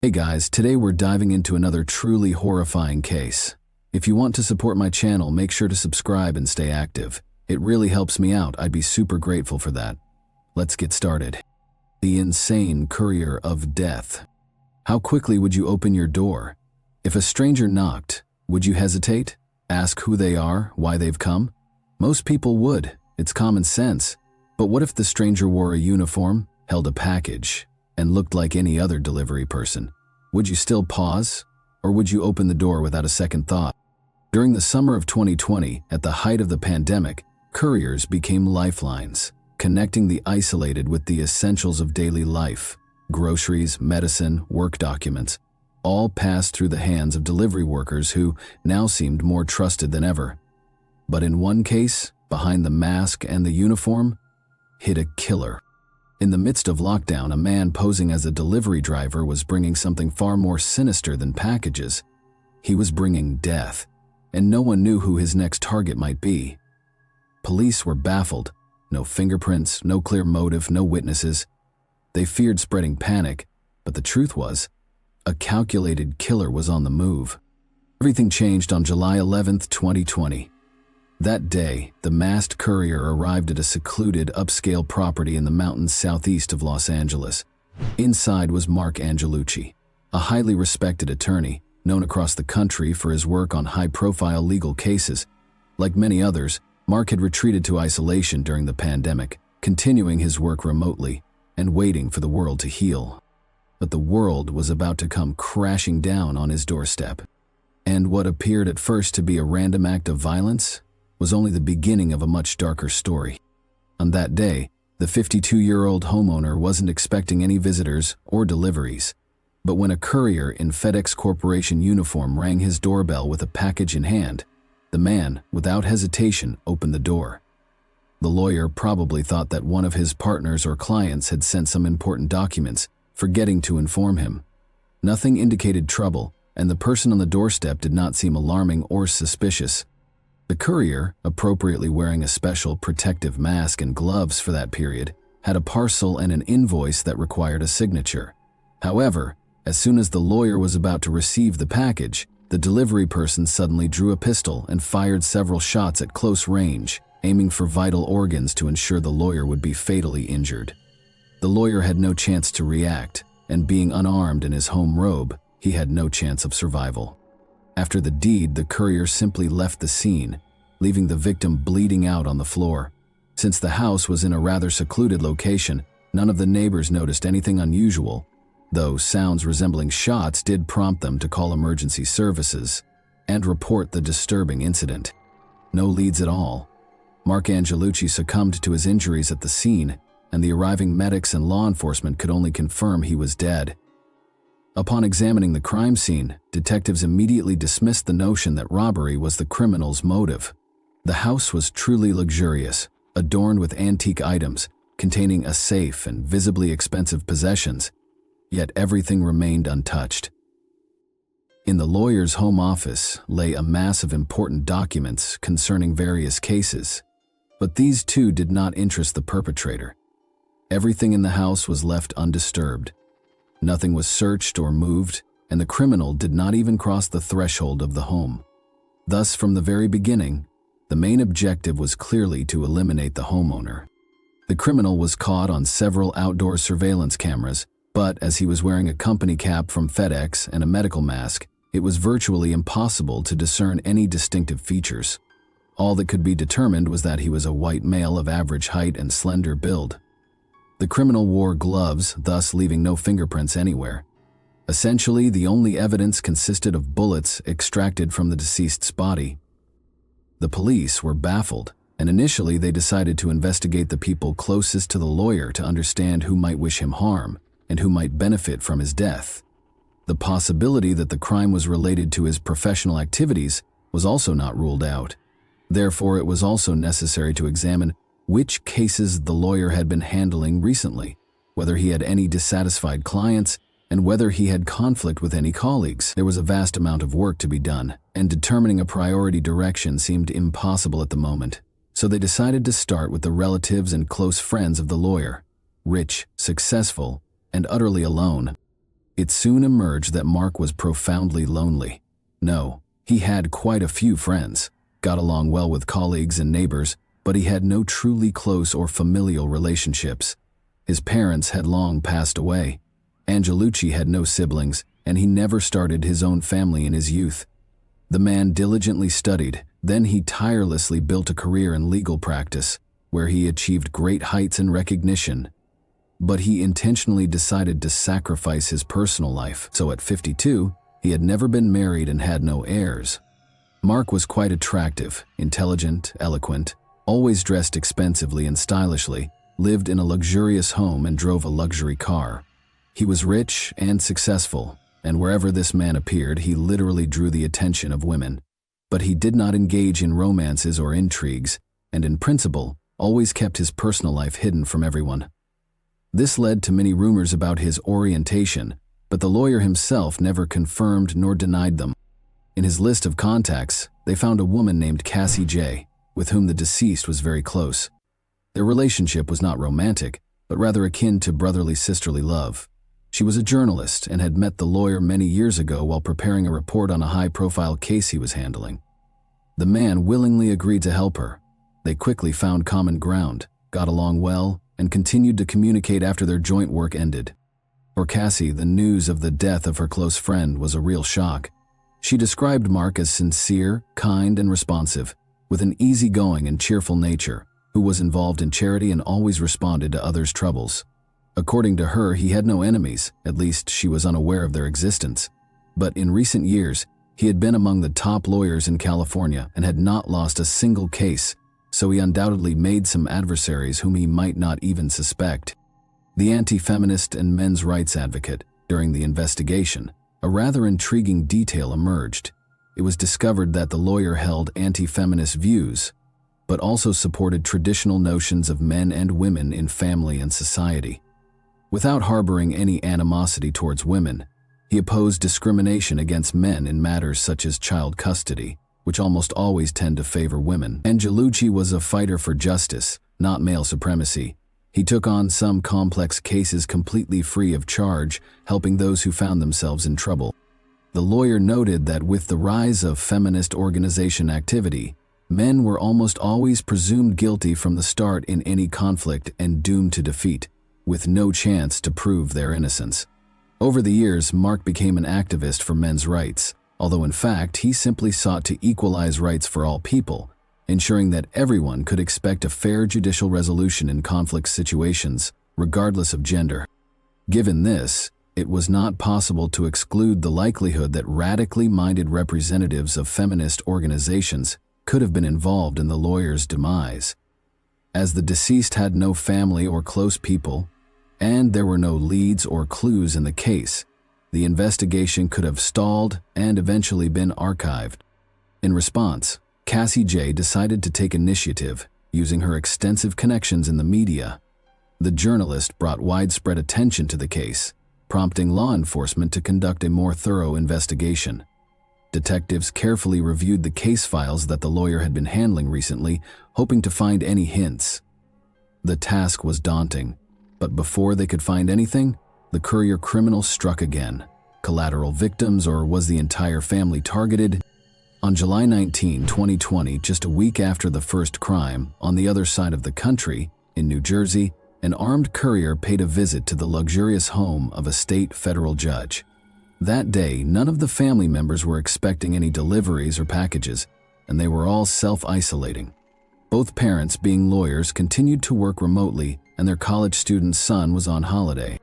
Hey guys, today we're diving into another truly horrifying case. If you want to support my channel, make sure to subscribe and stay active. It really helps me out. I'd be super grateful for that. Let's get started. The insane courier of death. How quickly would you open your door? If a stranger knocked, would you hesitate? Ask who they are, why they've come? Most people would. It's common sense. But what if the stranger wore a uniform, held a package, and looked like any other delivery person? Would you still pause? Or would you open the door without a second thought? During the summer of 2020, at the height of the pandemic, couriers became lifelines, connecting the isolated with the essentials of daily life. Groceries, medicine, work documents, all passed through the hands of delivery workers who now seemed more trusted than ever. But in one case, behind the mask and the uniform, hid a killer. In the midst of lockdown, a man posing as a delivery driver was bringing something far more sinister than packages. He was bringing death, and no one knew who his next target might be. Police were baffled. No fingerprints, no clear motive, no witnesses. They feared spreading panic, but the truth was, a calculated killer was on the move. Everything changed on July 11th, 2020. That day, the masked courier arrived at a secluded, upscale property in the mountains southeast of Los Angeles. Inside was Mark Angelucci, a highly respected attorney, known across the country for his work on high-profile legal cases. Like many others, Mark had retreated to isolation during the pandemic, continuing his work remotely and waiting for the world to heal. But the world was about to come crashing down on his doorstep. And what appeared at first to be a random act of violence was only the beginning of a much darker story. On that day, the 52-year-old homeowner wasn't expecting any visitors or deliveries. But when a courier in FedEx Corporation uniform rang his doorbell with a package in hand, the man, without hesitation, opened the door. The lawyer probably thought that one of his partners or clients had sent some important documents, forgetting to inform him. Nothing indicated trouble, and the person on the doorstep did not seem alarming or suspicious. The courier, appropriately wearing a special protective mask and gloves for that period, had a parcel and an invoice that required a signature. However, as soon as the lawyer was about to receive the package, the delivery person suddenly drew a pistol and fired several shots at close range, aiming for vital organs to ensure the lawyer would be fatally injured. The lawyer had no chance to react, and being unarmed in his home robe, he had no chance of survival. After the deed, the courier simply left the scene, leaving the victim bleeding out on the floor. Since the house was in a rather secluded location, none of the neighbors noticed anything unusual, though sounds resembling shots did prompt them to call emergency services and report the disturbing incident. No leads at all. Mark Angelucci succumbed to his injuries at the scene, and the arriving medics and law enforcement could only confirm he was dead. Upon examining the crime scene, detectives immediately dismissed the notion that robbery was the criminal's motive. The house was truly luxurious, adorned with antique items, containing a safe and visibly expensive possessions, yet everything remained untouched. In the lawyer's home office lay a mass of important documents concerning various cases, but these too did not interest the perpetrator. Everything in the house was left undisturbed. Nothing was searched or moved, and the criminal did not even cross the threshold of the home. Thus, from the very beginning, the main objective was clearly to eliminate the homeowner. The criminal was caught on several outdoor surveillance cameras, but as he was wearing a company cap from FedEx and a medical mask, it was virtually impossible to discern any distinctive features. All that could be determined was that he was a white male of average height and slender build. The criminal wore gloves, thus leaving no fingerprints anywhere. Essentially, the only evidence consisted of bullets extracted from the deceased's body. The police were baffled, and initially they decided to investigate the people closest to the lawyer to understand who might wish him harm and who might benefit from his death. The possibility that the crime was related to his professional activities was also not ruled out. Therefore, it was also necessary to examine which cases the lawyer had been handling recently, whether he had any dissatisfied clients, and whether he had conflict with any colleagues. There was a vast amount of work to be done, and determining a priority direction seemed impossible at the moment. So they decided to start with the relatives and close friends of the lawyer, rich, successful, and utterly alone. It soon emerged that Mark was profoundly lonely. No, he had quite a few friends, got along well with colleagues and neighbors, but he had no truly close or familial relationships. His parents had long passed away. Angelucci had no siblings, and he never started his own family in his youth. The man diligently studied, then he tirelessly built a career in legal practice, where he achieved great heights and recognition. But he intentionally decided to sacrifice his personal life, so at 52, he had never been married and had no heirs. Mark was quite attractive, intelligent, eloquent, always dressed expensively and stylishly, lived in a luxurious home and drove a luxury car. He was rich and successful, and wherever this man appeared, he literally drew the attention of women. But he did not engage in romances or intrigues, and in principle, always kept his personal life hidden from everyone. This led to many rumors about his orientation, but the lawyer himself never confirmed nor denied them. In his list of contacts, they found a woman named Cassie J., with whom the deceased was very close. Their relationship was not romantic, but rather akin to brotherly sisterly love. She was a journalist and had met the lawyer many years ago while preparing a report on a high-profile case he was handling. The man willingly agreed to help her. They quickly found common ground, got along well, and continued to communicate after their joint work ended. For Cassie, the news of the death of her close friend was a real shock. She described Mark as sincere, kind, and responsive, with an easygoing and cheerful nature, who was involved in charity and always responded to others' troubles. According to her, he had no enemies, at least she was unaware of their existence. But in recent years, he had been among the top lawyers in California and had not lost a single case, so he undoubtedly made some adversaries whom he might not even suspect. The anti-feminist and men's rights advocate, during the investigation, a rather intriguing detail emerged. It was discovered that the lawyer held anti-feminist views, but also supported traditional notions of men and women in family and society. Without harboring any animosity towards women, he opposed discrimination against men in matters such as child custody, which almost always tend to favor women. Angelucci was a fighter for justice, not male supremacy. He took on some complex cases completely free of charge, helping those who found themselves in trouble. The lawyer noted that with the rise of feminist organization activity, men were almost always presumed guilty from the start in any conflict and doomed to defeat, with no chance to prove their innocence. Over the years, Mark became an activist for men's rights, although in fact he simply sought to equalize rights for all people, ensuring that everyone could expect a fair judicial resolution in conflict situations, regardless of gender. Given this, it was not possible to exclude the likelihood that radically minded representatives of feminist organizations could have been involved in the lawyer's demise. As the deceased had no family or close people, and there were no leads or clues in the case, the investigation could have stalled and eventually been archived. In response, Cassie J. decided to take initiative, using her extensive connections in the media. The journalist brought widespread attention to the case, prompting law enforcement to conduct a more thorough investigation. Detectives carefully reviewed the case files that the lawyer had been handling recently, hoping to find any hints. The task was daunting, but before they could find anything, the courier criminal struck again. Collateral victims, or was the entire family targeted? On July 19, 2020, just a week after the first crime, on the other side of the country, in New Jersey, an armed courier paid a visit to the luxurious home of a state federal judge. That day, none of the family members were expecting any deliveries or packages, and they were all self-isolating. Both parents, being lawyers, continued to work remotely, and their college student son was on holiday.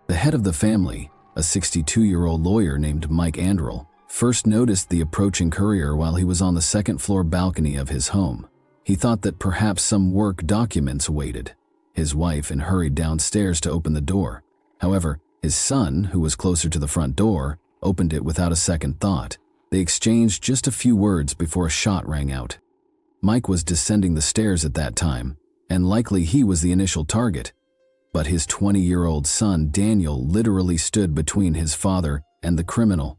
The head of the family, a 62-year-old lawyer named Mike Anderl, first noticed the approaching courier while he was on the second-floor balcony of his home. He thought that perhaps some work documents awaited his wife and hurried downstairs to open the door. However, his son, who was closer to the front door, opened it without a second thought. They exchanged just a few words before a shot rang out. Mike was descending the stairs at that time, and likely he was the initial target. But his 20-year-old son, Daniel, literally stood between his father and the criminal.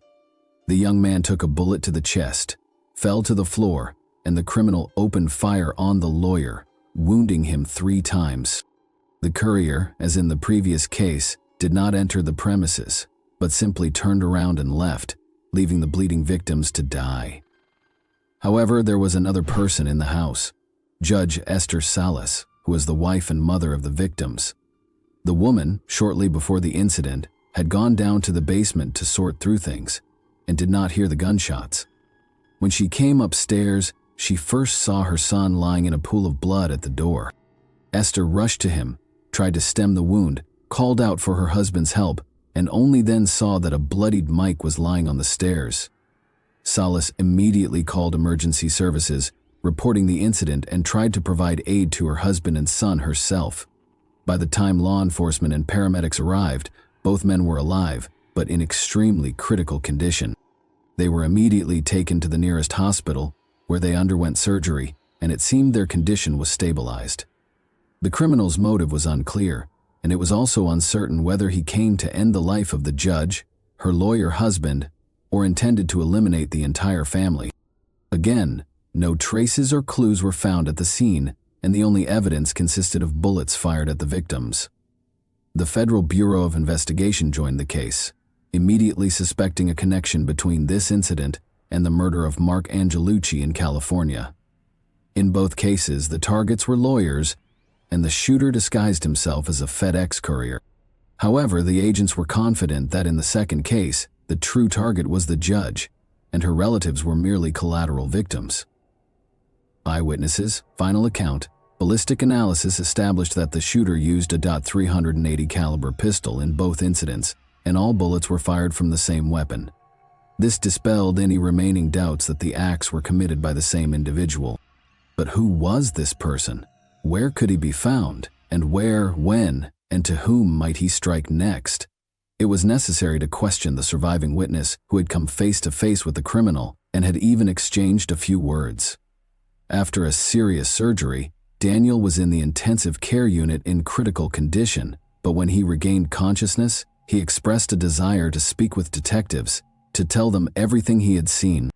The young man took a bullet to the chest, fell to the floor, and the criminal opened fire on the lawyer, wounding him 3 times. The courier, as in the previous case, did not enter the premises. but simply turned around and left, leaving the bleeding victims to die. However, there was another person in the house, Judge Esther Salas, who was the wife and mother of the victims. The woman, shortly before the incident, had gone down to the basement to sort through things and did not hear the gunshots. When she came upstairs, she first saw her son lying in a pool of blood at the door. Esther rushed to him, tried to stem the wound, called out for her husband's help, and only then saw that a bloodied Mike was lying on the stairs. Salas immediately called emergency services, reporting the incident, and tried to provide aid to her husband and son herself. By the time law enforcement and paramedics arrived, both men were alive, but in extremely critical condition. They were immediately taken to the nearest hospital, where they underwent surgery, and it seemed their condition was stabilized. The criminal's motive was unclear, and it was also uncertain whether he came to end the life of the judge, her lawyer husband, or intended to eliminate the entire family. Again, no traces or clues were found at the scene, and the only evidence consisted of bullets fired at the victims. The Federal Bureau of Investigation joined the case, immediately suspecting a connection between this incident and the murder of Mark Angelucci in California. In both cases, the targets were lawyers, and the shooter disguised himself as a FedEx courier. However, the agents were confident that in the second case, the true target was the judge, and her relatives were merely collateral victims. Eyewitnesses, final account, ballistic analysis established that the shooter used a .380 caliber pistol in both incidents, and all bullets were fired from the same weapon. This dispelled any remaining doubts that the acts were committed by the same individual. But who was this person? Where could he be found? And where, when, and to whom might he strike next? It was necessary to question the surviving witness who had come face to face with the criminal and had even exchanged a few words. After a serious surgery, Daniel was in the intensive care unit in critical condition, but when he regained consciousness, he expressed a desire to speak with detectives, to tell them everything he had seen.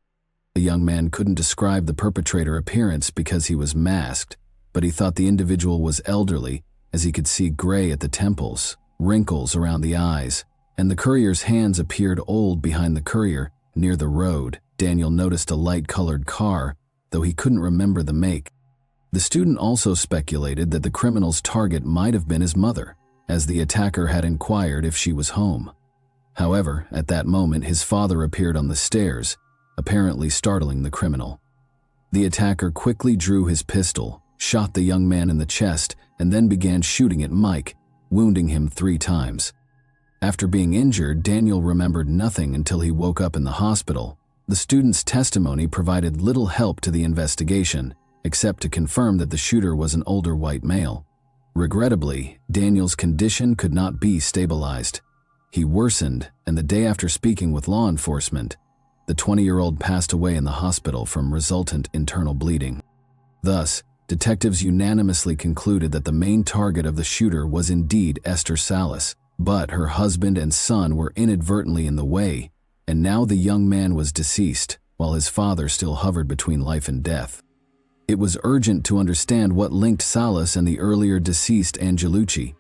The young man couldn't describe the perpetrator appearance because he was masked, but he thought the individual was elderly, as he could see gray at the temples, wrinkles around the eyes, and the courier's hands appeared old behind the courier, near the road. Daniel noticed a light-colored car, though he couldn't remember the make. The student also speculated that the criminal's target might have been his mother, as the attacker had inquired if she was home. However, at that moment, his father appeared on the stairs, apparently startling the criminal. The attacker quickly drew his pistol, shot the young man in the chest, and then began shooting at Mike, wounding him 3 times. After being injured, Daniel remembered nothing until he woke up in the hospital. The student's testimony provided little help to the investigation, except to confirm that the shooter was an older white male. Regrettably, Daniel's condition could not be stabilized. He worsened, and the day after speaking with law enforcement, the 20-year-old passed away in the hospital from resultant internal bleeding. Thus, detectives unanimously concluded that the main target of the shooter was indeed Esther Salas, but her husband and son were inadvertently in the way, and now the young man was deceased, while his father still hovered between life and death. It was urgent to understand what linked Salas and the earlier deceased Angelucci,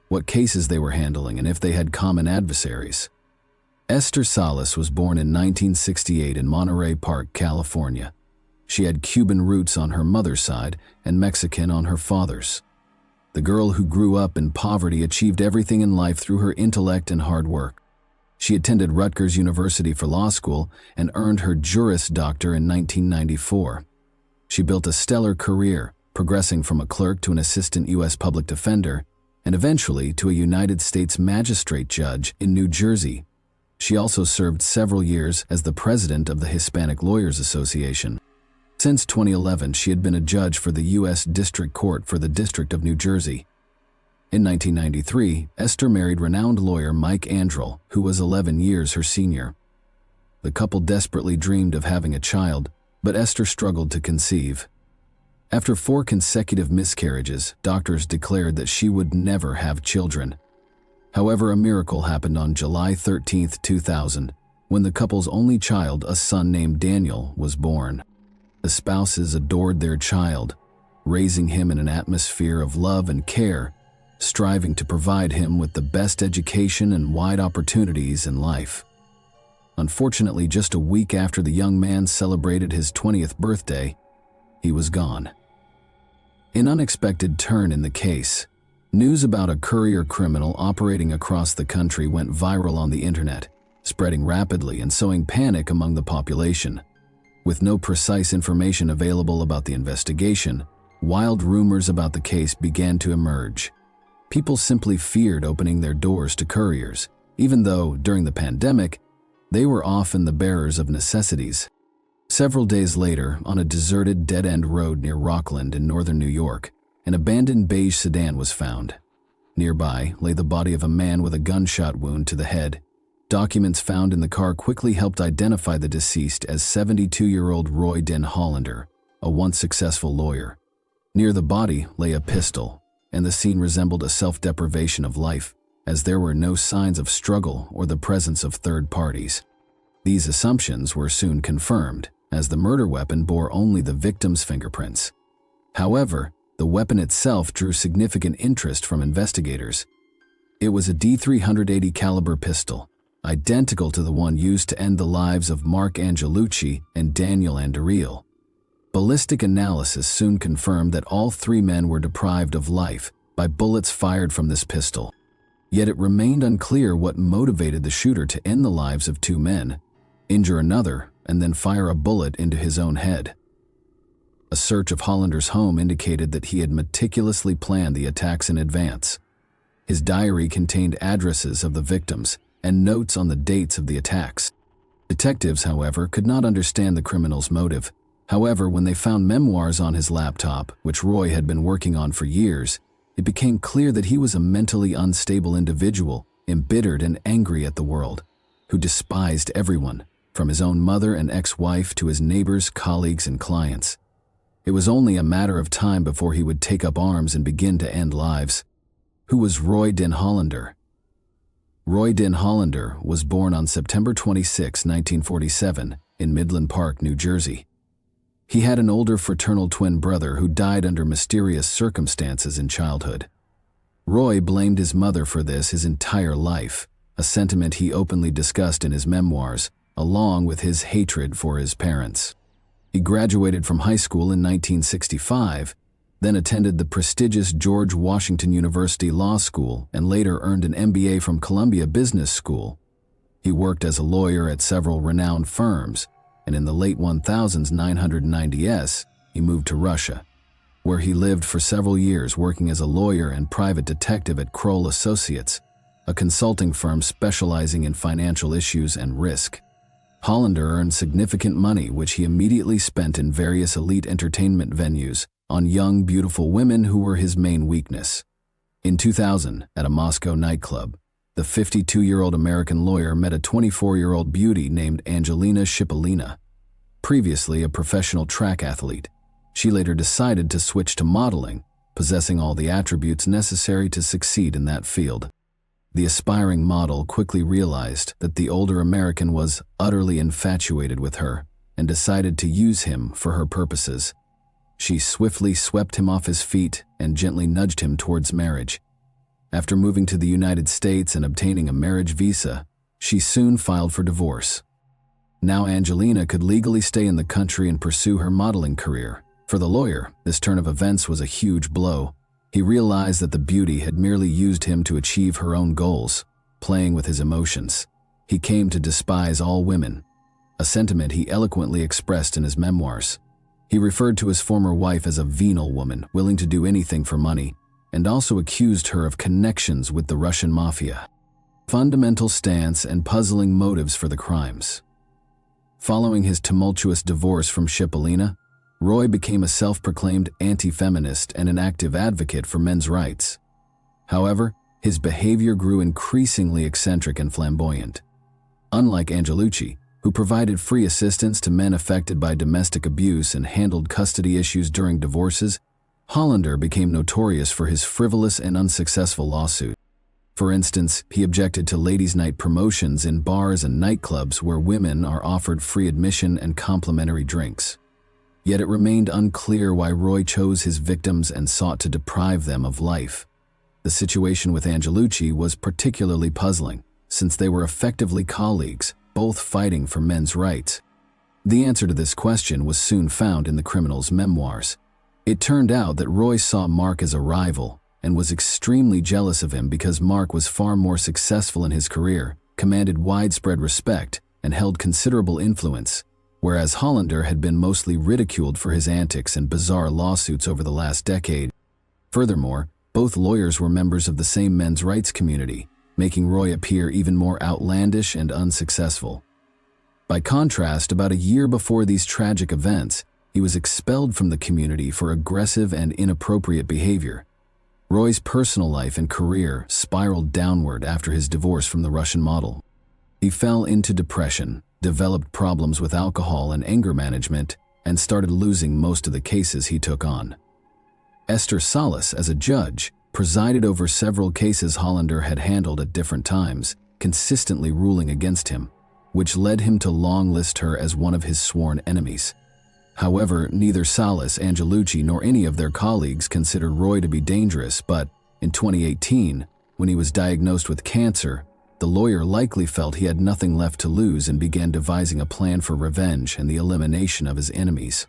what cases they were handling, and if they had common adversaries. Esther Salas was born in 1968 in Monterey Park, California. She had Cuban roots on her mother's side and Mexican on her father's. The girl who grew up in poverty achieved everything in life through her intellect and hard work. She attended Rutgers University for law school and earned her Juris Doctor in 1994. She built a stellar career, progressing from a clerk to an assistant U.S. public defender, and eventually to a United States magistrate judge in New Jersey. She also served several years as the president of the Hispanic Lawyers Association. Since 2011, she had been a judge for the U.S. District Court for the District of New Jersey. In 1993, Esther married renowned lawyer Mike Andrel, who was 11 years her senior. The couple desperately dreamed of having a child, but Esther struggled to conceive. After 4 consecutive miscarriages, doctors declared that she would never have children. However, a miracle happened on July 13, 2000, when the couple's only child, a son named Daniel, was born. The spouses adored their child, raising him in an atmosphere of love and care, striving to provide him with the best education and wide opportunities in life. Unfortunately, just a week after the young man celebrated his 20th birthday, he was gone. An unexpected turn in the case. News about a courier criminal operating across the country went viral on the internet, spreading rapidly and sowing panic among the population. With no precise information available about the investigation, wild rumors about the case began to emerge. People simply feared opening their doors to couriers, even though, during the pandemic, they were often the bearers of necessities. Several days later, on a deserted dead-end road near Rockland in northern New York, an abandoned beige sedan was found. Nearby lay the body of a man with a gunshot wound to the head. Documents found in the car quickly helped identify the deceased as 72-year-old Roy Den Hollander, a once successful lawyer. Near the body lay a pistol, and the scene resembled a self-deprivation of life, as there were no signs of struggle or the presence of third parties. These assumptions were soon confirmed, as the murder weapon bore only the victim's fingerprints. However, the weapon itself drew significant interest from investigators. It was a .380 caliber pistol, identical to the one used to end the lives of Mark Angelucci and Daniel Andariel. Ballistic analysis soon confirmed that all three men were deprived of life by bullets fired from this pistol. Yet it remained unclear what motivated the shooter to end the lives of two men, injure another, and then fire a bullet into his own head. A search of Hollander's home indicated that he had meticulously planned the attacks in advance. His diary contained addresses of the victims and notes on the dates of the attacks. Detectives, however, could not understand the criminal's motive. However, when they found memoirs on his laptop, which Roy had been working on for years, it became clear that he was a mentally unstable individual, embittered and angry at the world, who despised everyone, from his own mother and ex-wife to his neighbors, colleagues, and clients. It was only a matter of time before he would take up arms and begin to end lives. Who was Roy Den Hollander? Roy Den Hollander was born on September 26, 1947, in Midland Park, New Jersey. He had an older fraternal twin brother who died under mysterious circumstances in childhood. Roy blamed his mother for this his entire life, a sentiment he openly discussed in his memoirs, along with his hatred for his parents. He graduated from high school in 1965, then attended the prestigious George Washington University Law School and later earned an MBA from Columbia Business School. He worked as a lawyer at several renowned firms, and in the late 1990s, he moved to Russia, where he lived for several years working as a lawyer and private detective at Kroll Associates, a consulting firm specializing in financial issues and risk. Hollander earned significant money, which he immediately spent in various elite entertainment venues on young, beautiful women who were his main weakness. In 2000, at a Moscow nightclub, the 52-year-old American lawyer met a 24-year-old beauty named Angelina Shipolina. Previously a professional track athlete, she later decided to switch to modeling, possessing all the attributes necessary to succeed in that field. The aspiring model quickly realized that the older American was utterly infatuated with her and decided to use him for her purposes. She swiftly swept him off his feet and gently nudged him towards marriage. After moving to the United States and obtaining a marriage visa, she soon filed for divorce. Now Angelina could legally stay in the country and pursue her modeling career. For the lawyer, this turn of events was a huge blow. He realized that the beauty had merely used him to achieve her own goals, playing with his emotions. He came to despise all women, a sentiment he eloquently expressed in his memoirs. He referred to his former wife as a venal woman, willing to do anything for money, and also accused her of connections with the Russian mafia. Fundamental stance and puzzling motives for the crimes. Following his tumultuous divorce from Shipolina, Roy became a self-proclaimed anti-feminist and an active advocate for men's rights. However, his behavior grew increasingly eccentric and flamboyant. Unlike Angelucci, who provided free assistance to men affected by domestic abuse and handled custody issues during divorces, Hollander became notorious for his frivolous and unsuccessful lawsuit. For instance, he objected to ladies' night promotions in bars and nightclubs where women are offered free admission and complimentary drinks. Yet it remained unclear why Roy chose his victims and sought to deprive them of life. The situation with Angelucci was particularly puzzling, since they were effectively colleagues, both fighting for men's rights. The answer to this question was soon found in the criminal's memoirs. It turned out that Roy saw Mark as a rival and was extremely jealous of him because Mark was far more successful in his career, commanded widespread respect, and held considerable influence, whereas Hollander had been mostly ridiculed for his antics and bizarre lawsuits over the last decade. Furthermore, both lawyers were members of the same men's rights community, making Roy appear even more outlandish and unsuccessful. By contrast, about a year before these tragic events, he was expelled from the community for aggressive and inappropriate behavior. Roy's personal life and career spiraled downward after his divorce from the Russian model. He fell into depression, developed problems with alcohol and anger management, and started losing most of the cases he took on. Esther Salas, as a judge, presided over several cases Hollander had handled at different times, consistently ruling against him, which led him to long-list her as one of his sworn enemies. However, neither Salas, Angelucci, nor any of their colleagues considered Roy to be dangerous, but in 2018, when he was diagnosed with cancer, the lawyer likely felt he had nothing left to lose and began devising a plan for revenge and the elimination of his enemies.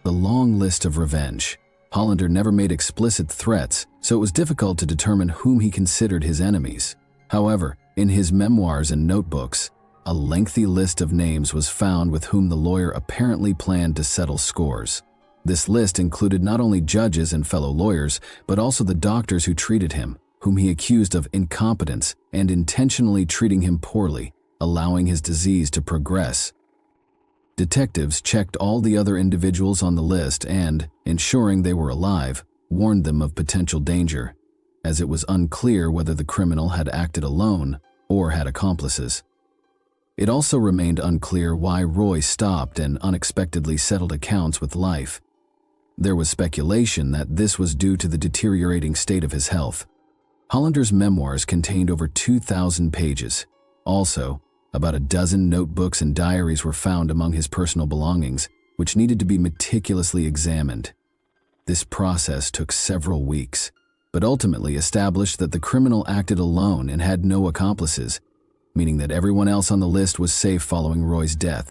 The long list of revenge. Hollander never made explicit threats, so it was difficult to determine whom he considered his enemies. However, in his memoirs and notebooks, a lengthy list of names was found with whom the lawyer apparently planned to settle scores. This list included not only judges and fellow lawyers, but also the doctors who treated him, whom he accused of incompetence and intentionally treating him poorly, allowing his disease to progress. Detectives checked all the other individuals on the list and, ensuring they were alive, warned them of potential danger, as it was unclear whether the criminal had acted alone or had accomplices. It also remained unclear why Roy stopped and unexpectedly settled accounts with life. There was speculation that this was due to the deteriorating state of his health. Hollander's memoirs contained over 2,000 pages. Also, about a dozen notebooks and diaries were found among his personal belongings, which needed to be meticulously examined. This process took several weeks, but ultimately established that the criminal acted alone and had no accomplices, meaning that everyone else on the list was safe following Roy's death.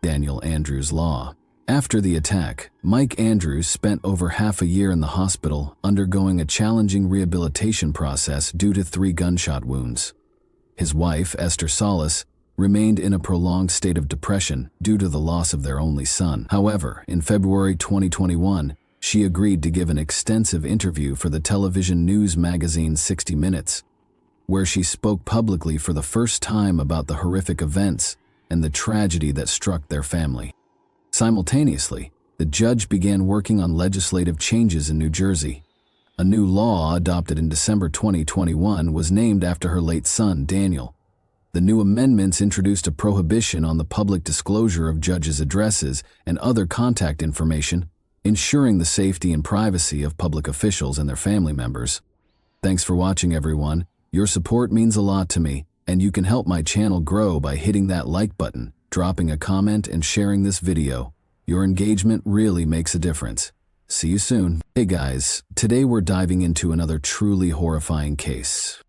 Daniel Andrews Law. After the attack, Mike Andrews spent over half a year in the hospital undergoing a challenging rehabilitation process due to 3 gunshot wounds. His wife, Esther Salas, remained in a prolonged state of depression due to the loss of their only son. However, in February 2021, she agreed to give an extensive interview for the television news magazine 60 Minutes, where she spoke publicly for the first time about the horrific events and the tragedy that struck their family. Simultaneously, the judge began working on legislative changes in New Jersey. A new law adopted in December 2021 was named after her late son, Daniel. The new amendments introduced a prohibition on the public disclosure of judges' addresses and other contact information, ensuring the safety and privacy of public officials and their family members. Thanks for watching, everyone. Your support means a lot to me, and you can help my channel grow by hitting that like button, dropping a comment, and sharing this video. Your engagement really makes a difference. See you soon. Hey guys, today we're diving into another truly horrifying case.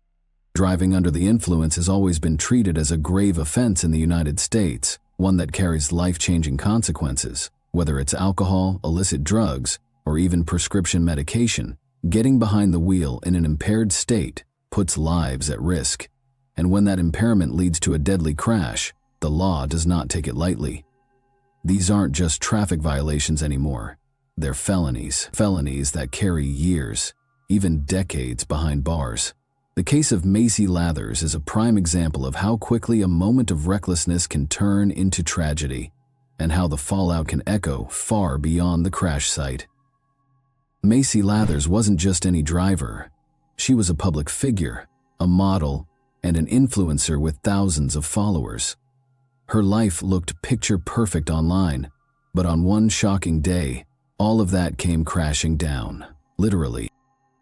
Driving under the influence has always been treated as a grave offense in the United States, one that carries life-changing consequences. Whether it's alcohol, illicit drugs, or even prescription medication, getting behind the wheel in an impaired state puts lives at risk. And when that impairment leads to a deadly crash, the law does not take it lightly. These aren't just traffic violations anymore. They're felonies that carry years, even decades behind bars. The case of Macy Lathers is a prime example of how quickly a moment of recklessness can turn into tragedy, and how the fallout can echo far beyond the crash site. Macy Lathers wasn't just any driver. She was a public figure, a model, and an influencer with thousands of followers. Her life looked picture-perfect online, but on one shocking day, all of that came crashing down, literally.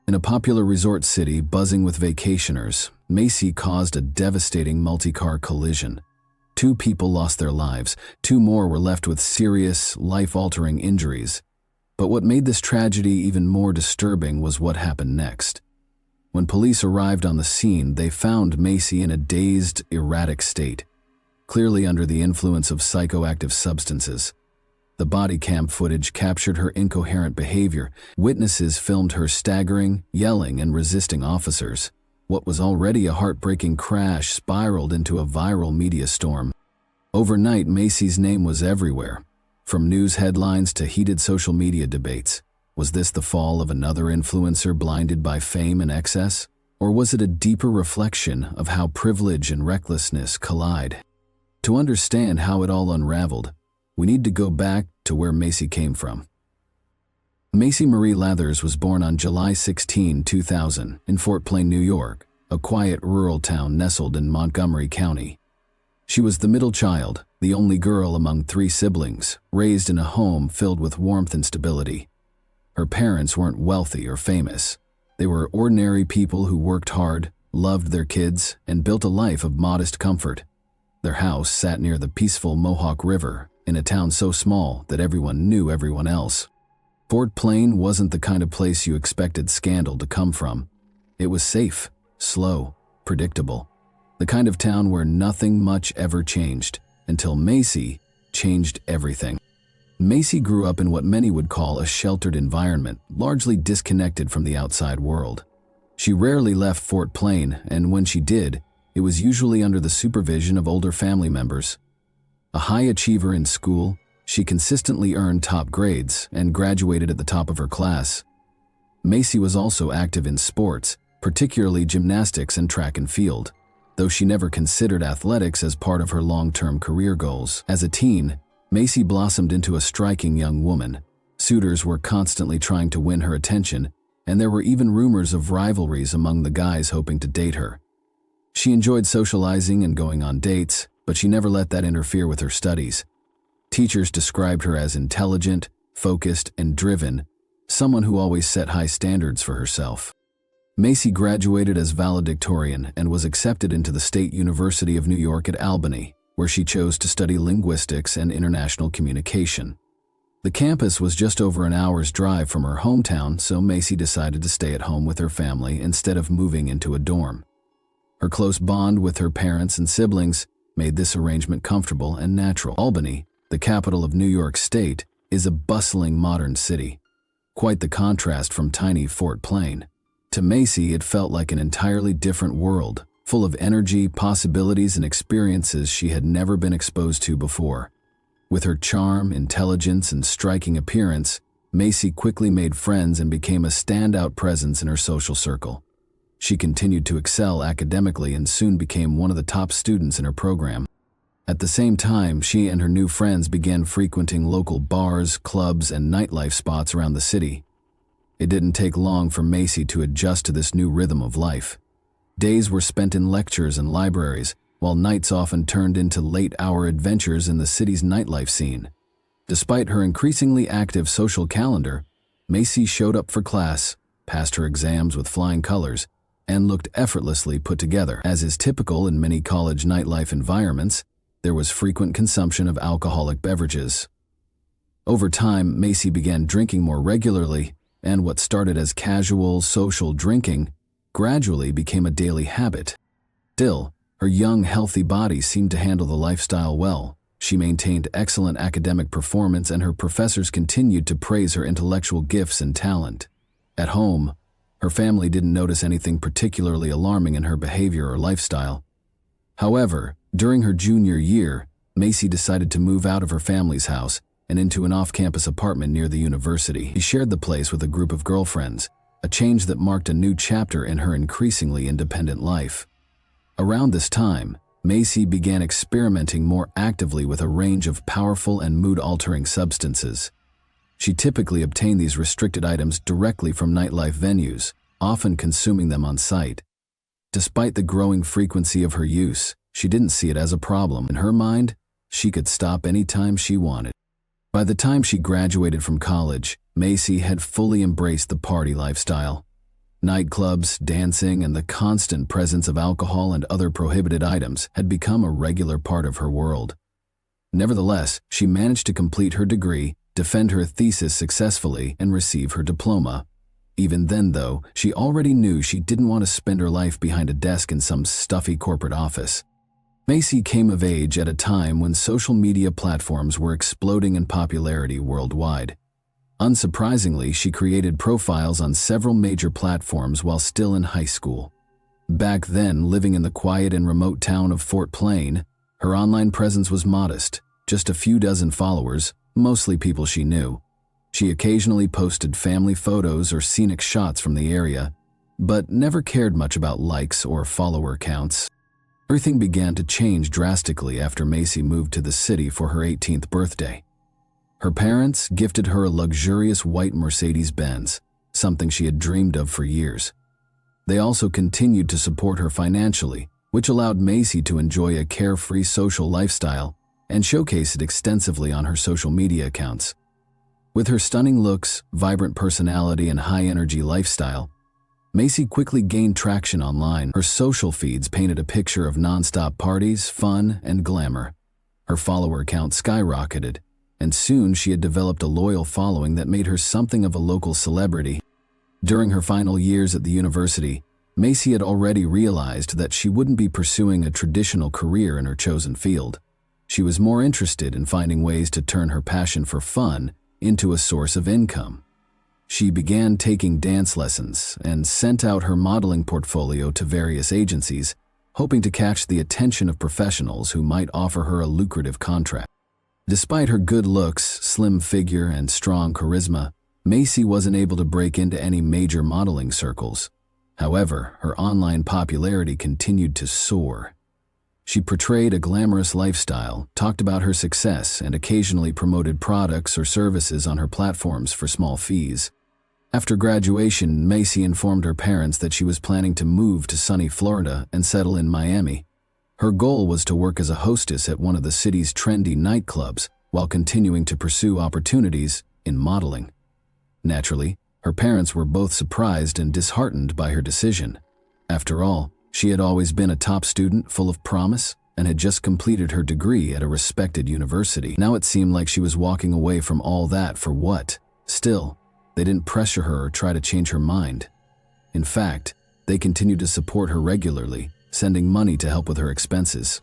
In a popular resort city buzzing with vacationers, Macy caused a devastating multi-car collision. 2 people lost their lives, 2 more were left with serious, life-altering injuries. But what made this tragedy even more disturbing was what happened next. When police arrived on the scene, they found Macy in a dazed, erratic state, clearly under the influence of psychoactive substances. The body cam footage captured her incoherent behavior. Witnesses filmed her staggering, yelling, and resisting officers. What was already a heartbreaking crash spiraled into a viral media storm. Overnight, Macy's name was everywhere, from news headlines to heated social media debates. Was this the fall of another influencer blinded by fame and excess? Or was it a deeper reflection of how privilege and recklessness collide? To understand how it all unraveled, we need to go back to where Macy came from. Macy Marie Lathers was born on July 16, 2000, in Fort Plain, New York, a quiet rural town nestled in Montgomery County. She was the middle child, the only girl among 3 siblings, raised in a home filled with warmth and stability. Her parents weren't wealthy or famous. They were ordinary people who worked hard, loved their kids, and built a life of modest comfort. Their house sat near the peaceful Mohawk River, in a town so small that everyone knew everyone else. Fort Plain wasn't the kind of place you expected scandal to come from. It was safe, slow, predictable. The kind of town where nothing much ever changed, until Macy changed everything. Macy grew up in what many would call a sheltered environment, largely disconnected from the outside world. She rarely left Fort Plain, and when she did, it was usually under the supervision of older family members. A high achiever in school, she consistently earned top grades and graduated at the top of her class. Macy was also active in sports, particularly gymnastics and track and field, though she never considered athletics as part of her long-term career goals. As a teen, Macy blossomed into a striking young woman. Suitors were constantly trying to win her attention, and there were even rumors of rivalries among the guys hoping to date her. She enjoyed socializing and going on dates, but she never let that interfere with her studies. Teachers described her as intelligent, focused, and driven, someone who always set high standards for herself. Macy graduated as valedictorian and was accepted into the State University of New York at Albany, where she chose to study linguistics and international communication. The campus was just over an hour's drive from her hometown, so Macy decided to stay at home with her family instead of moving into a dorm. Her close bond with her parents and siblings made this arrangement comfortable and natural. Albany, the capital of New York State, is a bustling modern city. Quite the contrast from tiny Fort Plain. To Macy, it felt like an entirely different world, full of energy, possibilities, and experiences she had never been exposed to before. With her charm, intelligence, and striking appearance, Macy quickly made friends and became a standout presence in her social circle. She continued to excel academically and soon became one of the top students in her program. At the same time, she and her new friends began frequenting local bars, clubs, and nightlife spots around the city. It didn't take long for Macy to adjust to this new rhythm of life. Days were spent in lectures and libraries, while nights often turned into late-hour adventures in the city's nightlife scene. Despite her increasingly active social calendar, Macy showed up for class, passed her exams with flying colors, and looked effortlessly put together. As is typical in many college nightlife environments, there was frequent consumption of alcoholic beverages. Over time, Macy began drinking more regularly, and what started as casual, social drinking gradually became a daily habit. Still, her young, healthy body seemed to handle the lifestyle well. She maintained excellent academic performance, and her professors continued to praise her intellectual gifts and talent. At home, her family didn't notice anything particularly alarming in her behavior or lifestyle. However, during her junior year, Macy decided to move out of her family's house and into an off-campus apartment near the university. She shared the place with a group of girlfriends, a change that marked a new chapter in her increasingly independent life. Around this time, Macy began experimenting more actively with a range of powerful and mood-altering substances. She typically obtained these restricted items directly from nightlife venues, often consuming them on site. Despite the growing frequency of her use, she didn't see it as a problem. In her mind, she could stop anytime she wanted. By the time she graduated from college, Macy had fully embraced the party lifestyle. Nightclubs, dancing, and the constant presence of alcohol and other prohibited items had become a regular part of her world. Nevertheless, she managed to complete her degree, defend her thesis successfully, and receive her diploma. Even then, though, she already knew she didn't want to spend her life behind a desk in some stuffy corporate office. Macy came of age at a time when social media platforms were exploding in popularity worldwide. Unsurprisingly, she created profiles on several major platforms while still in high school. Back then, living in the quiet and remote town of Fort Plain, her online presence was modest, just a few dozen followers, mostly people she knew. She occasionally posted family photos or scenic shots from the area, but never cared much about likes or follower counts. Everything began to change drastically after Macy moved to the city for her 18th birthday. Her parents gifted her a luxurious white Mercedes-Benz, something she had dreamed of for years. They also continued to support her financially, which allowed Macy to enjoy a carefree social lifestyle and showcase it extensively on her social media accounts. With her stunning looks, vibrant personality, and high-energy lifestyle, Macy quickly gained traction online. Her social feeds painted a picture of nonstop parties, fun, and glamour. Her follower count skyrocketed, and soon she had developed a loyal following that made her something of a local celebrity. During her final years at the university, Macy had already realized that she wouldn't be pursuing a traditional career in her chosen field. She was more interested in finding ways to turn her passion for fun into a source of income. She began taking dance lessons and sent out her modeling portfolio to various agencies, hoping to catch the attention of professionals who might offer her a lucrative contract. Despite her good looks, slim figure, and strong charisma, Macy wasn't able to break into any major modeling circles. However, her online popularity continued to soar. She portrayed a glamorous lifestyle, talked about her success, and occasionally promoted products or services on her platforms for small fees. After graduation, Macy informed her parents that she was planning to move to sunny Florida and settle in Miami. Her goal was to work as a hostess at one of the city's trendy nightclubs while continuing to pursue opportunities in modeling. Naturally, her parents were both surprised and disheartened by her decision. After all, she had always been a top student full of promise and had just completed her degree at a respected university. Now it seemed like she was walking away from all that for what? Still, they didn't pressure her or try to change her mind. In fact, they continued to support her regularly, sending money to help with her expenses.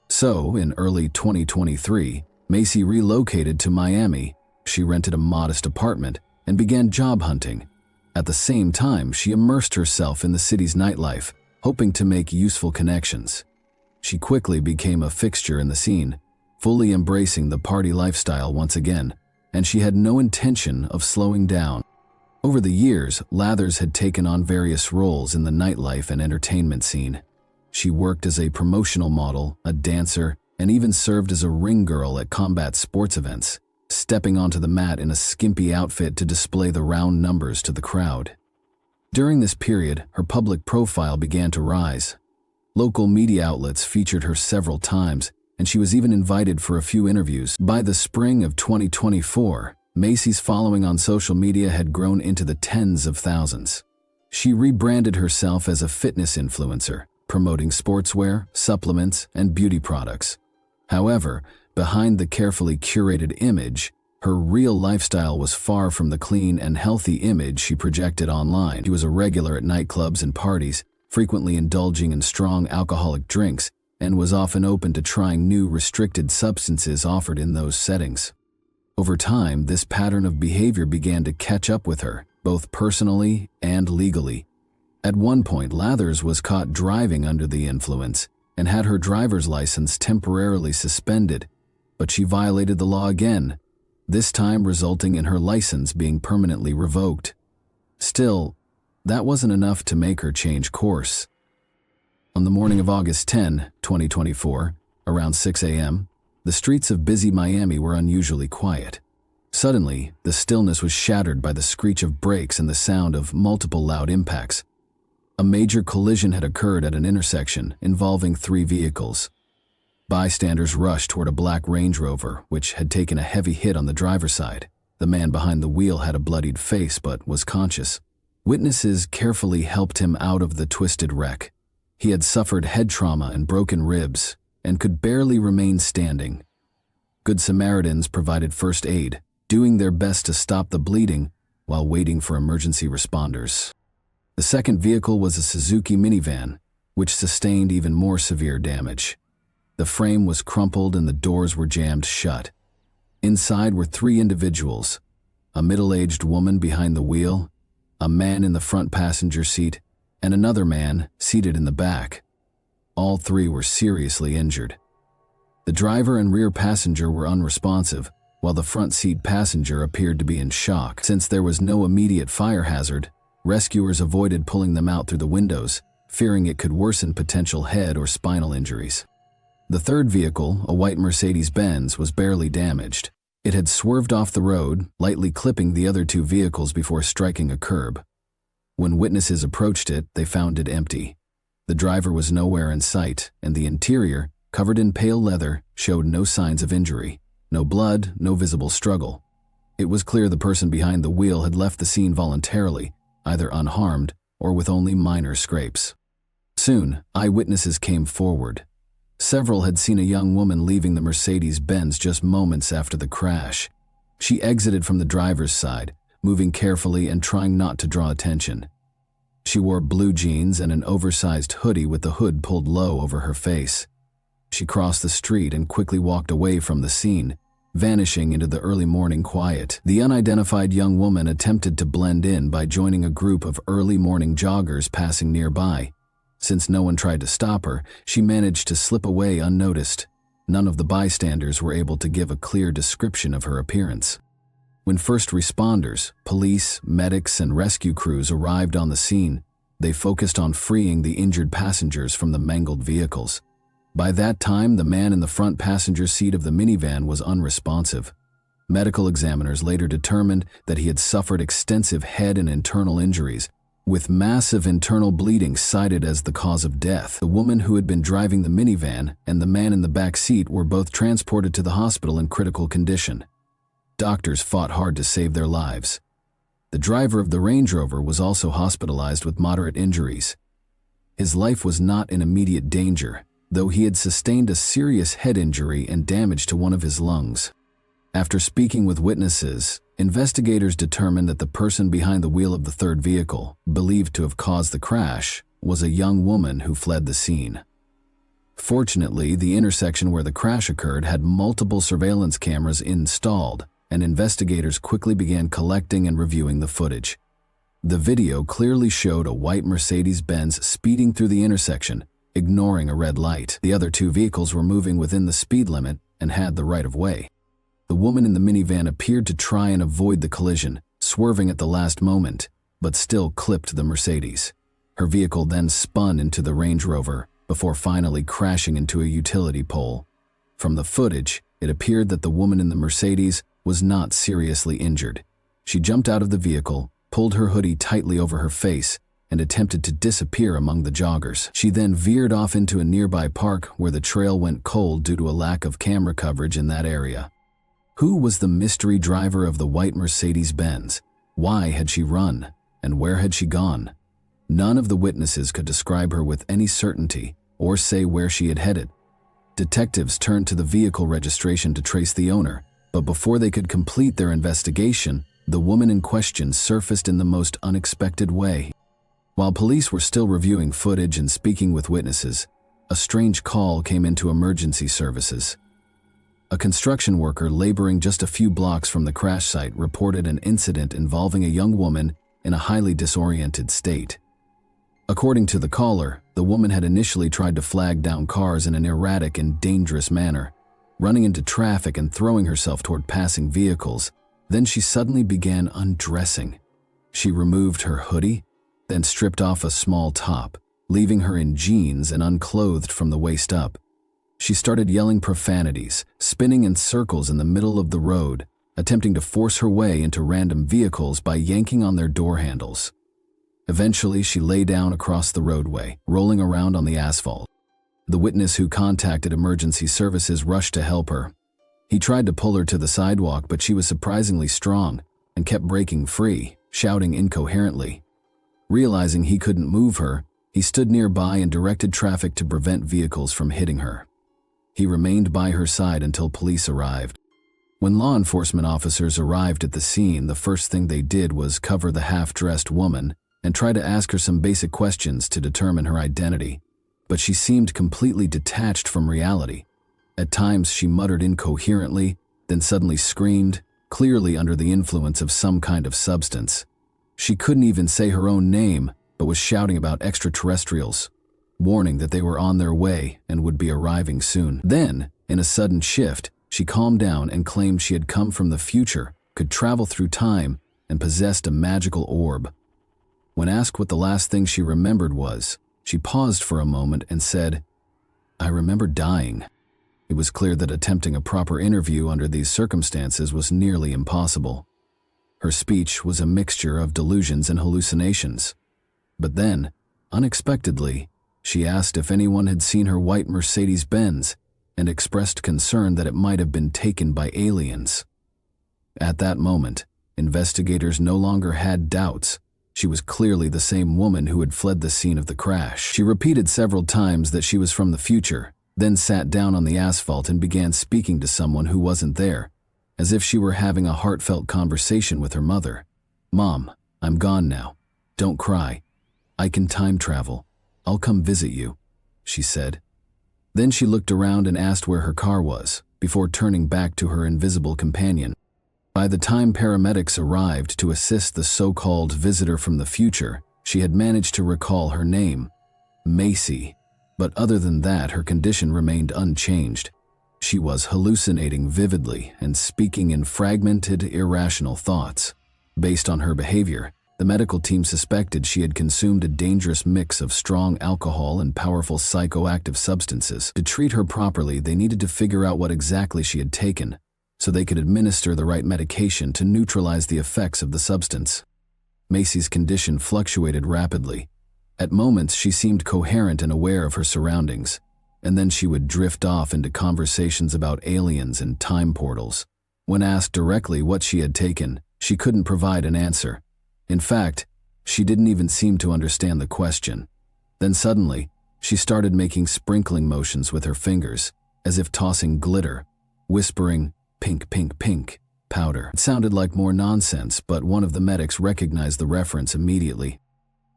So, in early 2023, Macy relocated to Miami. She rented a modest apartment and began job hunting. At the same time, she immersed herself in the city's nightlife, hoping to make useful connections. She quickly became a fixture in the scene, fully embracing the party lifestyle once again, and she had no intention of slowing down. Over the years, Lathers had taken on various roles in the nightlife and entertainment scene. She worked as a promotional model, a dancer, and even served as a ring girl at combat sports events, stepping onto the mat in a skimpy outfit to display the round numbers to the crowd. During this period, her public profile began to rise. Local media outlets featured her several times, and she was even invited for a few interviews. By the spring of 2024, Macy's following on social media had grown into the tens of thousands. She rebranded herself as a fitness influencer, promoting sportswear, supplements, and beauty products. However, behind the carefully curated image, her real lifestyle was far from the clean and healthy image she projected online. She was a regular at nightclubs and parties, frequently indulging in strong alcoholic drinks, and was often open to trying new restricted substances offered in those settings. Over time, this pattern of behavior began to catch up with her, both personally and legally. At one point, Lathers was caught driving under the influence and had her driver's license temporarily suspended, but she violated the law again, this time resulting in her license being permanently revoked. Still, that wasn't enough to make her change course. On the morning of August 10, 2024, around 6 a.m., the streets of busy Miami were unusually quiet. Suddenly, the stillness was shattered by the screech of brakes and the sound of multiple loud impacts. A major collision had occurred at an intersection involving 3 vehicles. Bystanders rushed toward a black Range Rover, which had taken a heavy hit on the driver's side. The man behind the wheel had a bloodied face but was conscious. Witnesses carefully helped him out of the twisted wreck. He had suffered head trauma and broken ribs and could barely remain standing. Good Samaritans provided first aid, doing their best to stop the bleeding, while waiting for emergency responders. The second vehicle was a Suzuki minivan, which sustained even more severe damage. The frame was crumpled and the doors were jammed shut. Inside were 3 individuals: a middle-aged woman behind the wheel, a man in the front passenger seat, and another man seated in the back. All 3 were seriously injured. The driver and rear passenger were unresponsive, while the front seat passenger appeared to be in shock. Since there was no immediate fire hazard, rescuers avoided pulling them out through the windows, fearing it could worsen potential head or spinal injuries. The third vehicle, a white Mercedes-Benz, was barely damaged. It had swerved off the road, lightly clipping the other 2 vehicles before striking a curb. When witnesses approached it, they found it empty. The driver was nowhere in sight, and the interior, covered in pale leather, showed no signs of injury. No blood, no visible struggle. It was clear the person behind the wheel had left the scene voluntarily, either unharmed or with only minor scrapes. Soon, eyewitnesses came forward. Several had seen a young woman leaving the Mercedes-Benz just moments after the crash. She exited from the driver's side, moving carefully and trying not to draw attention. She wore blue jeans and an oversized hoodie with the hood pulled low over her face. She crossed the street and quickly walked away from the scene, vanishing into the early morning quiet. The unidentified young woman attempted to blend in by joining a group of early morning joggers passing nearby. Since no one tried to stop her, she managed to slip away unnoticed. None of the bystanders were able to give a clear description of her appearance. When first responders, police, medics, and rescue crews arrived on the scene, they focused on freeing the injured passengers from the mangled vehicles. By that time, the man in the front passenger seat of the minivan was unresponsive. Medical examiners later determined that he had suffered extensive head and internal injuries, with massive internal bleeding cited as the cause of death. The woman who had been driving the minivan and the man in the back seat were both transported to the hospital in critical condition. Doctors fought hard to save their lives. The driver of the Range Rover was also hospitalized with moderate injuries. His life was not in immediate danger, though he had sustained a serious head injury and damage to one of his lungs. After speaking with witnesses, investigators determined that the person behind the wheel of the third vehicle, believed to have caused the crash, was a young woman who fled the scene. Fortunately, the intersection where the crash occurred had multiple surveillance cameras installed, and investigators quickly began collecting and reviewing the footage. The video clearly showed a white Mercedes-Benz speeding through the intersection, ignoring a red light. The other 2 vehicles were moving within the speed limit and had the right of way. The woman in the minivan appeared to try and avoid the collision, swerving at the last moment, but still clipped the Mercedes. Her vehicle then spun into the Range Rover before finally crashing into a utility pole. From the footage, it appeared that the woman in the Mercedes was not seriously injured. She jumped out of the vehicle, pulled her hoodie tightly over her face, and attempted to disappear among the joggers. She then veered off into a nearby park where the trail went cold due to a lack of camera coverage in that area. Who was the mystery driver of the white Mercedes-Benz? Why had she run? And where had she gone? None of the witnesses could describe her with any certainty or say where she had headed. Detectives turned to the vehicle registration to trace the owner, but before they could complete their investigation, the woman in question surfaced in the most unexpected way. While police were still reviewing footage and speaking with witnesses, a strange call came into emergency services. A construction worker laboring just a few blocks from the crash site reported an incident involving a young woman in a highly disoriented state. According to the caller, the woman had initially tried to flag down cars in an erratic and dangerous manner, running into traffic and throwing herself toward passing vehicles. Then she suddenly began undressing. She removed her hoodie, then stripped off a small top, leaving her in jeans and unclothed from the waist up. She started yelling profanities, spinning in circles in the middle of the road, attempting to force her way into random vehicles by yanking on their door handles. Eventually, she lay down across the roadway, rolling around on the asphalt. The witness who contacted emergency services rushed to help her. He tried to pull her to the sidewalk, but she was surprisingly strong and kept breaking free, shouting incoherently. Realizing he couldn't move her, he stood nearby and directed traffic to prevent vehicles from hitting her. He remained by her side until police arrived. When law enforcement officers arrived at the scene, the first thing they did was cover the half-dressed woman and try to ask her some basic questions to determine her identity. But she seemed completely detached from reality. At times, she muttered incoherently, then suddenly screamed, clearly under the influence of some kind of substance. She couldn't even say her own name, but was shouting about extraterrestrials, warning that they were on their way and would be arriving soon. Then, in a sudden shift, she calmed down and claimed she had come from the future, could travel through time, and possessed a magical orb. When asked what the last thing she remembered was, she paused for a moment and said, "I remember dying." It was clear that attempting a proper interview under these circumstances was nearly impossible. Her speech was a mixture of delusions and hallucinations. But then, unexpectedly, she asked if anyone had seen her white Mercedes-Benz and expressed concern that it might have been taken by aliens. At that moment, investigators no longer had doubts. She was clearly the same woman who had fled the scene of the crash. She repeated several times that she was from the future, then sat down on the asphalt and began speaking to someone who wasn't there, as if she were having a heartfelt conversation with her mother. "Mom, I'm gone now. Don't cry. I can time travel. I'll come visit you," she said. Then she looked around and asked where her car was, before turning back to her invisible companion. By the time paramedics arrived to assist the so-called visitor from the future, she had managed to recall her name, Macy. But other than that, her condition remained unchanged. She was hallucinating vividly and speaking in fragmented, irrational thoughts. Based on her behavior, the medical team suspected she had consumed a dangerous mix of strong alcohol and powerful psychoactive substances. To treat her properly, they needed to figure out what exactly she had taken, so they could administer the right medication to neutralize the effects of the substance. Macy's condition fluctuated rapidly. At moments, she seemed coherent and aware of her surroundings, and then she would drift off into conversations about aliens and time portals. When asked directly what she had taken, she couldn't provide an answer. In fact, she didn't even seem to understand the question. Then suddenly, she started making sprinkling motions with her fingers, as if tossing glitter, whispering, "Pink, pink, pink, powder." It sounded like more nonsense, but one of the medics recognized the reference immediately.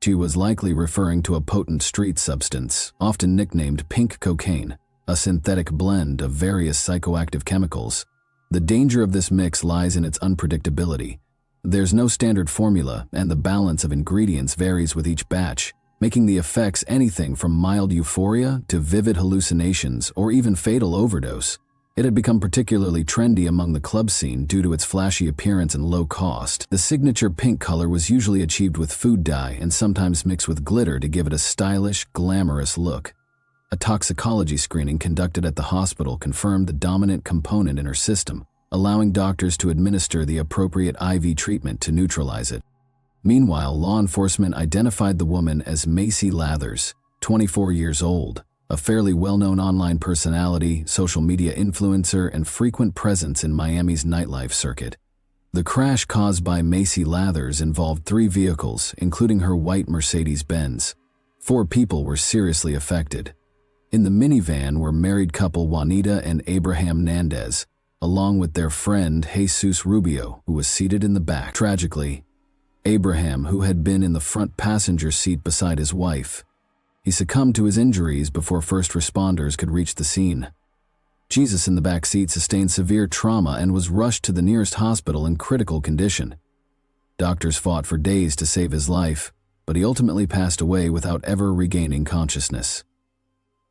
She was likely referring to a potent street substance, often nicknamed pink cocaine, a synthetic blend of various psychoactive chemicals. The danger of this mix lies in its unpredictability. There's no standard formula, and the balance of ingredients varies with each batch, making the effects anything from mild euphoria to vivid hallucinations or even fatal overdose. It had become particularly trendy among the club scene due to its flashy appearance and low cost. The signature pink color was usually achieved with food dye and sometimes mixed with glitter to give it a stylish, glamorous look. A toxicology screening conducted at the hospital confirmed the dominant component in her system, allowing doctors to administer the appropriate IV treatment to neutralize it. Meanwhile, law enforcement identified the woman as Macy Lathers, 24 years old, a fairly well-known online personality, social media influencer, and frequent presence in Miami's nightlife circuit. The crash caused by Macy Lathers involved 3 vehicles, including her white Mercedes-Benz. 4 people were seriously affected. In the minivan were married couple Juanita and Abraham Nandez, along with their friend Jesus Rubio, who was seated in the back. Tragically, Abraham, who had been in the front passenger seat beside his wife, he succumbed to his injuries before first responders could reach the scene. Jesus in the back seat sustained severe trauma and was rushed to the nearest hospital in critical condition. Doctors fought for days to save his life, but he ultimately passed away without ever regaining consciousness.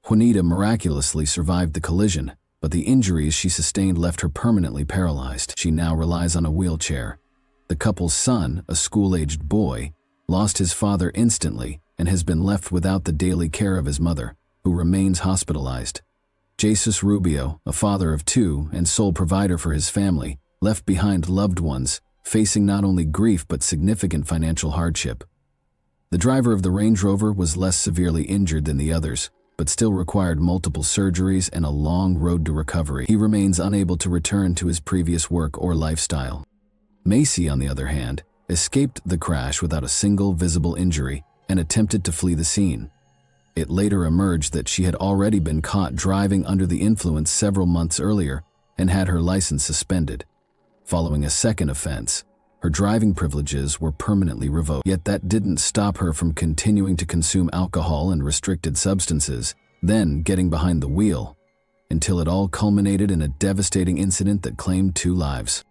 Juanita miraculously survived the collision, but the injuries she sustained left her permanently paralyzed. She now relies on a wheelchair. The couple's son, a school-aged boy, lost his father instantly and has been left without the daily care of his mother, who remains hospitalized. Jesus Rubio, a father of 2 and sole provider for his family, left behind loved ones, facing not only grief but significant financial hardship. The driver of the Range Rover was less severely injured than the others, but still required multiple surgeries and a long road to recovery. He remains unable to return to his previous work or lifestyle. Macy, on the other hand, escaped the crash without a single visible injury and attempted to flee the scene. It later emerged that she had already been caught driving under the influence several months earlier, and had her license suspended. Following a second offense, her driving privileges were permanently revoked. Yet that didn't stop her from continuing to consume alcohol and restricted substances, then getting behind the wheel, until it all culminated in a devastating incident that claimed 2 lives.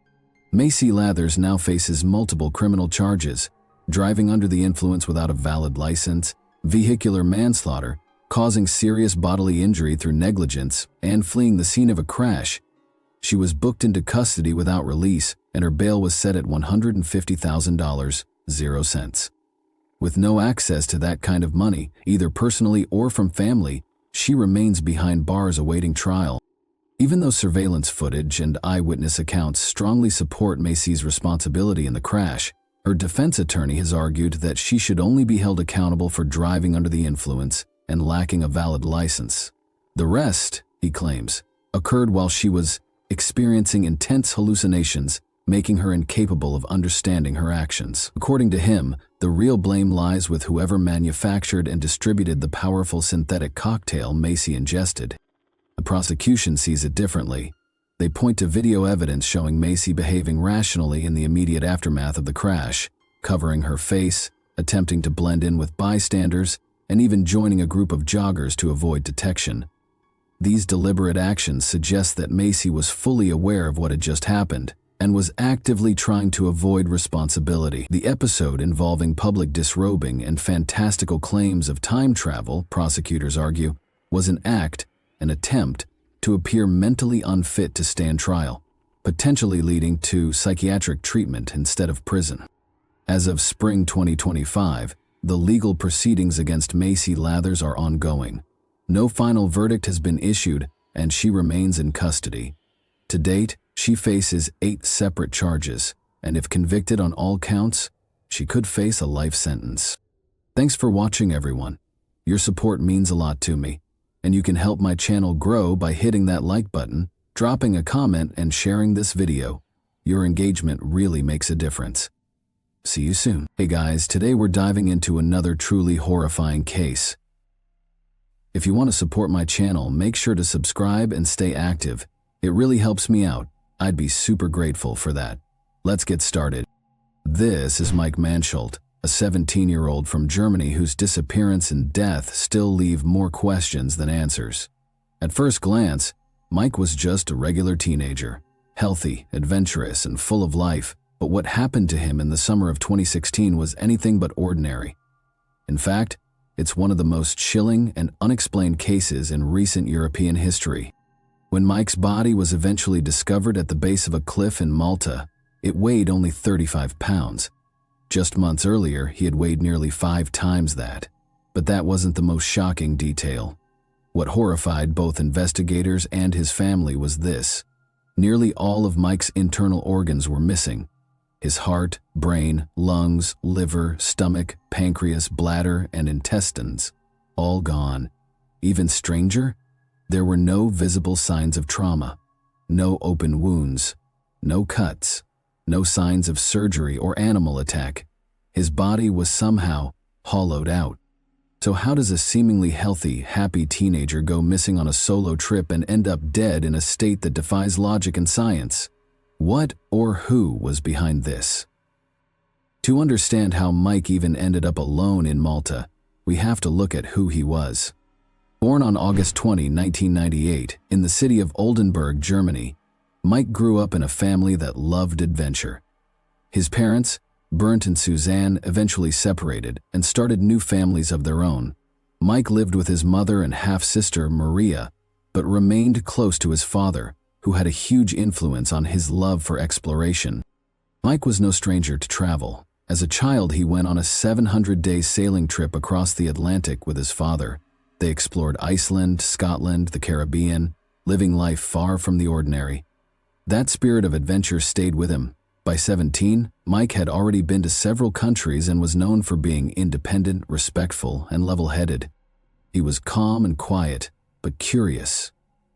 Macy Lathers now faces multiple criminal charges: driving under the influence without a valid license, vehicular manslaughter, causing serious bodily injury through negligence, and fleeing the scene of a crash. She was booked into custody without release, and her bail was set at $150,000, 0 cents. With no access to that kind of money, either personally or from family, she remains behind bars awaiting trial. Even though surveillance footage and eyewitness accounts strongly support Macy's responsibility in the crash, her defense attorney has argued that she should only be held accountable for driving under the influence and lacking a valid license. The rest, he claims, occurred while she was experiencing intense hallucinations, making her incapable of understanding her actions. According to him, the real blame lies with whoever manufactured and distributed the powerful synthetic cocktail Macy ingested. The prosecution sees it differently. They point to video evidence showing Macy behaving rationally in the immediate aftermath of the crash, covering her face, attempting to blend in with bystanders, and even joining a group of joggers to avoid detection. These deliberate actions suggest that Macy was fully aware of what had just happened and was actively trying to avoid responsibility. The episode involving public disrobing and fantastical claims of time travel, prosecutors argue, was an attempt to appear mentally unfit to stand trial, potentially leading to psychiatric treatment instead of prison. As of spring 2025, the legal proceedings against Macy Lathers are ongoing. No final verdict has been issued, and she remains in custody. To date, she faces 8 separate charges, and if convicted on all counts, she could face a life sentence. Thanks for watching, everyone. Your support means a lot to me, and you can help my channel grow by hitting that like button, dropping a comment, and sharing this video. Your engagement really makes a difference. See you soon. Hey guys, today we're diving into another truly horrifying case. If you want to support my channel, make sure to subscribe and stay active. It really helps me out. I'd be super grateful for that. Let's get started. This is Mike Mansholt, a 17-year-old from Germany whose disappearance and death still leave more questions than answers. At first glance, Mike was just a regular teenager, healthy, adventurous, and full of life, but what happened to him in the summer of 2016 was anything but ordinary. In fact, it's one of the most chilling and unexplained cases in recent European history. When Mike's body was eventually discovered at the base of a cliff in Malta, it weighed only 35 pounds. Just months earlier, he had weighed nearly 5 times that. But that wasn't the most shocking detail. What horrified both investigators and his family was this: nearly all of Mike's internal organs were missing. His heart, brain, lungs, liver, stomach, pancreas, bladder, and intestines, all gone. Even stranger, there were no visible signs of trauma, no open wounds, no cuts, no signs of surgery or animal attack. His body was somehow hollowed out. So how does a seemingly healthy, happy teenager go missing on a solo trip and end up dead in a state that defies logic and science? What or who was behind this? To understand how Mike even ended up alone in Malta, we have to look at who he was. Born on August 20, 1998, in the city of Oldenburg, Germany, Mike grew up in a family that loved adventure. His parents, Bernd and Suzanne, eventually separated and started new families of their own. Mike lived with his mother and half-sister, Maria, but remained close to his father, who had a huge influence on his love for exploration. Mike was no stranger to travel. As a child, he went on a 700-day sailing trip across the Atlantic with his father. They explored Iceland, Scotland, the Caribbean, living life far from the ordinary. That spirit of adventure stayed with him. By 17, Mike had already been to several countries and was known for being independent, respectful, and level-headed. He was calm and quiet, but curious,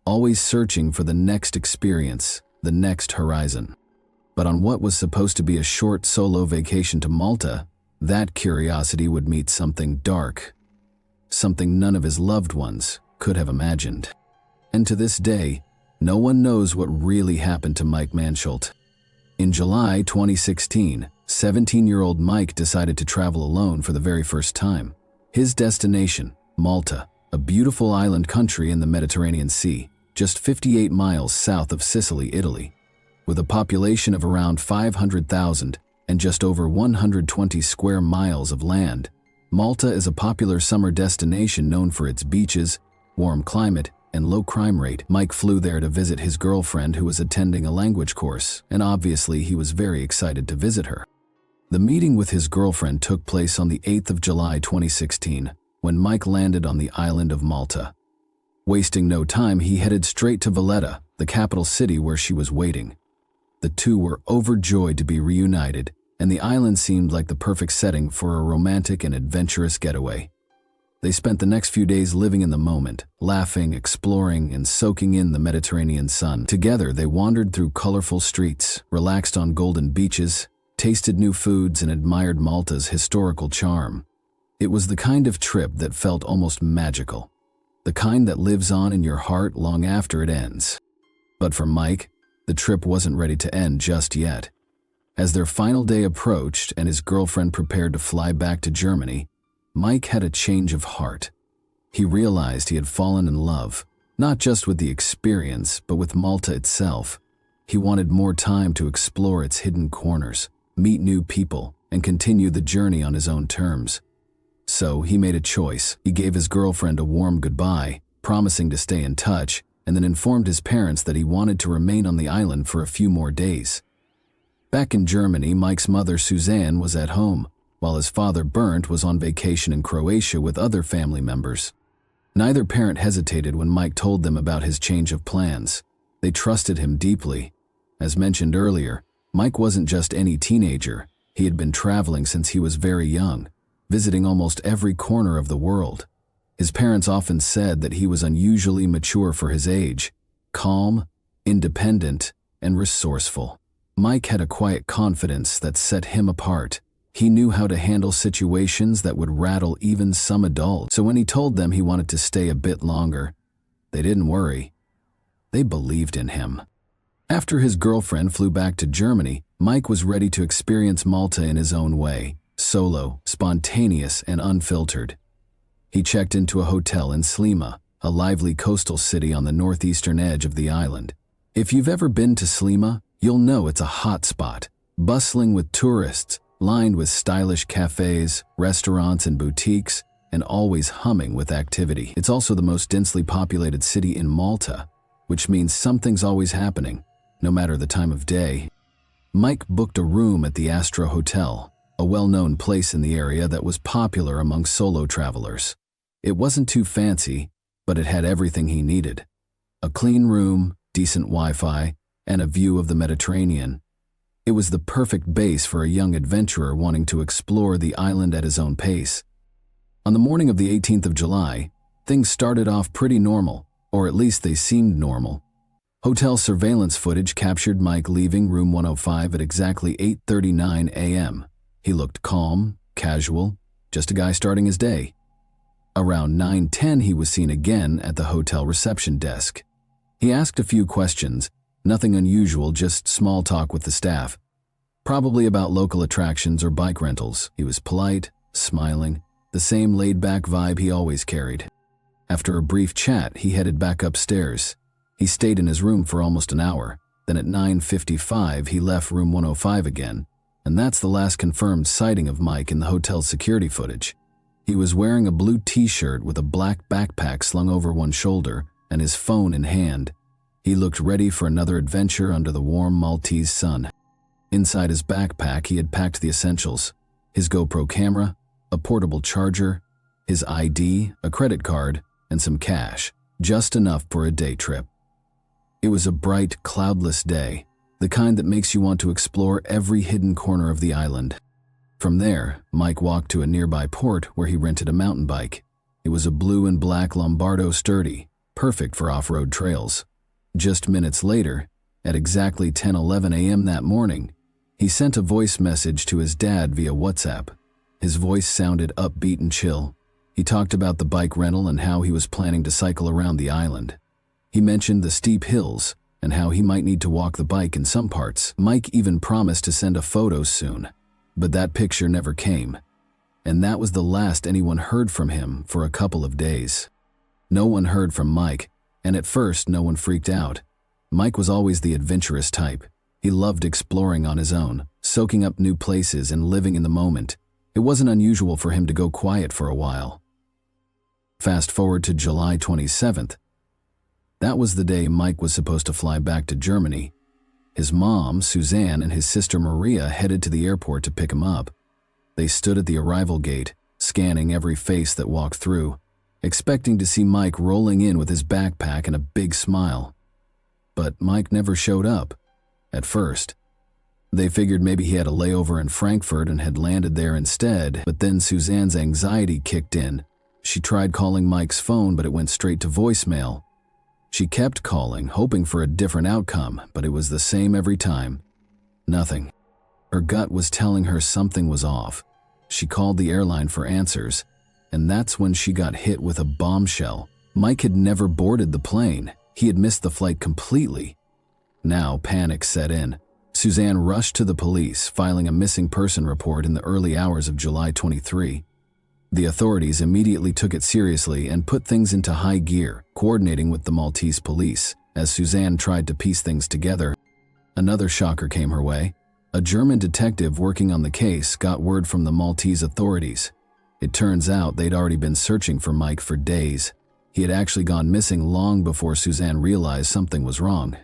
always searching for the next experience, the next horizon. But on what was supposed to be a short solo vacation to Malta, that curiosity would meet something dark, something none of his loved ones could have imagined. And to this day, No one knows what really happened to Mike Mansholt. In July 2016, 17-year-old Mike decided to travel alone for the very first time. His destination, Malta, a beautiful island country in the Mediterranean Sea, just 58 miles south of Sicily, Italy. With a population of around 500,000 and just over 120 square miles of land, Malta is a popular summer destination known for its beaches, warm climate, and low crime rate. Mike flew there to visit his girlfriend who was attending a language course, and obviously he was very excited to visit her. The meeting with his girlfriend took place on the 8th of July 2016, when Mike landed on the island of Malta. Wasting no time, he headed straight to Valletta, the capital city where she was waiting. The two were overjoyed to be reunited, and the island seemed like the perfect setting for a romantic and adventurous getaway. They spent the next few days living in the moment, laughing, exploring, and soaking in the Mediterranean sun. Together, they wandered through colorful streets, relaxed on golden beaches, tasted new foods, and admired Malta's historical charm. It was the kind of trip that felt almost magical, the kind that lives on in your heart long after it ends. But for Mike, the trip wasn't ready to end just yet. As their final day approached and his girlfriend prepared to fly back to Germany, Mike had a change of heart. He realized he had fallen in love, not just with the experience, but with Malta itself. He wanted more time to explore its hidden corners, meet new people, and continue the journey on his own terms. So he made a choice. He gave his girlfriend a warm goodbye, promising to stay in touch, and then informed his parents that he wanted to remain on the island for a few more days. Back in Germany, Mike's mother, Suzanne, was at home, while his father, Bernd, was on vacation in Croatia with other family members. Neither parent hesitated when Mike told them about his change of plans. They trusted him deeply. As mentioned earlier, Mike wasn't just any teenager. He had been traveling since he was very young, visiting almost every corner of the world. His parents often said that he was unusually mature for his age, calm, independent, and resourceful. Mike had a quiet confidence that set him apart. He knew how to handle situations that would rattle even some adults. So when he told them he wanted to stay a bit longer, they didn't worry. They believed in him. After his girlfriend flew back to Germany, Mike was ready to experience Malta in his own way, solo, spontaneous, and unfiltered. He checked into a hotel in Slima, a lively coastal city on the northeastern edge of the island. If you've ever been to Slima, you'll know it's a hot spot, bustling with tourists, lined with stylish cafes, restaurants, and boutiques, and always humming with activity. It's also the most densely populated city in Malta, which means something's always happening, no matter the time of day. Mike booked a room at the Astro Hotel, a well-known place in the area that was popular among solo travelers. It wasn't too fancy, but it had everything he needed. A clean room, decent Wi-Fi, and a view of the Mediterranean. It was the perfect base for a young adventurer wanting to explore the island at his own pace. On the morning of the 18th of July, things started off pretty normal, or at least they seemed normal. Hotel surveillance footage captured Mike leaving room 105 at exactly 8:39 a.m. He looked calm, casual, just a guy starting his day. Around 9:10 he was seen again at the hotel reception desk. He asked a few questions, nothing unusual, just small talk with the staff. Probably about local attractions or bike rentals. He was polite, smiling, the same laid-back vibe he always carried. After a brief chat, he headed back upstairs. He stayed in his room for almost an hour. Then at 9:55, he left room 105 again, and that's the last confirmed sighting of Mike in the hotel's security footage. He was wearing a blue t-shirt with a black backpack slung over one shoulder and his phone in hand. He looked ready for another adventure under the warm Maltese sun. Inside his backpack, he had packed the essentials: his GoPro camera, a portable charger, his ID, a credit card, and some cash, just enough for a day trip. It was a bright, cloudless day, the kind that makes you want to explore every hidden corner of the island. From there, Mike walked to a nearby port where he rented a mountain bike. It was a blue and black Lombardo Sturdy, perfect for off-road trails. Just minutes later, at exactly 10:11 a.m. that morning, he sent a voice message to his dad via WhatsApp. His voice sounded upbeat and chill. He talked about the bike rental and how he was planning to cycle around the island. He mentioned the steep hills and how he might need to walk the bike in some parts. Mike even promised to send a photo soon, but that picture never came. And that was the last anyone heard from him for a couple of days. No one heard from Mike, and at first no one freaked out. Mike was always the adventurous type. He loved exploring on his own, soaking up new places and living in the moment. It wasn't unusual for him to go quiet for a while. Fast forward to July 27th. That was the day Mike was supposed to fly back to Germany. His mom, Suzanne, and his sister Maria headed to the airport to pick him up. They stood at the arrival gate, scanning every face that walked through, expecting to see Mike rolling in with his backpack and a big smile. But Mike never showed up, at first. They figured maybe he had a layover in Frankfurt and had landed there instead, but then Suzanne's anxiety kicked in. She tried calling Mike's phone, but it went straight to voicemail. She kept calling, hoping for a different outcome, but it was the same every time. Nothing. Her gut was telling her something was off. She called the airline for answers, and that's when she got hit with a bombshell. Mike had never boarded the plane. He had missed the flight completely. Now panic set in. Suzanne rushed to the police, filing a missing person report in the early hours of July 23. The authorities immediately took it seriously and put things into high gear, coordinating with the Maltese police. As Suzanne tried to piece things together, another shocker came her way. A German detective working on the case got word from the Maltese authorities. It turns out they'd already been searching for Mike for days. He had actually gone missing long before Suzanne realized something was wrong.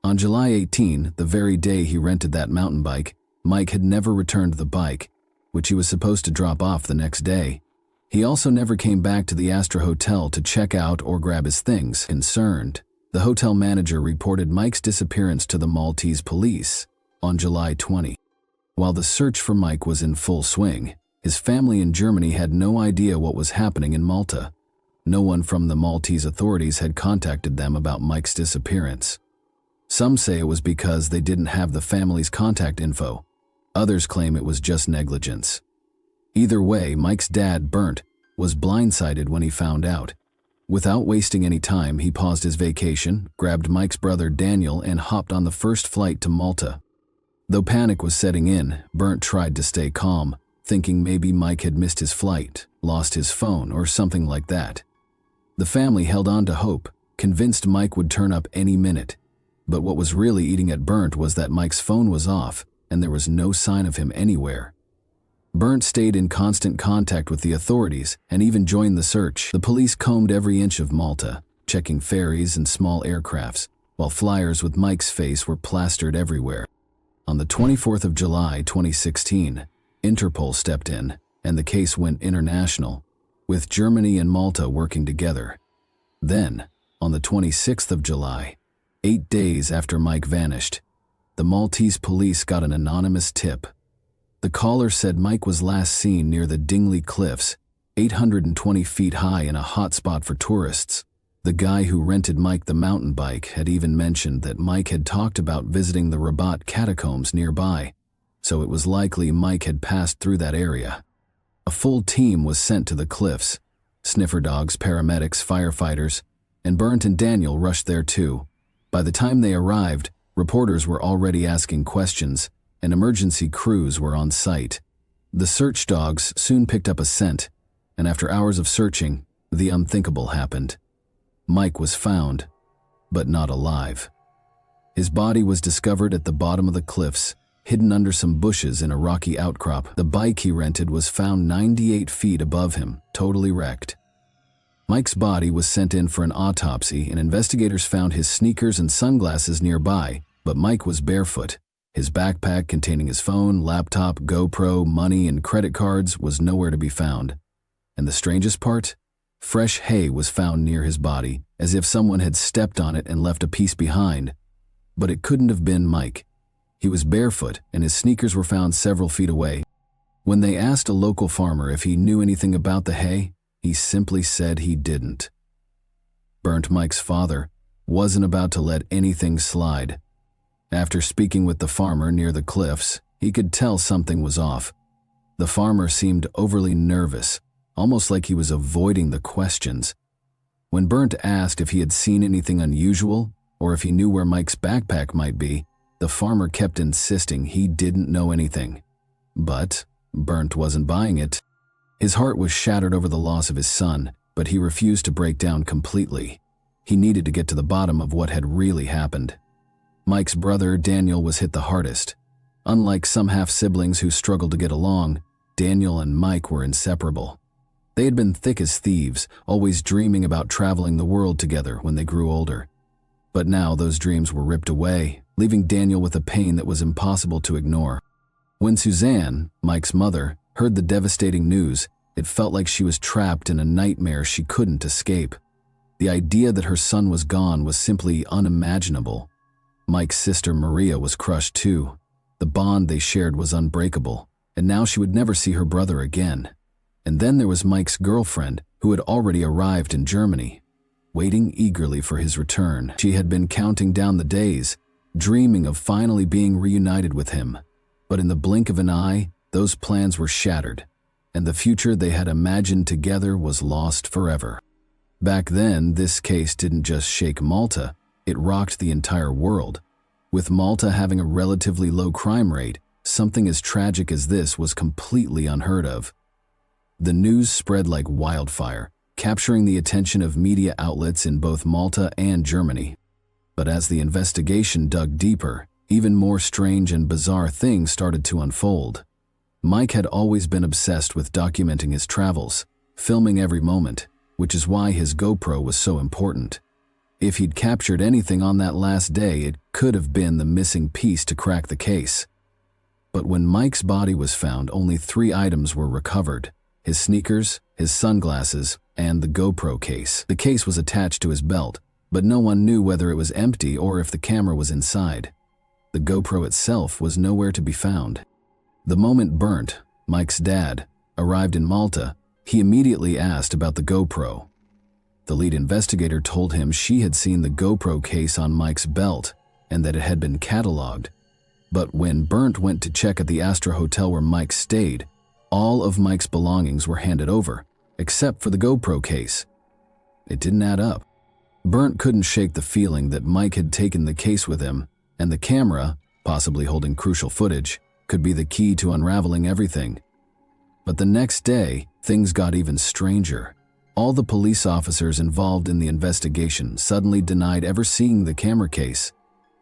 On July 18, the very day he rented that mountain bike, Mike had never returned the bike, which he was supposed to drop off the next day. He also never came back to the Astra Hotel to check out or grab his things. Concerned, the hotel manager reported Mike's disappearance to the Maltese police on July 20. While the search for Mike was in full swing, his family in Germany had no idea what was happening in Malta. No one from the Maltese authorities had contacted them about Mike's disappearance. Some say it was because they didn't have the family's contact info. Others claim it was just negligence. Either way, Mike's dad, Bernd, was blindsided when he found out. Without wasting any time, he paused his vacation, grabbed Mike's brother Daniel, and hopped on the first flight to Malta. Though panic was setting in, Bernd tried to stay calm, thinking maybe Mike had missed his flight, lost his phone, or something like that. The family held on to hope, convinced Mike would turn up any minute. But what was really eating at Bernd was that Mike's phone was off, and there was no sign of him anywhere. Bernd stayed in constant contact with the authorities and even joined the search. The police combed every inch of Malta, checking ferries and small aircrafts, while flyers with Mike's face were plastered everywhere. On the 24th of July 2016, Interpol stepped in, and the case went international, with Germany and Malta working together. Then, on the 26th of July, 8 days after Mike vanished, the Maltese police got an anonymous tip. The caller said Mike was last seen near the Dingley Cliffs, 820 feet high in a hot spot for tourists. The guy who rented Mike the mountain bike had even mentioned that Mike had talked about visiting the Rabat catacombs nearby, so it was likely Mike had passed through that area. A full team was sent to the cliffs. Sniffer dogs, paramedics, firefighters, and Bernd and Daniel rushed there too. By the time they arrived, reporters were already asking questions, and emergency crews were on site. The search dogs soon picked up a scent, and after hours of searching, the unthinkable happened. Mike was found, but not alive. His body was discovered at the bottom of the cliffs, hidden under some bushes in a rocky outcrop. The bike he rented was found 98 feet above him, totally wrecked. Mike's body was sent in for an autopsy, and investigators found his sneakers and sunglasses nearby, but Mike was barefoot. His backpack containing his phone, laptop, GoPro, money, and credit cards was nowhere to be found. And the strangest part? Fresh hay was found near his body, as if someone had stepped on it and left a piece behind. But it couldn't have been Mike. He was barefoot, and his sneakers were found several feet away. When they asked a local farmer if he knew anything about the hay, he simply said he didn't. Bernd, Mike's father, wasn't about to let anything slide. After speaking with the farmer near the cliffs, he could tell something was off. The farmer seemed overly nervous, almost like he was avoiding the questions. When Bernd asked if he had seen anything unusual or if he knew where Mike's backpack might be, the farmer kept insisting he didn't know anything. But Bernd wasn't buying it. His heart was shattered over the loss of his son, but he refused to break down completely. He needed to get to the bottom of what had really happened. Mike's brother, Daniel, was hit the hardest. Unlike some half-siblings who struggled to get along, Daniel and Mike were inseparable. They had been thick as thieves, always dreaming about traveling the world together when they grew older. But now those dreams were ripped away, leaving Daniel with a pain that was impossible to ignore. When Suzanne, Mike's mother, heard the devastating news, it felt like she was trapped in a nightmare she couldn't escape. The idea that her son was gone was simply unimaginable. Mike's sister Maria was crushed too. The bond they shared was unbreakable, and now she would never see her brother again. And then there was Mike's girlfriend, who had already arrived in Germany. Waiting eagerly for his return, she had been counting down the days, dreaming of finally being reunited with him. But in the blink of an eye, those plans were shattered, and the future they had imagined together was lost forever. Back then, this case didn't just shake Malta, it rocked the entire world. With Malta having a relatively low crime rate, something as tragic as this was completely unheard of. The news spread like wildfire, capturing the attention of media outlets in both Malta and Germany. But as the investigation dug deeper, even more strange and bizarre things started to unfold. Mike had always been obsessed with documenting his travels, filming every moment, which is why his GoPro was so important. If he'd captured anything on that last day, it could have been the missing piece to crack the case. But when Mike's body was found, only 3 items were recovered: his sneakers, his sunglasses, and the GoPro case. The case was attached to his belt, but no one knew whether it was empty or if the camera was inside. The GoPro itself was nowhere to be found. The moment Bernd, Mike's dad, arrived in Malta, he immediately asked about the GoPro. The lead investigator told him she had seen the GoPro case on Mike's belt and that it had been cataloged. But when Bernd went to check at the Astra Hotel where Mike stayed, all of Mike's belongings were handed over, except for the GoPro case. It didn't add up. Bernd couldn't shake the feeling that Mike had taken the case with him, and the camera, possibly holding crucial footage, could be the key to unraveling everything. But the next day, things got even stranger. All the police officers involved in the investigation suddenly denied ever seeing the camera case.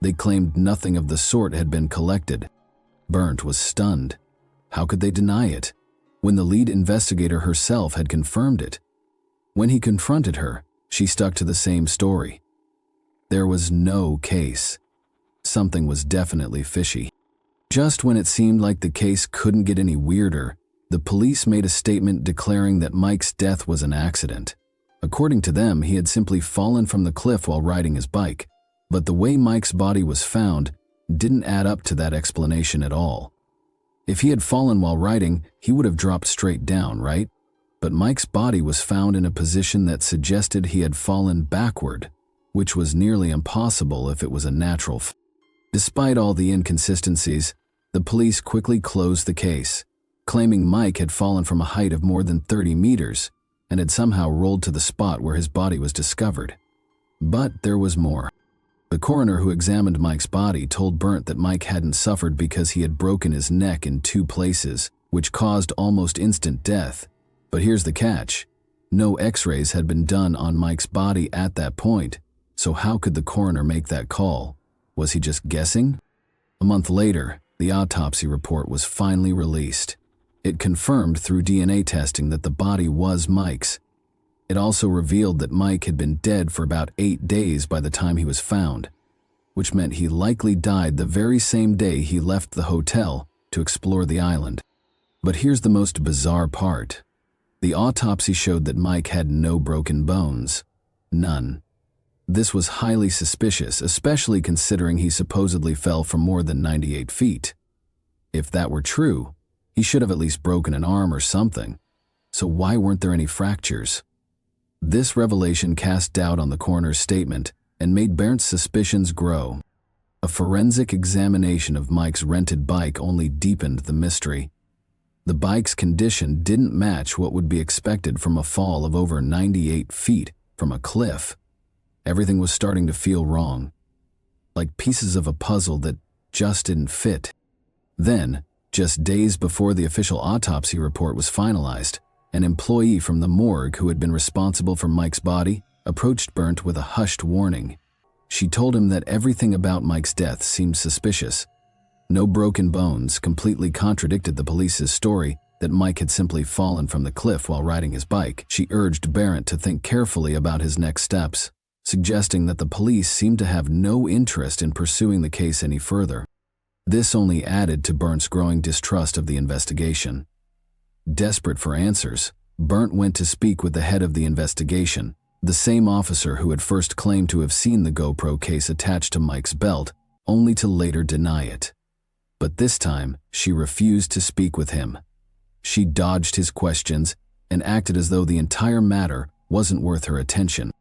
They claimed nothing of the sort had been collected. Bernd was stunned. How could they deny it, when the lead investigator herself had confirmed it? When he confronted her, she stuck to the same story. There was no case. Something was definitely fishy. Just when it seemed like the case couldn't get any weirder, the police made a statement declaring that Mike's death was an accident. According to them, he had simply fallen from the cliff while riding his bike, but the way Mike's body was found didn't add up to that explanation at all. If he had fallen while riding, he would have dropped straight down, right? But Mike's body was found in a position that suggested he had fallen backward, which was nearly impossible if it was a natural fall. Despite all the inconsistencies, the police quickly closed the case, claiming Mike had fallen from a height of more than 30 meters and had somehow rolled to the spot where his body was discovered. But there was more. The coroner who examined Mike's body told Bernd that Mike hadn't suffered because he had broken his neck in 2 places, which caused almost instant death. But here's the catch. No x-rays had been done on Mike's body at that point, so how could the coroner make that call? Was he just guessing? A month later, the autopsy report was finally released. It confirmed through DNA testing that the body was Mike's. It also revealed that Mike had been dead for about 8 days by the time he was found, which meant he likely died the very same day he left the hotel to explore the island. But here's the most bizarre part. The autopsy showed that Mike had no broken bones. None. This was highly suspicious, especially considering he supposedly fell from more than 98 feet. If that were true, he should have at least broken an arm or something. So why weren't there any fractures? This revelation cast doubt on the coroner's statement and made Bernd's suspicions grow. A forensic examination of Mike's rented bike only deepened the mystery. The bike's condition didn't match what would be expected from a fall of over 98 feet from a cliff. Everything was starting to feel wrong, like pieces of a puzzle that just didn't fit. Then, just days before the official autopsy report was finalized, an employee from the morgue who had been responsible for Mike's body approached Bernd with a hushed warning. She told him that everything about Mike's death seemed suspicious. No broken bones completely contradicted the police's story that Mike had simply fallen from the cliff while riding his bike. She urged Barrett to think carefully about his next steps, suggesting that the police seemed to have no interest in pursuing the case any further. This only added to Bernd's growing distrust of the investigation. Desperate for answers, Bernd went to speak with the head of the investigation, the same officer who had first claimed to have seen the GoPro case attached to Mike's belt, only to later deny it. But this time, she refused to speak with him. She dodged his questions and acted as though the entire matter wasn't worth her attention.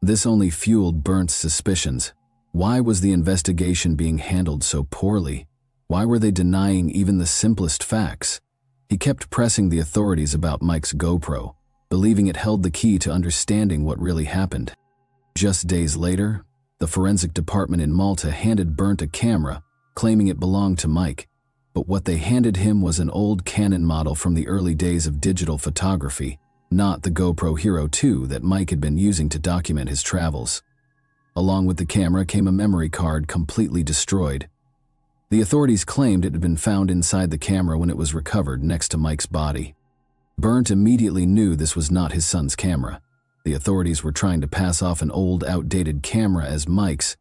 This only fueled Bernd's suspicions. Why was the investigation being handled so poorly? Why were they denying even the simplest facts? He kept pressing the authorities about Mike's GoPro, believing it held the key to understanding what really happened. Just days later, the forensic department in Malta handed Bernd a camera, claiming it belonged to Mike, but what they handed him was an old Canon model from the early days of digital photography, not the GoPro Hero 2 that Mike had been using to document his travels. Along with the camera came a memory card completely destroyed. The authorities claimed it had been found inside the camera when it was recovered next to Mike's body. Bernd immediately knew this was not his son's camera. The authorities were trying to pass off an old, outdated camera as Mike's,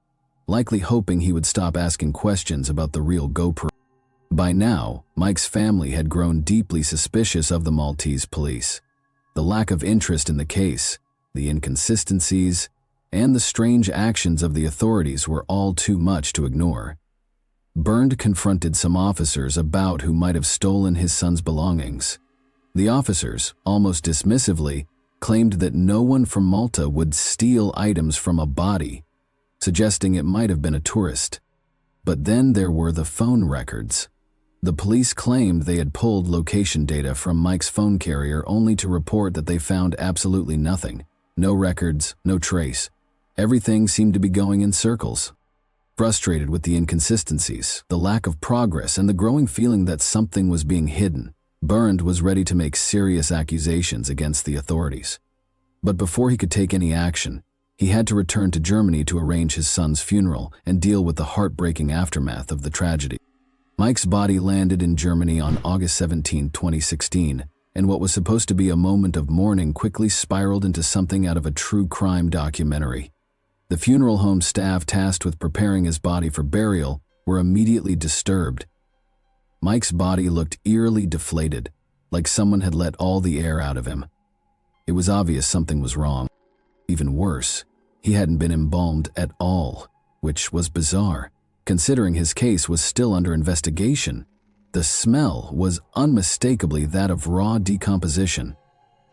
likely hoping he would stop asking questions about the real GoPro. By now, Mike's family had grown deeply suspicious of the Maltese police. The lack of interest in the case, the inconsistencies, and the strange actions of the authorities were all too much to ignore. Bernd confronted some officers about who might have stolen his son's belongings. The officers, almost dismissively, claimed that no one from Malta would steal items from a body, suggesting it might have been a tourist. But then there were the phone records. The police claimed they had pulled location data from Mike's phone carrier only to report that they found absolutely nothing. No records, no trace. Everything seemed to be going in circles. Frustrated with the inconsistencies, the lack of progress, and the growing feeling that something was being hidden, Bernd was ready to make serious accusations against the authorities. But before he could take any action, he had to return to Germany to arrange his son's funeral and deal with the heartbreaking aftermath of the tragedy. Mike's body landed in Germany on August 17, 2016, and what was supposed to be a moment of mourning quickly spiraled into something out of a true crime documentary. The funeral home staff tasked with preparing his body for burial were immediately disturbed. Mike's body looked eerily deflated, like someone had let all the air out of him. It was obvious something was wrong. Even worse, he hadn't been embalmed at all, which was bizarre, considering his case was still under investigation. The smell was unmistakably that of raw decomposition,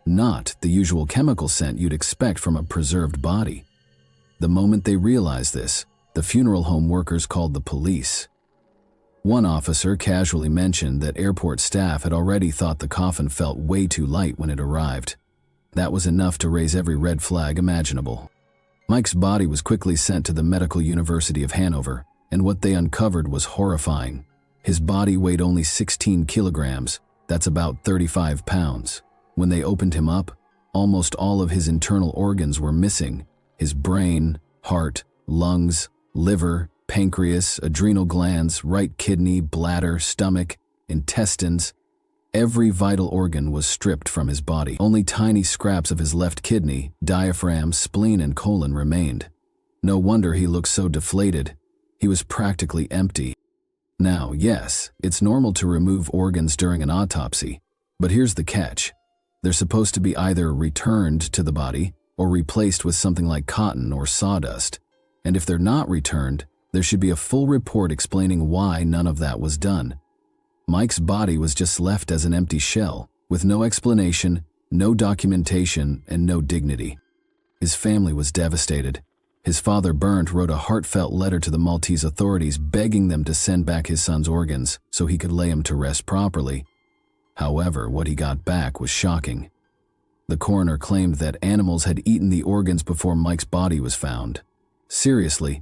not the usual chemical scent you'd expect from a preserved body. The moment they realized this, the funeral home workers called the police. One officer casually mentioned that airport staff had already thought the coffin felt way too light when it arrived. That was enough to raise every red flag imaginable. Mike's body was quickly sent to the Medical University of Hanover, and what they uncovered was horrifying. His body weighed only 16 kilograms, that's about 35 pounds. When they opened him up, almost all of his internal organs were missing. His brain, heart, lungs, liver, pancreas, adrenal glands, right kidney, bladder, stomach, intestines. Every vital organ was stripped from his body. Only tiny scraps of his left kidney, diaphragm, spleen, and colon remained. No wonder he looked so deflated. He was practically empty. Now, yes, it's normal to remove organs during an autopsy, but here's the catch. They're supposed to be either returned to the body or replaced with something like cotton or sawdust. And if they're not returned, there should be a full report explaining why none of that was done. Mike's body was just left as an empty shell, with no explanation, no documentation, and no dignity. His family was devastated. His father, Bernd, wrote a heartfelt letter to the Maltese authorities begging them to send back his son's organs so he could lay him to rest properly. However, what he got back was shocking. The coroner claimed that animals had eaten the organs before Mike's body was found. Seriously?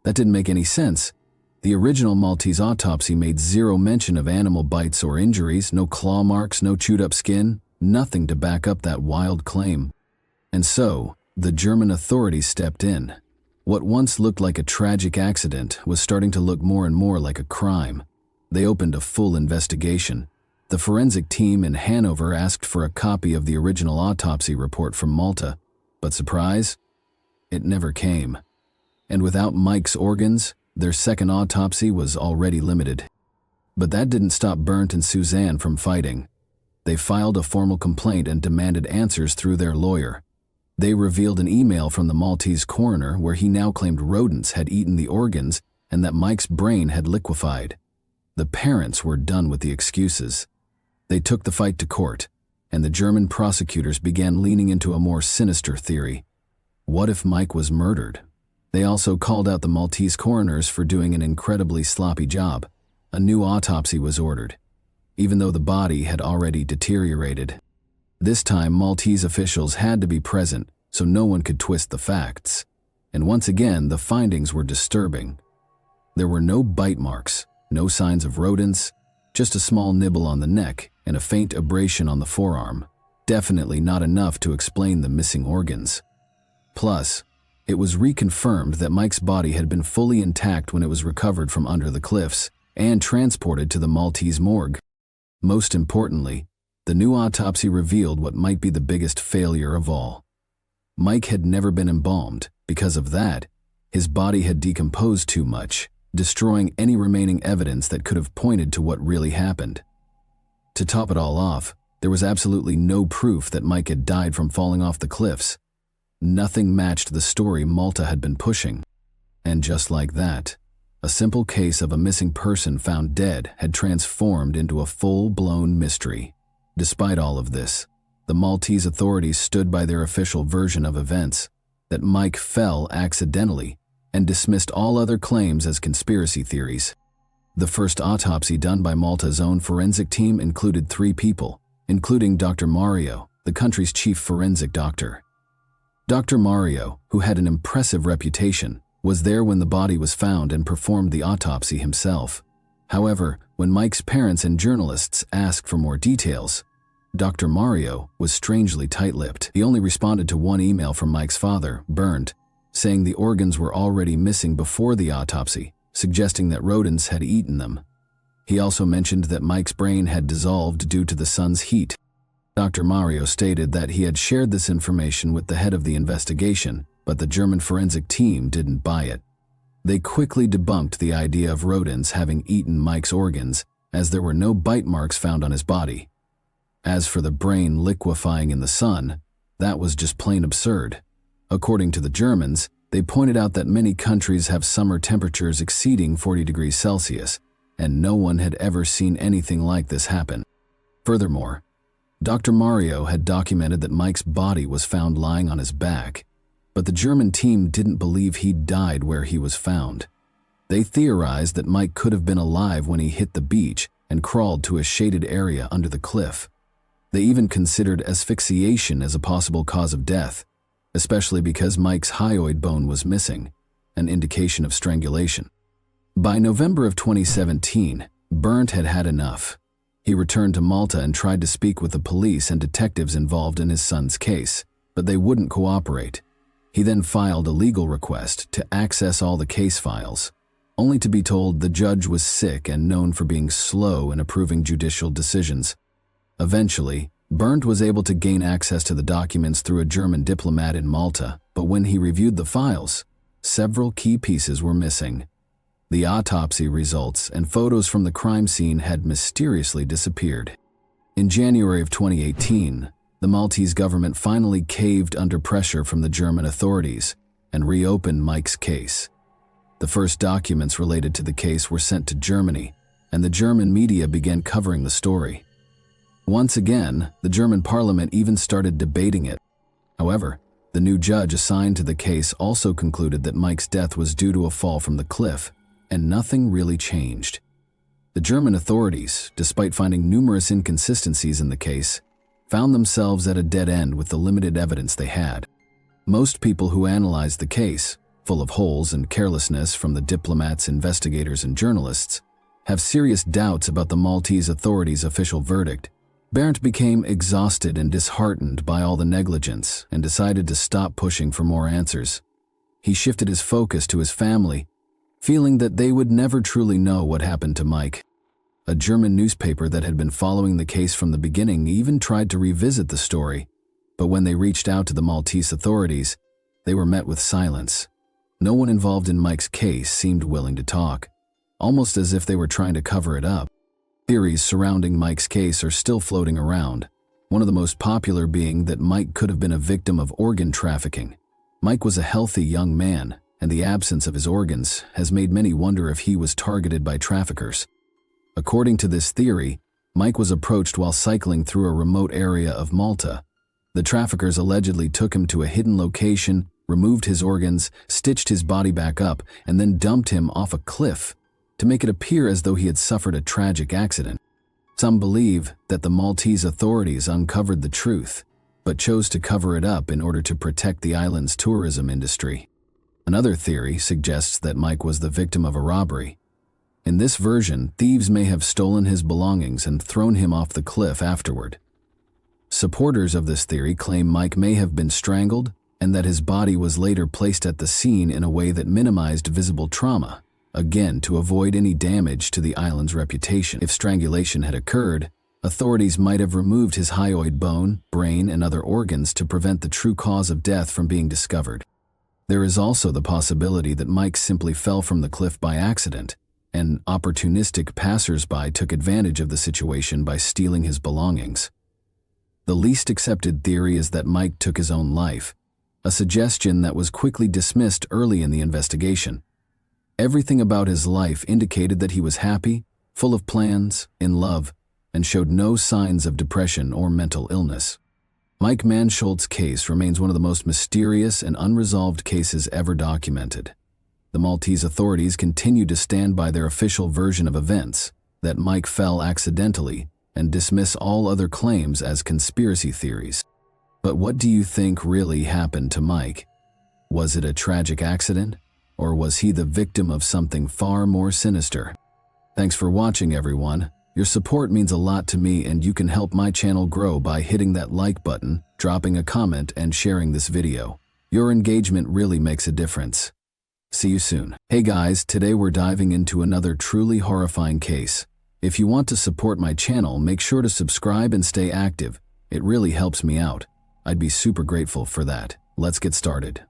That didn't make any sense. The original Maltese autopsy made zero mention of animal bites or injuries, no claw marks, no chewed-up skin, nothing to back up that wild claim. And so, the German authorities stepped in. What once looked like a tragic accident was starting to look more and more like a crime. They opened a full investigation. The forensic team in Hanover asked for a copy of the original autopsy report from Malta, but surprise? It never came. And without Mike's organs, their second autopsy was already limited. But that didn't stop Bernd and Suzanne from fighting. They filed a formal complaint and demanded answers through their lawyer. They revealed an email from the Maltese coroner where he now claimed rodents had eaten the organs and that Mike's brain had liquefied. The parents were done with the excuses. They took the fight to court, and the German prosecutors began leaning into a more sinister theory. What if Mike was murdered? They also called out the Maltese coroners for doing an incredibly sloppy job. A new autopsy was ordered, even though the body had already deteriorated. This time, Maltese officials had to be present so no one could twist the facts. And once again, the findings were disturbing. There were no bite marks, no signs of rodents, just a small nibble on the neck and a faint abrasion on the forearm. Definitely not enough to explain the missing organs. Plus, it was reconfirmed that Mike's body had been fully intact when it was recovered from under the cliffs and transported to the Maltese morgue. Most importantly, the new autopsy revealed what might be the biggest failure of all. Mike had never been embalmed. Because of that, his body had decomposed too much, destroying any remaining evidence that could have pointed to what really happened. To top it all off, there was absolutely no proof that Mike had died from falling off the cliffs. Nothing matched the story Malta had been pushing. And just like that, a simple case of a missing person found dead had transformed into a full-blown mystery. Despite all of this, the Maltese authorities stood by their official version of events, that Mike fell accidentally, and dismissed all other claims as conspiracy theories. The first autopsy done by Malta's own forensic team included 3 people, including Dr. Mario, the country's chief forensic doctor. Dr. Mario, who had an impressive reputation, was there when the body was found and performed the autopsy himself. However, when Mike's parents and journalists asked for more details, Dr. Mario was strangely tight-lipped. He only responded to one email from Mike's father, Bernd, saying the organs were already missing before the autopsy, suggesting that rodents had eaten them. He also mentioned that Mike's brain had dissolved due to the sun's heat. Dr. Mario stated that he had shared this information with the head of the investigation, but the German forensic team didn't buy it. They quickly debunked the idea of rodents having eaten Mike's organs, as there were no bite marks found on his body. As for the brain liquefying in the sun, that was just plain absurd. According to the Germans, they pointed out that many countries have summer temperatures exceeding 40 degrees Celsius, and no one had ever seen anything like this happen. Furthermore, Dr. Mario had documented that Mike's body was found lying on his back, but the German team didn't believe he'd died where he was found. They theorized that Mike could have been alive when he hit the beach and crawled to a shaded area under the cliff. They even considered asphyxiation as a possible cause of death, especially because Mike's hyoid bone was missing, an indication of strangulation. By November of 2017, Bernd had had enough. He returned to Malta and tried to speak with the police and detectives involved in his son's case, but they wouldn't cooperate. He then filed a legal request to access all the case files, only to be told the judge was sick and known for being slow in approving judicial decisions. Eventually, Bernd was able to gain access to the documents through a German diplomat in Malta, but when he reviewed the files, several key pieces were missing. The autopsy results and photos from the crime scene had mysteriously disappeared. In January of 2018, the Maltese government finally caved under pressure from the German authorities and reopened Mike's case. The first documents related to the case were sent to Germany, and the German media began covering the story. Once again, the German parliament even started debating it. However, the new judge assigned to the case also concluded that Mike's death was due to a fall from the cliff, and nothing really changed. The German authorities, despite finding numerous inconsistencies in the case, found themselves at a dead end with the limited evidence they had. Most people who analyzed the case, full of holes and carelessness from the diplomats, investigators, and journalists, have serious doubts about the Maltese authorities' official verdict. Bernd became exhausted and disheartened by all the negligence and decided to stop pushing for more answers. He shifted his focus to his family, feeling that they would never truly know what happened to Mike. A German newspaper that had been following the case from the beginning even tried to revisit the story, but when they reached out to the Maltese authorities, they were met with silence. No one involved in Mike's case seemed willing to talk, almost as if they were trying to cover it up. Theories surrounding Mike's case are still floating around, one of the most popular being that Mike could have been a victim of organ trafficking. Mike was a healthy young man, and the absence of his organs has made many wonder if he was targeted by traffickers. According to this theory, Mike was approached while cycling through a remote area of Malta. The traffickers allegedly took him to a hidden location, removed his organs, stitched his body back up, and then dumped him off a cliff to make it appear as though he had suffered a tragic accident. Some believe that the Maltese authorities uncovered the truth, but chose to cover it up in order to protect the island's tourism industry. Another theory suggests that Mike was the victim of a robbery. In this version, thieves may have stolen his belongings and thrown him off the cliff afterward. Supporters of this theory claim Mike may have been strangled and that his body was later placed at the scene in a way that minimized visible trauma, again to avoid any damage to the island's reputation. If strangulation had occurred, authorities might have removed his hyoid bone, brain, and other organs to prevent the true cause of death from being discovered. There is also the possibility that Mike simply fell from the cliff by accident, and opportunistic passers-by took advantage of the situation by stealing his belongings. The least accepted theory is that Mike took his own life, a suggestion that was quickly dismissed early in the investigation. Everything about his life indicated that he was happy, full of plans, in love, and showed no signs of depression or mental illness. Mike Mansholdt's case remains one of the most mysterious and unresolved cases ever documented. The Maltese authorities continue to stand by their official version of events, that Mike fell accidentally, and dismiss all other claims as conspiracy theories. But what do you think really happened to Mike? Was it a tragic accident, or was he the victim of something far more sinister? Thanks for watching, everyone. Your support means a lot to me, and you can help my channel grow by hitting that like button, dropping a comment, and sharing this video. Your engagement really makes a difference. See you soon. Hey guys, today we're diving into another truly horrifying case. If you want to support my channel, make sure to subscribe and stay active. It really helps me out. I'd be super grateful for that. Let's get started.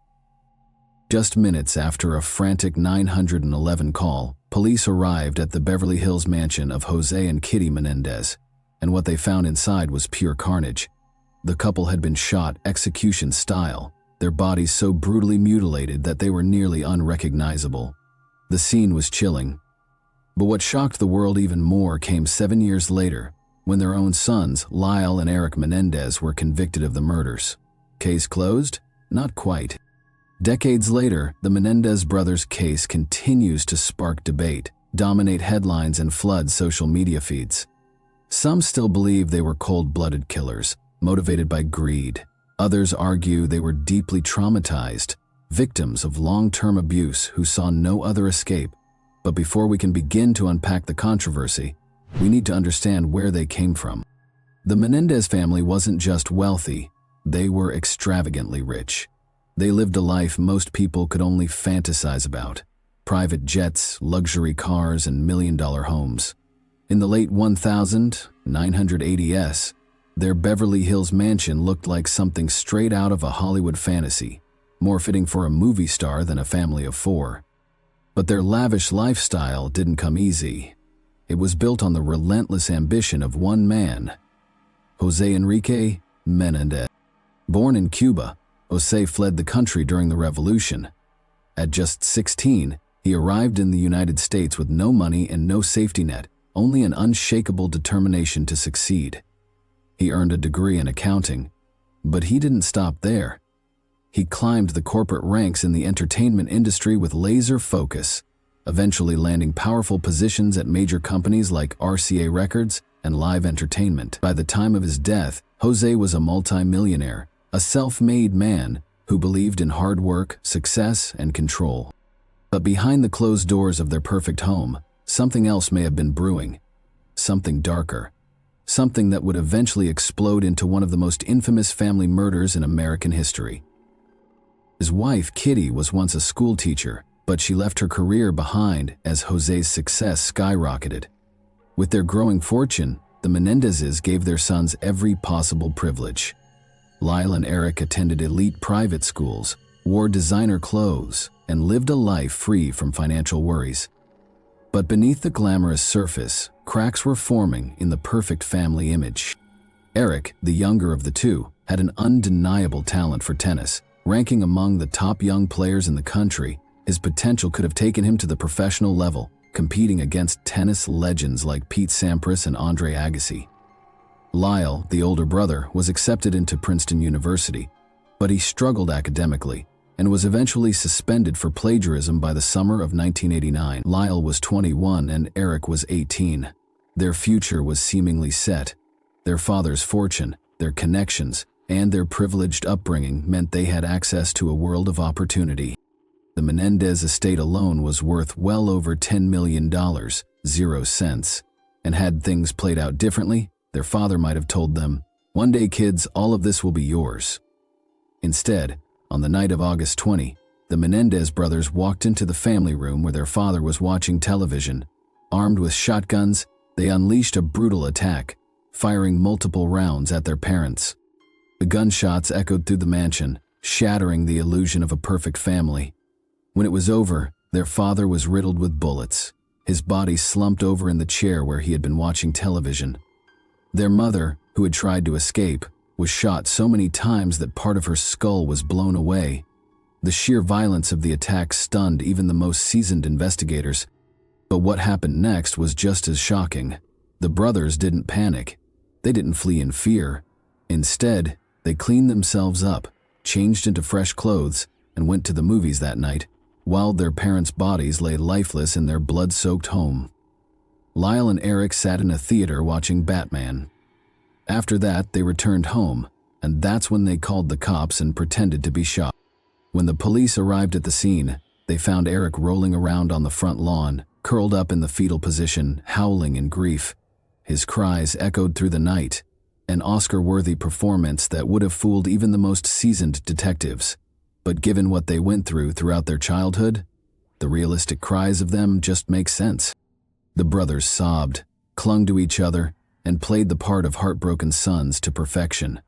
Just minutes after a frantic 911 call, police arrived at the Beverly Hills mansion of Jose and Kitty Menendez, and what they found inside was pure carnage. The couple had been shot execution style, their bodies so brutally mutilated that they were nearly unrecognizable. The scene was chilling. But what shocked the world even more came 7 years later, when their own sons, Lyle and Eric Menendez, were convicted of the murders. Case closed? Not quite. Decades later, the Menendez brothers' case continues to spark debate, dominate headlines, and flood social media feeds. Some still believe they were cold-blooded killers, motivated by greed. Others argue they were deeply traumatized, victims of long-term abuse who saw no other escape. But before we can begin to unpack the controversy, we need to understand where they came from. The Menendez family wasn't just wealthy, they were extravagantly rich. They lived a life most people could only fantasize about: private jets, luxury cars, and million-dollar homes. In the late 1980s, their Beverly Hills mansion looked like something straight out of a Hollywood fantasy, more fitting for a movie star than a family of four. But their lavish lifestyle didn't come easy. It was built on the relentless ambition of one man, Jose Enrique Menendez. Born in Cuba, Jose fled the country during the revolution. At just 16, he arrived in the United States with no money and no safety net, only an unshakable determination to succeed. He earned a degree in accounting, but he didn't stop there. He climbed the corporate ranks in the entertainment industry with laser focus, eventually landing powerful positions at major companies like RCA Records, and live entertainment. By the time of his death, Jose was a multi-millionaire, a self-made man who believed in hard work, success, and control. But behind the closed doors of their perfect home, something else may have been brewing. Something darker. Something that would eventually explode into one of the most infamous family murders in American history. His wife, Kitty, was once a school teacher, but she left her career behind as Jose's success skyrocketed. With their growing fortune, the Menendezes gave their sons every possible privilege. Lyle and Eric attended elite private schools, wore designer clothes, and lived a life free from financial worries. But beneath the glamorous surface, cracks were forming in the perfect family image. Eric, the younger of the two, had an undeniable talent for tennis. Ranking among the top young players in the country, his potential could have taken him to the professional level, competing against tennis legends like Pete Sampras and Andre Agassi. Lyle, the older brother, was accepted into Princeton University, but he struggled academically and was eventually suspended for plagiarism by the summer of 1989. Lyle was 21 and Eric was 18. Their future was seemingly set. Their father's fortune, their connections, and their privileged upbringing meant they had access to a world of opportunity. The Menendez estate alone was worth well over $10 million, 0 cents. And had things played out differently, their father might have told them, "One day, kids, all of this will be yours." Instead, on the night of August 20, the Menendez brothers walked into the family room where their father was watching television. Armed with shotguns, they unleashed a brutal attack, firing multiple rounds at their parents. The gunshots echoed through the mansion, shattering the illusion of a perfect family. When it was over, their father was riddled with bullets, his body slumped over in the chair where he had been watching television. Their mother, who had tried to escape, was shot so many times that part of her skull was blown away. The sheer violence of the attack stunned even the most seasoned investigators. But what happened next was just as shocking. The brothers didn't panic. They didn't flee in fear. Instead, they cleaned themselves up, changed into fresh clothes, and went to the movies that night, while their parents' bodies lay lifeless in their blood-soaked home. Lyle and Eric sat in a theater watching Batman. After that, they returned home, and that's when they called the cops and pretended to be shot. When the police arrived at the scene, they found Eric rolling around on the front lawn, curled up in the fetal position, howling in grief. His cries echoed through the night, an Oscar-worthy performance that would have fooled even the most seasoned detectives. But given what they went through throughout their childhood, the realistic cries of them just make sense. The brothers sobbed, clung to each other, and played the part of heartbroken sons to perfection.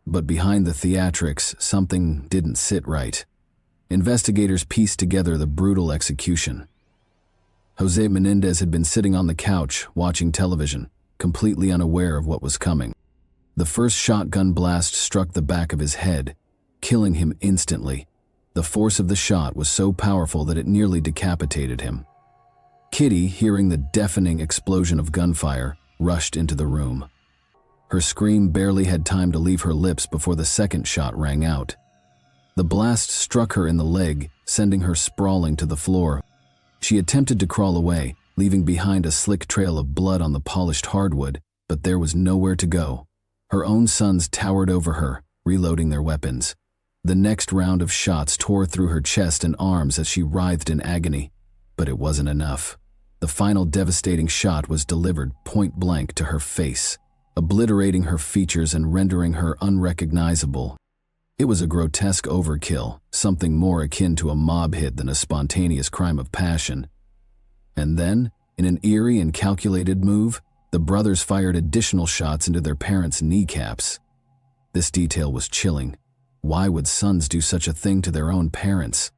But behind the theatrics, something didn't sit right. Investigators pieced together the brutal execution. Jose Menendez had been sitting on the couch, watching television, completely unaware of what was coming. The first shotgun blast struck the back of his head, killing him instantly. The force of the shot was so powerful that it nearly decapitated him. Kitty, hearing the deafening explosion of gunfire, rushed into the room. Her scream barely had time to leave her lips before the second shot rang out. The blast struck her in the leg, sending her sprawling to the floor. She attempted to crawl away, leaving behind a slick trail of blood on the polished hardwood, but there was nowhere to go. Her own sons towered over her, reloading their weapons. The next round of shots tore through her chest and arms as she writhed in agony. But it wasn't enough. The final devastating shot was delivered point blank to her face, obliterating her features and rendering her unrecognizable. It was a grotesque overkill, something more akin to a mob hit than a spontaneous crime of passion. And then, in an eerie and calculated move, the brothers fired additional shots into their parents' kneecaps. This detail was chilling. Why would sons do such a thing to their own parents?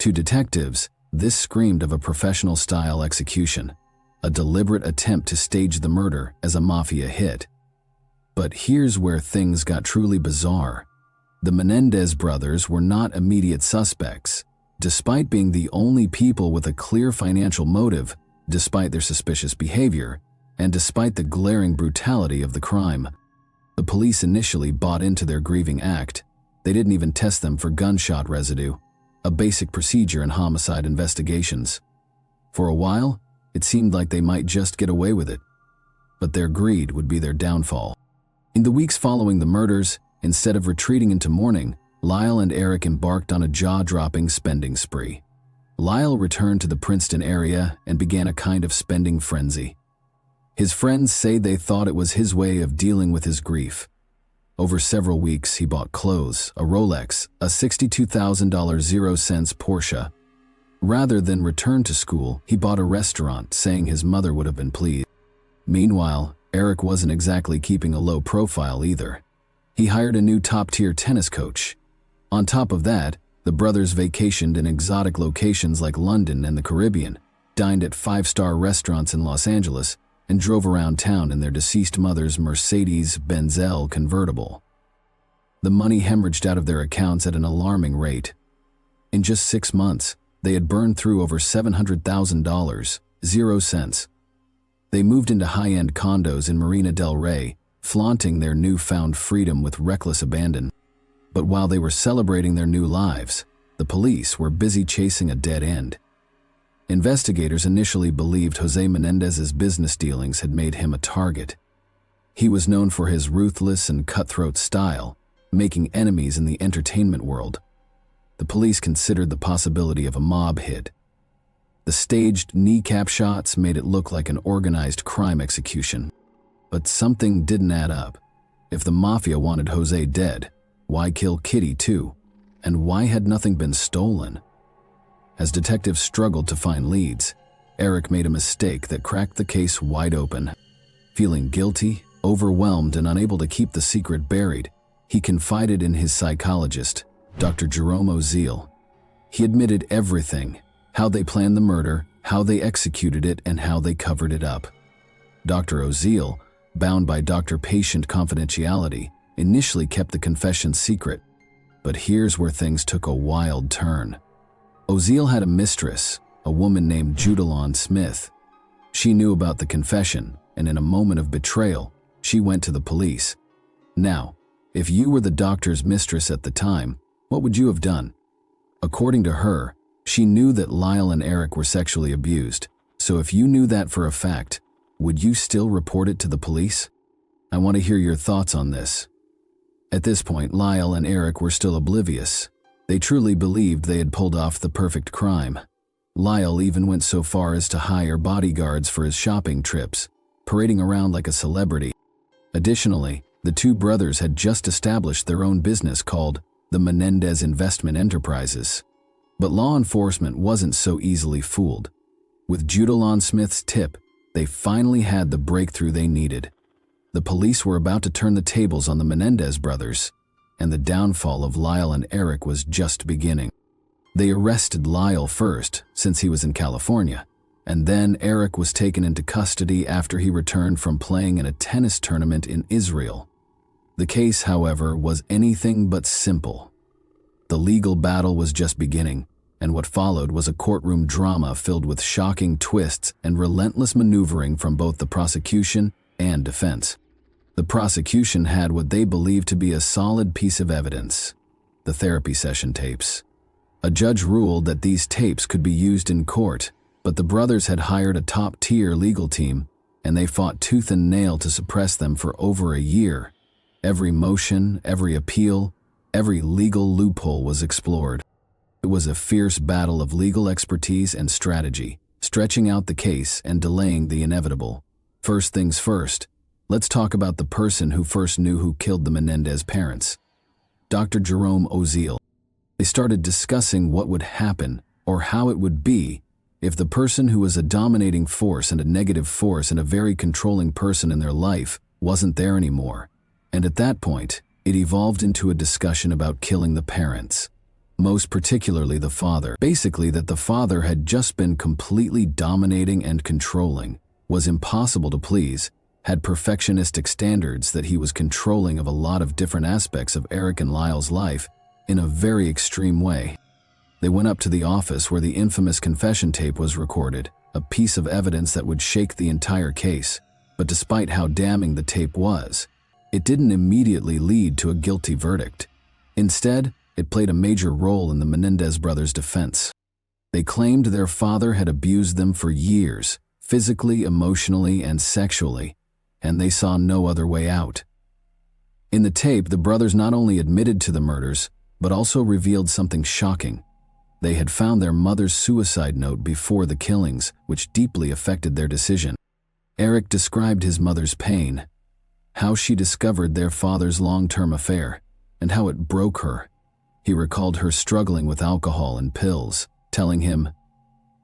To detectives, this screamed of a professional-style execution, a deliberate attempt to stage the murder as a mafia hit. But here's where things got truly bizarre. The Menendez brothers were not immediate suspects. Despite being the only people with a clear financial motive, despite their suspicious behavior, and despite the glaring brutality of the crime, the police initially bought into their grieving act. They didn't even test them for gunshot residue, a basic procedure in homicide investigations. For a while, it seemed like they might just get away with it. but their greed would be their downfall. In the weeks following the murders, instead of retreating into mourning, Lyle and Eric embarked on a jaw-dropping spending spree. Lyle returned to the Princeton area and began a kind of spending frenzy. His friends say they thought it was his way of dealing with his grief. Over several weeks, he bought clothes, a Rolex, a $62,000 0-cents Porsche. Rather than return to school, he bought a restaurant, saying his mother would have been pleased. Meanwhile, Eric wasn't exactly keeping a low profile either. He hired a new top-tier tennis coach. On top of that, the brothers vacationed in exotic locations like London and the Caribbean, dined at 5-star restaurants in Los Angeles, and drove around town in their deceased mother's Mercedes-Benz L convertible. The money hemorrhaged out of their accounts at an alarming rate. In just 6 months, they had burned through over $700,000, 0 cents. They moved into high-end condos in Marina del Rey, flaunting their newfound freedom with reckless abandon. But while they were celebrating their new lives, the police were busy chasing a dead end. Investigators initially believed Jose Menendez's business dealings had made him a target. He was known for his ruthless and cutthroat style, making enemies in the entertainment world. The police considered the possibility of a mob hit. The staged kneecap shots made it look like an organized crime execution. But something didn't add up. If the mafia wanted Jose dead, why kill Kitty too? And why had nothing been stolen? As detectives struggled to find leads, Eric made a mistake that cracked the case wide open. Feeling guilty, overwhelmed, and unable to keep the secret buried, he confided in his psychologist, Dr. Jerome Oziel. He admitted everything: how they planned the murder, how they executed it, and how they covered it up. Dr. Oziel, bound by doctor-patient confidentiality, initially kept the confession secret. But here's where things took a wild turn. Oziel had a mistress, a woman named Judalon Smith. She knew about the confession, and in a moment of betrayal, she went to the police. Now, if you were the doctor's mistress at the time, what would you have done? According to her, she knew that Lyle and Eric were sexually abused, so if you knew that for a fact, would you still report it to the police? I want to hear your thoughts on this. At this point, Lyle and Eric were still oblivious. They truly believed they had pulled off the perfect crime. Lyle even went so far as to hire bodyguards for his shopping trips, parading around like a celebrity. Additionally, the two brothers had just established their own business called the Menendez Investment Enterprises. But law enforcement wasn't so easily fooled. With Judalon Smith's tip, they finally had the breakthrough they needed. The police were about to turn the tables on the Menendez brothers, and the downfall of Lyle and Eric was just beginning. They arrested Lyle first, since he was in California, and then Eric was taken into custody after he returned from playing in a tennis tournament in Israel. The case, however, was anything but simple. The legal battle was just beginning, and what followed was a courtroom drama filled with shocking twists and relentless maneuvering from both the prosecution and defense. The prosecution had what they believed to be a solid piece of evidence: the therapy session tapes. A judge ruled that these tapes could be used in court, but the brothers had hired a top-tier legal team, and they fought tooth and nail to suppress them for over a year. Every motion, every appeal, every legal loophole was explored. It was a fierce battle of legal expertise and strategy, stretching out the case and delaying the inevitable. First things first, let's talk about the person who first knew who killed the Menendez parents: Dr. Jerome Oziel. They started discussing what would happen, or how it would be, if the person who was a dominating force and a negative force and a very controlling person in their life wasn't there anymore. And at that point, it evolved into a discussion about killing the parents, most particularly the father. Basically, that the father had just been completely dominating and controlling, was impossible to please, had perfectionistic standards, that he was controlling of a lot of different aspects of Eric and Lyle's life in a very extreme way. They went up to the office where the infamous confession tape was recorded, a piece of evidence that would shake the entire case. But despite how damning the tape was, it didn't immediately lead to a guilty verdict. Instead, it played a major role in the Menendez brothers' defense. They claimed their father had abused them for years, physically, emotionally, and sexually. and they saw no other way out. In the tape, the brothers not only admitted to the murders, but also revealed something shocking. They had found their mother's suicide note before the killings, which deeply affected their decision. Eric described his mother's pain, how she discovered their father's long-term affair, and how it broke her. He recalled her struggling with alcohol and pills, telling him,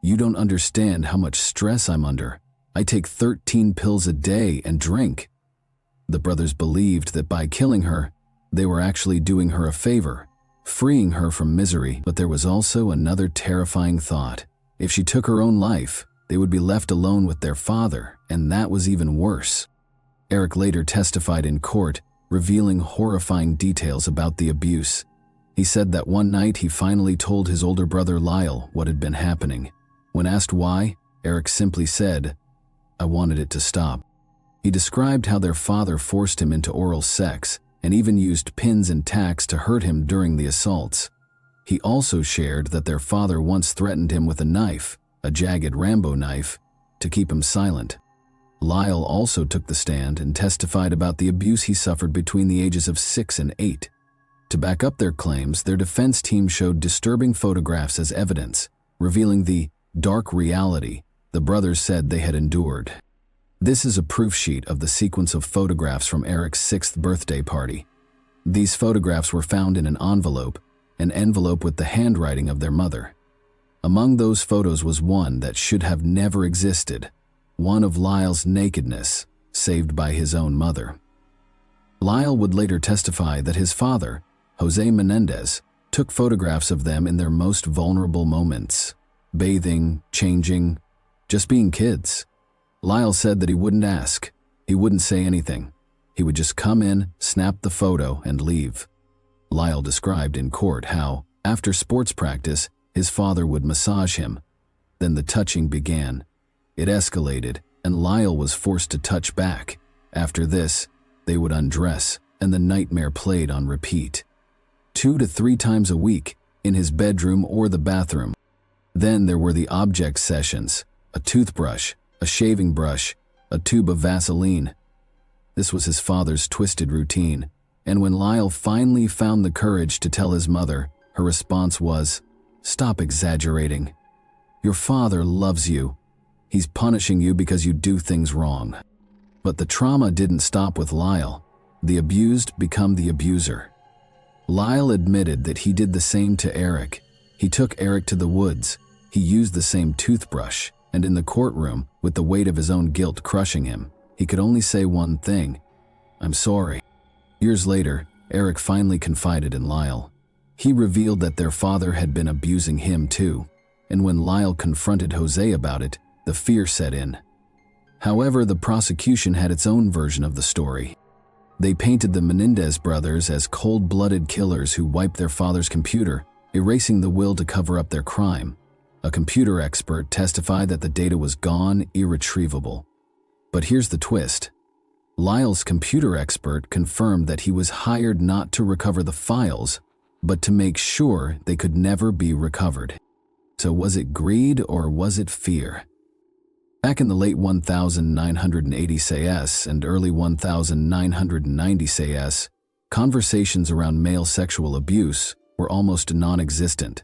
"You don't understand how much stress I'm under. I take 13 pills a day and drink." The brothers believed that by killing her, they were actually doing her a favor, freeing her from misery. But there was also another terrifying thought. If she took her own life, they would be left alone with their father, and that was even worse. Eric later testified in court, revealing horrifying details about the abuse. He said that one night he finally told his older brother Lyle what had been happening. When asked why, Eric simply said, "I wanted it to stop." He described how their father forced him into oral sex and even used pins and tacks to hurt him during the assaults. He also shared that their father once threatened him with a knife, a jagged Rambo knife, to keep him silent. Lyle also took the stand and testified about the abuse he suffered between the ages of 6 and 8. To back up their claims, their defense team showed disturbing photographs as evidence, revealing the dark reality the brothers said they had endured. This is a proof sheet of the sequence of photographs from Eric's 6th birthday party. These photographs were found in an envelope with the handwriting of their mother. Among those photos was one that should have never existed, one of Lyle's nakedness, saved by his own mother. Lyle would later testify that his father, Jose Menendez, took photographs of them in their most vulnerable moments, bathing, changing, just being kids. Lyle said that he wouldn't ask, he wouldn't say anything. He would just come in, snap the photo, and leave. Lyle described in court how, after sports practice, his father would massage him. Then the touching began. It escalated, and Lyle was forced to touch back. After this, they would undress, and the nightmare played on repeat. 2 to 3 times a week, in his bedroom or the bathroom. Then there were the object sessions, a toothbrush, a shaving brush, a tube of Vaseline. This was his father's twisted routine, and when Lyle finally found the courage to tell his mother, her response was, "Stop exaggerating. Your father loves you. He's punishing you because you do things wrong." But the trauma didn't stop with Lyle. The abused become the abuser. Lyle admitted that he did the same to Eric. He took Eric to the woods. He used the same toothbrush, and in the courtroom, with the weight of his own guilt crushing him, he could only say one thing: "I'm sorry." Years later, Eric finally confided in Lyle. He revealed that their father had been abusing him too, and when Lyle confronted Jose about it, the fear set in. However, the prosecution had its own version of the story. They painted the Menendez brothers as cold-blooded killers who wiped their father's computer, erasing the will to cover up their crime. A computer expert testified that the data was gone, irretrievable. But here's the twist. Lyle's computer expert confirmed that he was hired not to recover the files, but to make sure they could never be recovered. So was it greed or was it fear? Back in the late 1980 CS and early 1990 CS, conversations around male sexual abuse were almost non-existent.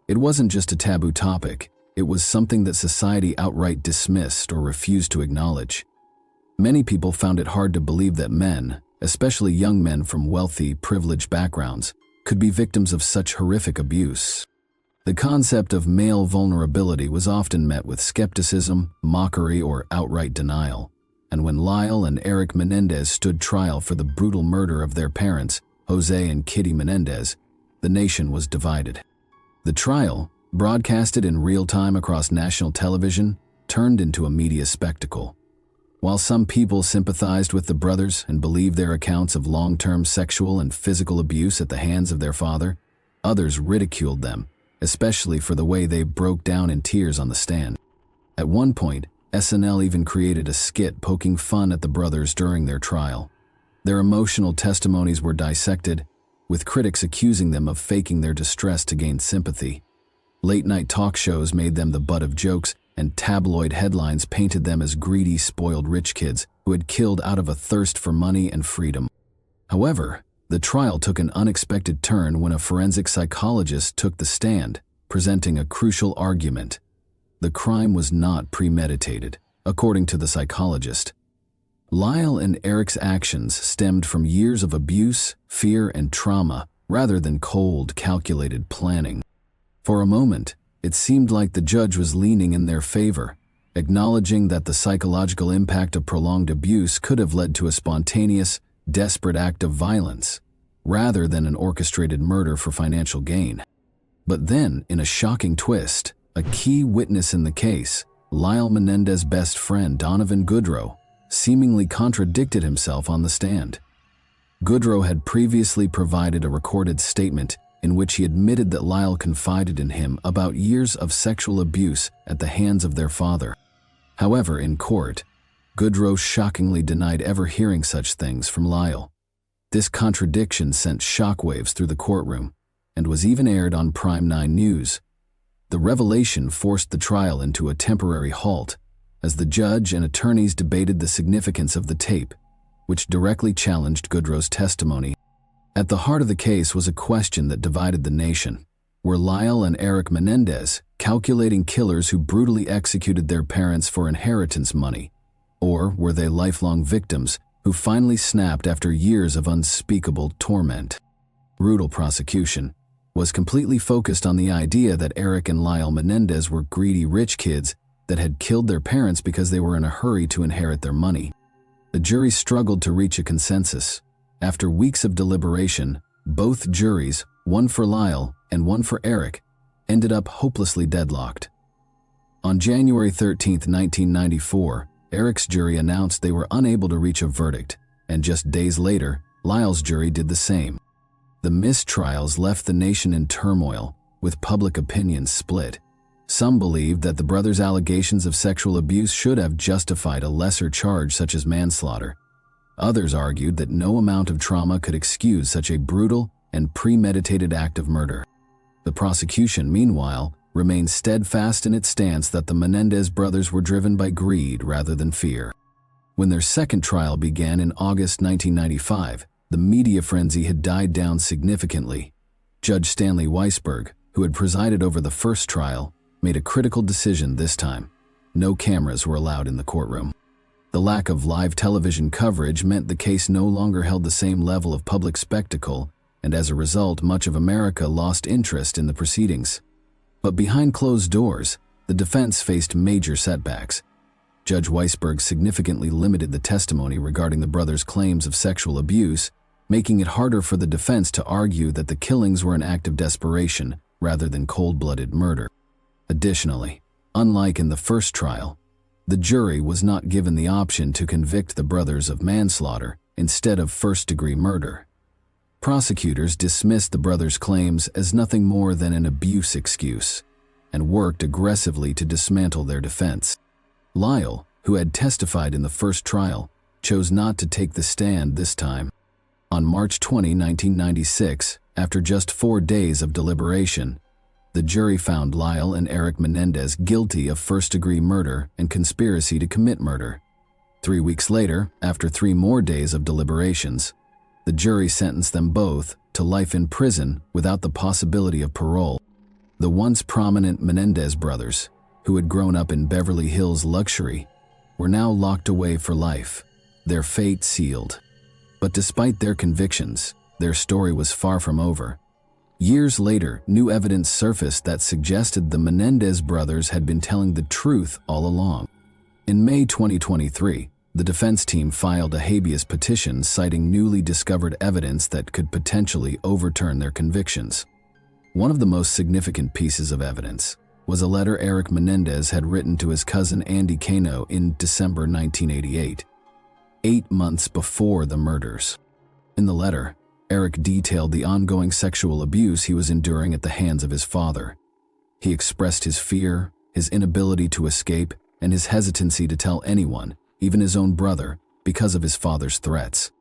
It wasn't just a taboo topic, it was something that society outright dismissed or refused to acknowledge. Many people found it hard to believe that men, especially young men from wealthy, privileged backgrounds, could be victims of such horrific abuse. The concept of male vulnerability was often met with skepticism, mockery, or outright denial. And when Lyle and Eric Menendez stood trial for the brutal murder of their parents, Jose and Kitty Menendez, the nation was divided. The trial, broadcasted in real time across national television, turned into a media spectacle. While some people sympathized with the brothers and believed their accounts of long-term sexual and physical abuse at the hands of their father, others ridiculed them, especially for the way they broke down in tears on the stand. At one point, SNL even created a skit poking fun at the brothers during their trial. Their emotional testimonies were dissected, with critics accusing them of faking their distress to gain sympathy. Late-night talk shows made them the butt of jokes, and tabloid headlines painted them as greedy, spoiled rich kids who had killed out of a thirst for money and freedom. However, the trial took an unexpected turn when a forensic psychologist took the stand, presenting a crucial argument. The crime was not premeditated, according to the psychologist. Lyle and Eric's actions stemmed from years of abuse, fear, and trauma, rather than cold, calculated planning. For a moment, it seemed like the judge was leaning in their favor, acknowledging that the psychological impact of prolonged abuse could have led to a spontaneous, desperate act of violence, rather than an orchestrated murder for financial gain. But then, in a shocking twist, a key witness in the case, Lyle Menendez's best friend Donovan Goodrow, seemingly contradicted himself on the stand. Goodrow had previously provided a recorded statement in which he admitted that Lyle confided in him about years of sexual abuse at the hands of their father. However, in court, Goodrow shockingly denied ever hearing such things from Lyle. This contradiction sent shockwaves through the courtroom and was even aired on Prime 9 News. The revelation forced the trial into a temporary halt as the judge and attorneys debated the significance of the tape, which directly challenged Goodrow's testimony. At the heart of the case was a question that divided the nation. Were Lyle and Eric Menendez calculating killers who brutally executed their parents for inheritance money? Or were they lifelong victims who finally snapped after years of unspeakable torment? Brutal prosecution was completely focused on the idea that Eric and Lyle Menendez were greedy rich kids that had killed their parents because they were in a hurry to inherit their money. The jury struggled to reach a consensus. After weeks of deliberation, both juries, one for Lyle and one for Eric, ended up hopelessly deadlocked. On January 13, 1994, Eric's jury announced they were unable to reach a verdict, and just days later, Lyle's jury did the same. The mistrials left the nation in turmoil, with public opinion split. Some believed that the brothers' allegations of sexual abuse should have justified a lesser charge such as manslaughter. Others argued that no amount of trauma could excuse such a brutal and premeditated act of murder. The prosecution, meanwhile, remained steadfast in its stance that the Menendez brothers were driven by greed rather than fear. When their second trial began in August 1995, the media frenzy had died down significantly. Judge Stanley Weisberg, who had presided over the first trial, made a critical decision this time. No cameras were allowed in the courtroom. The lack of live television coverage meant the case no longer held the same level of public spectacle, and as a result, much of America lost interest in the proceedings. But behind closed doors, the defense faced major setbacks. Judge Weisberg significantly limited the testimony regarding the brothers' claims of sexual abuse, making it harder for the defense to argue that the killings were an act of desperation rather than cold-blooded murder. Additionally, unlike in the first trial, the jury was not given the option to convict the brothers of manslaughter instead of first-degree murder. Prosecutors dismissed the brothers' claims as nothing more than an abuse excuse and worked aggressively to dismantle their defense. Lyle, who had testified in the first trial, chose not to take the stand this time. On March 20, 1996, after just 4 days of deliberation, the jury found Lyle and Eric Menendez guilty of first-degree murder and conspiracy to commit murder. 3 weeks later, after 3 more days of deliberations, the jury sentenced them both to life in prison without the possibility of parole. The once prominent Menendez brothers, who had grown up in Beverly Hills luxury, were now locked away for life, their fate sealed. But despite their convictions, their story was far from over. Years later, new evidence surfaced that suggested the Menendez brothers had been telling the truth all along. In May 2023, the defense team filed a habeas petition citing newly discovered evidence that could potentially overturn their convictions. One of the most significant pieces of evidence was a letter Eric Menendez had written to his cousin Andy Cano in December 1988, 8 months before the murders. In the letter, Eric detailed the ongoing sexual abuse he was enduring at the hands of his father. He expressed his fear, his inability to escape, and his hesitancy to tell anyone, even his own brother, because of his father's threats.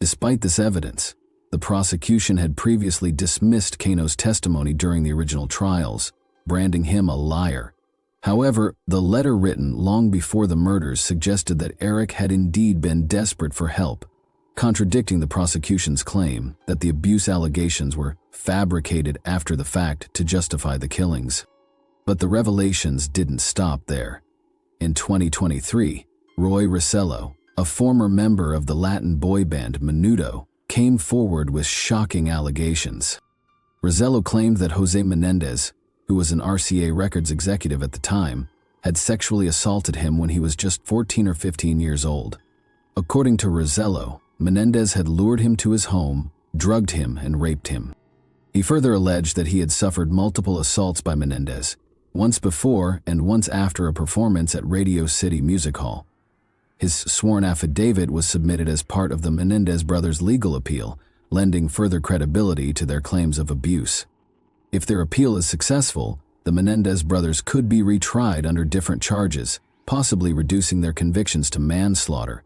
Despite this evidence, the prosecution had previously dismissed Cano's testimony during the original trials, branding him a liar. However, the letter written long before the murders suggested that Eric had indeed been desperate for help, contradicting the prosecution's claim that the abuse allegations were fabricated after the fact to justify the killings. But the revelations didn't stop there. In 2023, Roy Rossello, a former member of the Latin boy band Menudo, came forward with shocking allegations. Rossello claimed that Jose Menendez, who was an RCA Records executive at the time, had sexually assaulted him when he was just 14 or 15 years old. According to Rossello, Menendez had lured him to his home, drugged him, and raped him. He further alleged that he had suffered multiple assaults by Menendez, once before and once after a performance at Radio City Music Hall. His sworn affidavit was submitted as part of the Menendez brothers' legal appeal, lending further credibility to their claims of abuse. If their appeal is successful, the Menendez brothers could be retried under different charges, possibly reducing their convictions to manslaughter.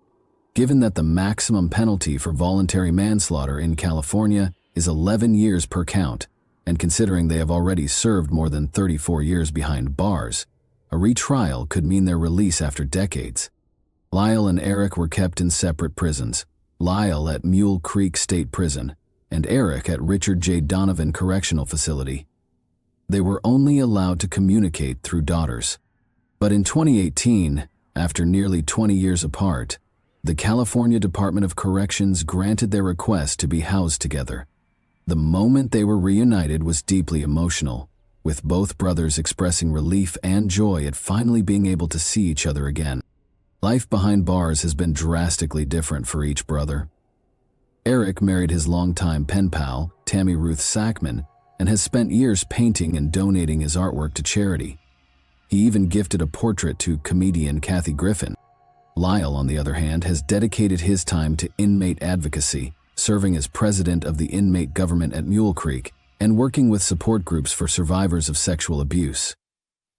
Given that the maximum penalty for voluntary manslaughter in California is 11 years per count, and considering they have already served more than 34 years behind bars, a retrial could mean their release after decades. Lyle and Eric were kept in separate prisons, Lyle at Mule Creek State Prison, and Eric at Richard J. Donovan Correctional Facility. They were only allowed to communicate through daughters. But in 2018, after nearly 20 years apart, the California Department of Corrections granted their request to be housed together. The moment they were reunited was deeply emotional, with both brothers expressing relief and joy at finally being able to see each other again. Life behind bars has been drastically different for each brother. Eric married his longtime pen pal, Tammy Ruth Sackman, and has spent years painting and donating his artwork to charity. He even gifted a portrait to comedian Kathy Griffin. Lyle, on the other hand, has dedicated his time to inmate advocacy, serving as president of the inmate government at Mule Creek and working with support groups for survivors of sexual abuse.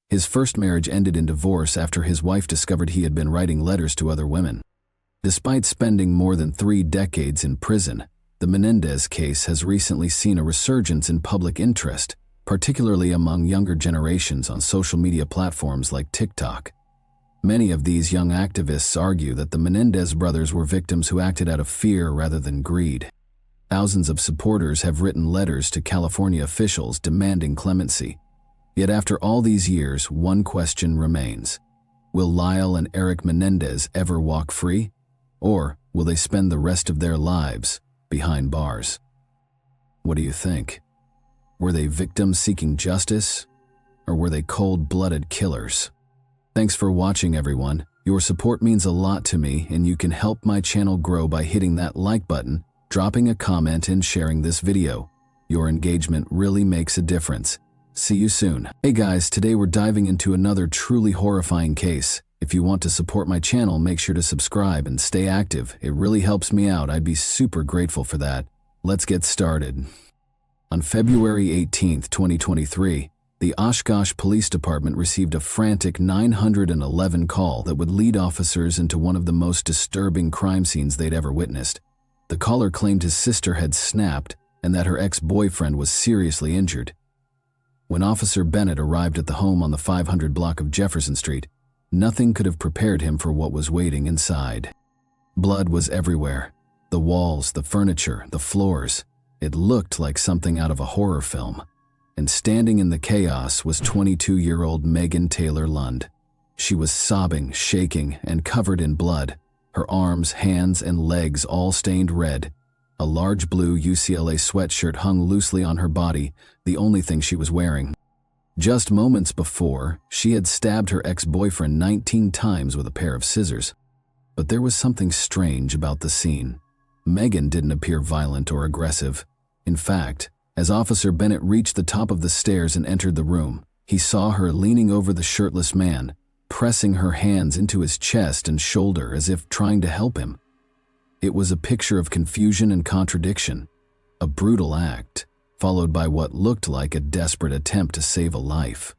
His first marriage ended in divorce after his wife discovered he had been writing letters to other women. Despite spending more than 3 decades in prison, the Menendez case has recently seen a resurgence in public interest, particularly among younger generations on social media platforms like TikTok. Many of these young activists argue that the Menendez brothers were victims who acted out of fear rather than greed. Thousands of supporters have written letters to California officials demanding clemency. Yet after all these years, one question remains. Will Lyle and Eric Menendez ever walk free? Or will they spend the rest of their lives behind bars? What do you think? Were they victims seeking justice? Or were they cold-blooded killers? Thanks for watching, everyone. Your support means a lot to me, and you can help my channel grow by hitting that like button, dropping a comment, and sharing this video. Your engagement really makes a difference. See you soon. Hey guys, today we're diving into another truly horrifying case. If you want to support my channel, make sure to subscribe and stay active. It really helps me out. I'd be super grateful for that. Let's get started. On February 18th, 2023, the Oshkosh Police Department received a frantic 911 call that would lead officers into one of the most disturbing crime scenes they'd ever witnessed. The caller claimed his sister had snapped and that her ex-boyfriend was seriously injured. When Officer Bennett arrived at the home on the 500 block of Jefferson Street, nothing could have prepared him for what was waiting inside. Blood was everywhere. The walls, the furniture, the floors. It looked like something out of a horror film. And standing in the chaos was 22-year-old Megan Taylor Lund. She was sobbing, shaking, and covered in blood, her arms, hands, and legs all stained red. A large blue UCLA sweatshirt hung loosely on her body, the only thing she was wearing. Just moments before, she had stabbed her ex-boyfriend 19 times with a pair of scissors. But there was something strange about the scene. Megan didn't appear violent or aggressive. In fact, as Officer Bennett reached the top of the stairs and entered the room, he saw her leaning over the shirtless man, pressing her hands into his chest and shoulder as if trying to help him. It was a picture of confusion and contradiction, a brutal act, followed by what looked like a desperate attempt to save a life.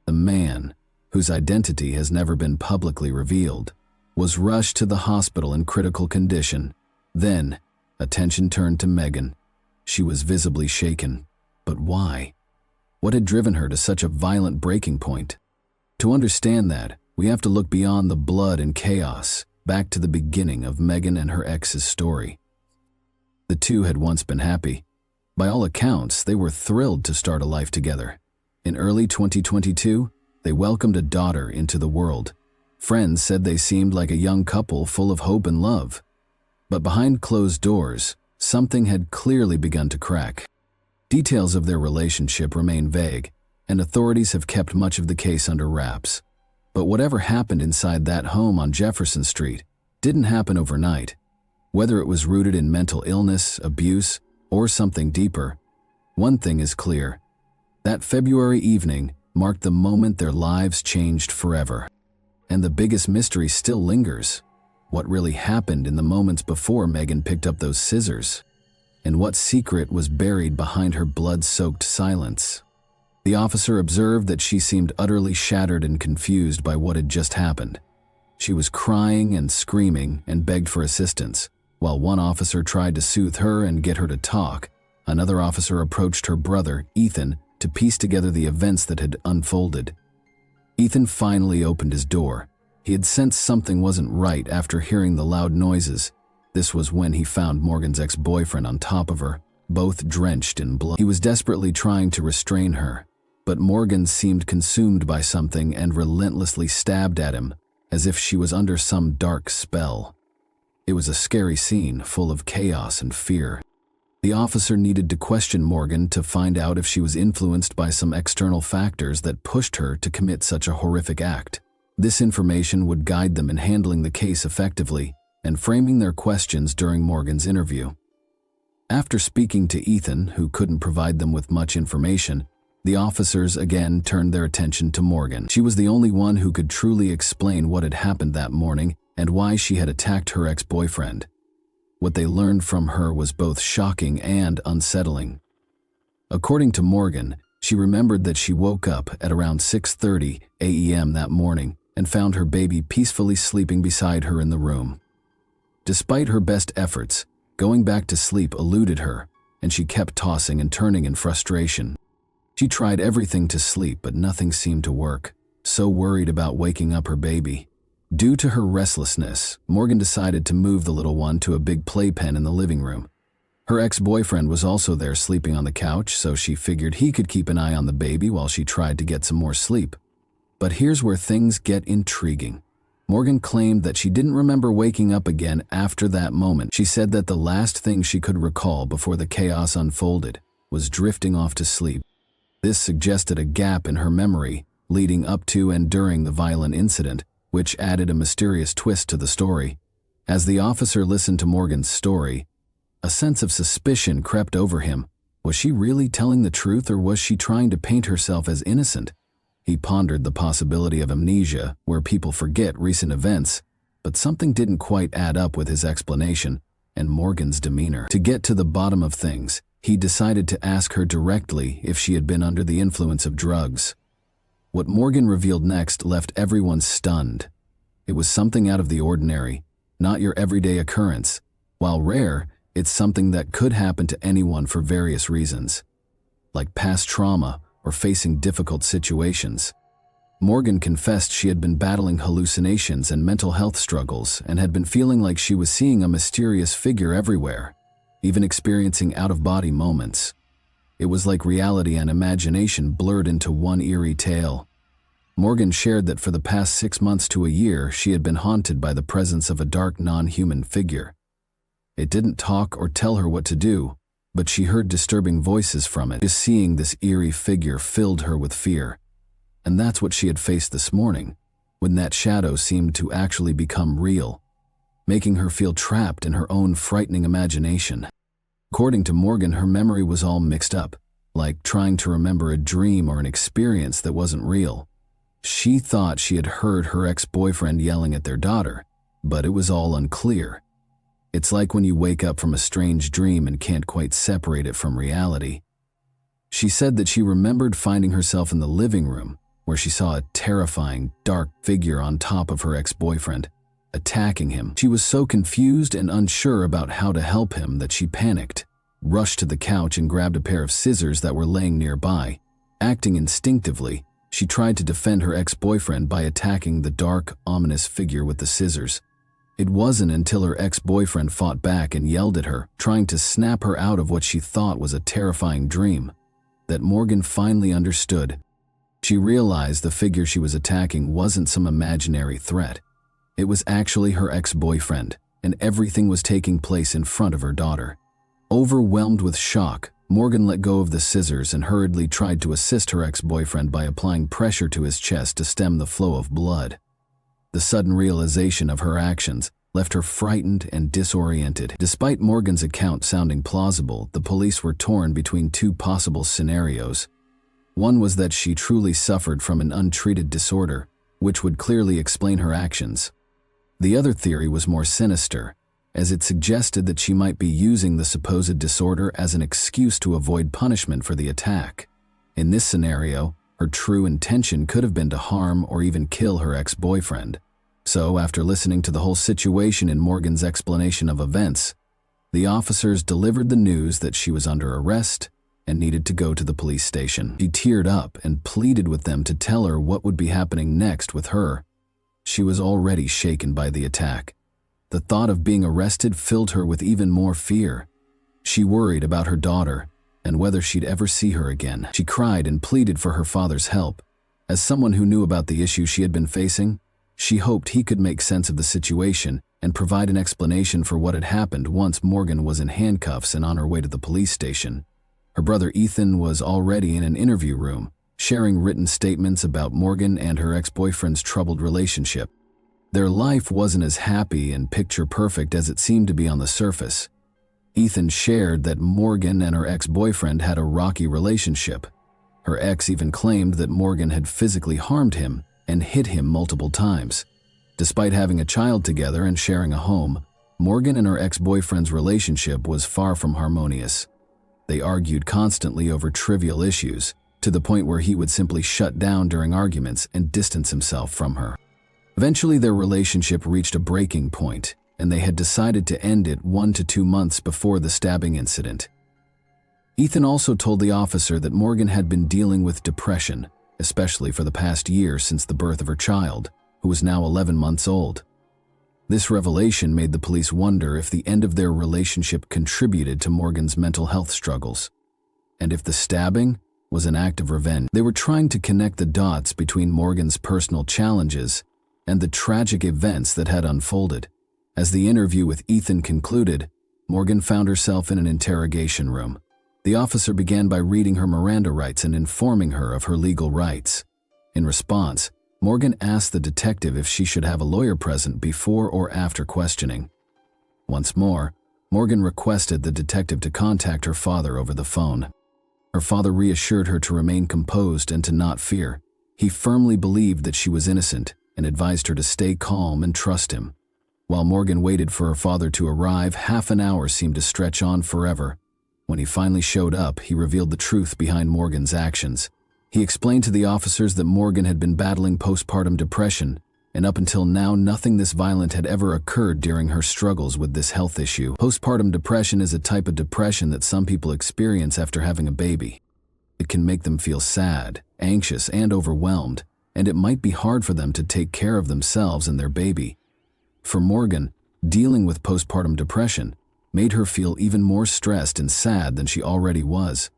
The man, whose identity has never been publicly revealed, was rushed to the hospital in critical condition. Then, attention turned to Megan. She was visibly shaken. But why? What had driven her to such a violent breaking point? To understand that, we have to look beyond the blood and chaos, back to the beginning of Megan and her ex's story. The two had once been happy. By all accounts, they were thrilled to start a life together. In early 2022, they welcomed a daughter into the world. Friends said they seemed like a young couple full of hope and love. But behind closed doors, something had clearly begun to crack. Details of their relationship remain vague, and authorities have kept much of the case under wraps. But whatever happened inside that home on Jefferson Street didn't happen overnight. Whether it was rooted in mental illness, abuse, or something deeper, one thing is clear. That February evening marked the moment their lives changed forever. And the biggest mystery still lingers. What really happened in the moments before Megan picked up those scissors? And what secret was buried behind her blood-soaked silence? The officer observed that she seemed utterly shattered and confused by what had just happened. She was crying and screaming and begged for assistance. While one officer tried to soothe her and get her to talk, another officer approached her brother, Ethan, to piece together the events that had unfolded. Ethan finally opened his door. He had sensed something wasn't right after hearing the loud noises. This was when he found Morgan's ex-boyfriend on top of her, both drenched in blood. He was desperately trying to restrain her, but Morgan seemed consumed by something and relentlessly stabbed at him, as if she was under some dark spell. It was a scary scene, full of chaos and fear. The officer needed to question Morgan to find out if she was influenced by some external factors that pushed her to commit such a horrific act. This information would guide them in handling the case effectively and framing their questions during Morgan's interview. After speaking to Ethan, who couldn't provide them with much information, the officers again turned their attention to Morgan. She was the only one who could truly explain what had happened that morning and why she had attacked her ex-boyfriend. What they learned from her was both shocking and unsettling. According to Morgan, she remembered that she woke up at around 6:30 a.m. that morning and found her baby peacefully sleeping beside her in the room. Despite her best efforts, going back to sleep eluded her, and she kept tossing and turning in frustration. She tried everything to sleep, but nothing seemed to work, so worried about waking up her baby. Due to her restlessness, Morgan decided to move the little one to a big playpen in the living room. Her ex-boyfriend was also there sleeping on the couch, so she figured he could keep an eye on the baby while she tried to get some more sleep. But here's where things get intriguing. Morgan claimed that she didn't remember waking up again after that moment. She said that the last thing she could recall before the chaos unfolded was drifting off to sleep. This suggested a gap in her memory leading up to and during the violent incident, which added a mysterious twist to the story. As the officer listened to Morgan's story, a sense of suspicion crept over him. Was she really telling the truth, or was she trying to paint herself as innocent? He pondered the possibility of amnesia, where people forget recent events, but something didn't quite add up with his explanation and Morgan's demeanor. To get to the bottom of things, he decided to ask her directly if she had been under the influence of drugs. What Morgan revealed next left everyone stunned. It was something out of the ordinary, not your everyday occurrence. While rare, it's something that could happen to anyone for various reasons, like past trauma or facing difficult situations. Morgan confessed she had been battling hallucinations and mental health struggles and had been feeling like she was seeing a mysterious figure everywhere, even experiencing out-of-body moments. It was like reality and imagination blurred into one eerie tale. Morgan shared that for the past 6 months to a year, she had been haunted by the presence of a dark, non-human figure. It didn't talk or tell her what to do, but she heard disturbing voices from it. Just seeing this eerie figure filled her with fear. And that's what she had faced this morning, when that shadow seemed to actually become real, making her feel trapped in her own frightening imagination. According to Morgan, her memory was all mixed up, like trying to remember a dream or an experience that wasn't real. She thought she had heard her ex-boyfriend yelling at their daughter, but it was all unclear. It's like when you wake up from a strange dream and can't quite separate it from reality. She said that she remembered finding herself in the living room, where she saw a terrifying, dark figure on top of her ex-boyfriend, attacking him. She was so confused and unsure about how to help him that she panicked, rushed to the couch and grabbed a pair of scissors that were laying nearby. Acting instinctively, She tried to defend her ex-boyfriend by attacking the dark, ominous figure with the scissors. It wasn't until her ex-boyfriend fought back and yelled at her, trying to snap her out of what she thought was a terrifying dream, that Morgan finally understood. She realized the figure she was attacking wasn't some imaginary threat. It was actually her ex-boyfriend, and everything was taking place in front of her daughter. Overwhelmed with shock, Morgan let go of the scissors and hurriedly tried to assist her ex-boyfriend by applying pressure to his chest to stem the flow of blood. The sudden realization of her actions left her frightened and disoriented. Despite Morgan's account sounding plausible, the police were torn between two possible scenarios. One was that she truly suffered from an untreated disorder, which would clearly explain her actions. The other theory was more sinister, as it suggested that she might be using the supposed disorder as an excuse to avoid punishment for the attack. In this scenario, her true intention could have been to harm or even kill her ex-boyfriend. So, after listening to the whole situation in Morgan's explanation of events, the officers delivered the news that she was under arrest and needed to go to the police station. She teared up and pleaded with them to tell her what would be happening next with her. She was already shaken by the attack. The thought of being arrested filled her with even more fear. She worried about her daughter and whether she'd ever see her again. She cried and pleaded for her father's help. As someone who knew about the issue she had been facing, she hoped he could make sense of the situation and provide an explanation for what had happened once Morgan was in handcuffs and on her way to the police station. Her brother Ethan was already in an interview room, sharing written statements about Morgan and her ex-boyfriend's troubled relationship. Their life wasn't as happy and picture-perfect as it seemed to be on the surface. Ethan shared that Morgan and her ex-boyfriend had a rocky relationship. Her ex even claimed that Morgan had physically harmed him and hit him multiple times. Despite having a child together and sharing a home, Morgan and her ex-boyfriend's relationship was far from harmonious. They argued constantly over trivial issues, to the point where he would simply shut down during arguments and distance himself from her. Eventually, their relationship reached a breaking point, and they had decided to end it 1 to 2 months before the stabbing incident. Ethan also told the officer that Morgan had been dealing with depression, especially for the past year since the birth of her child, who was now 11 months old. This revelation made the police wonder if the end of their relationship contributed to Morgan's mental health struggles, and if the stabbing was an act of revenge. They were trying to connect the dots between Morgan's personal challenges and the tragic events that had unfolded. As the interview with Ethan concluded, Morgan found herself in an interrogation room. The officer began by reading her Miranda rights and informing her of her legal rights. In response, Morgan asked the detective if she should have a lawyer present before or after questioning. Once more, Morgan requested the detective to contact her father over the phone. Her father reassured her to remain composed and to not fear. He firmly believed that she was innocent and advised her to stay calm and trust him. While Morgan waited for her father to arrive, half an hour seemed to stretch on forever. When he finally showed up, he revealed the truth behind Morgan's actions. He explained to the officers that Morgan had been battling postpartum depression, and up until now, nothing this violent had ever occurred during her struggles with this health issue. Postpartum depression is a type of depression that some people experience after having a baby. It can make them feel sad, anxious, and overwhelmed, and it might be hard for them to take care of themselves and their baby. For Morgan, dealing with postpartum depression made her feel even more stressed and sad than she already was.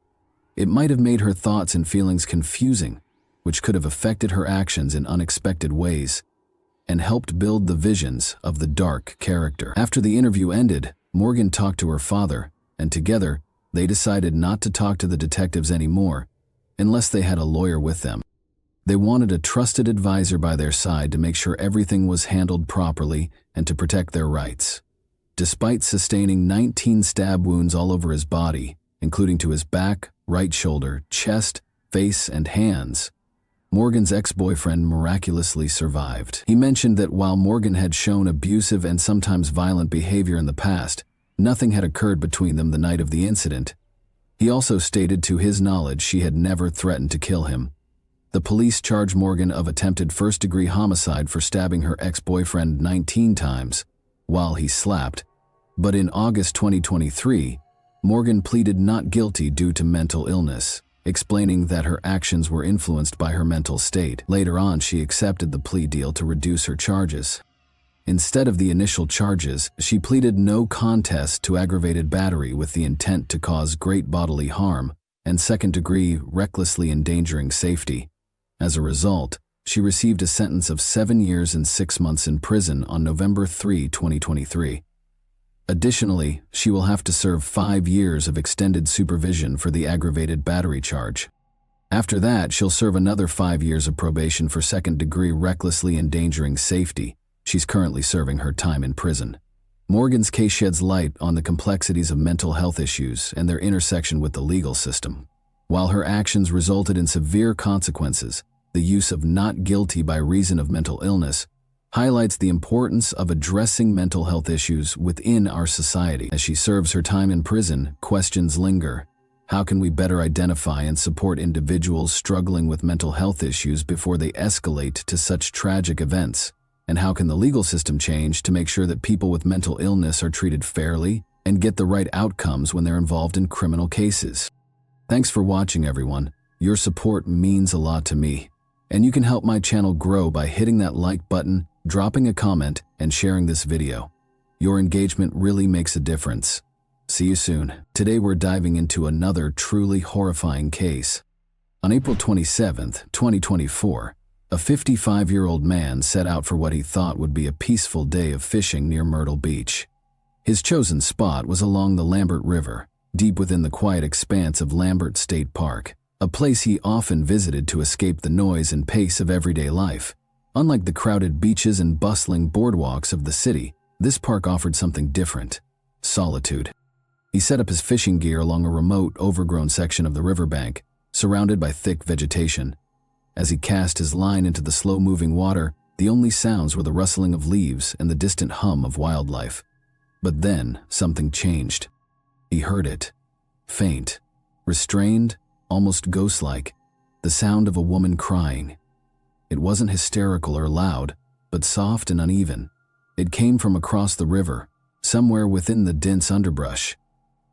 It might have made her thoughts and feelings confusing, which could have affected her actions in unexpected ways, and helped build the visions of the dark character. After the interview ended, Morgan talked to her father, and together, they decided not to talk to the detectives anymore, unless they had a lawyer with them. They wanted a trusted advisor by their side to make sure everything was handled properly and to protect their rights. Despite sustaining 19 stab wounds all over his body, including to his back, right shoulder, chest, face, and hands, Morgan's ex-boyfriend miraculously survived. He mentioned that while Morgan had shown abusive and sometimes violent behavior in the past, nothing had occurred between them the night of the incident. He also stated to his knowledge she had never threatened to kill him. The police charged Morgan of attempted first-degree homicide for stabbing her ex-boyfriend 19 times while he slept, but in August 2023, Morgan pleaded not guilty due to mental illness. explaining that her actions were influenced by her mental state. Later on, she accepted the plea deal to reduce her charges. Instead of the initial charges, she pleaded no contest to aggravated battery with the intent to cause great bodily harm and second-degree recklessly endangering safety. As a result, she received a sentence of 7 years and 6 months in prison on November 3, 2023. Additionally, she will have to serve 5 years of extended supervision for the aggravated battery charge. After that, she'll serve another 5 years of probation for second-degree recklessly endangering safety. She's currently serving her time in prison. Morgan's case sheds light on the complexities of mental health issues and their intersection with the legal system. While her actions resulted in severe consequences, the use of not guilty by reason of mental illness highlights the importance of addressing mental health issues within our society. As she serves her time in prison, questions linger. How can we better identify and support individuals struggling with mental health issues before they escalate to such tragic events? And how can the legal system change to make sure that people with mental illness are treated fairly and get the right outcomes when they're involved in criminal cases? Thanks for watching, everyone. Your support means a lot to me. And you can help my channel grow by hitting that like button, dropping a comment, and sharing this video. Your engagement really makes a difference. See you soon. Today we're diving into another truly horrifying case. On April 27, 2024, a 55-year-old man set out for what he thought would be a peaceful day of fishing near Myrtle Beach. His chosen spot was along the Lambert River, deep within the quiet expanse of Lambert State Park, a place he often visited to escape the noise and pace of everyday life. Unlike the crowded beaches and bustling boardwalks of the city, this park offered something different: solitude. He set up his fishing gear along a remote, overgrown section of the riverbank, surrounded by thick vegetation. As he cast his line into the slow-moving water, the only sounds were the rustling of leaves and the distant hum of wildlife. But then, something changed. He heard it. Faint, restrained, almost ghost-like, the sound of a woman crying. It wasn't hysterical or loud, but soft and uneven. It came from across the river, somewhere within the dense underbrush.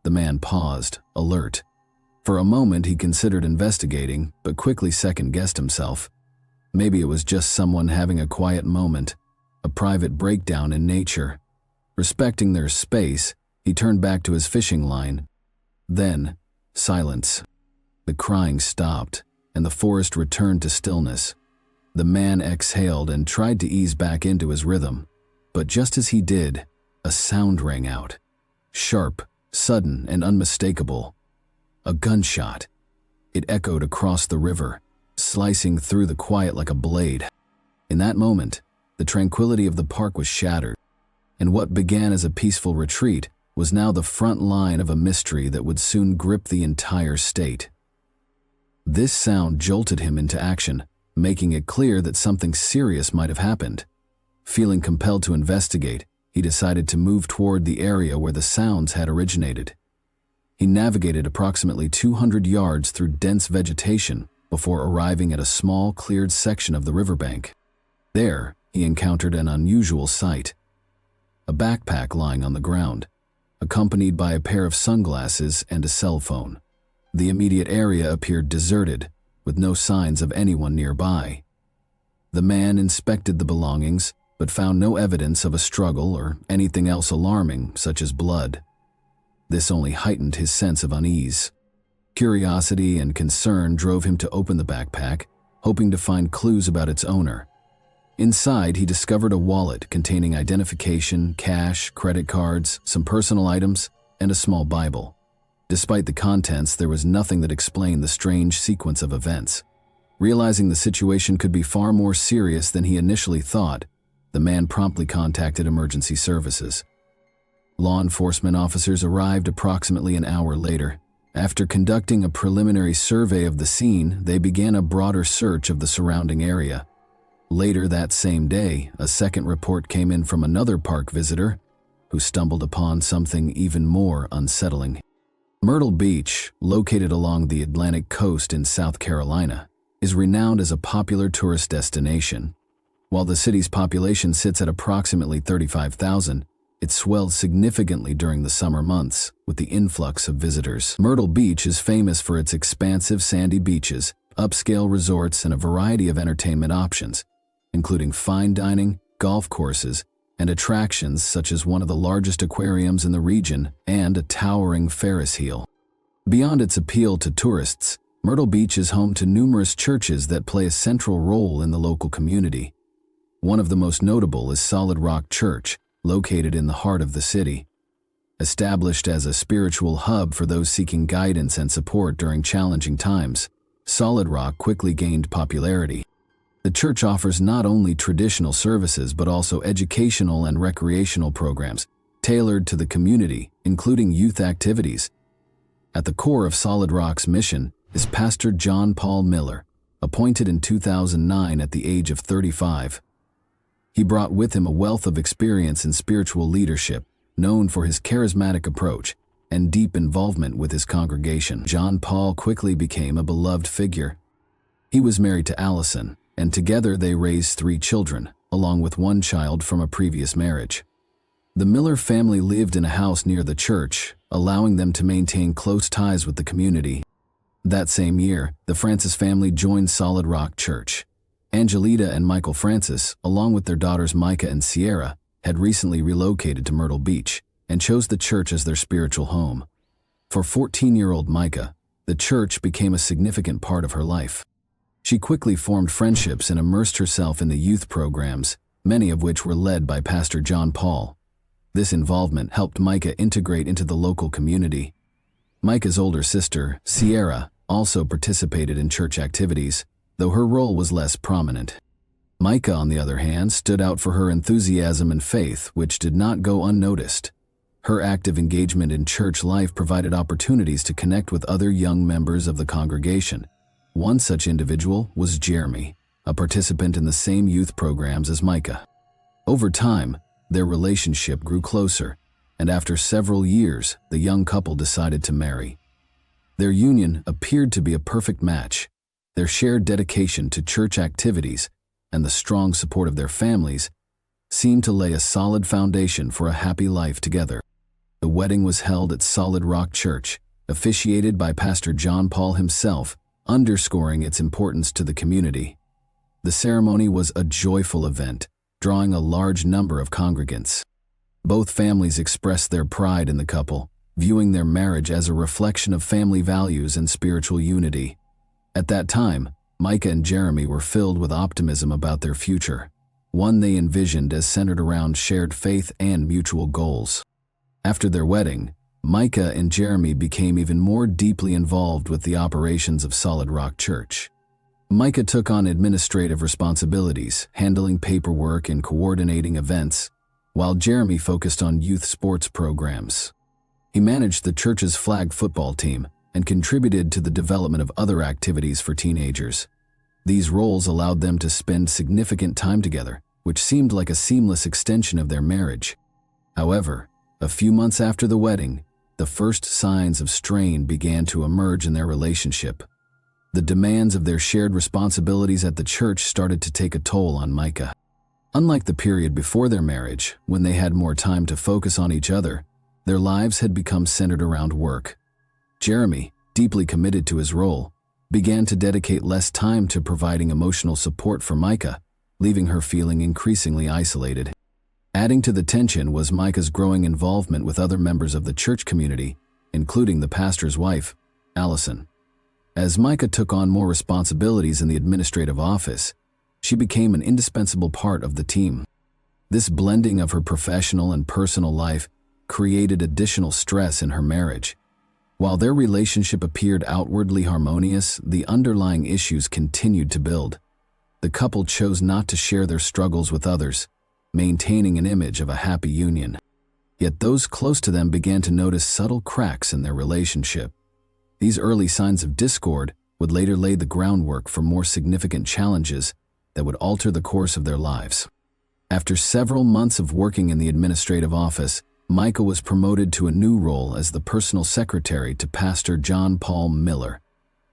The man paused, alert. For a moment he considered investigating, but quickly second-guessed himself. Maybe it was just someone having a quiet moment, a private breakdown in nature. Respecting their space, he turned back to his fishing line. Then, silence. The crying stopped, and the forest returned to stillness. The man exhaled and tried to ease back into his rhythm. But just as he did, a sound rang out. Sharp, sudden, and unmistakable. A gunshot. It echoed across the river, slicing through the quiet like a blade. In that moment, the tranquility of the park was shattered, and what began as a peaceful retreat was now the front line of a mystery that would soon grip the entire state. This sound jolted him into action, making it clear that something serious might have happened. Feeling compelled to investigate, he decided to move toward the area where the sounds had originated. He navigated approximately 200 yards through dense vegetation before arriving at a small, cleared section of the riverbank. There, he encountered an unusual sight. A backpack lying on the ground, accompanied by a pair of sunglasses and a cell phone. The immediate area appeared deserted, with no signs of anyone nearby. The man inspected the belongings, but found no evidence of a struggle or anything else alarming, such as blood. This only heightened his sense of unease. Curiosity and concern drove him to open the backpack, hoping to find clues about its owner. Inside, he discovered a wallet containing identification, cash, credit cards, some personal items, and a small Bible. Despite the contents, there was nothing that explained the strange sequence of events. Realizing the situation could be far more serious than he initially thought, the man promptly contacted emergency services. Law enforcement officers arrived approximately an hour later. After conducting a preliminary survey of the scene, they began a broader search of the surrounding area. Later that same day, a second report came in from another park visitor who stumbled upon something even more unsettling. Myrtle Beach, located along the Atlantic coast in South Carolina, is renowned as a popular tourist destination. While the city's population sits at approximately 35,000, It swelled significantly during the summer months, with the influx of visitors. Myrtle Beach is famous for its expansive sandy beaches, upscale resorts, and a variety of entertainment options, including fine dining, golf courses, and attractions such as one of the largest aquariums in the region and a towering Ferris wheel. Beyond its appeal to tourists, Myrtle Beach is home to numerous churches that play a central role in the local community. One of the most notable is Solid Rock Church, located in the heart of the city. Established as a spiritual hub for those seeking guidance and support during challenging times, Solid Rock quickly gained popularity. The church offers not only traditional services but also educational and recreational programs tailored to the community, including youth activities. At the core of Solid Rock's mission is Pastor John Paul Miller, appointed in 2009 at the age of 35. He brought with him a wealth of experience in spiritual leadership, known for his charismatic approach and deep involvement with his congregation. John Paul quickly became a beloved figure. He was married to Allison, and together they raised 3 children, along with 1 child from a previous marriage. The Miller family lived in a house near the church, allowing them to maintain close ties with the community. That same year, the Francis family joined Solid Rock Church. Angelita and Michael Francis, along with their daughters Micah and Sierra, had recently relocated to Myrtle Beach and chose the church as their spiritual home. For 14-year-old Micah, the church became a significant part of her life. She quickly formed friendships and immersed herself in the youth programs, many of which were led by Pastor John Paul. This involvement helped Micah integrate into the local community. Micah's older sister, Sierra, also participated in church activities, though her role was less prominent. Micah, on the other hand, stood out for her enthusiasm and faith, which did not go unnoticed. Her active engagement in church life provided opportunities to connect with other young members of the congregation. One such individual was Jeremy, a participant in the same youth programs as Micah. Over time, their relationship grew closer, and after several years, the young couple decided to marry. Their union appeared to be a perfect match. Their shared dedication to church activities and the strong support of their families seemed to lay a solid foundation for a happy life together. The wedding was held at Solid Rock Church, officiated by Pastor John Paul himself, underscoring its importance to the community. The ceremony was a joyful event, drawing a large number of congregants. Both families expressed their pride in the couple, viewing their marriage as a reflection of family values and spiritual unity. At that time, Micah and Jeremy were filled with optimism about their future, one they envisioned as centered around shared faith and mutual goals. After their wedding, Micah and Jeremy became even more deeply involved with the operations of Solid Rock Church. Micah took on administrative responsibilities, handling paperwork and coordinating events, while Jeremy focused on youth sports programs. He managed the church's flag football team and contributed to the development of other activities for teenagers. These roles allowed them to spend significant time together, which seemed like a seamless extension of their marriage. However, a few months after the wedding, the first signs of strain began to emerge in their relationship. The demands of their shared responsibilities at the church started to take a toll on Micah. Unlike the period before their marriage, when they had more time to focus on each other, their lives had become centered around work. Jeremy, deeply committed to his role, began to dedicate less time to providing emotional support for Micah, leaving her feeling increasingly isolated. Adding to the tension was Micah's growing involvement with other members of the church community, including the pastor's wife, Allison. As Micah took on more responsibilities in the administrative office, she became an indispensable part of the team. This blending of her professional and personal life created additional stress in her marriage. While their relationship appeared outwardly harmonious, the underlying issues continued to build. The couple chose not to share their struggles with others, maintaining an image of a happy union. Yet those close to them began to notice subtle cracks in their relationship. These early signs of discord would later lay the groundwork for more significant challenges that would alter the course of their lives. After several months of working in the administrative office, Micah was promoted to a new role as the personal secretary to Pastor John Paul Miller.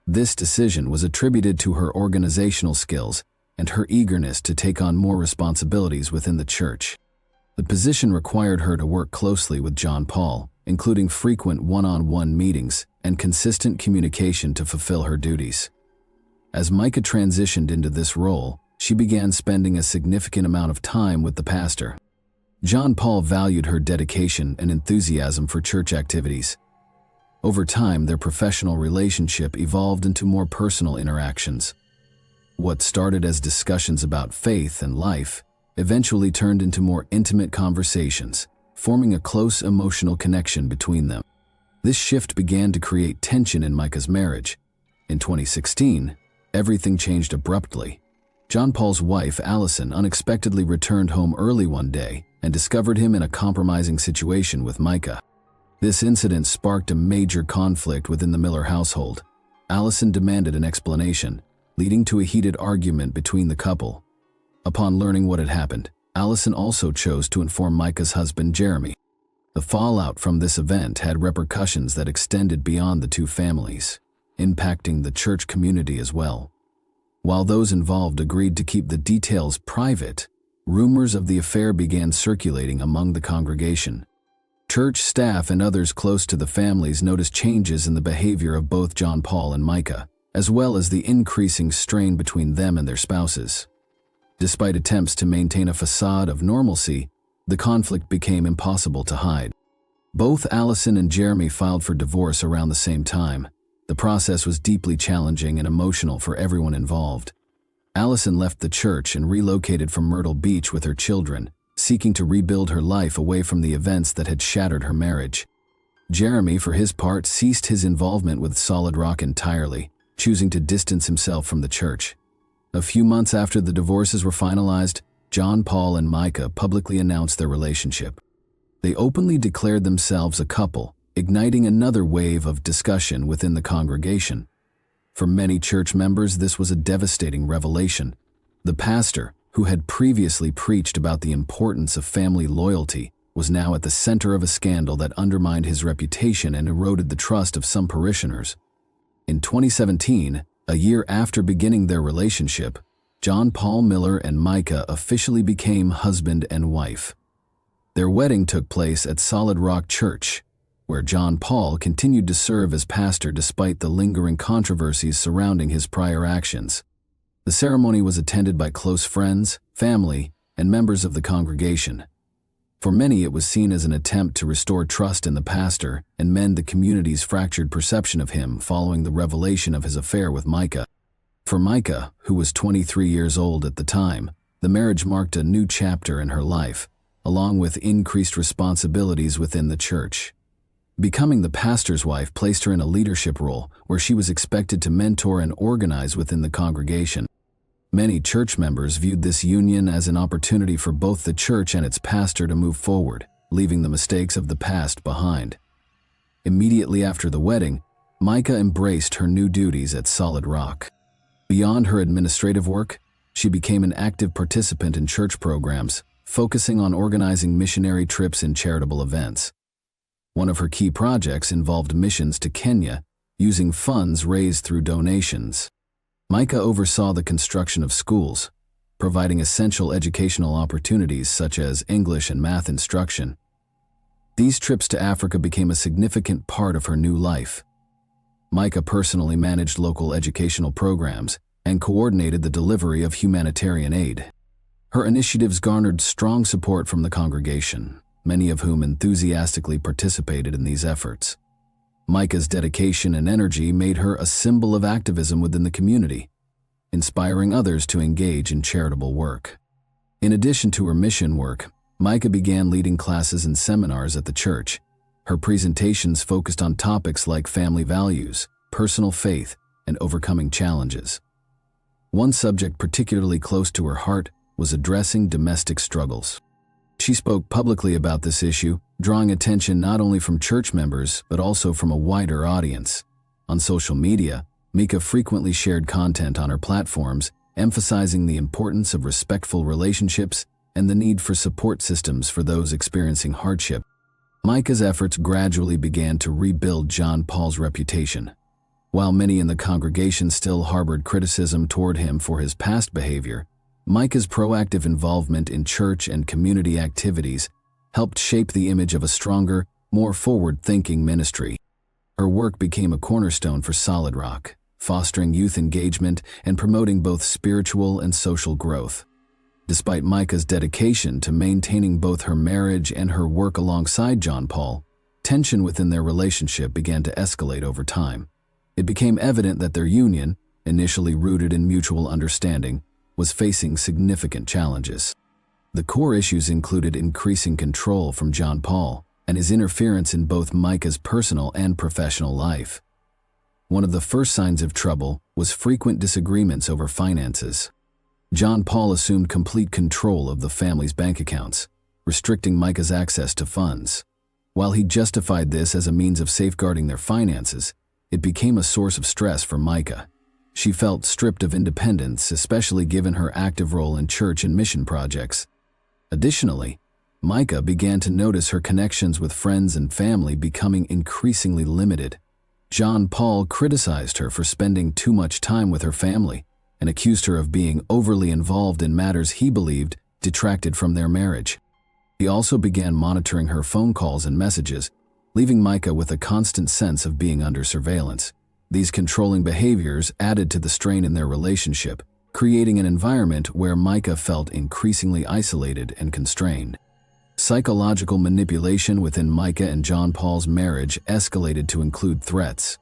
This decision was attributed to her organizational skills and her eagerness to take on more responsibilities within the church. The position required her to work closely with John Paul, including frequent one-on-one meetings and consistent communication to fulfill her duties. As Micah transitioned into this role, she began spending a significant amount of time with the pastor. John Paul valued her dedication and enthusiasm for church activities. Over time, their professional relationship evolved into more personal interactions. What started as discussions about faith and life eventually turned into more intimate conversations, forming a close emotional connection between them. This shift began to create tension in Micah's marriage. In 2016, everything changed abruptly. John Paul's wife, Allison, unexpectedly returned home early one day and discovered him in a compromising situation with Micah. This incident sparked a major conflict within the Miller household. Allison demanded an explanation, leading to a heated argument between the couple. Upon learning what had happened, Allison also chose to inform Micah's husband, Jeremy. The fallout from this event had repercussions that extended beyond the two families, impacting the church community as well. While those involved agreed to keep the details private, rumors of the affair began circulating among the congregation. Church staff and others close to the families noticed changes in the behavior of both John Paul and Micah, as well as the increasing strain between them and their spouses. Despite attempts to maintain a facade of normalcy, the conflict became impossible to hide. Both Allison and Jeremy filed for divorce around the same time. The process was deeply challenging and emotional for everyone involved. Allison left the church and relocated from Myrtle Beach with her children, seeking to rebuild her life away from the events that had shattered her marriage. Jeremy, for his part, ceased his involvement with Solid Rock entirely, choosing to distance himself from the church. A few months after the divorces were finalized, John Paul and Micah publicly announced their relationship. They openly declared themselves a couple, igniting another wave of discussion within the congregation. For many church members, this was a devastating revelation. The pastor, who had previously preached about the importance of family loyalty, was now at the center of a scandal that undermined his reputation and eroded the trust of some parishioners. In 2017, a year after beginning their relationship, John Paul Miller and Micah officially became husband and wife. Their wedding took place at Solid Rock Church, where John Paul continued to serve as pastor despite the lingering controversies surrounding his prior actions. The ceremony was attended by close friends, family, and members of the congregation. For many, it was seen as an attempt to restore trust in the pastor and mend the community's fractured perception of him following the revelation of his affair with Micah. For Micah, who was 23 years old at the time, the marriage marked a new chapter in her life, along with increased responsibilities within the church. Becoming the pastor's wife placed her in a leadership role where she was expected to mentor and organize within the congregation. Many church members viewed this union as an opportunity for both the church and its pastor to move forward, leaving the mistakes of the past behind. Immediately after the wedding, Micah embraced her new duties at Solid Rock. Beyond her administrative work, she became an active participant in church programs, focusing on organizing missionary trips and charitable events. One of her key projects involved missions to Kenya, using funds raised through donations. Micah oversaw the construction of schools, providing essential educational opportunities such as English and math instruction. These trips to Africa became a significant part of her new life. Micah personally managed local educational programs and coordinated the delivery of humanitarian aid. Her initiatives garnered strong support from the congregation, many of whom enthusiastically participated in these efforts. Micah's dedication and energy made her a symbol of activism within the community, inspiring others to engage in charitable work. In addition to her mission work, Micah began leading classes and seminars at the church. Her presentations focused on topics like family values, personal faith, and overcoming challenges. One subject particularly close to her heart was addressing domestic struggles. She spoke publicly about this issue, drawing attention not only from church members but also from a wider audience. On social media, Micah frequently shared content on her platforms, emphasizing the importance of respectful relationships and the need for support systems for those experiencing hardship. Micah's efforts gradually began to rebuild John Paul's reputation. While many in the congregation still harbored criticism toward him for his past behavior, Micah's proactive involvement in church and community activities helped shape the image of a stronger, more forward-thinking ministry. Her work became a cornerstone for Solid Rock, fostering youth engagement and promoting both spiritual and social growth. Despite Micah's dedication to maintaining both her marriage and her work alongside John Paul, tension within their relationship began to escalate over time. It became evident that their union, initially rooted in mutual understanding, was facing significant challenges. The core issues included increasing control from John Paul and his interference in both Micah's personal and professional life. One of the first signs of trouble was frequent disagreements over finances. John Paul assumed complete control of the family's bank accounts, restricting Micah's access to funds. While he justified this as a means of safeguarding their finances, it became a source of stress for Micah. She felt stripped of independence, especially given her active role in church and mission projects. Additionally, Micah began to notice her connections with friends and family becoming increasingly limited. John Paul criticized her for spending too much time with her family and accused her of being overly involved in matters he believed detracted from their marriage. He also began monitoring her phone calls and messages, leaving Micah with a constant sense of being under surveillance. These controlling behaviors added to the strain in their relationship, creating an environment where Micah felt increasingly isolated and constrained. Psychological manipulation within Micah and John Paul's marriage escalated to include threats.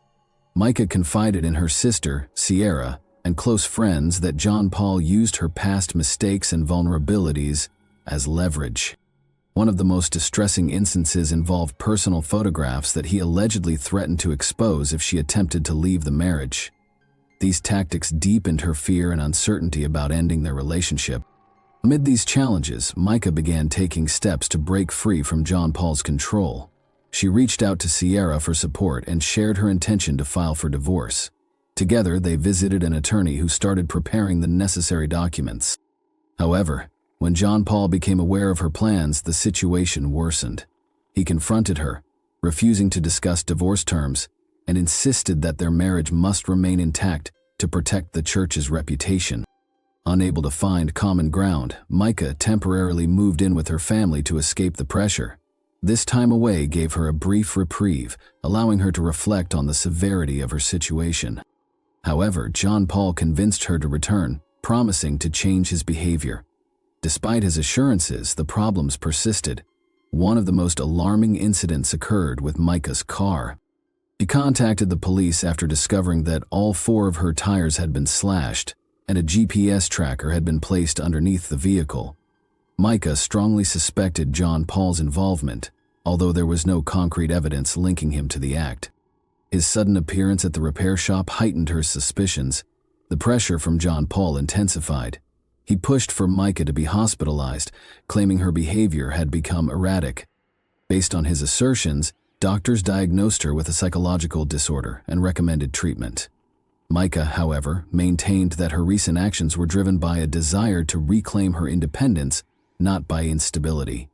Micah confided in her sister, Sierra, and close friends that John Paul used her past mistakes and vulnerabilities as leverage. One of the most distressing instances involved personal photographs that he allegedly threatened to expose if she attempted to leave the marriage. These tactics deepened her fear and uncertainty about ending their relationship. Amid these challenges, Micah began taking steps to break free from John Paul's control. She reached out to Sierra for support and shared her intention to file for divorce. Together, they visited an attorney who started preparing the necessary documents. However, when John Paul became aware of her plans, the situation worsened. He confronted her, refusing to discuss divorce terms, and insisted that their marriage must remain intact to protect the church's reputation. Unable to find common ground, Micah temporarily moved in with her family to escape the pressure. This time away gave her a brief reprieve, allowing her to reflect on the severity of her situation. However, John Paul convinced her to return, promising to change his behavior. Despite his assurances, the problems persisted. One of the most alarming incidents occurred with Micah's car. She contacted the police after discovering that all 4 of her tires had been slashed and a GPS tracker had been placed underneath the vehicle. Micah strongly suspected John Paul's involvement, although there was no concrete evidence linking him to the act. His sudden appearance at the repair shop heightened her suspicions. The pressure from John Paul intensified. He pushed for Micah to be hospitalized, claiming her behavior had become erratic. Based on his assertions, doctors diagnosed her with a psychological disorder and recommended treatment. Micah, however, maintained that her recent actions were driven by a desire to reclaim her independence, not by instability.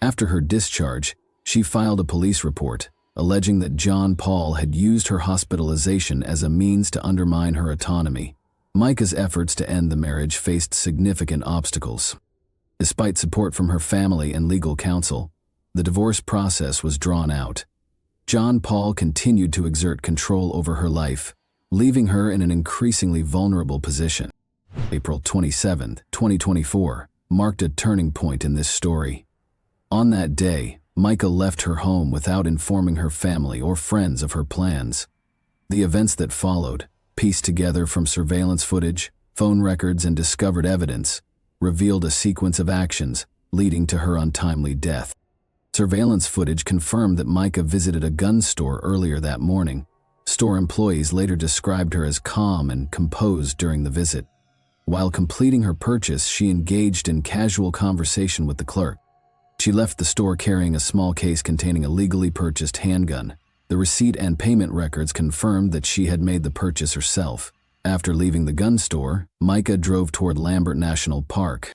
After her discharge, she filed a police report, alleging that John Paul had used her hospitalization as a means to undermine her autonomy. Micah's efforts to end the marriage faced significant obstacles. Despite support from her family and legal counsel, the divorce process was drawn out. John Paul continued to exert control over her life, leaving her in an increasingly vulnerable position. April 27, 2024, marked a turning point in this story. On that day, Micah left her home without informing her family or friends of her plans. The events that followed, pieced together from surveillance footage, phone records, and discovered evidence, revealed a sequence of actions leading to her untimely death. Surveillance footage confirmed that Micah visited a gun store earlier that morning. Store employees later described her as calm and composed during the visit. While completing her purchase, she engaged in casual conversation with the clerk. She left the store carrying a small case containing a legally purchased handgun. The receipt and payment records confirmed that she had made the purchase herself. After leaving the gun store, Micah drove toward Lambert National Park.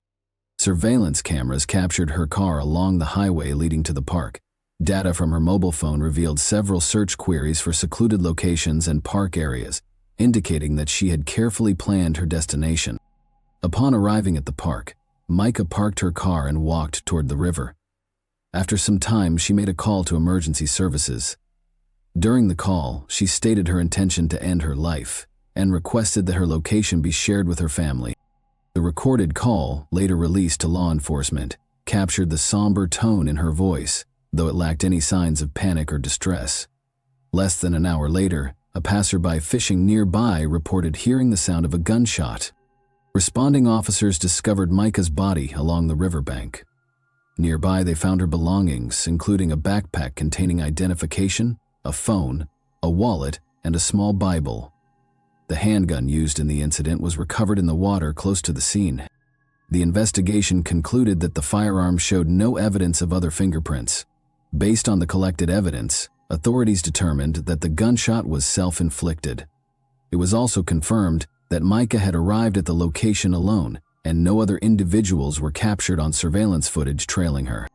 Surveillance cameras captured her car along the highway leading to the park. Data from her mobile phone revealed several search queries for secluded locations and park areas, indicating that she had carefully planned her destination. Upon arriving at the park, Micah parked her car and walked toward the river. After some time, she made a call to emergency services. During the call, she stated her intention to end her life and requested that her location be shared with her family. The recorded call, later released to law enforcement, captured the somber tone in her voice, though it lacked any signs of panic or distress. Less than an hour later, a passerby fishing nearby reported hearing the sound of a gunshot. Responding officers discovered Micah's body along the riverbank. Nearby, they found her belongings, including a backpack containing identification, a phone, a wallet, and a small Bible. The handgun used in the incident was recovered in the water close to the scene. The investigation concluded that the firearm showed no evidence of other fingerprints. Based on the collected evidence, authorities determined that the gunshot was self-inflicted. It was also confirmed that Micah had arrived at the location alone and no other individuals were captured on surveillance footage trailing her.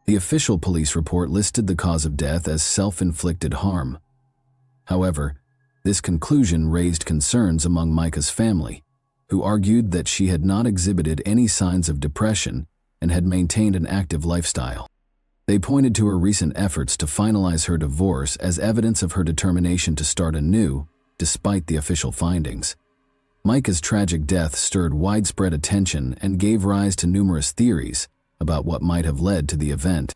The official police report listed the cause of death as self-inflicted harm. However, this conclusion raised concerns among Micah's family, who argued that she had not exhibited any signs of depression and had maintained an active lifestyle. They pointed to her recent efforts to finalize her divorce as evidence of her determination to start anew, despite the official findings. Micah's tragic death stirred widespread attention and gave rise to numerous theories about what might have led to the event.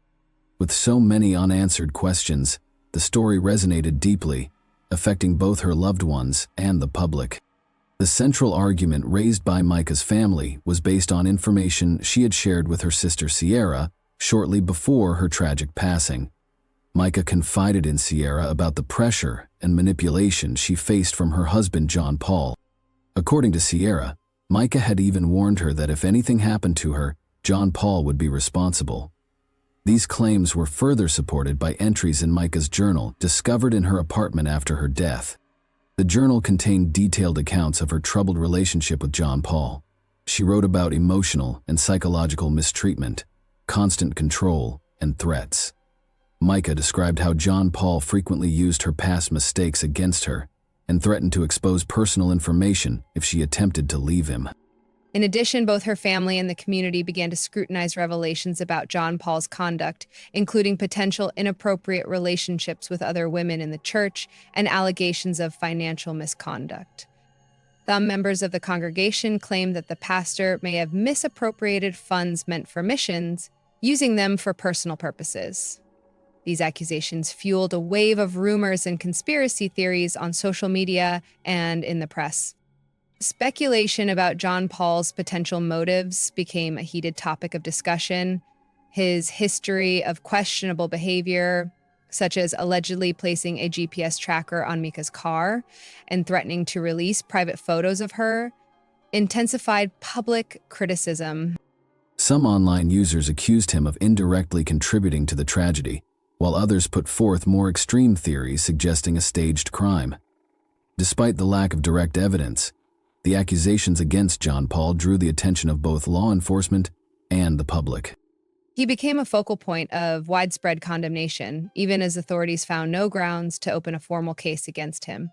With so many unanswered questions, the story resonated deeply, affecting both her loved ones and the public. The central argument raised by Micah's family was based on information she had shared with her sister Sierra shortly before her tragic passing. Micah confided in Sierra about the pressure and manipulation she faced from her husband John Paul. According to Sierra, Micah had even warned her that if anything happened to her, John Paul would be responsible. These claims were further supported by entries in Micah's journal discovered in her apartment after her death. The journal contained detailed accounts of her troubled relationship with John Paul. She wrote about emotional and psychological mistreatment, constant control, and threats. Micah described how John Paul frequently used her past mistakes against her and threatened to expose personal information if she attempted to leave him. In addition, both her family and the community began to scrutinize revelations about John Paul's conduct, including potential inappropriate relationships with other women in the church and allegations of financial misconduct. Some members of the congregation claimed that the pastor may have misappropriated funds meant for missions, using them for personal purposes. These accusations fueled a wave of rumors and conspiracy theories on social media and in the press. Speculation about John Paul's potential motives became a heated topic of discussion. His history of questionable behavior, such as allegedly placing a GPS tracker on Micah's car and threatening to release private photos of her, intensified public criticism. Some online users accused him of indirectly contributing to the tragedy, while others put forth more extreme theories suggesting a staged crime. Despite the lack of direct evidence, the accusations against John Paul drew the attention of both law enforcement and the public. He became a focal point of widespread condemnation, even as authorities found no grounds to open a formal case against him.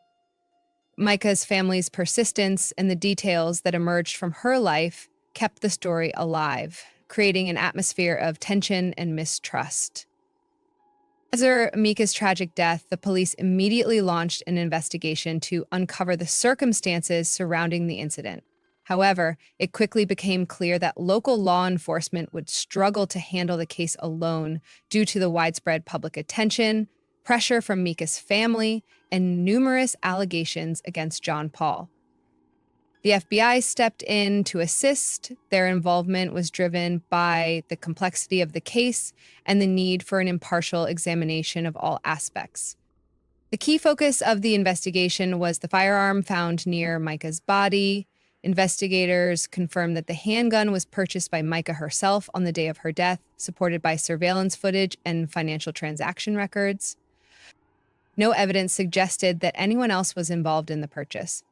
Micah's family's persistence and the details that emerged from her life kept the story alive, creating an atmosphere of tension and mistrust. After Micah's tragic death, the police immediately launched an investigation to uncover the circumstances surrounding the incident. However, it quickly became clear that local law enforcement would struggle to handle the case alone due to the widespread public attention, pressure from Micah's family, and numerous allegations against John Paul. The FBI stepped in to assist. Their involvement was driven by the complexity of the case and the need for an impartial examination of all aspects. The key focus of the investigation was the firearm found near Micah's body. Investigators confirmed that the handgun was purchased by Micah herself on the day of her death, supported by surveillance footage and financial transaction records. No evidence suggested that anyone else was involved in the purchase.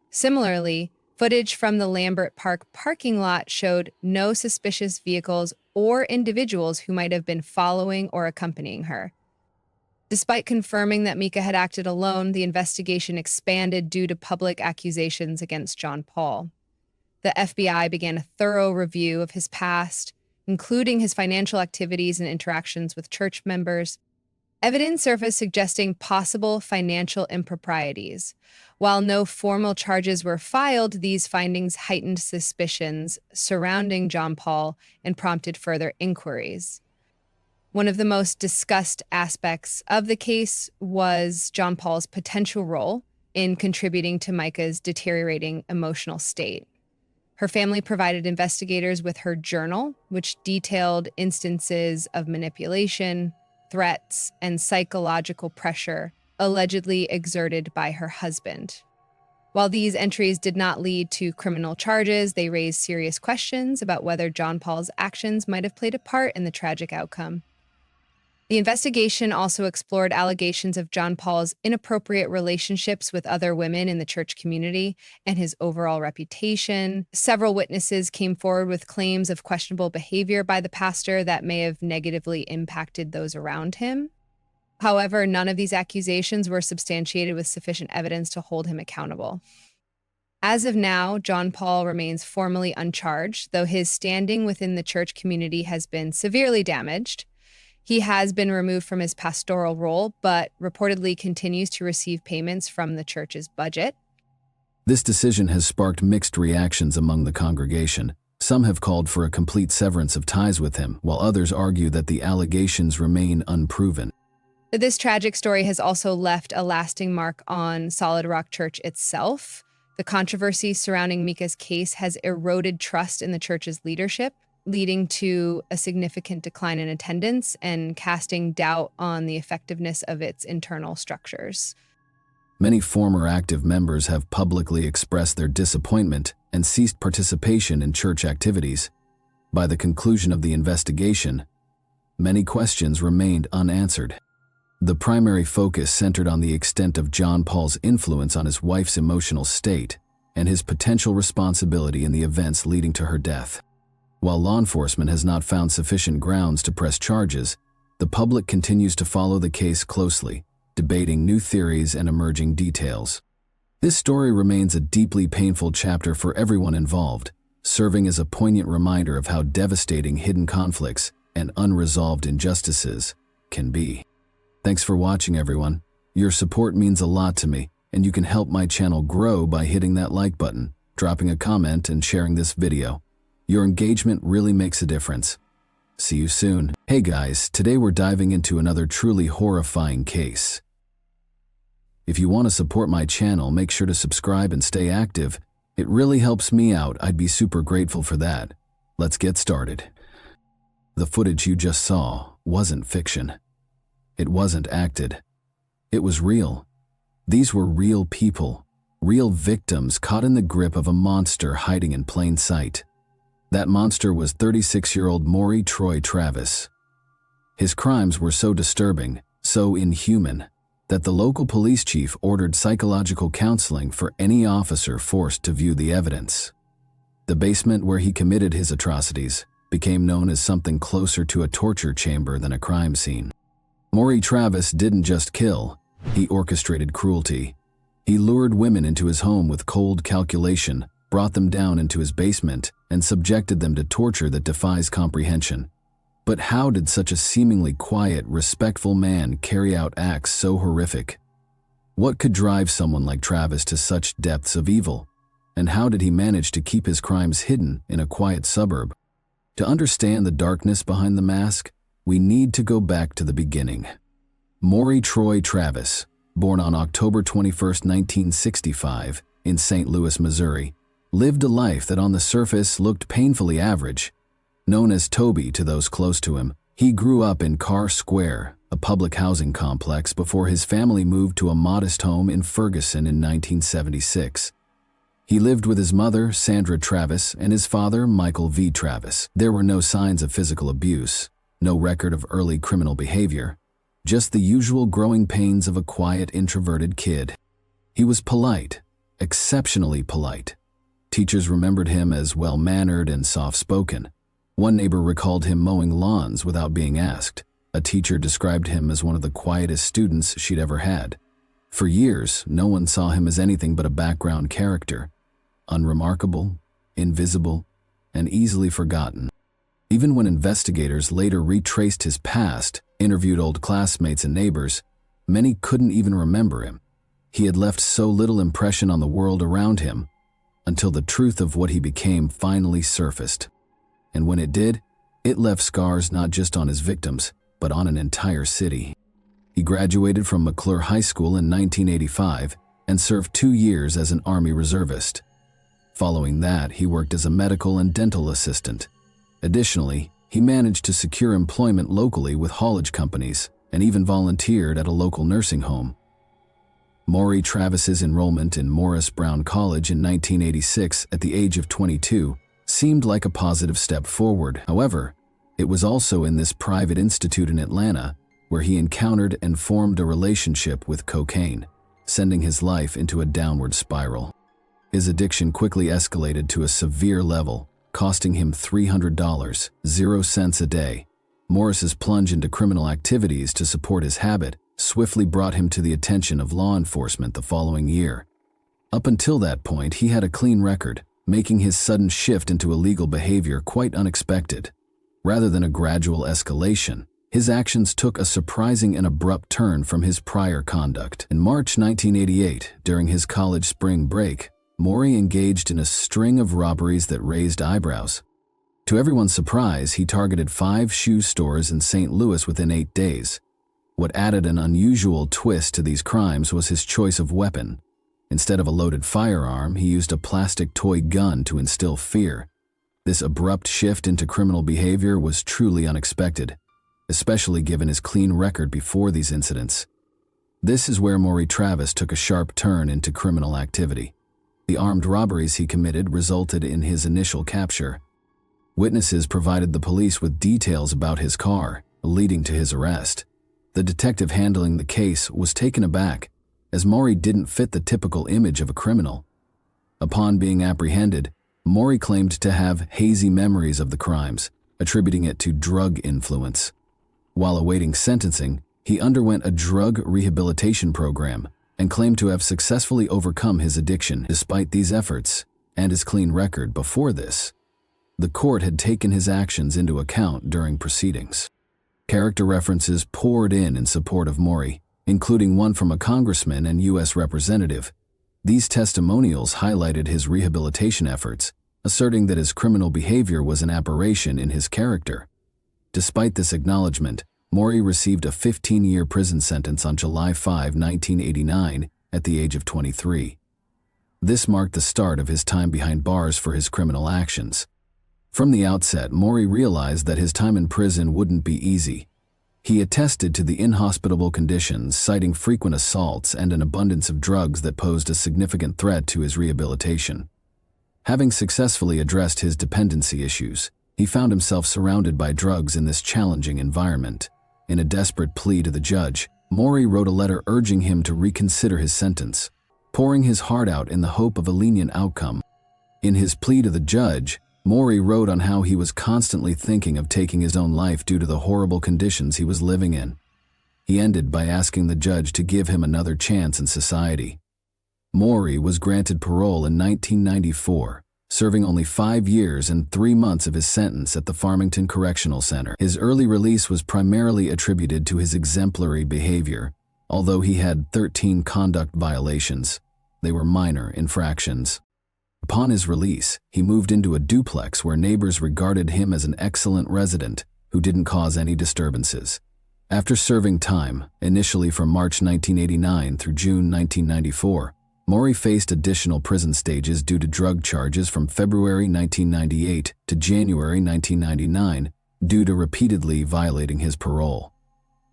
Similarly, footage from the Lambert Park parking lot showed no suspicious vehicles or individuals who might have been following or accompanying her. Despite confirming that Micah had acted alone, the investigation expanded due to public accusations against John Paul. The FBI began a thorough review of his past, including his financial activities and interactions with church members. Evidence surfaced suggesting possible financial improprieties. While no formal charges were filed, these findings heightened suspicions surrounding John Paul and prompted further inquiries. One of the most discussed aspects of the case was John Paul's potential role in contributing to Micah's deteriorating emotional state. Her family provided investigators with her journal, which detailed instances of manipulation, threats, and psychological pressure allegedly exerted by her husband. While these entries did not lead to criminal charges, they raised serious questions about whether John Paul's actions might have played a part in the tragic outcome. The investigation also explored allegations of John Paul's inappropriate relationships with other women in the church community and his overall reputation. Several witnesses came forward with claims of questionable behavior by the pastor that may have negatively impacted those around him. However, none of these accusations were substantiated with sufficient evidence to hold him accountable. As of now, John Paul remains formally uncharged, though his standing within the church community has been severely damaged. He has been removed from his pastoral role, but reportedly continues to receive payments from the church's budget. This decision has sparked mixed reactions among the congregation. Some have called for a complete severance of ties with him, while others argue that the allegations remain unproven. This tragic story has also left a lasting mark on Solid Rock Church itself. The controversy surrounding Micah's case has eroded trust in the church's leadership, leading to a significant decline in attendance and casting doubt on the effectiveness of its internal structures. Many former active members have publicly expressed their disappointment and ceased participation in church activities. By the conclusion of the investigation, many questions remained unanswered. The primary focus centered on the extent of John Paul's influence on his wife's emotional state and his potential responsibility in the events leading to her death. While law enforcement has not found sufficient grounds to press charges, the public continues to follow the case closely, debating new theories and emerging details. This story remains a deeply painful chapter for everyone involved, serving as a poignant reminder of how devastating hidden conflicts and unresolved injustices can be. Thanks for watching, everyone. Your support means a lot to me, and you can help my channel grow by hitting that like button, dropping a comment, and sharing this video. Your engagement really makes a difference. See you soon. Hey guys, today we're diving into another truly horrifying case. If you want to support my channel, make sure to subscribe and stay active. It really helps me out. I'd be super grateful for that. Let's get started. The footage you just saw wasn't fiction. It wasn't acted. It was real. These were real people, real victims caught in the grip of a monster hiding in plain sight. That monster was 36-year-old Maury Troy Travis. His crimes were so disturbing, so inhuman, that the local police chief ordered psychological counseling for any officer forced to view the evidence. The basement where he committed his atrocities became known as something closer to a torture chamber than a crime scene. Maury Travis didn't just kill, he orchestrated cruelty. He lured women into his home with cold calculation, brought them down into his basement, and subjected them to torture that defies comprehension. But how did such a seemingly quiet, respectful man carry out acts so horrific? What could drive someone like Travis to such depths of evil? And how did he manage to keep his crimes hidden in a quiet suburb? To understand the darkness behind the mask, we need to go back to the beginning. Maury Troy Travis, born on October 21, 1965, in St. Louis, Missouri, lived a life that on the surface looked painfully average. Known as Toby to those close to him, he grew up in Carr Square, a public housing complex, before his family moved to a modest home in Ferguson in 1976. He lived with his mother, Sandra Travis, and his father, Michael V. Travis. There were no signs of physical abuse, no record of early criminal behavior, just the usual growing pains of a quiet, introverted kid. He was polite, exceptionally polite. Teachers remembered him as well-mannered and soft-spoken. One neighbor recalled him mowing lawns without being asked. A teacher described him as one of the quietest students she'd ever had. For years, no one saw him as anything but a background character. Unremarkable, invisible, and easily forgotten. Even when investigators later retraced his past, interviewed old classmates and neighbors, many couldn't even remember him. He had left so little impression on the world around him until the truth of what he became finally surfaced. And when it did, it left scars not just on his victims, but on an entire city. He graduated from McClure High School in 1985 and served 2 years as an Army reservist. Following that, he worked as a medical and dental assistant. Additionally, he managed to secure employment locally with haulage companies and even volunteered at a local nursing home. Maury Travis's enrollment in Morris Brown College in 1986 at the age of 22 seemed like a positive step forward. However, it was also in this private institute in Atlanta where he encountered and formed a relationship with cocaine, sending his life into a downward spiral. His addiction quickly escalated to a severe level, costing him $300, 0 cents a day. Morris's plunge into criminal activities to support his habit swiftly brought him to the attention of law enforcement the following year. Up until that point, he had a clean record, making his sudden shift into illegal behavior quite unexpected. Rather than a gradual escalation, his actions took a surprising and abrupt turn from his prior conduct. In March 1988, during his college spring break, Maury engaged in a string of robberies that raised eyebrows. To everyone's surprise, he targeted 5 shoe stores in St. Louis within 8 days. What added an unusual twist to these crimes was his choice of weapon. Instead of a loaded firearm, he used a plastic toy gun to instill fear. This abrupt shift into criminal behavior was truly unexpected, especially given his clean record before these incidents. This is where Maury Travis took a sharp turn into criminal activity. The armed robberies he committed resulted in his initial capture. Witnesses provided the police with details about his car, leading to his arrest. The detective handling the case was taken aback, as Maury didn't fit the typical image of a criminal. Upon being apprehended, Maury claimed to have hazy memories of the crimes, attributing it to drug influence. While awaiting sentencing, he underwent a drug rehabilitation program and claimed to have successfully overcome his addiction. Despite these efforts and his clean record before this, the court had taken his actions into account during proceedings. Character references poured in support of Maury, including one from a congressman and U.S. representative. These testimonials highlighted his rehabilitation efforts, asserting that his criminal behavior was an aberration in his character. Despite this acknowledgement, Maury received a 15-year prison sentence on July 5, 1989, at the age of 23. This marked the start of his time behind bars for his criminal actions. From the outset, Maury realized that his time in prison wouldn't be easy. He attested to the inhospitable conditions, citing frequent assaults and an abundance of drugs that posed a significant threat to his rehabilitation. Having successfully addressed his dependency issues, he found himself surrounded by drugs in this challenging environment. In a desperate plea to the judge, Maury wrote a letter urging him to reconsider his sentence, pouring his heart out in the hope of a lenient outcome. In his plea to the judge, Maury wrote on how he was constantly thinking of taking his own life due to the horrible conditions he was living in. He ended by asking the judge to give him another chance in society. Maury was granted parole in 1994, serving only 5 years and 3 months of his sentence at the Farmington Correctional Center. His early release was primarily attributed to his exemplary behavior, although he had 13 conduct violations. They were minor infractions. Upon his release, he moved into a duplex where neighbors regarded him as an excellent resident who didn't cause any disturbances. After serving time, initially from March 1989 through June 1994, Maury faced additional prison stages due to drug charges from February 1998 to January 1999 due to repeatedly violating his parole.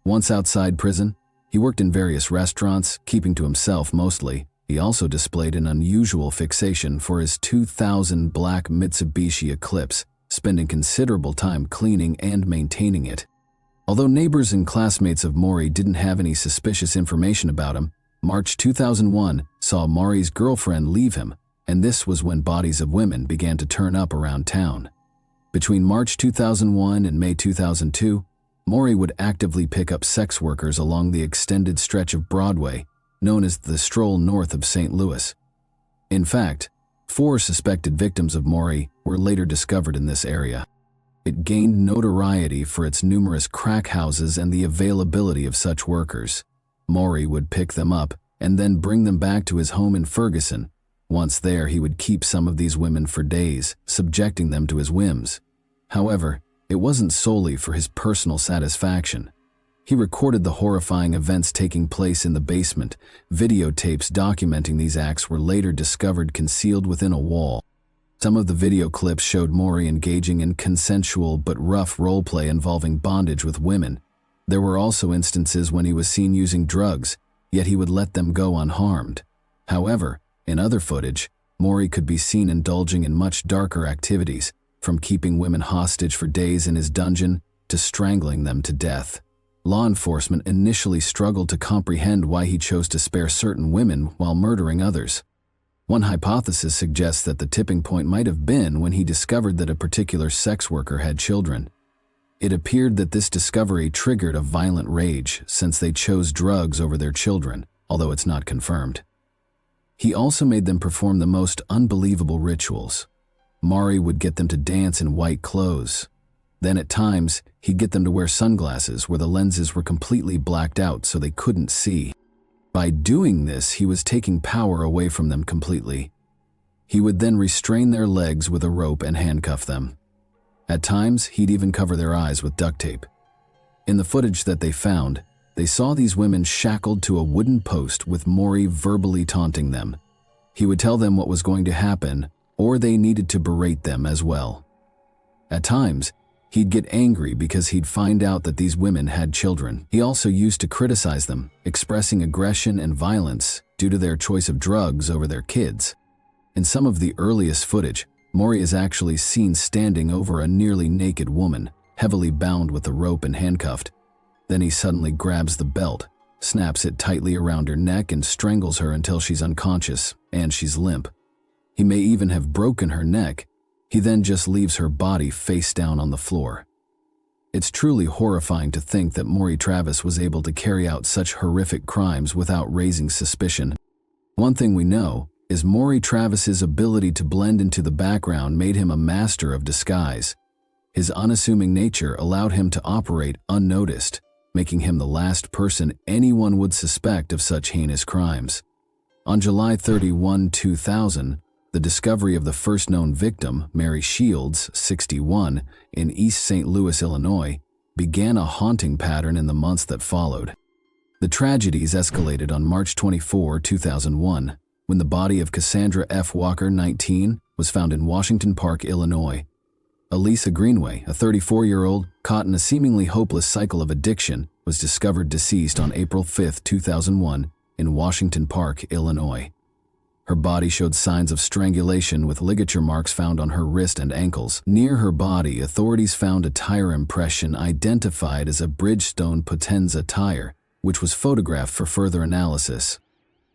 Once outside prison, he worked in various restaurants, keeping to himself mostly. He also displayed an unusual fixation for his 2000 black Mitsubishi Eclipse, spending considerable time cleaning and maintaining it. Although neighbors and classmates of Maury didn't have any suspicious information about him, March 2001 saw Maury's girlfriend leave him, and this was when bodies of women began to turn up around town. Between March 2001 and May 2002, Maury would actively pick up sex workers along the extended stretch of Broadway, known as the Stroll north of St. Louis. In fact, 4 suspected victims of Maury were later discovered in this area. It gained notoriety for its numerous crack houses and the availability of such workers. Maury would pick them up and then bring them back to his home in Ferguson. Once there, he would keep some of these women for days, subjecting them to his whims. However, it wasn't solely for his personal satisfaction. He recorded the horrifying events taking place in the basement. Videotapes documenting these acts were later discovered concealed within a wall. Some of the video clips showed Maury engaging in consensual but rough roleplay involving bondage with women. There were also instances when he was seen using drugs, yet he would let them go unharmed. However, in other footage, Maury could be seen indulging in much darker activities, from keeping women hostage for days in his dungeon to strangling them to death. Law enforcement initially struggled to comprehend why he chose to spare certain women while murdering others. One hypothesis suggests that the tipping point might have been when he discovered that a particular sex worker had children. It appeared that this discovery triggered a violent rage since they chose drugs over their children, although it's not confirmed. He also made them perform the most unbelievable rituals. Maury would get them to dance in white clothes. Then at times, he'd get them to wear sunglasses where the lenses were completely blacked out so they couldn't see. By doing this, he was taking power away from them completely. He would then restrain their legs with a rope and handcuff them. At times, he'd even cover their eyes with duct tape. In the footage that they found, they saw these women shackled to a wooden post with Maury verbally taunting them. He would tell them what was going to happen, or they needed to berate them as well. At times, he'd get angry because he'd find out that these women had children. He also used to criticize them, expressing aggression and violence due to their choice of drugs over their kids. In some of the earliest footage, Maury is actually seen standing over a nearly naked woman, heavily bound with a rope and handcuffed. Then he suddenly grabs the belt, snaps it tightly around her neck and strangles her until she's unconscious and she's limp. He may even have broken her neck. He then just leaves her body face down on the floor. It's truly horrifying to think that Maury Travis was able to carry out such horrific crimes without raising suspicion. One thing we know is Maury Travis's ability to blend into the background made him a master of disguise. His unassuming nature allowed him to operate unnoticed, making him the last person anyone would suspect of such heinous crimes. On July 31, 2000, the discovery of the first known victim, Mary Shields, 61, in East St. Louis, Illinois, began a haunting pattern in the months that followed. The tragedies escalated on March 24, 2001, when the body of Cassandra F. Walker, 19, was found in Washington Park, Illinois. Elisa Greenway, a 34-year-old caught in a seemingly hopeless cycle of addiction, was discovered deceased on April 5, 2001, in Washington Park, Illinois. Her body showed signs of strangulation with ligature marks found on her wrist and ankles. Near her body, authorities found a tire impression identified as a Bridgestone Potenza tire, which was photographed for further analysis.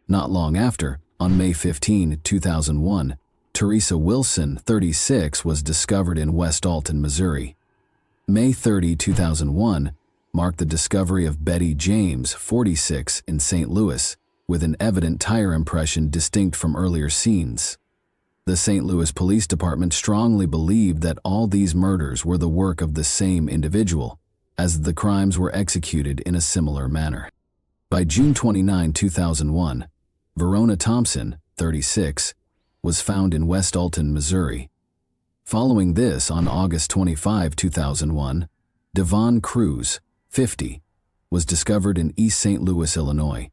Not long after, on May 15, 2001, Teresa Wilson, 36, was discovered in West Alton, Missouri. May 30, 2001, marked the discovery of Betty James, 46, in St. Louis, with an evident tire impression distinct from earlier scenes. The St. Louis Police Department strongly believed that all these murders were the work of the same individual, as the crimes were executed in a similar manner. By June 29, 2001, Verona Thompson, 36, was found in West Alton, Missouri. Following this, on August 25, 2001, Devon Cruz, 50, was discovered in East St. Louis, Illinois.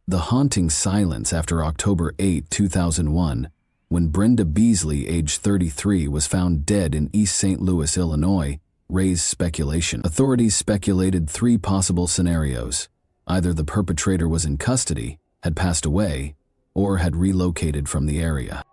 The haunting silence after October 8, 2001, when Brenda Beasley, age 33, was found dead in East St. Louis, Illinois, raised speculation. Authorities speculated 3 possible scenarios. Either the perpetrator was in custody, had passed away, or had relocated from the area.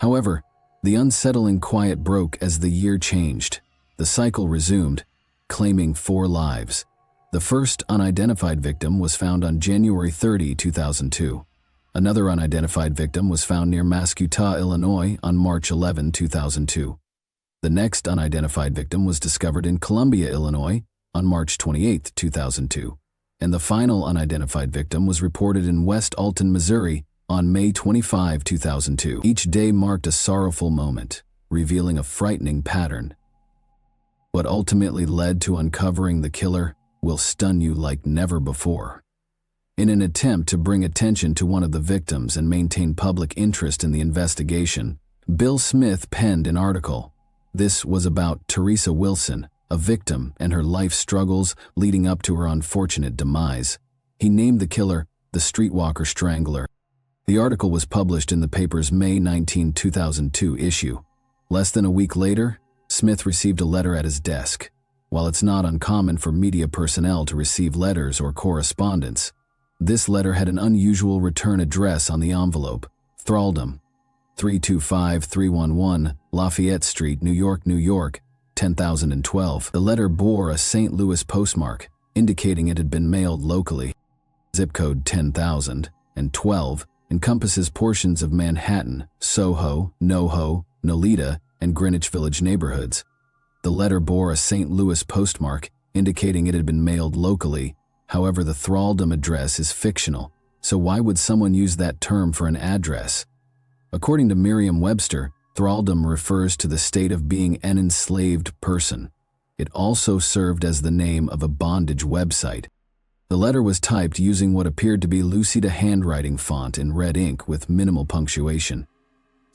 However, the unsettling quiet broke as the year changed. The cycle resumed, claiming 4 lives. The first unidentified victim was found on January 30, 2002. Another unidentified victim was found near Mascoutah, Illinois on March 11, 2002. The next unidentified victim was discovered in Columbia, Illinois on March 28, 2002. And the final unidentified victim was reported in West Alton, Missouri On May 25, 2002, each day marked a sorrowful moment, revealing a frightening pattern. What ultimately led to uncovering the killer will stun you like never before. In an attempt to bring attention to one of the victims and maintain public interest in the investigation, Bill Smith penned an article. This was about Teresa Wilson, a victim, and her life struggles leading up to her unfortunate demise. He named the killer the Streetwalker Strangler. The article was published in the paper's May 19, 2002 issue. Less than a week later, Smith received a letter at his desk. While it's not uncommon for media personnel to receive letters or correspondence, this letter had an unusual return address on the envelope: Thraldom, 325311 Lafayette Street, New York, New York, 10,012. The letter bore a St. Louis postmark, indicating it had been mailed locally. Zip code 10,012 encompasses portions of Manhattan, Soho, NoHo, Nolita, and Greenwich Village neighborhoods. The letter bore a St. Louis postmark, indicating it had been mailed locally. However, the thraldom address is fictional, so why would someone use that term for an address? According to Merriam-Webster, thraldom refers to the state of being an enslaved person. It also served as the name of a bondage website. The letter was typed using what appeared to be Lucida handwriting font in red ink with minimal punctuation.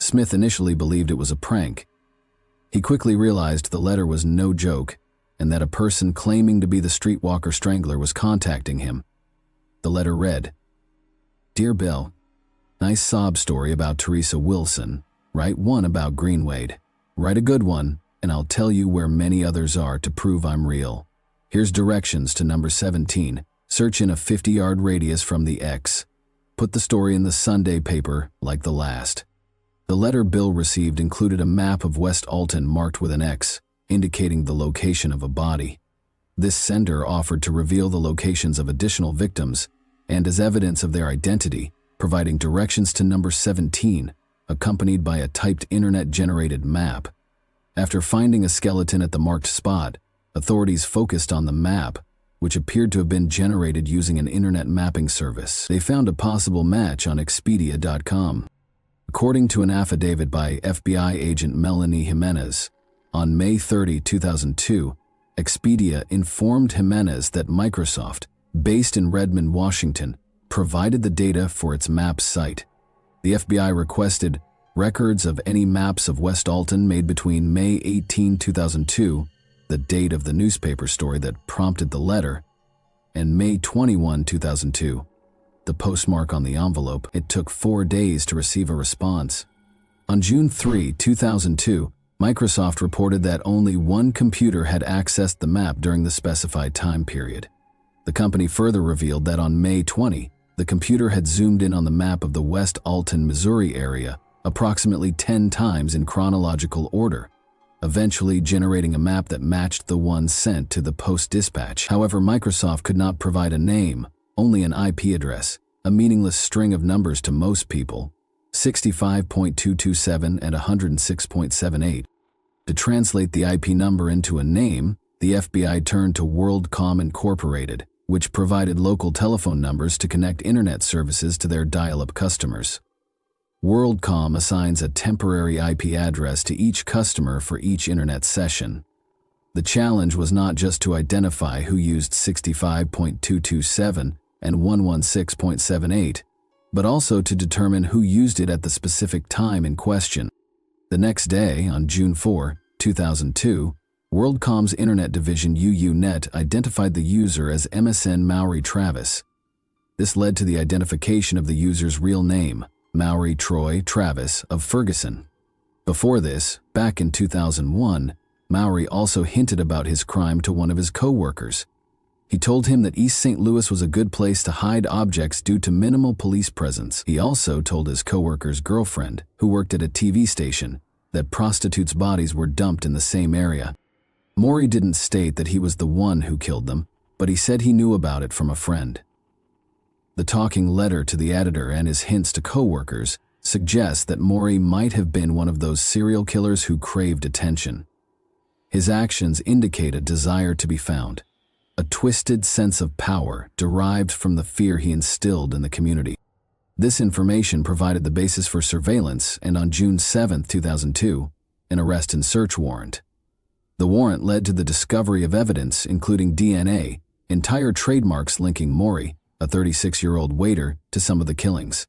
Smith initially believed it was a prank. He quickly realized the letter was no joke, and that a person claiming to be the Streetwalker Strangler was contacting him. The letter read, "Dear Bill, nice sob story about Teresa Wilson. Write one about Greenwade. Write a good one, and I'll tell you where many others are to prove I'm real. Here's directions to number 17. Search in a 50-yard radius from the X. Put the story in the Sunday paper like the last." The letter Bill received included a map of West Alton marked with an X, indicating the location of a body. This sender offered to reveal the locations of additional victims, and as evidence of their identity, providing directions to number 17, accompanied by a typed internet-generated map. After finding a skeleton at the marked spot, authorities focused on the map, which appeared to have been generated using an internet mapping service. They found a possible match on Expedia.com. According to an affidavit by FBI agent Melanie Jimenez, on May 30, 2002, Expedia informed Jimenez that Microsoft, based in Redmond, Washington, provided the data for its maps site. The FBI requested records of any maps of West Alton made between May 18, 2002, the date of the newspaper story that prompted the letter, and May 21, 2002, the postmark on the envelope. It took 4 days to receive a response. On June 3, 2002, Microsoft reported that only one computer had accessed the map during the specified time period. The company further revealed that on May 20, the computer had zoomed in on the map of the West Alton, Missouri area approximately 10 times in chronological order, eventually generating a map that matched the one sent to the Post-Dispatch. However, Microsoft could not provide a name, only an IP address, a meaningless string of numbers to most people, 65.227 and 106.78. To translate the IP number into a name, the FBI turned to WorldCom Incorporated, which provided local telephone numbers to connect internet services to their dial-up customers. WorldCom assigns a temporary IP address to each customer for each internet session. The challenge was not just to identify who used 65.227 and 116.78, but also to determine who used it at the specific time in question. The next day, on June 4, 2002, WorldCom's internet division UUNet identified the user as MSN Maury Travis. This led to the identification of the user's real name, Maury Troy Travis of Ferguson. Before this, back in 2001, Maury also hinted about his crime to one of his co-workers. He told him that East St. Louis was a good place to hide objects due to minimal police presence. He also told his co-worker's girlfriend, who worked at a TV station, that prostitutes' bodies were dumped in the same area. Maury didn't state that he was the one who killed them, but he said he knew about it from a friend. The talking letter to the editor and his hints to co-workers suggest that Maury might have been one of those serial killers who craved attention. His actions indicate a desire to be found, a twisted sense of power derived from the fear he instilled in the community. This information provided the basis for surveillance and on June 7, 2002, an arrest and search warrant. The warrant led to the discovery of evidence including DNA, entire trademarks linking Maury, a 36-year-old waiter, to some of the killings.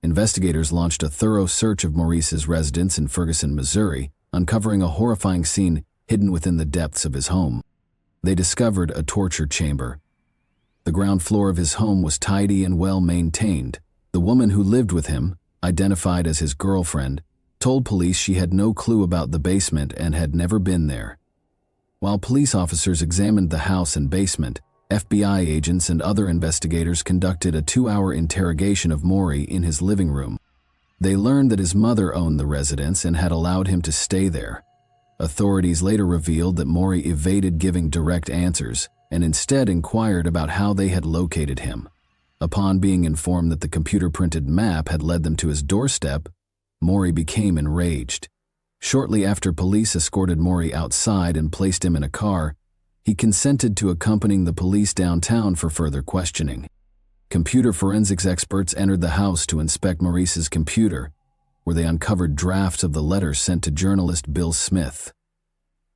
Investigators launched a thorough search of Maurice's residence in Ferguson, Missouri, uncovering a horrifying scene hidden within the depths of his home. They discovered a torture chamber. The ground floor of his home was tidy and well maintained. The woman who lived with him, identified as his girlfriend, told police she had no clue about the basement and had never been there. While police officers examined the house and basement, FBI agents and other investigators conducted a 2-hour interrogation of Maury in his living room. They learned that his mother owned the residence and had allowed him to stay there. Authorities later revealed that Maury evaded giving direct answers and instead inquired about how they had located him. Upon being informed that the computer-printed map had led them to his doorstep, Maury became enraged. Shortly after police escorted Maury outside and placed him in a car, he consented to accompanying the police downtown for further questioning. Computer forensics experts entered the house to inspect Maurice's computer, where they uncovered drafts of the letters sent to journalist Bill Smith.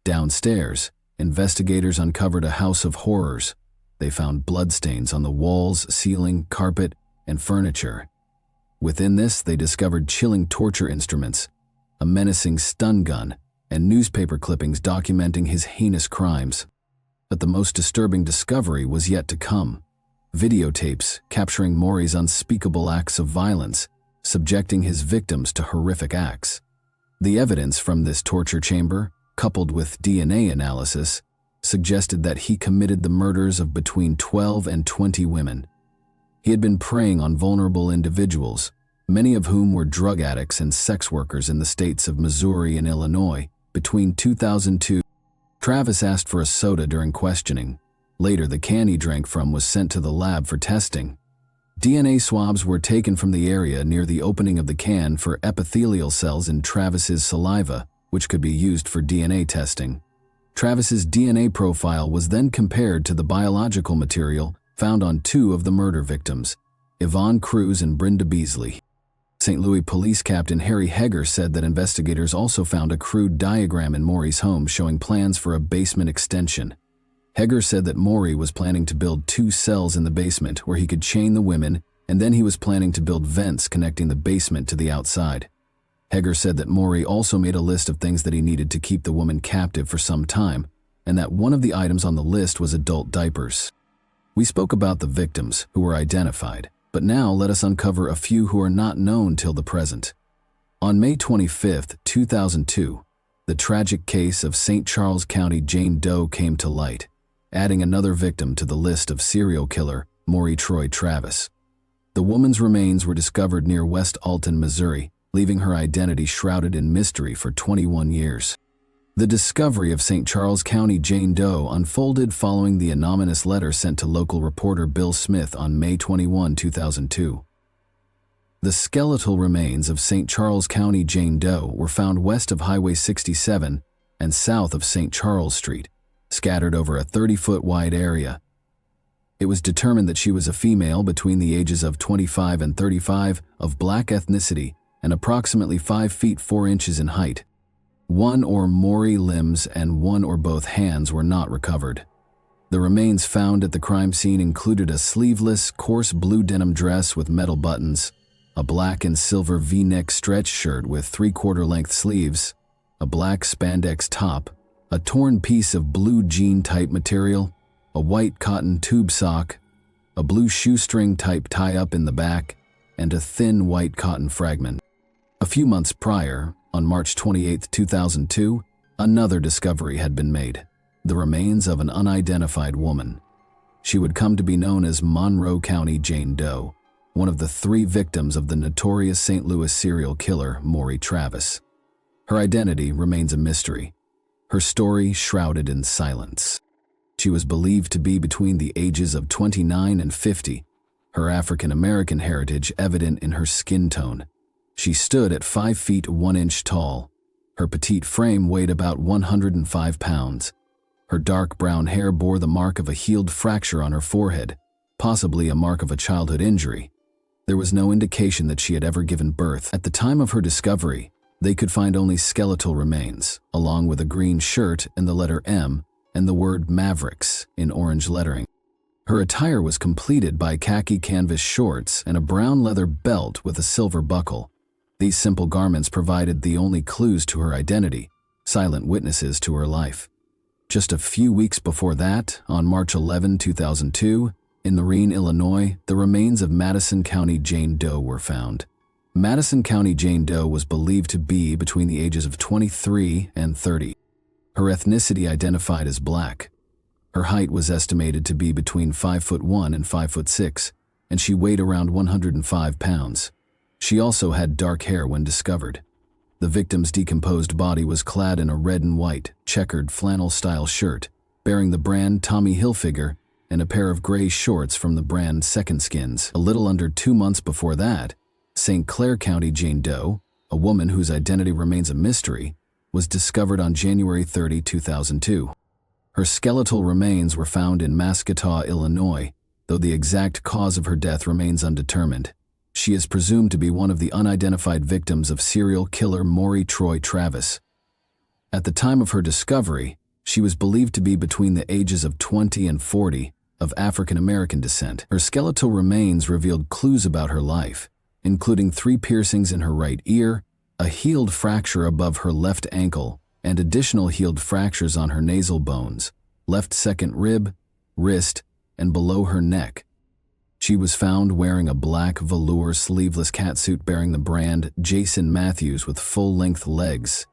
Downstairs, investigators uncovered a house of horrors. They found bloodstains on the walls, ceiling, carpet, and furniture. Within this, they discovered chilling torture instruments, a menacing stun gun, and newspaper clippings documenting his heinous crimes. But the most disturbing discovery was yet to come: videotapes capturing Maury's unspeakable acts of violence, subjecting his victims to horrific acts. The evidence from this torture chamber, coupled with DNA analysis, suggested that he committed the murders of between 12 and 20 women. He had been preying on vulnerable individuals, many of whom were drug addicts and sex workers in the states of Missouri and Illinois. Between 2002, Travis asked for a soda during questioning. Later, the can he drank from was sent to the lab for testing. DNA swabs were taken from the area near the opening of the can for epithelial cells in Travis's saliva, which could be used for DNA testing. Travis's DNA profile was then compared to the biological material found on 2 of the murder victims, Yvonne Cruz and Brenda Beasley. St. Louis Police Captain Harry Heger said that investigators also found a crude diagram in Maury's home showing plans for a basement extension. Heger said that Maury was planning to build 2 cells in the basement where he could chain the women, and then he was planning to build vents connecting the basement to the outside. Heger said that Maury also made a list of things that he needed to keep the woman captive for some time, and that one of the items on the list was adult diapers. We spoke about the victims, who were identified, but now let us uncover a few who are not known till the present. On May 25, 2002, the tragic case of St. Charles County Jane Doe came to light, adding another victim to the list of serial killer Maury Troy Travis. The woman's remains were discovered near West Alton, Missouri, leaving her identity shrouded in mystery for 21 years. The discovery of St. Charles County Jane Doe unfolded following the anonymous letter sent to local reporter Bill Smith on May 21, 2002. The skeletal remains of St. Charles County Jane Doe were found west of Highway 67 and south of St. Charles Street, scattered over a 30-foot wide area. It was determined that she was a female between the ages of 25 and 35, of black ethnicity, and approximately 5 feet 4 inches in height. 1 or more limbs and 1 or both hands were not recovered. The remains found at the crime scene included a sleeveless, coarse blue denim dress with metal buttons, a black and silver V-neck stretch shirt with 3/4 length sleeves, a black spandex top, a torn piece of blue jean-type material, a white cotton tube sock, a blue shoestring-type tie-up in the back, and a thin white cotton fragment. A few months prior, on March 28, 2002, another discovery had been made: the remains of an unidentified woman. She would come to be known as Monroe County Jane Doe, one of the 3 victims of the notorious St. Louis serial killer Maury Travis. Her identity remains a mystery, her story shrouded in silence. She was believed to be between the ages of 29 and 50, her African-American heritage evident in her skin tone. She stood at 5 feet 1 inch tall. Her petite frame weighed about 105 pounds. Her dark brown hair bore the mark of a healed fracture on her forehead, possibly a mark of a childhood injury. There was no indication that she had ever given birth. At the time of her discovery, they could find only skeletal remains, along with a green shirt and the letter M and the word Mavericks in orange lettering. Her attire was completed by khaki canvas shorts and a brown leather belt with a silver buckle. These simple garments provided the only clues to her identity, silent witnesses to her life. Just a few weeks before that, on March 11, 2002, in Marine, Illinois, the remains of Madison County Jane Doe were found. Madison County Jane Doe was believed to be between the ages of 23 and 30. Her ethnicity identified as black. Her height was estimated to be between 5'1" and 5'6", and she weighed around 105 pounds. She also had dark hair when discovered. The victim's decomposed body was clad in a red and white, checkered flannel-style shirt, bearing the brand Tommy Hilfiger, and a pair of gray shorts from the brand Second Skins. A little under 2 months before that, St. Clair County Jane Doe, a woman whose identity remains a mystery, was discovered on January 30, 2002. Her skeletal remains were found in Mascataw, Illinois, though the exact cause of her death remains undetermined. She is presumed to be one of the unidentified victims of serial killer Maury Troy Travis. At the time of her discovery, she was believed to be between the ages of 20 and 40, of African American descent. Her skeletal remains revealed clues about her life, including 3 piercings in her right ear, a healed fracture above her left ankle, and additional healed fractures on her nasal bones, left second rib, wrist, and below her neck. She was found wearing a black velour sleeveless catsuit bearing the brand Jason Matthews with full-length legs.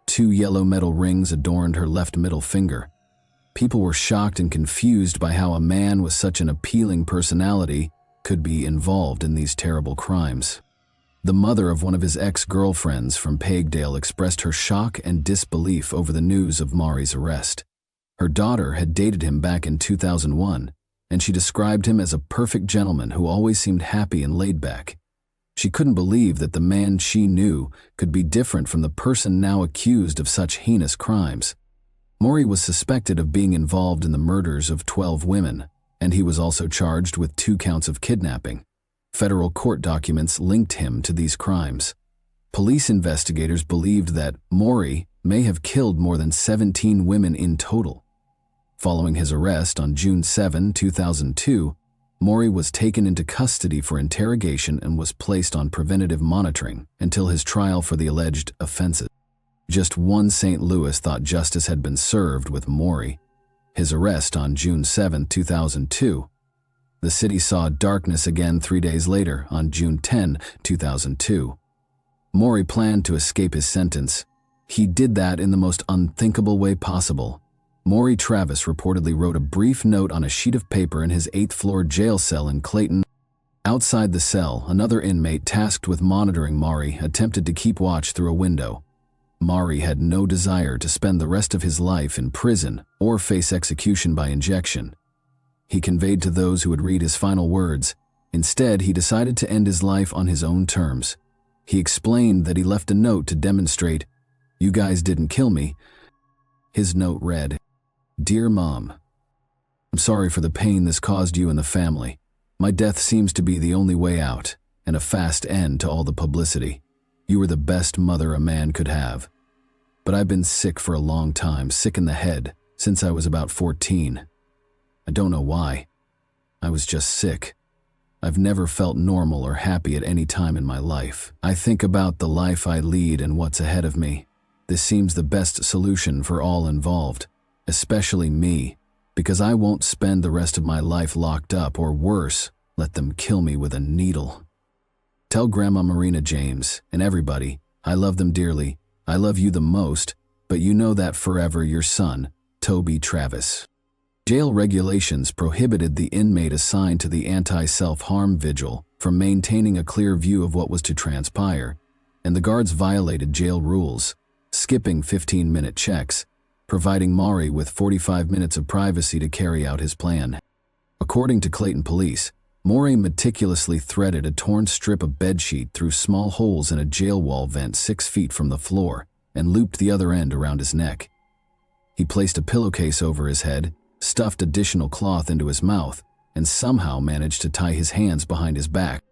2 yellow metal rings adorned her left middle finger. People were shocked and confused by how a man with such an appealing personality could be involved in these terrible crimes. The mother of one of his ex-girlfriends from Pagedale expressed her shock and disbelief over the news of Maury's arrest. Her daughter had dated him back in 2001, and she described him as a perfect gentleman who always seemed happy and laid back. She couldn't believe that the man she knew could be different from the person now accused of such heinous crimes. Maury was suspected of being involved in the murders of 12 women, and he was also charged with 2 counts of kidnapping. Federal court documents linked him to these crimes. Police investigators believed that Maury may have killed more than 17 women in total. Following his arrest on June 7, 2002, Maury was taken into custody for interrogation and was placed on preventative monitoring until his trial for the alleged offenses. Just one St. Louis thought justice had been served with Maury. His arrest on June 7, 2002. The city saw darkness again 3 days later, on June 10, 2002. Maury planned to escape his sentence. He did that in the most unthinkable way possible. Maury Travis reportedly wrote a brief note on a sheet of paper in his 8th-floor jail cell in Clayton. Outside the cell, another inmate tasked with monitoring Maury attempted to keep watch through a window. Maury had no desire to spend the rest of his life in prison or face execution by injection. He conveyed to those who would read his final words. Instead, he decided to end his life on his own terms. He explained that he left a note to demonstrate, "You guys didn't kill me." His note read, "Dear Mom, I'm sorry for the pain this caused you and the family. My death seems to be the only way out, and a fast end to all the publicity. You were the best mother a man could have. But I've been sick for a long time, sick in the head, since I was about 14. I don't know why. I was just sick. I've never felt normal or happy at any time in my life. I think about the life I lead and what's ahead of me. This seems the best solution for all involved, especially me, because I won't spend the rest of my life locked up, or worse, let them kill me with a needle. Tell Grandma Marina James and everybody, I love them dearly. I love you the most, but you know that forever. Your son, Toby Travis." Jail regulations prohibited the inmate assigned to the anti-self-harm vigil from maintaining a clear view of what was to transpire, and the guards violated jail rules, skipping 15-minute checks, providing Maury with 45 minutes of privacy to carry out his plan. According to Clayton police, Maury meticulously threaded a torn strip of bedsheet through small holes in a jail wall vent 6 feet from the floor and looped the other end around his neck. He placed a pillowcase over his head, stuffed additional cloth into his mouth, and somehow managed to tie his hands behind his back.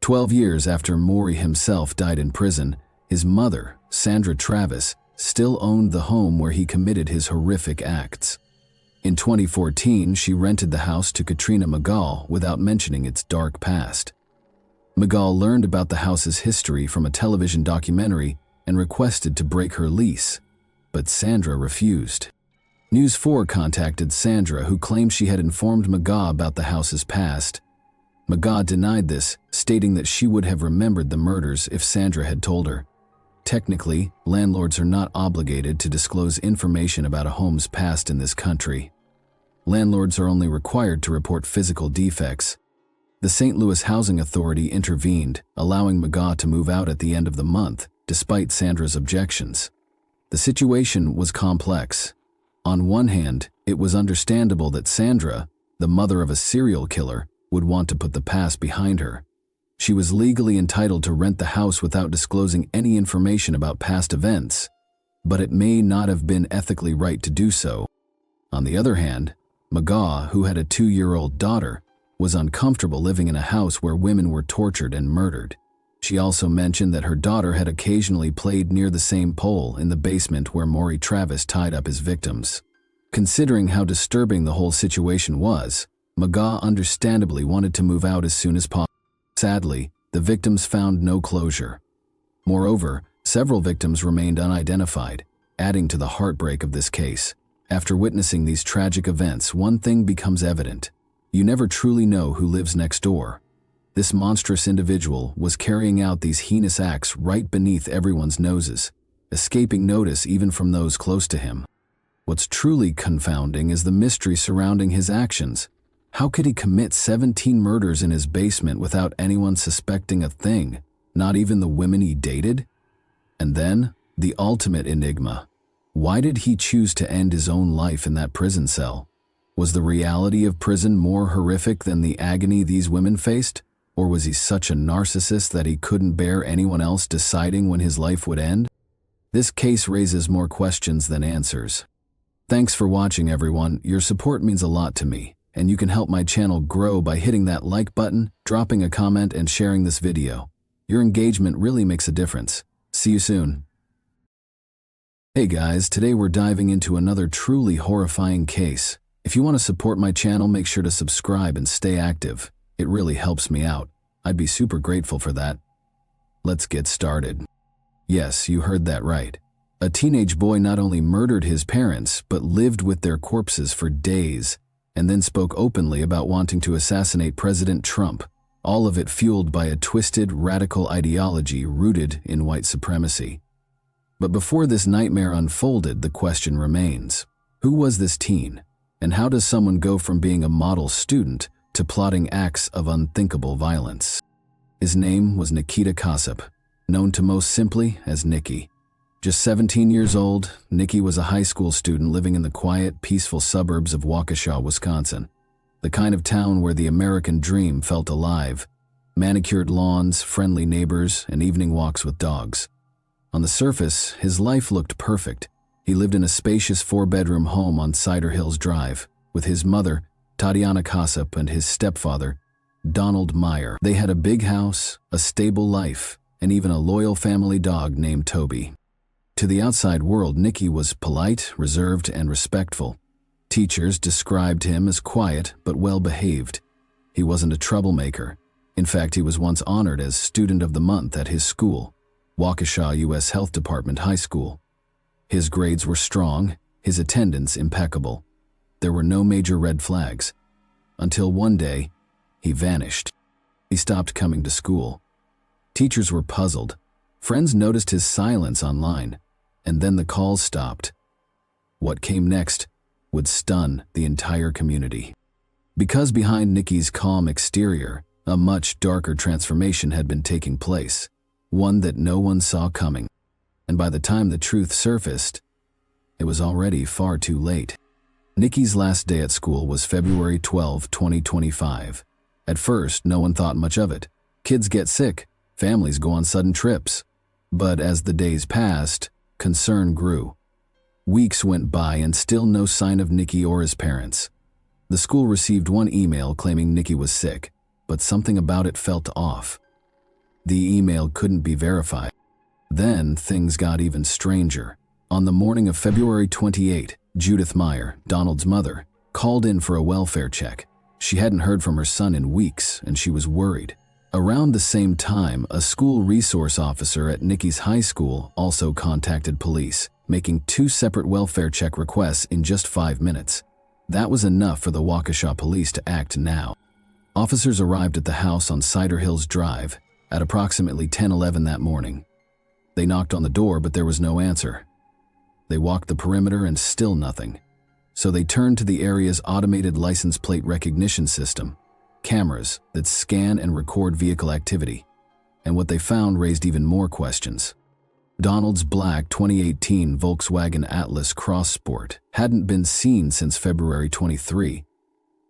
12 years after Maury himself died in prison, his mother, Sandra Travis, still owned the home where he committed his horrific acts. In 2014, she rented the house to Katrina McGaw without mentioning its dark past. McGaw learned about the house's history from a television documentary and requested to break her lease, but Sandra refused. News 4 contacted Sandra, who claimed she had informed McGaw about the house's past. McGaw denied this, stating that she would have remembered the murders if Sandra had told her. Technically, landlords are not obligated to disclose information about a home's past in this country. Landlords are only required to report physical defects. The St. Louis Housing Authority intervened, allowing McGaw to move out at the end of the month, despite Sandra's objections. The situation was complex. On one hand, it was understandable that Sandra, the mother of a serial killer, would want to put the past behind her. She was legally entitled to rent the house without disclosing any information about past events, but it may not have been ethically right to do so. On the other hand, McGaw, who had a 2-year-old daughter, was uncomfortable living in a house where women were tortured and murdered. She also mentioned that her daughter had occasionally played near the same pole in the basement where Maury Travis tied up his victims. Considering how disturbing the whole situation was, McGaw understandably wanted to move out as soon as possible. Sadly, the victims found no closure. Moreover, several victims remained unidentified, adding to the heartbreak of this case. After witnessing these tragic events, one thing becomes evident. You never truly know who lives next door. This monstrous individual was carrying out these heinous acts right beneath everyone's noses, escaping notice even from those close to him. What's truly confounding is the mystery surrounding his actions. How could he commit 17 murders in his basement without anyone suspecting a thing, not even the women he dated? And then, the ultimate enigma. Why did he choose to end his own life in that prison cell? Was the reality of prison more horrific than the agony these women faced? Or was he such a narcissist that he couldn't bear anyone else deciding when his life would end? This case raises more questions than answers. Thanks for watching, everyone. Your support means a lot to me, and you can help my channel grow by hitting that like button, dropping a comment, and sharing this video. Your engagement really makes a difference. See you soon. Hey guys, today we're diving into another truly horrifying case. If you want to support my channel, make sure to subscribe and stay active. It really helps me out. I'd be super grateful for that. Let's get started. Yes, you heard that right. A teenage boy not only murdered his parents, but lived with their corpses for days, and then spoke openly about wanting to assassinate President Trump, all of it fueled by a twisted, radical ideology rooted in white supremacy. But before this nightmare unfolded, the question remains: who was this teen? And how does someone go from being a model student to plotting acts of unthinkable violence? His name was Nikita Kossep, known to most simply as Nicky. Just 17 years old, Nicky was a high school student living in the quiet, peaceful suburbs of Waukesha, Wisconsin. The kind of town where the American dream felt alive. Manicured lawns, friendly neighbors, and evening walks with dogs. On the surface, his life looked perfect. He lived in a spacious 4-bedroom home on Cider Hills Drive, with his mother, Tatiana Kossep, and his stepfather, Donald Meyer. They had a big house, a stable life, and even a loyal family dog named Toby. To the outside world, Nicky was polite, reserved, and respectful. Teachers described him as quiet but well-behaved. He wasn't a troublemaker. In fact, he was once honored as Student of the Month at his school, Waukesha U.S. Health Department High School. His grades were strong, his attendance impeccable. There were no major red flags. Until one day, he vanished. He stopped coming to school. Teachers were puzzled. Friends noticed his silence online. And then the calls stopped. What came next would stun the entire community. Because behind Nicky's calm exterior, a much darker transformation had been taking place, one that no one saw coming. And by the time the truth surfaced, it was already far too late. Nicky's last day at school was February 12, 2025. At first, no one thought much of it. Kids get sick, families go on sudden trips. But as the days passed, concern grew. Weeks went by and still no sign of Nicky or his parents. The school received one email claiming Nicky was sick, but something about it felt off. The email couldn't be verified. Then things got even stranger. On the morning of February 28, Judith Meyer, Donald's mother, called in for a welfare check. She hadn't heard from her son in weeks, and she was worried. Around the same time, a school resource officer at Nikki's high school also contacted police, making 2 separate welfare check requests in just 5 minutes. That was enough for the Waukesha police to act now. Officers arrived at the house on Cider Hills Drive at approximately 10:11 that morning. They knocked on the door, but there was no answer. They walked the perimeter and still nothing. So they turned to the area's automated license plate recognition system, cameras that scan and record vehicle activity. And what they found raised even more questions. Donald's black 2018 Volkswagen Atlas Cross Sport hadn't been seen since February 23.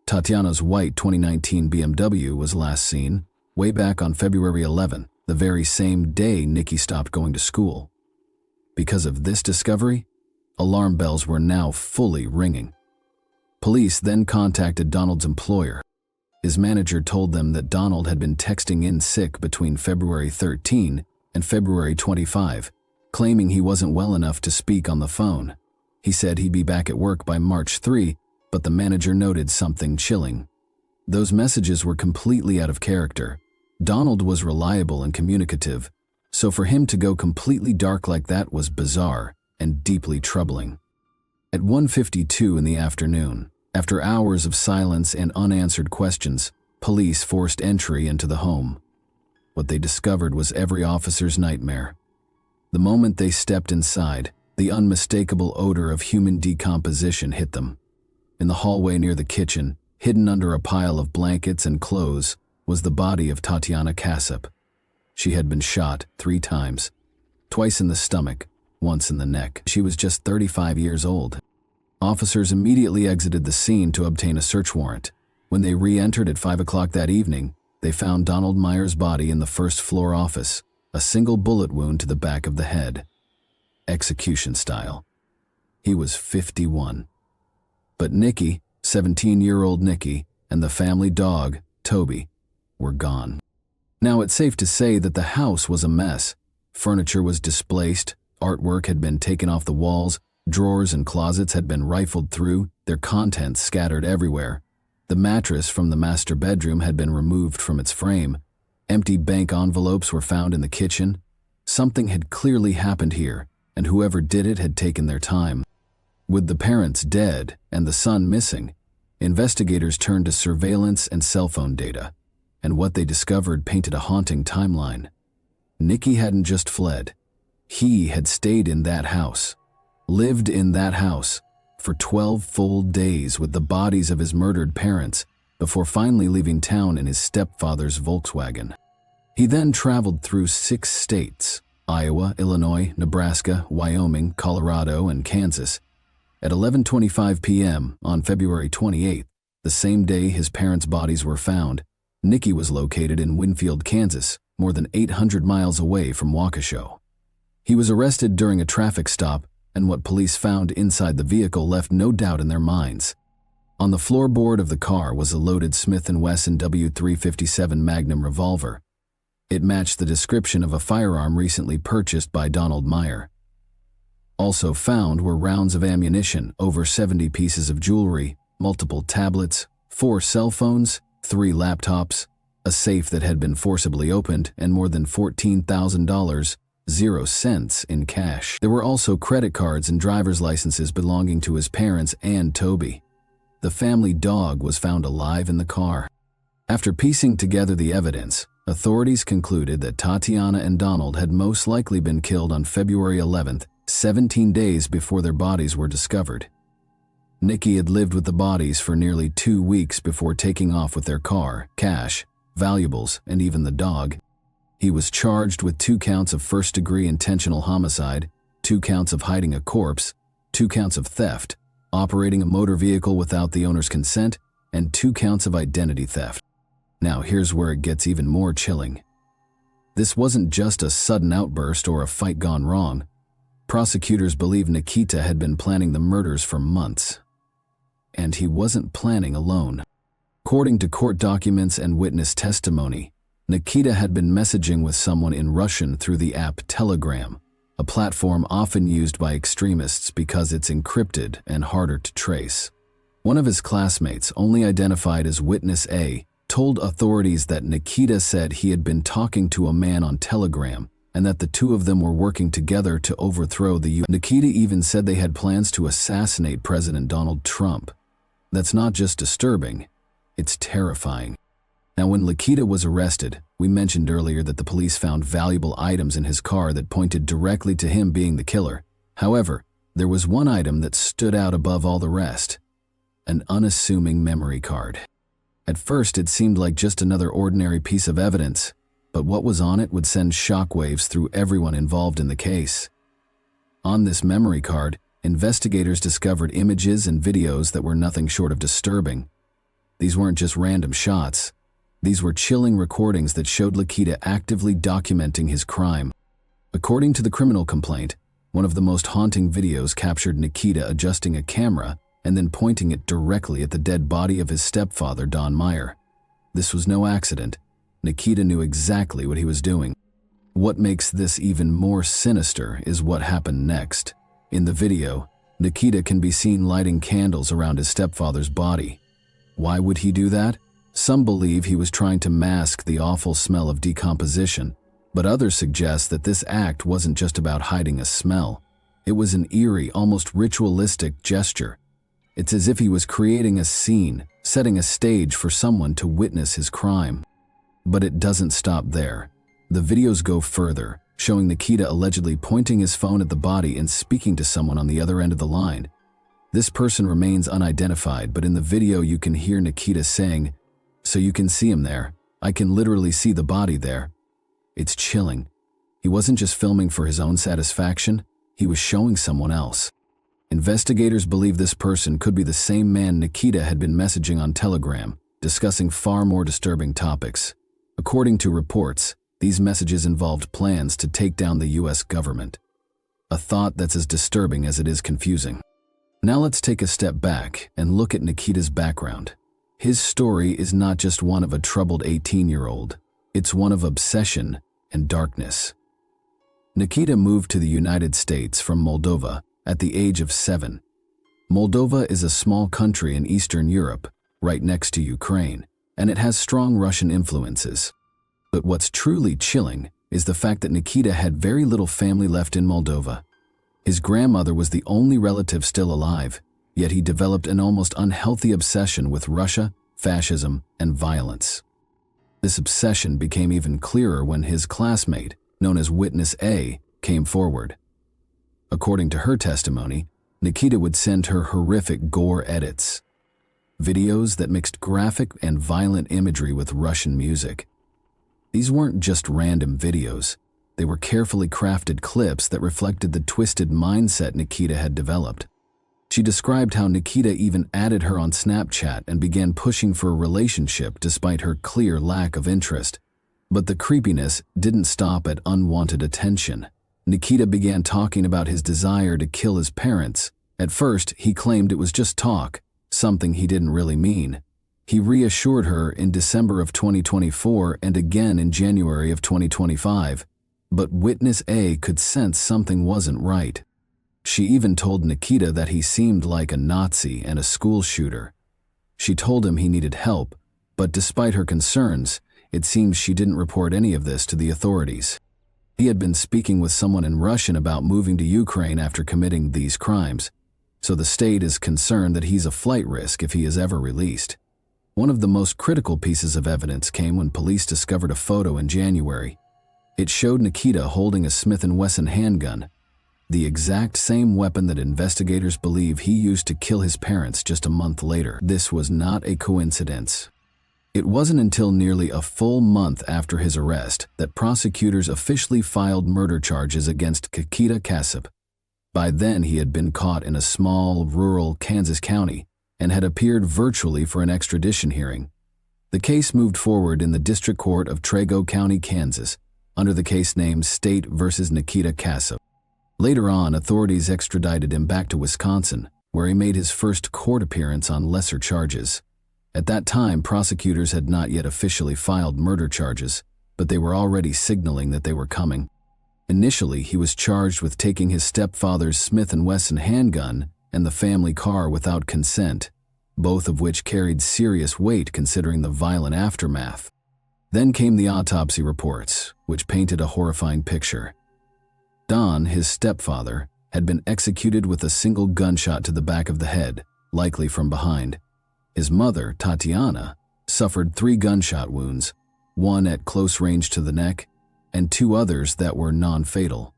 Tatiana's white 2019 BMW was last seen way back on February 11, the very same day Nikki stopped going to school. Because of this discovery, alarm bells were now fully ringing. Police then contacted Donald's employer. His manager told them that Donald had been texting in sick between February 13 and February 25, claiming he wasn't well enough to speak on the phone. He said he'd be back at work by March 3, but the manager noted something chilling. Those messages were completely out of character. Donald was reliable and communicative, so for him to go completely dark like that was bizarre and deeply troubling. At 1:52 in the afternoon, after hours of silence and unanswered questions, police forced entry into the home. What they discovered was every officer's nightmare. The moment they stepped inside, the unmistakable odor of human decomposition hit them. In the hallway near the kitchen, hidden under a pile of blankets and clothes, was the body of Tatiana Kassup. She had been shot 3 times, twice in the stomach, once in the neck. She was just 35 years old. Officers immediately exited the scene to obtain a search warrant. When they re-entered at 5 o'clock that evening, they found Donald Meyer's body in the first-floor office, a single bullet wound to the back of the head. Execution style. He was 51. But Nikki, 17-year-old Nikki, and the family dog, Toby, were gone. Now it's safe to say that the house was a mess. Furniture was displaced, artwork had been taken off the walls, drawers and closets had been rifled through, their contents scattered everywhere. The mattress from the master bedroom had been removed from its frame. Empty bank envelopes were found in the kitchen. Something had clearly happened here, and whoever did it had taken their time. With the parents dead and the son missing, investigators turned to surveillance and cell phone data, and what they discovered painted a haunting timeline. Nikki hadn't just fled. He had stayed in that house, lived in that house, for 12 full days with the bodies of his murdered parents before finally leaving town in his stepfather's Volkswagen. He then traveled through 6 states, Iowa, Illinois, Nebraska, Wyoming, Colorado, and Kansas. At 11:25 p.m. on February 28th, the same day his parents' bodies were found, Nikki was located in Winfield, Kansas, more than 800 miles away from Waukesha. He was arrested during a traffic stop, and what police found inside the vehicle left no doubt in their minds. On the floorboard of the car was a loaded Smith & Wesson W357 Magnum revolver. It matched the description of a firearm recently purchased by Donald Meyer. Also found were rounds of ammunition, over 70 pieces of jewelry, multiple tablets, 4 cell phones, 3 laptops, a safe that had been forcibly opened, and more than $14,000, 0 cents in cash. There were also credit cards and driver's licenses belonging to his parents and Toby. The family dog was found alive in the car. After piecing together the evidence, authorities concluded that Tatiana and Donald had most likely been killed on February 11th, 17 days before their bodies were discovered. Nikki had lived with the bodies for nearly 2 weeks before taking off with their car, cash, valuables, and even the dog. He was charged with 2 counts of first-degree intentional homicide, 2 counts of hiding a corpse, 2 counts of theft, operating a motor vehicle without the owner's consent, and 2 counts of identity theft. Now here's where it gets even more chilling. This wasn't just a sudden outburst or a fight gone wrong. Prosecutors believe Nikita had been planning the murders for months. And he wasn't planning alone. According to court documents and witness testimony, Nikita had been messaging with someone in Russian through the app Telegram, a platform often used by extremists because it's encrypted and harder to trace. One of his classmates, only identified as Witness A, told authorities that Nikita said he had been talking to a man on Telegram and that the two of them were working together to overthrow the U.S. Nikita even said they had plans to assassinate President Donald Trump. That's not just disturbing, it's terrifying. Now, when Nikita was arrested, we mentioned earlier that the police found valuable items in his car that pointed directly to him being the killer. However, there was one item that stood out above all the rest: an unassuming memory card. At first, it seemed like just another ordinary piece of evidence, but what was on it would send shockwaves through everyone involved in the case. On this memory card, investigators discovered images and videos that were nothing short of disturbing. These weren't just random shots. These were chilling recordings that showed Nikita actively documenting his crime. According to the criminal complaint, one of the most haunting videos captured Nikita adjusting a camera and then pointing it directly at the dead body of his stepfather, Don Meyer. This was no accident. Nikita knew exactly what he was doing. What makes this even more sinister is what happened next. In the video, Nikita can be seen lighting candles around his stepfather's body. Why would he do that? Some believe he was trying to mask the awful smell of decomposition, but others suggest that this act wasn't just about hiding a smell. It was an eerie, almost ritualistic gesture. It's as if he was creating a scene, setting a stage for someone to witness his crime. But it doesn't stop there. The videos go further, showing Nikita allegedly pointing his phone at the body and speaking to someone on the other end of the line. This person remains unidentified, but in the video you can hear Nikita saying, "So you can see him there. I can literally see the body there." It's chilling. He wasn't just filming for his own satisfaction, he was showing someone else. Investigators believe this person could be the same man Nikita had been messaging on Telegram, discussing far more disturbing topics. According to reports, these messages involved plans to take down the U.S. government. A thought that's as disturbing as it is confusing. Now let's take a step back and look at Nikita's background. His story is not just one of a troubled 18-year-old. It's one of obsession and darkness. Nikita moved to the United States from Moldova at the age of 7. Moldova is a small country in Eastern Europe, right next to Ukraine, and it has strong Russian influences. But what's truly chilling is the fact that Nikita had very little family left in Moldova. His grandmother was the only relative still alive, yet he developed an almost unhealthy obsession with Russia, fascism, and violence. This obsession became even clearer when his classmate, known as Witness A, came forward. According to her testimony, Nikita would send her horrific gore edits, videos that mixed graphic and violent imagery with Russian music. These weren't just random videos. They were carefully crafted clips that reflected the twisted mindset Nikita had developed. She described how Nikita even added her on Snapchat and began pushing for a relationship despite her clear lack of interest. But the creepiness didn't stop at unwanted attention. Nikita began talking about his desire to kill his parents. At first, he claimed it was just talk, something he didn't really mean. He reassured her in December of 2024 and again in January of 2025. But Witness A could sense something wasn't right. She even told Nikita that he seemed like a Nazi and a school shooter. She told him he needed help, but despite her concerns, it seems she didn't report any of this to the authorities. He had been speaking with someone in Russian about moving to Ukraine after committing these crimes, so the state is concerned that he's a flight risk if he is ever released. One of the most critical pieces of evidence came when police discovered a photo in January. It showed Nikita holding a Smith & Wesson handgun, the exact same weapon that investigators believe he used to kill his parents just a month later. This was not a coincidence. It wasn't until nearly a full month after his arrest that prosecutors officially filed murder charges against Nikita Kasub. By then, he had been caught in a small, rural Kansas county and had appeared virtually for an extradition hearing. The case moved forward in the District Court of Trego County, Kansas, under the case name State versus Nikita Kasub. Later on, authorities extradited him back to Wisconsin, where he made his first court appearance on lesser charges. At that time, prosecutors had not yet officially filed murder charges, but they were already signaling that they were coming. Initially, he was charged with taking his stepfather's Smith & Wesson handgun and the family car without consent, both of which carried serious weight considering the violent aftermath. Then came the autopsy reports, which painted a horrifying picture. Don, his stepfather, had been executed with a single gunshot to the back of the head, likely from behind. His mother, Tatiana, suffered 3 gunshot wounds, one at close range to the neck, and 2 others that were non-fatal.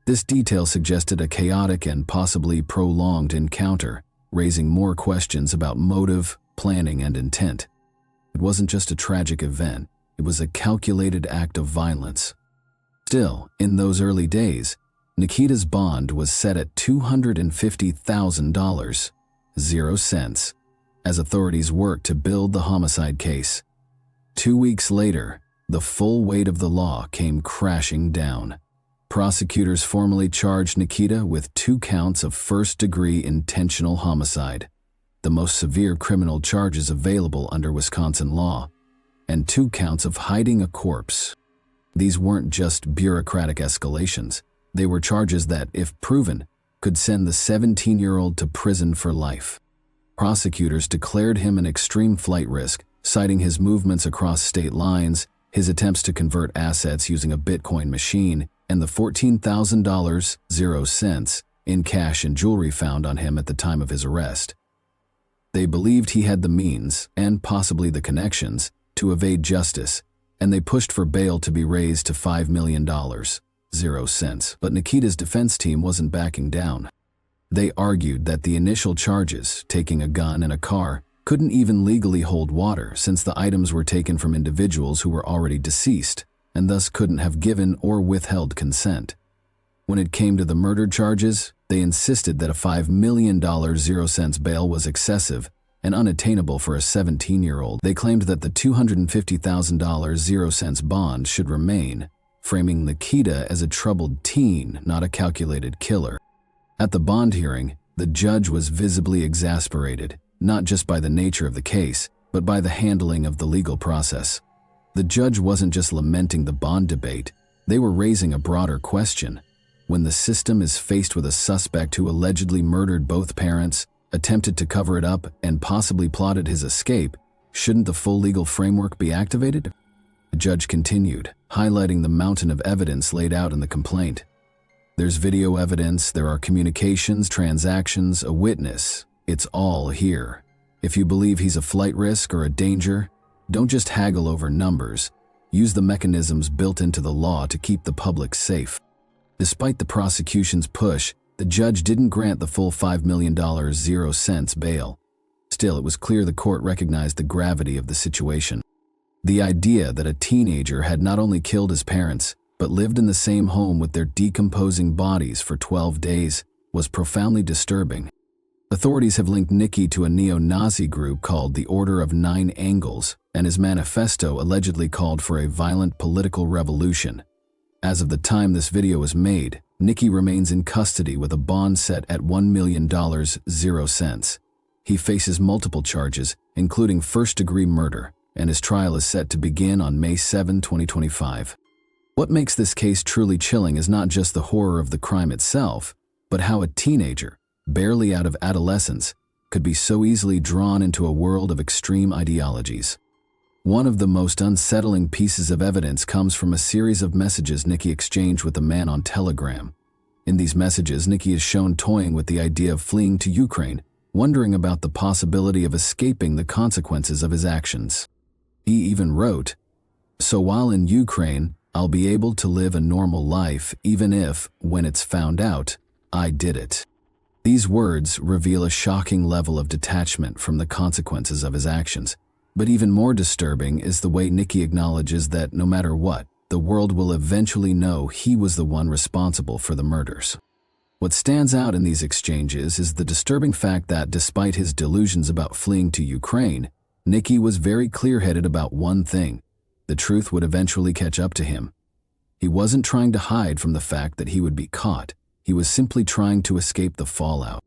This detail suggested a chaotic and possibly prolonged encounter, raising more questions about motive, planning, and intent. It wasn't just a tragic event, it was a calculated act of violence. Still, in those early days, Nikita's bond was set at $250,000, 0 cents, as authorities worked to build the homicide case. 2 weeks later, the full weight of the law came crashing down. Prosecutors formally charged Nikita with 2 counts of first-degree intentional homicide, the most severe criminal charges available under Wisconsin law, and 2 counts of hiding a corpse. These weren't just bureaucratic escalations. They were charges that, if proven, could send the 17-year-old to prison for life. Prosecutors declared him an extreme flight risk, citing his movements across state lines, his attempts to convert assets using a Bitcoin machine, and the $14,000, 0 cents, in cash and jewelry found on him at the time of his arrest. They believed he had the means, and possibly the connections, to evade justice, and they pushed for bail to be raised to $5 million, 0 cents. But Nikita's defense team wasn't backing down. They argued that the initial charges, taking a gun and a car, couldn't even legally hold water since the items were taken from individuals who were already deceased, and thus couldn't have given or withheld consent. When it came to the murder charges, they insisted that a $5 million 0 cents bail was excessive and unattainable for a 17-year-old. They claimed that the $250,000 0 cents bond should remain, framing Nikita as a troubled teen, not a calculated killer. At the bond hearing, the judge was visibly exasperated, not just by the nature of the case, but by the handling of the legal process. The judge wasn't just lamenting the bond debate, they were raising a broader question. When the system is faced with a suspect who allegedly murdered both parents, attempted to cover it up, and possibly plotted his escape, shouldn't the full legal framework be activated? The judge continued, highlighting the mountain of evidence laid out in the complaint. There's video evidence, there are communications, transactions, a witness. It's all here. If you believe he's a flight risk or a danger, don't just haggle over numbers. Use the mechanisms built into the law to keep the public safe. Despite the prosecution's push, the judge didn't grant the full $5 million 0 cents bail. Still, it was clear the court recognized the gravity of the situation. The idea that a teenager had not only killed his parents, but lived in the same home with their decomposing bodies for 12 days was profoundly disturbing. Authorities have linked Nicky to a neo-Nazi group called the Order of Nine Angles, and his manifesto allegedly called for a violent political revolution. As of the time this video was made, Nicky remains in custody with a bond set at $1 million 0 cents. He faces multiple charges, including first-degree murder, and his trial is set to begin on May 7, 2025. What makes this case truly chilling is not just the horror of the crime itself, but how a teenager, barely out of adolescence, could be so easily drawn into a world of extreme ideologies. One of the most unsettling pieces of evidence comes from a series of messages Nicky exchanged with a man on Telegram. In these messages, Nicky is shown toying with the idea of fleeing to Ukraine, wondering about the possibility of escaping the consequences of his actions. He even wrote, "So while in Ukraine, I'll be able to live a normal life even if, when it's found out, I did it." These words reveal a shocking level of detachment from the consequences of his actions. But even more disturbing is the way Nicky acknowledges that no matter what, the world will eventually know he was the one responsible for the murders. What stands out in these exchanges is the disturbing fact that despite his delusions about fleeing to Ukraine, Nicky was very clear-headed about one thing: the truth would eventually catch up to him. He wasn't trying to hide from the fact that he would be caught. He was simply trying to escape the fallout.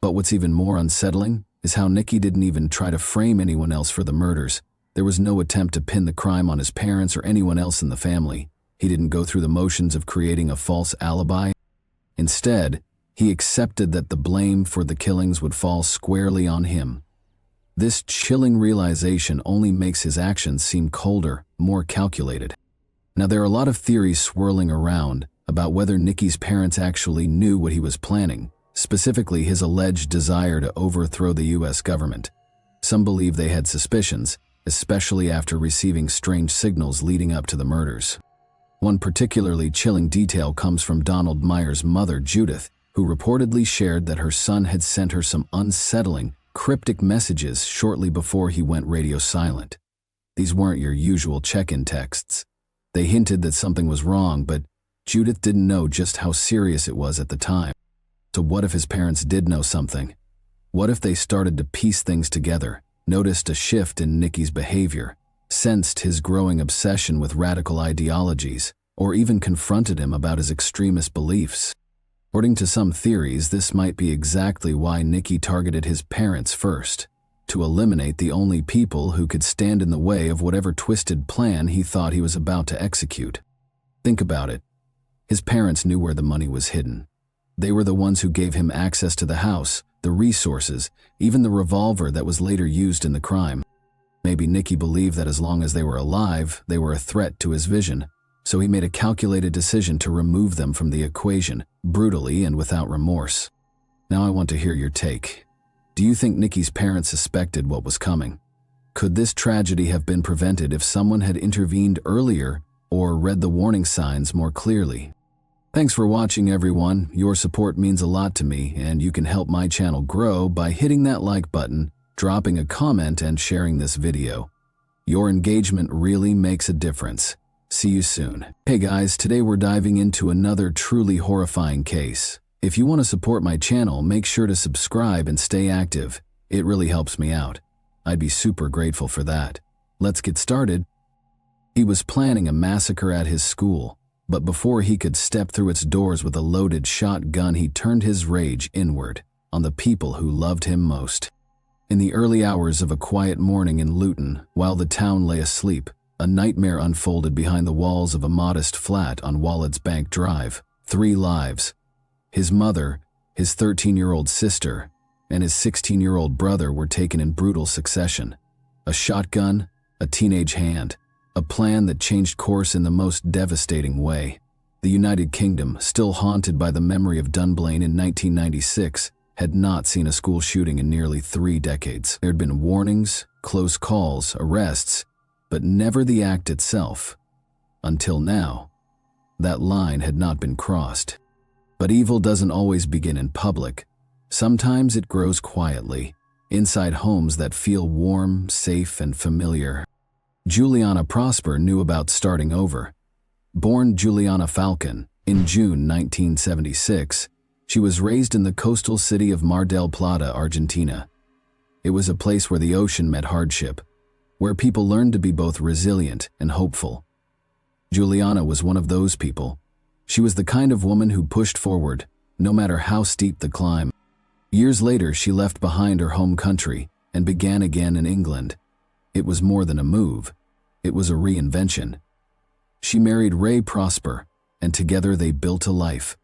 But what's even more unsettling is how Nicky didn't even try to frame anyone else for the murders. There was no attempt to pin the crime on his parents or anyone else in the family. He didn't go through the motions of creating a false alibi. Instead, he accepted that the blame for the killings would fall squarely on him. This chilling realization only makes his actions seem colder, more calculated. Now, there are a lot of theories swirling around about whether Nicky's parents actually knew what he was planning, specifically his alleged desire to overthrow the U.S. government. Some believe they had suspicions, especially after receiving strange signals leading up to the murders. One particularly chilling detail comes from Donald Meyer's mother, Judith, who reportedly shared that her son had sent her some unsettling, cryptic messages shortly before he went radio silent. These weren't your usual check-in texts. They hinted that something was wrong, but Judith didn't know just how serious it was at the time. So what if his parents did know something? What if they started to piece things together, noticed a shift in Nicky's behavior, sensed his growing obsession with radical ideologies, or even confronted him about his extremist beliefs? According to some theories, this might be exactly why Nicky targeted his parents first, to eliminate the only people who could stand in the way of whatever twisted plan he thought he was about to execute. Think about it. His parents knew where the money was hidden. They were the ones who gave him access to the house, the resources, even the revolver that was later used in the crime. Maybe Nicky believed that as long as they were alive, they were a threat to his vision, so he made a calculated decision to remove them from the equation, brutally and without remorse. Now I want to hear your take. Do you think Nicky's parents suspected what was coming? Could this tragedy have been prevented if someone had intervened earlier or read the warning signs more clearly? Thanks for watching, everyone. Your support means a lot to me, and you can help my channel grow by hitting that like button, dropping a comment, and sharing this video. Your engagement really makes a difference. See you soon. Hey guys, today we're diving into another truly horrifying case. If you want to support my channel, make sure to subscribe and stay active. It really helps me out. I'd be super grateful for that. Let's get started. He was planning a massacre at his school, but before he could step through its doors with a loaded shotgun, he turned his rage inward on the people who loved him most. In the early hours of a quiet morning in Luton, while the town lay asleep, a nightmare unfolded behind the walls of a modest flat on Wallett's Bank Drive. 3 lives. His mother, his 13-year-old sister, and his 16-year-old brother were taken in brutal succession. A shotgun, a teenage hand, a plan that changed course in the most devastating way. The United Kingdom, still haunted by the memory of Dunblane in 1996, had not seen a school shooting in nearly 3 decades. There had been warnings, close calls, arrests, but never the act itself. Until now, that line had not been crossed. But evil doesn't always begin in public. Sometimes it grows quietly, inside homes that feel warm, safe, and familiar. Juliana Prosper knew about starting over. Born Juliana Falcon in June 1976, she was raised in the coastal city of Mar del Plata, Argentina. It was a place where the ocean met hardship, where people learned to be both resilient and hopeful. Juliana was one of those people. She was the kind of woman who pushed forward, no matter how steep the climb. Years later, she left behind her home country and began again in England. It was more than a move. It was a reinvention. She married Ray Prosper, and together they built a life.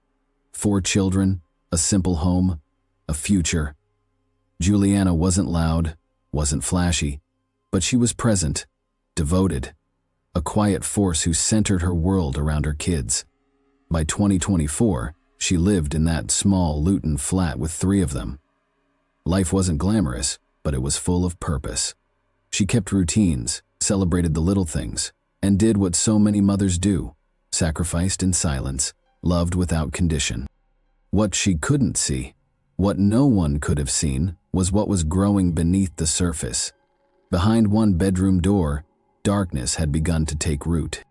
4 children, a simple home, a future. Juliana wasn't loud, wasn't flashy, but she was present, devoted, a quiet force who centered her world around her kids. By 2024, she lived in that small Luton flat with 3 of them. Life wasn't glamorous, but it was full of purpose. She kept routines, celebrated the little things, and did what so many mothers do, sacrificed in silence, loved without condition. What she couldn't see, what no one could have seen, was what was growing beneath the surface. Behind one bedroom door, darkness had begun to take root.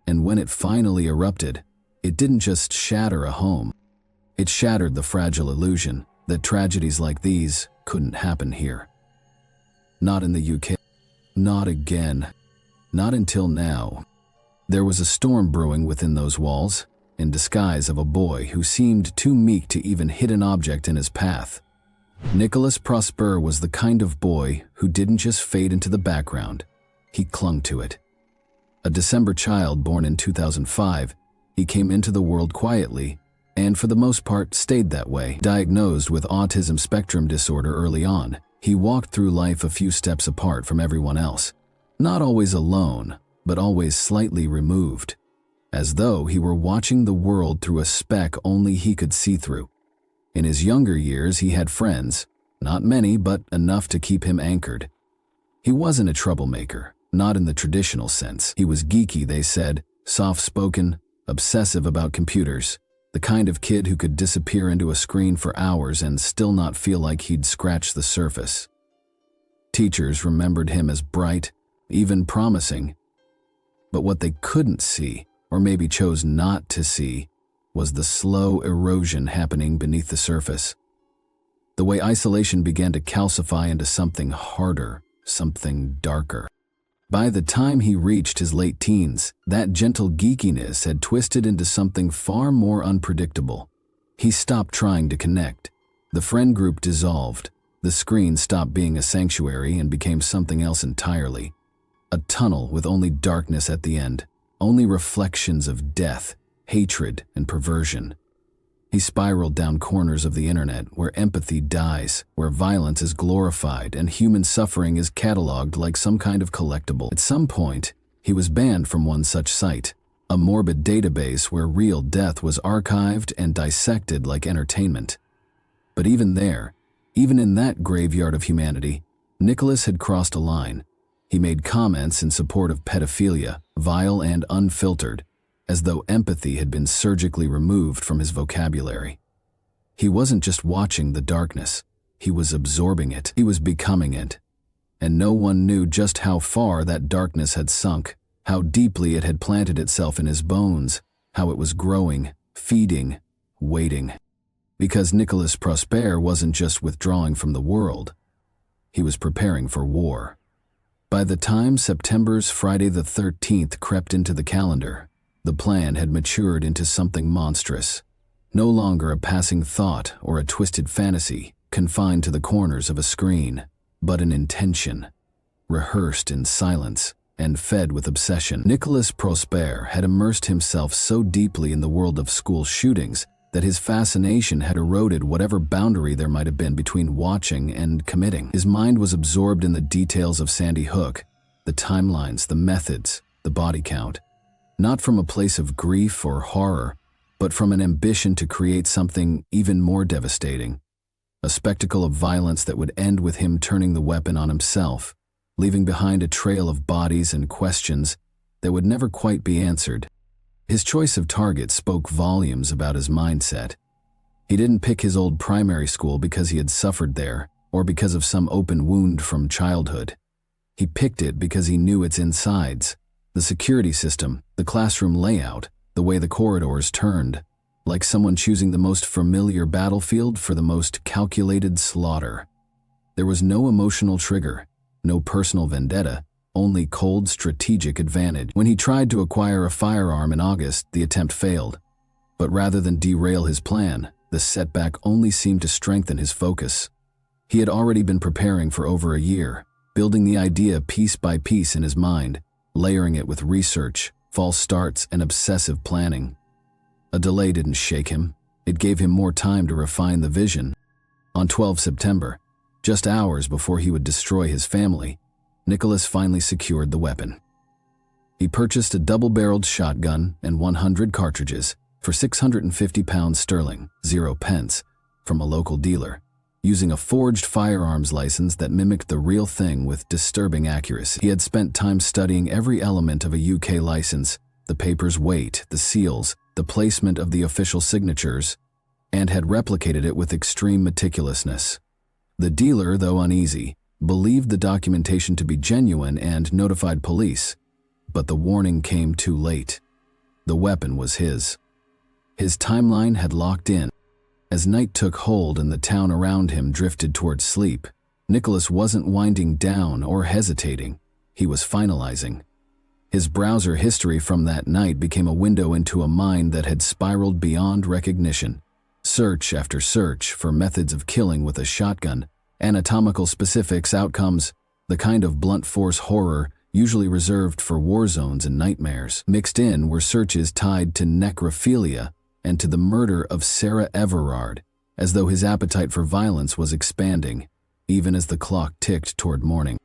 And when it finally erupted, it didn't just shatter a home. It shattered the fragile illusion that tragedies like these couldn't happen here. Not in the UK. Not again. Not until now. There was a storm brewing within those walls, in disguise of a boy who seemed too meek to even hit an object in his path. Nicholas Prosper was the kind of boy who didn't just fade into the background. he clung to it. A December child born in 2005, he came into the world quietly, and for the most part stayed that way. Diagnosed with autism spectrum disorder early on, he walked through life a few steps apart from everyone else. Not always alone, but always slightly removed, as though he were watching the world through a speck only he could see through. In his younger years, he had friends, not many, but enough to keep him anchored. He wasn't a troublemaker, not in the traditional sense. He was geeky, they said, soft-spoken, obsessive about computers, the kind of kid who could disappear into a screen for hours and still not feel like he'd scratched the surface. Teachers remembered him as bright, even promising. But what they couldn't see, or maybe chose not to see, was the slow erosion happening beneath the surface. The way isolation began to calcify into something harder, something darker. By the time he reached his late teens, that gentle geekiness had twisted into something far more unpredictable. He stopped trying to connect. The friend group dissolved. The screen stopped being a sanctuary and became something else entirely. A tunnel with only darkness at the end, only reflections of death, hatred, and perversion. He spiraled down corners of the internet where empathy dies, where violence is glorified and human suffering is cataloged like some kind of collectible. At some point, he was banned from one such site, a morbid database where real death was archived and dissected like entertainment. But even there, even in that graveyard of humanity, Nicholas had crossed a line. He made comments in support of pedophilia, vile and unfiltered, as though empathy had been surgically removed from his vocabulary. He wasn't just watching the darkness, he was absorbing it, he was becoming it. And no one knew just how far that darkness had sunk, how deeply it had planted itself in his bones, how it was growing, feeding, waiting. Because Nicholas Prosper wasn't just withdrawing from the world, he was preparing for war. By the time September's Friday the 13th crept into the calendar, the plan had matured into something monstrous, no longer a passing thought or a twisted fantasy confined to the corners of a screen, but an intention, rehearsed in silence and fed with obsession. Nicholas Prosper had immersed himself so deeply in the world of school shootings that his fascination had eroded whatever boundary there might have been between watching and committing. His mind was absorbed in the details of Sandy Hook, the timelines, the methods, the body count. Not from a place of grief or horror, but from an ambition to create something even more devastating. A spectacle of violence that would end with him turning the weapon on himself, leaving behind a trail of bodies and questions that would never quite be answered. His choice of targets spoke volumes about his mindset. He didn't pick his old primary school because he had suffered there, or because of some open wound from childhood. He picked it because he knew its insides. The security system, the classroom layout, the way the corridors turned, like someone choosing the most familiar battlefield for the most calculated slaughter. There was no emotional trigger, no personal vendetta, only cold strategic advantage. When he tried to acquire a firearm in August, the attempt failed. But rather than derail his plan, the setback only seemed to strengthen his focus. He had already been preparing for over a year, building the idea piece by piece in his mind, layering it with research, false starts, and obsessive planning. A delay didn't shake him. It gave him more time to refine the vision. On 12 September, just hours before he would destroy his family, Nicholas finally secured the weapon. He purchased a double-barreled shotgun and 100 cartridges for £650 sterling, 0 pence, from a local dealer, using a forged firearms license that mimicked the real thing with disturbing accuracy. He had spent time studying every element of a UK license, the paper's weight, the seals, the placement of the official signatures, and had replicated it with extreme meticulousness. The dealer, though uneasy, believed the documentation to be genuine and notified police, but the warning came too late. The weapon was his. His timeline had locked in. As night took hold and the town around him drifted towards sleep, Nicholas wasn't winding down or hesitating. He was finalizing. His browser history from that night became a window into a mind that had spiraled beyond recognition. Search after search for methods of killing with a shotgun, anatomical specifics, outcomes, the kind of blunt force horror usually reserved for war zones and nightmares. Mixed in were searches tied to necrophilia and to the murder of Sarah Everard, as though his appetite for violence was expanding, even as the clock ticked toward morning.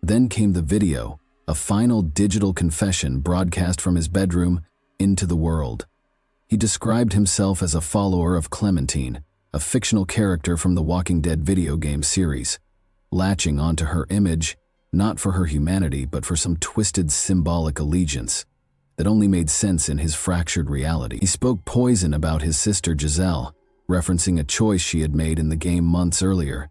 Then came the video, a final digital confession broadcast from his bedroom into the world. He described himself as a follower of Clementine, a fictional character from the Walking Dead video game series, latching onto her image, not for her humanity, but for some twisted symbolic allegiance that only made sense in his fractured reality. He spoke poison about his sister Giselle, referencing a choice she had made in the game months earlier,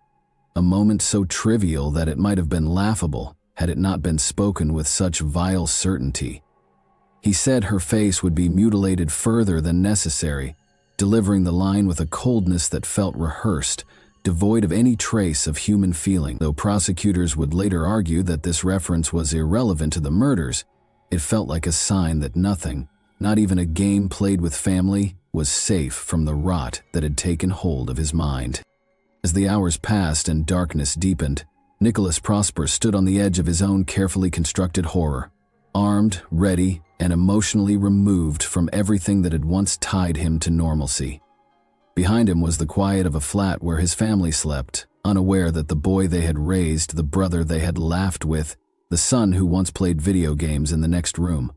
a moment so trivial that it might have been laughable had it not been spoken with such vile certainty. He said her face would be mutilated further than necessary, delivering the line with a coldness that felt rehearsed, devoid of any trace of human feeling. Though prosecutors would later argue that this reference was irrelevant to the murders, it felt like a sign that nothing, not even a game played with family, was safe from the rot that had taken hold of his mind. As the hours passed and darkness deepened, Nicholas Prosper stood on the edge of his own carefully constructed horror, armed, ready, and emotionally removed from everything that had once tied him to normalcy. Behind him was the quiet of a flat where his family slept, unaware that the boy they had raised, the brother they had laughed with, the son who once played video games in the next room,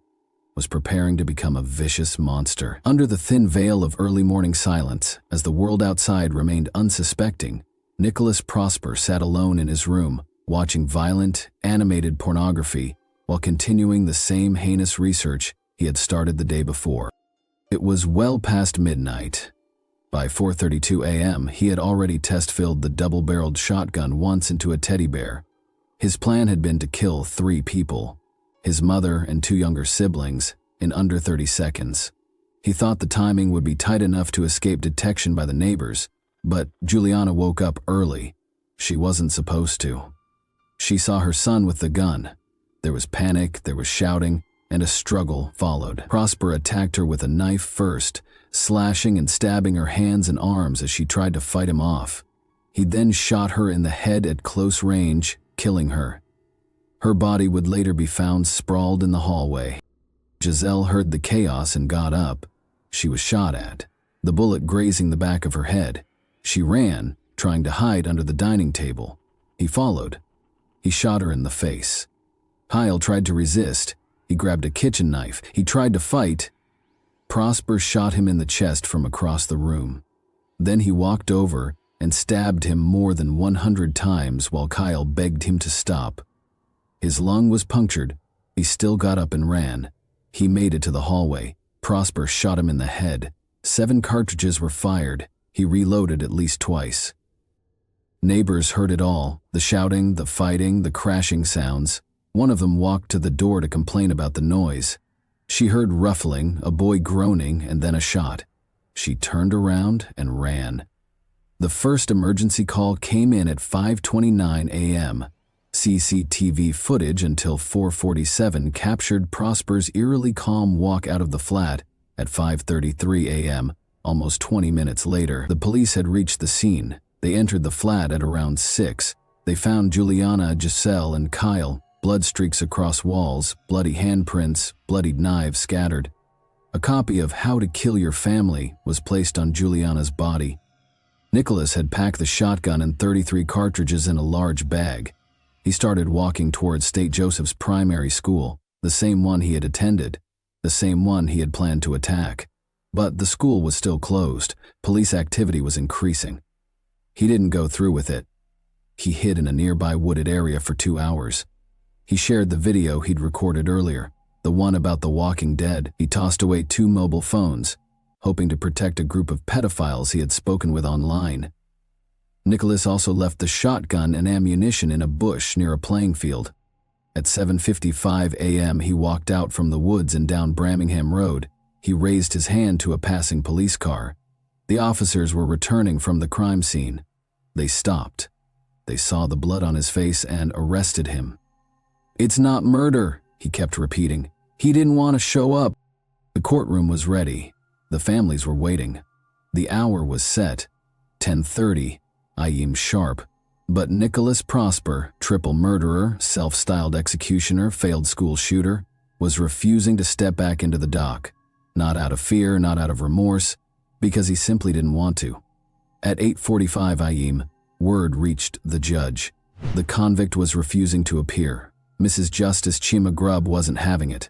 was preparing to become a vicious monster. Under the thin veil of early morning silence, as the world outside remained unsuspecting, Nicholas Prosper sat alone in his room, watching violent, animated pornography while continuing the same heinous research he had started the day before. It was well past midnight. By 4:32 a.m., he had already test-filled the double-barreled shotgun once into a teddy bear. His plan had been to kill 3 people, his mother and 2 younger siblings, in under 30 seconds. He thought the timing would be tight enough to escape detection by the neighbors, but Juliana woke up early. She wasn't supposed to. She saw her son with the gun. There was panic, there was shouting, and a struggle followed. Prosper attacked her with a knife first, slashing and stabbing her hands and arms as she tried to fight him off. He then shot her in the head at close range, killing her. Her body would later be found sprawled in the hallway. Giselle heard the chaos and got up. She was shot at, the bullet grazing the back of her head. She ran, trying to hide under the dining table. He followed. He shot her in the face. Kyle tried to resist. He grabbed a kitchen knife. He tried to fight. Prosper shot him in the chest from across the room. Then he walked over and stabbed him more than 100 times while Kyle begged him to stop. His lung was punctured. He still got up and ran. He made it to the hallway. Prosper shot him in the head. 7 cartridges were fired. He reloaded at least twice. Neighbors heard it all, the shouting, the fighting, the crashing sounds. One of them walked to the door to complain about the noise. She heard ruffling, a boy groaning, and then a shot. She turned around and ran. The first emergency call came in at 5:29 a.m. CCTV footage until 4:47 captured Prosper's eerily calm walk out of the flat at 5:33 a.m., almost 20 minutes later. The police had reached the scene. They entered the flat at around 6. They found Juliana, Giselle, and Kyle, blood streaks across walls, bloody handprints, bloodied knives scattered. A copy of How to Kill Your Family was placed on Juliana's body. Nicholas had packed the shotgun and 33 cartridges in a large bag. He started walking towards St. Joseph's primary school, the same one he had attended, the same one he had planned to attack. But the school was still closed. Police activity was increasing. He didn't go through with it. He hid in a nearby wooded area for 2 hours. He shared the video he'd recorded earlier, the one about the Walking Dead. He tossed away 2 mobile phones, hoping to protect a group of pedophiles he had spoken with online. Nicholas also left the shotgun and ammunition in a bush near a playing field. At 7:55 a.m., he walked out from the woods and down Birmingham Road. He raised his hand to a passing police car. The officers were returning from the crime scene. They stopped. They saw the blood on his face and arrested him. "It's not murder," he kept repeating. "He didn't want to show up." The courtroom was ready. The families were waiting. The hour was set, 10:30, IM sharp. But Nicholas Prosper, triple murderer, self-styled executioner, failed school shooter, was refusing to step back into the dock. Not out of fear, not out of remorse, because he simply didn't want to. At 8:45 a.m., word reached the judge. The convict was refusing to appear. Mrs. Justice Chima Grubb wasn't having it.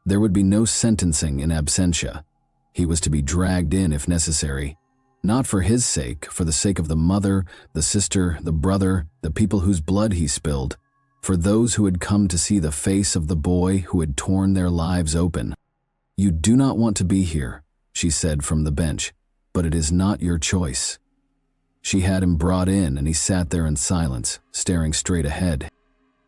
There would be no sentencing in absentia. He was to be dragged in if necessary. Not for his sake, for the sake of the mother, the sister, the brother, the people whose blood he spilled, for those who had come to see the face of the boy who had torn their lives open. "You do not want to be here," she said from the bench, "but it is not your choice." She had him brought in, and he sat there in silence, staring straight ahead.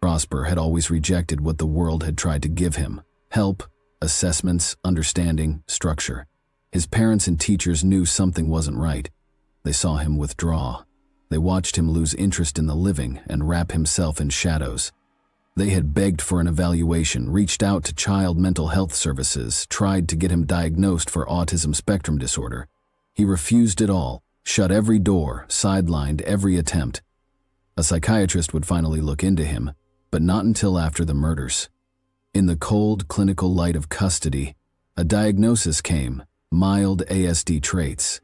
Prosper had always rejected what the world had tried to give him: help, assessments, understanding, structure. His parents and teachers knew something wasn't right. They saw him withdraw. They watched him lose interest in the living and wrap himself in shadows. They had begged for an evaluation, reached out to child mental health services, tried to get him diagnosed for autism spectrum disorder. He refused it all, shut every door, sidelined every attempt. A psychiatrist would finally look into him, but not until after the murders. In the cold, clinical light of custody, a diagnosis came: mild ASD traits.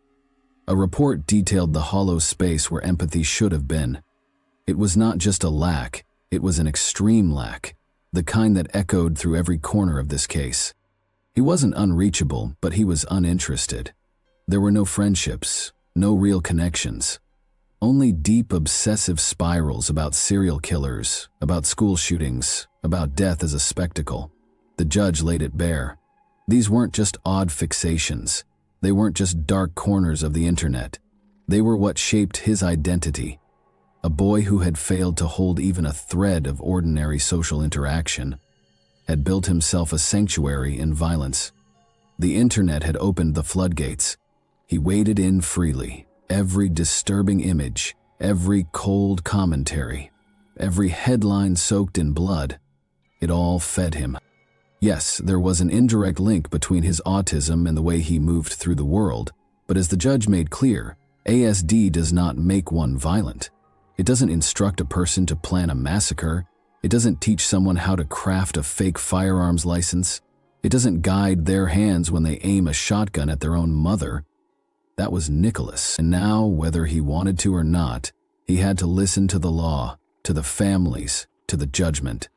A report detailed the hollow space where empathy should have been. It was not just a lack, it was an extreme lack, the kind that echoed through every corner of this case. He wasn't unreachable, but he was uninterested. There were no friendships, no real connections. Only deep obsessive spirals about serial killers, about school shootings, about death as a spectacle. The judge laid it bare. These weren't just odd fixations. They weren't just dark corners of the internet. They were what shaped his identity. A boy who had failed to hold even a thread of ordinary social interaction, had built himself a sanctuary in violence. The internet had opened the floodgates. He waded in freely. Every disturbing image, every cold commentary, every headline soaked in blood, it all fed him. Yes, there was an indirect link between his autism and the way he moved through the world, but as the judge made clear, ASD does not make one violent. It doesn't instruct a person to plan a massacre. It doesn't teach someone how to craft a fake firearms license. It doesn't guide their hands when they aim a shotgun at their own mother. That was Nicholas, and now, whether he wanted to or not, he had to listen to the law, to the families, to the judgment.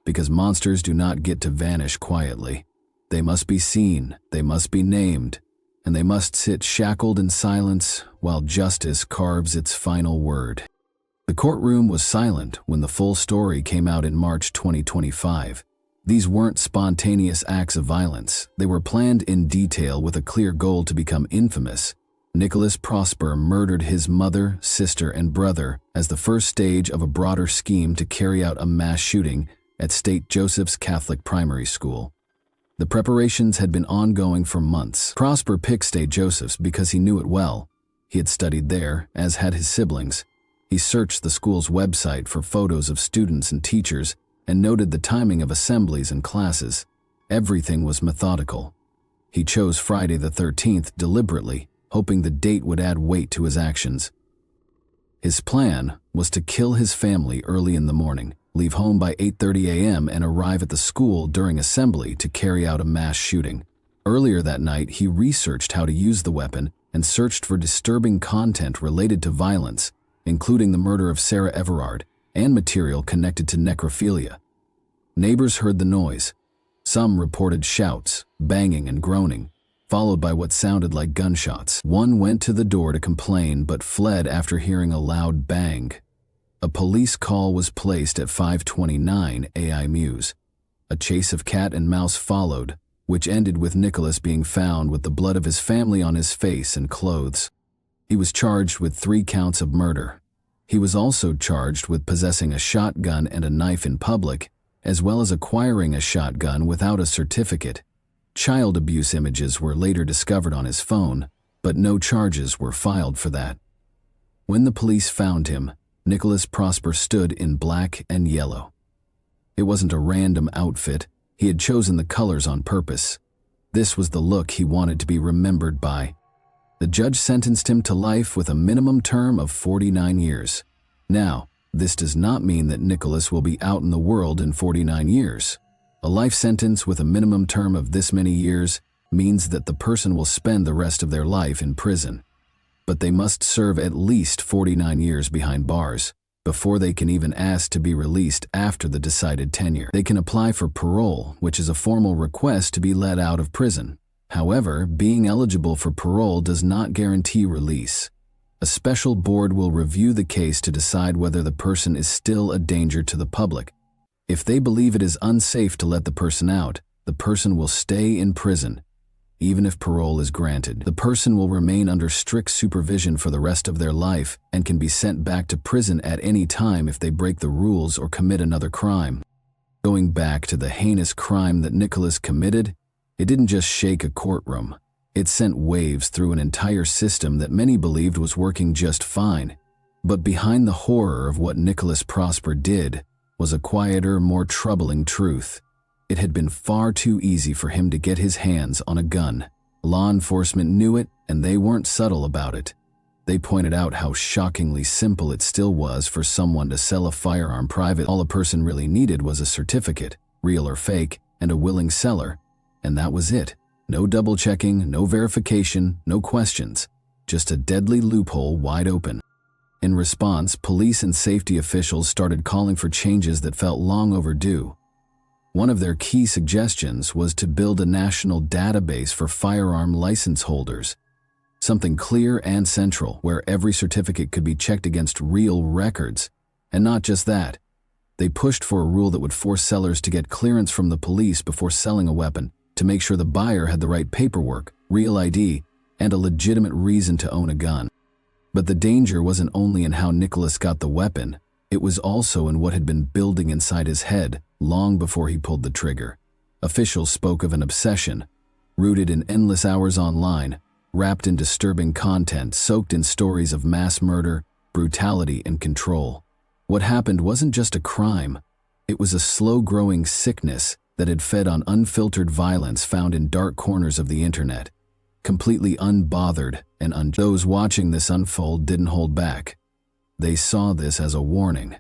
Because monsters do not get to vanish quietly. They must be seen, they must be named, and they must sit shackled in silence while justice carves its final word. The courtroom was silent when the full story came out in March 2025. These weren't spontaneous acts of violence. They were planned in detail with a clear goal to become infamous. Nicholas Prosper murdered his mother, sister, and brother as the first stage of a broader scheme to carry out a mass shooting at St. Joseph's Catholic Primary School. The preparations had been ongoing for months. Prosper picked St. Joseph's because he knew it well. He had studied there, as had his siblings. He searched the school's website for photos of students and teachers and noted the timing of assemblies and classes. Everything was methodical. He chose Friday the 13th deliberately, hoping the date would add weight to his actions. His plan was to kill his family early in the morning, leave home by 8:30 a.m. and arrive at the school during assembly to carry out a mass shooting. Earlier that night, he researched how to use the weapon and searched for disturbing content related to violence, including the murder of Sarah Everard and material connected to necrophilia. Neighbors heard the noise. Some reported shouts, banging and groaning, followed by what sounded like gunshots. One went to the door to complain but fled after hearing a loud bang. A police call was placed at 5:29 a.m. A chase of cat and mouse followed, which ended with Nicholas being found with the blood of his family on his face and clothes. He was charged with 3 counts of murder. He was also charged with possessing a shotgun and a knife in public, as well as acquiring a shotgun without a certificate. Child abuse images were later discovered on his phone, but no charges were filed for that. When the police found him, Nicholas Prosper stood in black and yellow. It wasn't a random outfit. He had chosen the colors on purpose. This was the look he wanted to be remembered by. The judge sentenced him to life with a minimum term of 49 years. Now, this does not mean that Nicholas will be out in the world in 49 years. A life sentence with a minimum term of this many years means that the person will spend the rest of their life in prison. But they must serve at least 49 years behind bars before they can even ask to be released after the decided tenure. They can apply for parole, which is a formal request to be let out of prison. However, being eligible for parole does not guarantee release. A special board will review the case to decide whether the person is still a danger to the public. If they believe it is unsafe to let the person out, the person will stay in prison. Even if parole is granted, the person will remain under strict supervision for the rest of their life and can be sent back to prison at any time if they break the rules or commit another crime. Going back to the heinous crime that Nicholas committed, it didn't just shake a courtroom. It sent waves through an entire system that many believed was working just fine. But behind the horror of what Nicholas Prosper did was a quieter, more troubling truth. It had been far too easy for him to get his hands on a gun. Law enforcement knew it, and they weren't subtle about it. They pointed out how shockingly simple it still was for someone to sell a firearm private. All a person really needed was a certificate, real or fake, and a willing seller. And that was it. No double-checking, no verification, no questions. Just a deadly loophole wide open. In response, police and safety officials started calling for changes that felt long overdue. One of their key suggestions was to build a national database for firearm license holders. Something clear and central, where every certificate could be checked against real records. And not just that. They pushed for a rule that would force sellers to get clearance from the police before selling a weapon, to make sure the buyer had the right paperwork, real ID, and a legitimate reason to own a gun. But the danger wasn't only in how Nicholas got the weapon, it was also in what had been building inside his head long before he pulled the trigger. Officials spoke of an obsession, rooted in endless hours online, wrapped in disturbing content, soaked in stories of mass murder, brutality, and control. What happened wasn't just a crime, it was a slow-growing sickness that had fed on unfiltered violence found in dark corners of the internet. Completely unbothered and those watching this unfold didn't hold back. They saw this as a warning,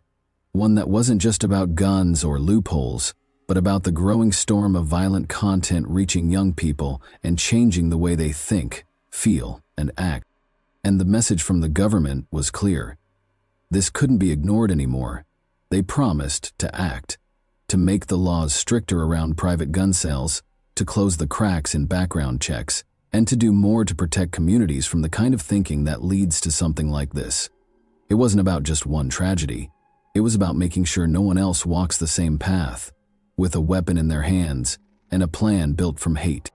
one that wasn't just about guns or loopholes, but about the growing storm of violent content reaching young people and changing the way they think, feel, and act. And the message from the government was clear. This couldn't be ignored anymore. They promised to act, to make the laws stricter around private gun sales, to close the cracks in background checks, and to do more to protect communities from the kind of thinking that leads to something like this. It wasn't about just one tragedy. It was about making sure no one else walks the same path, with a weapon in their hands and a plan built from hate.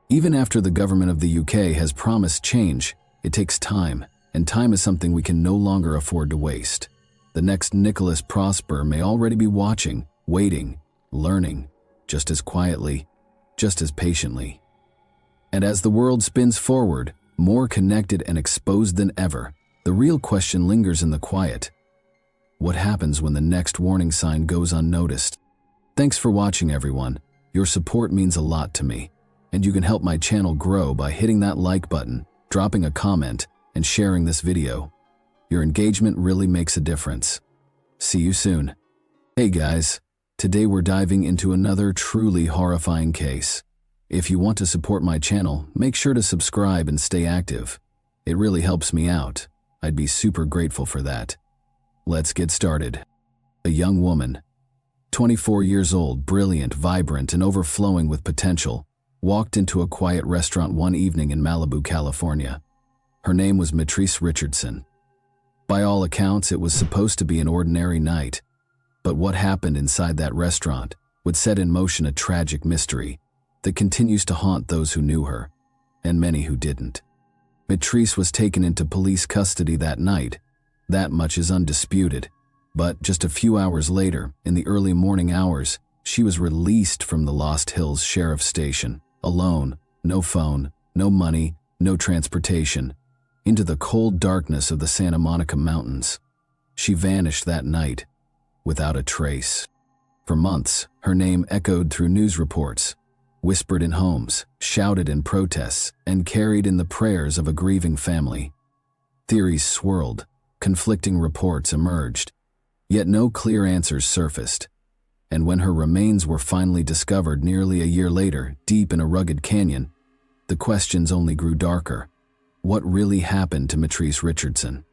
Even after the government of the UK has promised change, it takes time, and time is something we can no longer afford to waste. The next Nicholas Prosper may already be watching, waiting, learning, just as quietly, just as patiently. And as the world spins forward, more connected and exposed than ever, the real question lingers in the quiet. What happens when the next warning sign goes unnoticed? Thanks for watching, everyone. Your support means a lot to me, and you can help my channel grow by hitting that like button, dropping a comment, and sharing this video. Your engagement really makes a difference. See you soon. Hey guys, today we're diving into another truly horrifying case. If you want to support my channel, make sure to subscribe and stay active. It really helps me out. I'd be super grateful for that. Let's get started. A young woman, 24 years old, brilliant, vibrant, and overflowing with potential, walked into a quiet restaurant one evening in Malibu, California. Her name was Matrice Richardson. By all accounts, it was supposed to be an ordinary night. But what happened inside that restaurant would set in motion a tragic mystery that continues to haunt those who knew her, and many who didn't. Matrice was taken into police custody that night. That much is undisputed. But just a few hours later, in the early morning hours, she was released from the Lost Hills Sheriff's Station, alone, no phone, no money, no transportation, into the cold darkness of the Santa Monica Mountains. She vanished that night, without a trace. For months, her name echoed through news reports, whispered in homes, shouted in protests, and carried in the prayers of a grieving family. Theories swirled, Conflicting reports emerged, yet no clear answers surfaced. And when her remains were finally discovered nearly a year later, deep in a rugged canyon, the questions only grew darker. What really happened to Mitrice Richardson?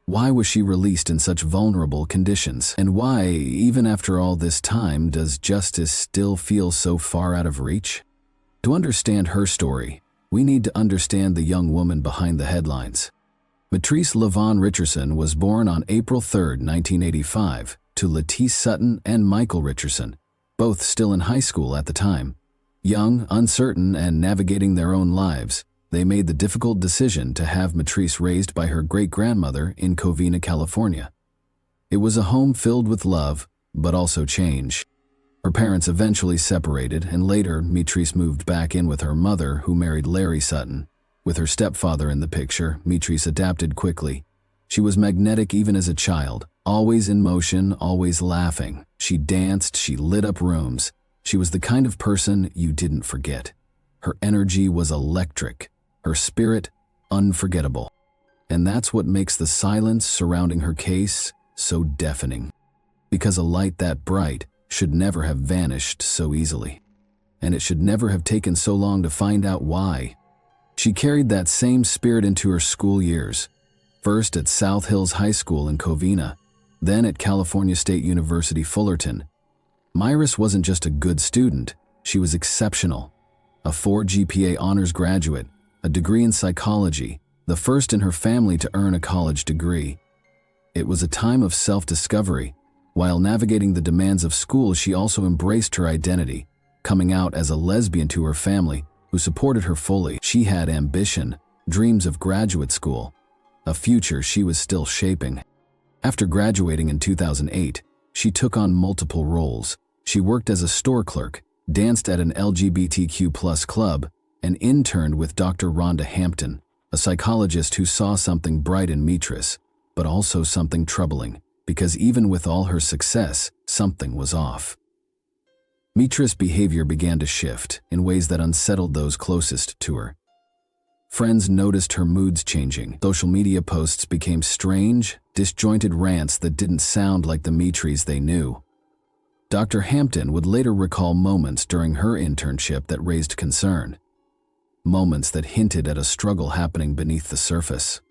Why was she released in such vulnerable conditions? And why, even after all this time, does justice still feel so far out of reach? To understand her story, we need to understand the young woman behind the headlines. Mitrice LaVaughn Richardson was born on April 3, 1985, to Lettice Sutton and Michael Richardson, both still in high school at the time. Young, uncertain, and navigating their own lives, they made the difficult decision to have Mitrice raised by her great-grandmother in Covina, California. It was a home filled with love, but also change. Her parents eventually separated, and later Mitrice moved back in with her mother, who married Larry Sutton. With her stepfather in the picture, Mitrice adapted quickly. She was magnetic even as a child, always in motion, always laughing. She danced, she lit up rooms. She was the kind of person you didn't forget. Her energy was electric, her spirit unforgettable. And that's what makes the silence surrounding her case so deafening. Because a light that bright should never have vanished so easily. And it should never have taken so long to find out why. She carried that same spirit into her school years, first at South Hills High School in Covina, then at California State University Fullerton. Mitrice wasn't just a good student, she was exceptional. A 4 GPA honors graduate, a degree in psychology, the first in her family to earn a college degree. It was a time of self-discovery. While navigating the demands of school, she also embraced her identity, coming out as a lesbian to her family, who supported her fully. She had ambition, dreams of graduate school, a future she was still shaping. After graduating in 2008, she took on multiple roles. She worked as a store clerk, danced at an LGBTQ+ club, and interned with Dr. Rhonda Hampton, a psychologist who saw something bright in Mitrice, but also something troubling, because even with all her success, something was off. Mitrice's behavior began to shift in ways that unsettled those closest to her. Friends noticed her moods changing. Social media posts became strange, disjointed rants that didn't sound like the Mitrice they knew. Dr. Hampton would later recall moments during her internship that raised concern. Moments that hinted at a struggle happening beneath the surface.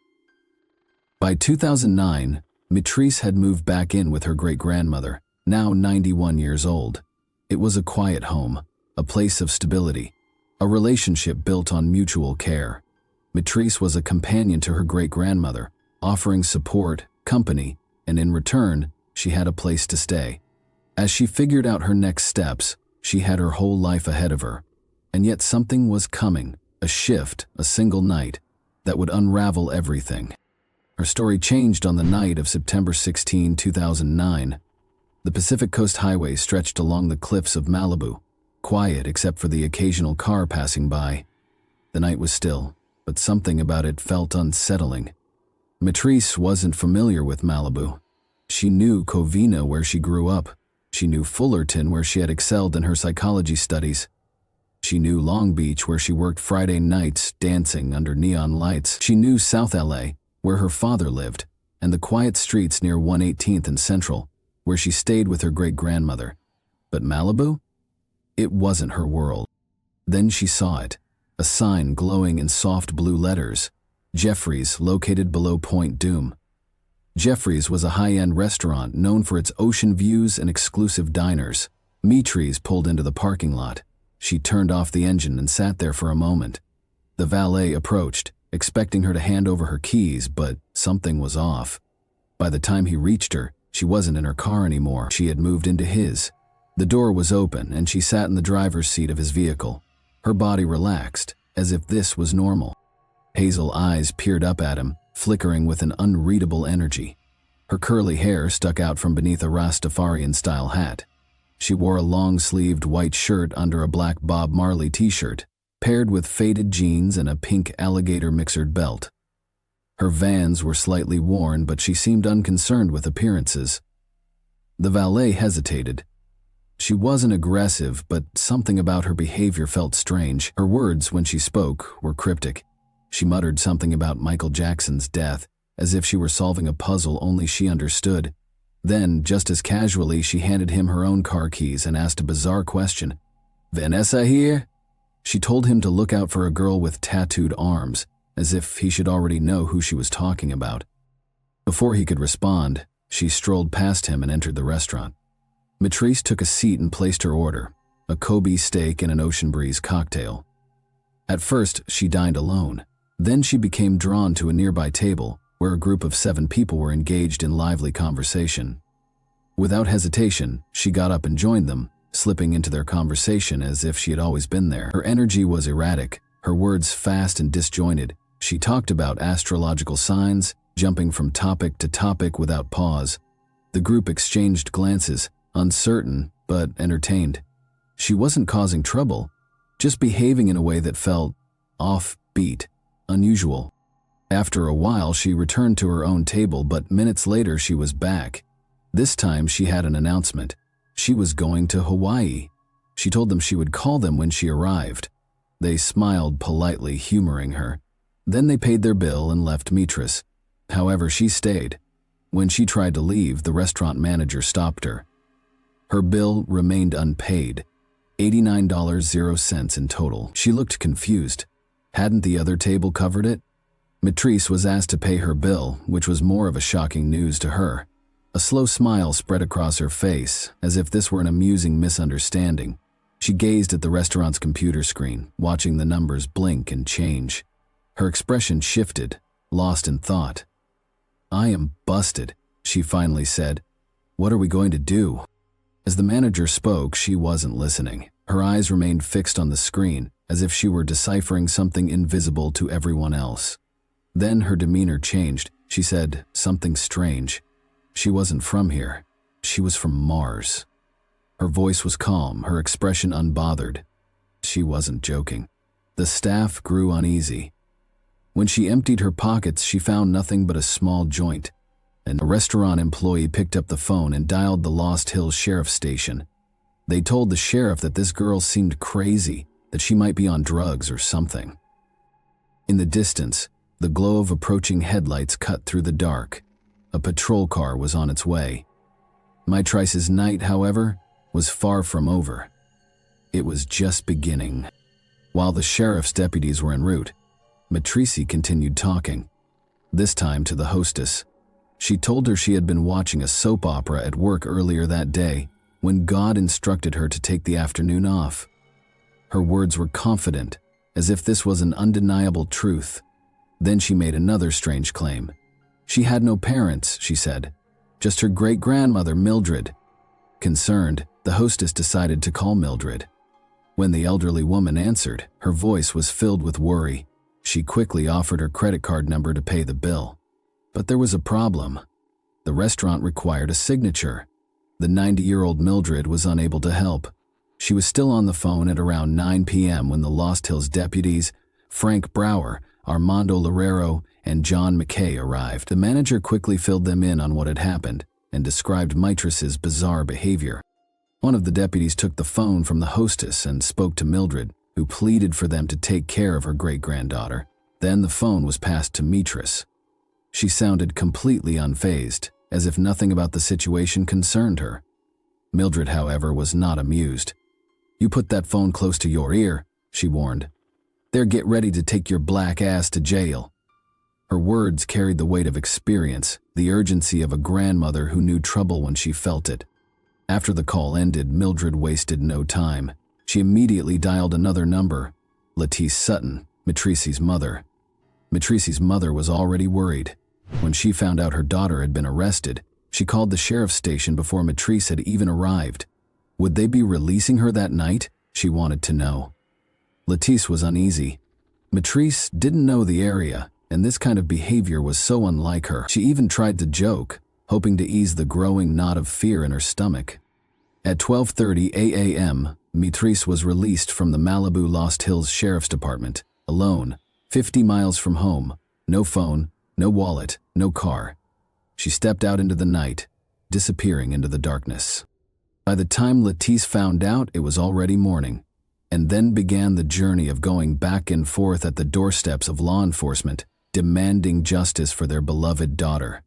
By 2009, Mitrice had moved back in with her great-grandmother, now 91 years old. It was a quiet home, a place of stability, a relationship built on mutual care. Mitrice was a companion to her great-grandmother, offering support, company, and in return, she had a place to stay. As she figured out her next steps, she had her whole life ahead of her. And yet something was coming, a shift, a single night, that would unravel everything. Her story changed on the night of September 16, 2009. The Pacific Coast Highway stretched along the cliffs of Malibu, quiet except for the occasional car passing by. The night was still, but something about it felt unsettling. Mitrice wasn't familiar with Malibu. She knew Covina, where she grew up. She knew Fullerton, where she had excelled in her psychology studies. She knew Long Beach, where she worked Friday nights dancing under neon lights. She knew South LA, where her father lived, and the quiet streets near 118th and Central, where she stayed with her great-grandmother. But Malibu? It wasn't her world. Then she saw it, a sign glowing in soft blue letters, Jeffrey's, located below Point Dume. Jeffrey's was a high-end restaurant known for its ocean views and exclusive diners. Mitrice pulled into the parking lot. She turned off the engine and sat there for a moment. The valet approached, expecting her to hand over her keys, but something was off. By the time he reached her, she wasn't in her car anymore. She had moved into his. The door was open, and she sat in the driver's seat of his vehicle. Her body relaxed, as if this was normal. Hazel eyes peered up at him, flickering with an unreadable energy. Her curly hair stuck out from beneath a Rastafarian-style hat. She wore a long-sleeved white shirt under a black Bob Marley t-shirt, paired with faded jeans and a pink alligator mixered belt. Her Vans were slightly worn, but she seemed unconcerned with appearances. The valet hesitated. She wasn't aggressive, but something about her behavior felt strange. Her words, when she spoke, were cryptic. She muttered something about Michael Jackson's death, as if she were solving a puzzle only she understood. Then, just as casually, she handed him her own car keys and asked a bizarre question. "Vanessa here?" She told him to look out for a girl with tattooed arms, as if he should already know who she was talking about. Before he could respond, she strolled past him and entered the restaurant. Mitrice took a seat and placed her order, a Kobe steak and an ocean breeze cocktail. At first, she dined alone. Then she became drawn to a nearby table where a group of 7 people were engaged in lively conversation. Without hesitation, she got up and joined them, slipping into their conversation as if she had always been there. Her energy was erratic, her words fast and disjointed. She talked about astrological signs, jumping from topic to topic without pause. The group exchanged glances, uncertain but entertained. She wasn't causing trouble, just behaving in a way that felt offbeat, unusual. After a while, she returned to her own table, but minutes later she was back. This time she had an announcement. She was going to Hawaii. She told them she would call them when she arrived. They smiled politely, humoring her. Then they paid their bill and left Mitrice. However, she stayed. When she tried to leave, the restaurant manager stopped her. Her bill remained unpaid, $89.00 in total. She looked confused. Hadn't the other table covered it? Mitrice was asked to pay her bill, which was more of a shocking news to her. A slow smile spread across her face, as if this were an amusing misunderstanding. She gazed at the restaurant's computer screen, watching the numbers blink and change. Her expression shifted, lost in thought. "I am busted," she finally said. "What are we going to do?" As the manager spoke, she wasn't listening. Her eyes remained fixed on the screen, as if she were deciphering something invisible to everyone else. Then her demeanor changed. She said something strange. She wasn't from here. She was from Mars. Her voice was calm, her expression unbothered. She wasn't joking. The staff grew uneasy. When she emptied her pockets, she found nothing but a small joint. And a restaurant employee picked up the phone and dialed the Lost Hills Sheriff's Station. They told the sheriff that this girl seemed crazy, that she might be on drugs or something. In the distance, the glow of approaching headlights cut through the dark. A patrol car was on its way. Mitrice's night, however, was far from over. It was just beginning. While the sheriff's deputies were en route, Mitrice continued talking, this time to the hostess. She told her she had been watching a soap opera at work earlier that day when God instructed her to take the afternoon off. Her words were confident, as if this was an undeniable truth. Then she made another strange claim. She had no parents, she said, just her great-grandmother, Mildred. Concerned, the hostess decided to call Mildred. When the elderly woman answered, her voice was filled with worry. She quickly offered her credit card number to pay the bill. But there was a problem. The restaurant required a signature. The 90-year-old Mildred was unable to help. She was still on the phone at around 9 p.m. when the Lost Hills deputies, Frank Brower, Armando Lerrero, and John McKay arrived. The manager quickly filled them in on what had happened and described Mitrice's bizarre behavior. One of the deputies took the phone from the hostess and spoke to Mildred, who pleaded for them to take care of her great-granddaughter. Then the phone was passed to Mitrice. She sounded completely unfazed, as if nothing about the situation concerned her. Mildred, however, was not amused. "You put that phone close to your ear," she warned. "They're get ready to take your black ass to jail." Her words carried the weight of experience, the urgency of a grandmother who knew trouble when she felt it. After the call ended, Mildred wasted no time. She immediately dialed another number, Lettice Sutton, Mitrice's mother. Mitrice's mother was already worried. When she found out her daughter had been arrested, she called the sheriff's station before Mitrice had even arrived. Would they be releasing her that night? She wanted to know. Lettice was uneasy. Mitrice didn't know the area, and this kind of behavior was so unlike her. She even tried to joke, hoping to ease the growing knot of fear in her stomach. At 12:30 a.m., Mitrice was released from the Malibu Lost Hills Sheriff's Department, alone, 50 miles from home, no phone, no wallet, no car. She stepped out into the night, disappearing into the darkness. By the time Lettice found out, it was already morning, and then began the journey of going back and forth at the doorsteps of law enforcement, demanding justice for their beloved daughter.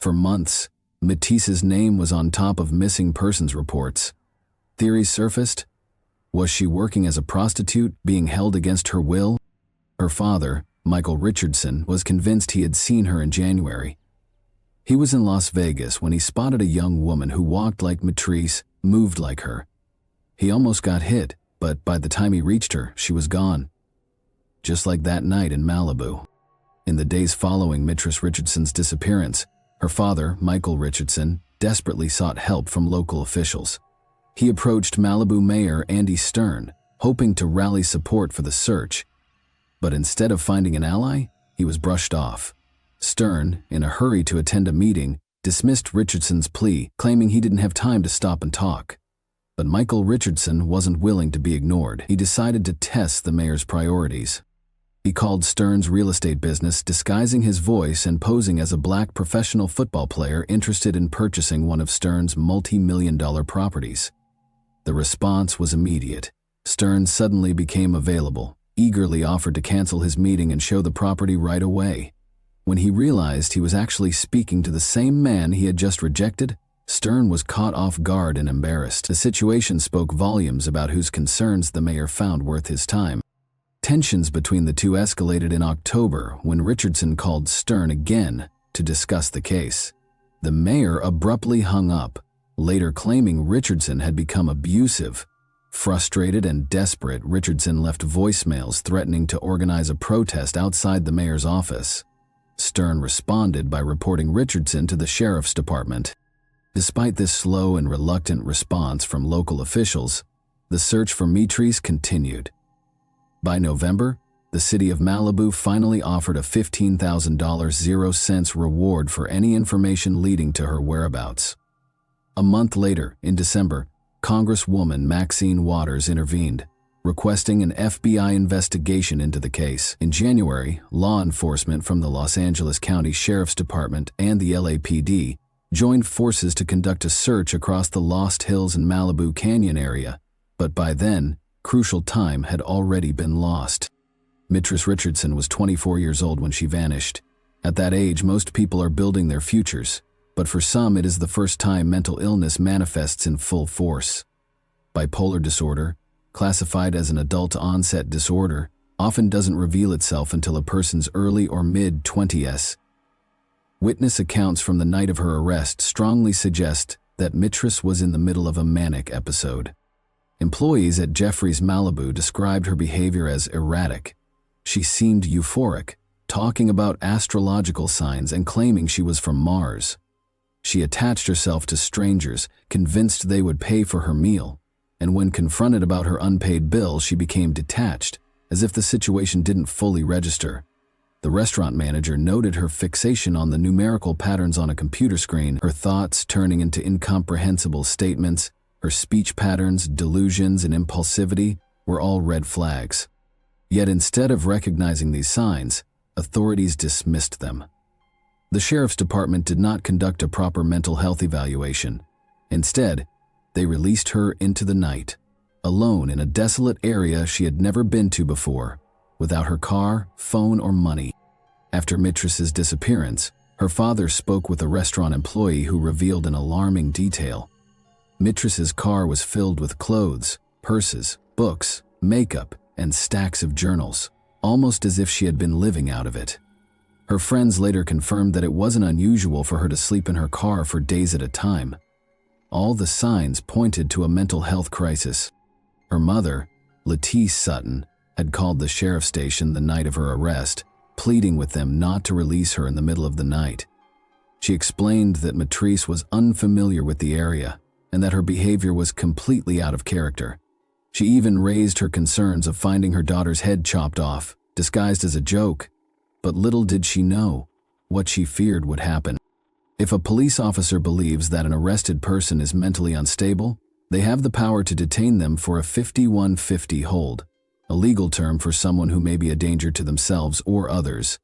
For months, Matisse's name was on top of missing persons reports. Theories surfaced. Was she working as a prostitute, being held against her will? Her father, Michael Richardson, was convinced he had seen her in January. He was in Las Vegas when he spotted a young woman who walked like Matrice, moved like her. He almost got hit, but by the time he reached her, she was gone. Just like that night in Malibu. In the days following Mistress Richardson's disappearance, her father, Michael Richardson, desperately sought help from local officials. He approached Malibu Mayor Andy Stern, hoping to rally support for the search. But instead of finding an ally, he was brushed off. Stern, in a hurry to attend a meeting, dismissed Richardson's plea, claiming he didn't have time to stop and talk. But Michael Richardson wasn't willing to be ignored. He decided to test the mayor's priorities. He called Stern's real estate business, disguising his voice and posing as a black professional football player interested in purchasing one of Stern's multi-million-dollar properties. The response was immediate. Stern suddenly became available, eagerly offered to cancel his meeting and show the property right away. When he realized he was actually speaking to the same man he had just rejected, Stern was caught off guard and embarrassed. The situation spoke volumes about whose concerns the mayor found worth his time. Tensions between the two escalated in October when Richardson called Stern again to discuss the case. The mayor abruptly hung up, later claiming Richardson had become abusive. Frustrated and desperate, Richardson left voicemails threatening to organize a protest outside the mayor's office. Stern responded by reporting Richardson to the sheriff's department. Despite this slow and reluctant response from local officials, the search for Matrice continued. By November, the city of Malibu finally offered a $15,000 0-cents reward for any information leading to her whereabouts. A month later, in December, Congresswoman Maxine Waters intervened, requesting an FBI investigation into the case. In January, law enforcement from the Los Angeles County Sheriff's Department and the LAPD joined forces to conduct a search across the Lost Hills and Malibu Canyon area, but by then, crucial time had already been lost. Mistress Richardson was 24 years old when she vanished. At that age, most people are building their futures, but for some it is the first time mental illness manifests in full force. Bipolar disorder, classified as an adult-onset disorder, often doesn't reveal itself until a person's early or mid-20s. Witness accounts from the night of her arrest strongly suggest that Mistress was in the middle of a manic episode. Employees at Jeffrey's Malibu described her behavior as erratic. She seemed euphoric, talking about astrological signs and claiming she was from Mars. She attached herself to strangers, convinced they would pay for her meal, and when confronted about her unpaid bill, she became detached, as if the situation didn't fully register. The restaurant manager noted her fixation on the numerical patterns on a computer screen, her thoughts turning into incomprehensible statements, her speech patterns, delusions, and impulsivity were all red flags. Yet instead of recognizing these signs, authorities dismissed them. The sheriff's department did not conduct a proper mental health evaluation. Instead, they released her into the night, alone in a desolate area she had never been to before, without her car, phone, or money. After Mistress's disappearance, her father spoke with a restaurant employee who revealed an alarming detail. Mistress's car was filled with clothes, purses, books, makeup, and stacks of journals, almost as if she had been living out of it. Her friends later confirmed that it wasn't unusual for her to sleep in her car for days at a time. All the signs pointed to a mental health crisis. Her mother, Lettice Sutton, had called the sheriff's station the night of her arrest, pleading with them not to release her in the middle of the night. She explained that Matrice was unfamiliar with the area and that her behavior was completely out of character. She even raised her concerns of finding her daughter's head chopped off, disguised as a joke. But little did she know what she feared would happen. If a police officer believes that an arrested person is mentally unstable, they have the power to detain them for a 5150 hold, a legal term for someone who may be a danger to themselves or others.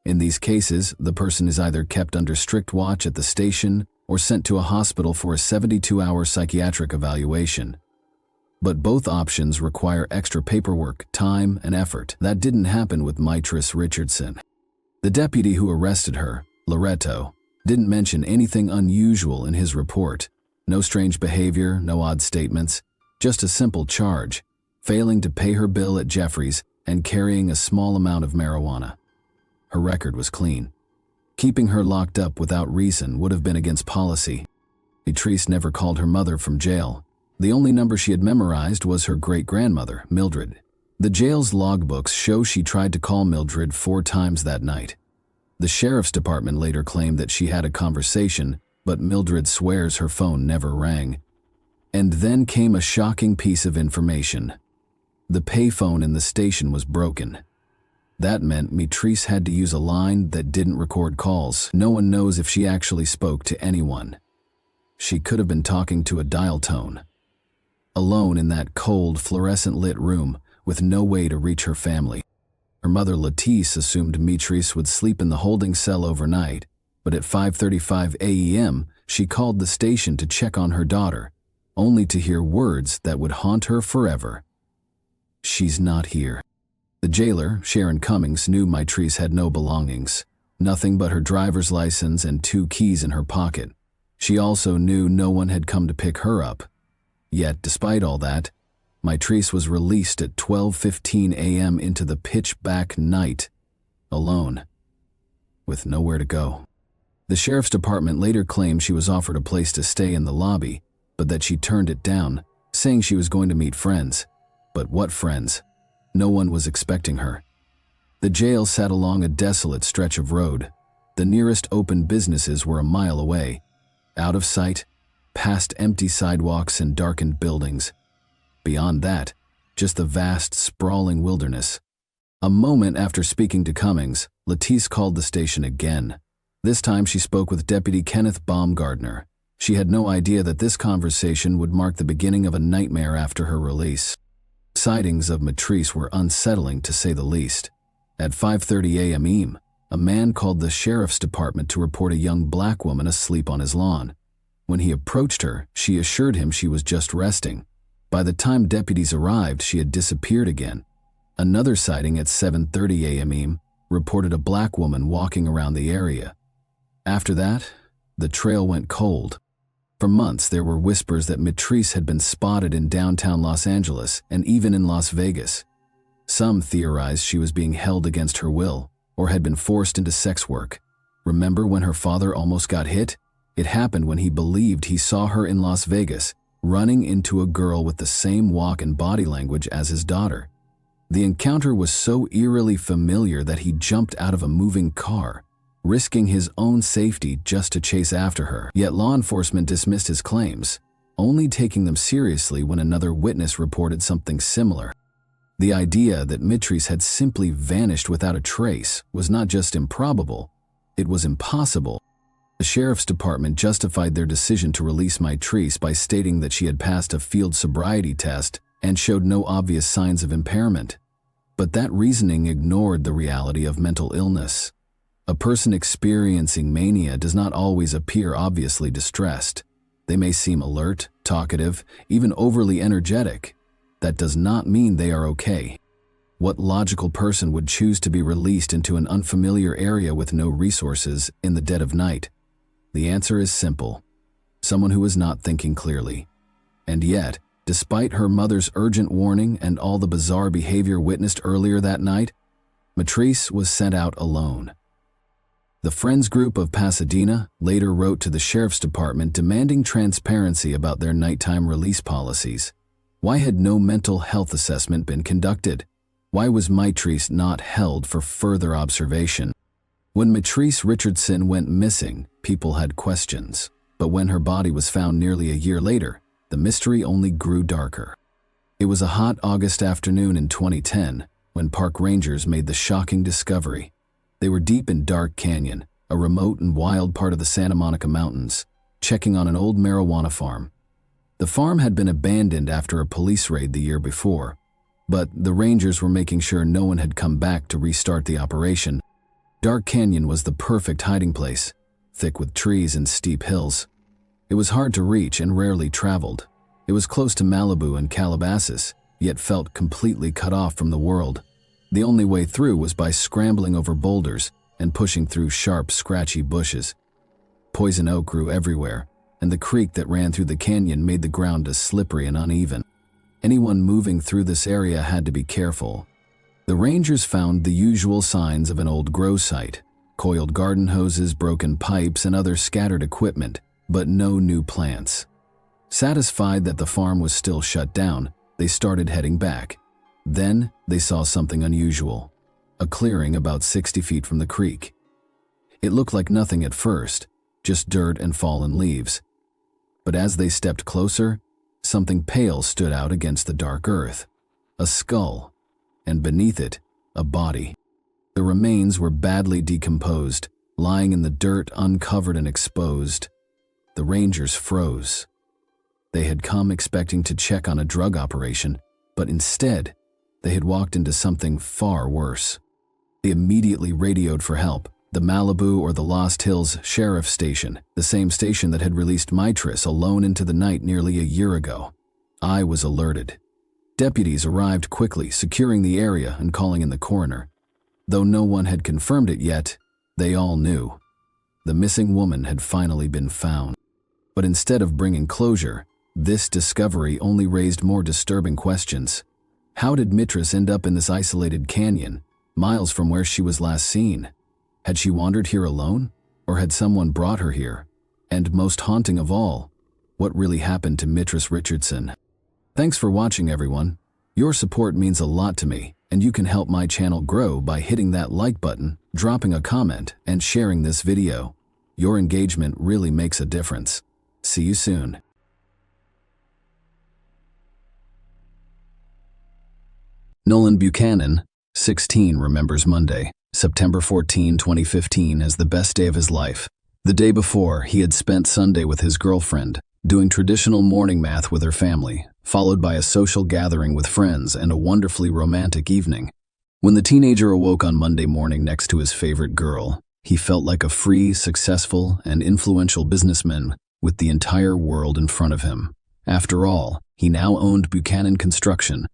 In these cases, the person is either kept under strict watch at the station or sent to a hospital for a 72-hour psychiatric evaluation. But both options require extra paperwork, time, and effort. That didn't happen with Mistress Richardson. The deputy who arrested her, Loretto, didn't mention anything unusual in his report. No strange behavior, no odd statements, just a simple charge, failing to pay her bill at Jeffrey's and carrying a small amount of marijuana. Her record was clean. Keeping her locked up without reason would have been against policy. Beatrice never called her mother from jail. The only number she had memorized was her great-grandmother, Mildred. The jail's logbooks show she tried to call Mildred 4 times that night. The sheriff's department later claimed that she had a conversation, but Mildred swears her phone never rang. And then came a shocking piece of information. The payphone in the station was broken. That meant Beatrice had to use a line that didn't record calls. No one knows if she actually spoke to anyone. She could have been talking to a dial tone. Alone in that cold, fluorescent-lit room, with no way to reach her family. Her mother Lettice assumed Beatrice would sleep in the holding cell overnight, but at 5:35 a.m. she called the station to check on her daughter, only to hear words that would haunt her forever. "She's not here." The jailer, Sharon Cummings, knew Beatrice had no belongings, nothing but her driver's license and 2 keys in her pocket. She also knew no one had come to pick her up. Yet, despite all that, Beatrice was released at 12:15 a.m. into the pitch-black night, alone, with nowhere to go. The sheriff's department later claimed she was offered a place to stay in the lobby, but that she turned it down, saying she was going to meet friends. But what friends? No one was expecting her. The jail sat along a desolate stretch of road. The nearest open businesses were a mile away, out of sight, past empty sidewalks and darkened buildings. Beyond that, just the vast, sprawling wilderness. A moment after speaking to Cummings, Lettice called the station again. This time she spoke with Deputy Kenneth Baumgardner. She had no idea that this conversation would mark the beginning of a nightmare after her release. Sightings of Beatrice were unsettling, to say the least. At 5:30 a.m., a man called the sheriff's department to report a young black woman asleep on his lawn. When he approached her, she assured him she was just resting. By the time deputies arrived, she had disappeared again. Another sighting at 7:30 a.m. reported a black woman walking around the area. After that, the trail went cold. For months, there were whispers that Beatrice had been spotted in downtown Los Angeles and even in Las Vegas. Some theorized she was being held against her will or had been forced into sex work. Remember when her father almost got hit? It happened when he believed he saw her in Las Vegas, running into a girl with the same walk and body language as his daughter. The encounter was so eerily familiar that he jumped out of a moving car, risking his own safety just to chase after her. Yet law enforcement dismissed his claims, only taking them seriously when another witness reported something similar. The idea that Beatrice had simply vanished without a trace was not just improbable, it was impossible. The sheriff's department justified their decision to release Beatrice by stating that she had passed a field sobriety test and showed no obvious signs of impairment. But that reasoning ignored the reality of mental illness. A person experiencing mania does not always appear obviously distressed. They may seem alert, talkative, even overly energetic. That does not mean they are okay. What logical person would choose to be released into an unfamiliar area with no resources in the dead of night? The answer is simple: someone who is not thinking clearly. And yet, despite her mother's urgent warning and all the bizarre behavior witnessed earlier that night, Beatrice was sent out alone. The Friends Group of Pasadena later wrote to the sheriff's department demanding transparency about their nighttime release policies. Why had no mental health assessment been conducted? Why was Beatrice not held for further observation? When Beatrice Richardson went missing, people had questions. But when her body was found nearly a year later, the mystery only grew darker. It was a hot August afternoon in 2010 when park rangers made the shocking discovery. They were deep in Dark Canyon, a remote and wild part of the Santa Monica Mountains, checking on an old marijuana farm. The farm had been abandoned after a police raid the year before, but the rangers were making sure no one had come back to restart the operation. Dark Canyon was the perfect hiding place, thick with trees and steep hills. It was hard to reach and rarely traveled. It was close to Malibu and Calabasas, yet felt completely cut off from the world. The only way through was by scrambling over boulders, and pushing through sharp, scratchy bushes. Poison oak grew everywhere, and the creek that ran through the canyon made the ground slippery and uneven. Anyone moving through this area had to be careful. The rangers found the usual signs of an old grow site: coiled garden hoses, broken pipes, and other scattered equipment, but no new plants. Satisfied that the farm was still shut down, they started heading back. Then they saw something unusual: a clearing about 60 feet from the creek. It looked like nothing at first, just dirt and fallen leaves. But as they stepped closer, something pale stood out against the dark earth: a skull, and beneath it, a body. The remains were badly decomposed, lying in the dirt, uncovered and exposed. The rangers froze. They had come expecting to check on a drug operation, but instead, they had walked into something far worse. They immediately radioed for help: the Malibu or the Lost Hills Sheriff's Station, the same station that had released Mitris alone into the night nearly a year ago. I was alerted. Deputies arrived quickly, securing the area and calling in the coroner. Though no one had confirmed it yet, they all knew. The missing woman had finally been found. But instead of bringing closure, this discovery only raised more disturbing questions. How did Mitris end up in this isolated canyon, miles from where she was last seen? Had she wandered here alone, or had someone brought her here? And most haunting of all, what really happened to Mitris Richardson? Thanks for watching, everyone. Your support means a lot to me, and you can help my channel grow by hitting that like button, dropping a comment, and sharing this video. Your engagement really makes a difference. See you soon. Nolan Buchanan, 16, remembers Monday, September 14, 2015 as the best day of his life. The day before, he had spent Sunday with his girlfriend, doing traditional morning math with her family, followed by a social gathering with friends and a wonderfully romantic evening. When the teenager awoke on Monday morning next to his favorite girl, he felt like a free, successful, and influential businessman with the entire world in front of him. After all, he now owned Buchanan Construction.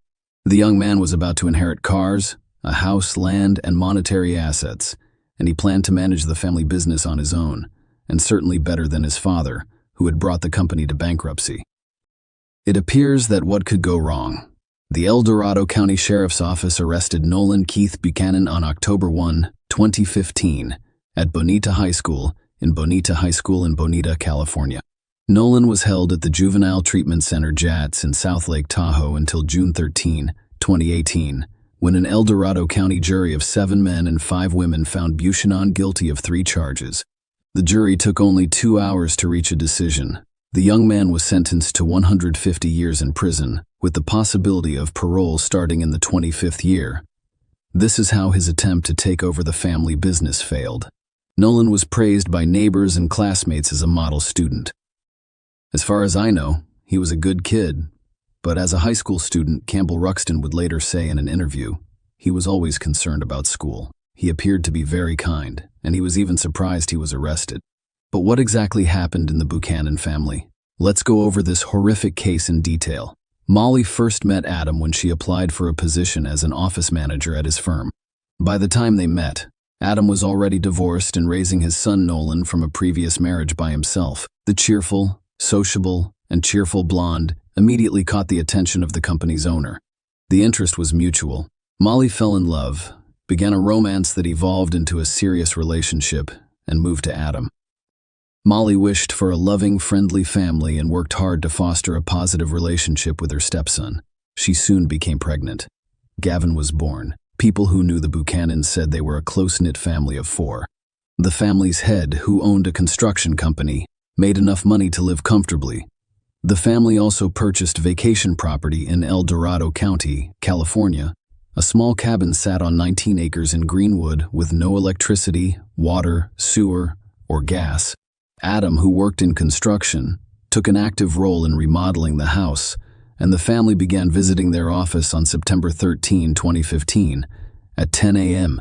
The young man was about to inherit cars, a house, land, and monetary assets, and he planned to manage the family business on his own, and certainly better than his father, who had brought the company to bankruptcy. It appears that what could go wrong? The El Dorado County Sheriff's Office arrested Nolan Keith Buchanan on October 1, 2015, at Bonita High School in Bonita, California. Nolan was held at the Juvenile Treatment Center JATS in South Lake Tahoe until June 13, 2018, when an El Dorado County jury of 7 men and 5 women found Buchanan guilty of 3 charges. The jury took only 2 hours to reach a decision. The young man was sentenced to 150 years in prison, with the possibility of parole starting in the 25th year. This is how his attempt to take over the family business failed. Nolan was praised by neighbors and classmates as a model student. As far as I know, he was a good kid, but as a high school student, Campbell Ruxton would later say in an interview, he was always concerned about school. He appeared to be very kind, and he was even surprised he was arrested. But what exactly happened in the Buchanan family? Let's go over this horrific case in detail. Molly first met Adam when she applied for a position as an office manager at his firm. By the time they met, Adam was already divorced and raising his son Nolan from a previous marriage by himself. The cheerful, sociable, and cheerful blonde immediately caught the attention of the company's owner. The interest was mutual. Molly fell in love, began a romance that evolved into a serious relationship, and moved to Adam. Molly wished for a loving, friendly family and worked hard to foster a positive relationship with her stepson. She soon became pregnant. Gavin was born. People who knew the Buchanans said they were a close-knit family of 4. The family's head, who owned a construction company, made enough money to live comfortably. The family also purchased vacation property in El Dorado County, California. A small cabin sat on 19 acres in Greenwood with no electricity, water, sewer, or gas. Adam, who worked in construction, took an active role in remodeling the house, and the family began visiting their office on September 13, 2015. At 10 a.m.,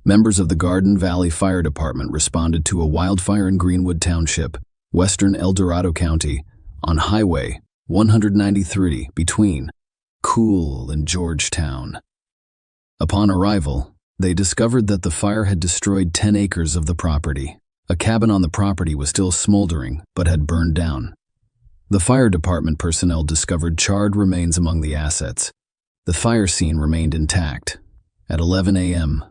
members of the Garden Valley Fire Department responded to a wildfire in Greenwood Township, western El Dorado County, on Highway 193 between Cool and Georgetown. Upon arrival, They discovered that the fire had destroyed 10 acres of the property. A cabin on the property was still smoldering, but had burned down. The fire department personnel discovered charred remains among the assets. The fire scene remained intact. At 11 a.m.,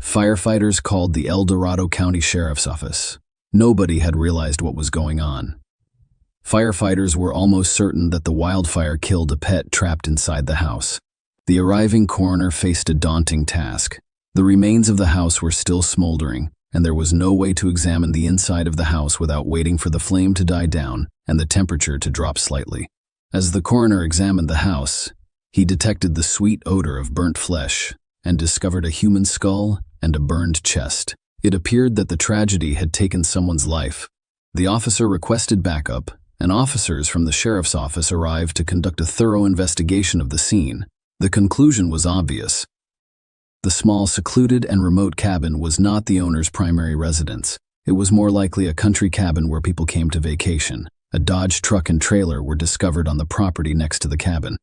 firefighters called the El Dorado County Sheriff's Office. Nobody had realized what was going on. Firefighters were almost certain that the wildfire killed a pet trapped inside the house. The arriving coroner faced a daunting task. The remains of the house were still smoldering, and there was no way to examine the inside of the house without waiting for the flame to die down and the temperature to drop slightly. As the coroner examined the house, he detected the sweet odor of burnt flesh and discovered a human skull and a burned chest. It appeared that the tragedy had taken someone's life. The officer requested backup, and officers from the sheriff's office arrived to conduct a thorough investigation of the scene. The conclusion was obvious. The small, secluded, and remote cabin was not the owner's primary residence. It was more likely a country cabin where people came to vacation. A Dodge truck and trailer were discovered on the property next to the cabin.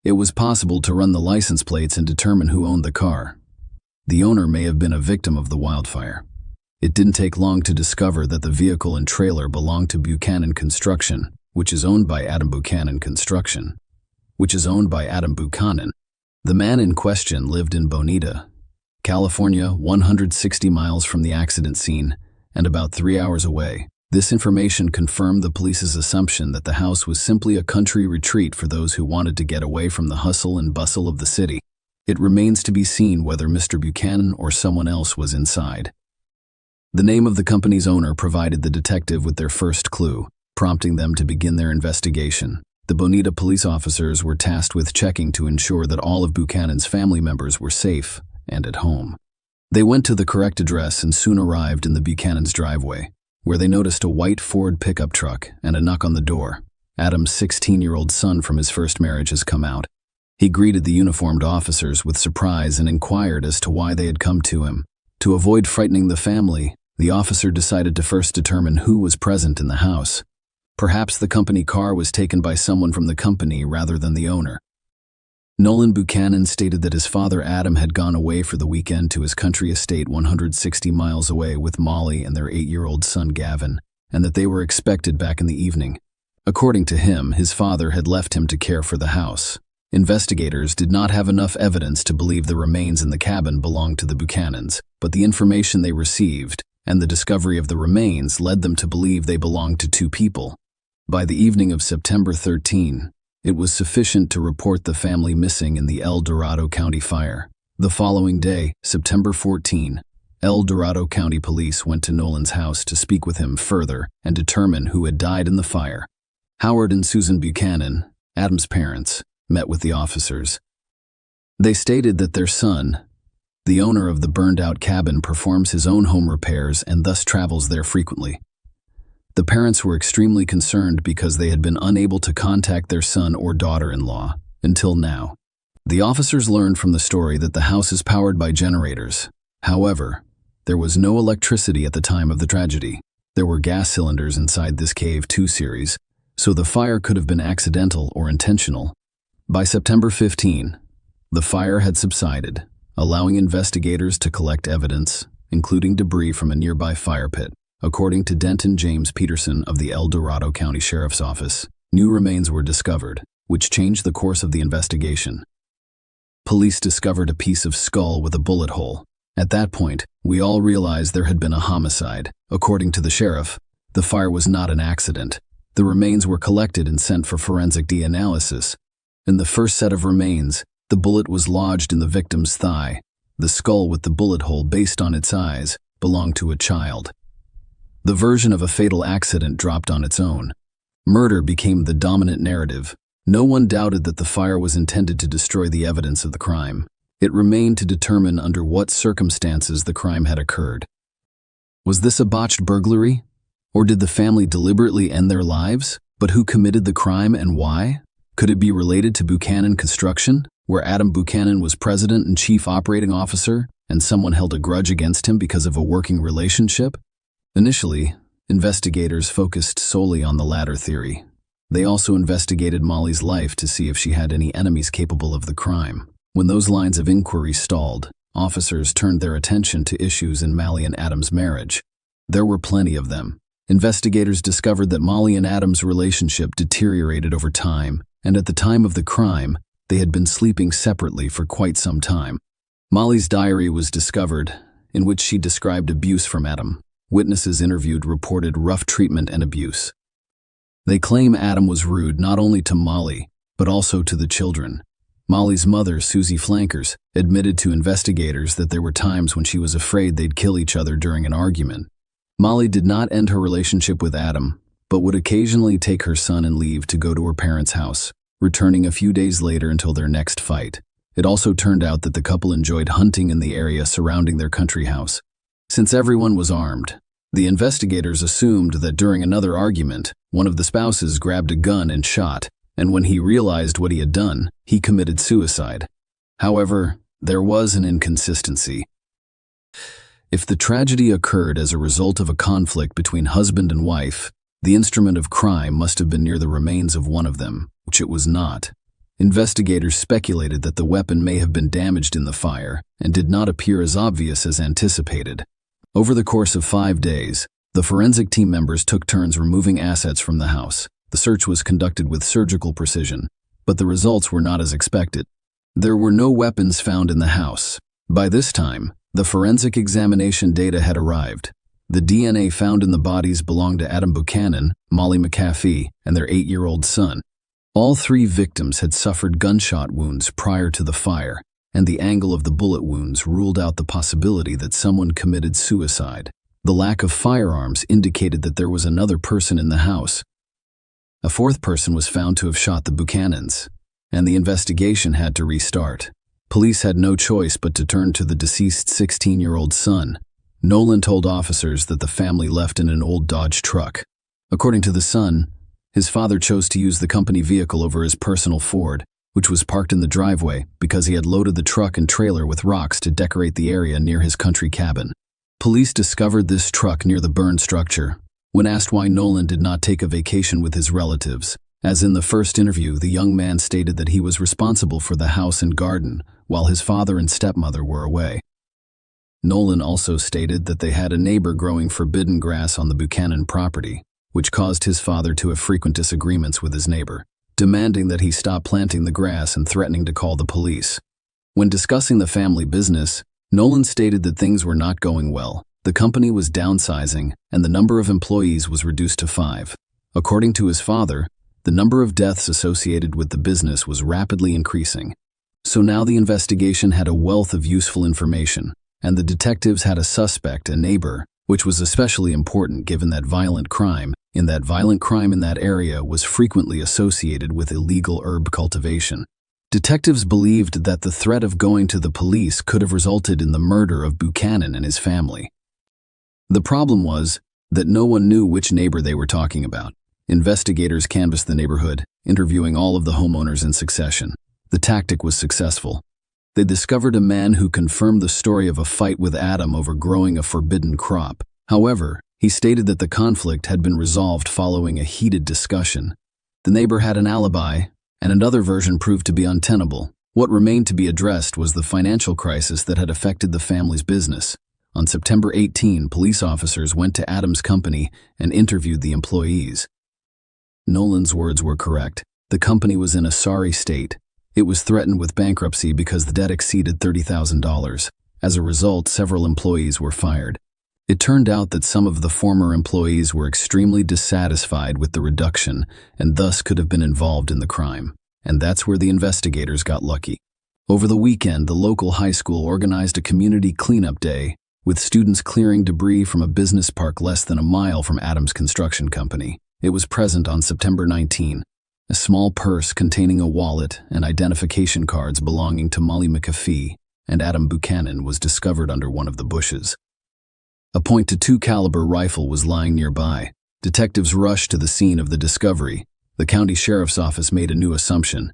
It was possible to run the license plates and determine who owned the car. The owner may have been a victim of the wildfire. It didn't take long to discover that the vehicle and trailer belonged to Buchanan Construction, which is owned by Adam Buchanan. The man in question lived in Bonita, California, 160 miles from the accident scene and about 3 hours away. This information confirmed the police's assumption that the house was simply a country retreat for those who wanted to get away from the hustle and bustle of the city. It remains to be seen whether Mr. Buchanan or someone else was inside. The name of the company's owner provided the detective with their first clue, prompting them to begin their investigation. The Bonita police officers were tasked with checking to ensure that all of Buchanan's family members were safe and at home. They went to the correct address and soon arrived in the Buchanan's driveway, where they noticed a white Ford pickup truck and a knock on the door. Adam's 16-year-old son from his first marriage has come out. He greeted the uniformed officers with surprise and inquired as to why they had come to him. To avoid frightening the family, the officer decided to first determine who was present in the house. Perhaps the company car was taken by someone from the company rather than the owner. Nolan Buchanan stated that his father Adam had gone away for the weekend to his country estate 160 miles away with Molly and their 8-year-old son Gavin, and that they were expected back in the evening. According to him, his father had left him to care for the house. Investigators did not have enough evidence to believe the remains in the cabin belonged to the Buchanans, but the information they received and the discovery of the remains led them to believe they belonged to two people. By the evening of September 13, it was sufficient to report the family missing in the El Dorado County fire. The following day, September 14, El Dorado County Police went to Nolan's house to speak with him further and determine who had died in the fire. Howard and Susan Buchanan, Adam's parents, met with the officers. They stated that their son, the owner of the burned-out cabin, performs his own home repairs and thus travels there frequently. The parents were extremely concerned because they had been unable to contact their son or daughter-in-law until now. The officers learned from the story that the house is powered by generators. However, there was no electricity at the time of the tragedy. There were gas cylinders inside this Cave 2 series, so the fire could have been accidental or intentional. By September 15, the fire had subsided, allowing investigators to collect evidence, including debris from a nearby fire pit. According to Denton James Peterson of the El Dorado County Sheriff's Office, new remains were discovered, which changed the course of the investigation. Police discovered a piece of skull with a bullet hole. At that point, we all realized there had been a homicide. According to the sheriff, the fire was not an accident. The remains were collected and sent for forensic DNA analysis. In the first set of remains, the bullet was lodged in the victim's thigh. The skull with the bullet hole based on its eyes belonged to a child. The version of a fatal accident dropped on its own. Murder became the dominant narrative. No one doubted that the fire was intended to destroy the evidence of the crime. It remained to determine under what circumstances the crime had occurred. Was this a botched burglary? Or did the family deliberately end their lives? But who committed the crime and why? Could it be related to Buchanan Construction, where Adam Buchanan was president and chief operating officer, and someone held a grudge against him because of a working relationship? Initially, investigators focused solely on the latter theory. They also investigated Molly's life to see if she had any enemies capable of the crime. When those lines of inquiry stalled, officers turned their attention to issues in Molly and Adam's marriage. There were plenty of them. Investigators discovered that Molly and Adam's relationship deteriorated over time, and at the time of the crime, they had been sleeping separately for quite some time. Molly's diary was discovered, in which she described abuse from Adam. Witnesses interviewed reported rough treatment and abuse. They claim Adam was rude not only to Molly, but also to the children. Molly's mother, Susie Flankers, admitted to investigators that there were times when she was afraid they'd kill each other during an argument. Molly did not end her relationship with Adam, but would occasionally take her son and leave to go to her parents' house, returning a few days later until their next fight. It also turned out that the couple enjoyed hunting in the area surrounding their country house. Since everyone was armed, the investigators assumed that during another argument, one of the spouses grabbed a gun and shot, and when he realized what he had done, he committed suicide. However, there was an inconsistency. If the tragedy occurred as a result of a conflict between husband and wife, the instrument of crime must have been near the remains of one of them, which it was not. Investigators speculated that the weapon may have been damaged in the fire and did not appear as obvious as anticipated. Over the course of 5 days, the forensic team members took turns removing assets from the house. The search was conducted with surgical precision, but the results were not as expected. There were no weapons found in the house. By this time, the forensic examination data had arrived. The DNA found in the bodies belonged to Adam Buchanan, Molly McAfee, and their 8-year-old son. All 3 victims had suffered gunshot wounds prior to the fire, and the angle of the bullet wounds ruled out the possibility that someone committed suicide. The lack of firearms indicated that there was another person in the house. A 4th person was found to have shot the Buchanans, and the investigation had to restart. Police had no choice but to turn to the deceased's 16-year-old son. Nolan told officers that the family left in an old Dodge truck. According to the son, his father chose to use the company vehicle over his personal Ford, which was parked in the driveway because he had loaded the truck and trailer with rocks to decorate the area near his country cabin. Police discovered this truck near the burned structure. When asked why Nolan did not take a vacation with his relatives, as in the first interview, the young man stated that he was responsible for the house and garden, while his father and stepmother were away. Nolan also stated that they had a neighbor growing forbidden grass on the Buchanan property, which caused his father to have frequent disagreements with his neighbor, demanding that he stop planting the grass and threatening to call the police. When discussing the family business, Nolan stated that things were not going well. The company was downsizing, and the number of employees was reduced to 5. According to his father, the number of deaths associated with the business was rapidly increasing. So now the investigation had a wealth of useful information, and the detectives had a suspect, a neighbor, which was especially important given that violent crime in that area was frequently associated with illegal herb cultivation. Detectives believed that the threat of going to the police could have resulted in the murder of Buchanan and his family. The problem was that no one knew which neighbor they were talking about. Investigators canvassed the neighborhood, interviewing all of the homeowners in succession. The tactic was successful. They discovered a man who confirmed the story of a fight with Adam over growing a forbidden crop. However, he stated that the conflict had been resolved following a heated discussion. The neighbor had an alibi, and another version proved to be untenable. What remained to be addressed was the financial crisis that had affected the family's business. On September 18, police officers went to Adam's company and interviewed the employees. Nolan's words were correct. The company was in a sorry state. It was threatened with bankruptcy because the debt exceeded $30,000. As a result, several employees were fired. It turned out that some of the former employees were extremely dissatisfied with the reduction and thus could have been involved in the crime. And that's where the investigators got lucky. Over the weekend, the local high school organized a community cleanup day, with students clearing debris from a business park less than a mile from Adam's construction company. It was present on September 19. A small purse containing a wallet and identification cards belonging to Molly McAfee and Adam Buchanan was discovered under one of the bushes. A .22 caliber rifle was lying nearby. Detectives rushed to the scene of the discovery. The county sheriff's office made a new assumption.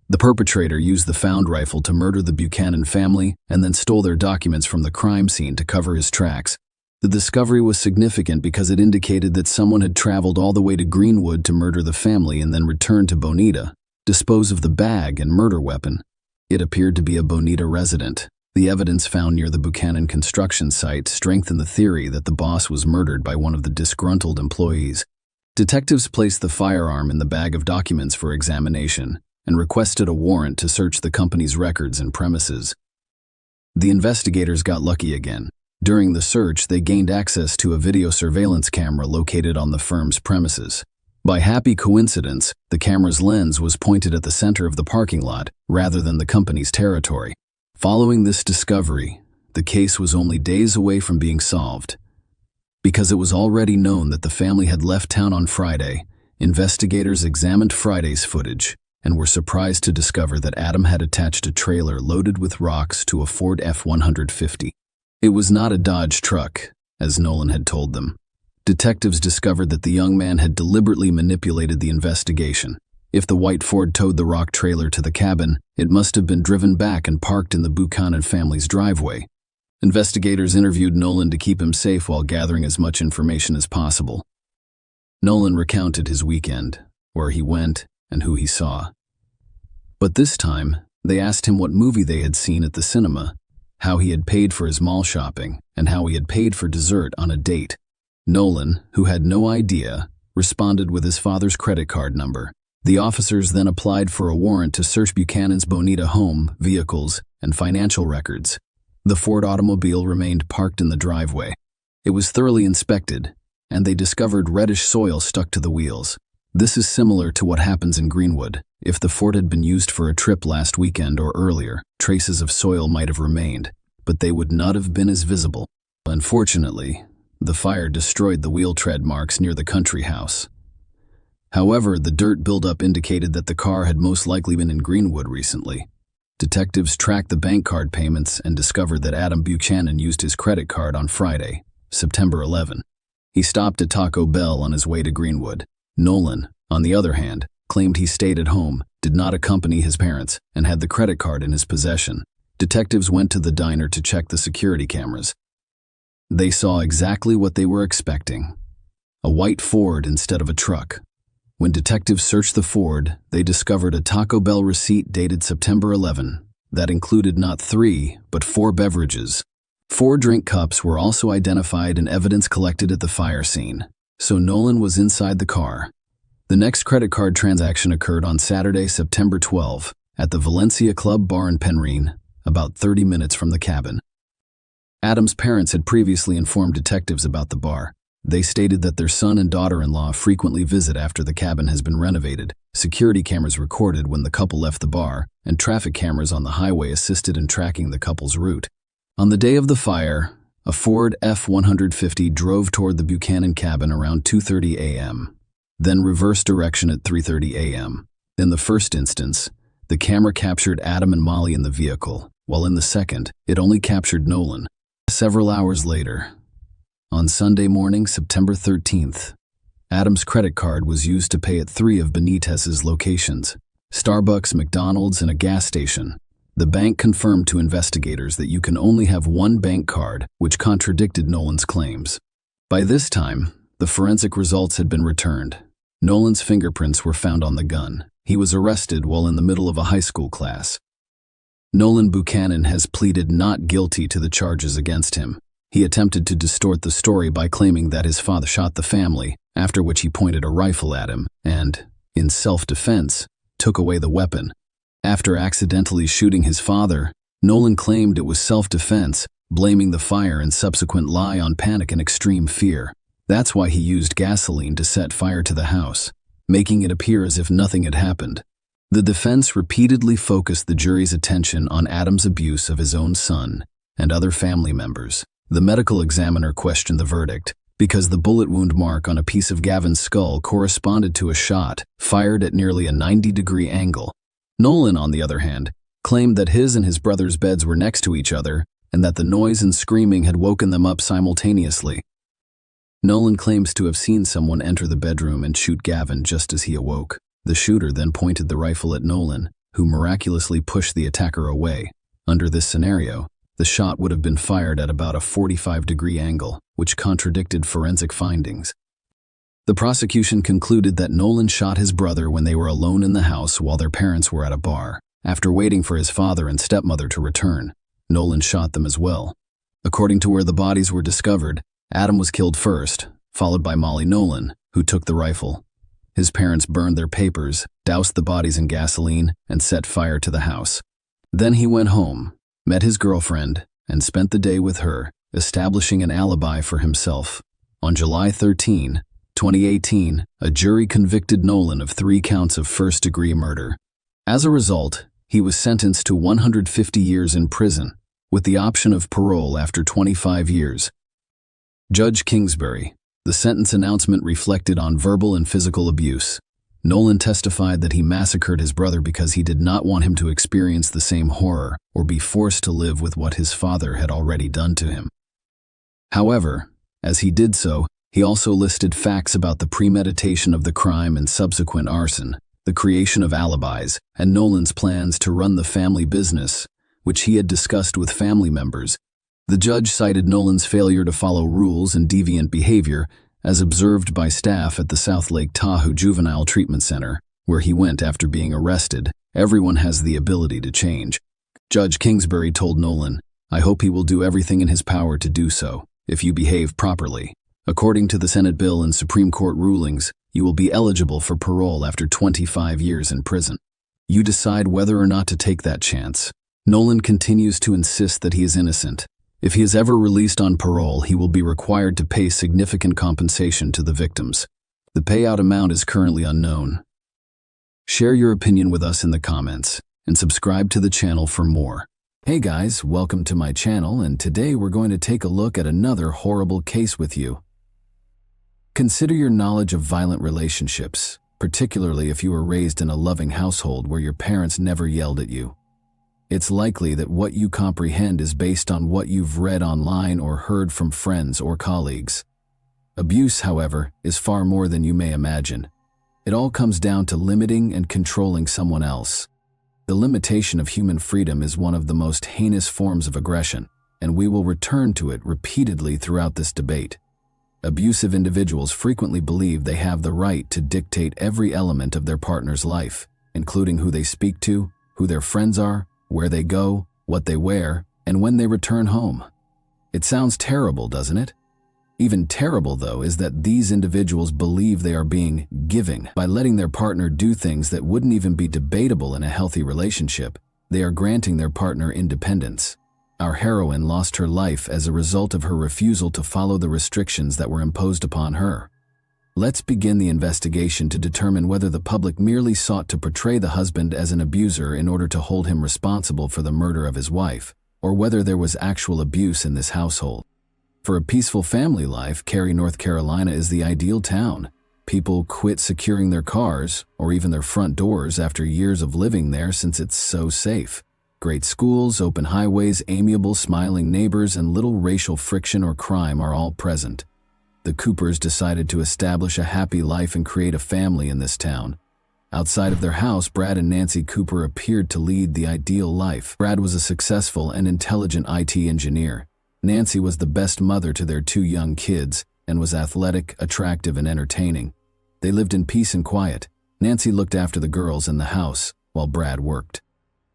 The perpetrator used the found rifle to murder the Buchanan family and then stole their documents from the crime scene to cover his tracks. The discovery was significant because it indicated that someone had traveled all the way to Greenwood to murder the family and then returned to Bonita, dispose of the bag and murder weapon. It appeared to be a Bonita resident. The evidence found near the Buchanan construction site strengthened the theory that the boss was murdered by one of the disgruntled employees. Detectives placed the firearm in the bag of documents for examination and requested a warrant to search the company's records and premises. The investigators got lucky again. During the search, they gained access to a video surveillance camera located on the firm's premises. By happy coincidence, the camera's lens was pointed at the center of the parking lot rather than the company's territory. Following this discovery, the case was only days away from being solved. Because it was already known that the family had left town on Friday, investigators examined Friday's footage and were surprised to discover that Adam had attached a trailer loaded with rocks to a Ford F-150. It was not a Dodge truck, as Nolan had told them. Detectives discovered that the young man had deliberately manipulated the investigation. If the white Ford towed the rock trailer to the cabin, it must have been driven back and parked in the Buchanan family's driveway. Investigators interviewed Nolan to keep him safe while gathering as much information as possible. Nolan recounted his weekend, where he went, and who he saw. But this time, they asked him what movie they had seen at the cinema, how he had paid for his mall shopping, and how he had paid for dessert on a date. Nolan, who had no idea, responded with his father's credit card number. The officers then applied for a warrant to search Buchanan's Bonita home, vehicles, and financial records. The Ford automobile remained parked in the driveway. It was thoroughly inspected, and they discovered reddish soil stuck to the wheels. This is similar to what happens in Greenwood. If the Ford had been used for a trip last weekend or earlier, traces of soil might have remained, but they would not have been as visible. Unfortunately, the fire destroyed the wheel tread marks near the country house. However, the dirt buildup indicated that the car had most likely been in Greenwood recently. Detectives tracked the bank card payments and discovered that Adam Buchanan used his credit card on Friday, September 11. He stopped at Taco Bell on his way to Greenwood. Nolan, on the other hand, claimed he stayed at home, did not accompany his parents, and had the credit card in his possession. Detectives went to the diner to check the security cameras. They saw exactly what they were expecting: a white Ford instead of a truck. When detectives searched the Ford, they discovered a Taco Bell receipt dated September 11 that included not 3, but 4 beverages. 4 drink cups were also identified in evidence collected at the fire scene, so Nolan was inside the car. The next credit card transaction occurred on Saturday, September 12, at the Valencia Club Bar in Penryn, about 30 minutes from the cabin. Adam's parents had previously informed detectives about the bar. They stated that their son and daughter-in-law frequently visit after the cabin has been renovated. Security cameras recorded when the couple left the bar, and traffic cameras on the highway assisted in tracking the couple's route. On the day of the fire, a Ford F-150 drove toward the Buchanan cabin around 2:30 a.m., then reversed direction at 3:30 a.m. In the first instance, the camera captured Adam and Molly in the vehicle, while in the second, it only captured Nolan. Several hours later, on Sunday morning, September 13th, Adam's credit card was used to pay at 3 of Benitez's locations: Starbucks, McDonald's, and a gas station. The bank confirmed to investigators that you can only have one bank card, which contradicted Nolan's claims. By this time, the forensic results had been returned. Nolan's fingerprints were found on the gun. He was arrested while in the middle of a high school class. Nolan Buchanan has pleaded not guilty to the charges against him. He attempted to distort the story by claiming that his father shot the family, after which he pointed a rifle at him and, in self-defense, took away the weapon. After accidentally shooting his father, Nolan claimed it was self-defense, blaming the fire and subsequent lie on panic and extreme fear. That's why he used gasoline to set fire to the house, making it appear as if nothing had happened. The defense repeatedly focused the jury's attention on Adam's abuse of his own son and other family members. The medical examiner questioned the verdict because the bullet wound mark on a piece of Gavin's skull corresponded to a shot fired at nearly a 90-degree angle. Nolan, on the other hand, claimed that his and his brother's beds were next to each other and that the noise and screaming had woken them up simultaneously. Nolan claims to have seen someone enter the bedroom and shoot Gavin just as he awoke. The shooter then pointed the rifle at Nolan, who miraculously pushed the attacker away. Under this scenario, the shot would have been fired at about a 45-degree angle, which contradicted forensic findings. The prosecution concluded that Nolan shot his brother when they were alone in the house while their parents were at a bar, after waiting for his father and stepmother to return. Nolan shot them as well. According to where the bodies were discovered, Adam was killed first, followed by Molly Nolan, who took the rifle. His parents burned their papers, doused the bodies in gasoline, and set fire to the house. Then he went home, met his girlfriend, and spent the day with her, establishing an alibi for himself. On July 13, 2018, a jury convicted Nolan of 3 counts of first-degree murder. As a result, he was sentenced to 150 years in prison, with the option of parole after 25 years. Judge Kingsbury. The sentence announcement reflected on verbal and physical abuse. Nolan testified that he massacred his brother because he did not want him to experience the same horror or be forced to live with what his father had already done to him. However, as he did so, he also listed facts about the premeditation of the crime and subsequent arson, the creation of alibis, and Nolan's plans to run the family business, which he had discussed with family members. The judge cited Nolan's failure to follow rules and deviant behavior as observed by staff at the South Lake Tahoe Juvenile Treatment Center, where he went after being arrested. Everyone has the ability to change. Judge Kingsbury told Nolan, "I hope he will do everything in his power to do so, if you behave properly. According to the Senate bill and Supreme Court rulings, you will be eligible for parole after 25 years in prison. You decide whether or not to take that chance." Nolan continues to insist that he is innocent. If he is ever released on parole, he will be required to pay significant compensation to the victims. The payout amount is currently unknown. Share your opinion with us in the comments, and subscribe to the channel for more. Hey guys, welcome to my channel, and today we're going to take a look at another horrible case with you. Consider your knowledge of violent relationships, particularly if you were raised in a loving household where your parents never yelled at you. It's likely that what you comprehend is based on what you've read online or heard from friends or colleagues. Abuse, however, is far more than you may imagine. It all comes down to limiting and controlling someone else. The limitation of human freedom is one of the most heinous forms of aggression, and we will return to it repeatedly throughout this debate. Abusive individuals frequently believe they have the right to dictate every element of their partner's life, including who they speak to, who their friends are, where they go, what they wear, and when they return home. It sounds terrible, doesn't it? Even terrible, though, is that these individuals believe they are being giving. By letting their partner do things that wouldn't even be debatable in a healthy relationship, they are granting their partner independence. Our heroine lost her life as a result of her refusal to follow the restrictions that were imposed upon her. Let's begin the investigation to determine whether the public merely sought to portray the husband as an abuser in order to hold him responsible for the murder of his wife, or whether there was actual abuse in this household. For a peaceful family life, Cary, North Carolina is the ideal town. People quit securing their cars, or even their front doors, after years of living there since it's so safe. Great schools, open highways, amiable, smiling neighbors, and little racial friction or crime are all present. The Coopers decided to establish a happy life and create a family in this town. Outside of their house, Brad and Nancy Cooper appeared to lead the ideal life. Brad was a successful and intelligent IT engineer. Nancy was the best mother to their 2 young kids and was athletic, attractive, and entertaining. They lived in peace and quiet. Nancy looked after the girls in the house, while Brad worked.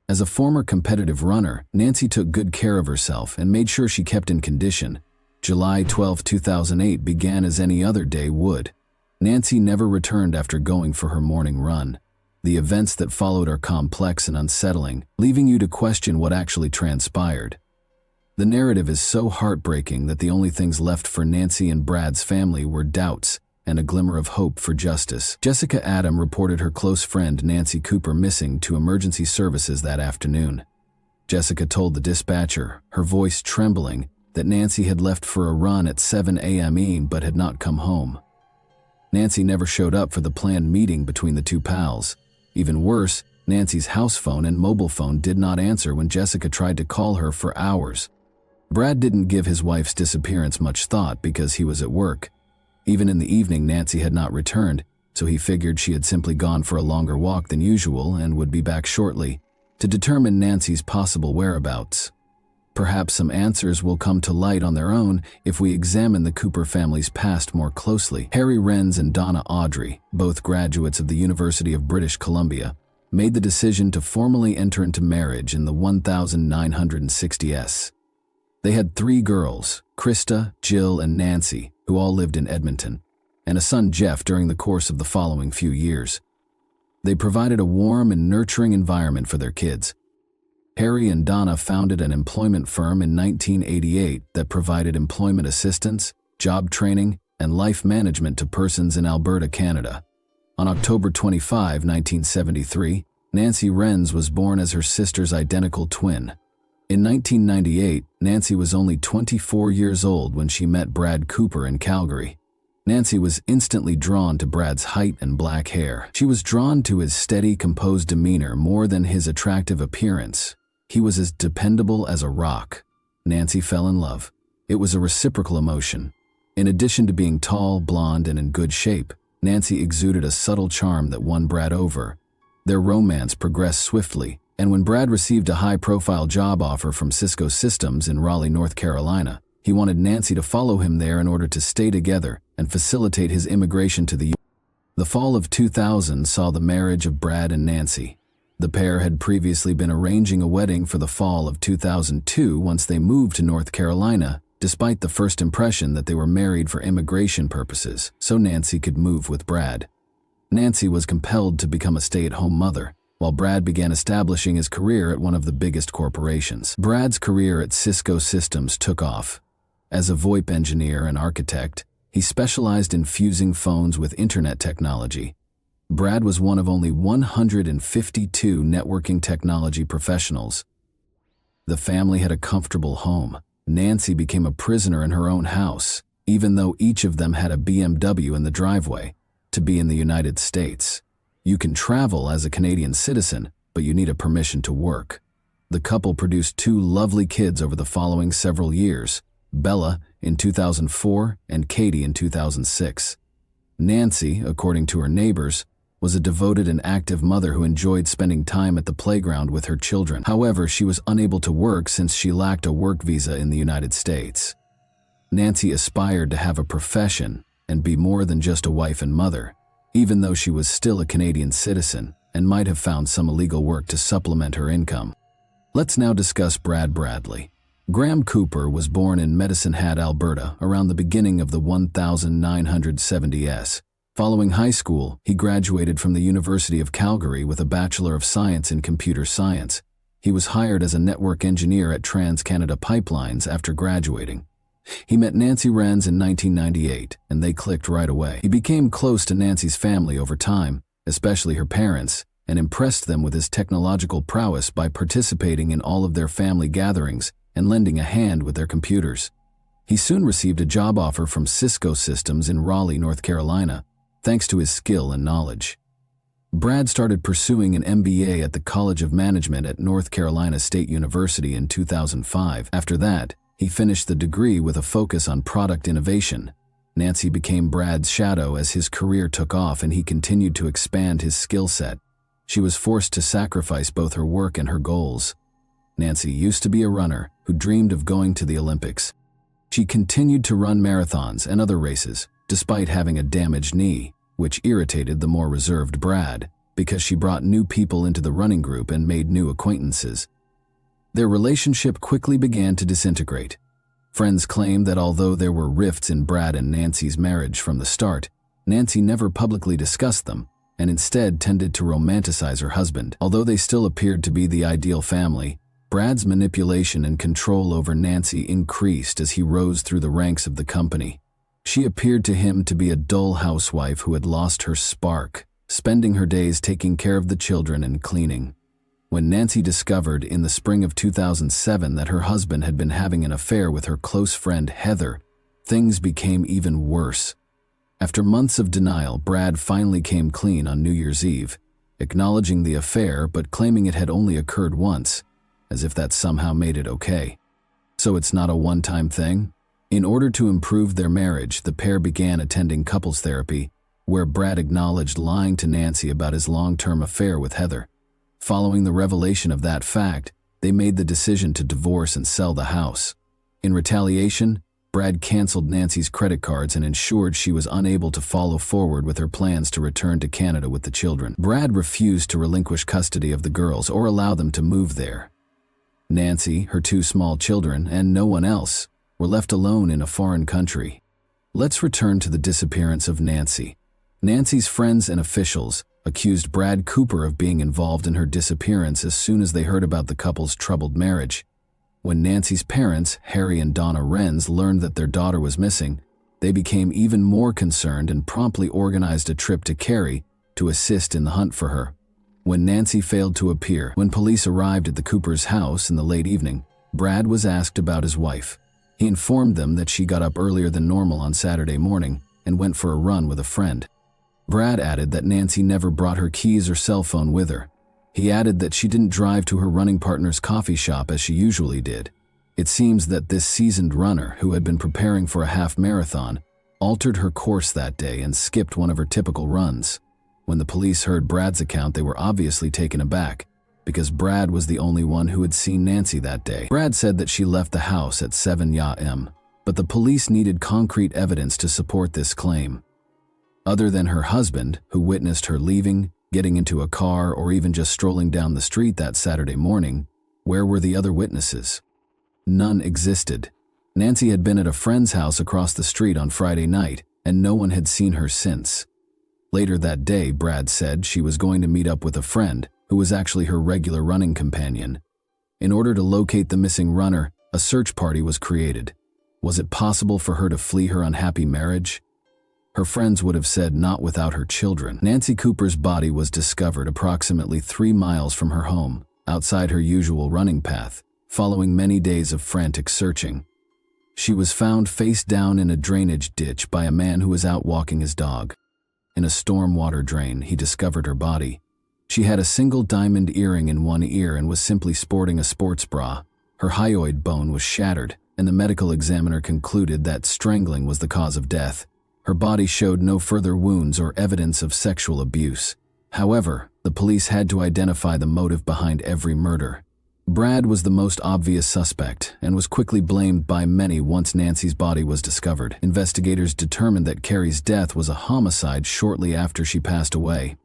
As a former competitive runner, Nancy took good care of herself and made sure she kept in condition. July 12, 2008 began as any other day would. Nancy never returned after going for her morning run. The events that followed are complex and unsettling, leaving you to question what actually transpired. The narrative is so heartbreaking that the only things left for Nancy and Brad's family were doubts and a glimmer of hope for justice. Jessica Adam reported her close friend Nancy Cooper missing to emergency services that afternoon. Jessica told the dispatcher, her voice trembling, that Nancy had left for a run at 7 a.m. but had not come home. Nancy never showed up for the planned meeting between the 2 pals. Even worse, Nancy's house phone and mobile phone did not answer when Jessica tried to call her for hours. Brad didn't give his wife's disappearance much thought because he was at work. Even in the evening, Nancy had not returned, so he figured she had simply gone for a longer walk than usual and would be back shortly. To determine Nancy's possible whereabouts, perhaps some answers will come to light on their own if we examine the Cooper family's past more closely. Harry Renz and Donna Audrey, both graduates of the University of British Columbia, made the decision to formally enter into marriage in the 1960s. They had 3 girls, Krista, Jill, and Nancy, who all lived in Edmonton, and a son, Jeff, during the course of the following few years. They provided a warm and nurturing environment for their kids. Harry and Donna founded an employment firm in 1988 that provided employment assistance, job training, and life management to persons in Alberta, Canada. On October 25, 1973, Nancy Renz was born as her sister's identical twin. In 1998, Nancy was only 24 years old when she met Brad Cooper in Calgary. Nancy was instantly drawn to Brad's height and black hair. She was drawn to his steady, composed demeanor more than his attractive appearance. He was as dependable as a rock. Nancy fell in love. It was a reciprocal emotion. In addition to being tall, blonde, and in good shape, Nancy exuded a subtle charm that won Brad over. Their romance progressed swiftly, and when Brad received a high-profile job offer from Cisco Systems in Raleigh, North Carolina, he wanted Nancy to follow him there in order to stay together and facilitate his immigration to the U.S. The fall of 2000 saw the marriage of Brad and Nancy. The pair had previously been arranging a wedding for the fall of 2002 once they moved to North Carolina, despite the first impression that they were married for immigration purposes, so Nancy could move with Brad. Nancy was compelled to become a stay-at-home mother, while Brad began establishing his career at one of the biggest corporations. Brad's career at Cisco Systems took off. As a VoIP engineer and architect, he specialized in fusing phones with internet technology. Brad was one of only 152 networking technology professionals. The family had a comfortable home. Nancy became a prisoner in her own house, even though each of them had a BMW in the driveway. To be in the United States, you can travel as a Canadian citizen, but you need a permission to work. The couple produced 2 lovely kids over the following several years, Bella in 2004 and Katie in 2006. Nancy, according to her neighbors, was a devoted and active mother who enjoyed spending time at the playground with her children. However, she was unable to work since she lacked a work visa in the United States. Nancy aspired to have a profession and be more than just a wife and mother, even though she was still a Canadian citizen and might have found some illegal work to supplement her income. Let's now discuss Brad Bradley. Graham Cooper was born in Medicine Hat, Alberta, around the beginning of the 1970s. Following high school, he graduated from the University of Calgary with a Bachelor of Science in Computer Science. He was hired as a network engineer at TransCanada Pipelines after graduating. He met Nancy Renz in 1998, and they clicked right away. He became close to Nancy's family over time, especially her parents, and impressed them with his technological prowess by participating in all of their family gatherings and lending a hand with their computers. He soon received a job offer from Cisco Systems in Raleigh, North Carolina, thanks to his skill and knowledge. Brad started pursuing an MBA at the College of Management at North Carolina State University in 2005. After that, he finished the degree with a focus on product innovation. Nancy became Brad's shadow as his career took off and he continued to expand his skill set. She was forced to sacrifice both her work and her goals. Nancy used to be a runner who dreamed of going to the Olympics. She continued to run marathons and other races, despite having a damaged knee, which irritated the more reserved Brad, because she brought new people into the running group and made new acquaintances. Their relationship quickly began to disintegrate. Friends claim that although there were rifts in Brad and Nancy's marriage from the start, Nancy never publicly discussed them, and instead tended to romanticize her husband. Although they still appeared to be the ideal family, Brad's manipulation and control over Nancy increased as he rose through the ranks of the company. She appeared to him to be a dull housewife who had lost her spark, spending her days taking care of the children and cleaning. When Nancy discovered in the spring of 2007 that her husband had been having an affair with her close friend Heather, things became even worse. After months of denial, Brad finally came clean on New Year's Eve, acknowledging the affair but claiming it had only occurred once, as if that somehow made it okay. So it's not a one-time thing? In order to improve their marriage, the pair began attending couples therapy, where Brad acknowledged lying to Nancy about his long-term affair with Heather. Following the revelation of that fact, they made the decision to divorce and sell the house. In retaliation, Brad canceled Nancy's credit cards and ensured she was unable to follow forward with her plans to return to Canada with the children. Brad refused to relinquish custody of the girls or allow them to move there. Nancy, her 2 small children, and no one else were left alone in a foreign country. Let's return to the disappearance of Nancy. Nancy's friends and officials accused Brad Cooper of being involved in her disappearance as soon as they heard about the couple's troubled marriage. When Nancy's parents, Harry and Donna Renz, learned that their daughter was missing, they became even more concerned and promptly organized a trip to Cary to assist in the hunt for her. When Nancy failed to appear, when police arrived at the Coopers' house in the late evening, Brad was asked about his wife. He informed them that she got up earlier than normal on Saturday morning and went for a run with a friend. Brad added that Nancy never brought her keys or cell phone with her. He added that she didn't drive to her running partner's coffee shop as she usually did. It seems that this seasoned runner, who had been preparing for a half marathon, altered her course that day and skipped one of her typical runs. When the police heard Brad's account, they were obviously taken aback, because Brad was the only one who had seen Nancy that day. Brad said that she left the house at 7 a.m., but the police needed concrete evidence to support this claim. Other than her husband, who witnessed her leaving, getting into a car, or even just strolling down the street that Saturday morning, where were the other witnesses? None existed. Nancy had been at a friend's house across the street on Friday night, and no one had seen her since. Later that day, Brad said she was going to meet up with a friend, who was actually her regular running companion. In order to locate the missing runner, a search party was created. Was it possible for her to flee her unhappy marriage? Her friends would have said not without her children. Nancy Cooper's body was discovered approximately 3 miles from her home, outside her usual running path, following many days of frantic searching. She was found face down in a drainage ditch by a man who was out walking his dog. In a stormwater drain, he discovered her body. She had a single diamond earring in one ear and was simply sporting a sports bra. Her hyoid bone was shattered, and the medical examiner concluded that strangling was the cause of death. Her body showed no further wounds or evidence of sexual abuse. However, the police had to identify the motive behind every murder. Brad was the most obvious suspect and was quickly blamed by many once Nancy's body was discovered. Investigators determined that Carrie's death was a homicide shortly after she passed away.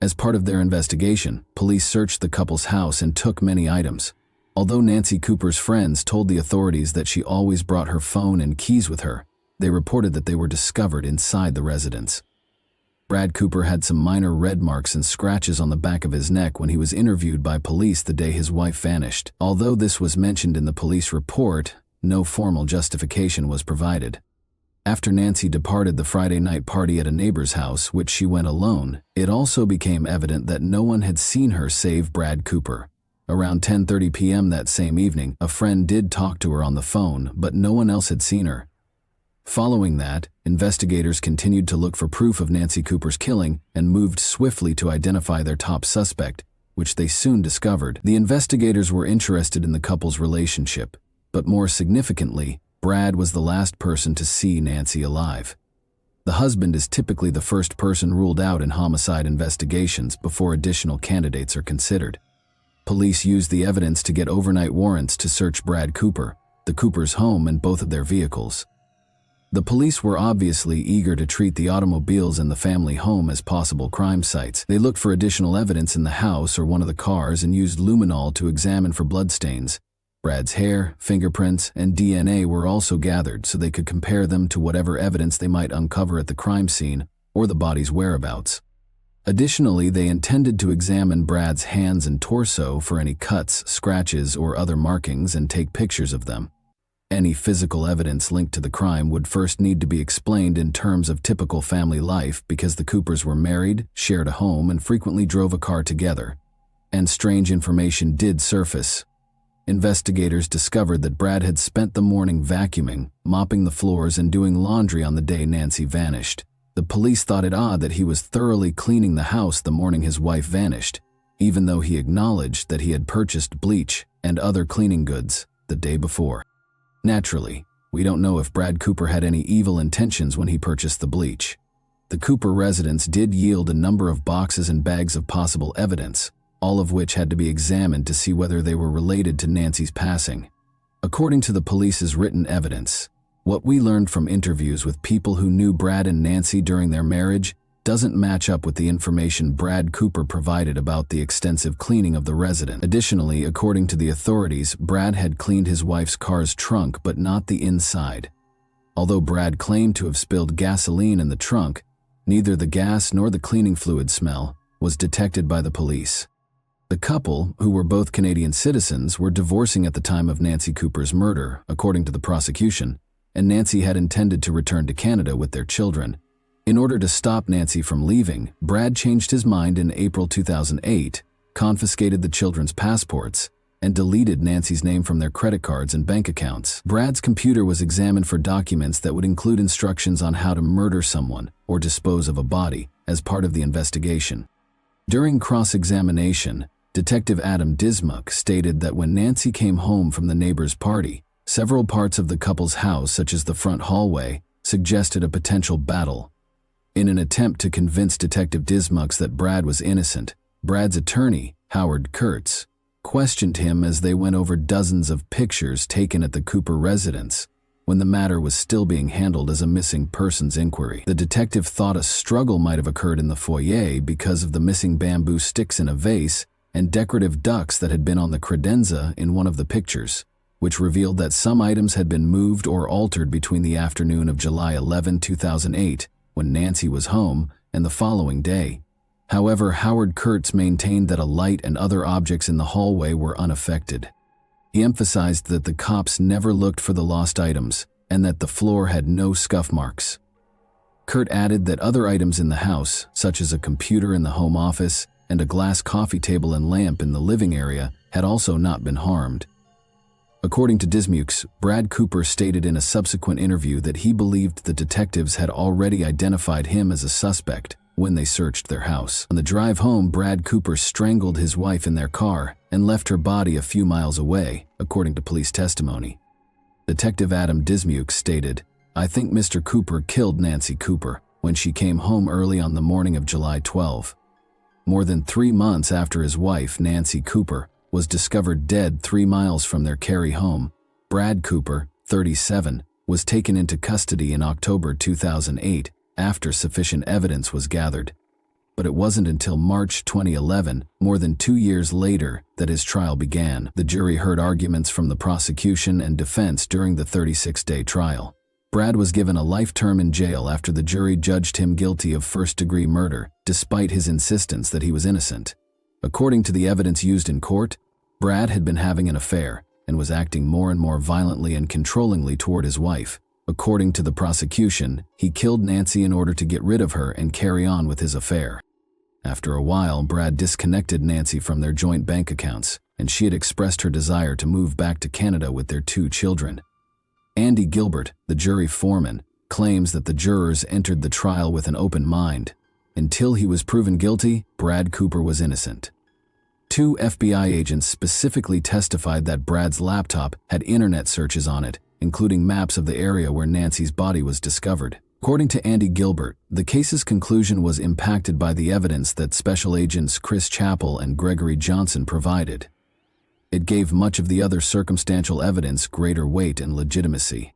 As part of their investigation, police searched the couple's house and took many items. Although Nancy Cooper's friends told the authorities that she always brought her phone and keys with her, they reported that they were discovered inside the residence. Brad Cooper had some minor red marks and scratches on the back of his neck when he was interviewed by police the day his wife vanished. Although this was mentioned in the police report, no formal justification was provided. After Nancy departed the Friday night party at a neighbor's house, which she went alone, it also became evident that no one had seen her save Brad Cooper. Around 10:30 p.m. that same evening, a friend did talk to her on the phone, but no one else had seen her. Following that, investigators continued to look for proof of Nancy Cooper's killing and moved swiftly to identify their top suspect, which they soon discovered. The investigators were interested in the couple's relationship, but more significantly, Brad was the last person to see Nancy alive. The husband is typically the first person ruled out in homicide investigations before additional candidates are considered. Police used the evidence to get overnight warrants to search Brad Cooper, the Coopers' home, and both of their vehicles. The police were obviously eager to treat the automobiles in the family home as possible crime sites. They looked for additional evidence in the house or one of the cars and used luminol to examine for bloodstains. Brad's hair, fingerprints, and DNA were also gathered so they could compare them to whatever evidence they might uncover at the crime scene or the body's whereabouts. Additionally, they intended to examine Brad's hands and torso for any cuts, scratches, or other markings and take pictures of them. Any physical evidence linked to the crime would first need to be explained in terms of typical family life because the Coopers were married, shared a home, and frequently drove a car together. And strange information did surface. Investigators discovered that Brad had spent the morning vacuuming, mopping the floors, and doing laundry on the day Nancy vanished. The police thought it odd that he was thoroughly cleaning the house the morning his wife vanished, even though he acknowledged that he had purchased bleach and other cleaning goods the day before. Naturally, we don't know if Brad Cooper had any evil intentions when he purchased the bleach. The Cooper residence did yield a number of boxes and bags of possible evidence, all of which had to be examined to see whether they were related to Nancy's passing. According to the police's written evidence, What we learned from interviews with people who knew Brad and Nancy during their marriage doesn't match up with the information Brad Cooper provided about the extensive cleaning of the residence. Additionally, according to the authorities, Brad had cleaned his wife's car's trunk but not the inside. Although Brad claimed to have spilled gasoline in the trunk, neither the gas nor the cleaning fluid smell was detected by the police. The couple, who were both Canadian citizens, were divorcing at the time of Nancy Cooper's murder, according to the prosecution, and Nancy had intended to return to Canada with their children. In order to stop Nancy from leaving, Brad changed his mind in April 2008, confiscated the children's passports, and deleted Nancy's name from their credit cards and bank accounts. Brad's computer was examined for documents that would include instructions on how to murder someone or dispose of a body as part of the investigation. During cross-examination, Detective Adam Dismuck stated that when Nancy came home from the neighbor's party, several parts of the couple's house, such as the front hallway, suggested a potential battle. In an attempt to convince Detective Dismuck that Brad was innocent, Brad's attorney, Howard Kurtz, questioned him as they went over dozens of pictures taken at the Cooper residence when the matter was still being handled as a missing persons inquiry. The detective thought a struggle might have occurred in the foyer because of the missing bamboo sticks in a vase and decorative ducks that had been on the credenza in one of the pictures, which revealed that some items had been moved or altered between the afternoon of July 11, 2008, when Nancy was home, and the following day. However, Howard Kurtz maintained that a light and other objects in the hallway were unaffected. He emphasized that the cops never looked for the lost items and that the floor had no scuff marks. Kurt added that other items in the house, such as a computer in the home office and a glass coffee table and lamp in the living area, had also not been harmed. According to Dismuck, Brad Cooper stated in a subsequent interview that he believed the detectives had already identified him as a suspect when they searched their house. On the drive home, Brad Cooper strangled his wife in their car and left her body a few miles away, according to police testimony. Detective Adam Dismuck stated, "I think Mr. Cooper killed Nancy Cooper when she came home early on the morning of July 12. More than 3 months after his wife, Nancy Cooper, was discovered dead 3 miles from their Cary home, Brad Cooper, 37, was taken into custody in October 2008 after sufficient evidence was gathered. But it wasn't until March 2011, more than 2 years later, that his trial began. The jury heard arguments from the prosecution and defense during the 36-day trial. Brad was given a life term in jail after the jury judged him guilty of first-degree murder, despite his insistence that he was innocent. According to the evidence used in court, Brad had been having an affair and was acting more and more violently and controllingly toward his wife. According to the prosecution, he killed Nancy in order to get rid of her and carry on with his affair. After a while, Brad disconnected Nancy from their joint bank accounts, and she had expressed her desire to move back to Canada with their 2 children. Andy Gilbert, the jury foreman, claims that the jurors entered the trial with an open mind. Until he was proven guilty, Brad Cooper was innocent. 2 FBI agents specifically testified that Brad's laptop had internet searches on it, including maps of the area where Nancy's body was discovered. According to Andy Gilbert, the case's conclusion was impacted by the evidence that Special Agents Chris Chappell and Gregory Johnson provided. It gave much of the other circumstantial evidence greater weight and legitimacy.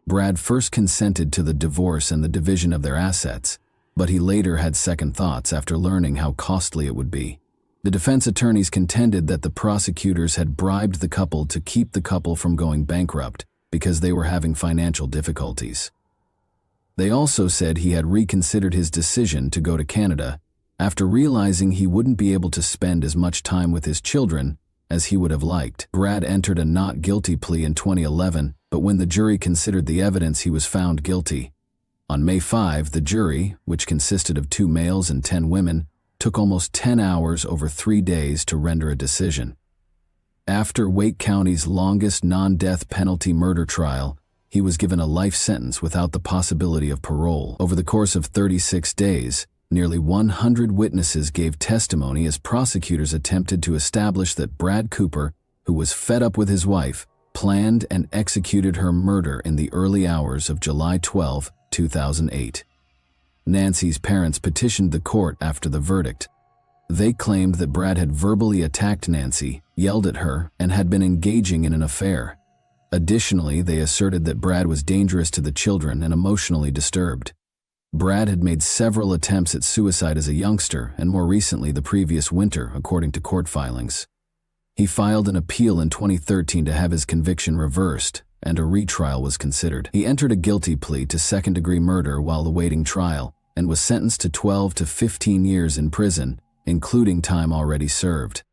Brad first consented to the divorce and the division of their assets, but he later had second thoughts after learning how costly it would be. The defense attorneys contended that the prosecutors had bribed the couple to keep the couple from going bankrupt because they were having financial difficulties. They also said he had reconsidered his decision to go to Canada after realizing he wouldn't be able to spend as much time with his children as he would have liked. Brad entered a not guilty plea in 2011, but when the jury considered the evidence, he was found guilty. On May 5, the jury, which consisted of 2 males and 10 women, took almost 10 hours over 3 days to render a decision. After Wake County's longest non-death penalty murder trial, he was given a life sentence without the possibility of parole. Over the course of 36 days, nearly 100 witnesses gave testimony as prosecutors attempted to establish that Brad Cooper, who was fed up with his wife, planned and executed her murder in the early hours of July 12, 2008. Nancy's parents petitioned the court after the verdict. They claimed that Brad had verbally attacked Nancy, yelled at her, and had been engaging in an affair. Additionally, they asserted that Brad was dangerous to the children and emotionally disturbed. Brad had made several attempts at suicide as a youngster, and more recently the previous winter, according to court filings. He filed an appeal in 2013 to have his conviction reversed, and a retrial was considered. He entered a guilty plea to second-degree murder while awaiting trial, and was sentenced to 12 to 15 years in prison, including time already served.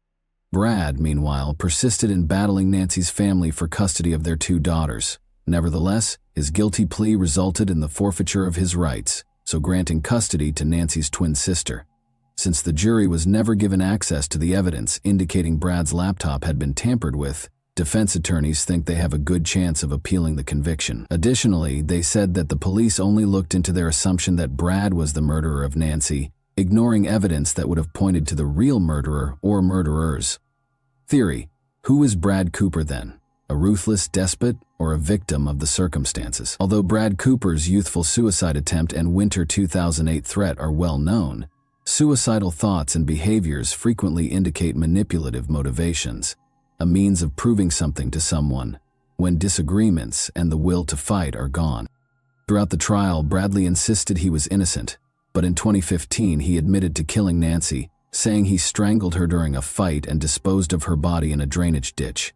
Brad, meanwhile, persisted in battling Nancy's family for custody of their 2 daughters. Nevertheless, his guilty plea resulted in the forfeiture of his rights, so granting custody to Nancy's twin sister. Since the jury was never given access to the evidence indicating Brad's laptop had been tampered with, defense attorneys think they have a good chance of appealing the conviction. Additionally, they said that the police only looked into their assumption that Brad was the murderer of Nancy, ignoring evidence that would have pointed to the real murderer or murderers. Theory: who is Brad Cooper then? A ruthless despot or a victim of the circumstances? Although Brad Cooper's youthful suicide attempt and winter 2008 threat are well known, suicidal thoughts and behaviors frequently indicate manipulative motivations, a means of proving something to someone, when disagreements and the will to fight are gone. Throughout the trial, Bradley insisted he was innocent, but in 2015 he admitted to killing Nancy, saying he strangled her during a fight and disposed of her body in a drainage ditch.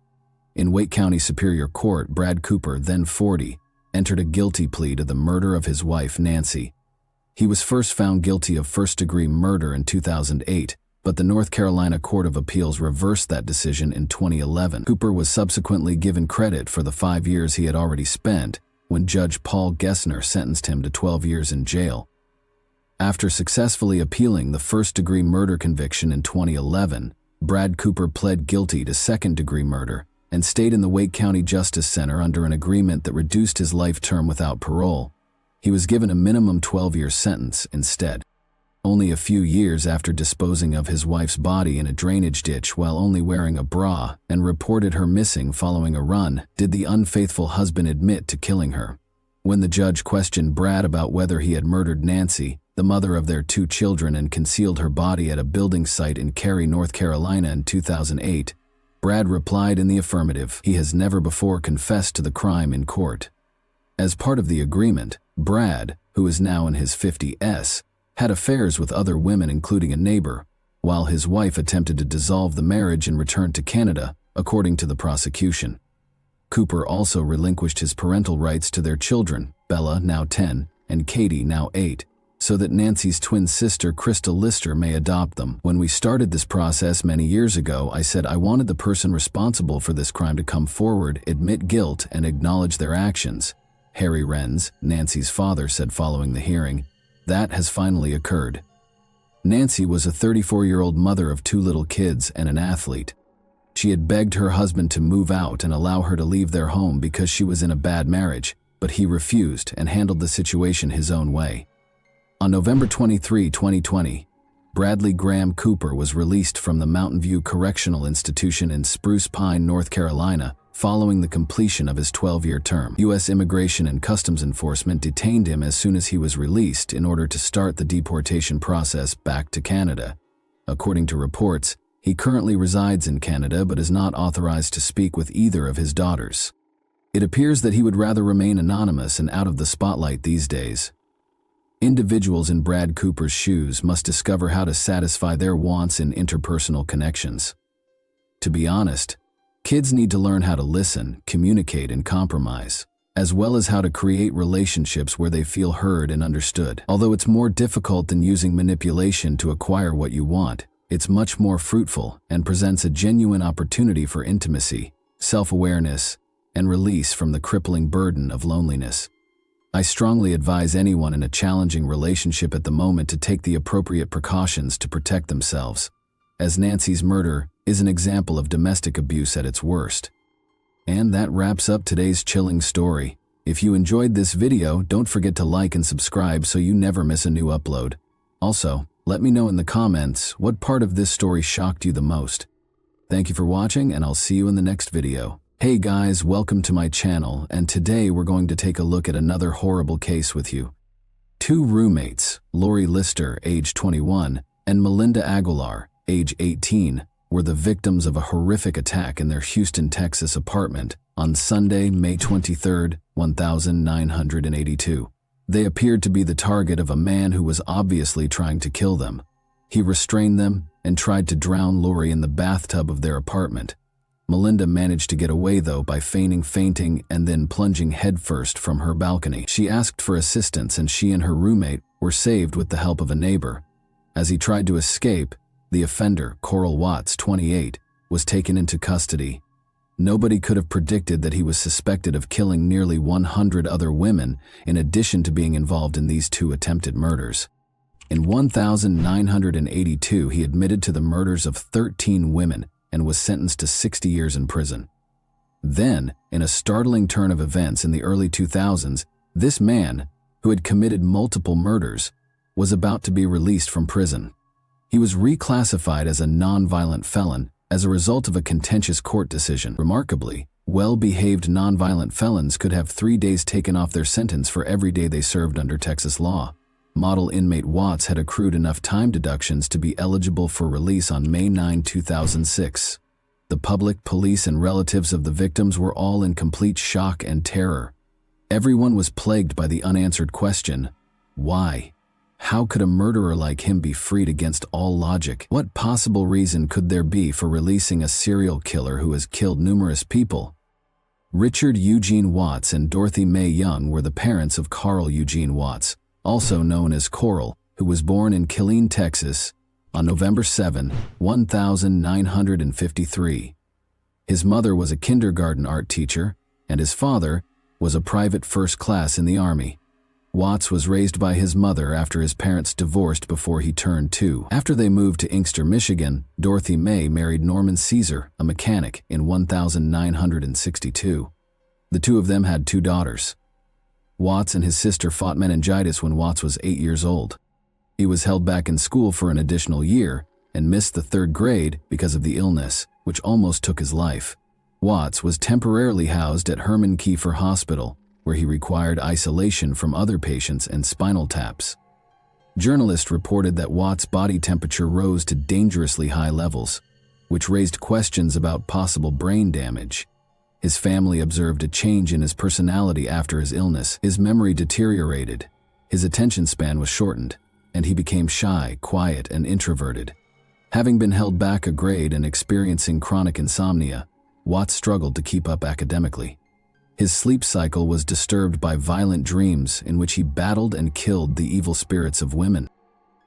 In Wake County Superior Court, Brad Cooper, then 40, entered a guilty plea to the murder of his wife, Nancy. He was first found guilty of first-degree murder in 2008, but the North Carolina Court of Appeals reversed that decision in 2011. Cooper was subsequently given credit for the 5 years he had already spent when Judge Paul Gessner sentenced him to 12 years in jail. After successfully appealing the first-degree murder conviction in 2011, Brad Cooper pled guilty to second-degree murder and stayed in the Wake County Justice Center under an agreement that reduced his life term without parole. He was given a minimum 12-year sentence instead. Only a few years after disposing of his wife's body in a drainage ditch while only wearing a bra and reported her missing following a run, did the unfaithful husband admit to killing her. When the judge questioned Brad about whether he had murdered Nancy, the mother of their 2 children, and concealed her body at a building site in Cary, North Carolina in 2008, Brad replied in the affirmative. He has never before confessed to the crime in court. As part of the agreement, Brad, who is now in his 50s, had affairs with other women including a neighbor, while his wife attempted to dissolve the marriage and return to Canada, according to the prosecution. Cooper also relinquished his parental rights to their children, Bella, now 10, and Katie, now 8, so that Nancy's twin sister, Crystal Lister, may adopt them. When we started this process many years ago, I said I wanted the person responsible for this crime to come forward, admit guilt, and acknowledge their actions. Harry Renz, Nancy's father, said following the hearing. That has finally occurred. Nancy was a 34-year-old mother of 2 little kids and an athlete. She had begged her husband to move out and allow her to leave their home because she was in a bad marriage, but he refused and handled the situation his own way. On November 23, 2020, Bradley Graham Cooper was released from the Mountain View Correctional Institution in Spruce Pine, North Carolina, following the completion of his 12-year term. U.S. Immigration and Customs Enforcement detained him as soon as he was released in order to start the deportation process back to Canada. According to reports, he currently resides in Canada but is not authorized to speak with either of his daughters. It appears that he would rather remain anonymous and out of the spotlight these days. Individuals in Brad Cooper's shoes must discover how to satisfy their wants in interpersonal connections. To be honest, kids need to learn how to listen, communicate, and compromise, as well as how to create relationships where they feel heard and understood. Although it's more difficult than using manipulation to acquire what you want, it's much more fruitful and presents a genuine opportunity for intimacy, self-awareness, and release from the crippling burden of loneliness. I strongly advise anyone in a challenging relationship at the moment to take the appropriate precautions to protect themselves, as Nancy's murder is an example of domestic abuse at its worst. And that wraps up today's chilling story. If you enjoyed this video, don't forget to like and subscribe so you never miss a new upload. Also, let me know in the comments what part of this story shocked you the most. Thank you for watching, and I'll see you in the next video. Hey guys, welcome to my channel, and today we're going to take a look at another horrible case with you. 2 roommates, Lori Lister, age 21, and Melinda Aguilar, age 18, were the victims of a horrific attack in their Houston, Texas apartment on Sunday, May 23, 1982. They appeared to be the target of a man who was obviously trying to kill them. He restrained them and tried to drown Lori in the bathtub of their apartment. Melinda managed to get away, though, by feigning fainting and then plunging headfirst from her balcony. She asked for assistance, and she and her roommate were saved with the help of a neighbor. As he tried to escape, the offender, Coral Watts, 28, was taken into custody. Nobody could have predicted that he was suspected of killing nearly 100 other women, in addition to being involved in these 2 attempted murders. In 1982, he admitted to the murders of 13 women and was sentenced to 60 years in prison. Then, in a startling turn of events in the early 2000s, this man, who had committed multiple murders, was about to be released from prison. He was reclassified as a nonviolent felon as a result of a contentious court decision. Remarkably, well-behaved nonviolent felons could have 3 days taken off their sentence for every day they served under Texas law. Model inmate Watts had accrued enough time deductions to be eligible for release on May 9, 2006. The public, police, and relatives of the victims were all in complete shock and terror. Everyone was plagued by the unanswered question, why? How could a murderer like him be freed against all logic? What possible reason could there be for releasing a serial killer who has killed numerous people? Richard Eugene Watts and Dorothy Mae Young were the parents of Carl Eugene Watts, also known as Coral, who was born in Killeen, Texas, on November 7, 1953. His mother was a kindergarten art teacher, and his father was a private first class in the Army. Watts was raised by his mother after his parents divorced before he turned 2. After they moved to Inkster, Michigan, Dorothy Mae married Norman Caesar, a mechanic, in 1962. The 2 of them had 2 daughters. Watts and his sister fought meningitis when Watts was 8 years old. He was held back in school for an additional year and missed the 3rd grade because of the illness, which almost took his life. Watts was temporarily housed at Herman Kiefer Hospital, where he required isolation from other patients and spinal taps. Journalists reported that Watts' body temperature rose to dangerously high levels, which raised questions about possible brain damage. His family observed a change in his personality after his illness. His memory deteriorated, his attention span was shortened, and he became shy, quiet, and introverted. Having been held back a grade and experiencing chronic insomnia, Watts struggled to keep up academically. His sleep cycle was disturbed by violent dreams in which he battled and killed the evil spirits of women.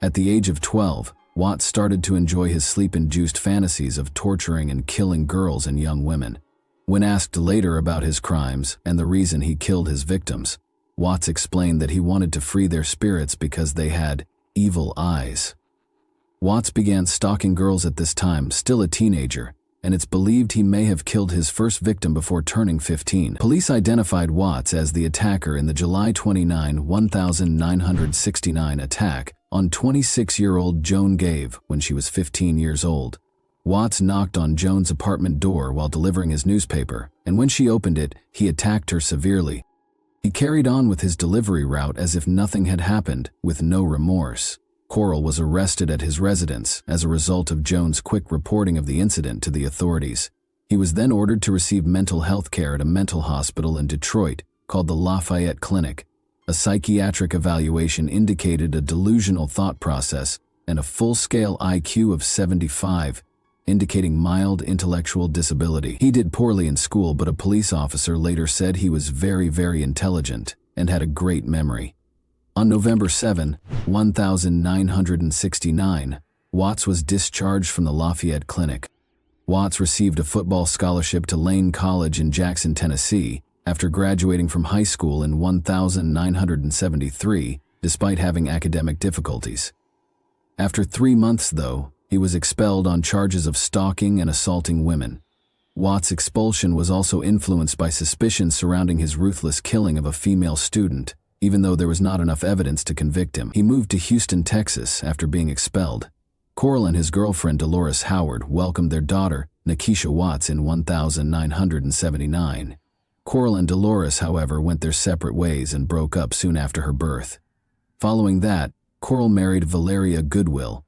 At the age of 12, Watts started to enjoy his sleep-induced fantasies of torturing and killing girls and young women. When asked later about his crimes and the reason he killed his victims, Watts explained that he wanted to free their spirits because they had evil eyes. Watts began stalking girls at this time, still a teenager, and it's believed he may have killed his first victim before turning 15. Police identified Watts as the attacker in the July 29, 1969 attack on 26-year-old Joan Gave when she was 15 years old. Watts knocked on Joan's apartment door while delivering his newspaper, and when she opened it, he attacked her severely. He carried on with his delivery route as if nothing had happened, with no remorse. Coral was arrested at his residence as a result of Joan's quick reporting of the incident to the authorities. He was then ordered to receive mental health care at a mental hospital in Detroit called the Lafayette Clinic. A psychiatric evaluation indicated a delusional thought process and a full-scale IQ of 75, indicating mild intellectual disability. He did poorly in school, but a police officer later said he was very, very intelligent and had a great memory. On November 7, 1969, Watts was discharged from the Lafayette Clinic. Watts received a football scholarship to Lane College in Jackson, Tennessee, after graduating from high school in 1973, despite having academic difficulties. After 3 months, though, he was expelled on charges of stalking and assaulting women. Watts' expulsion was also influenced by suspicions surrounding his ruthless killing of a female student. Even though there was not enough evidence to convict him, he moved to Houston, Texas after being expelled. Coral and his girlfriend Dolores Howard welcomed their daughter, Nikisha Watts, in 1979. Coral and Dolores, however, went their separate ways and broke up soon after her birth. Following that, Coral married Valeria Goodwill.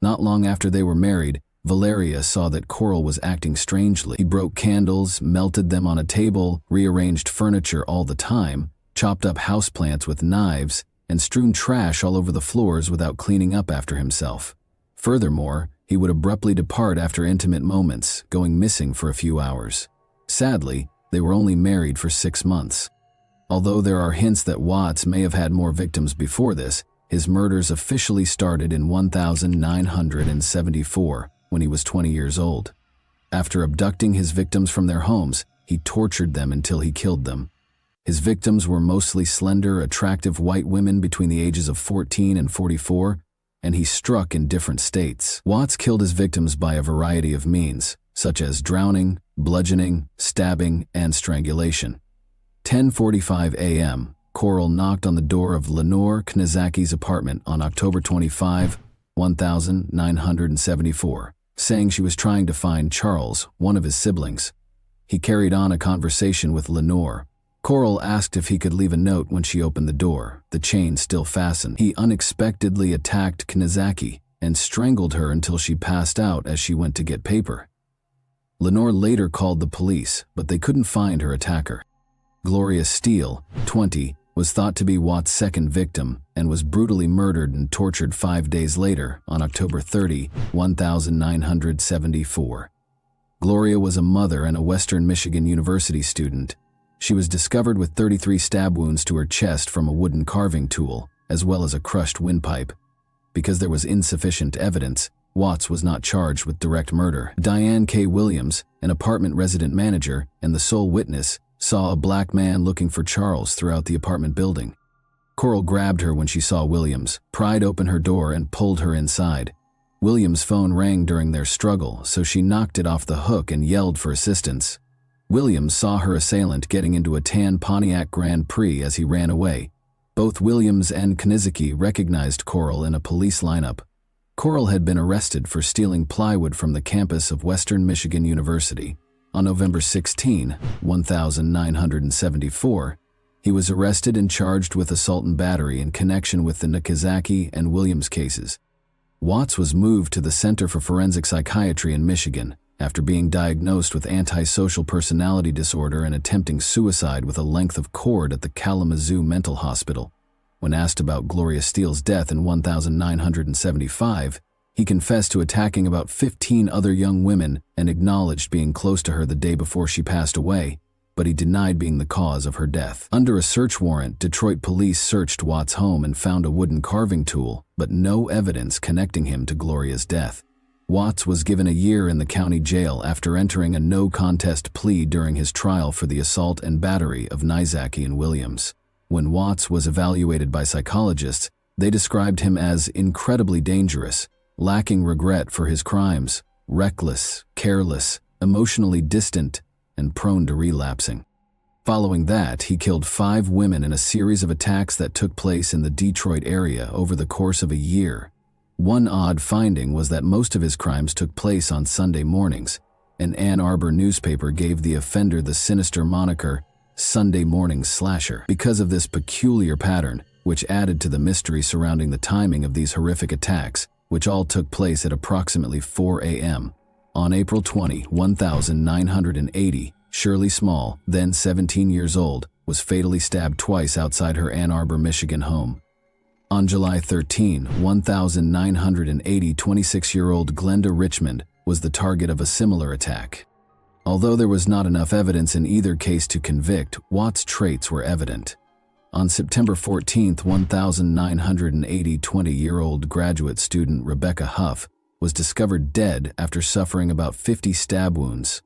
Not long after they were married, Valeria saw that Coral was acting strangely. He broke candles, melted them on a table, rearranged furniture all the time, chopped up houseplants with knives, and strewn trash all over the floors without cleaning up after himself. Furthermore, he would abruptly depart after intimate moments, going missing for a few hours. Sadly, they were only married for 6 months. Although there are hints that Watts may have had more victims before this, his murders officially started in 1974, when he was 20 years old. After abducting his victims from their homes, he tortured them until he killed them. His victims were mostly slender, attractive white women between the ages of 14 and 44, and he struck in different states. Watts killed his victims by a variety of means, such as drowning, bludgeoning, stabbing, and strangulation. 10:45 a.m., Coral knocked on the door of Lenore Knizacki's apartment on October 25, 1974, saying she was trying to find Charles, one of his siblings. He carried on a conversation with Lenore. Coral asked if he could leave a note when she opened the door, the chain still fastened. He unexpectedly attacked Knizacki and strangled her until she passed out as she went to get paper. Lenore later called the police, but they couldn't find her attacker. Gloria Steele, 20, was thought to be Watts' second victim and was brutally murdered and tortured 5 days later on October 30, 1974. Gloria was a mother and a Western Michigan University student. She was discovered with 33 stab wounds to her chest from a wooden carving tool, as well as a crushed windpipe. Because there was insufficient evidence, Watts was not charged with direct murder. Diane K. Williams, an apartment resident manager and the sole witness, saw a black man looking for Charles throughout the apartment building. Coral grabbed her when she saw Williams, pried open her door, and pulled her inside. Williams' phone rang during their struggle, so she knocked it off the hook and yelled for assistance. Williams saw her assailant getting into a tan Pontiac Grand Prix as he ran away. Both Williams and Knizacki recognized Coral in a police lineup. Coral had been arrested for stealing plywood from the campus of Western Michigan University. On November 16, 1974, he was arrested and charged with assault and battery in connection with the Knizacki and Williams cases. Watts was moved to the Center for Forensic Psychiatry in Michigan after being diagnosed with antisocial personality disorder and attempting suicide with a length of cord at the Kalamazoo Mental Hospital. When asked about Gloria Steele's death in 1975, he confessed to attacking about 15 other young women and acknowledged being close to her the day before she passed away, but he denied being the cause of her death. Under a search warrant, Detroit police searched Watts' home and found a wooden carving tool, but no evidence connecting him to Gloria's death. Watts was given a year in the county jail after entering a no-contest plea during his trial for the assault and battery of Knizacki and Williams. When Watts was evaluated by psychologists, they described him as incredibly dangerous, lacking regret for his crimes, reckless, careless, emotionally distant, and prone to relapsing. Following that, he killed 5 women in a series of attacks that took place in the Detroit area over the course of a year. One odd finding was that most of his crimes took place on Sunday mornings. An Ann Arbor newspaper gave the offender the sinister moniker, Sunday Morning Slasher, because of this peculiar pattern, which added to the mystery surrounding the timing of these horrific attacks, which all took place at approximately 4 a.m. On April 20, 1980, Shirley Small, then 17 years old, was fatally stabbed twice outside her Ann Arbor, Michigan home. On July 13, 1980, 26-year-old Glenda Richmond was the target of a similar attack. Although there was not enough evidence in either case to convict, Watts' traits were evident. On September 14, 1980, 20-year-old graduate student Rebecca Huff was discovered dead after suffering about 50 stab wounds,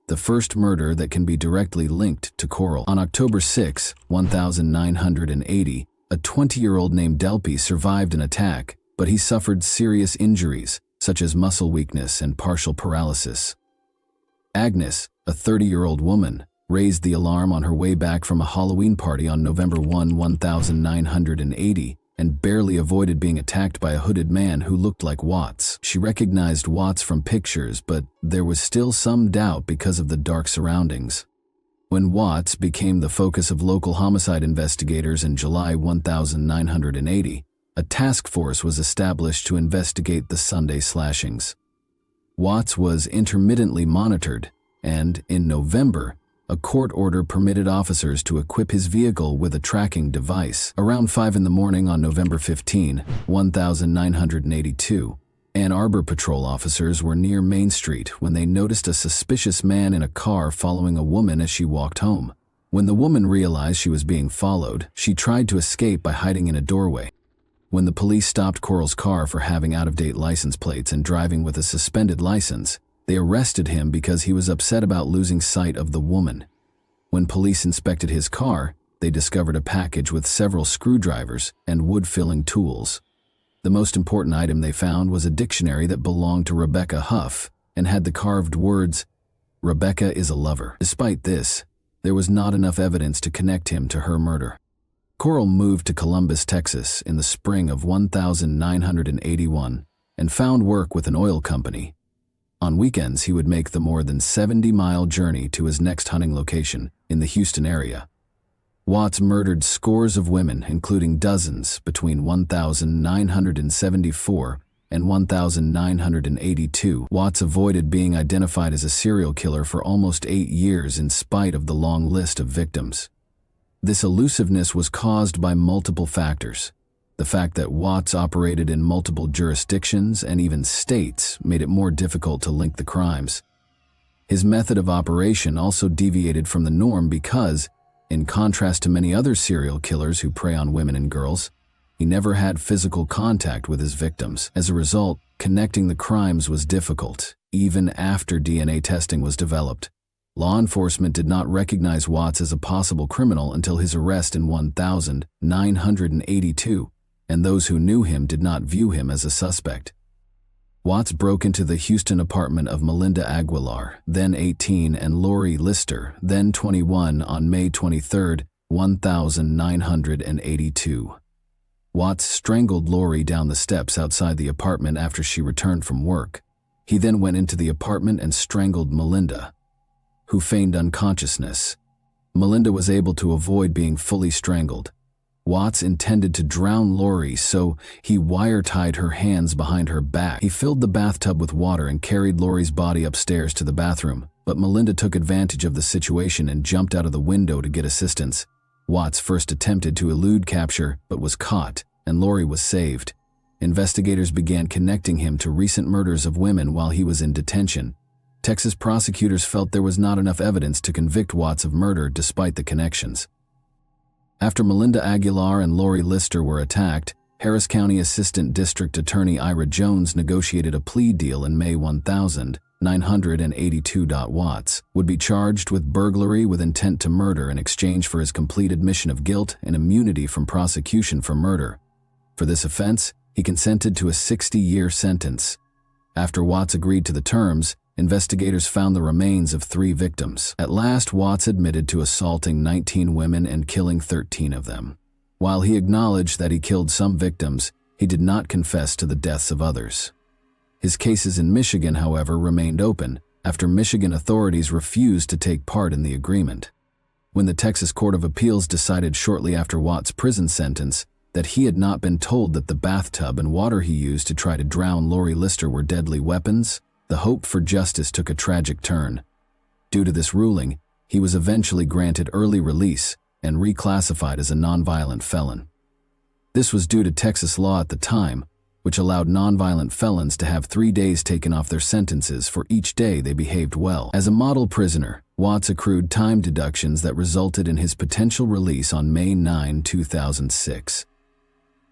the first murder that can be directly linked to Coral. On October 6, 1980, a 20-year-old named Delpy survived an attack, but he suffered serious injuries, such as muscle weakness and partial paralysis. Agnes, a 30-year-old woman, raised the alarm on her way back from a Halloween party on November 1, 1980, and barely avoided being attacked by a hooded man who looked like Watts. She recognized Watts from pictures, but there was still some doubt because of the dark surroundings. When Watts became the focus of local homicide investigators in July 1980, a task force was established to investigate the Sunday slashings. Watts was intermittently monitored, and, in November, a court order permitted officers to equip his vehicle with a tracking device. Around 5 in the morning on November 15, 1982, Ann Arbor patrol officers were near Main Street when they noticed a suspicious man in a car following a woman as she walked home. When the woman realized she was being followed, she tried to escape by hiding in a doorway. When the police stopped Coral's car for having out-of-date license plates and driving with a suspended license, they arrested him because he was upset about losing sight of the woman. When police inspected his car, they discovered a package with several screwdrivers and wood-filling tools. The most important item they found was a dictionary that belonged to Rebecca Huff and had the carved words, "Rebecca is a lover." Despite this, there was not enough evidence to connect him to her murder. Coral moved to Columbus, Texas in the spring of 1981 and found work with an oil company. On weekends, he would make the more than 70-mile journey to his next hunting location in the Houston area. Watts murdered scores of women, including dozens, between 1974 and 1982. Watts avoided being identified as a serial killer for almost 8 years in spite of the long list of victims. This elusiveness was caused by multiple factors. The fact that Watts operated in multiple jurisdictions and even states made it more difficult to link the crimes. His method of operation also deviated from the norm because, in contrast to many other serial killers who prey on women and girls, he never had physical contact with his victims. As a result, connecting the crimes was difficult, even after DNA testing was developed. Law enforcement did not recognize Watts as a possible criminal until his arrest in 1982. And those who knew him did not view him as a suspect. Watts broke into the Houston apartment of Melinda Aguilar, then 18, and Lori Lister, then 21, on May 23, 1982. Watts strangled Lori down the steps outside the apartment after she returned from work. He then went into the apartment and strangled Melinda, who feigned unconsciousness. Melinda was able to avoid being fully strangled. Watts intended to drown Lori, so he wire-tied her hands behind her back. He filled the bathtub with water and carried Lori's body upstairs to the bathroom, but Melinda took advantage of the situation and jumped out of the window to get assistance. Watts first attempted to elude capture, but was caught, and Lori was saved. Investigators began connecting him to recent murders of women while he was in detention. Texas prosecutors felt there was not enough evidence to convict Watts of murder despite the connections. After Melinda Aguilar and Lori Lister were attacked, Harris County Assistant District Attorney Ira Jones negotiated a plea deal in May 1982. Watts would be charged with burglary with intent to murder in exchange for his complete admission of guilt and immunity from prosecution for murder. For this offense, he consented to a 60-year sentence. After Watts agreed to the terms, investigators found the remains of 3 victims. At last, Watts admitted to assaulting 19 women and killing 13 of them. While he acknowledged that he killed some victims, he did not confess to the deaths of others. His cases in Michigan, however, remained open after Michigan authorities refused to take part in the agreement. When the Texas Court of Appeals decided shortly after Watts' prison sentence that he had not been told that the bathtub and water he used to try to drown Lori Lister were deadly weapons, the hope for justice took a tragic turn. Due to this ruling, he was eventually granted early release and reclassified as a nonviolent felon. This was due to Texas law at the time, which allowed nonviolent felons to have 3 days taken off their sentences for each day they behaved well. As a model prisoner, Watts accrued time deductions that resulted in his potential release on May 9, 2006.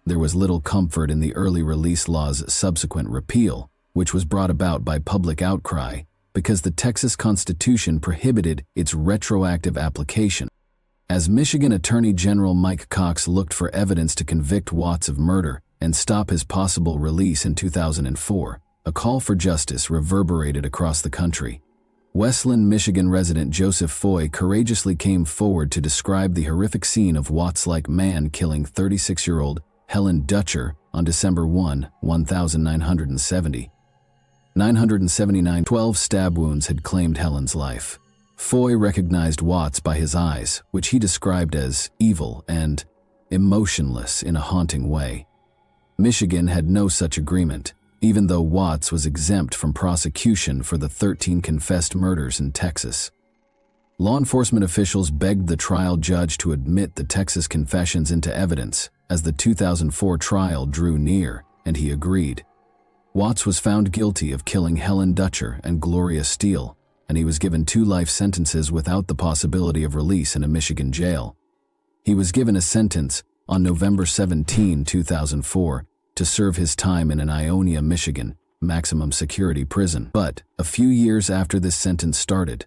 There was little comfort in the early release law's subsequent repeal, which was brought about by public outcry because the Texas Constitution prohibited its retroactive application. As Michigan Attorney General Mike Cox looked for evidence to convict Watts of murder and stop his possible release in 2004, a call for justice reverberated across the country. Westland, Michigan resident Joseph Foy courageously came forward to describe the horrific scene of Watts-like man killing 36-year-old Helen Dutcher on December 1, 1970. 12 stab wounds had claimed Helen's life. Foy recognized Watts by his eyes, which he described as evil and emotionless in a haunting way. Michigan had no such agreement, even though Watts was exempt from prosecution for the 13 confessed murders in Texas. Law enforcement officials begged the trial judge to admit the Texas confessions into evidence as the 2004 trial drew near, and he agreed. Watts was found guilty of killing Helen Dutcher and Gloria Steele, and he was given 2 life sentences without the possibility of release in a Michigan jail. He was given a sentence on November 17, 2004, to serve his time in an Ionia, Michigan, maximum security prison. But a few years after this sentence started,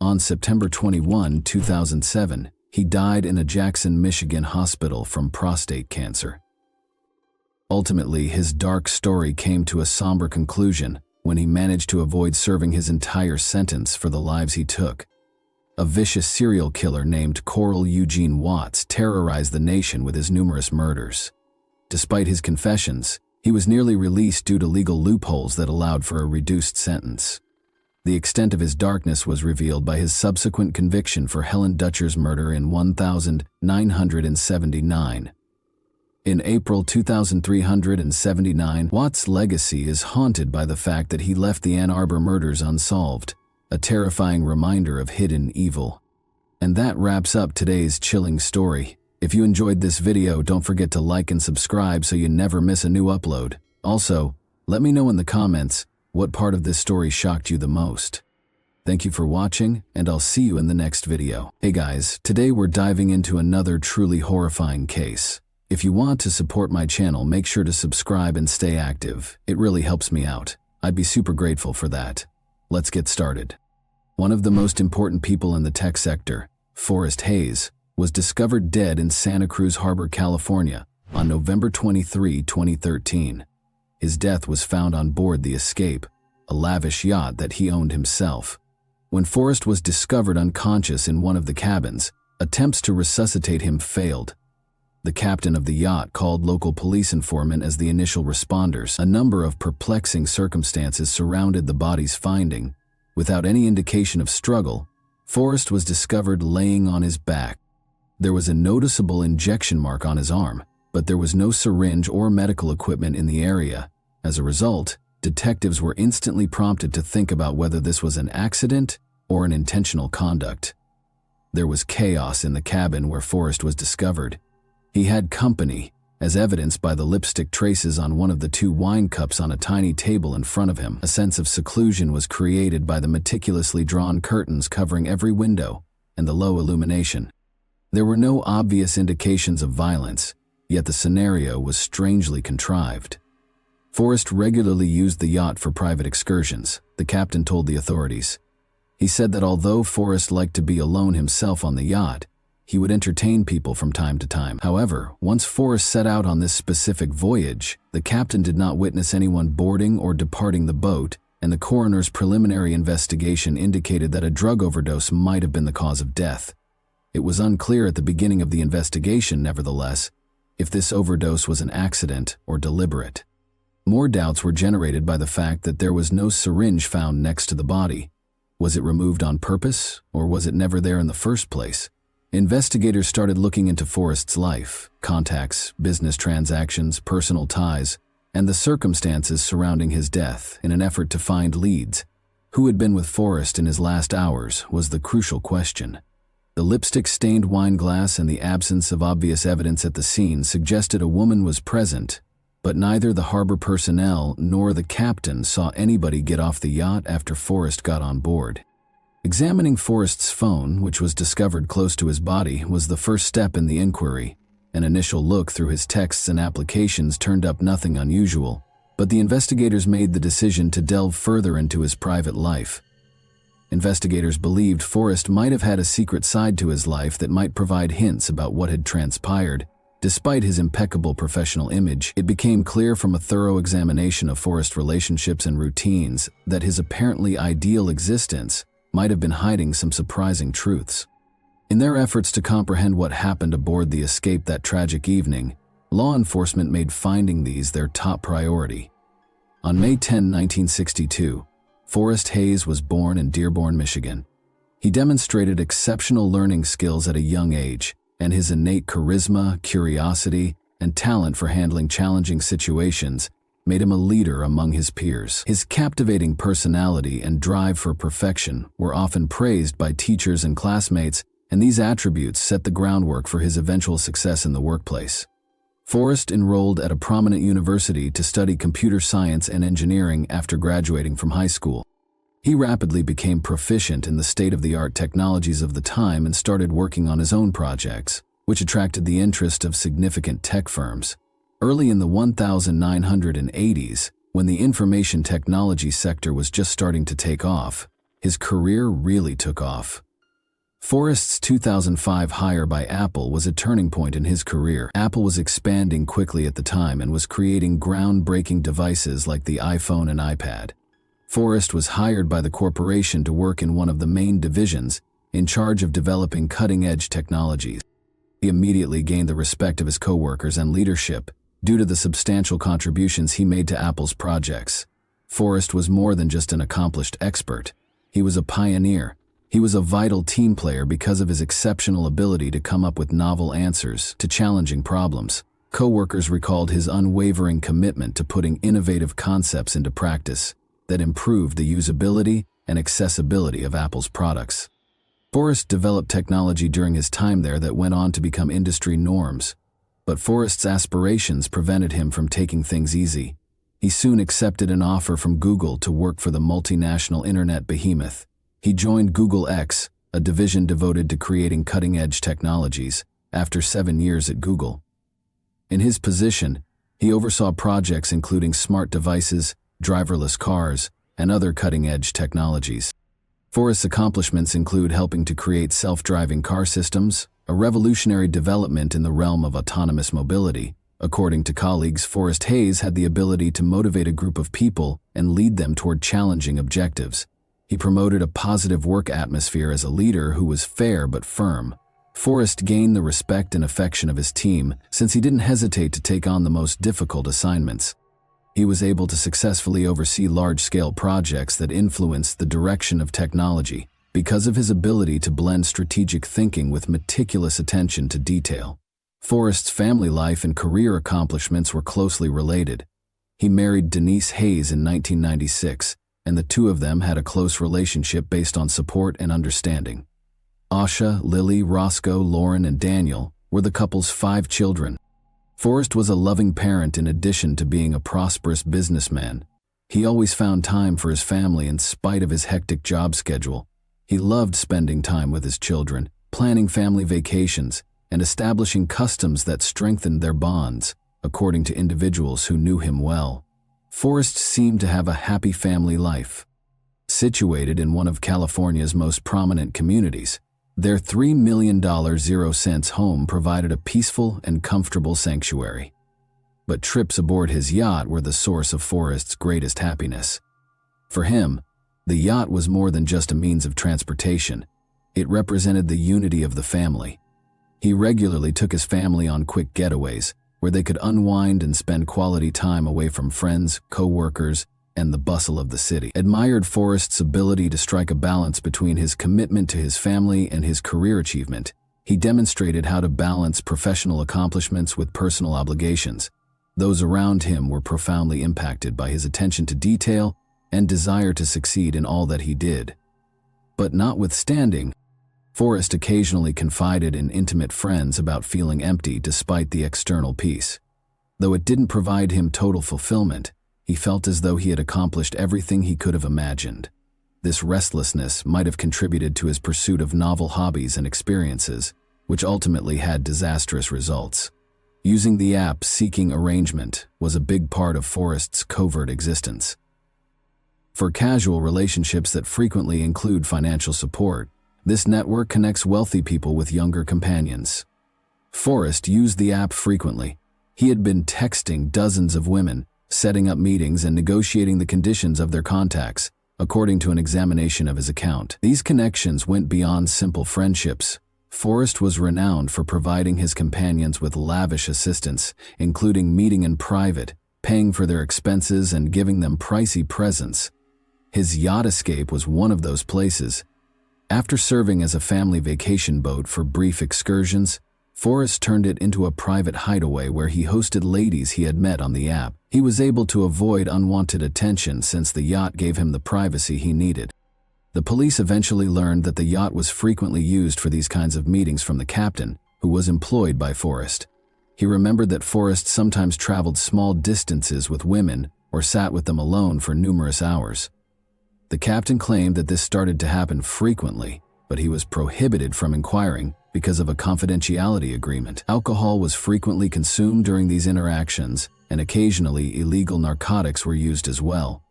on September 21, 2007, he died in a Jackson, Michigan hospital from prostate cancer. Ultimately, his dark story came to a somber conclusion when he managed to avoid serving his entire sentence for the lives he took. A vicious serial killer named Coral Eugene Watts terrorized the nation with his numerous murders. Despite his confessions, he was nearly released due to legal loopholes that allowed for a reduced sentence. The extent of his darkness was revealed by his subsequent conviction for Helen Dutcher's murder in 1979. In April 2379, Watts' legacy is haunted by the fact that he left the Ann Arbor murders unsolved, a terrifying reminder of hidden evil. And that wraps up today's chilling story. If you enjoyed this video, don't forget to like and subscribe so you never miss a new upload. Also, let me know in the comments what part of this story shocked you the most. Thank you for watching, and I'll see you in the next video. Hey guys, today we're diving into another truly horrifying case. If you want to support my channel, make sure to subscribe and stay active. It really helps me out. I'd be super grateful for that. Let's get started. One of the most important people in the tech sector, Forrest Hayes, was discovered dead in Santa Cruz Harbor, California, on November 23, 2013. His death was found on board the Escape, a lavish yacht that he owned himself. When Forrest was discovered unconscious in one of the cabins, attempts to resuscitate him failed. The captain of the yacht called local police informant as the initial responders. A number of perplexing circumstances surrounded the body's finding. Without any indication of struggle, Forrest was discovered laying on his back. There was a noticeable injection mark on his arm, but there was no syringe or medical equipment in the area. As a result, detectives were instantly prompted to think about whether this was an accident or an intentional conduct. There was chaos in the cabin where Forrest was discovered. He had company, as evidenced by the lipstick traces on one of the 2 wine cups on a tiny table in front of him. A sense of seclusion was created by the meticulously drawn curtains covering every window and the low illumination. There were no obvious indications of violence, yet the scenario was strangely contrived. Forrest regularly used the yacht for private excursions, the captain told the authorities. He said that although Forrest liked to be alone himself on the yacht, he would entertain people from time to time. However, once Forrest set out on this specific voyage, the captain did not witness anyone boarding or departing the boat, and the coroner's preliminary investigation indicated that a drug overdose might have been the cause of death. It was unclear at the beginning of the investigation, nevertheless, if this overdose was an accident or deliberate. More doubts were generated by the fact that there was no syringe found next to the body. Was it removed on purpose, or was it never there in the first place? Investigators started looking into Forrest's life, contacts, business transactions, personal ties, and the circumstances surrounding his death in an effort to find leads. Who had been with Forrest in his last hours was the crucial question. The lipstick-stained wine glass and the absence of obvious evidence at the scene suggested a woman was present, but neither the harbor personnel nor the captain saw anybody get off the yacht after Forrest got on board. Examining Forrest's phone, which was discovered close to his body, was the first step in the inquiry. An initial look through his texts and applications turned up nothing unusual, but the investigators made the decision to delve further into his private life. Investigators believed Forrest might have had a secret side to his life that might provide hints about what had transpired. Despite his impeccable professional image, it became clear from a thorough examination of Forrest's relationships and routines that his apparently ideal existence might have been hiding some surprising truths. In their efforts to comprehend what happened aboard the Escape that tragic evening, law enforcement made finding these their top priority. On May 10, 1962, Forrest Hayes was born in Dearborn, Michigan. He demonstrated exceptional learning skills at a young age, and his innate charisma, curiosity, and talent for handling challenging situations made him a leader among his peers. His captivating personality and drive for perfection were often praised by teachers and classmates, and these attributes set the groundwork for his eventual success in the workplace. Forrest enrolled at a prominent university to study computer science and engineering after graduating from high school. He rapidly became proficient in the state-of-the-art technologies of the time and started working on his own projects, which attracted the interest of significant tech firms. Early in the 1980s, when the information technology sector was just starting to take off, his career really took off. Forrest's 2005 hire by Apple was a turning point in his career. Apple was expanding quickly at the time and was creating groundbreaking devices like the iPhone and iPad. Forrest was hired by the corporation to work in one of the main divisions, in charge of developing cutting-edge technologies. He immediately gained the respect of his coworkers and leadership due to the substantial contributions he made to Apple's projects. Forrest was more than just an accomplished expert. He was a pioneer. He was a vital team player because of his exceptional ability to come up with novel answers to challenging problems. Coworkers recalled his unwavering commitment to putting innovative concepts into practice that improved the usability and accessibility of Apple's products. Forrest developed technology during his time there that went on to become industry norms. But Forrest's aspirations prevented him from taking things easy. He soon accepted an offer from Google to work for the multinational internet behemoth. He joined Google X, a division devoted to creating cutting-edge technologies, after 7 years at Google. In his position, he oversaw projects including smart devices, driverless cars, and other cutting-edge technologies. Forrest's accomplishments include helping to create self-driving car systems, a revolutionary development in the realm of autonomous mobility. According to colleagues, Forrest Hayes had the ability to motivate a group of people and lead them toward challenging objectives. He promoted a positive work atmosphere as a leader who was fair but firm. Forrest gained the respect and affection of his team since he didn't hesitate to take on the most difficult assignments. He was able to successfully oversee large-scale projects that influenced the direction of technology because of his ability to blend strategic thinking with meticulous attention to detail. Forrest's family life and career accomplishments were closely related. He married Denise Hayes in 1996, and the two of them had a close relationship based on support and understanding. Asha, Lily, Roscoe, Lauren, and Daniel were the couple's 5 children. Forrest was a loving parent in addition to being a prosperous businessman. He always found time for his family in spite of his hectic job schedule. He loved spending time with his children, planning family vacations, and establishing customs that strengthened their bonds, according to individuals who knew him well. Forrest seemed to have a happy family life. Situated in one of California's most prominent communities, their $3 million 0-cents home provided a peaceful and comfortable sanctuary. But trips aboard his yacht were the source of Forrest's greatest happiness. For him, the yacht was more than just a means of transportation. It represented the unity of the family. He regularly took his family on quick getaways, where they could unwind and spend quality time away from friends, co-workers, and the bustle of the city. Admired Forrest's ability to strike a balance between his commitment to his family and his career achievement. He demonstrated how to balance professional accomplishments with personal obligations. Those around him were profoundly impacted by his attention to detail and desire to succeed in all that he did. But notwithstanding, Forrest occasionally confided in intimate friends about feeling empty despite the external peace. Though it didn't provide him total fulfillment, he felt as though he had accomplished everything he could have imagined. This restlessness might have contributed to his pursuit of novel hobbies and experiences, which ultimately had disastrous results. Using the app Seeking Arrangement was a big part of Forrest's covert existence. For casual relationships that frequently include financial support, this network connects wealthy people with younger companions. Forrest used the app frequently. He had been texting dozens of women, setting up meetings and negotiating the conditions of their contacts, according to an examination of his account. These connections went beyond simple friendships. Forrest was renowned for providing his companions with lavish assistance, including meeting in private, paying for their expenses, and giving them pricey presents. His yacht escape was one of those places. After serving as a family vacation boat for brief excursions, Forrest turned it into a private hideaway where he hosted ladies he had met on the app. He was able to avoid unwanted attention since the yacht gave him the privacy he needed. The police eventually learned that the yacht was frequently used for these kinds of meetings from the captain, who was employed by Forrest. He remembered that Forrest sometimes traveled small distances with women or sat with them alone for numerous hours. The captain claimed that this started to happen frequently, but he was prohibited from inquiring because of a confidentiality agreement. Alcohol was frequently consumed during these interactions, and occasionally illegal narcotics were used as well.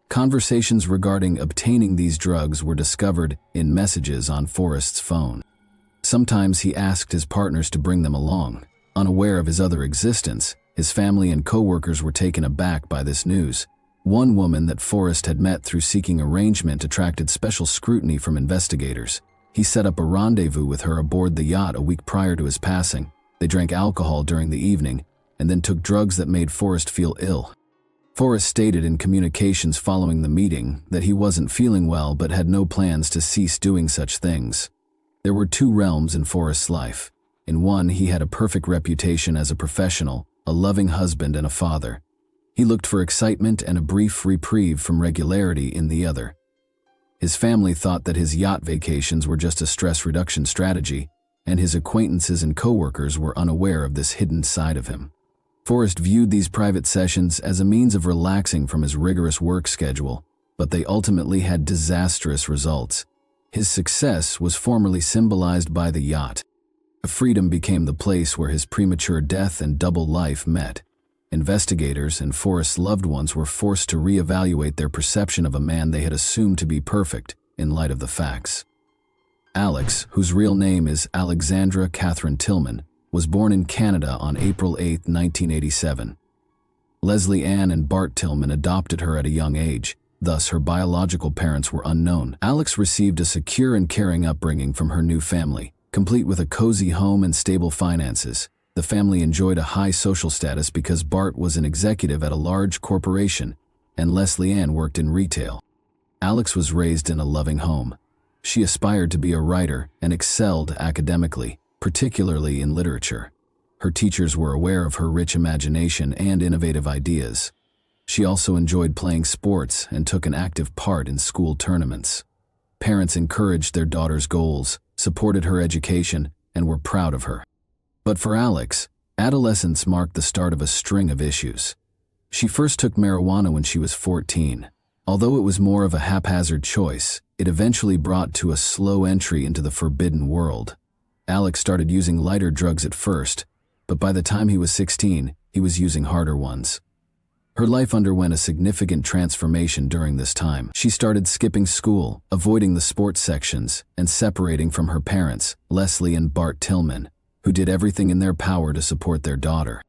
Conversations regarding obtaining these drugs were discovered in messages on Forrest's phone. Sometimes he asked his partners to bring them along. Unaware of his other existence, his family and co-workers were taken aback by this news. One woman that Forrest had met through seeking arrangement attracted special scrutiny from investigators. He set up a rendezvous with her aboard the yacht a week prior to his passing. They drank alcohol during the evening and then took drugs that made Forrest feel ill. Forrest stated in communications following the meeting that he wasn't feeling well but had no plans to cease doing such things. There were two realms in Forrest's life. In one, he had a perfect reputation as a professional, a loving husband and a father. He looked for excitement and a brief reprieve from regularity in the other. His family thought that his yacht vacations were just a stress reduction strategy, and his acquaintances and coworkers were unaware of this hidden side of him. Forrest viewed these private sessions as a means of relaxing from his rigorous work schedule, but they ultimately had disastrous results. His success was formerly symbolized by the yacht. Freedom became the place where his premature death and double life met. Investigators and Forrest's loved ones were forced to reevaluate their perception of a man they had assumed to be perfect in light of the facts. Alex, whose real name is Alexandra Catherine Tillman, was born in Canada on April 8, 1987. Leslie Ann and Bart Tillman adopted her at a young age, thus her biological parents were unknown. Alex received a secure and caring upbringing from her new family, complete with a cozy home and stable finances. The family enjoyed a high social status because Bart was an executive at a large corporation and Leslie Ann worked in retail. Alex was raised in a loving home. She aspired to be a writer and excelled academically, particularly in literature. Her teachers were aware of her rich imagination and innovative ideas. She also enjoyed playing sports and took an active part in school tournaments. Parents encouraged their daughter's goals, supported her education, and were proud of her. But for Alex, adolescence marked the start of a string of issues. She first took marijuana when she was 14. Although it was more of a haphazard choice, it eventually brought to a slow entry into the forbidden world. Alex started using lighter drugs at first, but by the time he was 16, he was using harder ones. Her life underwent a significant transformation during this time. She started skipping school, avoiding the sports sections, and separating from her parents, Leslie and Bart Tillman, who did everything in their power to support their daughter.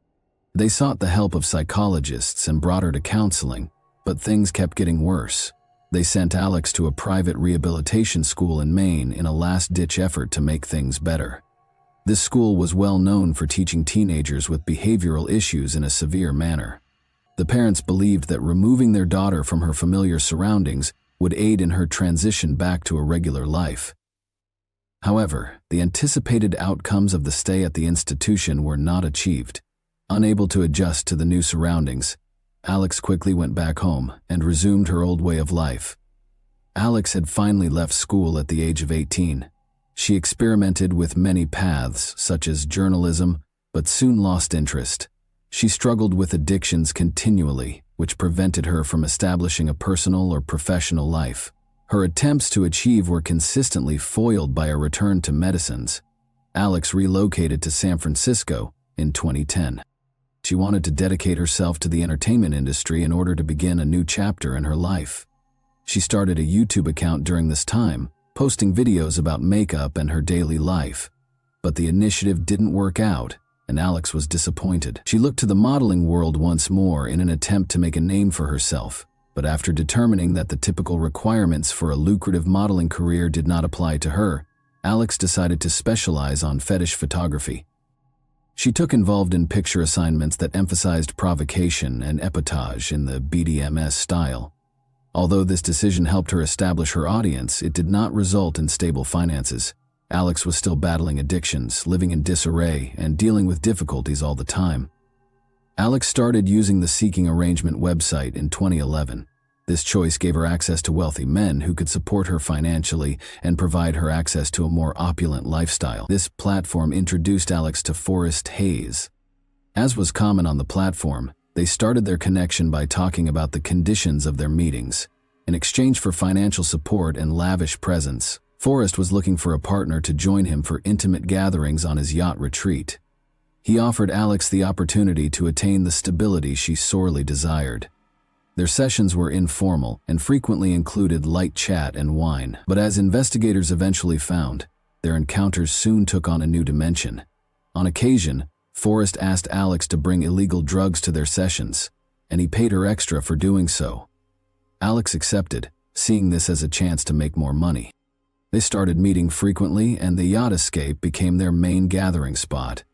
They sought the help of psychologists and brought her to counseling, but things kept getting worse. They sent Alex to a private rehabilitation school in Maine in a last-ditch effort to make things better. This school was well known for teaching teenagers with behavioral issues in a severe manner. The parents believed that removing their daughter from her familiar surroundings would aid in her transition back to a regular life. However, the anticipated outcomes of the stay at the institution were not achieved. Unable to adjust to the new surroundings, Alex quickly went back home and resumed her old way of life. Alex had finally left school at the age of 18. She experimented with many paths, such as journalism, but soon lost interest. She struggled with addictions continually, which prevented her from establishing a personal or professional life. Her attempts to achieve were consistently foiled by a return to medicines. Alex relocated to San Francisco in 2010. She wanted to dedicate herself to the entertainment industry in order to begin a new chapter in her life. She started a YouTube account during this time, posting videos about makeup and her daily life. But the initiative didn't work out, and Alex was disappointed. She looked to the modeling world once more in an attempt to make a name for herself, but after determining that the typical requirements for a lucrative modeling career did not apply to her, Alex decided to specialize on fetish photography. She took involved in picture assignments that emphasized provocation and epitage in the BDSM style. Although this decision helped her establish her audience, it did not result in stable finances. Alex was still battling addictions, living in disarray, and dealing with difficulties all the time. Alex started using the Seeking Arrangement website in 2011. This choice gave her access to wealthy men who could support her financially and provide her access to a more opulent lifestyle. This platform introduced Alex to Forrest Hayes. As was common on the platform, they started their connection by talking about the conditions of their meetings. In exchange for financial support and lavish presents, Forrest was looking for a partner to join him for intimate gatherings on his yacht retreat. He offered Alex the opportunity to attain the stability she sorely desired. Their sessions were informal and frequently included light chat and wine, but as investigators eventually found, their encounters soon took on a new dimension. On occasion, Forrest asked Alex to bring illegal drugs to their sessions, and he paid her extra for doing so. Alex accepted, seeing this as a chance to make more money. They started meeting frequently, and the yacht escape became their main gathering spot.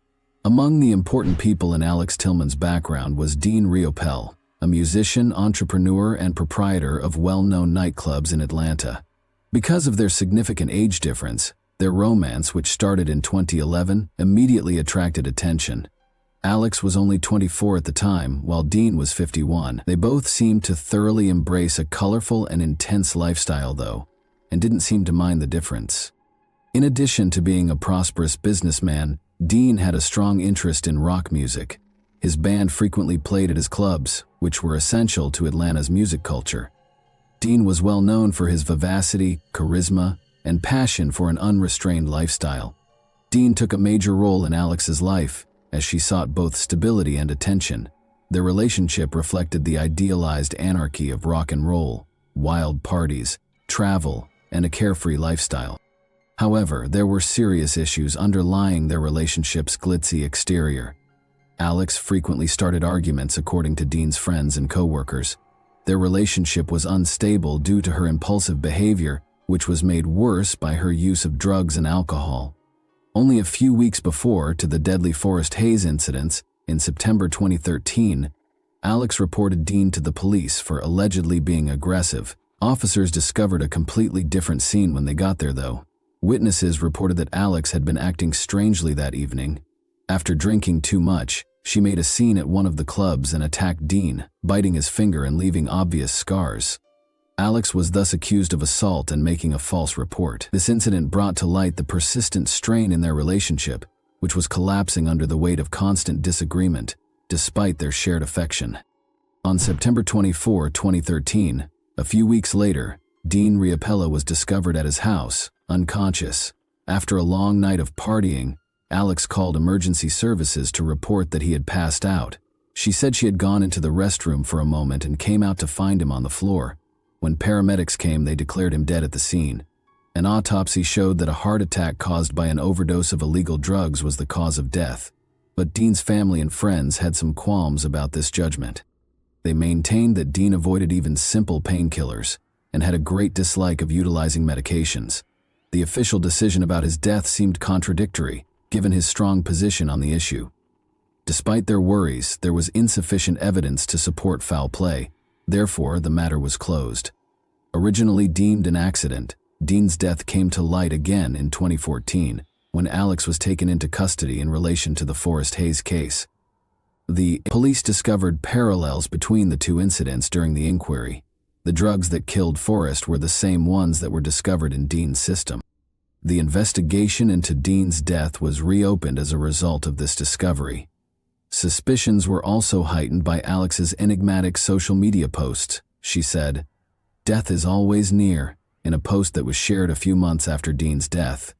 Among the important people in Alex Tillman's background was Dean Riopelle, a musician, entrepreneur, and proprietor of well-known nightclubs in Atlanta. Because of their significant age difference, their romance, which started in 2011, immediately attracted attention. Alex was only 24 at the time, while Dean was 51. They both seemed to thoroughly embrace a colorful and intense lifestyle, though, and didn't seem to mind the difference. In addition to being a prosperous businessman, Dean had a strong interest in rock music. His band frequently played at his clubs, which were essential to Atlanta's music culture. Dean was well known for his vivacity, charisma, and passion for an unrestrained lifestyle. Dean took a major role in Alex's life, as she sought both stability and attention. Their relationship reflected the idealized anarchy of rock and roll, wild parties, travel, and a carefree lifestyle. However, there were serious issues underlying their relationship's glitzy exterior. Alex frequently started arguments, according to Dean's friends and co-workers. Their relationship was unstable due to her impulsive behavior, which was made worse by her use of drugs and alcohol. Only a few weeks before to the deadly Forrest Hayes incidents, in September 2013, Alex reported Dean to the police for allegedly being aggressive. Officers discovered a completely different scene when they got there, though. Witnesses reported that Alex had been acting strangely that evening. After drinking too much, she made a scene at one of the clubs and attacked Dean, biting his finger and leaving obvious scars. Alex was thus accused of assault and making a false report. This incident brought to light the persistent strain in their relationship, which was collapsing under the weight of constant disagreement, despite their shared affection. On September 24, 2013, a few weeks later, Dean Riopelle was discovered at his house, unconscious. After a long night of partying, Alex called emergency services to report that he had passed out. She said she had gone into the restroom for a moment and came out to find him on the floor. When paramedics came, they declared him dead at the scene. An autopsy showed that a heart attack caused by an overdose of illegal drugs was the cause of death. But Dean's family and friends had some qualms about this judgment. They maintained that Dean avoided even simple painkillers and had a great dislike of utilizing medications. The official decision about his death seemed contradictory, given his strong position on the issue. Despite their worries, there was insufficient evidence to support foul play. Therefore, the matter was closed. Originally deemed an accident, Dean's death came to light again in 2014, when Alex was taken into custody in relation to the Forrest Hayes case. The police discovered parallels between the two incidents during the inquiry. The drugs that killed Forrest were the same ones that were discovered in Dean's system. The investigation into Dean's death was reopened as a result of this discovery. Suspicions were also heightened by Alex's enigmatic social media posts. She said, "Death is always near," in a post that was shared a few months after Dean's death.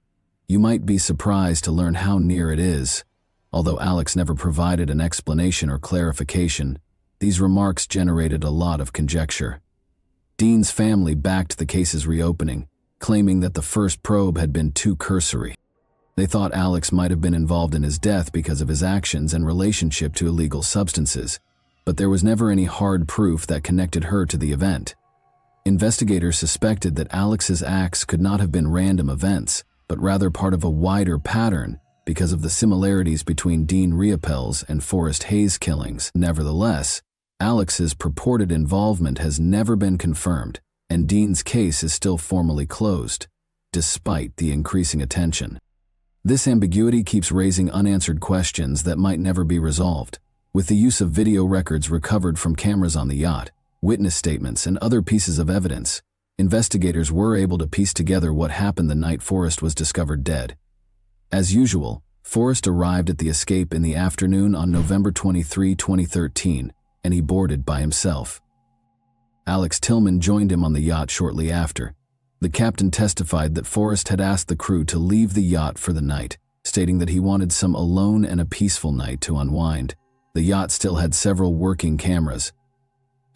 You might be surprised to learn how near it is. Although Alex never provided an explanation or clarification, these remarks generated a lot of conjecture. Dean's family backed the case's reopening, claiming that the first probe had been too cursory. They thought Alex might have been involved in his death because of his actions and relationship to illegal substances, but there was never any hard proof that connected her to the event. Investigators suspected that Alex's acts could not have been random events, but rather part of a wider pattern because of the similarities between Dean Riopelle's and Forrest Hayes killings. Nevertheless, Alex's purported involvement has never been confirmed, and Dean's case is still formally closed, despite the increasing attention. This ambiguity keeps raising unanswered questions that might never be resolved. With the use of video records recovered from cameras on the yacht, witness statements, and other pieces of evidence, investigators were able to piece together what happened the night Forrest was discovered dead. As usual, Forrest arrived at the escape in the afternoon on November 23, 2013, and he boarded by himself. Alex Tillman joined him on the yacht shortly after. The captain testified that Forrest had asked the crew to leave the yacht for the night, stating that he wanted some alone and a peaceful night to unwind. The yacht still had several working cameras.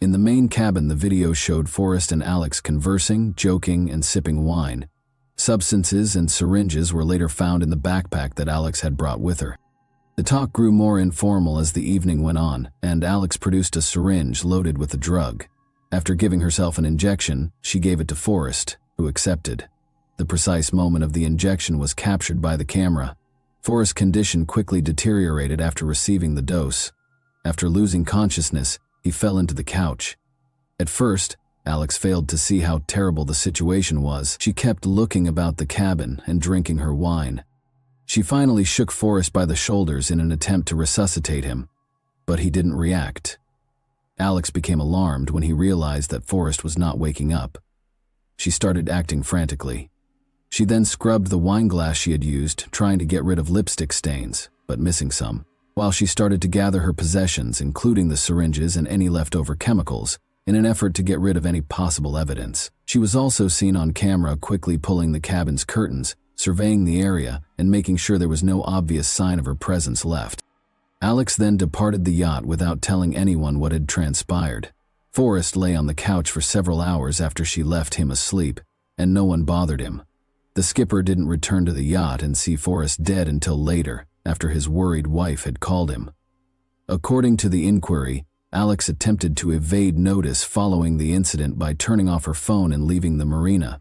In the main cabin, the video showed Forrest and Alex conversing, joking, and sipping wine. Substances and syringes were later found in the backpack that Alex had brought with her. The talk grew more informal as the evening went on, and Alex produced a syringe loaded with the drug. After giving herself an injection, she gave it to Forrest, who accepted. The precise moment of the injection was captured by the camera. Forrest's condition quickly deteriorated after receiving the dose. After losing consciousness, he fell into the couch. At first, Alex failed to see how terrible the situation was. She kept looking about the cabin and drinking her wine. She finally shook Forrest by the shoulders in an attempt to resuscitate him, but he didn't react. Alex became alarmed when he realized that Forrest was not waking up. She started acting frantically. She then scrubbed the wine glass she had used, trying to get rid of lipstick stains, but missing some, while she started to gather her possessions, including the syringes and any leftover chemicals, in an effort to get rid of any possible evidence. She was also seen on camera quickly pulling the cabin's curtains, surveying the area, and making sure there was no obvious sign of her presence left. Alex then departed the yacht without telling anyone what had transpired. Forrest lay on the couch for several hours after she left him asleep, and no one bothered him. The skipper didn't return to the yacht and see Forrest dead until later, after his worried wife had called him. According to the inquiry, Alex attempted to evade notice following the incident by turning off her phone and leaving the marina.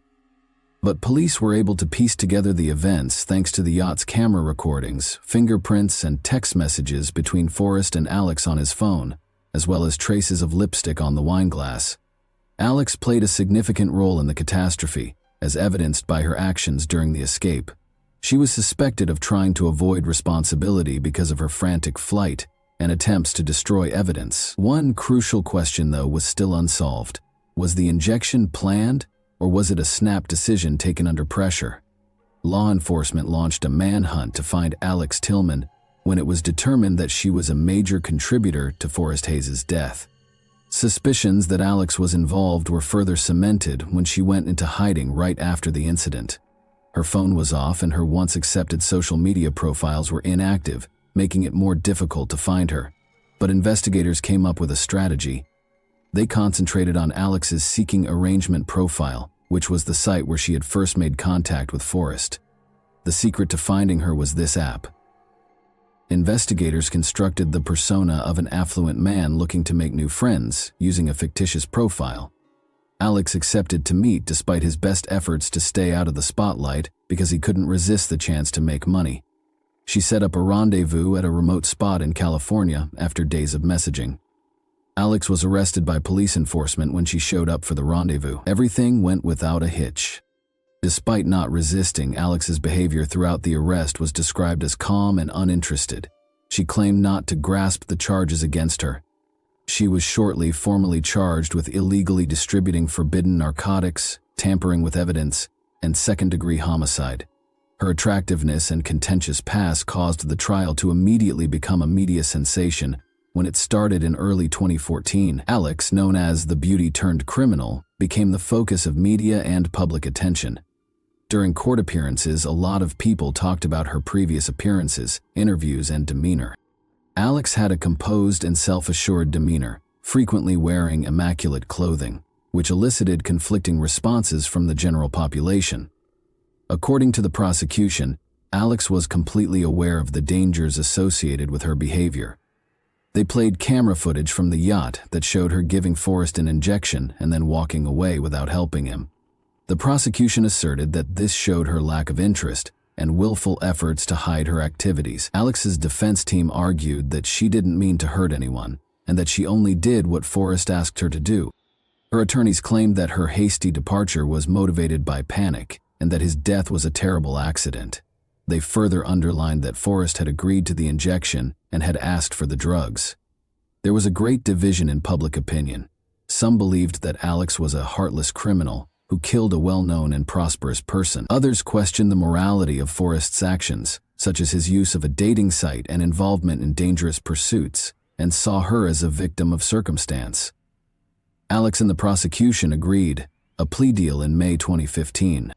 But police were able to piece together the events thanks to the yacht's camera recordings, fingerprints, and text messages between Forrest and Alex on his phone, as well as traces of lipstick on the wine glass. Alex played a significant role in the catastrophe, as evidenced by her actions during the escape. She was suspected of trying to avoid responsibility because of her frantic flight and attempts to destroy evidence. One crucial question, though, was still unsolved. Was the injection planned, or was it a snap decision taken under pressure? Law enforcement launched a manhunt to find Alex Tillman when it was determined that she was a major contributor to Forrest Hayes' death. Suspicions that Alex was involved were further cemented when she went into hiding right after the incident. Her phone was off and her once accepted social media profiles were inactive, making it more difficult to find her. But investigators came up with a strategy. They concentrated on Alex's Seeking Arrangement profile, which was the site where she had first made contact with Forrest. The secret to finding her was this app. Investigators constructed the persona of an affluent man looking to make new friends using a fictitious profile. Alex accepted to meet despite his best efforts to stay out of the spotlight because he couldn't resist the chance to make money. She set up a rendezvous at a remote spot in California after days of messaging. Alex was arrested by police enforcement when she showed up for the rendezvous. Everything went without a hitch. Despite not resisting, Alex's behavior throughout the arrest was described as calm and uninterested. She claimed not to grasp the charges against her. She was shortly formally charged with illegally distributing forbidden narcotics, tampering with evidence, and second-degree homicide. Her attractiveness and contentious past caused the trial to immediately become a media sensation. When it started in early 2014, Alex, known as the beauty-turned-criminal, became the focus of media and public attention. During court appearances, a lot of people talked about her previous appearances, interviews, and demeanor. Alex had a composed and self-assured demeanor, frequently wearing immaculate clothing, which elicited conflicting responses from the general population. According to the prosecution, Alex was completely aware of the dangers associated with her behavior. They played camera footage from the yacht that showed her giving Forrest an injection and then walking away without helping him. The prosecution asserted that this showed her lack of interest and willful efforts to hide her activities. Alex's defense team argued that she didn't mean to hurt anyone and that she only did what Forrest asked her to do. Her attorneys claimed that her hasty departure was motivated by panic and that his death was a terrible accident. They further underlined that Forrest had agreed to the injection and had asked for the drugs. There was a great division in public opinion. Some believed that Alex was a heartless criminal who killed a well-known and prosperous person. Others questioned the morality of Forrest's actions, such as his use of a dating site and involvement in dangerous pursuits, and saw her as a victim of circumstance. Alex and the prosecution agreed a plea deal in May 2015.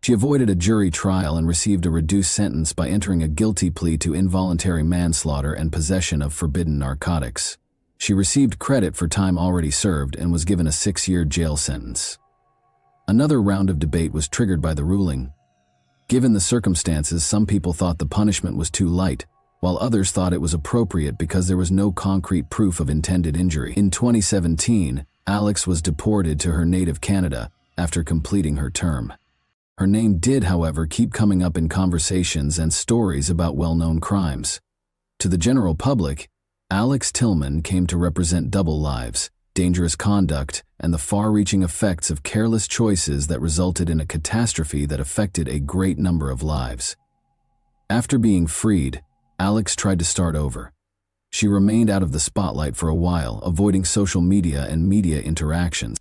She avoided a jury trial and received a reduced sentence by entering a guilty plea to involuntary manslaughter and possession of forbidden narcotics. She received credit for time already served and was given a 6-year jail sentence. Another round of debate was triggered by the ruling. Given the circumstances, some people thought the punishment was too light, while others thought it was appropriate because there was no concrete proof of intended injury. In 2017, Alex was deported to her native Canada after completing her term. Her name did, however, keep coming up in conversations and stories about well-known crimes. To the general public, Alex Tillman came to represent double lives, dangerous conduct, and the far-reaching effects of careless choices that resulted in a catastrophe that affected a great number of lives. After being freed, Alex tried to start over. She remained out of the spotlight for a while, avoiding social media and media interactions.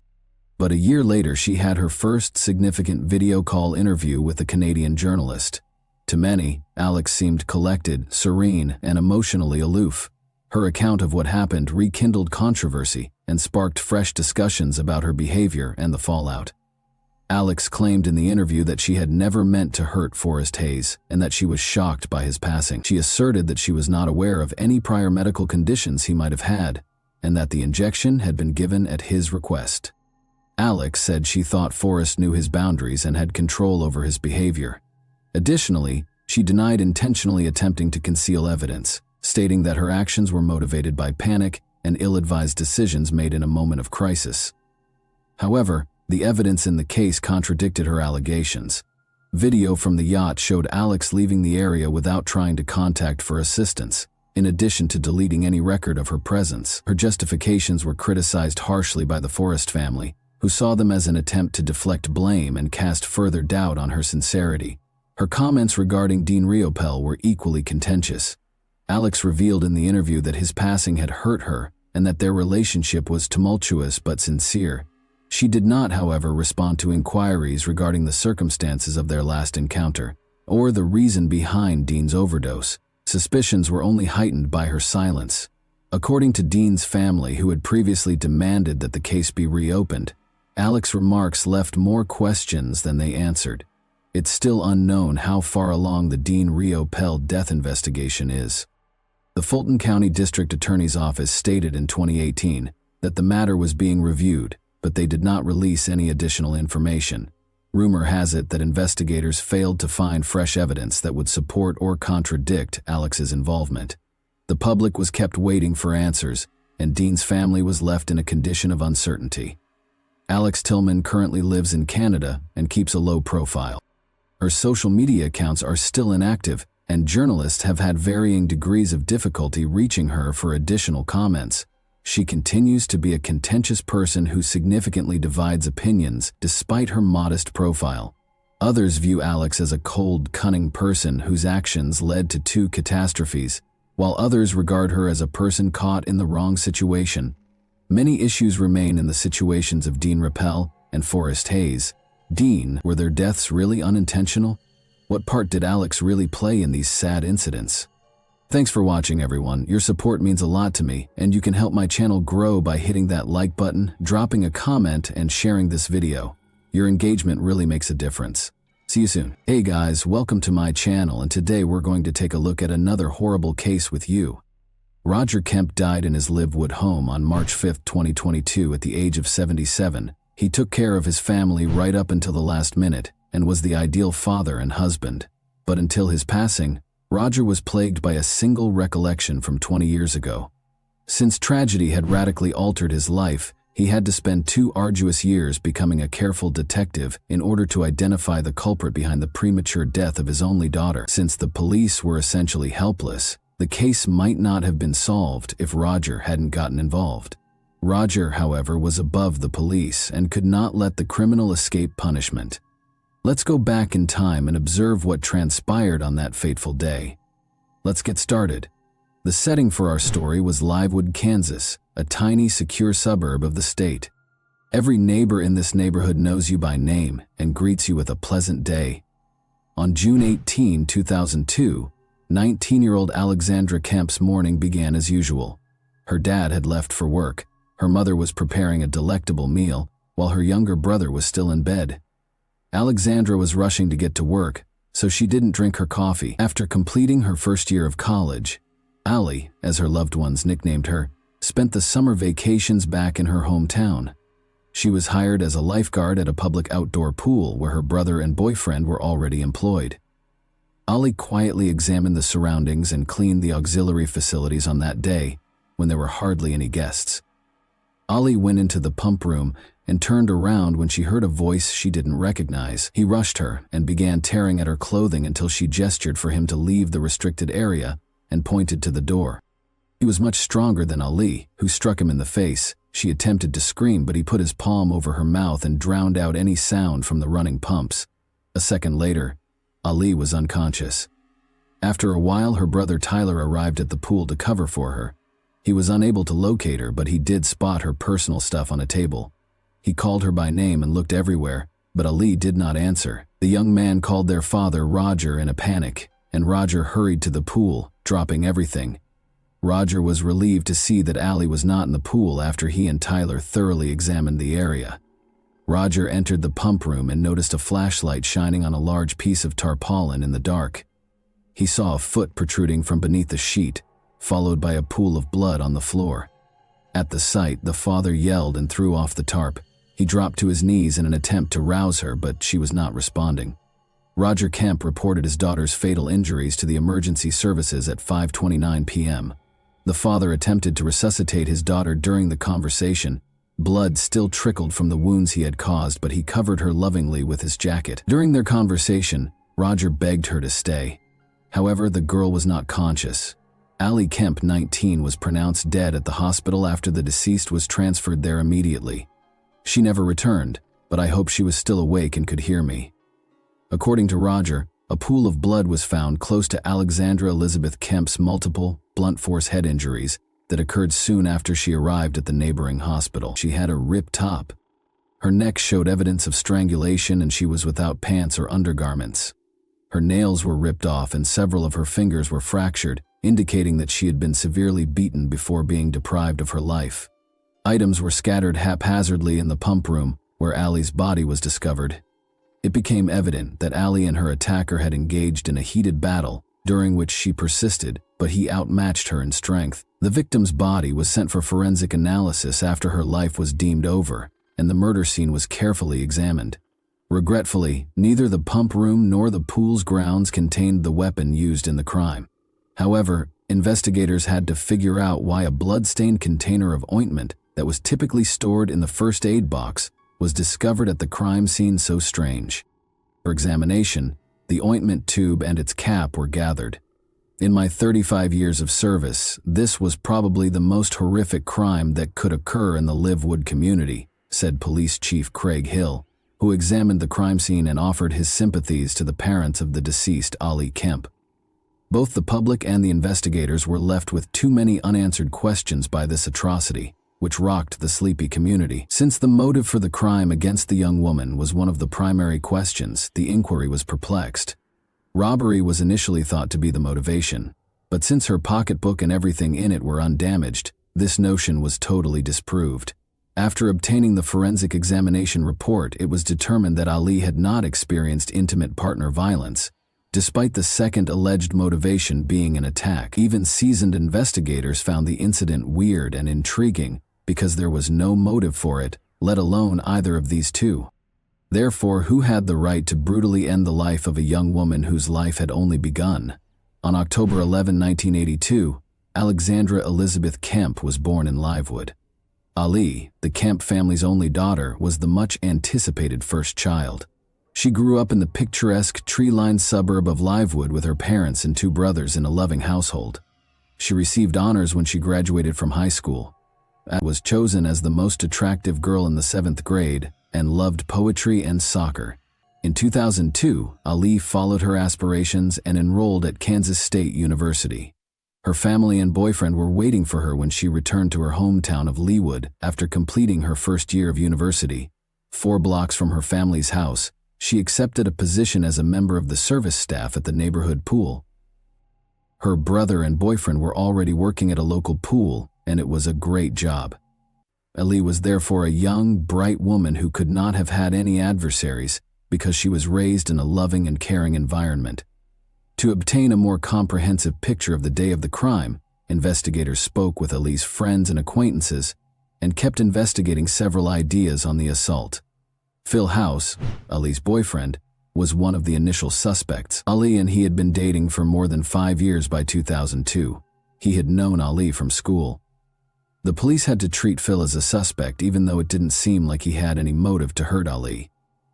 But a year later, she had her first significant video call interview with a Canadian journalist. To many, Alex seemed collected, serene, and emotionally aloof. Her account of what happened rekindled controversy and sparked fresh discussions about her behavior and the fallout. Alex claimed in the interview that she had never meant to hurt Forrest Hayes and that she was shocked by his passing. She asserted that she was not aware of any prior medical conditions he might have had and that the injection had been given at his request. Alex said she thought Forrest knew his boundaries and had control over his behavior. Additionally, she denied intentionally attempting to conceal evidence, stating that her actions were motivated by panic and ill-advised decisions made in a moment of crisis. However, the evidence in the case contradicted her allegations. Video from the yacht showed Alex leaving the area without trying to contact for assistance, in addition to deleting any record of her presence. Her justifications were criticized harshly by the Forrest family, who saw them as an attempt to deflect blame and cast further doubt on her sincerity. Her comments regarding Dean Riopel were equally contentious. Alex revealed in the interview that his passing had hurt her and that their relationship was tumultuous but sincere. She did not, however, respond to inquiries regarding the circumstances of their last encounter or the reason behind Dean's overdose. Suspicions were only heightened by her silence. According to Dean's family, who had previously demanded that the case be reopened, Alex's remarks left more questions than they answered. It's still unknown how far along the Dean Riopel death investigation is. The Fulton County District Attorney's Office stated in 2018 that the matter was being reviewed, but they did not release any additional information. Rumor has it that investigators failed to find fresh evidence that would support or contradict Alex's involvement. The public was kept waiting for answers, and Dean's family was left in a condition of uncertainty. Alex Tillman currently lives in Canada and keeps a low profile. Her social media accounts are still inactive, and journalists have had varying degrees of difficulty reaching her for additional comments. She continues to be a contentious person who significantly divides opinions despite her modest profile. Others view Alex as a cold, cunning person whose actions led to 2 catastrophes, while others regard her as a person caught in the wrong situation. Many issues remain in the situations of Dean Riopel and Forrest Hayes. Dean, were their deaths really unintentional? What part did Alex really play in these sad incidents? Thanks for watching, everyone. Your support means a lot to me, and you can help my channel grow by hitting that like button, dropping a comment, and sharing this video. Your engagement really makes a difference. See you soon. Hey guys, welcome to my channel, and today we're going to take a look at another horrible case with you. Roger Kemp died in his Livewood home on March 5, 2022 at the age of 77. He took care of his family right up until the last minute and was the ideal father and husband. But until his passing, Roger was plagued by a single recollection from 20 years ago. Since tragedy had radically altered his life, he had to spend 2 arduous years becoming a careful detective in order to identify the culprit behind the premature death of his only daughter. Since the police were essentially helpless, the case might not have been solved if Roger hadn't gotten involved. Roger, however, was above the police and could not let the criminal escape punishment. Let's go back in time and observe what transpired on that fateful day. Let's get started. The setting for our story was Livewood, Kansas, a tiny, secure suburb of the state. Every neighbor in this neighborhood knows you by name and greets you with a pleasant day. On June 18, 2002, 19-year-old Alexandra Kemp's morning began as usual. Her dad had left for work. Her mother was preparing a delectable meal, while her younger brother was still in bed. Alexandra was rushing to get to work, so she didn't drink her coffee. After completing her first year of college, Allie, as her loved ones nicknamed her, spent the summer vacations back in her hometown. She was hired as a lifeguard at a public outdoor pool where her brother and boyfriend were already employed. Allie quietly examined the surroundings and cleaned the auxiliary facilities on that day, when there were hardly any guests. Allie went into the pump room and turned around when she heard a voice she didn't recognize. He rushed her and began tearing at her clothing until she gestured for him to leave the restricted area and pointed to the door. He was much stronger than Ali, who struck him in the face. She attempted to scream, but he put his palm over her mouth and drowned out any sound from the running pumps. A second later, Ali was unconscious. After a while, her brother Tyler arrived at the pool to cover for her. He was unable to locate her, but he did spot her personal stuff on a table. He called her by name and looked everywhere, but Ali did not answer. The young man called their father, Roger, in a panic, and Roger hurried to the pool, dropping everything. Roger was relieved to see that Allie was not in the pool after he and Tyler thoroughly examined the area. Roger entered the pump room and noticed a flashlight shining on a large piece of tarpaulin in the dark. He saw a foot protruding from beneath the sheet, followed by a pool of blood on the floor. At the sight, the father yelled and threw off the tarp. He dropped to his knees in an attempt to rouse her, but she was not responding. Roger Kemp reported his daughter's fatal injuries to the emergency services at 5:29 p.m. The father attempted to resuscitate his daughter during the conversation. Blood still trickled from the wounds he had caused, but he covered her lovingly with his jacket. During their conversation, Roger begged her to stay. However, the girl was not conscious. Allie Kemp, 19, was pronounced dead at the hospital after the deceased was transferred there immediately. She never returned, but I hope she was still awake and could hear me. According to Roger, a pool of blood was found close to Alexandra Elizabeth Kemp's multiple, blunt force head injuries that occurred soon after she arrived at the neighboring hospital. She had a ripped top. Her neck showed evidence of strangulation, and she was without pants or undergarments. Her nails were ripped off and several of her fingers were fractured, indicating that she had been severely beaten before being deprived of her life. Items were scattered haphazardly in the pump room where Allie's body was discovered. It became evident that Allie and her attacker had engaged in a heated battle, during which she persisted, but he outmatched her in strength. The victim's body was sent for forensic analysis after her life was deemed over, and the murder scene was carefully examined. Regretfully, neither the pump room nor the pool's grounds contained the weapon used in the crime. However, investigators had to figure out why a blood-stained container of ointment that was typically stored in the first aid box was discovered at the crime scene so strange. For examination, the ointment tube and its cap were gathered. In my 35 years of service, this was probably the most horrific crime that could occur in the Livewood community, said Police Chief Craig Hill, who examined the crime scene and offered his sympathies to the parents of the deceased Allie Kemp. Both the public and the investigators were left with too many unanswered questions by this atrocity, which rocked the sleepy community. Since the motive for the crime against the young woman was one of the primary questions, the inquiry was perplexed. Robbery was initially thought to be the motivation, but since her pocketbook and everything in it were undamaged, this notion was totally disproved. After obtaining the forensic examination report, it was determined that Ali had not experienced intimate partner violence, despite the second alleged motivation being an attack. Even seasoned investigators found the incident weird and intriguing because there was no motive for it, let alone either of these two. Therefore, who had the right to brutally end the life of a young woman whose life had only begun? On October 11, 1982, Alexandra Elizabeth Kemp was born in Livewood. Ali, the Kemp family's only daughter, was the much-anticipated first child. She grew up in the picturesque, tree-lined suburb of Livewood with her parents and two brothers in a loving household. She received honors when she graduated from high school. Was chosen as the most attractive girl in the 7th grade and loved poetry and soccer. In 2002, Ali followed her aspirations and enrolled at Kansas State University. Her family and boyfriend were waiting for her when she returned to her hometown of Leawood after completing her first year of university. 4 blocks from her family's house, she accepted a position as a member of the service staff at the neighborhood pool. Her brother and boyfriend were already working at a local pool, and it was a great job. Ali was therefore a young, bright woman who could not have had any adversaries because she was raised in a loving and caring environment. To obtain a more comprehensive picture of the day of the crime, investigators spoke with Ali's friends and acquaintances and kept investigating several ideas on the assault. Phil House, Ali's boyfriend, was one of the initial suspects. Ali and he had been dating for more than 5 years by 2002. He had known Ali from school. The police had to treat Phil as a suspect even though it didn't seem like he had any motive to hurt Ali.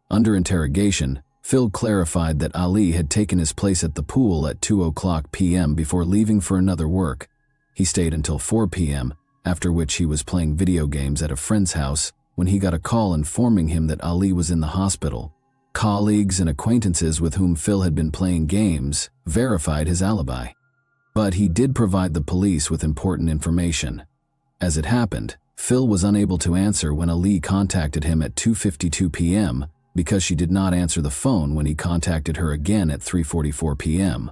Under interrogation, Phil clarified that Ali had taken his place at the pool at 2:00 p.m. before leaving for another work. He stayed until 4 p.m., after which he was playing video games at a friend's house when he got a call informing him that Ali was in the hospital. Colleagues and acquaintances with whom Phil had been playing games verified his alibi. But he did provide the police with important information. As it happened, Phil was unable to answer when Ali contacted him at 2:52 p.m. because she did not answer the phone when he contacted her again at 3:44 p.m.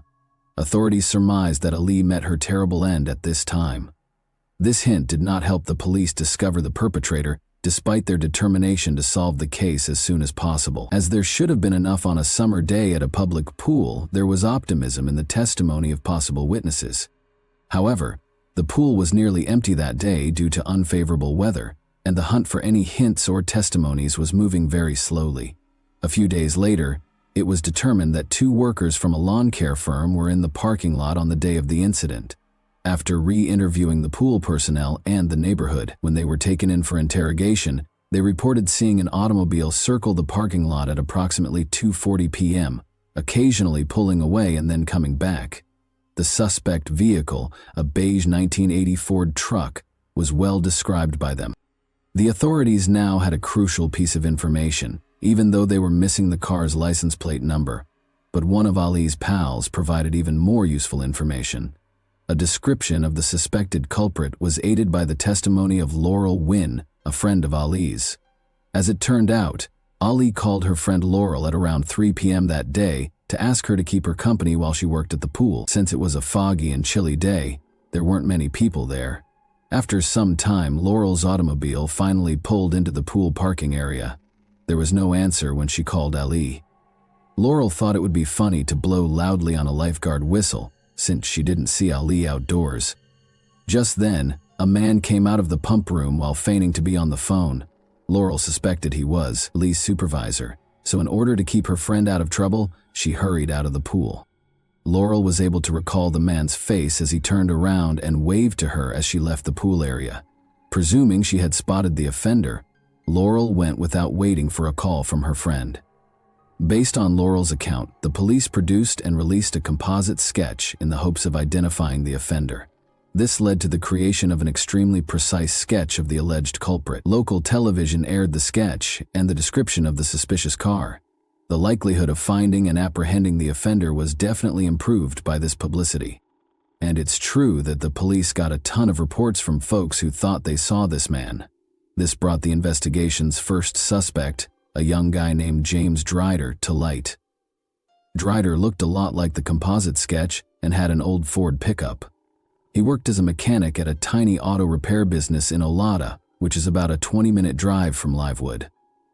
Authorities surmised that Ali met her terrible end at this time. This hint did not help the police discover the perpetrator, despite their determination to solve the case as soon as possible. As there should have been enough on a summer day at a public pool, there was optimism in the testimony of possible witnesses. However, the pool was nearly empty that day due to unfavorable weather, and the hunt for any hints or testimonies was moving very slowly. A few days later, it was determined that 2 workers from a lawn care firm were in the parking lot on the day of the incident. After re-interviewing the pool personnel and the neighborhood, when they were taken in for interrogation, they reported seeing an automobile circle the parking lot at approximately 2:40 p.m., occasionally pulling away and then coming back. The suspect vehicle, a beige 1980 Ford truck, was well described by them. The authorities now had a crucial piece of information, even though they were missing the car's license plate number. But one of Ali's pals provided even more useful information. A description of the suspected culprit was aided by the testimony of Laurel Wynn, a friend of Ali's. As it turned out, Ali called her friend Laurel at around 3 p.m. that day to ask her to keep her company while she worked at the pool. Since it was a foggy and chilly day, there weren't many people there. After some time, Laurel's automobile finally pulled into the pool parking area. There was no answer when she called Ali. Laurel thought it would be funny to blow loudly on a lifeguard whistle, since she didn't see Ali outdoors. Just then, a man came out of the pump room while feigning to be on the phone. Laurel suspected he was Ali's supervisor, so in order to keep her friend out of trouble, she hurried out of the pool. Laurel was able to recall the man's face as he turned around and waved to her as she left the pool area. Presuming she had spotted the offender, Laurel went without waiting for a call from her friend. Based on Laurel's account, the police produced and released a composite sketch in the hopes of identifying the offender. This led to the creation of an extremely precise sketch of the alleged culprit. Local television aired the sketch and the description of the suspicious car. The likelihood of finding and apprehending the offender was definitely improved by this publicity. And it's true that the police got a ton of reports from folks who thought they saw this man. This brought the investigation's first suspect, a young guy named James Drider, to light. Drider looked a lot like the composite sketch and had an old Ford pickup. He worked as a mechanic at a tiny auto repair business in Olata, which is about a 20-minute drive from Livewood.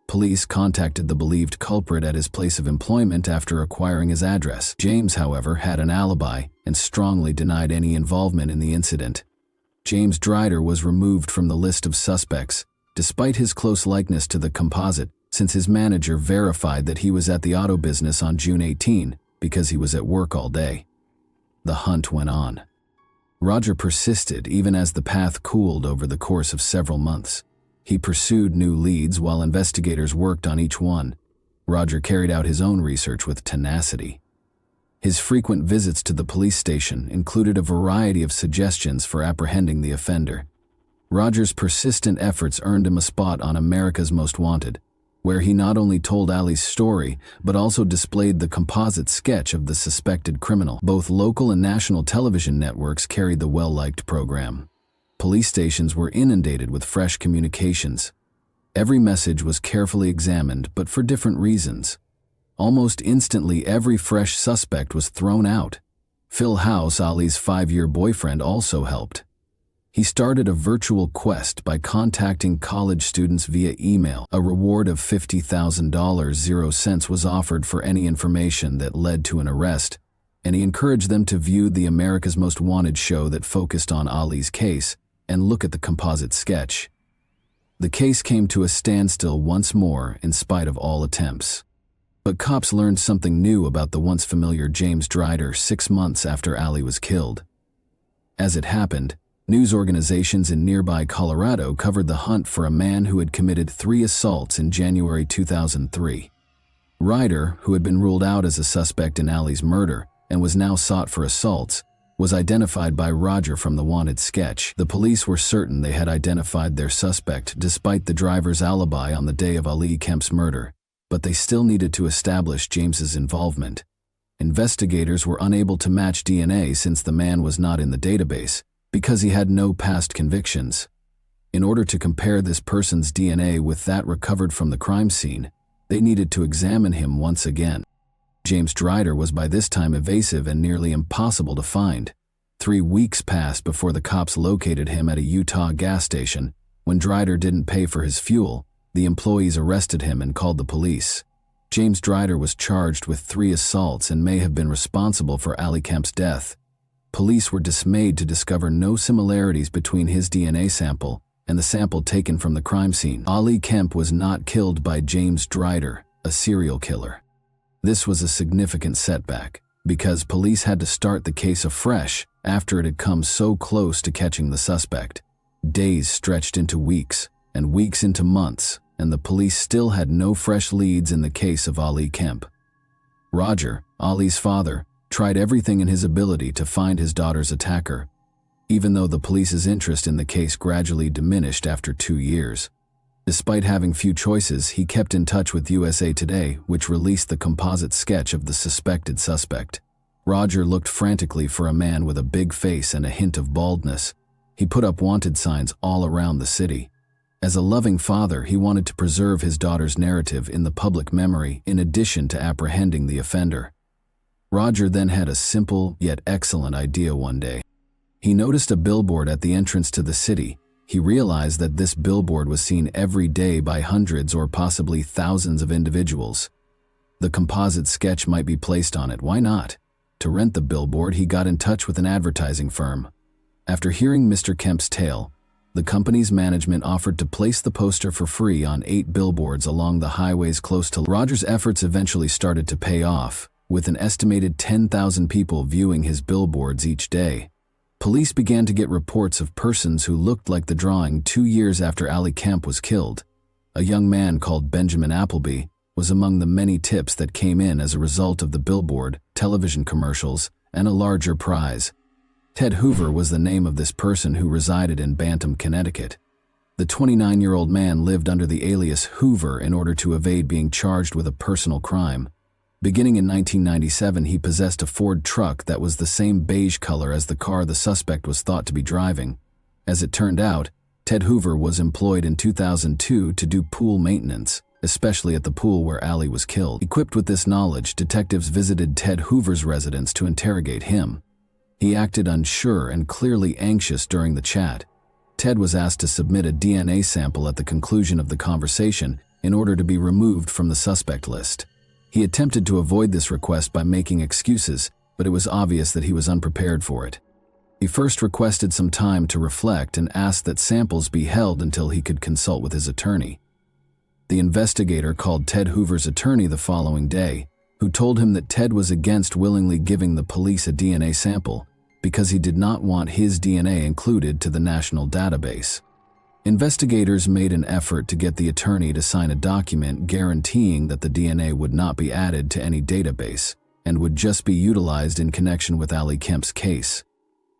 Police contacted the believed culprit at his place of employment after acquiring his address. James, however, had an alibi and strongly denied any involvement in the incident. James Drider was removed from the list of suspects, despite his close likeness to the composite, since his manager verified that he was at the auto business on June 18 because he was at work all day. The hunt went on. Roger persisted even as the path cooled over the course of several months. He pursued new leads while investigators worked on each one. Roger carried out his own research with tenacity. His frequent visits to the police station included a variety of suggestions for apprehending the offender. Roger's persistent efforts earned him a spot on America's Most Wanted. where he not only told Ali's story, but also displayed the composite sketch of the suspected criminal. Both local and national television networks carried the well-liked program. Police stations were inundated with fresh communications. Every message was carefully examined, but for different reasons. Almost instantly, every fresh suspect was thrown out. Phil House, Ali's 5-year boyfriend, also helped. He started a virtual quest by contacting college students via email. A reward of $50,000 was offered for any information that led to an arrest, and he encouraged them to view the America's Most Wanted show that focused on Ali's case and look at the composite sketch. The case came to a standstill once more in spite of all attempts. But cops learned something new about the once familiar James Drider 6 months after Ali was killed. As it happened, news organizations in nearby Colorado covered the hunt for a man who had committed 3 assaults in January 2003. Ryder, who had been ruled out as a suspect in Ali's murder and was now sought for assaults, was identified by Roger from the wanted sketch. The police were certain they had identified their suspect despite the driver's alibi on the day of Ali Kemp's murder, but they still needed to establish James's involvement. Investigators were unable to match DNA since the man was not in the database, because he had no past convictions. In order to compare this person's DNA with that recovered from the crime scene, they needed to examine him once again. James Drider was by this time evasive and nearly impossible to find. 3 weeks passed before the cops located him at a Utah gas station. When Drider didn't pay for his fuel, the employees arrested him and called the police. James Drider was charged with 3 assaults and may have been responsible for Ali Kemp's death. Police were dismayed to discover no similarities between his DNA sample and the sample taken from the crime scene. Ali Kemp was not killed by James Drider, a serial killer. This was a significant setback, because police had to start the case afresh after it had come so close to catching the suspect. Days stretched into weeks, and weeks into months, and the police still had no fresh leads in the case of Ali Kemp. Roger, Ali's father, tried everything in his ability to find his daughter's attacker, even though the police's interest in the case gradually diminished after 2 years. Despite having few choices, he kept in touch with USA Today, which released the composite sketch of the suspected suspect. Roger looked frantically for a man with a big face and a hint of baldness. He put up wanted signs all around the city. As a loving father, he wanted to preserve his daughter's narrative in the public memory in addition to apprehending the offender. Roger then had a simple yet excellent idea one day. He noticed a billboard at the entrance to the city. He realized that this billboard was seen every day by hundreds or possibly thousands of individuals. The composite sketch might be placed on it, why not? To rent the billboard, he got in touch with an advertising firm. After hearing Mr. Kemp's tale, the company's management offered to place the poster for free on 8 billboards along the highways close to. Roger's efforts eventually started to pay off, with an estimated 10,000 people viewing his billboards each day. Police began to get reports of persons who looked like the drawing 2 years after Ali Kemp was killed. A young man called Benjamin Appleby was among the many tips that came in as a result of the billboard, television commercials, and a larger prize. Ted Hoover was the name of this person who resided in Bantam, Connecticut. The 29-year-old man lived under the alias Hoover in order to evade being charged with a personal crime. Beginning in 1997, he possessed a Ford truck that was the same beige color as the car the suspect was thought to be driving. As it turned out, Ted Hoover was employed in 2002 to do pool maintenance, especially at the pool where Ali was killed. Equipped with this knowledge, detectives visited Ted Hoover's residence to interrogate him. He acted unsure and clearly anxious during the chat. Ted was asked to submit a DNA sample at the conclusion of the conversation in order to be removed from the suspect list. He attempted to avoid this request by making excuses, but it was obvious that he was unprepared for it. He first requested some time to reflect and asked that samples be held until he could consult with his attorney. The investigator called Ted Hoover's attorney the following day, who told him that Ted was against willingly giving the police a DNA sample because he did not want his DNA included to the national database. Investigators made an effort to get the attorney to sign a document guaranteeing that the DNA would not be added to any database and would just be utilized in connection with Ali Kemp's case.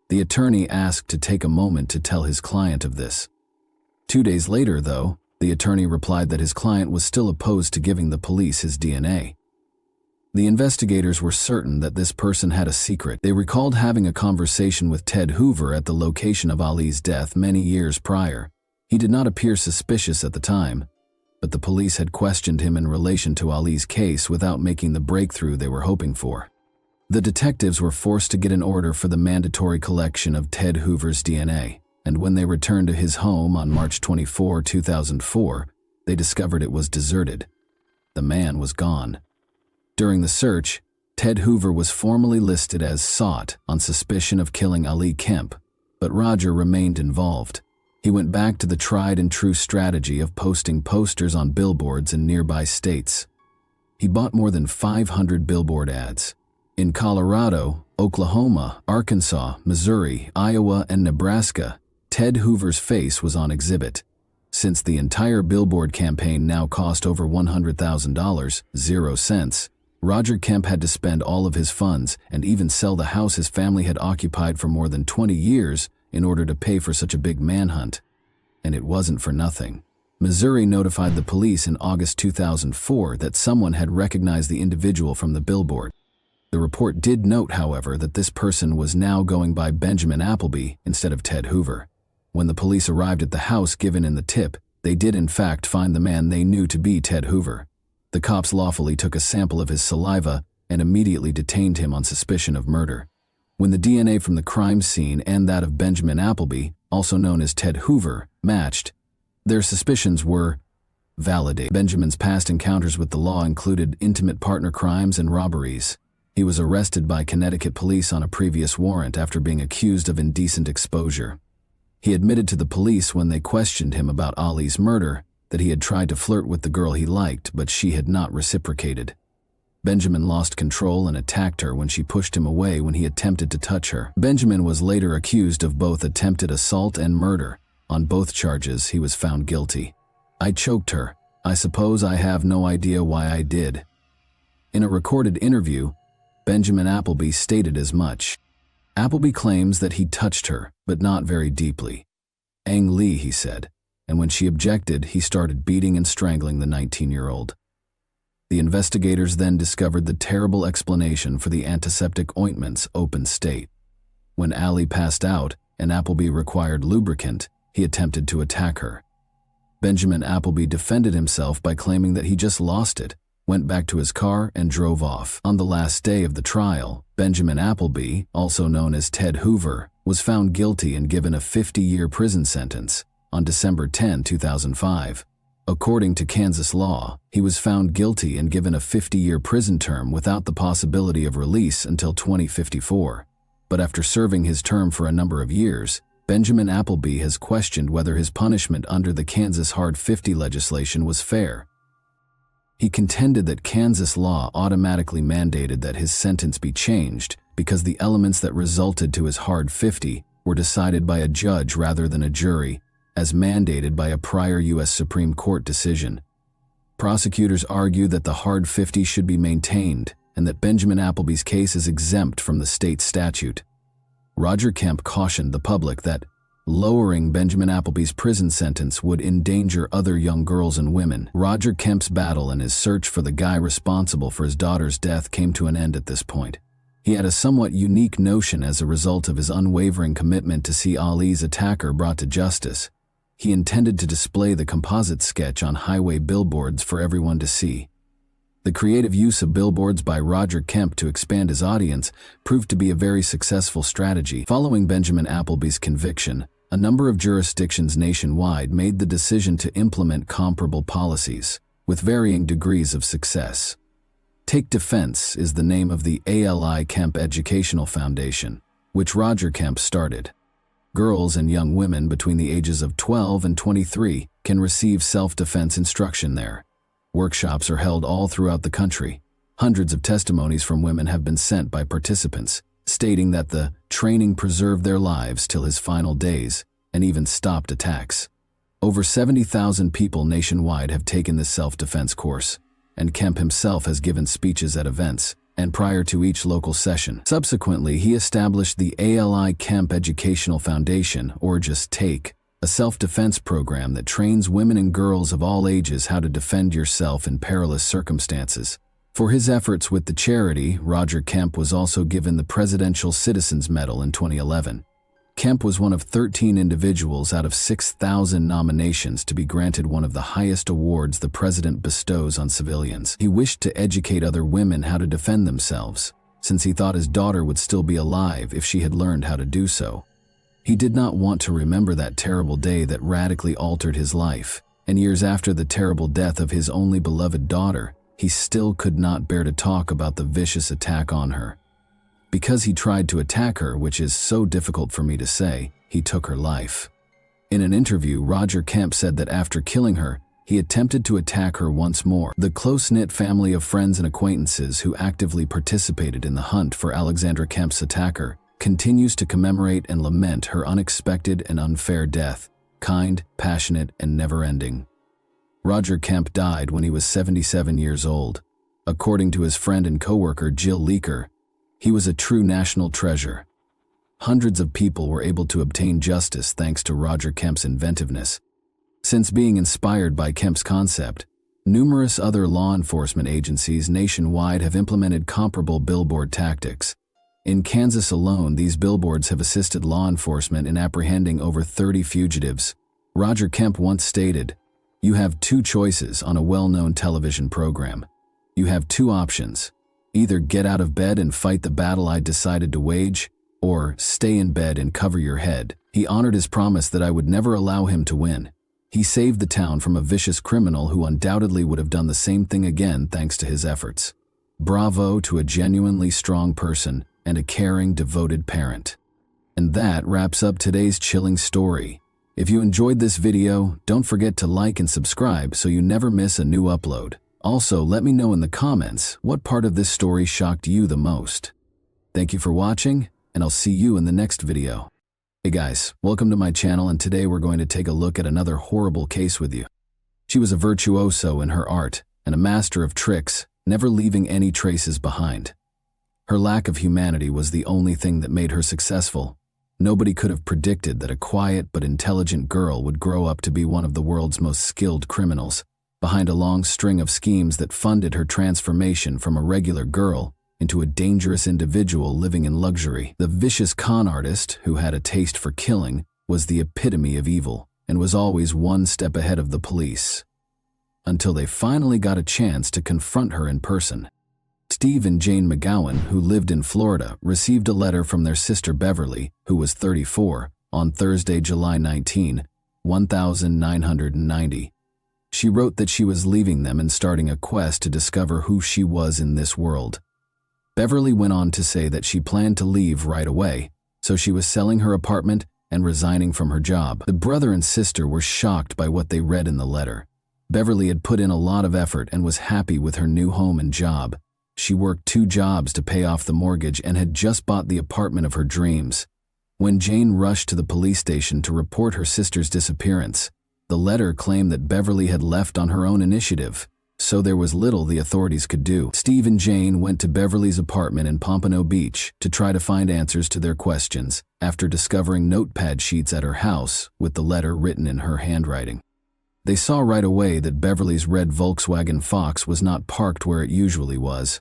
The attorney asked to take a moment to tell his client of this. 2 days later, though, The attorney replied that his client was still opposed to giving the police his DNA. The investigators were certain that this person had a secret. They recalled having a conversation with Ted Hoover at the location of Ali's death many years prior. He did not appear suspicious at the time, but the police had questioned him in relation to Ali's case without making the breakthrough they were hoping for. The detectives were forced to get an order for the mandatory collection of Ted Hoover's DNA, and when they returned to his home on March 24, 2004, they discovered it was deserted. The man was gone. During the search, Ted Hoover was formally listed as sought on suspicion of killing Ali Kemp, but Roger remained involved. He went back to the tried and true strategy of posting posters on billboards in nearby states. He bought more than 500 billboard ads. In Colorado, Oklahoma, Arkansas, Missouri, Iowa, and Nebraska, Ted Hoover's face was on exhibit. Since the entire billboard campaign now cost over $100,000, 0 cents, Roger Kemp had to spend all of his funds and even sell the house his family had occupied for more than 20 years in order to pay for such a big manhunt. And it wasn't for nothing. Missouri notified the police in August 2004 that someone had recognized the individual from the billboard. The report did note, however, that this person was now going by Benjamin Appleby instead of Ted Hoover. When the police arrived at the house given in the tip, they did in fact find the man they knew to be Ted Hoover. The cops lawfully took a sample of his saliva and immediately detained him on suspicion of murder. When the DNA from the crime scene and that of Benjamin Appleby, also known as Ted Hoover, matched, their suspicions were validated. Benjamin's past encounters with the law included intimate partner crimes and robberies. He was arrested by Connecticut police on a previous warrant after being accused of indecent exposure. He admitted to the police when they questioned him about Ali's murder that he had tried to flirt with the girl he liked, but she had not reciprocated. Benjamin lost control and attacked her when she pushed him away when he attempted to touch her. Benjamin was later accused of both attempted assault and murder. On both charges, he was found guilty. "I choked her. I suppose I have no idea why I did." In a recorded interview, Benjamin Appleby stated as much. Appleby claims that he touched her, but not very deeply. "Ang Lee," he said, and when she objected, he started beating and strangling the 19-year-old. The investigators then discovered the terrible explanation for the antiseptic ointment's open state. When Ali passed out and Appleby required lubricant, he attempted to attack her. Benjamin Appleby defended himself by claiming that he just lost it, went back to his car, and drove off. On the last day of the trial, Benjamin Appleby, also known as Ted Hoover, was found guilty and given a 50-year prison sentence on December 10, 2005. According to Kansas law, he was found guilty and given a 50-year prison term without the possibility of release until 2054. But after serving his term for a number of years, Benjamin Appleby has questioned whether his punishment under the Kansas Hard 50 legislation was fair. He contended that Kansas law automatically mandated that his sentence be changed because the elements that resulted to his Hard 50 were decided by a judge rather than a jury, as mandated by a prior U.S. Supreme Court decision. Prosecutors argue that the Hard 50 should be maintained and that Benjamin Appleby's case is exempt from the state statute. Roger Kemp cautioned the public that lowering Benjamin Appleby's prison sentence would endanger other young girls and women. Roger Kemp's battle and his search for the guy responsible for his daughter's death came to an end at this point. He had a somewhat unique notion as a result of his unwavering commitment to see Ali's attacker brought to justice. He intended to display the composite sketch on highway billboards for everyone to see. The creative use of billboards by Roger Kemp to expand his audience proved to be a very successful strategy. Following Benjamin Appleby's conviction, a number of jurisdictions nationwide made the decision to implement comparable policies, with varying degrees of success. Take Defense is the name of the Ali Kemp Educational Foundation, which Roger Kemp started. Girls and young women between the ages of 12 and 23 can receive self-defense instruction there. Workshops are held all throughout the country. Hundreds of testimonies from women have been sent by participants, stating that the training preserved their lives till his final days and even stopped attacks. Over 70,000 people nationwide have taken this self-defense course, and Kemp himself has given speeches at events and prior to each local session. Subsequently, he established the Ali Kemp Educational Foundation, or just TAKE, a self-defense program that trains women and girls of all ages how to defend yourself in perilous circumstances. For his efforts with the charity, Roger Kemp was also given the Presidential Citizens Medal in 2011. Kemp was one of 13 individuals out of 6,000 nominations to be granted one of the highest awards the president bestows on civilians. He wished to educate other women how to defend themselves, since he thought his daughter would still be alive if she had learned how to do so. He did not want to remember that terrible day that radically altered his life, and years after the terrible death of his only beloved daughter, he still could not bear to talk about the vicious attack on her. Because he tried to attack her, which is so difficult for me to say, he took her life. In an interview, Roger Kemp said that after killing her, he attempted to attack her once more. The close-knit family of friends and acquaintances who actively participated in the hunt for Alexandra Kemp's attacker continues to commemorate and lament her unexpected and unfair death, kind, passionate, and never-ending. Roger Kemp died when he was 77 years old. According to his friend and co-worker Jill Leaker, he was a true national treasure. Hundreds of people were able to obtain justice thanks to Roger Kemp's inventiveness. Since being inspired by Kemp's concept, numerous other law enforcement agencies nationwide have implemented comparable billboard tactics. In Kansas alone, these billboards have assisted law enforcement in apprehending over 30 fugitives. Roger Kemp once stated, "You have two choices on a well-known television program. You have two options. Either get out of bed and fight the battle I decided to wage, or stay in bed and cover your head." He honored his promise that I would never allow him to win. He saved the town from a vicious criminal who undoubtedly would have done the same thing again thanks to his efforts. Bravo to a genuinely strong person and a caring, devoted parent. And that wraps up today's chilling story. If you enjoyed this video, don't forget to like and subscribe so you never miss a new upload. Also, let me know in the comments what part of this story shocked you the most. Thank you for watching, and I'll see you in the next video. Hey guys, welcome to my channel, and today we're going to take a look at another horrible case with you. She was a virtuoso in her art and a master of tricks, never leaving any traces behind. Her lack of humanity was the only thing that made her successful. Nobody could have predicted that a quiet but intelligent girl would grow up to be one of the world's most skilled criminals, behind a long string of schemes that funded her transformation from a regular girl into a dangerous individual living in luxury. The vicious con artist, who had a taste for killing, was the epitome of evil and was always one step ahead of the police. Until they finally got a chance to confront her in person. Steve and Jane McGowan, who lived in Florida, received a letter from their sister Beverly, who was 34, on Thursday, July 19, 1990. She wrote that she was leaving them and starting a quest to discover who she was in this world. Beverly went on to say that she planned to leave right away, so she was selling her apartment and resigning from her job. The brother and sister were shocked by what they read in the letter. Beverly had put in a lot of effort and was happy with her new home and job. She worked 2 jobs to pay off the mortgage and had just bought the apartment of her dreams. When Jane rushed to the police station to report her sister's disappearance, the letter claimed that Beverly had left on her own initiative, so there was little the authorities could do. Steve and Jane went to Beverly's apartment in Pompano Beach to try to find answers to their questions after discovering notepad sheets at her house with the letter written in her handwriting. They saw right away that Beverly's red Volkswagen Fox was not parked where it usually was.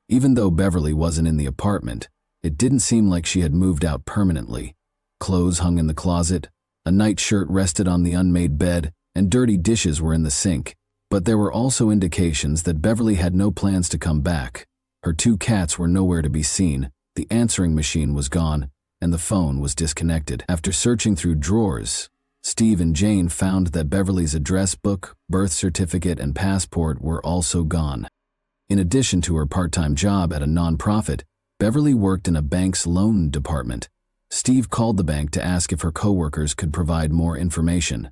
Even though Beverly wasn't in the apartment, it didn't seem like she had moved out permanently. Clothes hung in the closet, a nightshirt rested on the unmade bed, and dirty dishes were in the sink. But there were also indications that Beverly had no plans to come back. Her 2 cats were nowhere to be seen, the answering machine was gone, and the phone was disconnected. After searching through drawers, Steve and Jane found that Beverly's address book, birth certificate, and passport were also gone. In addition to her part-time job at a nonprofit, Beverly worked in a bank's loan department. Steve called the bank to ask if her coworkers could provide more information.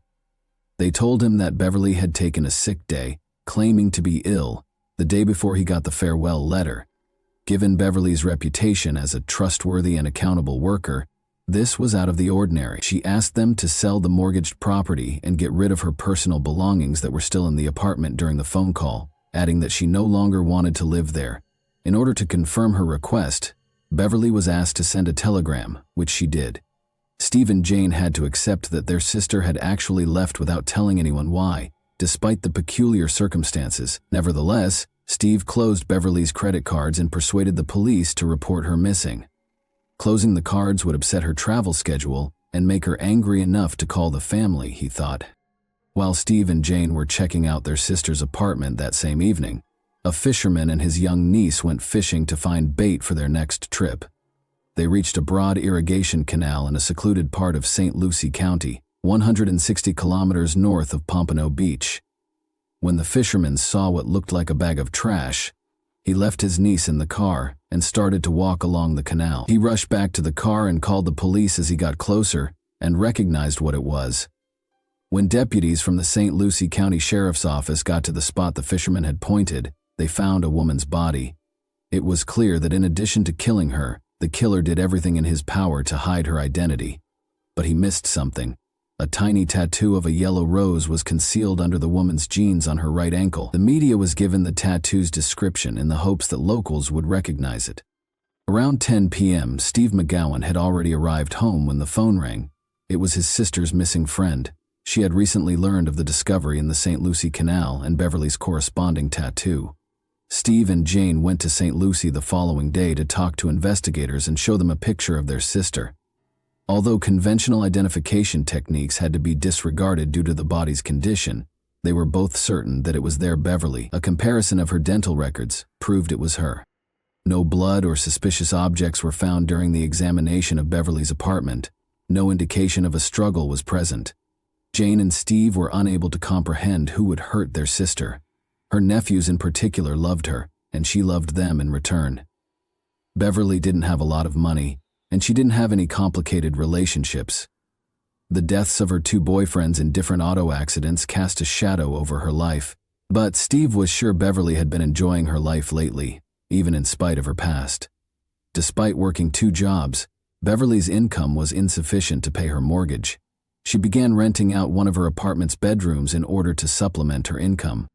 They told him that Beverly had taken a sick day, claiming to be ill, the day before he got the farewell letter. Given Beverly's reputation as a trustworthy and accountable worker, this was out of the ordinary. She asked them to sell the mortgaged property and get rid of her personal belongings that were still in the apartment during the phone call, adding that she no longer wanted to live there. In order to confirm her request, Beverly was asked to send a telegram, which she did. Steve and Jane had to accept that their sister had actually left without telling anyone why, despite the peculiar circumstances. Nevertheless, Steve closed Beverly's credit cards and persuaded the police to report her missing. Closing the cards would upset her travel schedule and make her angry enough to call the family, he thought. While Steve and Jane were checking out their sister's apartment that same evening, a fisherman and his young niece went fishing to find bait for their next trip. They reached a broad irrigation canal in a secluded part of St. Lucie County, 160 kilometers north of Pompano Beach. When the fisherman saw what looked like a bag of trash, he left his niece in the car and started to walk along the canal. He rushed back to the car and called the police as he got closer and recognized what it was. When deputies from the St. Lucie County Sheriff's Office got to the spot the fisherman had pointed, they found a woman's body. It was clear that in addition to killing her, the killer did everything in his power to hide her identity. But he missed something. A tiny tattoo of a yellow rose was concealed under the woman's jeans on her right ankle. The media was given the tattoo's description in the hopes that locals would recognize it. Around 10 p.m., Steve McGowan had already arrived home when the phone rang. It was his sister's missing friend. She had recently learned of the discovery in the St. Lucie Canal and Beverly's corresponding tattoo. Steve and Jane went to St. Lucie the following day to talk to investigators and show them a picture of their sister. Although conventional identification techniques had to be disregarded due to the body's condition, they were both certain that it was their Beverly. A comparison of her dental records proved it was her. No blood or suspicious objects were found during the examination of Beverly's apartment. No indication of a struggle was present. Jane and Steve were unable to comprehend who would hurt their sister. Her nephews in particular loved her, and she loved them in return. Beverly didn't have a lot of money, and she didn't have any complicated relationships. The deaths of her two boyfriends in different auto accidents cast a shadow over her life, but Steve was sure Beverly had been enjoying her life lately, even in spite of her past. Despite working 2 jobs, Beverly's income was insufficient to pay her mortgage. She began renting out one of her apartment's bedrooms in order to supplement her income.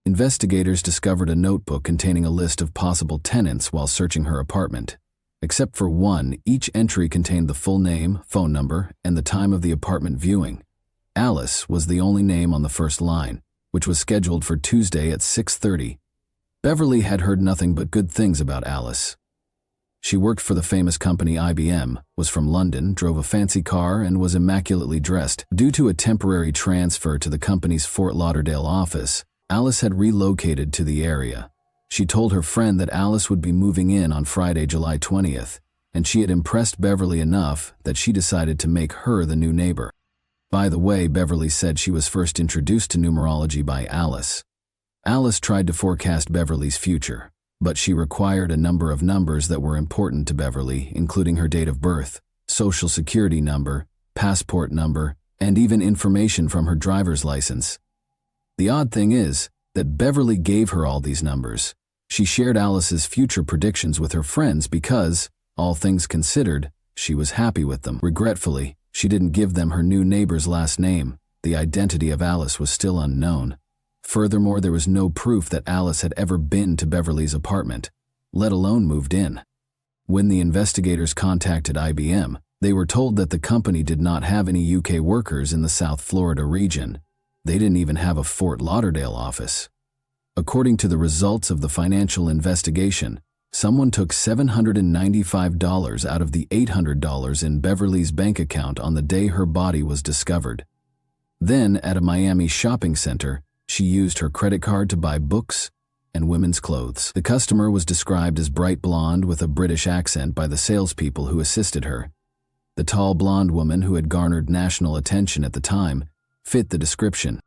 Investigators discovered a notebook containing a list of possible tenants while searching her apartment. Except for one, each entry contained the full name, phone number, and the time of the apartment viewing. Alice was the only name on the first line, which was scheduled for Tuesday at 6:30. Beverly had heard nothing but good things about Alice. She worked for the famous company IBM, was from London, drove a fancy car, and was immaculately dressed. Due to a temporary transfer to the company's Fort Lauderdale office, Alice had relocated to the area. She told her friend that Alice would be moving in on Friday, July 20th, and she had impressed Beverly enough that she decided to make her the new neighbor. By the way, Beverly said she was first introduced to numerology by Alice. Alice tried to forecast Beverly's future, but she required a number of numbers that were important to Beverly, including her date of birth, social security number, passport number, and even information from her driver's license. The odd thing is that Beverly gave her all these numbers. She shared Alice's future predictions with her friends because, all things considered, she was happy with them. Regretfully, she didn't give them her new neighbor's last name. The identity of Alice was still unknown. Furthermore, there was no proof that Alice had ever been to Beverly's apartment, let alone moved in. When the investigators contacted IBM, they were told that the company did not have any UK workers in the South Florida region. They didn't even have a Fort Lauderdale office. According to the results of the financial investigation, someone took $795 out of the $800 in Beverly's bank account on the day her body was discovered. Then, at a Miami shopping center, she used her credit card to buy books and women's clothes. The customer was described as bright blonde with a British accent by the salespeople who assisted her. The tall blonde woman who had garnered national attention at the time fit the description.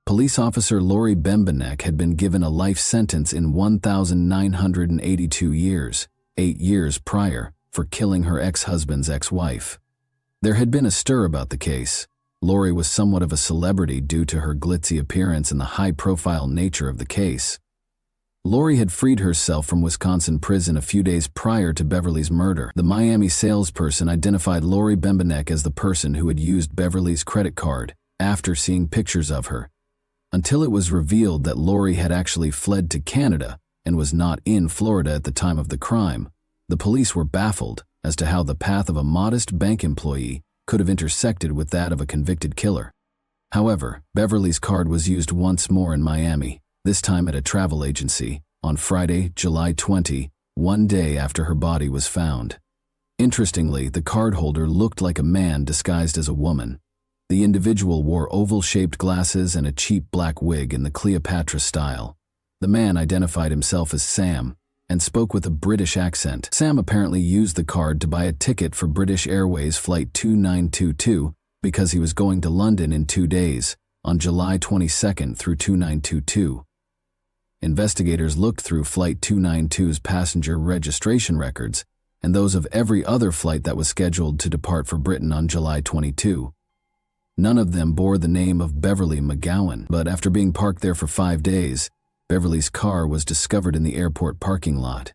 Police officer Lori Bembenek had been given a life sentence in 1,982 years, 8 years prior, for killing her ex-husband's ex-wife. There had been a stir about the case. Lori was somewhat of a celebrity due to her glitzy appearance and the high-profile nature of the case. Lori had freed herself from Wisconsin prison a few days prior to Beverly's murder. The Miami salesperson identified Lori Bembenek as the person who had used Beverly's credit card after seeing pictures of her, until it was revealed that Lori had actually fled to Canada and was not in Florida at the time of the crime. The police were baffled as to how the path of a modest bank employee could have intersected with that of a convicted killer. However, Beverly's card was used once more in Miami, this time at a travel agency, on Friday, July 20, one day after her body was found. Interestingly, the cardholder looked like a man disguised as a woman. The individual wore oval-shaped glasses and a cheap black wig in the Cleopatra style. The man identified himself as Sam and spoke with a British accent. Sam apparently used the card to buy a ticket for British Airways Flight 2922 because he was going to London in 2 days, on July 22nd through 2922. Investigators looked through Flight 292's passenger registration records and those of every other flight that was scheduled to depart for Britain on July 22. None of them bore the name of Beverly McGowan, but after being parked there for 5 days, Beverly's car was discovered in the airport parking lot.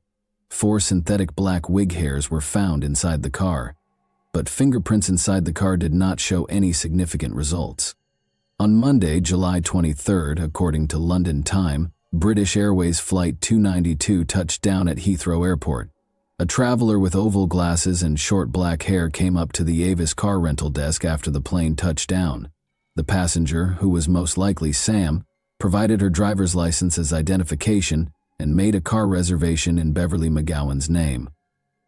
4 synthetic black wig hairs were found inside the car, but fingerprints inside the car did not show any significant results. On Monday, July 23rd, according to London time, British Airways Flight 292 touched down at Heathrow Airport. A traveler with oval glasses and short black hair came up to the Avis car rental desk after the plane touched down. The passenger, who was most likely Sam, provided her driver's license as identification and made a car reservation in Beverly McGowan's name.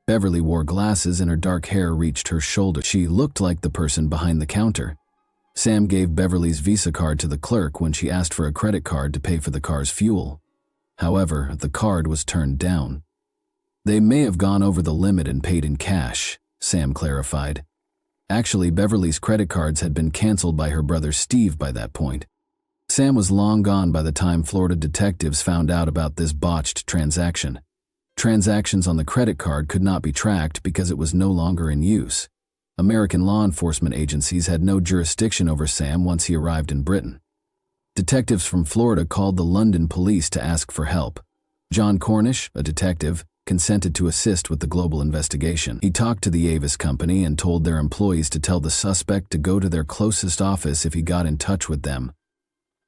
Beverly wore glasses and her dark hair reached her shoulder. She looked like the person behind the counter. Sam gave Beverly's Visa card to the clerk when she asked for a credit card to pay for the car's fuel. However, the card was turned down. They may have gone over the limit and paid in cash, Sam clarified. Actually, Beverly's credit cards had been canceled by her brother Steve by that point. Sam was long gone by the time Florida detectives found out about this botched transaction. Transactions on the credit card could not be tracked because it was no longer in use. American law enforcement agencies had no jurisdiction over Sam once he arrived in Britain. Detectives from Florida called the London police to ask for help. John Cornish, a detective, consented to assist with the global investigation. He talked to the Avis company and told their employees to tell the suspect to go to their closest office if he got in touch with them.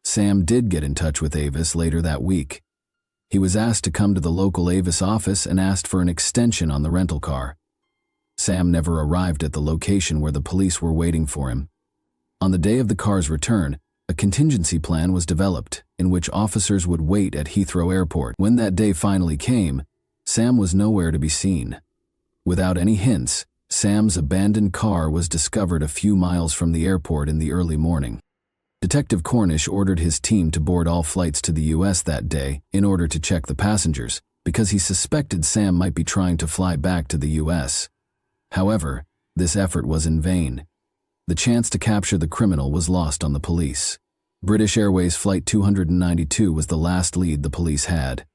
Sam did get in touch with Avis later that week. He was asked to come to the local Avis office and asked for an extension on the rental car. Sam never arrived at the location where the police were waiting for him. On the day of the car's return, a contingency plan was developed in which officers would wait at Heathrow Airport. When that day finally came, Sam was nowhere to be seen. Without any hints, Sam's abandoned car was discovered a few miles from the airport in the early morning. Detective Cornish ordered his team to board all flights to the U.S. that day in order to check the passengers, because he suspected Sam might be trying to fly back to the U.S. However, this effort was in vain. The chance to capture the criminal was lost on the police. British Airways Flight 292 was the last lead the police had.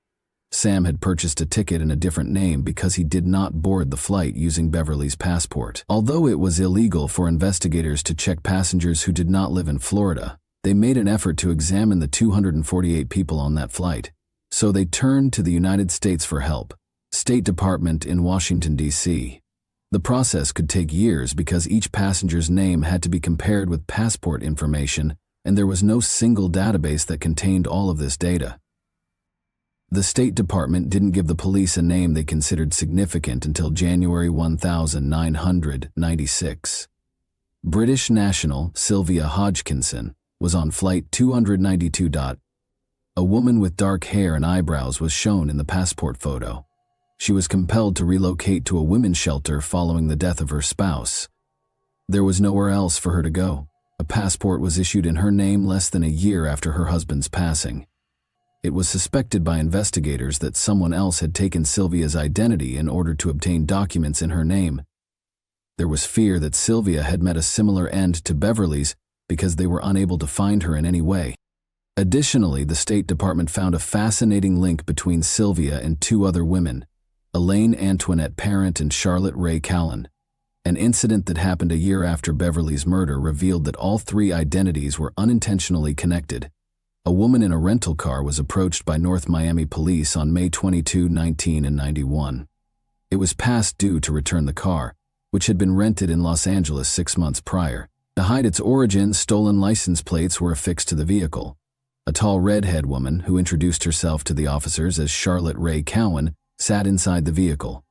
Sam had purchased a ticket in a different name because he did not board the flight using Beverly's passport. Although it was illegal for investigators to check passengers who did not live in Florida, they made an effort to examine the 248 people on that flight. So they turned to the United States for help, State Department in Washington, D.C. The process could take years because each passenger's name had to be compared with passport information, and there was no single database that contained all of this data. The State Department didn't give the police a name they considered significant until January 1996. British national Sylvia Hodgkinson was on Flight 292. A woman with dark hair and eyebrows was shown in the passport photo. She was compelled to relocate to a women's shelter following the death of her spouse. There was nowhere else for her to go. A passport was issued in her name less than a year after her husband's passing. It was suspected by investigators that someone else had taken Sylvia's identity in order to obtain documents in her name. There was fear that Sylvia had met a similar end to Beverly's because they were unable to find her in any way. Additionally, the State Department found a fascinating link between Sylvia and 2 other women, Elaine Antoinette Parent and Charlotte Ray Callan. An incident that happened a year after Beverly's murder revealed that all 3 identities were unintentionally connected. A woman in a rental car was approached by North Miami police on May 22, 1991. It was past due to return the car, which had been rented in Los Angeles 6 months prior. To hide its origin, stolen license plates were affixed to the vehicle. A tall redhead woman, who introduced herself to the officers as Charlotte Ray Cowan, sat inside the vehicle.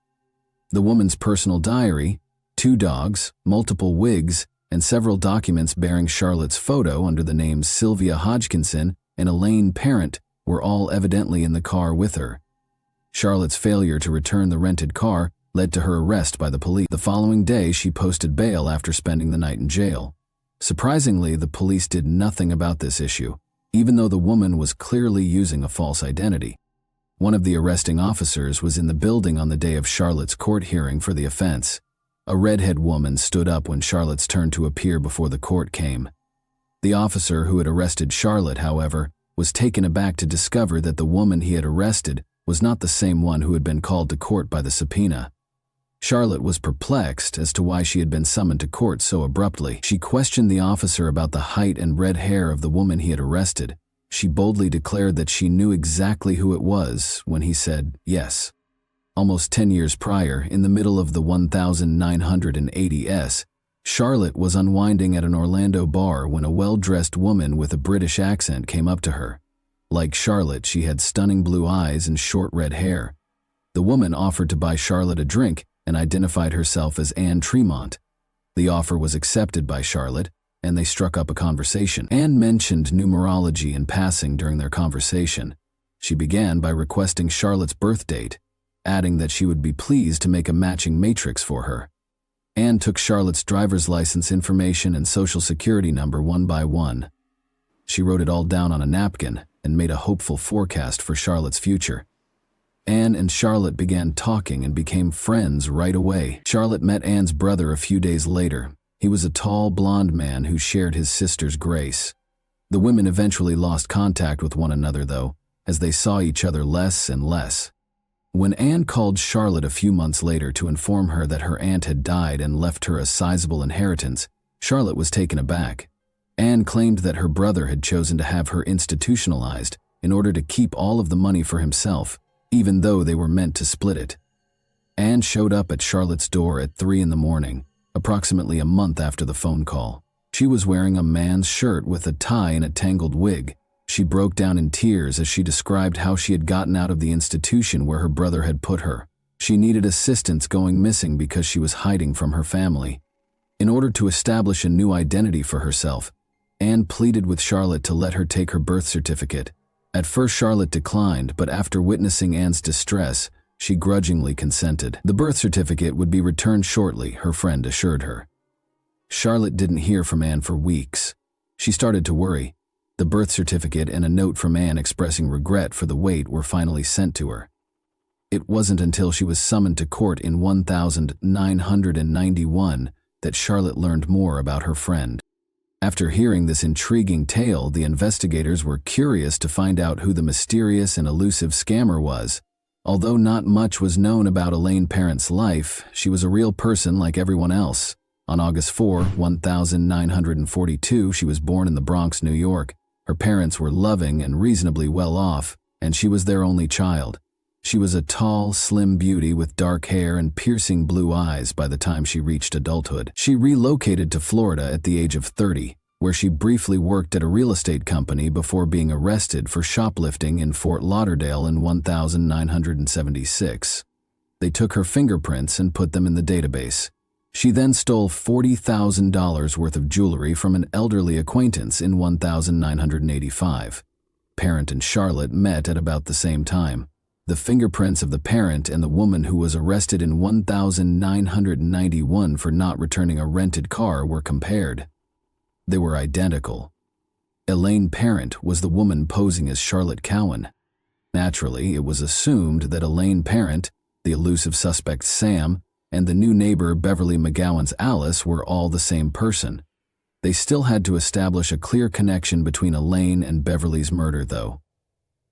The woman's personal diary, 2 dogs, multiple wigs, and several documents bearing Charlotte's photo under the names Sylvia Hodgkinson and Elaine Parent were all evidently in the car with her. Charlotte's failure to return the rented car led to her arrest by the police. The following day, she posted bail after spending the night in jail. Surprisingly, the police did nothing about this issue, even though the woman was clearly using a false identity. One of the arresting officers was in the building on the day of Charlotte's court hearing for the offense. A redhead woman stood up when Charlotte's turn to appear before the court came. The officer who had arrested Charlotte, however, was taken aback to discover that the woman he had arrested was not the same one who had been called to court by the subpoena. Charlotte was perplexed as to why she had been summoned to court so abruptly. She questioned the officer about the height and red hair of the woman he had arrested. She boldly declared that she knew exactly who it was when he said yes. Almost 10 years prior, in the middle of the 1980s, Charlotte was unwinding at an Orlando bar when a well-dressed woman with a British accent came up to her. Like Charlotte, she had stunning blue eyes and short red hair. The woman offered to buy Charlotte a drink and identified herself as Anne Tremont. The offer was accepted by Charlotte, and they struck up a conversation. Anne mentioned numerology in passing during their conversation. She began by requesting Charlotte's birth date, adding that she would be pleased to make a matching matrix for her. Anne took Charlotte's driver's license information and social security number one by one. She wrote it all down on a napkin and made a hopeful forecast for Charlotte's future. Anne and Charlotte began talking and became friends right away. Charlotte met Anne's brother a few days later. He was a tall, blonde man who shared his sister's grace. The women eventually lost contact with one another, though, as they saw each other less and less. When Anne called Charlotte a few months later to inform her that her aunt had died and left her a sizable inheritance, Charlotte was taken aback. Anne claimed that her brother had chosen to have her institutionalized in order to keep all of the money for himself, even though they were meant to split it. Anne showed up at Charlotte's door at 3 in the morning, approximately a month after the phone call. She was wearing a man's shirt with a tie and a tangled wig. She broke down in tears as she described how she had gotten out of the institution where her brother had put her. She needed assistance going missing because she was hiding from her family. In order to establish a new identity for herself, Anne pleaded with Charlotte to let her take her birth certificate. At first, Charlotte declined, but after witnessing Anne's distress, she grudgingly consented. The birth certificate would be returned shortly, her friend assured her. Charlotte didn't hear from Anne for weeks. She started to worry. The birth certificate and a note from Anne expressing regret for the wait were finally sent to her. It wasn't until she was summoned to court in 1991 that Charlotte learned more about her friend. After hearing this intriguing tale, the investigators were curious to find out who the mysterious and elusive scammer was. Although not much was known about Elaine Parent's life, she was a real person like everyone else. On August 4, 1942, she was born in the Bronx, New York. Her parents were loving and reasonably well off, and she was their only child. She was a tall, slim beauty with dark hair and piercing blue eyes by the time she reached adulthood. She relocated to Florida at the age of 30, where she briefly worked at a real estate company before being arrested for shoplifting in Fort Lauderdale in 1976. They took her fingerprints and put them in the database. She then stole $40,000 worth of jewelry from an elderly acquaintance in 1985. Parent and Charlotte met at about the same time. The fingerprints of the parent and the woman who was arrested in 1991 for not returning a rented car were compared. They were identical. Elaine Parent was the woman posing as Charlotte Cowan. Naturally, it was assumed that Elaine Parent, the elusive suspect Sam, and the new neighbor Beverly McGowan's Alice were all the same person. They still had to establish a clear connection between Elaine and Beverly's murder, though.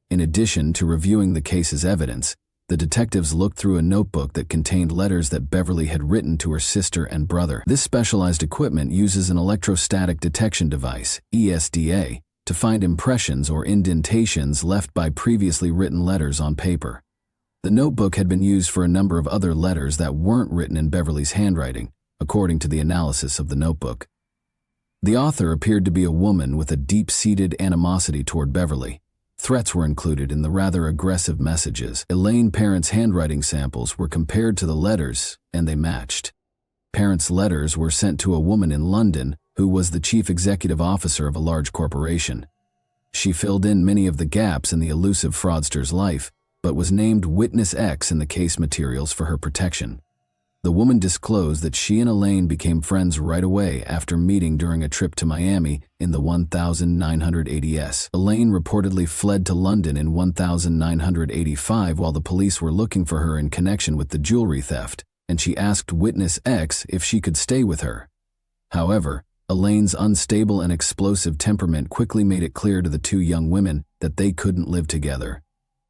In addition to reviewing the case's evidence, the detectives looked through a notebook that contained letters that Beverly had written to her sister and brother. This specialized equipment uses an electrostatic detection device, ESDA, to find impressions or indentations left by previously written letters on paper. The notebook had been used for a number of other letters that weren't written in Beverly's handwriting, according to the analysis of the notebook. The author appeared to be a woman with a deep-seated animosity toward Beverly. Threats were included in the rather aggressive messages. Elaine Parent's handwriting samples were compared to the letters, and they matched. Parents' letters were sent to a woman in London who was the chief executive officer of a large corporation. She filled in many of the gaps in the elusive fraudster's life, but was named Witness X in the case materials for her protection. The woman disclosed that she and Elaine became friends right away after meeting during a trip to Miami in the 1980s. Elaine reportedly fled to London in 1985 while the police were looking for her in connection with the jewelry theft, and she asked Witness X if she could stay with her. However, Elaine's unstable and explosive temperament quickly made it clear to the two young women that they couldn't live together.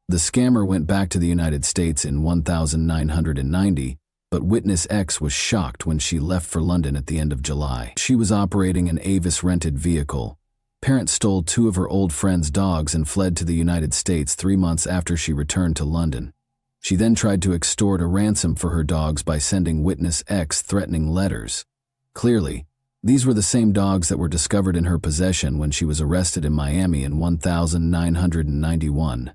The scammer went back to the United States in 1990, but Witness X was shocked when she left for London at the end of July. She was operating an Avis-rented vehicle. Parent stole two of her old friend's dogs and fled to the United States 3 months after she returned to London. She then tried to extort a ransom for her dogs by sending Witness X threatening letters. Clearly, these were the same dogs that were discovered in her possession when she was arrested in Miami in 1991.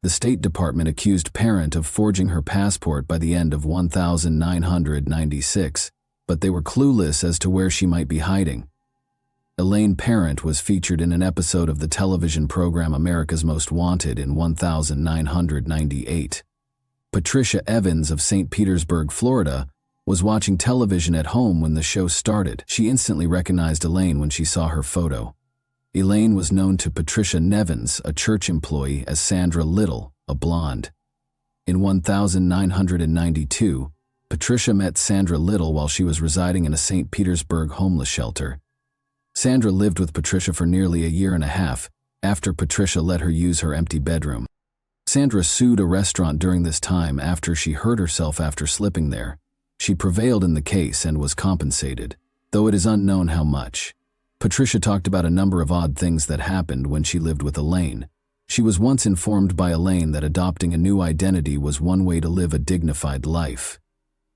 The State Department accused Parent of forging her passport by the end of 1996, but they were clueless as to where she might be hiding. Elaine Parent was featured in an episode of the television program America's Most Wanted in 1998. Patricia Evans of St. Petersburg, Florida, was watching television at home when the show started. She instantly recognized Elaine when she saw her photo. Elaine was known to Patricia Nevins, a church employee, as Sandra Little, a blonde. In 1992, Patricia met Sandra Little while she was residing in a St. Petersburg homeless shelter. Sandra lived with Patricia for nearly a year and a half after Patricia let her use her empty bedroom. Sandra sued a restaurant during this time after she hurt herself after slipping there. She prevailed in the case and was compensated, though it is unknown how much. Patricia talked about a number of odd things that happened when she lived with Elaine. She was once informed by Elaine that adopting a new identity was one way to live a dignified life.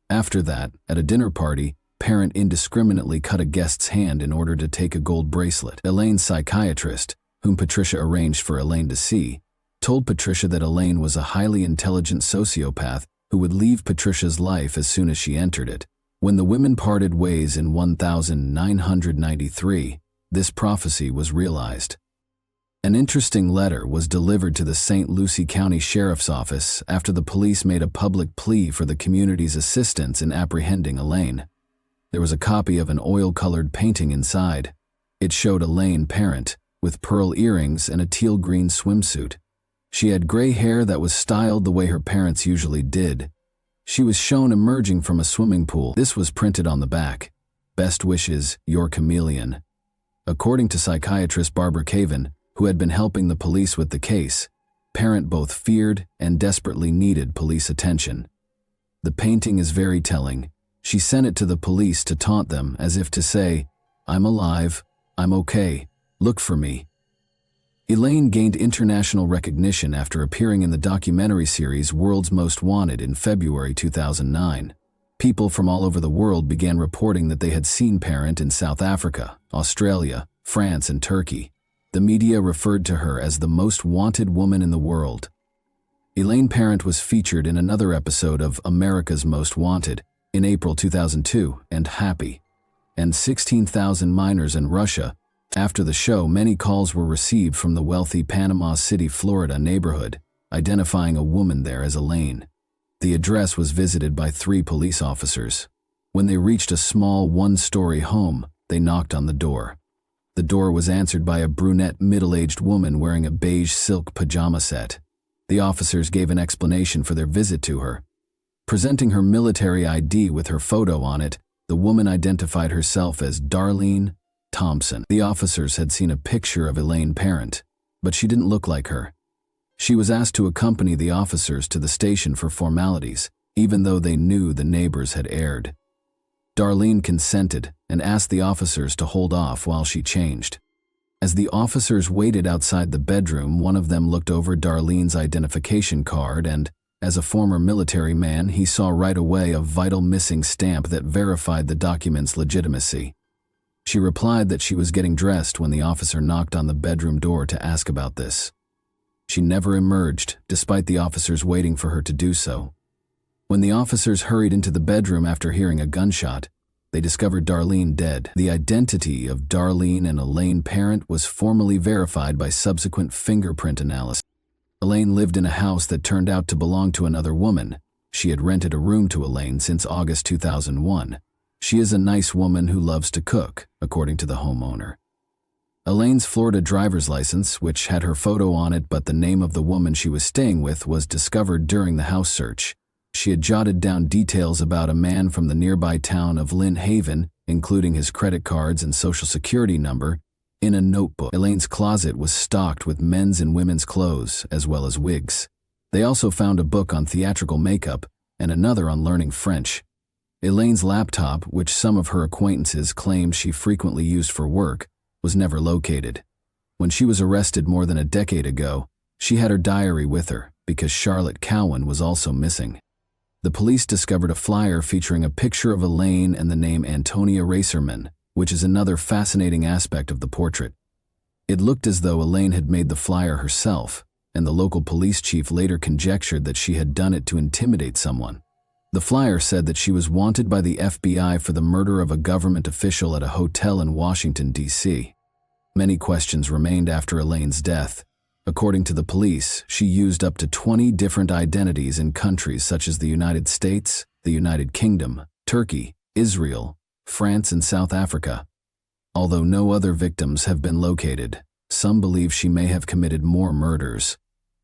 After that, at a dinner party, Parent indiscriminately cut a guest's hand in order to take a gold bracelet. Elaine's psychiatrist, whom Patricia arranged for Elaine to see, told Patricia that Elaine was a highly intelligent sociopath who would leave Patricia's life as soon as she entered it. When the women parted ways in 1993, this prophecy was realized. An interesting letter was delivered to the St. Lucie County Sheriff's Office after the police made a public plea for the community's assistance in apprehending Elaine. There was a copy of an oil-colored painting inside. It showed Elaine Parent, with pearl earrings and a teal-green swimsuit. She had gray hair that was styled the way her parents usually did. She was shown emerging from a swimming pool. This was printed on the back. "Best wishes, your chameleon." According to psychiatrist Barbara Caven, who had been helping the police with the case, Parent both feared and desperately needed police attention. The painting is very telling. She sent it to the police to taunt them, as if to say, "I'm alive, I'm okay, look for me." Elaine gained international recognition after appearing in the documentary series World's Most Wanted in February 2009. People from all over the world began reporting that they had seen Parent in South Africa, Australia, France, and Turkey. The media referred to her as the most wanted woman in the world. Elaine Parent was featured in another episode of America's Most Wanted in April 2002 and Happy, and 16,000 minors in Russia. After the show, many calls were received from the wealthy Panama City, Florida neighborhood, identifying a woman there as Elaine. The address was visited by 3 police officers. When they reached a small one-story home, they knocked on the door. The door was answered by a brunette middle-aged woman wearing a beige silk pajama set. The officers gave an explanation for their visit to her. Presenting her military ID with her photo on it, the woman identified herself as Darlene Thompson. The officers had seen a picture of Elaine Parent, but she didn't look like her. She was asked to accompany the officers to the station for formalities, even though they knew the neighbors had erred. Darlene consented and asked the officers to hold off while she changed. As the officers waited outside the bedroom, one of them looked over Darlene's identification card and, as a former military man, he saw right away a vital missing stamp that verified the document's legitimacy. She replied that she was getting dressed when the officer knocked on the bedroom door to ask about this. She never emerged, despite the officers waiting for her to do so. When the officers hurried into the bedroom after hearing a gunshot, they discovered Darlene dead. The identity of Darlene and Elaine Parent was formally verified by subsequent fingerprint analysis. Elaine lived in a house that turned out to belong to another woman. She had rented a room to Elaine since August 2001. She is a nice woman who loves to cook, according to the homeowner. Elaine's Florida driver's license, which had her photo on it but the name of the woman she was staying with, was discovered during the house search. She had jotted down details about a man from the nearby town of Lynn Haven, including his credit cards and social security number, in a notebook. Elaine's closet was stocked with men's and women's clothes, as well as wigs. They also found a book on theatrical makeup and another on learning French. Elaine's laptop, which some of her acquaintances claimed she frequently used for work, was never located. When she was arrested more than a decade ago, she had her diary with her because Charlotte Cowan was also missing. The police discovered a flyer featuring a picture of Elaine and the name Antonia Racerman, which is another fascinating aspect of the portrait. It looked as though Elaine had made the flyer herself, and the local police chief later conjectured that she had done it to intimidate someone. The flyer said that she was wanted by the FBI for the murder of a government official at a hotel in Washington, D.C. Many questions remained after Elaine's death. According to the police, she used up to 20 different identities in countries such as the United States, the United Kingdom, Turkey, Israel, France, and South Africa. Although no other victims have been located, some believe she may have committed more murders.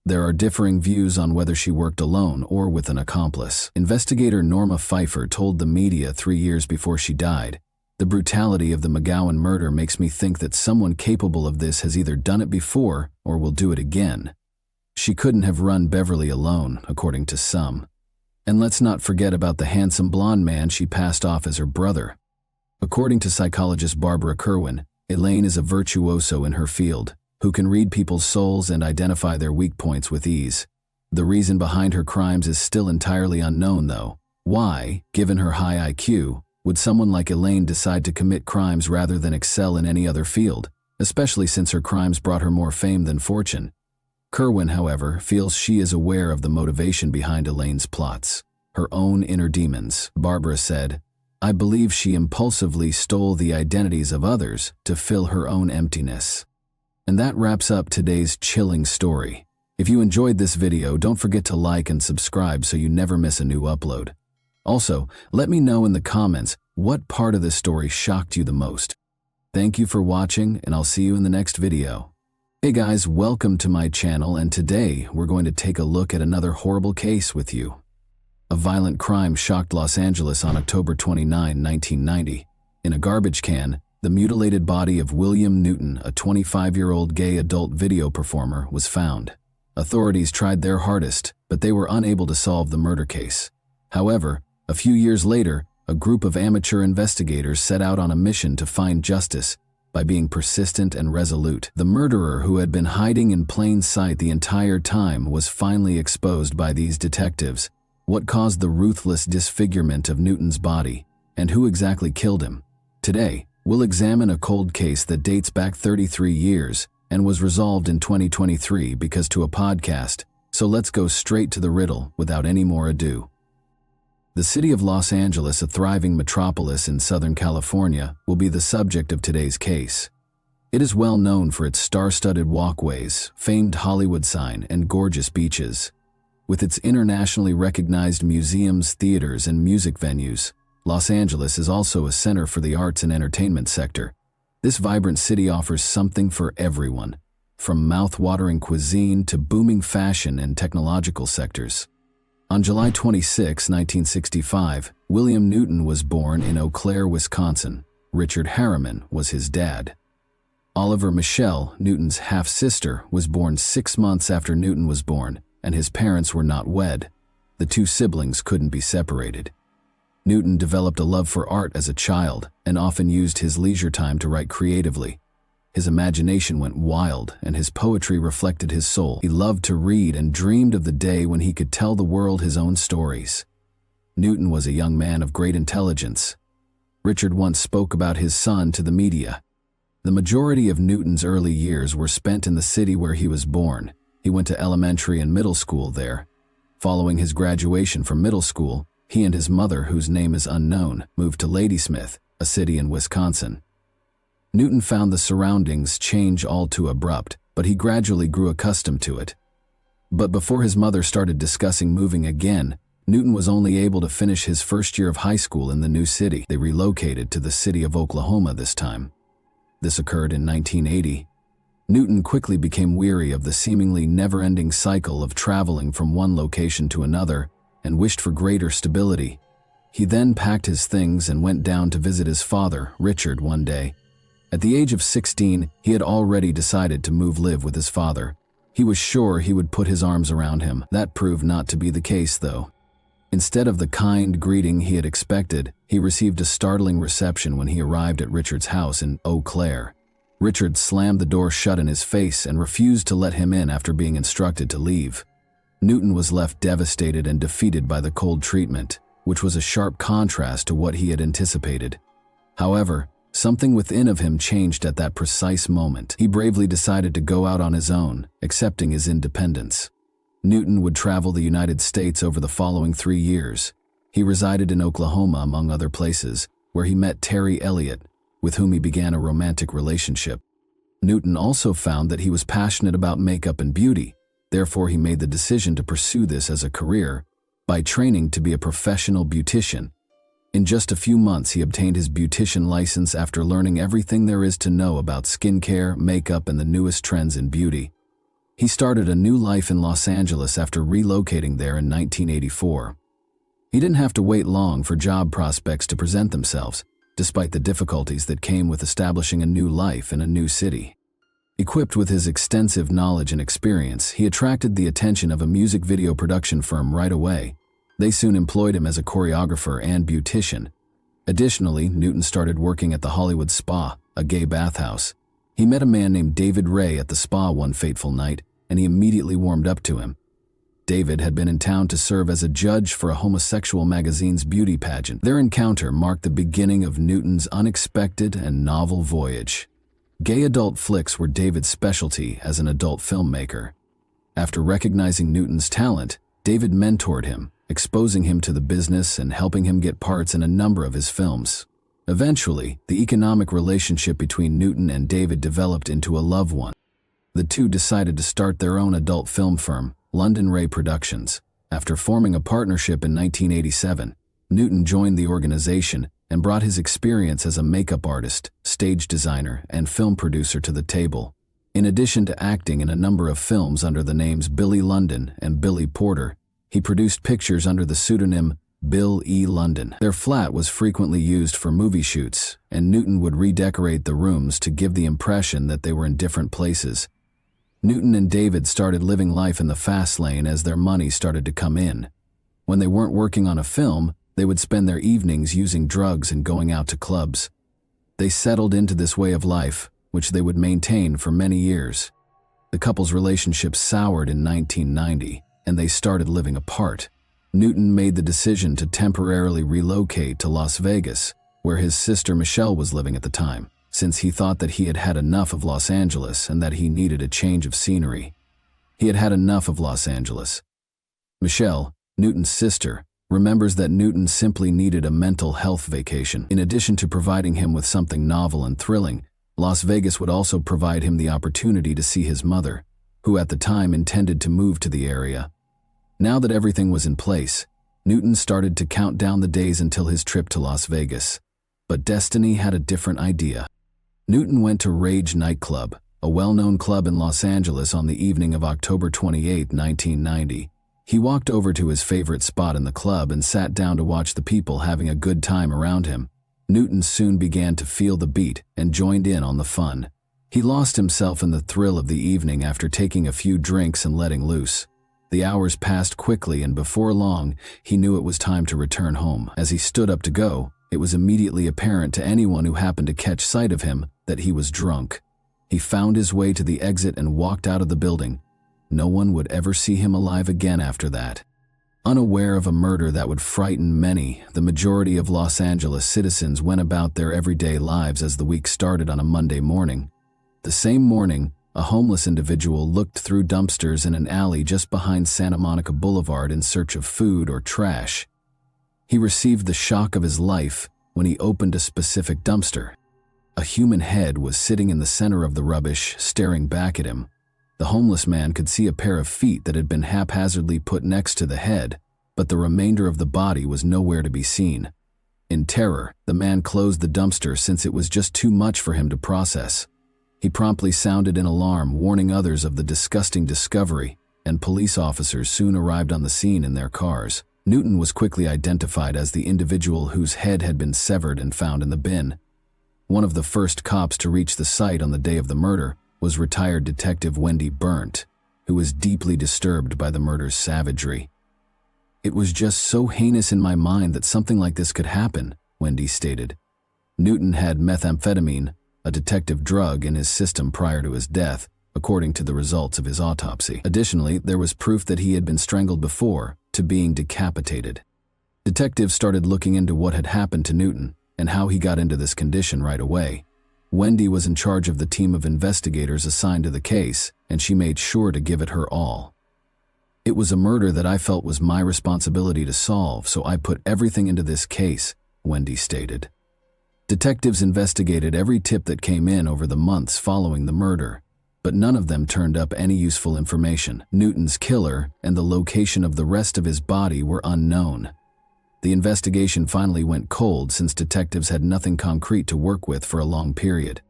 There are differing views on whether she worked alone or with an accomplice. Investigator Norma Pfeiffer told the media 3 years before she died, "The brutality of the McGowan murder makes me think that someone capable of this has either done it before or will do it again. She couldn't have run Beverly alone, according to some. And let's not forget about the handsome blonde man she passed off as her brother." According to psychologist Barbara Kerwin, Elaine is a virtuoso in her field, who can read people's souls and identify their weak points with ease. The reason behind her crimes is still entirely unknown, though. Why, given her high IQ, would someone like Elaine decide to commit crimes rather than excel in any other field, especially since her crimes brought her more fame than fortune? Kerwin, however, feels she is aware of the motivation behind Elaine's plots, her own inner demons. Barbara said, "I believe she impulsively stole the identities of others to fill her own emptiness." And that wraps up today's chilling story. If you enjoyed this video, don't forget to like and subscribe so you never miss a new upload. Also, let me know in the comments what part of this story shocked you the most. Thank you for watching, and I'll see you in the next video. Hey guys, welcome to my channel, and today we're going to take a look at another horrible case with you. A violent crime shocked Los Angeles on October 29, 1990. In a garbage can, the mutilated body of William Newton, a 25-year-old gay adult video performer, was found. Authorities tried their hardest, but they were unable to solve the murder case. However, a few years later, a group of amateur investigators set out on a mission to find justice by being persistent and resolute. The murderer, who had been hiding in plain sight the entire time, was finally exposed by these detectives. What caused the ruthless disfigurement of Newton's body, and who exactly killed him? Today, we'll examine a cold case that dates back 33 years and was resolved in 2023 because to a podcast, so let's go straight to the riddle without any more ado. The city of Los Angeles, a thriving metropolis in Southern California, will be the subject of today's case. It is well known for its star-studded walkways, famed Hollywood sign, and gorgeous beaches. With its internationally recognized museums, theaters, and music venues, Los Angeles is also a center for the arts and entertainment sector. This vibrant city offers something for everyone, from mouth-watering cuisine to booming fashion and technological sectors. On July 26, 1965, William Newton was born in Eau Claire, Wisconsin. Richard Harriman was his dad. Oliver Michelle, Newton's half-sister, was born 6 months after Newton was born, and his parents were not wed. The two siblings couldn't be separated. Newton developed a love for art as a child and often used his leisure time to write creatively. His imagination went wild, and his poetry reflected his soul. He loved to read and dreamed of the day when he could tell the world his own stories. Newton was a young man of great intelligence. Richard once spoke about his son to the media. The majority of Newton's early years were spent in the city where he was born. He went to elementary and middle school there. Following his graduation from middle school, he and his mother, whose name is unknown, moved to Ladysmith, a city in Wisconsin. Newton found the surroundings change all too abrupt, but he gradually grew accustomed to it. But before his mother started discussing moving again, Newton was only able to finish his first year of high school in the new city. They relocated to the city of Oklahoma this time. This occurred in 1980. Newton quickly became weary of the seemingly never-ending cycle of traveling from one location to another and wished for greater stability. He then packed his things and went down to visit his father, Richard, one day. At the age of 16, he had already decided to live with his father. He was sure he would put his arms around him. That proved not to be the case, though. Instead of the kind greeting he had expected, he received a startling reception when he arrived at Richard's house in Eau Claire. Richard slammed the door shut in his face and refused to let him in after being instructed to leave. Newton was left devastated and defeated by the cold treatment, which was a sharp contrast to what he had anticipated. However, something within of him changed at that precise moment. He bravely decided to go out on his own, accepting his independence. Newton would travel the United States over the following 3 years. He resided in Oklahoma, among other places, where he met Terry Elliott, with whom he began a romantic relationship. Newton also found that he was passionate about makeup and beauty. Therefore, he made the decision to pursue this as a career by training to be a professional beautician. In just a few months, he obtained his beautician license after learning everything there is to know about skincare, makeup, and the newest trends in beauty. He started a new life in Los Angeles after relocating there in 1984. He didn't have to wait long for job prospects to present themselves, despite the difficulties that came with establishing a new life in a new city. Equipped with his extensive knowledge and experience, he attracted the attention of a music video production firm right away. They soon employed him as a choreographer and beautician. Additionally, Newton started working at the Hollywood Spa, a gay bathhouse. He met a man named David Ray at the spa one fateful night, and he immediately warmed up to him. David had been in town to serve as a judge for a homosexual magazine's beauty pageant. Their encounter marked the beginning of Newton's unexpected and novel voyage. Gay adult flicks were David's specialty as an adult filmmaker. After recognizing Newton's talent, David mentored him, exposing him to the business and helping him get parts in a number of his films. Eventually, the economic relationship between Newton and David developed into a love one. The two decided to start their own adult film firm, London Ray Productions. After forming a partnership in 1987, Newton joined the organization and brought his experience as a makeup artist, stage designer, and film producer to the table. In addition to acting in a number of films under the names Billy London and Billy Porter, he produced pictures under the pseudonym Bill E. London. Their flat was frequently used for movie shoots, and Newton would redecorate the rooms to give the impression that they were in different places. Newton and David started living life in the fast lane as their money started to come in. When they weren't working on a film, they would spend their evenings using drugs and going out to clubs. They settled into this way of life, which they would maintain for many years. The couple's relationship soured in 1990, and they started living apart. Newton made the decision to temporarily relocate to Las Vegas, where his sister Michelle was living at the time, since he thought that he had had enough of Los Angeles and that he needed a change of scenery. He had had enough of Los Angeles. Michelle, Newton's sister, remembers that Newton simply needed a mental health vacation. In addition to providing him with something novel and thrilling, Las Vegas would also provide him the opportunity to see his mother, who at the time intended to move to the area. Now that everything was in place, Newton started to count down the days until his trip to Las Vegas. But destiny had a different idea. Newton went to Rage nightclub, a well-known club in Los Angeles, on the evening of October 28, 1990. He walked over to his favorite spot in the club and sat down to watch the people having a good time around him. Newton soon began to feel the beat and joined in on the fun. He lost himself in the thrill of the evening after taking a few drinks and letting loose. The hours passed quickly, and before long, he knew it was time to return home. As he stood up to go, it was immediately apparent to anyone who happened to catch sight of him that he was drunk. He found his way to the exit and walked out of the building. No one would ever see him alive again after that. Unaware of a murder that would frighten many, the majority of Los Angeles citizens went about their everyday lives as the week started on a Monday morning. The same morning, a homeless individual looked through dumpsters in an alley just behind Santa Monica Boulevard in search of food or trash. He received the shock of his life when he opened a specific dumpster. A human head was sitting in the center of the rubbish, staring back at him. The homeless man could see a pair of feet that had been haphazardly put next to the head, but the remainder of the body was nowhere to be seen. In terror, the man closed the dumpster since it was just too much for him to process. He promptly sounded an alarm, warning others of the disgusting discovery, and police officers soon arrived on the scene in their cars. Newton was quickly identified as the individual whose head had been severed and found in the bin. One of the first cops to reach the site on the day of the murder was retired Detective Wendy Burnt, who was deeply disturbed by the murder's savagery. "It was just so heinous in my mind that something like this could happen," Wendy stated. Newton had methamphetamine, a detective drug, in his system prior to his death, according to the results of his autopsy. Additionally, there was proof that he had been strangled before, to being decapitated. Detectives started looking into what had happened to Newton and how he got into this condition right away. Wendy was in charge of the team of investigators assigned to the case, and she made sure to give it her all. "It was a murder that I felt was my responsibility to solve, so I put everything into this case," Wendy stated. Detectives investigated every tip that came in over the months following the murder, but none of them turned up any useful information. Newton's killer and the location of the rest of his body were unknown. The investigation finally went cold since detectives had nothing concrete to work with for a long period.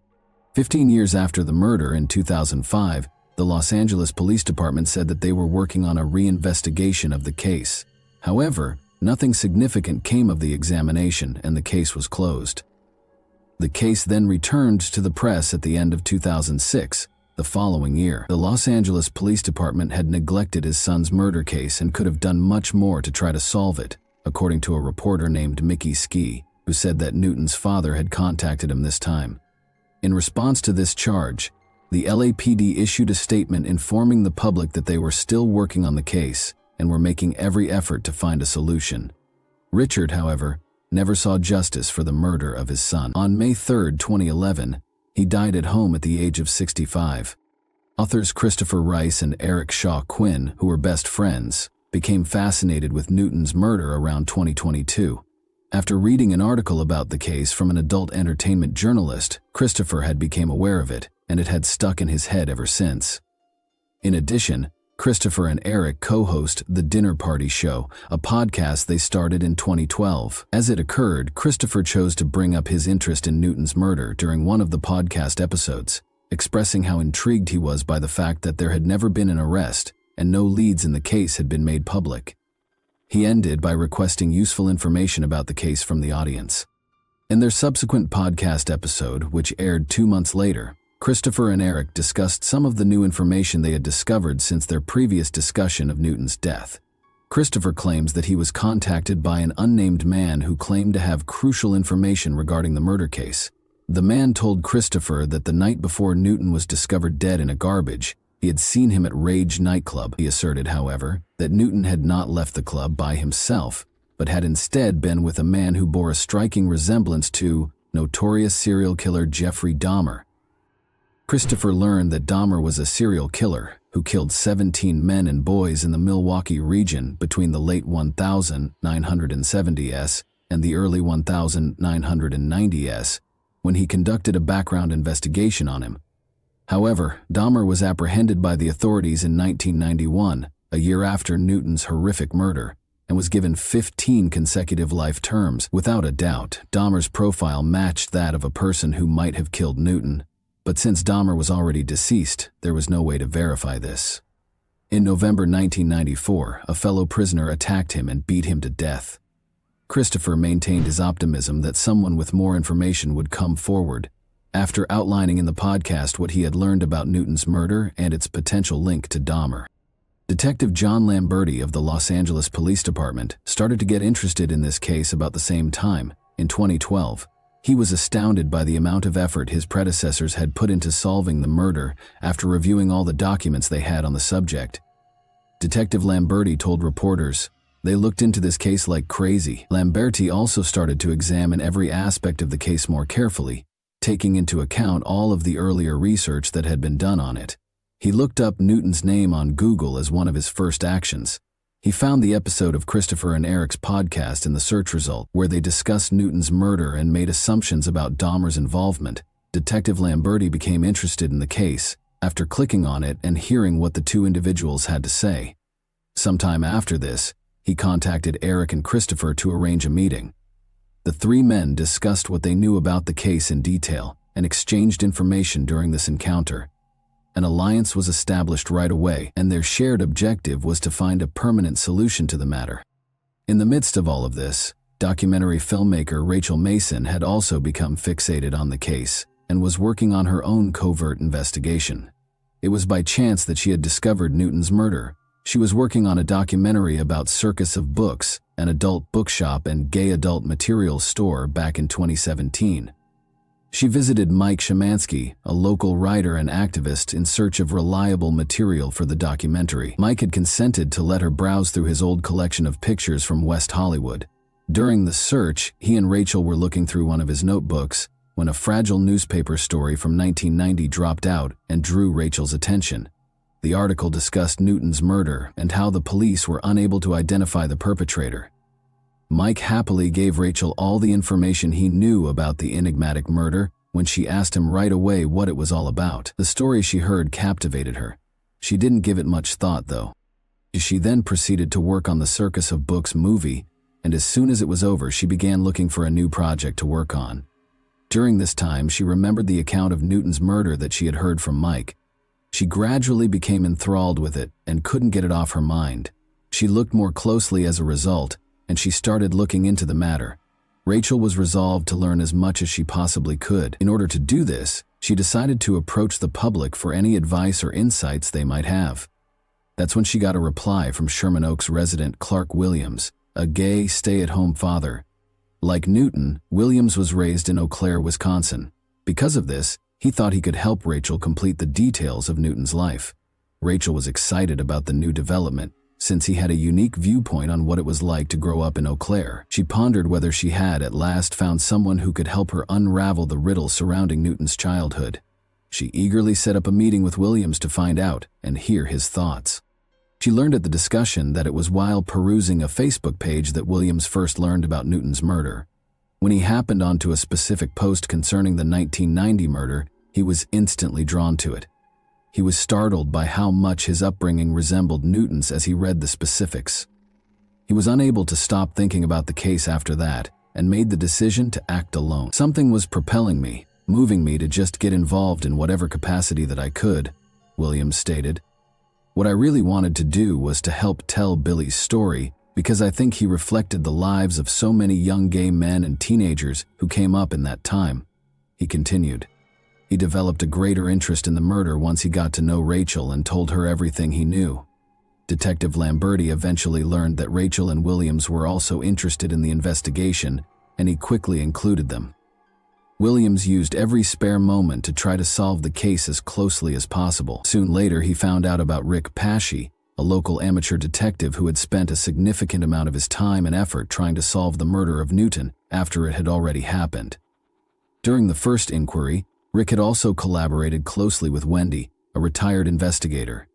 15 years after the murder in 2005, the Los Angeles Police Department said that they were working on a reinvestigation of the case. However, nothing significant came of the examination and the case was closed. The case then returned to the press at the end of 2006. The following year, the Los Angeles Police Department had neglected his son's murder case and could have done much more to try to solve it, according to a reporter named Mickey Ski, who said that Newton's father had contacted him this time. In response to this charge, the LAPD issued a statement informing the public that they were still working on the case and were making every effort to find a solution. Richard, however, never saw justice for the murder of his son. On May 3, 2011, he died at home at the age of 65. Authors Christopher Rice and Eric Shaw Quinn, who were best friends, became fascinated with Newton's murder around 2022. After reading an article about the case from an adult entertainment journalist, Christopher had become aware of it, and it had stuck in his head ever since. In addition, Christopher and Eric co-host The Dinner Party Show, a podcast they started in 2012. As it occurred, Christopher chose to bring up his interest in Newton's murder during one of the podcast episodes, expressing how intrigued he was by the fact that there had never been an arrest and no leads in the case had been made public. He ended by requesting useful information about the case from the audience. In their subsequent podcast episode, which aired 2 months later, Christopher and Eric discussed some of the new information they had discovered since their previous discussion of Newton's death. Christopher claims that he was contacted by an unnamed man who claimed to have crucial information regarding the murder case. The man told Christopher that the night before Newton was discovered dead in a garbage, he had seen him at Rage nightclub. He asserted, however, that Newton had not left the club by himself, but had instead been with a man who bore a striking resemblance to notorious serial killer Jeffrey Dahmer. Christopher learned that Dahmer was a serial killer who killed 17 men and boys in the Milwaukee region between the late 1970s and the early 1990s, when he conducted a background investigation on him. However, Dahmer was apprehended by the authorities in 1991, a year after Newton's horrific murder, and was given 15 consecutive life terms. Without a doubt, Dahmer's profile matched that of a person who might have killed Newton. But since Dahmer was already deceased, there was no way to verify this. In November 1994, a fellow prisoner attacked him and beat him to death. Christopher maintained his optimism that someone with more information would come forward, after outlining in the podcast what he had learned about Newton's murder and its potential link to Dahmer. Detective John Lamberti of the Los Angeles Police Department started to get interested in this case about the same time, in 2012. He was astounded by the amount of effort his predecessors had put into solving the murder after reviewing all the documents they had on the subject. Detective Lamberti told reporters, "They looked into this case like crazy." Lamberti also started to examine every aspect of the case more carefully, taking into account all of the earlier research that had been done on it. He looked up Newton's name on Google as one of his first actions. He found the episode of Christopher and Eric's podcast in the search result, where they discussed Newton's murder and made assumptions about Dahmer's involvement. Detective Lamberti became interested in the case after clicking on it and hearing what the two individuals had to say. Sometime after this, he contacted Eric and Christopher to arrange a meeting. The three men discussed what they knew about the case in detail and exchanged information during this encounter. An alliance was established right away, and their shared objective was to find a permanent solution to the matter. In the midst of all of this, documentary filmmaker Rachel Mason had also become fixated on the case and was working on her own covert investigation. It was by chance that she had discovered Newton's murder. She was working on a documentary about Circus of Books, an adult bookshop and gay adult materials store back in 2017. She visited Mike Szymanski, a local writer and activist, in search of reliable material for the documentary. Mike had consented to let her browse through his old collection of pictures from West Hollywood. During the search, he and Rachel were looking through one of his notebooks when a fragile newspaper story from 1990 dropped out and drew Rachel's attention. The article discussed Newton's murder and how the police were unable to identify the perpetrator. Mike happily gave Rachel all the information he knew about the enigmatic murder when she asked him right away what it was all about. The story she heard captivated her. She didn't give it much thought, though. She then proceeded to work on the Circus of Books movie, and as soon as it was over, she began looking for a new project to work on. During this time, she remembered the account of Newton's murder that she had heard from Mike. She gradually became enthralled with it and couldn't get it off her mind. She looked more closely as a result, and she started looking into the matter. Rachel was resolved to learn as much as she possibly could. In order to do this, she decided to approach the public for any advice or insights they might have. That's when she got a reply from Sherman Oaks resident Clark Williams, a gay, stay-at-home father. Like Newton, Williams was raised in Eau Claire, Wisconsin. Because of this, he thought he could help Rachel complete the details of Newton's life. Rachel was excited about the new development, since he had a unique viewpoint on what it was like to grow up in Eau Claire. She pondered whether she had at last found someone who could help her unravel the riddle surrounding Newton's childhood. She eagerly set up a meeting with Williams to find out and hear his thoughts. She learned at the discussion that it was while perusing a Facebook page that Williams first learned about Newton's murder. When he happened onto a specific post concerning the 1990 murder, he was instantly drawn to it. He was startled by how much his upbringing resembled Newton's as he read the specifics. He was unable to stop thinking about the case after that and made the decision to act alone. Something was propelling me, moving me to just get involved in whatever capacity that I could, Williams stated. What I really wanted to do was to help tell Billy's story because I think he reflected the lives of so many young gay men and teenagers who came up in that time. He continued. He developed a greater interest in the murder once he got to know Rachel and told her everything he knew. Detective Lamberti eventually learned that Rachel and Williams were also interested in the investigation, and he quickly included them. Williams used every spare moment to try to solve the case as closely as possible. Soon later, he found out about Rick Pashy, a local amateur detective who had spent a significant amount of his time and effort trying to solve the murder of Newton after it had already happened. During the first inquiry, Rick had also collaborated closely with Wendy, a retired investigator.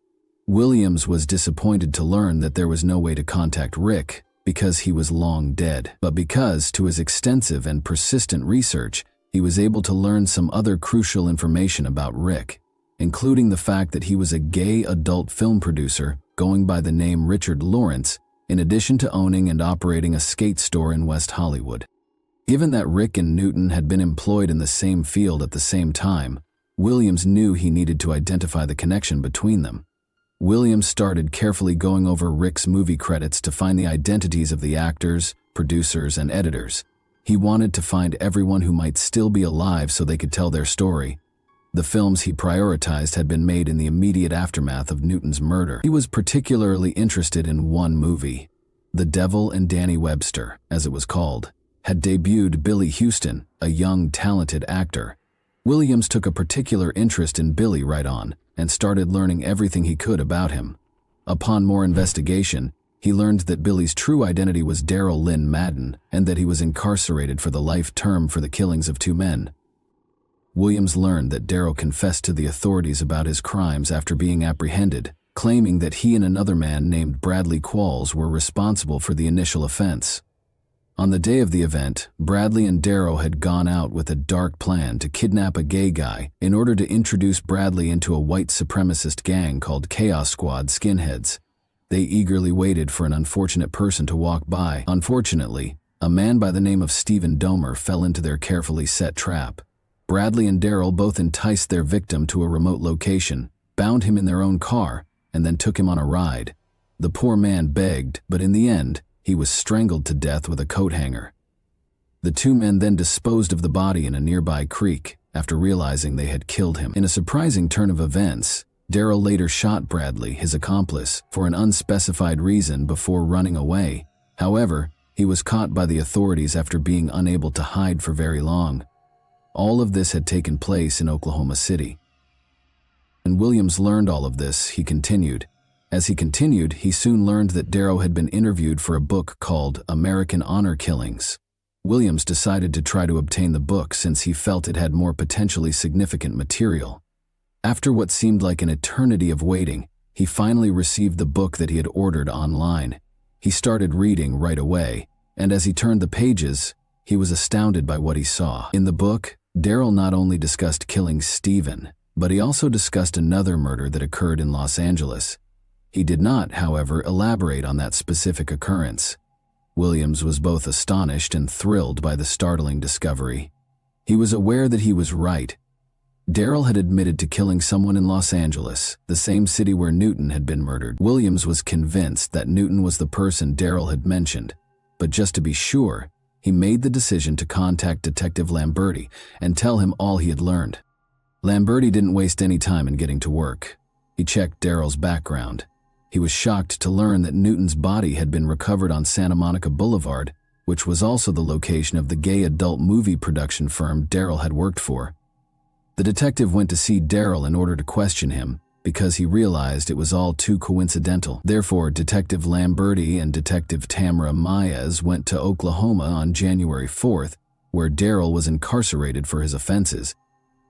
Williams was disappointed to learn that there was no way to contact Rick because he was long dead, but because, to his extensive and persistent research, he was able to learn some other crucial information about Rick, including the fact that he was a gay adult film producer going by the name Richard Lawrence, in addition to owning and operating a skate store in West Hollywood. Given that Rick and Newton had been employed in the same field at the same time, Williams knew he needed to identify the connection between them. Williams started carefully going over Rick's movie credits to find the identities of the actors, producers, and editors. He wanted to find everyone who might still be alive so they could tell their story. The films he prioritized had been made in the immediate aftermath of Newton's murder. He was particularly interested in one movie, The Devil and Danny Webster, as it was called, had debuted Billy Houston, a young, talented actor. Williams took a particular interest in Billy right on and started learning everything he could about him. Upon more investigation, he learned that Billy's true identity was Darrell Lynn Madden and that he was incarcerated for the life term for the killings of two men. Williams learned that Darrell confessed to the authorities about his crimes after being apprehended, claiming that he and another man named Bradley Qualls were responsible for the initial offense. On the day of the event, Bradley and Darrell had gone out with a dark plan to kidnap a gay guy in order to introduce Bradley into a white supremacist gang called Chaos Squad Skinheads. They eagerly waited for an unfortunate person to walk by. Unfortunately, a man by the name of Stephen Domer fell into their carefully set trap. Bradley and Darrell both enticed their victim to a remote location, bound him in their own car, and then took him on a ride. The poor man begged, but in the end, he was strangled to death with a coat hanger. The two men then disposed of the body in a nearby creek after realizing they had killed him. In a surprising turn of events, Darrell later shot Bradley, his accomplice, for an unspecified reason before running away. However, he was caught by the authorities after being unable to hide for very long. All of this had taken place in Oklahoma City. When Williams learned all of this, he continued. As he continued, he soon learned that Darrell had been interviewed for a book called American Honor Killings. Williams decided to try to obtain the book since he felt it had more potentially significant material. After what seemed like an eternity of waiting, he finally received the book that he had ordered online. He started reading right away, and as he turned the pages, he was astounded by what he saw. In the book, Darrell not only discussed killing Stephen, but he also discussed another murder that occurred in Los Angeles. He did not, however, elaborate on that specific occurrence. Williams was both astonished and thrilled by the startling discovery. He was aware that he was right. Darrell had admitted to killing someone in Los Angeles, the same city where Newton had been murdered. Williams was convinced that Newton was the person Darrell had mentioned, but just to be sure, he made the decision to contact Detective Lamberti and tell him all he had learned. Lamberti didn't waste any time in getting to work. He checked Darrell's background. He was shocked to learn that Newton's body had been recovered on Santa Monica Boulevard, which was also the location of the gay adult movie production firm Darrell had worked for. The detective went to see Darrell in order to question him, because he realized it was all too coincidental. Therefore, Detective Lamberti and Detective Tamara Maez went to Oklahoma on January 4th, where Darrell was incarcerated for his offenses.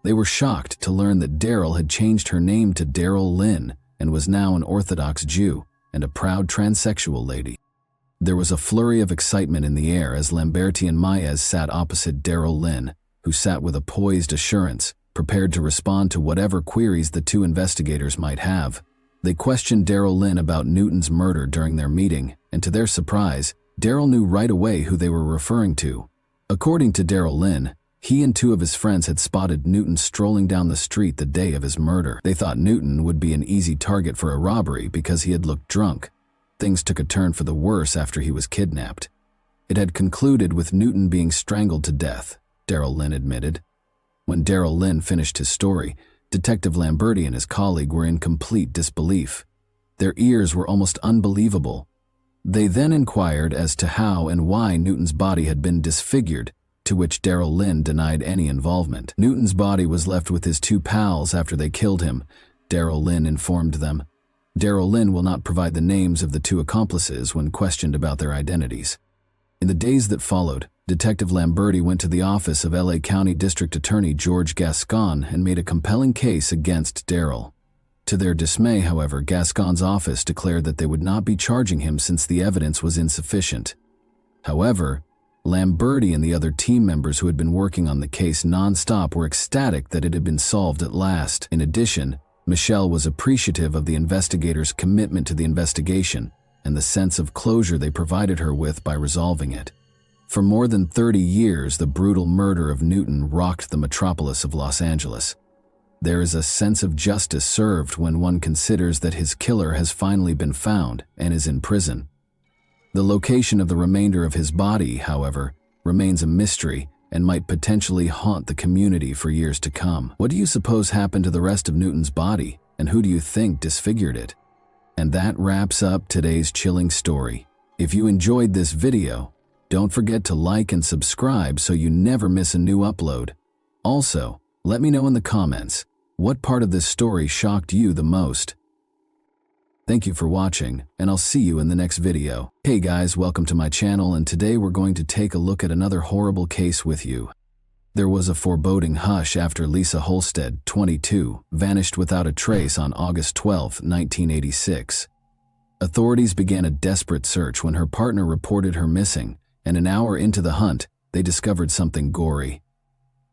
They were shocked to learn that Darrell had changed her name to Darrell Lynn and was now an Orthodox Jew and a proud transsexual lady. There was a flurry of excitement in the air as Lamberti and Maez sat opposite Darrell Lynn, who sat with a poised assurance, prepared to respond to whatever queries the two investigators might have. They questioned Darrell Lynn about Newton's murder during their meeting, and to their surprise, Darrell knew right away who they were referring to. According to Darrell Lynn, he and two of his friends had spotted Newton strolling down the street the day of his murder. They thought Newton would be an easy target for a robbery because he had looked drunk. Things took a turn for the worse after he was kidnapped. It had concluded with Newton being strangled to death, Darrell Lynn admitted. When Darrell Lynn finished his story, Detective Lamberti and his colleague were in complete disbelief. Their ears were almost unbelievable. They then inquired as to how and why Newton's body had been disfigured, to which Darrell Lynn denied any involvement. Newton's body was left with his two pals after they killed him, Darrell Lynn informed them. Darrell Lynn will not provide the names of the two accomplices when questioned about their identities. In the days that followed, Detective Lamberti went to the office of LA County District Attorney George Gascon and made a compelling case against Darrell. To their dismay, however, Gascon's office declared that they would not be charging him since the evidence was insufficient. However, Lamberti and the other team members who had been working on the case non-stop were ecstatic that it had been solved at last. In addition, Michelle was appreciative of the investigators' commitment to the investigation and the sense of closure they provided her with by resolving it. For more than 30 years, the brutal murder of Newton rocked the metropolis of Los Angeles. There is a sense of justice served when one considers that his killer has finally been found and is in prison. The location of the remainder of his body, however, remains a mystery and might potentially haunt the community for years to come. What do you suppose happened to the rest of Newton's body, and who do you think disfigured it? And that wraps up today's chilling story. If you enjoyed this video, don't forget to like and subscribe so you never miss a new upload. Also, let me know in the comments, what part of this story shocked you the most? Thank you for watching, and I'll see you in the next video. Hey guys, welcome to my channel, and today we're going to take a look at another horrible case with you. There was a foreboding hush after Lisa Holstead, 22, vanished without a trace on August 12, 1986. Authorities began a desperate search when her partner reported her missing, and an hour into the hunt, they discovered something gory.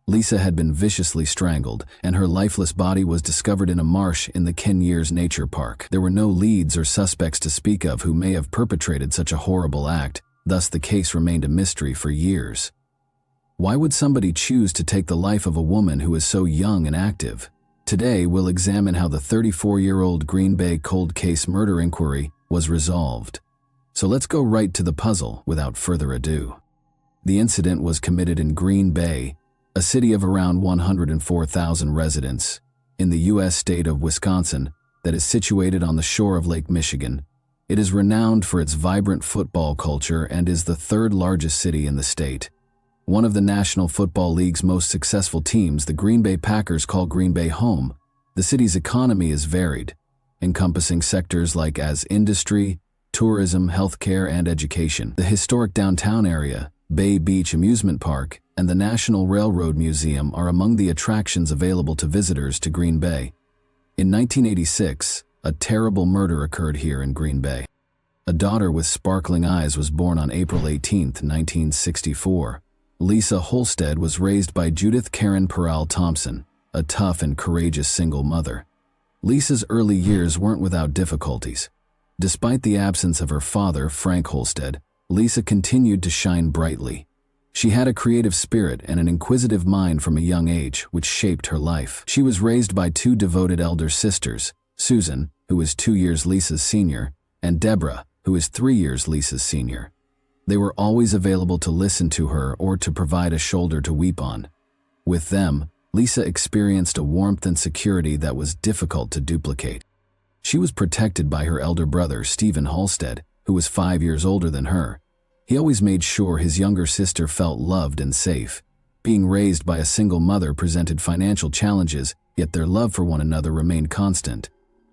Lisa had been viciously strangled, and her lifeless body was discovered in a marsh in the Kenyers Nature Park. There were no leads or suspects to speak of who may have perpetrated such a horrible act, thus the case remained a mystery for years. Why would somebody choose to take the life of a woman who is so young and active? Today, we'll examine how the 34-year-old Green Bay cold case murder inquiry was resolved. So let's go right to the puzzle without further ado. The incident was committed in Green Bay, a city of around 104,000 residents, in the U.S. state of Wisconsin that is situated on the shore of Lake Michigan. It is renowned for its vibrant football culture and is the third largest city in the state. One of the National Football League's most successful teams, the Green Bay Packers, call Green Bay home. The city's economy is varied, encompassing sectors like as industry, tourism, healthcare, and education. The historic downtown area, Bay Beach Amusement Park, and the National Railroad Museum are among the attractions available to visitors to Green Bay. In 1986, a terrible murder occurred here in Green Bay. A daughter with sparkling eyes was born on April 18, 1964. Lisa Holstead was raised by Judith Karen Peral Thompson, a tough and courageous single mother. Lisa's early years weren't without difficulties. Despite the absence of her father, Frank Holstead, Lisa continued to shine brightly. She had a creative spirit and an inquisitive mind from a young age, which shaped her life. She was raised by two devoted elder sisters, Susan, who is 2 years Lisa's senior, and Deborah, who is 3 years Lisa's senior. They were always available to listen to her or to provide a shoulder to weep on. With them, Lisa experienced a warmth and security that was difficult to duplicate. She was protected by her elder brother, Stephen Holstead, who was 5 years older than her. He always made sure his younger sister felt loved and safe. Being raised by a single mother presented financial challenges, yet their love for one another remained constant.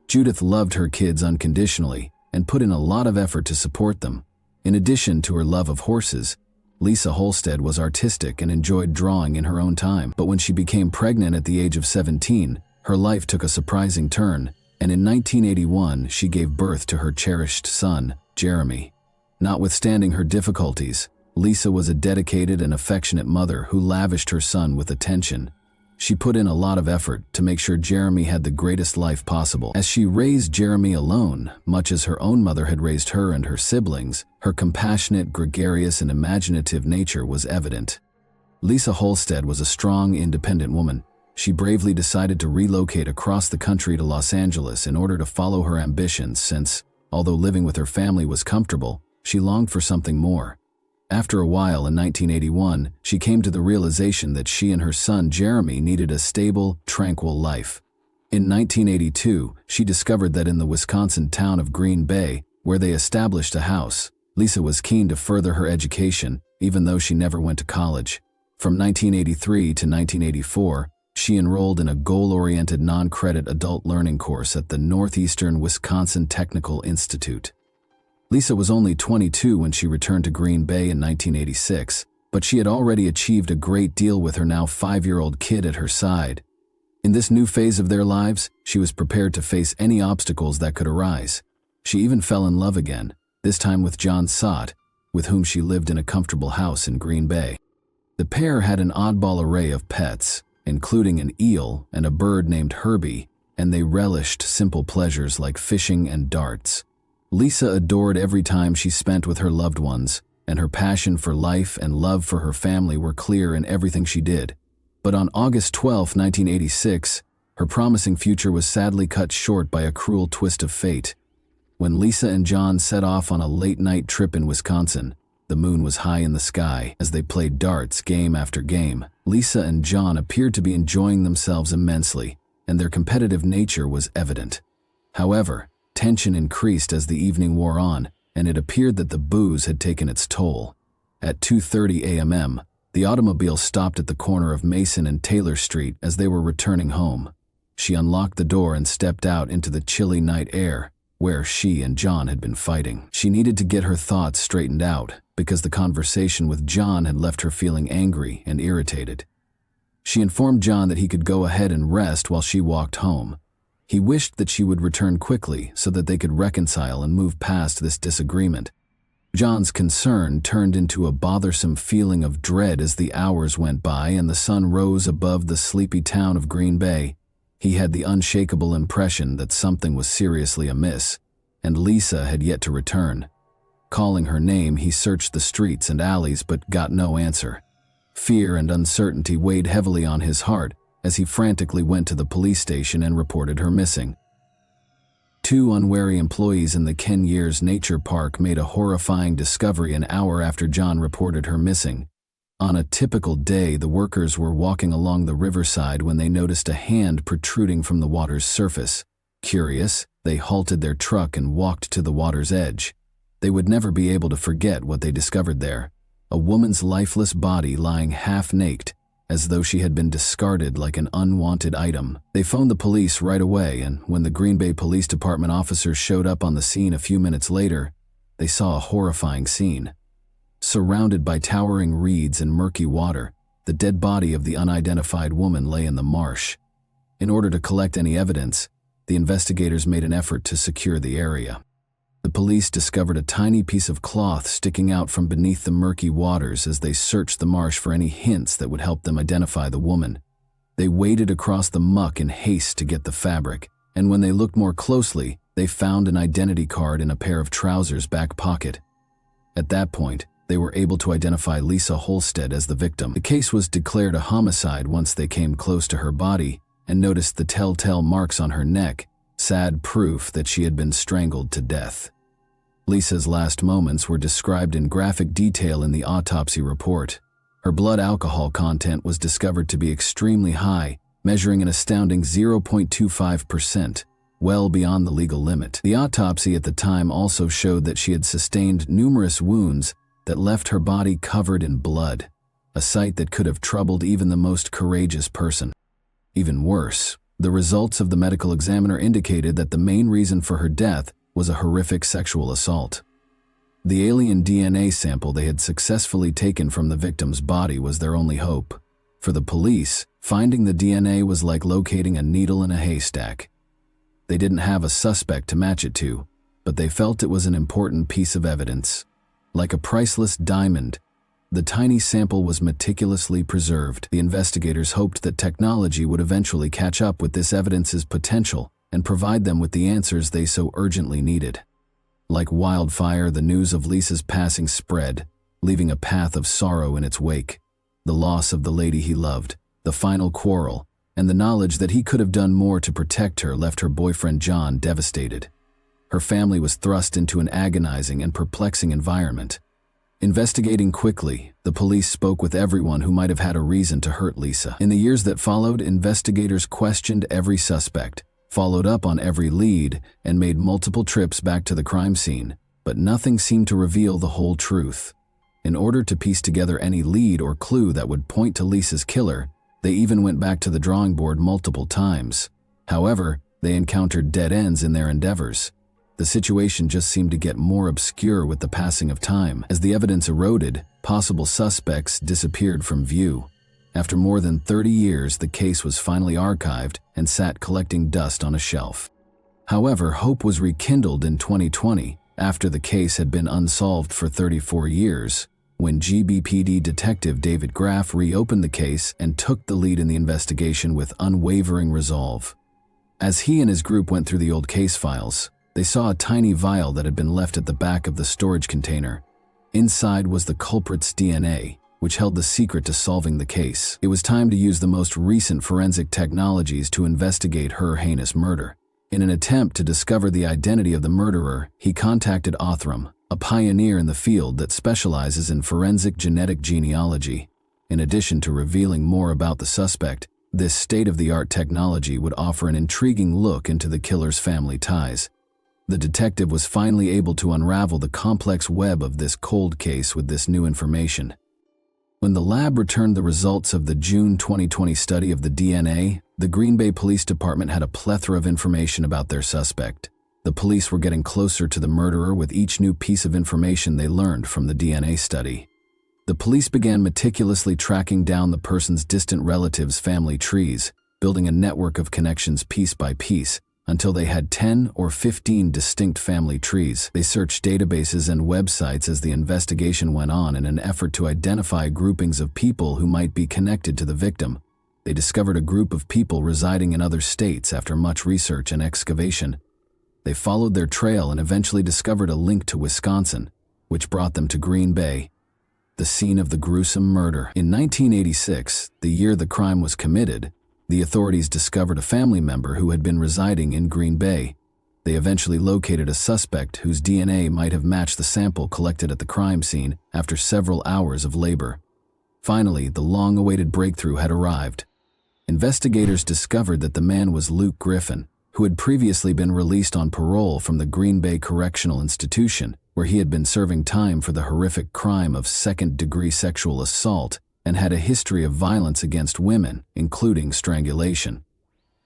Judith loved her kids unconditionally and put in a lot of effort to support them. In addition to her love of horses, Lisa Holstead was artistic and enjoyed drawing in her own time. But when she became pregnant at the age of 17, her life took a surprising turn, and in 1981 she gave birth to her cherished son, Jeremy. Notwithstanding her difficulties, Lisa was a dedicated and affectionate mother who lavished her son with attention. She put in a lot of effort to make sure Jeremy had the greatest life possible. As she raised Jeremy alone, much as her own mother had raised her and her siblings, her compassionate, gregarious, and imaginative nature was evident. Lisa Holstead was a strong, independent woman. She bravely decided to relocate across the country to Los Angeles in order to follow her ambitions since, although living with her family was comfortable, she longed for something more. After a while in 1981, she came to the realization that she and her son Jeremy needed a stable, tranquil life. In 1982, she discovered that in the Wisconsin town of Green Bay, where they established a house, Lisa was keen to further her education, even though she never went to college. From 1983 to 1984, she enrolled in a goal-oriented non-credit adult learning course at the Northeastern Wisconsin Technical Institute. Lisa was only 22 when she returned to Green Bay in 1986, but she had already achieved a great deal with her now 5-year-old kid at her side. In this new phase of their lives, she was prepared to face any obstacles that could arise. She even fell in love again, this time with John Sott, with whom she lived in a comfortable house in Green Bay. The pair had an oddball array of pets, including an eel and a bird named Herbie, and they relished simple pleasures like fishing and darts. Lisa adored every time she spent with her loved ones, and her passion for life and love for her family were clear in everything she did. But on August 12, 1986, her promising future was sadly cut short by a cruel twist of fate. When Lisa and John set off on a late-night trip in Wisconsin, the moon was high in the sky. As they played darts game after game, Lisa and John appeared to be enjoying themselves immensely, and their competitive nature was evident. However, tension increased as the evening wore on, and it appeared that the booze had taken its toll. At 2:30 a.m., the automobile stopped at the corner of Mason and Taylor Street as they were returning home. She unlocked the door and stepped out into the chilly night air, where she and John had been fighting. She needed to get her thoughts straightened out, because the conversation with John had left her feeling angry and irritated. She informed John that he could go ahead and rest while she walked home. He wished that she would return quickly so that they could reconcile and move past this disagreement. John's concern turned into a bothersome feeling of dread as the hours went by and the sun rose above the sleepy town of Green Bay. He had the unshakable impression that something was seriously amiss, and Lisa had yet to return. Calling her name, he searched the streets and alleys but got no answer. Fear and uncertainty weighed heavily on his heart as he frantically went to the police station and reported her missing. 2 unwary employees in the Ken Years Nature Park made a horrifying discovery an hour after John reported her missing. On a typical day, the workers were walking along the riverside when they noticed a hand protruding from the water's surface. Curious, they halted their truck and walked to the water's edge. They would never be able to forget what they discovered there. A woman's lifeless body lying half-naked, as though she had been discarded like an unwanted item. They phoned the police right away, and when the Green Bay Police Department officers showed up on the scene a few minutes later, they saw a horrifying scene. Surrounded by towering reeds and murky water, the dead body of the unidentified woman lay in the marsh. In order to collect any evidence, the investigators made an effort to secure the area. The police discovered a tiny piece of cloth sticking out from beneath the murky waters as they searched the marsh for any hints that would help them identify the woman. They waded across the muck in haste to get the fabric, and when they looked more closely, they found an identity card in a pair of trousers' back pocket. At that point, they were able to identify Lisa Holstead as the victim. The case was declared a homicide once they came close to her body and noticed the telltale marks on her neck, sad proof that she had been strangled to death. Lisa's last moments were described in graphic detail in the autopsy report. Her blood alcohol content was discovered to be extremely high, measuring an astounding 0.25%, well beyond the legal limit. The autopsy at the time also showed that she had sustained numerous wounds that left her body covered in blood, a sight that could have troubled even the most courageous person. Even worse, the results of the medical examiner indicated that the main reason for her death was a horrific sexual assault. The alien DNA sample they had successfully taken from the victim's body was their only hope. For the police, finding the DNA was like locating a needle in a haystack. They didn't have a suspect to match it to, but they felt it was an important piece of evidence. Like a priceless diamond, the tiny sample was meticulously preserved. The investigators hoped that technology would eventually catch up with this evidence's potential and provide them with the answers they so urgently needed. Like wildfire, the news of Lisa's passing spread, leaving a path of sorrow in its wake. The loss of the lady he loved, the final quarrel, and the knowledge that he could have done more to protect her left her boyfriend John devastated. Her family was thrust into an agonizing and perplexing environment. Investigating quickly, the police spoke with everyone who might have had a reason to hurt Lisa. In the years that followed, investigators questioned every suspect, followed up on every lead, and made multiple trips back to the crime scene, but nothing seemed to reveal the whole truth. In order to piece together any lead or clue that would point to Lisa's killer, they even went back to the drawing board multiple times. However, they encountered dead ends in their endeavors. The situation just seemed to get more obscure with the passing of time. As the evidence eroded, possible suspects disappeared from view. After more than 30 years, the case was finally archived and sat collecting dust on a shelf. However, hope was rekindled in 2020 after the case had been unsolved for 34 years, when GBPD detective David Graff reopened the case and took the lead in the investigation with unwavering resolve. As he and his group went through the old case files, they saw a tiny vial that had been left at the back of the storage container. Inside was the culprit's DNA, which held the secret to solving the case. It was time to use the most recent forensic technologies to investigate her heinous murder. In an attempt to discover the identity of the murderer, he contacted Othram, a pioneer in the field that specializes in forensic genetic genealogy. In addition to revealing more about the suspect, this state-of-the-art technology would offer an intriguing look into the killer's family ties. The detective was finally able to unravel the complex web of this cold case with this new information. When the lab returned the results of the June 2020 study of the DNA, the Green Bay Police Department had a plethora of information about their suspect. The police were getting closer to the murderer with each new piece of information they learned from the DNA study. The The police began meticulously tracking down the person's distant relatives' family trees, building a network of connections piece by piece, until they had 10 or 15 distinct family trees. They searched databases and websites as the investigation went on in an effort to identify groupings of people who might be connected to the victim. They discovered a group of people residing in other states after much research and excavation. They followed their trail and eventually discovered a link to Wisconsin, which brought them to Green Bay, the scene of the gruesome murder. In 1986, the year the crime was committed, the authorities discovered a family member who had been residing in Green Bay. They eventually located a suspect whose DNA might have matched the sample collected at the crime scene after several hours of labor. Finally, the long-awaited breakthrough had arrived. Investigators discovered that the man was Luke Griffin, who had previously been released on parole from the Green Bay Correctional Institution, where he had been serving time for the horrific crime of second-degree sexual assault and had a history of violence against women, including strangulation.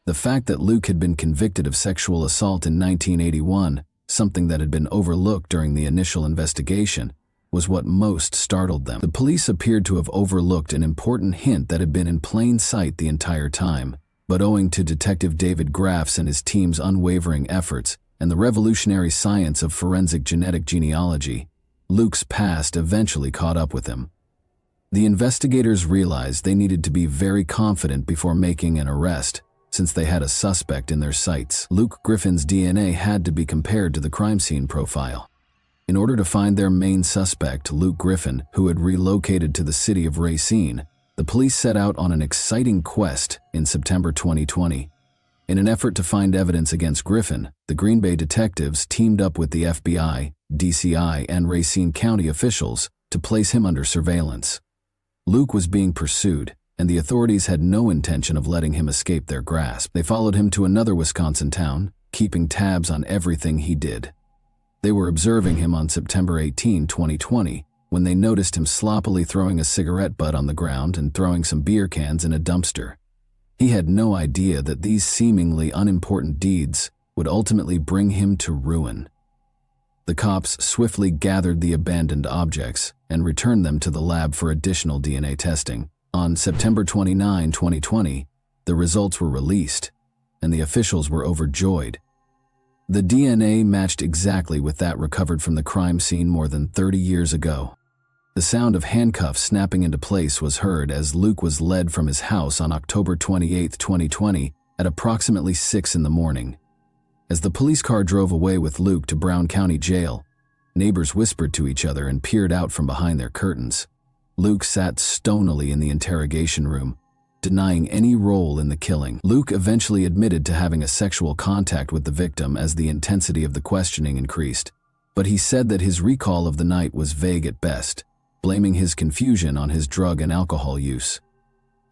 The fact that Luke had been convicted of sexual assault in 1981, something that had been overlooked during the initial investigation, was what most startled them. The police appeared to have overlooked an important hint that had been in plain sight the entire time, but owing to Detective David Graff's and his team's unwavering efforts and the revolutionary science of forensic genetic genealogy, Luke's past eventually caught up with him. The investigators realized they needed to be very confident before making an arrest, since they had a suspect in their sights. Luke Griffin's DNA had to be compared to the crime scene profile. In order to find their main suspect, Luke Griffin, who had relocated to the city of Racine, the police set out on an exciting quest in September 2020. In an effort to find evidence against Griffin, the Green Bay detectives teamed up with the FBI, DCI, and Racine County officials to place him under surveillance. Luke was being pursued, and the authorities had no intention of letting him escape their grasp. They followed him to another Wisconsin town, keeping tabs on everything he did. They were observing him on September 18, 2020, when they noticed him sloppily throwing a cigarette butt on the ground and throwing some beer cans in a dumpster. He had no idea that these seemingly unimportant deeds would ultimately bring him to ruin. The cops swiftly gathered the abandoned objects and returned them to the lab for additional DNA testing. On September 29, 2020, the results were released, and the officials were overjoyed. The DNA matched exactly with that recovered from the crime scene more than 30 years ago. The sound of handcuffs snapping into place was heard as Luke was led from his house on October 28, 2020, at approximately 6 in the morning. As the police car drove away with Luke to Brown County Jail, neighbors whispered to each other and peered out from behind their curtains. Luke sat stonily in the interrogation room, denying any role in the killing. Luke eventually admitted to having a sexual contact with the victim as the intensity of the questioning increased, but he said that his recall of the night was vague at best, blaming his confusion on his drug and alcohol use.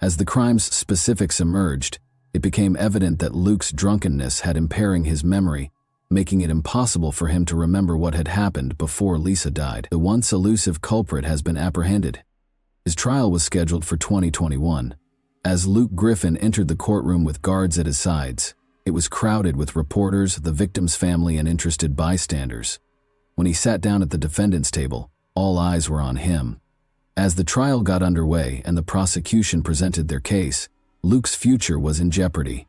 As the crime's specifics emerged, it became evident that Luke's drunkenness had impairing his memory, making it impossible for him to remember what had happened before Lisa died. The once elusive culprit has been apprehended. His trial was scheduled for 2021. As Luke Griffin entered the courtroom with guards at his sides, it was crowded with reporters, the victim's family, and interested bystanders. When he sat down at the defendant's table, all eyes were on him. As the trial got underway and the prosecution presented their case, Luke's future was in jeopardy.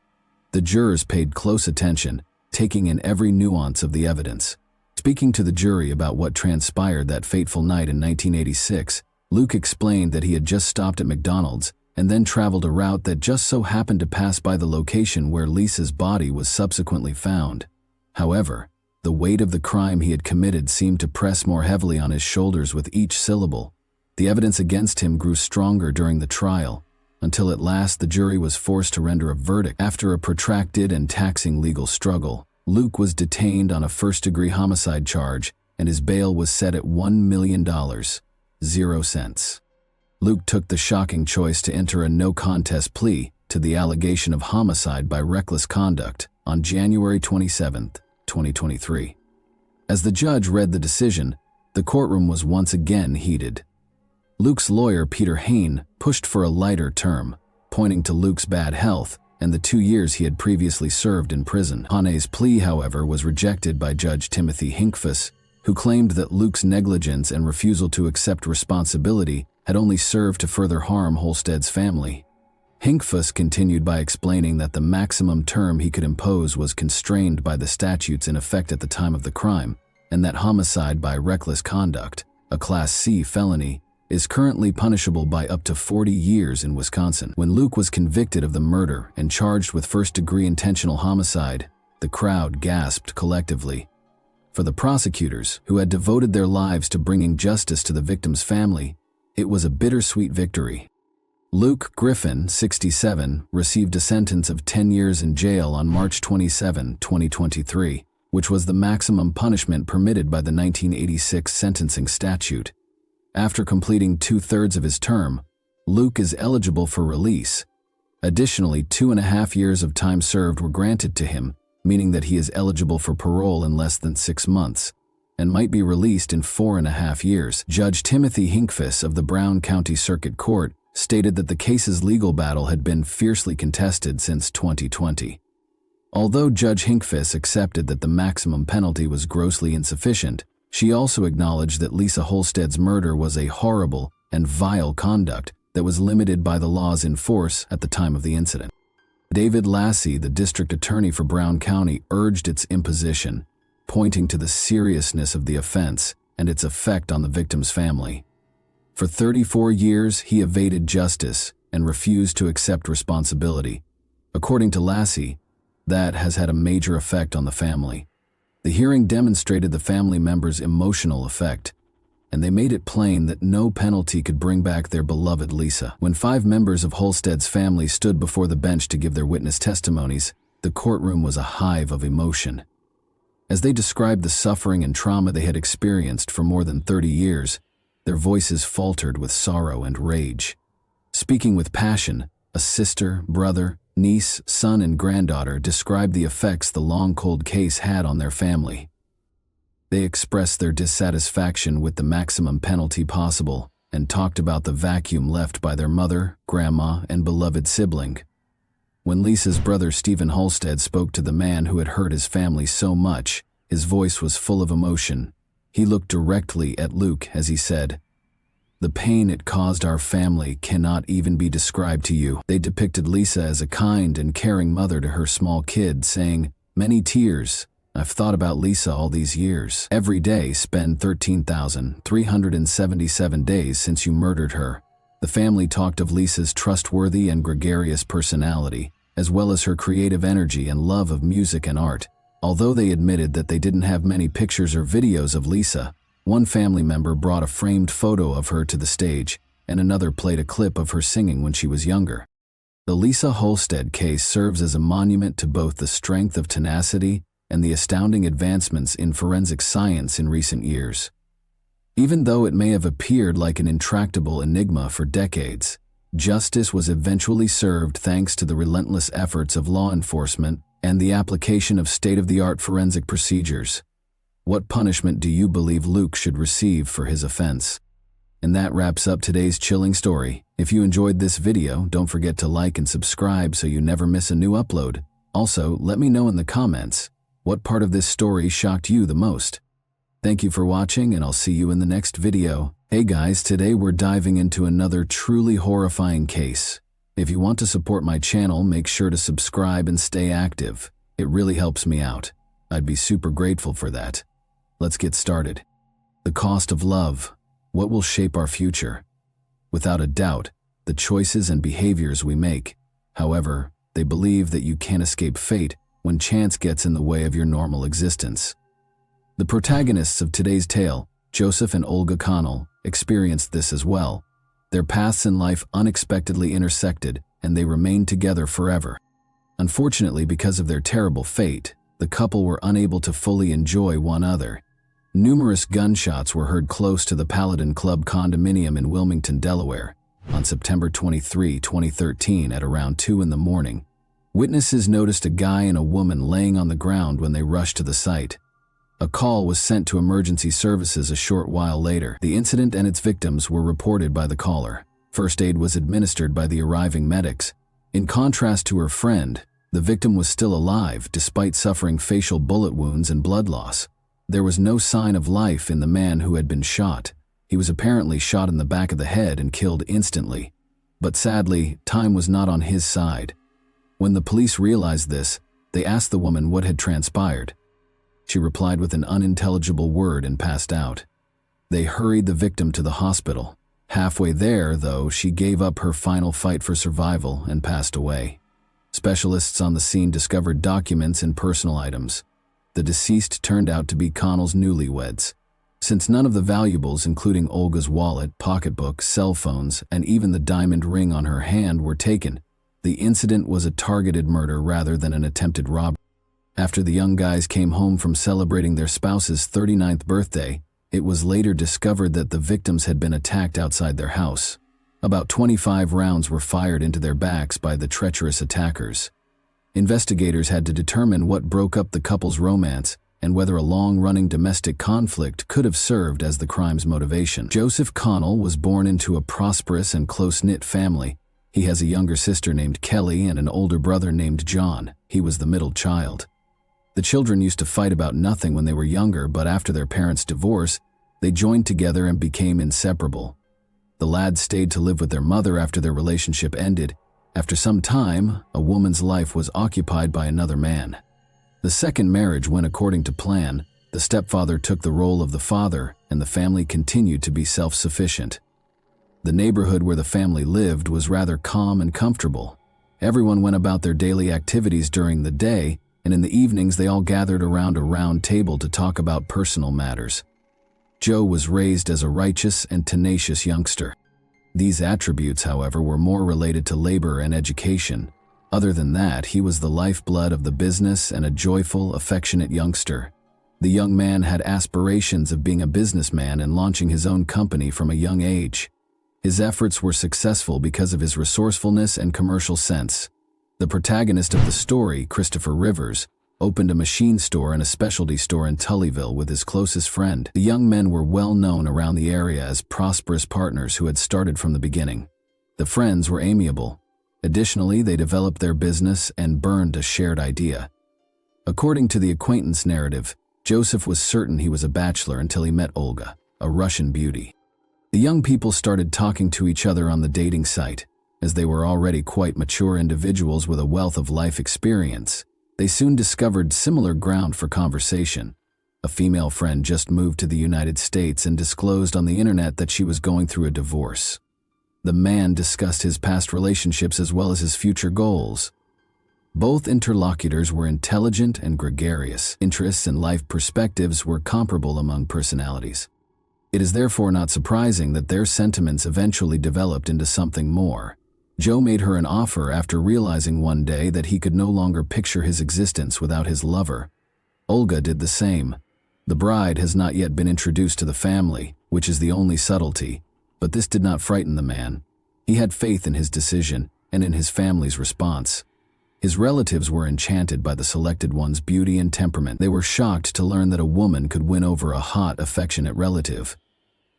The jurors paid close attention, taking in every nuance of the evidence. Speaking to the jury about what transpired that fateful night in 1986, Luke explained that he had just stopped at McDonald's and then traveled a route that just so happened to pass by the location where Lisa's body was subsequently found. However, the weight of the crime he had committed seemed to press more heavily on his shoulders with each syllable. The evidence against him grew stronger during the trial, until at last the jury was forced to render a verdict. After a protracted and taxing legal struggle, Luke was detained on a first-degree homicide charge, and his bail was set at $1 million, 0 cents. Luke took the shocking choice to enter a no-contest plea to the allegation of homicide by reckless conduct on January 27, 2023. As the judge read the decision, the courtroom was once again heated. Luke's lawyer, Peter Hain, pushed for a lighter term, pointing to Luke's bad health and the 2 years he had previously served in prison. Hain's plea, however, was rejected by Judge Timothy Hinkfuss, who claimed that Luke's negligence and refusal to accept responsibility had only served to further harm Holstead's family. Hinkfuss continued by explaining that the maximum term he could impose was constrained by the statutes in effect at the time of the crime, and that homicide by reckless conduct, a Class C felony, is currently punishable by up to 40 years in Wisconsin. When Luke was convicted of the murder and charged with first-degree intentional homicide, the crowd gasped collectively. For the prosecutors, who had devoted their lives to bringing justice to the victim's family, it was a bittersweet victory. Luke Griffin, 67, received a sentence of 10 years in jail on March 27, 2023, which was the maximum punishment permitted by the 1986 sentencing statute. After completing 2/3 of his term, Luke is eligible for release. Additionally, 2.5 years of time served were granted to him, meaning that he is eligible for parole in less than 6 months, and might be released in 4.5 years. Judge Timothy Hinkfuss of the Brown County Circuit Court stated that the case's legal battle had been fiercely contested since 2020. Although Judge Hinkfuss accepted that the maximum penalty was grossly insufficient, she also acknowledged that Lisa Holstead's murder was a horrible and vile conduct that was limited by the laws in force at the time of the incident. David Lassie, the district attorney for Brown County, urged its imposition, pointing to the seriousness of the offense and its effect on the victim's family. For 34 years, he evaded justice and refused to accept responsibility. According to Lassie, that has had a major effect on the family. The hearing demonstrated the family members' emotional effect, and they made it plain that no penalty could bring back their beloved Lisa. When 5 members of Holstead's family stood before the bench to give their witness testimonies, the courtroom was a hive of emotion. As they described the suffering and trauma they had experienced for more than 30 years, their voices faltered with sorrow and rage. Speaking with passion, a sister, brother, niece, son, and granddaughter described the effects the long cold case had on their family. They expressed their dissatisfaction with the maximum penalty possible and talked about the vacuum left by their mother, grandma, and beloved sibling. When Lisa's brother Stephen Holstead spoke to the man who had hurt his family so much, his voice was full of emotion. He looked directly at Luke as he said, "The pain it caused our family cannot even be described to you." They depicted Lisa as a kind and caring mother to her small kid, saying, "Many tears. I've thought about Lisa all these years. Every day spent 13,377 days since you murdered her." The family talked of Lisa's trustworthy and gregarious personality, as well as her creative energy and love of music and art. Although they admitted that they didn't have many pictures or videos of Lisa, one family member brought a framed photo of her to the stage, and another played a clip of her singing when she was younger. The Lisa Holstead case serves as a monument to both the strength of tenacity and the astounding advancements in forensic science in recent years. Even though it may have appeared like an intractable enigma for decades, justice was eventually served thanks to the relentless efforts of law enforcement and the application of state-of-the-art forensic procedures. What punishment do you believe Luke should receive for his offense? And that wraps up today's chilling story. If you enjoyed this video, don't forget to like and subscribe so you never miss a new upload. Also, let me know in the comments, what part of this story shocked you the most? Thank you for watching, and I'll see you in the next video. Hey guys, today we're diving into another truly horrifying case. If you want to support my channel, make sure to subscribe and stay active. It really helps me out. I'd be super grateful for that. Let's get started. The cost of love. What will shape our future? Without a doubt, the choices and behaviors we make. However, they believe that you can't escape fate when chance gets in the way of your normal existence. The protagonists of today's tale, Joseph and Olga Connell, experienced this as well. Their paths in life unexpectedly intersected, and they remained together forever. Unfortunately, because of their terrible fate, the couple were unable to fully enjoy one another. Numerous gunshots were heard close to the Paladin Club condominium in Wilmington, Delaware, on September 23, 2013 at around 2 in the morning. Witnesses noticed a guy and a woman laying on the ground when they rushed to the site. A call was sent to emergency services a short while later. The incident and its victims were reported by the caller. First aid was administered by the arriving medics. In contrast to her friend, the victim was still alive despite suffering facial bullet wounds and blood loss. There was no sign of life in the man who had been shot. He He was apparently shot in the back of the head and killed instantly. But sadly, time was not on his side. When the police realized this, they asked the woman what had transpired. She replied with an unintelligible word and passed out. They hurried the victim to the hospital. Halfway there, though, she gave up her final fight for survival and passed away. Specialists on the scene discovered documents and personal items. The deceased turned out to be Connell's newlyweds. Since none of the valuables, including Olga's wallet, pocketbook, cell phones, and even the diamond ring on her hand, were taken, the incident was a targeted murder rather than an attempted robbery. After the young guys came home from celebrating their spouse's 39th birthday, it was later discovered that the victims had been attacked outside their house. About 25 rounds were fired into their backs by the treacherous attackers. Investigators had to determine what broke up the couple's romance and whether a long-running domestic conflict could have served as the crime's motivation. Joseph Connell was born into a prosperous and close-knit family. He has a younger sister named Kelly and an older brother named John. He was the middle child. The children used to fight about nothing when they were younger, but after their parents' divorce, they joined together and became inseparable. The lads stayed to live with their mother after their relationship ended. After some time, a woman's life was occupied by another man. The second marriage went according to plan. The stepfather took the role of the father, and the family continued to be self-sufficient. The neighborhood where the family lived was rather calm and comfortable. Everyone went about their daily activities during the day, and in the evenings they all gathered around a round table to talk about personal matters. Joe was raised as a righteous and tenacious youngster. These attributes, however, were more related to labor and education. Other than that, he was the lifeblood of the business and a joyful, affectionate youngster. The young man had aspirations of being a businessman and launching his own company from a young age. His efforts were successful because of his resourcefulness and commercial sense. The protagonist of the story, Christopher Rivers, opened a machine store and a specialty store in Tullyville with his closest friend. The young men were well known around the area as prosperous partners who had started from the beginning. The friends were amiable. Additionally, they developed their business and burned a shared idea. According to the acquaintance narrative, Joseph was certain he was a bachelor until he met Olga, a Russian beauty. The young people started talking to each other on the dating site. As they were already quite mature individuals with a wealth of life experience, they soon discovered similar ground for conversation. A female friend just moved to the United States and disclosed on the internet that she was going through a divorce. The man discussed his past relationships as well as his future goals. Both interlocutors were intelligent and gregarious. Interests and life perspectives were comparable among personalities. It is therefore not surprising that their sentiments eventually developed into something more. Joe made her an offer after realizing one day that he could no longer picture his existence without his lover. Olga did the same. The bride has not yet been introduced to the family, which is the only subtlety, but this did not frighten the man. He had faith in his decision and in his family's response. His relatives were enchanted by the selected one's beauty and temperament. They were shocked to learn that a woman could win over a hot, affectionate relative.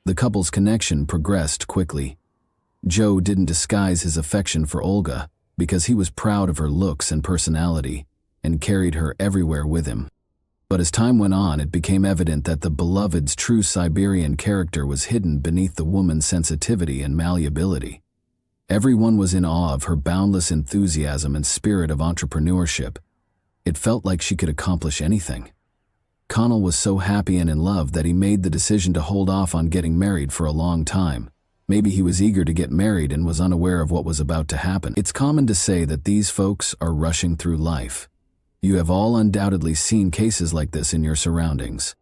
The couple's connection progressed quickly. Joe didn't disguise his affection for Olga because he was proud of her looks and personality and carried her everywhere with him. But as time went on, it became evident that the beloved's true Siberian character was hidden beneath the woman's sensitivity and malleability. Everyone was in awe of her boundless enthusiasm and spirit of entrepreneurship. It felt like she could accomplish anything. Connell was so happy and in love that he made the decision to hold off on getting married for a long time. Maybe he was eager to get married and was unaware of what was about to happen. It's common to say that these folks are rushing through life. You have all undoubtedly seen cases like this in your surroundings.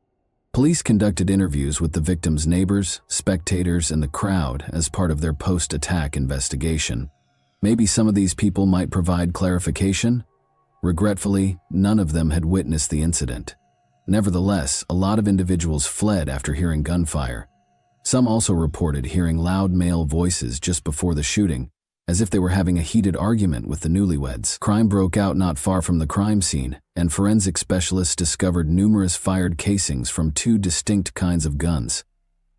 Police conducted interviews with the victim's neighbors, spectators, and the crowd as part of their post-attack investigation. Maybe some of these people might provide clarification? Regretfully, none of them had witnessed the incident. Nevertheless, a lot of individuals fled after hearing gunfire. Some also reported hearing loud male voices just before the shooting, as if they were having a heated argument with the newlyweds. Crime broke out not far from the crime scene, and forensic specialists discovered numerous fired casings from two distinct kinds of guns.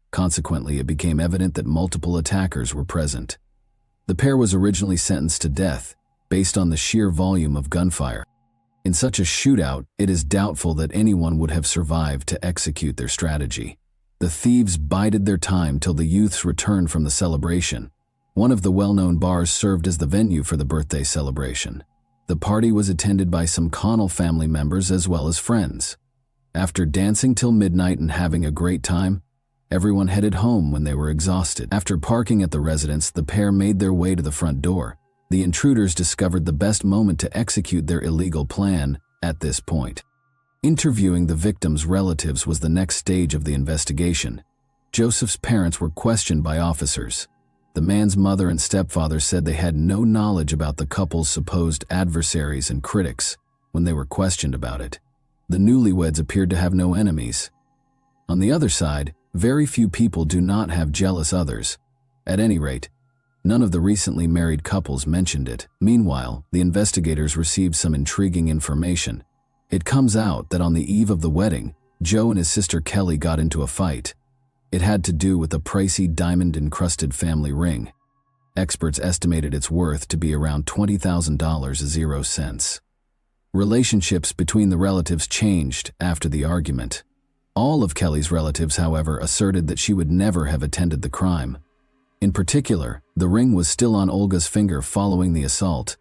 Consequently, it became evident that multiple attackers were present. The pair was originally sentenced to death, based on the sheer volume of gunfire. In such a shootout, it is doubtful that anyone would have survived to execute their strategy. The The thieves bided their time till the youths returned from the celebration. One of the well-known bars served as the venue for the birthday celebration. The party was attended by some Connell family members as well as friends. After dancing till midnight and having a great time, everyone headed home when they were exhausted. After parking at the residence, the pair made their way to the front door. The intruders discovered the best moment to execute their illegal plan at this point. Interviewing the victim's relatives was the next stage of the investigation. Joseph's parents were questioned by officers. The man's mother and stepfather said they had no knowledge about the couple's supposed adversaries and critics when they were questioned about it. The newlyweds appeared to have no enemies. On the other side, very few people do not have jealous others. At any rate, none of the recently married couples mentioned it. Meanwhile, the investigators received some intriguing information. It comes out that on the eve of the wedding, Joe and his sister Kelly got into a fight. It had to do with a pricey diamond-encrusted family ring. Experts estimated its worth to be around $20,000. Relationships between the relatives changed after the argument. All of Kelly's relatives, however, asserted that she would never have attended the crime. In particular, the ring was still on Olga's finger following the assault.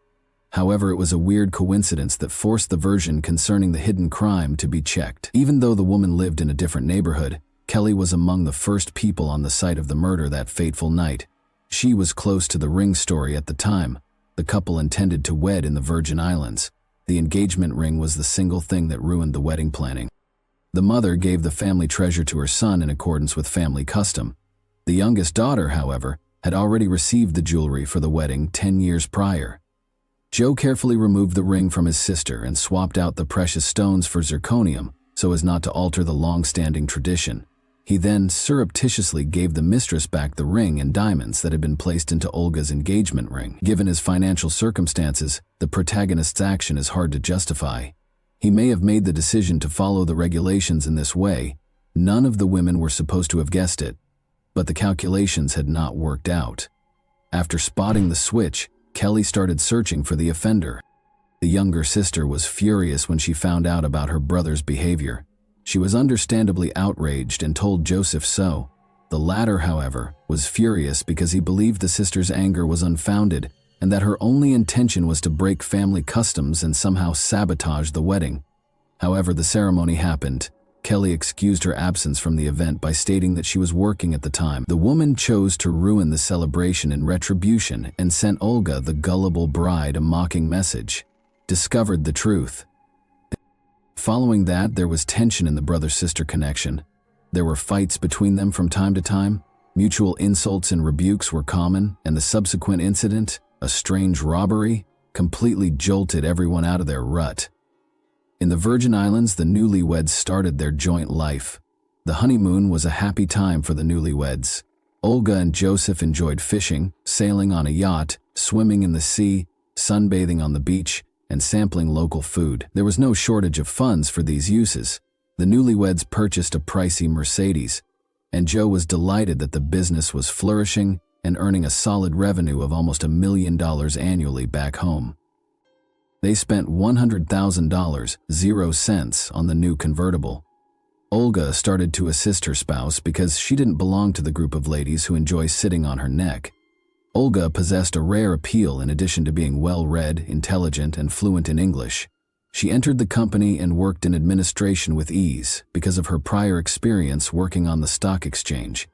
However, it was a weird coincidence that forced the version concerning the hidden crime to be checked. Even though the woman lived in a different neighborhood, Kelly was among the first people on the site of the murder that fateful night. She was close to the ring story at the time. The couple intended to wed in the Virgin Islands. The engagement ring was the single thing that ruined the wedding planning. The mother gave the family treasure to her son in accordance with family custom. The youngest daughter, however, had already received the jewelry for the wedding 10 years prior. Joe carefully removed the ring from his sister and swapped out the precious stones for zirconium so as not to alter the long-standing tradition. He then surreptitiously gave the mistress back the ring and diamonds that had been placed into Olga's engagement ring. Given his financial circumstances, the protagonist's action is hard to justify. He may have made the decision to follow the regulations in this way. None of the women were supposed to have guessed it, but the calculations had not worked out. After spotting the switch, Kelly started searching for the offender. The younger sister was furious when she found out about her brother's behavior. She was understandably outraged and told Joseph so. The latter, however, was furious because he believed the sister's anger was unfounded and that her only intention was to break family customs and somehow sabotage the wedding. However, the ceremony happened. Kelly excused her absence from the event by stating that she was working at the time. The woman chose to ruin the celebration in retribution and sent Olga, the gullible bride, a mocking message. Discovered the truth. Following that, there was tension in the brother-sister connection. There were fights between them from time to time. Mutual insults and rebukes were common, and the subsequent incident, a strange robbery, completely jolted everyone out of their rut. In the Virgin Islands, the newlyweds started their joint life. The honeymoon was a happy time for the newlyweds. Olga and Joseph enjoyed fishing, sailing on a yacht, swimming in the sea, sunbathing on the beach, and sampling local food. There was no shortage of funds for these uses. The newlyweds purchased a pricey Mercedes, and Joe was delighted that the business was flourishing and earning a solid revenue of almost $1 million annually back home. They spent $100,000, 0 cents, on the new convertible. Olga started to assist her spouse because she didn't belong to the group of ladies who enjoy sitting on her neck. Olga possessed a rare appeal in addition to being well-read, intelligent, and fluent in English. She entered the company and worked in administration with ease because of her prior experience working on the stock exchange.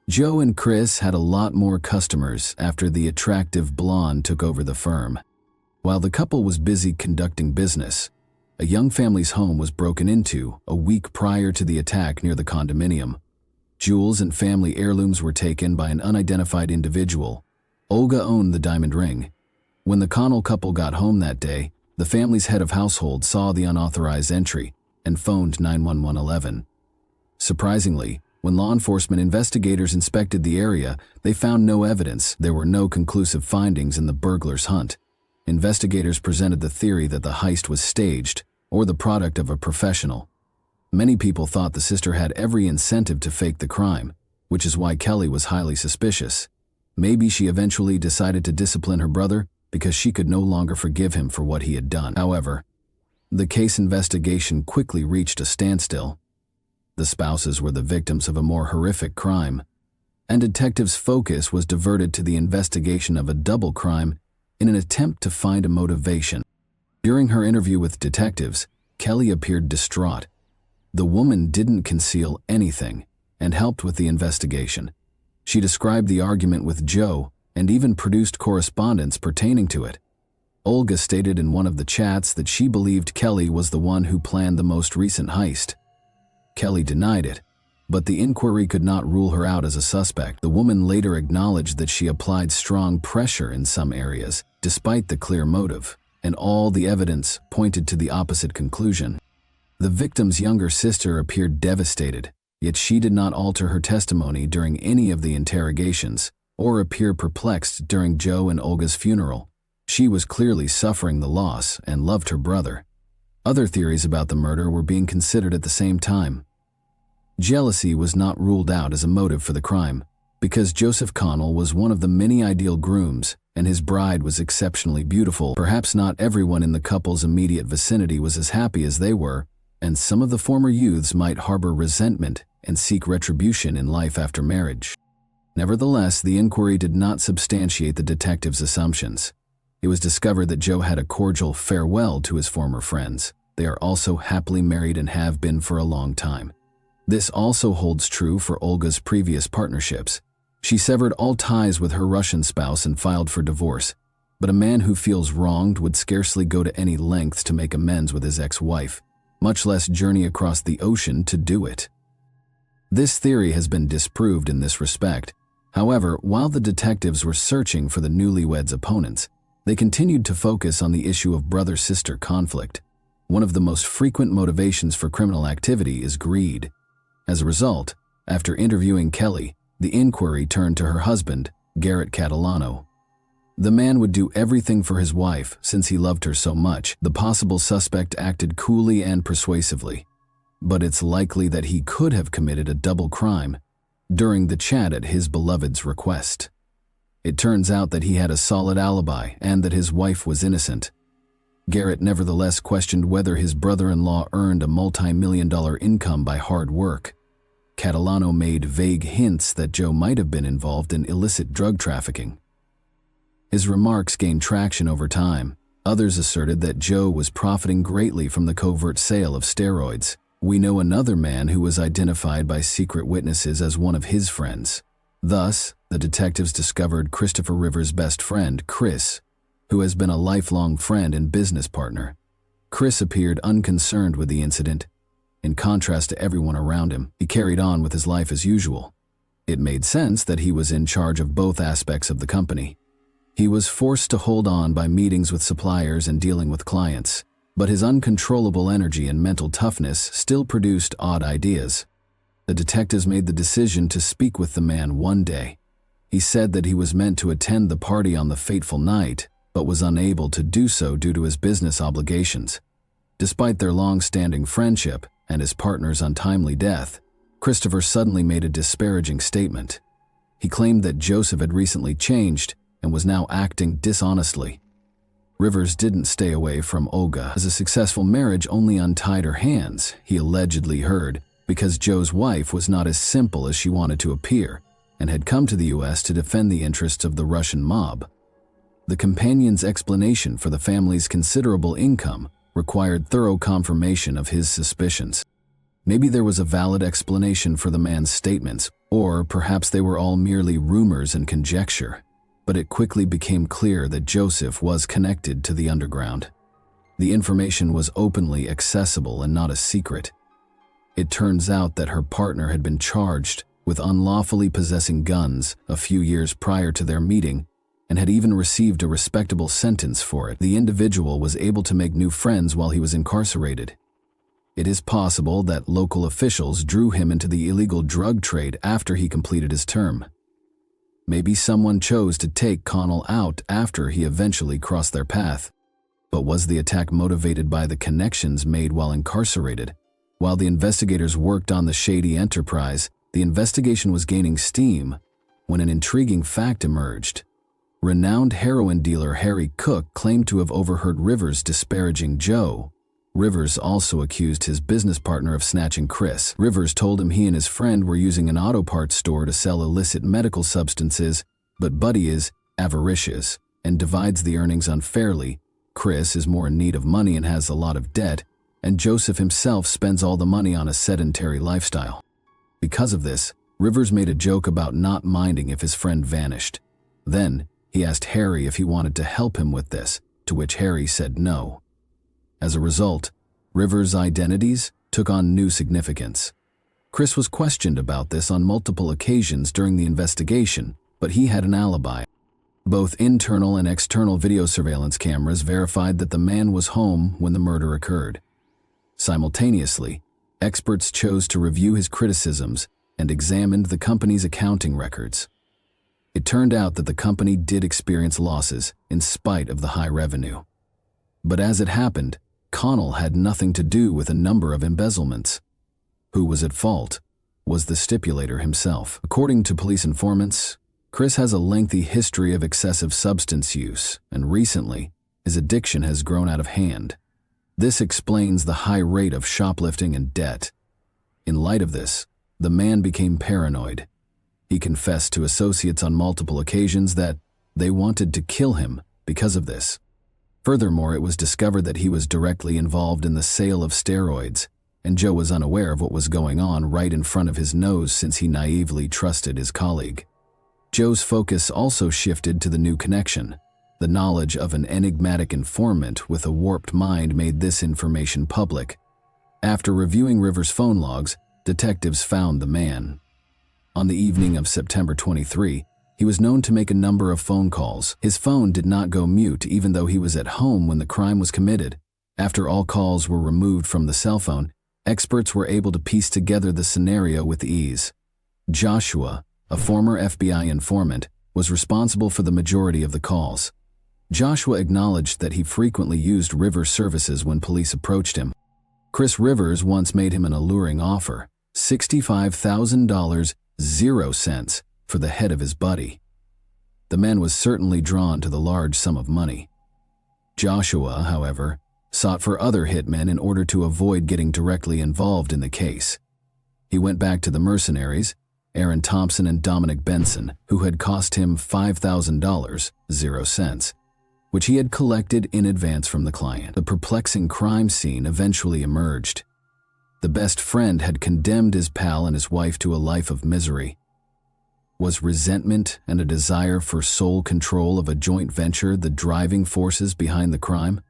Joe and Chris had a lot more customers after the attractive blonde took over the firm. While the couple was busy conducting business, a young family's home was broken into a week prior to the attack near the condominium. Jewels and family heirlooms were taken by an unidentified individual. Olga owned the diamond ring. When the Connell couple got home that day, the family's head of household saw the unauthorized entry and phoned 911. Surprisingly, when law enforcement investigators inspected the area, they found no evidence. There were no conclusive findings in the burglar's hunt. Investigators presented the theory that the heist was staged or the product of a professional. Many people thought the sister had every incentive to fake the crime, which is why Kelly was highly suspicious. Maybe she eventually decided to discipline her brother because she could no longer forgive him for what he had done. However, the case investigation quickly reached a standstill. The spouses were the victims of a more horrific crime, and detectives' focus was diverted to the investigation of a double crime in an attempt to find a motivation. During her interview with detectives, Kelly appeared distraught. The woman didn't conceal anything and helped with the investigation. She described the argument with Joe and even produced correspondence pertaining to it. Olga stated in one of the chats that she believed Kelly was the one who planned the most recent heist. Kelly denied it, but the inquiry could not rule her out as a suspect. The woman later acknowledged that she applied strong pressure in some areas, despite the clear motive, and all the evidence pointed to the opposite conclusion. The victim's younger sister appeared devastated, yet she did not alter her testimony during any of the interrogations or appear perplexed during Joe and Olga's funeral. She was clearly suffering the loss and loved her brother. Other theories about the murder were being considered at the same time. Jealousy was not ruled out as a motive for the crime, because Joseph Connell was one of the many ideal grooms, and his bride was exceptionally beautiful. Perhaps not everyone in the couple's immediate vicinity was as happy as they were, and some of the former youths might harbor resentment and seek retribution in life after marriage. Nevertheless, the inquiry did not substantiate the detectives' assumptions. It was discovered that Joe had a cordial farewell to his former friends. They are also happily married and have been for a long time. This also holds true for Olga's previous partnerships. She severed all ties with her Russian spouse and filed for divorce, but a man who feels wronged would scarcely go to any lengths to make amends with his ex-wife, much less journey across the ocean to do it. This theory has been disproved in this respect. However, while the detectives were searching for the newlyweds' opponents, they continued to focus on the issue of brother-sister conflict. One of the most frequent motivations for criminal activity is greed. As a result, after interviewing Kelly, the inquiry turned to her husband, Garrett Catalano. The man would do everything for his wife since he loved her so much. The possible suspect acted coolly and persuasively, but it's likely that he could have committed a double crime during the chat at his beloved's request. It turns out that he had a solid alibi and that his wife was innocent. Garrett nevertheless questioned whether his brother-in-law earned a multi-million-dollar income by hard work. Catalano made vague hints that Joe might have been involved in illicit drug trafficking. His remarks gained traction over time. Others asserted that Joe was profiting greatly from the covert sale of steroids. We know another man who was identified by secret witnesses as one of his friends. Thus, the detectives discovered Christopher Rivers' best friend, Chris, who has been a lifelong friend and business partner. Chris appeared unconcerned with the incident. In contrast to everyone around him, he carried on with his life as usual. It made sense that he was in charge of both aspects of the company. He was forced to hold on by meetings with suppliers and dealing with clients, but his uncontrollable energy and mental toughness still produced odd ideas. The detectives made the decision to speak with the man one day. He said that he was meant to attend the party on the fateful night, but was unable to do so due to his business obligations. Despite their long-standing friendship and his partner's untimely death, Christopher suddenly made a disparaging statement. He claimed that Joseph had recently changed and was now acting dishonestly. Rivers didn't stay away from Olga, as a successful marriage only untied her hands, he allegedly heard, because Joe's wife was not as simple as she wanted to appear and had come to the U.S. to defend the interests of the Russian mob. The companion's explanation for the family's considerable income required thorough confirmation of his suspicions. Maybe there was a valid explanation for the man's statements, or perhaps they were all merely rumors and conjecture. But it quickly became clear that Joseph was connected to the underground. The information was openly accessible and not a secret. It turns out that her partner had been charged with unlawfully possessing guns a few years prior to their meeting and had even received a respectable sentence for it. The individual was able to make new friends while he was incarcerated. It is possible that local officials drew him into the illegal drug trade after he completed his term. Maybe someone chose to take Connell out after he eventually crossed their path. But was the attack motivated by the connections made while incarcerated? While the investigators worked on the shady enterprise, the investigation was gaining steam when an intriguing fact emerged. Renowned heroin dealer Harry Cook claimed to have overheard Rivers disparaging Joe Rivers also accused his business partner of snatching Chris. Rivers told him he and his friend were using an auto parts store to sell illicit medical substances, but Buddy is avaricious and divides the earnings unfairly. Chris is more in need of money and has a lot of debt, and Joseph himself spends all the money on a sedentary lifestyle. Because of this, Rivers made a joke about not minding if his friend vanished. Then, he asked Harry if he wanted to help him with this, to which Harry said no. As a result, Rivers' identities took on new significance. Chris was questioned about this on multiple occasions during the investigation, but he had an alibi. Both internal and external video surveillance cameras verified that the man was home when the murder occurred. Simultaneously, experts chose to review his criticisms and examined the company's accounting records. It turned out that the company did experience losses in spite of the high revenue. But as it happened, Connell had nothing to do with a number of embezzlements. Who was at fault was the stipulator himself. According to police informants, Chris has a lengthy history of excessive substance use, and recently, his addiction has grown out of hand. This explains the high rate of shoplifting and debt. In light of this, the man became paranoid. He confessed to associates on multiple occasions that they wanted to kill him because of this. Furthermore, it was discovered that he was directly involved in the sale of steroids, and Joe was unaware of what was going on right in front of his nose since he naively trusted his colleague. Joe's focus also shifted to the new connection. The knowledge of an enigmatic informant with a warped mind made this information public. After reviewing Rivers' phone logs, detectives found the man. On the evening of September 23, he was known to make a number of phone calls. His phone did not go mute even though he was at home when the crime was committed. After all calls were removed from the cell phone, experts were able to piece together the scenario with ease. Joshua, a former FBI informant, was responsible for the majority of the calls. Joshua acknowledged that he frequently used Rivers' services when police approached him. Chris Rivers once made him an alluring offer, $65,000, 0 cents, for the head of his buddy. The man was certainly drawn to the large sum of money. Joshua, however, sought for other hitmen in order to avoid getting directly involved in the case. He went back to the mercenaries, Aaron Thompson and Dominic Benson, who had cost him $5,000, 0 cents, which he had collected in advance from the client. The perplexing crime scene eventually emerged. The best friend had condemned his pal and his wife to a life of misery. Was resentment and a desire for sole control of a joint venture the driving forces behind the crime?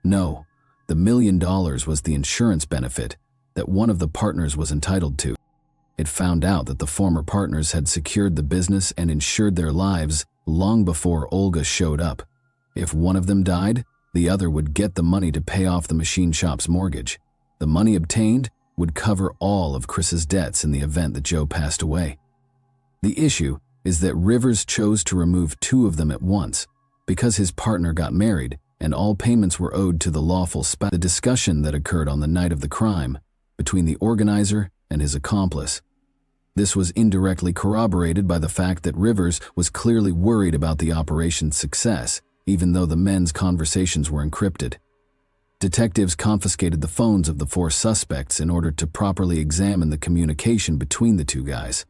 No, the $1 million was the insurance benefit that one of the partners was entitled to. It found out that the former partners had secured the business and insured their lives long before Olga showed up. If one of them died, the other would get the money to pay off the machine shop's mortgage. The money obtained would cover all of Chris's debts in the event that Joe passed away. The issue is that Rivers chose to remove 2 of them at once because his partner got married and all payments were owed to the lawful spouse. The discussion that occurred on the night of the crime between the organizer and his accomplice. This was indirectly corroborated by the fact that Rivers was clearly worried about the operation's success, even though the men's conversations were encrypted. Detectives confiscated the phones of the 4 suspects in order to properly examine the communication between the 2 guys.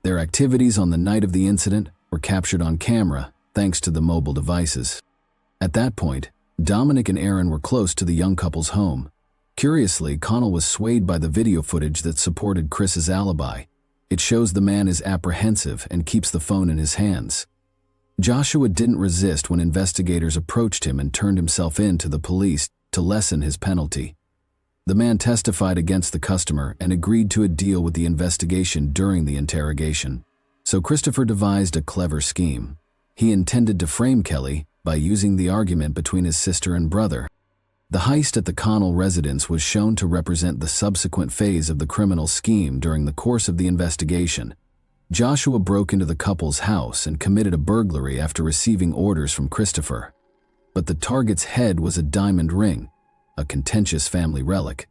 Their activities on the night of the incident were captured on camera thanks to the mobile devices. At that point, Dominic and Aaron were close to the young couple's home. Curiously, Connell was swayed by the video footage that supported Chris's alibi. It shows the man is apprehensive and keeps the phone in his hands. Joshua didn't resist when investigators approached him and turned himself in to the police to lessen his penalty. The man testified against the customer and agreed to a deal with the investigation during the interrogation. So Christopher devised a clever scheme. He intended to frame Kelly by using the argument between his sister and brother. The heist at the Connell residence was shown to represent the subsequent phase of the criminal scheme during the course of the investigation. Joshua broke into the couple's house and committed a burglary after receiving orders from Christopher. But the target's head was a diamond ring, a contentious family relic.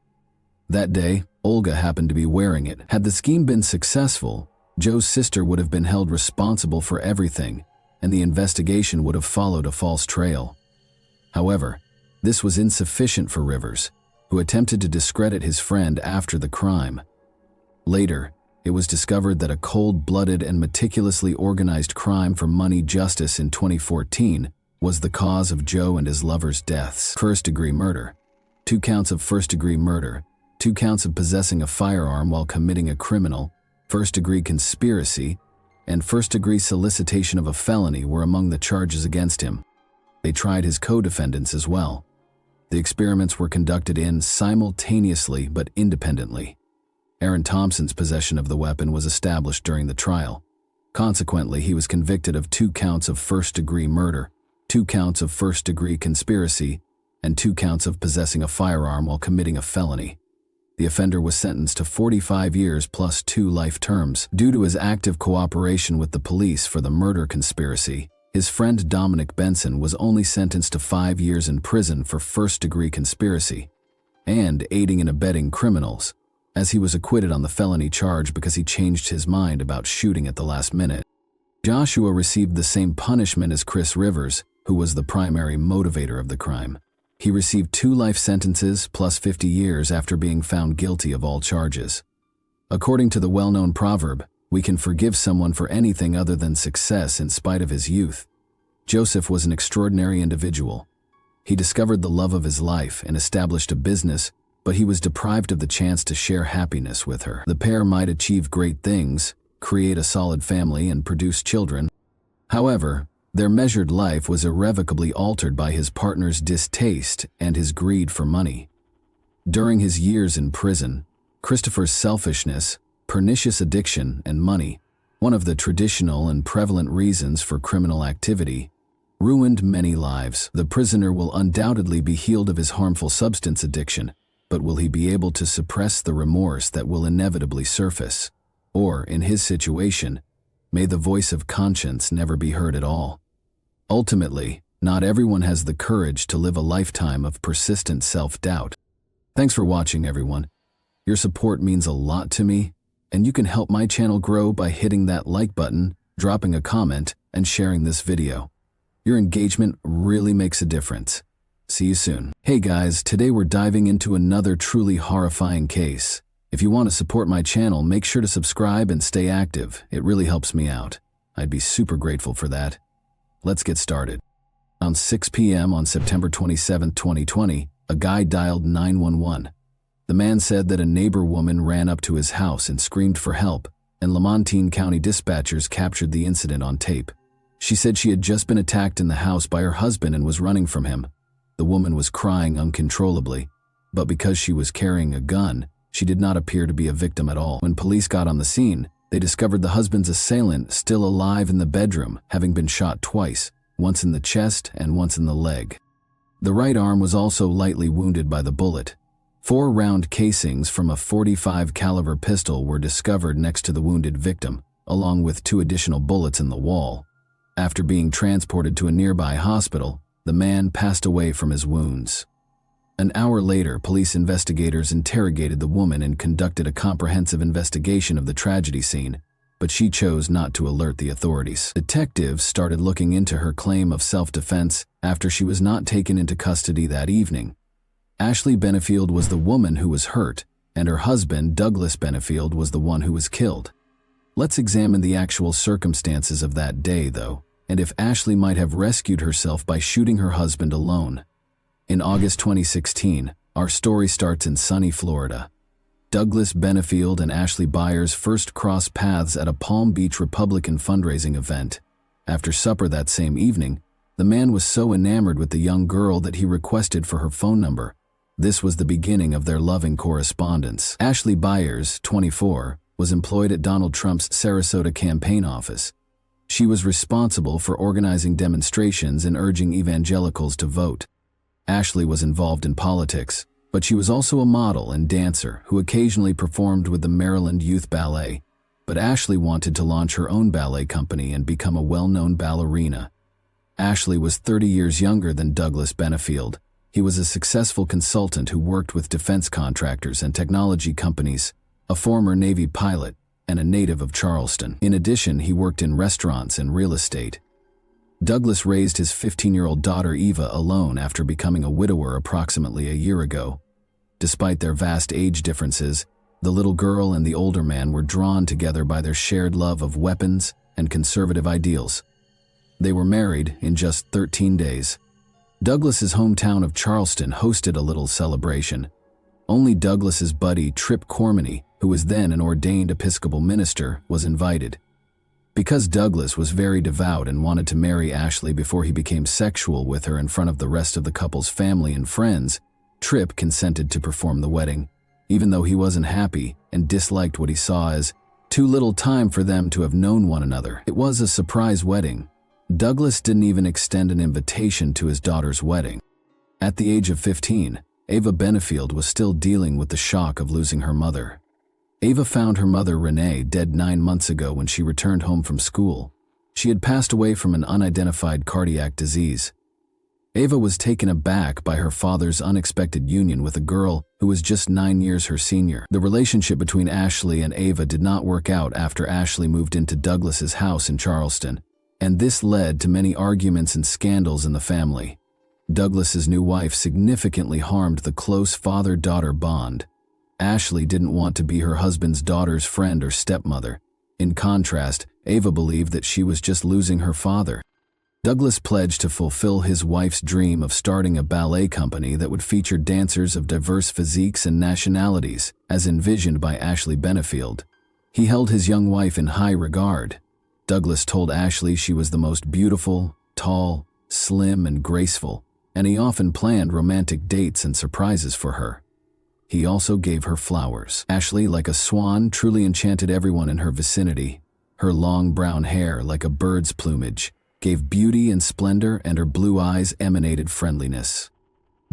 That day, Olga happened to be wearing it. Had the scheme been successful, Joe's sister would have been held responsible for everything, and the investigation would have followed a false trail. However, This was insufficient for Rivers, who attempted to discredit his friend after the crime. Later, it was discovered that a cold-blooded and meticulously organized crime for money justice in 2014 was the cause of Joe and his lover's deaths. First-degree murder. 2 counts of first-degree murder, 2 counts of possessing a firearm while committing a criminal, first-degree conspiracy, and first-degree solicitation of a felony were among the charges against him. They tried his co-defendants as well. The experiments were conducted simultaneously but independently. Aaron Thompson's possession of the weapon was established during the trial. Consequently, he was convicted of 2 counts of first-degree murder, 2 counts of first-degree conspiracy, and 2 counts of possessing a firearm while committing a felony. The offender was sentenced to 45 years plus 2 life terms. Due to his active cooperation with the police for the murder conspiracy, his friend Dominic Benson was only sentenced to 5 years in prison for first-degree conspiracy and aiding and abetting criminals, as he was acquitted on the felony charge because he changed his mind about shooting at the last minute. Joshua received the same punishment as Chris Rivers, who was the primary motivator of the crime. He received 2 life sentences plus 50 years after being found guilty of all charges. According to the well-known proverb, we can forgive someone for anything other than success in spite of his youth. Joseph was an extraordinary individual. He discovered the love of his life and established a business, but he was deprived of the chance to share happiness with her. The pair might achieve great things, create a solid family, and produce children. However, their measured life was irrevocably altered by his partner's distaste and his greed for money. During his years in prison, Christopher's selfishness, pernicious addiction, and money, one of the traditional and prevalent reasons for criminal activity, ruined many lives. The prisoner will undoubtedly be healed of his harmful substance addiction, but will he be able to suppress the remorse that will inevitably surface? Or, in his situation, may the voice of conscience never be heard at all? Ultimately, not everyone has the courage to live a lifetime of persistent self-doubt. Thanks for watching, everyone. Your support means a lot to me, and you can help my channel grow by hitting that like button, dropping a comment, and sharing this video. Your engagement really makes a difference. See you soon. Hey guys, today we're diving into another truly horrifying case. If you want to support my channel, make sure to subscribe and stay active. It really helps me out. I'd be super grateful for that. Let's get started. On 6 p.m. on September 27, 2020, a guy dialed 911. The man said that a neighbor woman ran up to his house and screamed for help, and Lamontagne County dispatchers captured the incident on tape. She said she had just been attacked in the house by her husband and was running from him. The woman was crying uncontrollably, but because she was carrying a gun, she did not appear to be a victim at all. When police got on the scene, they discovered the husband's assailant still alive in the bedroom, having been shot twice, once in the chest and once in the leg. The right arm was also lightly wounded by the bullet. 4 round casings from a .45 caliber pistol were discovered next to the wounded victim, along with 2 additional bullets in the wall. After being transported to a nearby hospital, the man passed away from his wounds. An hour later, police investigators interrogated the woman and conducted a comprehensive investigation of the tragedy scene, but she chose not to alert the authorities. Detectives started looking into her claim of self-defense after she was not taken into custody that evening. Ashley Benefield was the woman who was hurt, and her husband, Douglas Benefield, was the one who was killed. Let's examine the actual circumstances of that day, though, and if Ashley might have rescued herself by shooting her husband alone. In August 2016, our story starts in sunny Florida. Douglas Benefield and Ashley Byers first crossed paths at a Palm Beach Republican fundraising event. After supper that same evening, the man was so enamored with the young girl that he requested for her phone number. This was the beginning of their loving correspondence. Ashley Byers, 24, was employed at Donald Trump's Sarasota campaign office. She was responsible for organizing demonstrations and urging evangelicals to vote. Ashley was involved in politics, but she was also a model and dancer who occasionally performed with the Maryland Youth Ballet. But Ashley wanted to launch her own ballet company and become a well-known ballerina. Ashley was 30 years younger than Douglas Benefield. He was a successful consultant who worked with defense contractors and technology companies, a former Navy pilot, and a native of Charleston. In addition, he worked in restaurants and real estate. Douglas raised his 15-year-old daughter Eva alone after becoming a widower approximately a year ago. Despite their vast age differences, the little girl and the older man were drawn together by their shared love of weapons and conservative ideals. They were married in just 13 days. Douglas's hometown of Charleston hosted a little celebration. Only Douglas's buddy Trip Cormany, who was then an ordained Episcopal minister, was invited. Because Douglas was very devout and wanted to marry Ashley before he became sexual with her in front of the rest of the couple's family and friends, Trip consented to perform the wedding, even though he wasn't happy and disliked what he saw as too little time for them to have known one another. It was a surprise wedding. Douglas didn't even extend an invitation to his daughter's wedding. At the age of 15, Ava Benefield was still dealing with the shock of losing her mother. Ava found her mother, Renee, dead 9 months ago when she returned home from school. She had passed away from an unidentified cardiac disease. Ava was taken aback by her father's unexpected union with a girl who was just 9 years her senior. The relationship between Ashley and Ava did not work out after Ashley moved into Douglas's house in Charleston, and this led to many arguments and scandals in the family. Douglas's new wife significantly harmed the close father-daughter bond. Ashley didn't want to be her husband's daughter's friend or stepmother. In contrast, Ava believed that she was just losing her father. Douglas pledged to fulfill his wife's dream of starting a ballet company that would feature dancers of diverse physiques and nationalities, as envisioned by Ashley Benefield. He held his young wife in high regard. Douglas told Ashley she was the most beautiful, tall, slim, and graceful, and he often planned romantic dates and surprises for her. He also gave her flowers. Ashley, like a swan, truly enchanted everyone in her vicinity. Her long brown hair, like a bird's plumage, gave beauty and splendor, and her blue eyes emanated friendliness.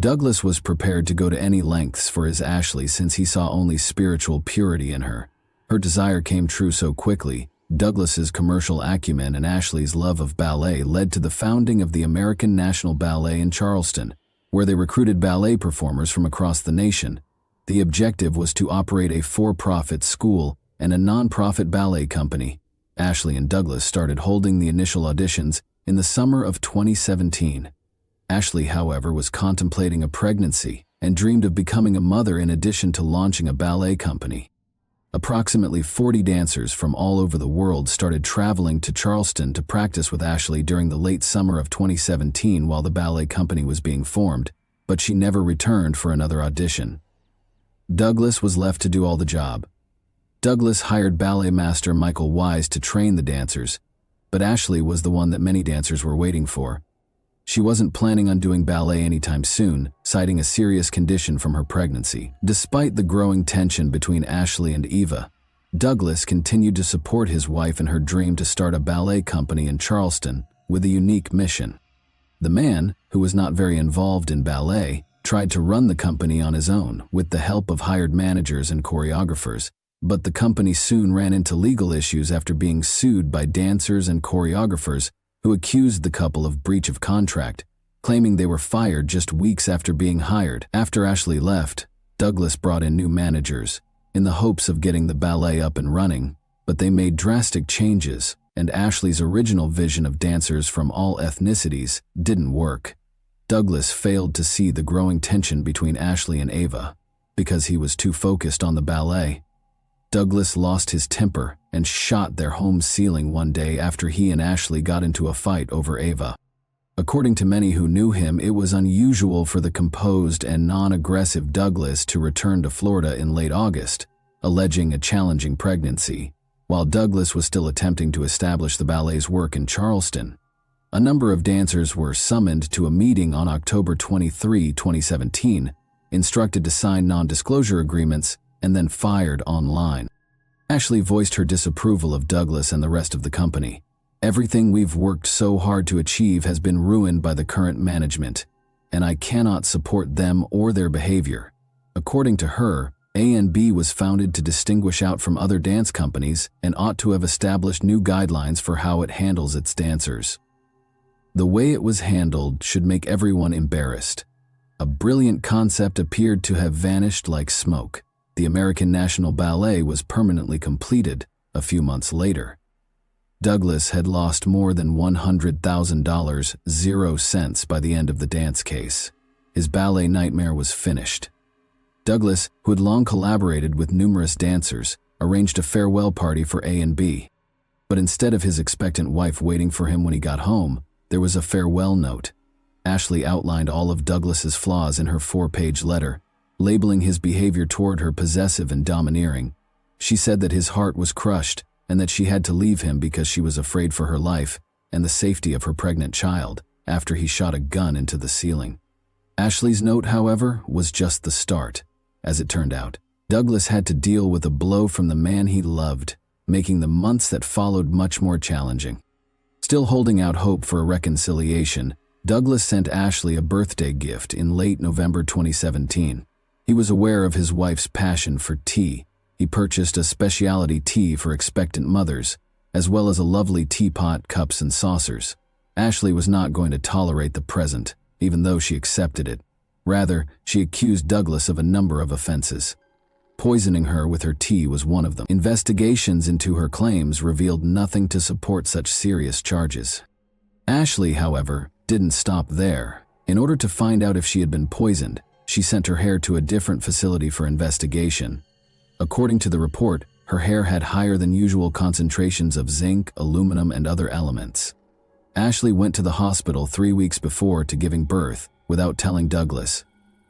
Douglas was prepared to go to any lengths for his Ashley since he saw only spiritual purity in her. Her desire came true so quickly. Douglas's commercial acumen and Ashley's love of ballet led to the founding of the American National Ballet in Charleston, where they recruited ballet performers from across the nation. The objective was to operate a for-profit school and a non-profit ballet company. Ashley and Douglas started holding the initial auditions in the summer of 2017. Ashley, however, was contemplating a pregnancy and dreamed of becoming a mother in addition to launching a ballet company. Approximately 40 dancers from all over the world started traveling to Charleston to practice with Ashley during the late summer of 2017 while the ballet company was being formed, but she never returned for another audition. Douglas was left to do all the job. Douglas hired ballet master Michael Wise to train the dancers, but Ashley was the one that many dancers were waiting for. She wasn't planning on doing ballet anytime soon, citing a serious condition from her pregnancy. Despite the growing tension between Ashley and Eva, Douglas continued to support his wife in her dream to start a ballet company in Charleston with a unique mission. The man, who was not very involved in ballet, tried to run the company on his own with the help of hired managers and choreographers, but the company soon ran into legal issues after being sued by dancers and choreographers who accused the couple of breach of contract, claiming they were fired just weeks after being hired. After Ashley left, Douglas brought in new managers in the hopes of getting the ballet up and running, but they made drastic changes, and Ashley's original vision of dancers from all ethnicities didn't work. Douglas failed to see the growing tension between Ashley and Ava because he was too focused on the ballet. Douglas lost his temper and shot their home ceiling one day after he and Ashley got into a fight over Ava. According to many who knew him, it was unusual for the composed and non-aggressive Douglas to return to Florida in late August, alleging a challenging pregnancy, while Douglas was still attempting to establish the ballet's work in Charleston. A number of dancers were summoned to a meeting on October 23, 2017, instructed to sign non-disclosure agreements, and then fired online. Ashley voiced her disapproval of Douglas and the rest of the company. "Everything we've worked so hard to achieve has been ruined by the current management, and I cannot support them or their behavior." According to her, A&B was founded to distinguish out from other dance companies and ought to have established new guidelines for how it handles its dancers. The way it was handled should make everyone embarrassed. A brilliant concept appeared to have vanished like smoke. The American National Ballet was permanently completed a few months later. Douglas had lost more than $100,000, 0 cents, by the end of the dance case. His ballet nightmare was finished. Douglas, who had long collaborated with numerous dancers, arranged a farewell party for A and B. But instead of his expectant wife waiting for him when he got home, there was a farewell note. Ashley outlined all of Douglas's flaws in her 4-page letter, labeling his behavior toward her possessive and domineering. She said that his heart was crushed and that she had to leave him because she was afraid for her life and the safety of her pregnant child after he shot a gun into the ceiling. Ashley's note, however, was just the start. As it turned out, Douglas had to deal with a blow from the man he loved, making the months that followed much more challenging. Still holding out hope for a reconciliation, Douglas sent Ashley a birthday gift in late November 2017. He was aware of his wife's passion for tea. He purchased a specialty tea for expectant mothers, as well as a lovely teapot, cups, and saucers. Ashley was not going to tolerate the present, even though she accepted it. Rather, she accused Douglas of a number of offenses. Poisoning her with her tea was one of them. Investigations into her claims revealed nothing to support such serious charges. Ashley, however, didn't stop there. In order to find out if she had been poisoned, she sent her hair to a different facility for investigation. According to the report, her hair had higher than usual concentrations of zinc, aluminum, and other elements. Ashley went to the hospital 3 weeks before to giving birth, without telling Douglas.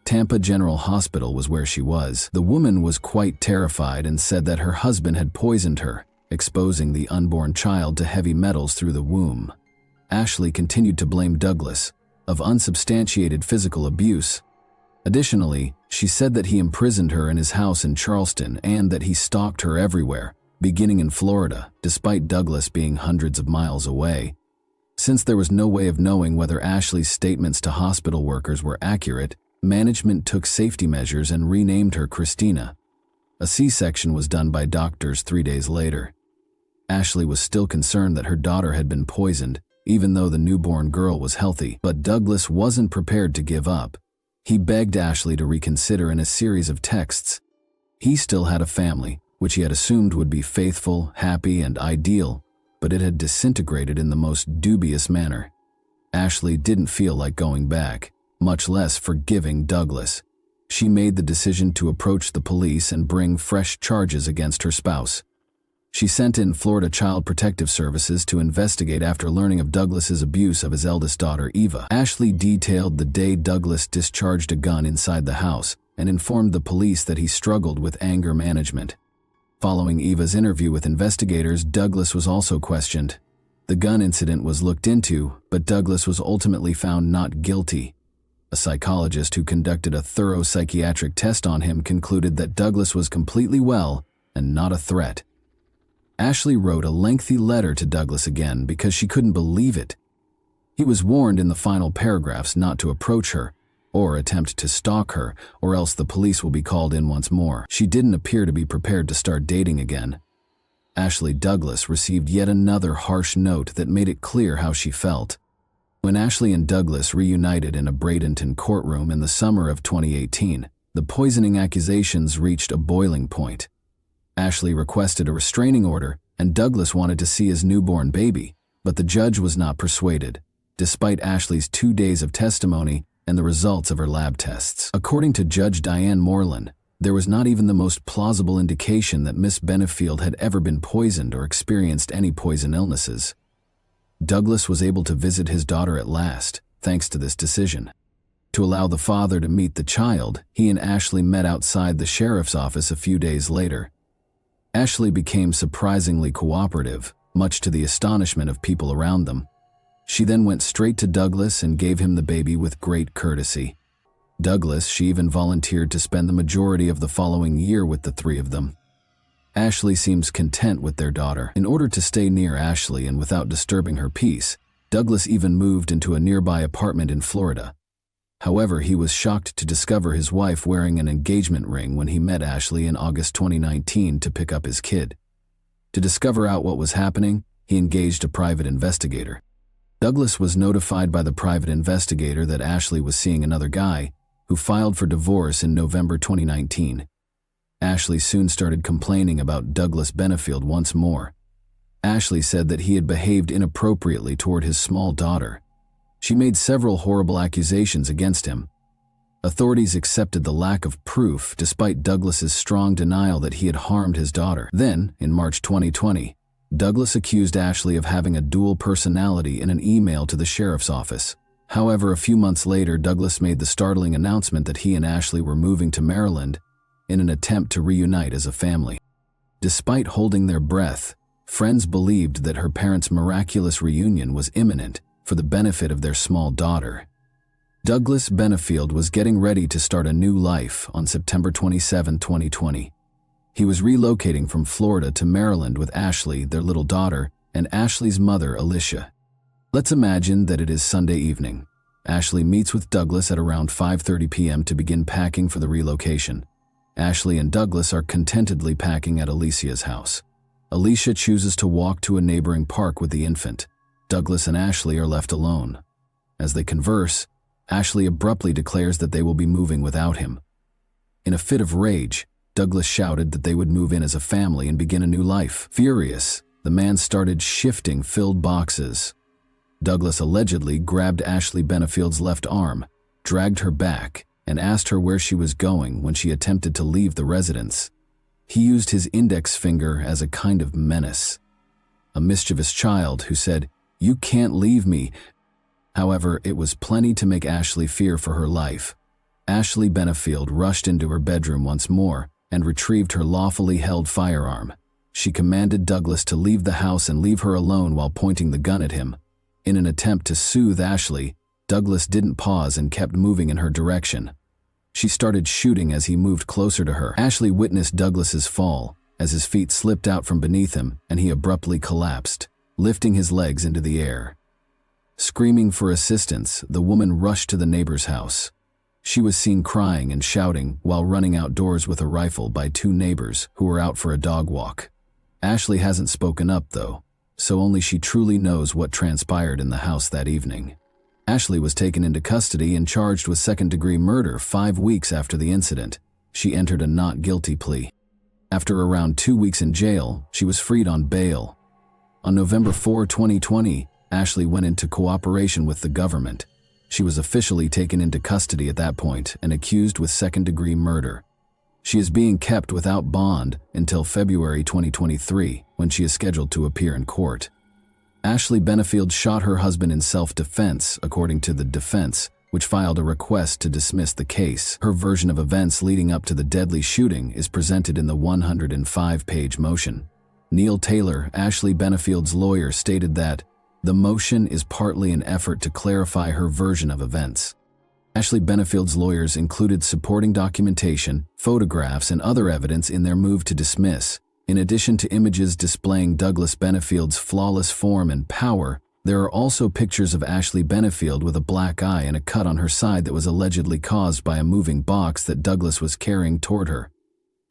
Tampa General Hospital was where she was. The woman was quite terrified and said that her husband had poisoned her, exposing the unborn child to heavy metals through the womb. Ashley continued to blame Douglas of unsubstantiated physical abuse. Additionally, she said that he imprisoned her in his house in Charleston and that he stalked her everywhere, beginning in Florida, despite Douglas being hundreds of miles away. Since there was no way of knowing whether Ashley's statements to hospital workers were accurate, management took safety measures and renamed her Christina. A C-section was done by doctors 3 days later. Ashley was still concerned that her daughter had been poisoned, even though the newborn girl was healthy, but Douglas wasn't prepared to give up. He begged Ashley to reconsider in a series of texts. He still had a family, which he had assumed would be faithful, happy, and ideal, but it had disintegrated in the most dubious manner. Ashley didn't feel like going back, much less forgiving Douglas. She made the decision to approach the police and bring fresh charges against her spouse. She sent in Florida Child Protective Services to investigate after learning of Douglas's abuse of his eldest daughter, Eva. Ashley detailed the day Douglas discharged a gun inside the house and informed the police that he struggled with anger management. Following Eva's interview with investigators, Douglas was also questioned. The gun incident was looked into, but Douglas was ultimately found not guilty. A psychologist who conducted a thorough psychiatric test on him concluded that Douglas was completely well and not a threat. Ashley wrote a lengthy letter to Douglas again because she couldn't believe it. He was warned in the final paragraphs not to approach her or attempt to stalk her, or else the police will be called in once more. She didn't appear to be prepared to start dating again. Ashley Douglas received yet another harsh note that made it clear how she felt. When Ashley and Douglas reunited in a Bradenton courtroom in the summer of 2018, the poisoning accusations reached a boiling point. Ashley requested a restraining order, and Douglas wanted to see his newborn baby, but the judge was not persuaded, despite Ashley's 2 days of testimony and the results of her lab tests. According to Judge Diane Moreland, there was not even the most plausible indication that Miss Benefield had ever been poisoned or experienced any poison illnesses. Douglas was able to visit his daughter at last, thanks to this decision. To allow the father to meet the child, he and Ashley met outside the sheriff's office a few days later. Ashley became surprisingly cooperative, much to the astonishment of people around them. She then went straight to Douglas and gave him the baby with great courtesy. Douglas, she even volunteered to spend the majority of the following year with the three of them. Ashley seems content with their daughter. In order to stay near Ashley and without disturbing her peace, Douglas even moved into a nearby apartment in Florida. However, he was shocked to discover his wife wearing an engagement ring when he met Ashley in August 2019 to pick up his kid. To discover out what was happening, he engaged a private investigator. Douglas was notified by the private investigator that Ashley was seeing another guy, who filed for divorce in November 2019. Ashley soon started complaining about Douglas Benefield once more. Ashley said that he had behaved inappropriately toward his small daughter. She made several horrible accusations against him. Authorities accepted the lack of proof despite Douglas's strong denial that he had harmed his daughter. Then, in March 2020, Douglas accused Ashley of having a dual personality in an email to the sheriff's office. However, a few months later, Douglas made the startling announcement that he and Ashley were moving to Maryland in an attempt to reunite as a family. Despite holding their breath, friends believed that her parents' miraculous reunion was imminent for the benefit of their small daughter. Douglas Benefield was getting ready to start a new life on September 27, 2020. He was relocating from Florida to Maryland with Ashley, their little daughter, and Ashley's mother, Alicia. Let's imagine that it is Sunday evening. Ashley meets with Douglas at around 5:30 p.m. to begin packing for the relocation. Ashley and Douglas are contentedly packing at Alicia's house. Alicia chooses to walk to a neighboring park with the infant. Douglas and Ashley are left alone. As they converse, Ashley abruptly declares that they will be moving without him. In a fit of rage, Douglas shouted that they would move in as a family and begin a new life. Furious, the man started shifting filled boxes. Douglas allegedly grabbed Ashley Benefield's left arm, dragged her back, and asked her where she was going when she attempted to leave the residence. He used his index finger as a kind of menace. A mischievous child who said, "You can't leave me." However, it was plenty to make Ashley fear for her life. Ashley Benefield rushed into her bedroom once more and retrieved her lawfully held firearm. She commanded Douglas to leave the house and leave her alone while pointing the gun at him. In an attempt to soothe Ashley, Douglas didn't pause and kept moving in her direction. She started shooting as he moved closer to her. Ashley witnessed Douglas's fall as his feet slipped out from beneath him and he abruptly collapsed, lifting his legs into the air. Screaming for assistance, the woman rushed to the neighbor's house. She was seen crying and shouting while running outdoors with a rifle by two neighbors who were out for a dog walk. Ashley hasn't spoken up, though, so only she truly knows what transpired in the house that evening. Ashley was taken into custody and charged with second-degree murder 5 weeks after the incident. She entered a not guilty plea. After around 2 weeks in jail, she was freed on bail. On November 4, 2020, Ashley went into cooperation with the government. She was officially taken into custody at that point and accused with second-degree murder. She is being kept without bond until February 2023, when she is scheduled to appear in court. Ashley Benefield shot her husband in self-defense, according to the defense, which filed a request to dismiss the case. Her version of events leading up to the deadly shooting is presented in the 105-page motion. Neil Taylor, Ashley Benefield's lawyer, stated that the motion is partly an effort to clarify her version of events. Ashley Benefield's lawyers included supporting documentation, photographs, and other evidence in their move to dismiss. In addition to images displaying Douglas Benefield's flawless form and power, there are also pictures of Ashley Benefield with a black eye and a cut on her side that was allegedly caused by a moving box that Douglas was carrying toward her.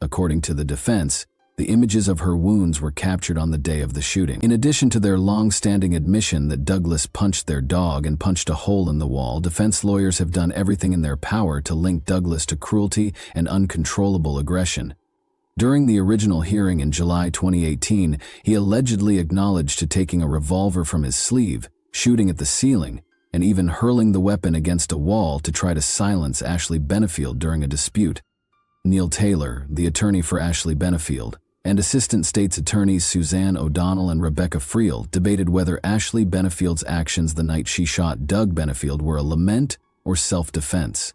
According to the defense, the images of her wounds were captured on the day of the shooting. In addition to their long-standing admission that Douglas punched their dog and punched a hole in the wall, defense lawyers have done everything in their power to link Douglas to cruelty and uncontrollable aggression. During the original hearing in July 2018, he allegedly acknowledged to taking a revolver from his sleeve, shooting at the ceiling, and even hurling the weapon against a wall to try to silence Ashley Benefield during a dispute. Neil Taylor, the attorney for Ashley Benefield, and Assistant State's Attorneys Suzanne O'Donnell and Rebecca Friel debated whether Ashley Benefield's actions the night she shot Doug Benefield were a lament or self-defense.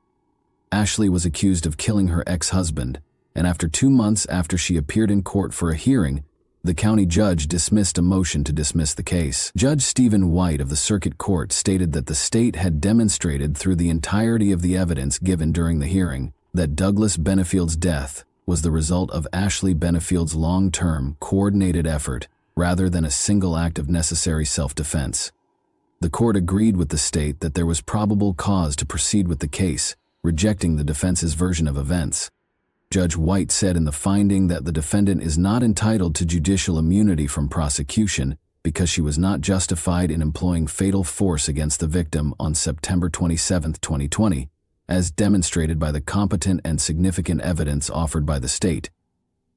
Ashley was accused of killing her ex-husband, and after 2 months after she appeared in court for a hearing, the county judge dismissed a motion to dismiss the case. Judge Stephen White of the Circuit Court stated that the state had demonstrated through the entirety of the evidence given during the hearing that Douglas Benefield's death was the result of Ashley Benefield's long-term, coordinated effort rather than a single act of necessary self-defense. The court agreed with the state that there was probable cause to proceed with the case, rejecting the defense's version of events. Judge White said in the finding that the defendant is not entitled to judicial immunity from prosecution because she was not justified in employing fatal force against the victim on September 27, 2020, as demonstrated by the competent and significant evidence offered by the state.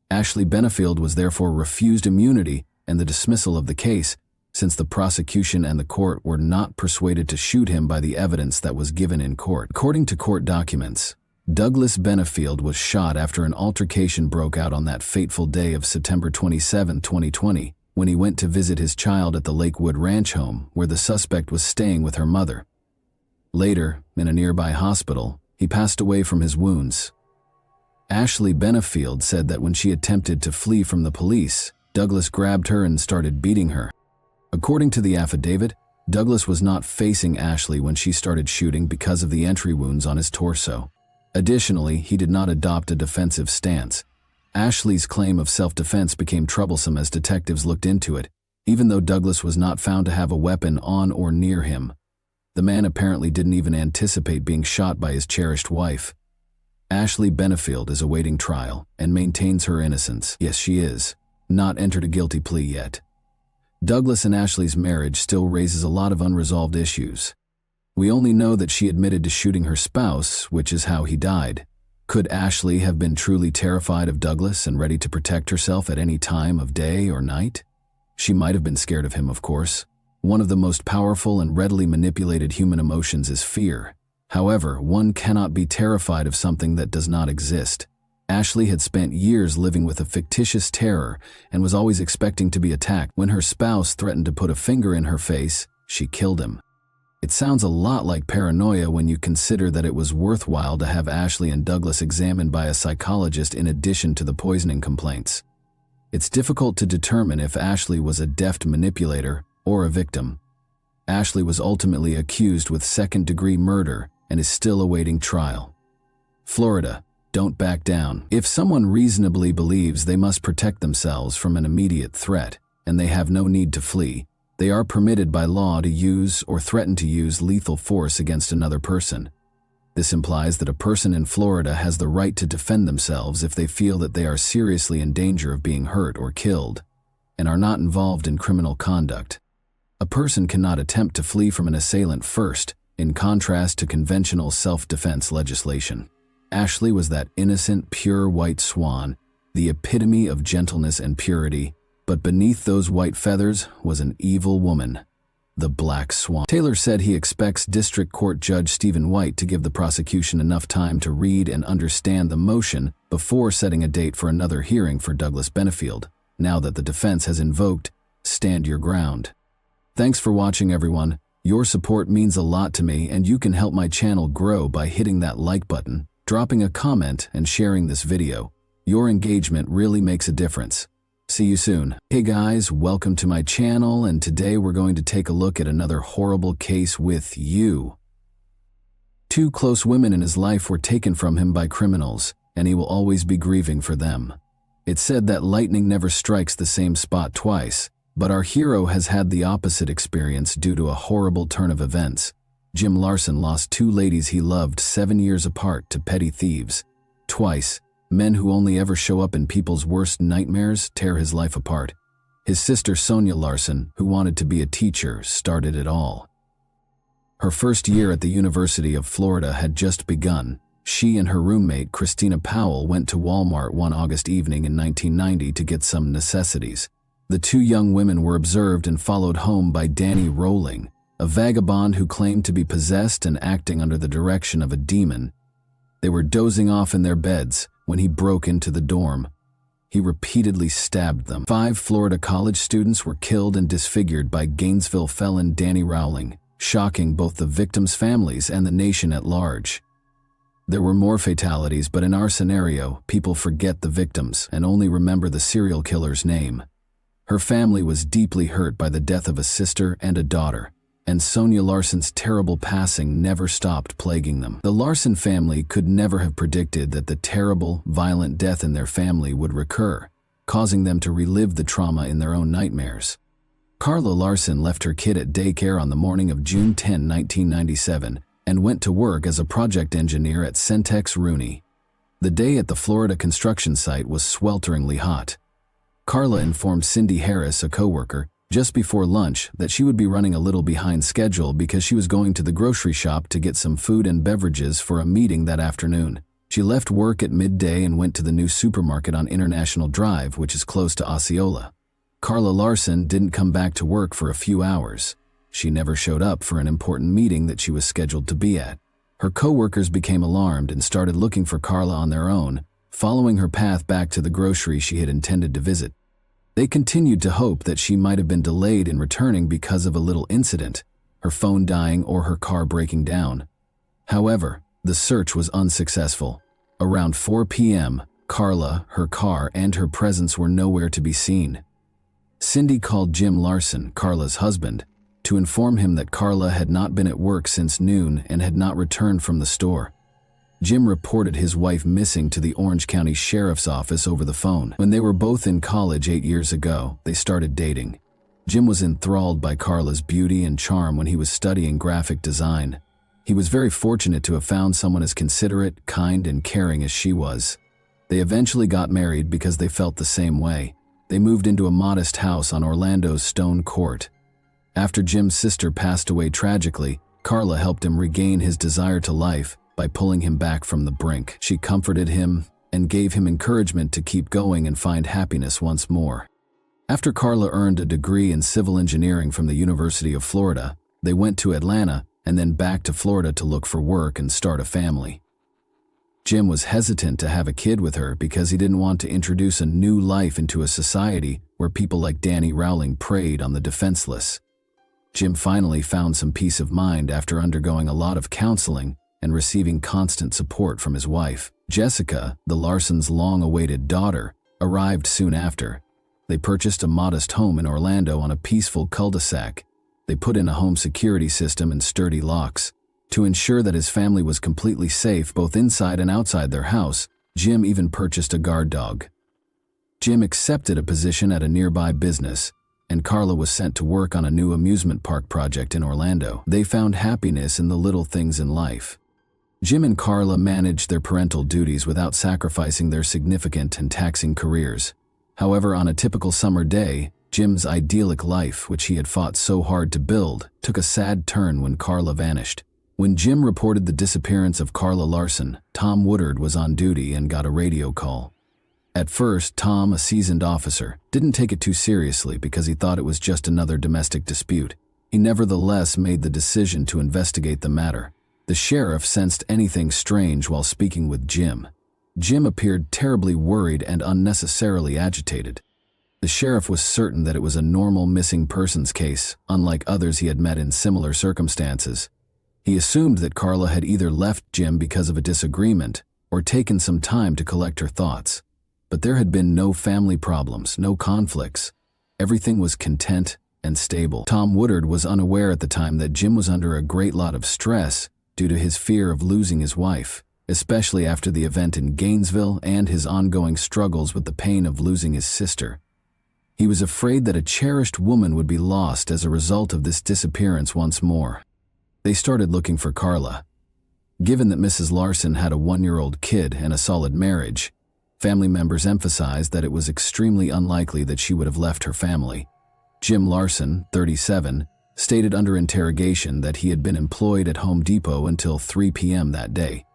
Ashley Benefield was therefore refused immunity and the dismissal of the case, since the prosecution and the court were not persuaded to shoot him by the evidence that was given in court. According to court documents, Douglas Benefield was shot after an altercation broke out on that fateful day of September 27, 2020, when he went to visit his child at the Lakewood Ranch home where the suspect was staying with her mother. Later, in a nearby hospital, he passed away from his wounds. Ashley Benefield said that when she attempted to flee from the police, Douglas grabbed her and started beating her. According to the affidavit, Douglas was not facing Ashley when she started shooting because of the entry wounds on his torso. Additionally, he did not adopt a defensive stance. Ashley's claim of self-defense became troublesome as detectives looked into it, even though Douglas was not found to have a weapon on or near him. The man apparently didn't even anticipate being shot by his cherished wife. Ashley Benefield is awaiting trial and maintains her innocence. Yes, she is. Not entered a guilty plea yet. Douglas and Ashley's marriage still raises a lot of unresolved issues. We only know that she admitted to shooting her spouse, which is how he died. Could Ashley have been truly terrified of Douglas and ready to protect herself at any time of day or night? She might have been scared of him, of course. One of the most powerful and readily manipulated human emotions is fear. However, one cannot be terrified of something that does not exist. Ashley had spent years living with a fictitious terror and was always expecting to be attacked. When her spouse threatened to put a finger in her face, she killed him. It sounds a lot like paranoia when you consider that it was worthwhile to have Ashley and Douglas examined by a psychologist in addition to the poisoning complaints. It's difficult to determine if Ashley was a deft manipulator or a victim. Ashley was ultimately accused with second-degree murder and is still awaiting trial. Florida, don't back down. If someone reasonably believes they must protect themselves from an immediate threat and they have no need to flee, they are permitted by law to use or threaten to use lethal force against another person. This implies that a person in Florida has the right to defend themselves if they feel that they are seriously in danger of being hurt or killed, and are not involved in criminal conduct. A person cannot attempt to flee from an assailant first, in contrast to conventional self-defense legislation. Ashley was that innocent, pure white swan, the epitome of gentleness and purity, but beneath those white feathers was an evil woman, the Black Swan. Taylor said he expects District Court Judge Stephen White to give the prosecution enough time to read and understand the motion before setting a date for another hearing for Douglas Benefield, now that the defense has invoked stand your ground. Thanks for watching, everyone. Your support means a lot to me, and you can help my channel grow by hitting that like button, dropping a comment, and sharing this video. Your engagement really makes a difference. See you soon. Hey guys, welcome to my channel, and today we're going to take a look at another horrible case with you. Two close women in his life were taken from him by criminals, and he will always be grieving for them. It's said that lightning never strikes the same spot twice, but our hero has had the opposite experience due to a horrible turn of events. Jim Larson lost two ladies he loved 7 years apart to petty thieves. Twice, men who only ever show up in people's worst nightmares tear his life apart. His sister Sonia Larson, who wanted to be a teacher, started it all. Her first year at the University of Florida had just begun. She and her roommate Christina Powell went to Walmart one August evening in 1990 to get some necessities. The two young women were observed and followed home by Danny Rowling, a vagabond who claimed to be possessed and acting under the direction of a demon. They were dozing off in their beds when he broke into the dorm. He repeatedly stabbed them. 5 Florida college students were killed and disfigured by Gainesville felon Danny Rowling, shocking both the victims' families and the nation at large. There were more fatalities, but in our scenario, people forget the victims and only remember the serial killer's name. Her family was deeply hurt by the death of a sister and a daughter, and Sonia Larson's terrible passing never stopped plaguing them. The Larson family could never have predicted that the terrible, violent death in their family would recur, causing them to relive the trauma in their own nightmares. Carla Larson left her kid at daycare on the morning of June 10, 1997, and went to work as a project engineer at Centex Rooney. The day at the Florida construction site was swelteringly hot. Carla informed Cindy Harris, a coworker, just before lunch that she would be running a little behind schedule because she was going to the grocery shop to get some food and beverages for a meeting that afternoon. She left work at midday and went to the new supermarket on International Drive, which is close to Osceola. Carla Larson didn't come back to work for a few hours. She never showed up for an important meeting that she was scheduled to be at. Her coworkers became alarmed and started looking for Carla on their own, following her path back to the grocery she had intended to visit. They continued to hope that she might have been delayed in returning because of a little incident, her phone dying or her car breaking down. However, the search was unsuccessful. Around 4 p.m., Carla, her car, and her presence were nowhere to be seen. Cindy called Jim Larson, Carla's husband, to inform him that Carla had not been at work since noon and had not returned from the store. Jim reported his wife missing to the Orange County Sheriff's Office over the phone. When they were both in college 8 years ago, they started dating. Jim was enthralled by Carla's beauty and charm when he was studying graphic design. He was very fortunate to have found someone as considerate, kind, and caring as she was. They eventually got married because they felt the same way. They moved into a modest house on Orlando's Stone Court. After Jim's sister passed away tragically, Carla helped him regain his desire to life by pulling him back from the brink. She comforted him and gave him encouragement to keep going and find happiness once more. After Carla earned a degree in civil engineering from the University of Florida, they went to Atlanta and then back to Florida to look for work and start a family. Jim was hesitant to have a kid with her because he didn't want to introduce a new life into a society where people like Danny Rowling preyed on the defenseless. Jim finally found some peace of mind after undergoing a lot of counseling and receiving constant support from his wife. Jessica, the Larsons' long-awaited daughter, arrived soon after. They purchased a modest home in Orlando on a peaceful cul-de-sac. They put in a home security system and sturdy locks. To ensure that his family was completely safe both inside and outside their house, Jim even purchased a guard dog. Jim accepted a position at a nearby business, and Carla was sent to work on a new amusement park project in Orlando. They found happiness in the little things in life. Jim and Carla managed their parental duties without sacrificing their significant and taxing careers. However, on a typical summer day, Jim's idyllic life, which he had fought so hard to build, took a sad turn when Carla vanished. When Jim reported the disappearance of Carla Larson, Tom Woodard was on duty and got a radio call. At first, Tom, a seasoned officer, didn't take it too seriously because he thought it was just another domestic dispute. He nevertheless made the decision to investigate the matter. The sheriff sensed anything strange while speaking with Jim. Jim appeared terribly worried and unnecessarily agitated. The sheriff was certain that it was a normal missing persons case, unlike others he had met in similar circumstances. He assumed that Carla had either left Jim because of a disagreement or taken some time to collect her thoughts. But there had been no family problems, no conflicts. Everything was content and stable. Tom Woodard was unaware at the time that Jim was under a great lot of stress due to his fear of losing his wife, especially after the event in Gainesville and his ongoing struggles with the pain of losing his sister. He was afraid that a cherished woman would be lost as a result of this disappearance once more. They started looking for Carla. Given that Mrs. Larson had a 1-year-old kid and a solid marriage, family members emphasized that it was extremely unlikely that she would have left her family. Jim Larson, 37, stated under interrogation that he had been employed at Home Depot until 3 p.m. that day.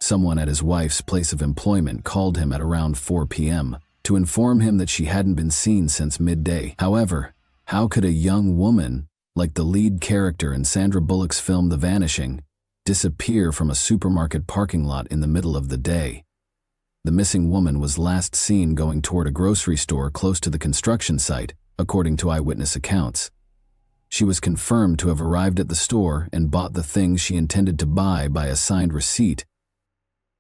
Someone at his wife's place of employment called him at around 4 p.m. to inform him that she hadn't been seen since midday. However, how could a young woman, like the lead character in Sandra Bullock's film The Vanishing, disappear from a supermarket parking lot in the middle of the day? The missing woman was last seen going toward a grocery store close to the construction site, according to eyewitness accounts. She was confirmed to have arrived at the store and bought the things she intended to buy by a signed receipt.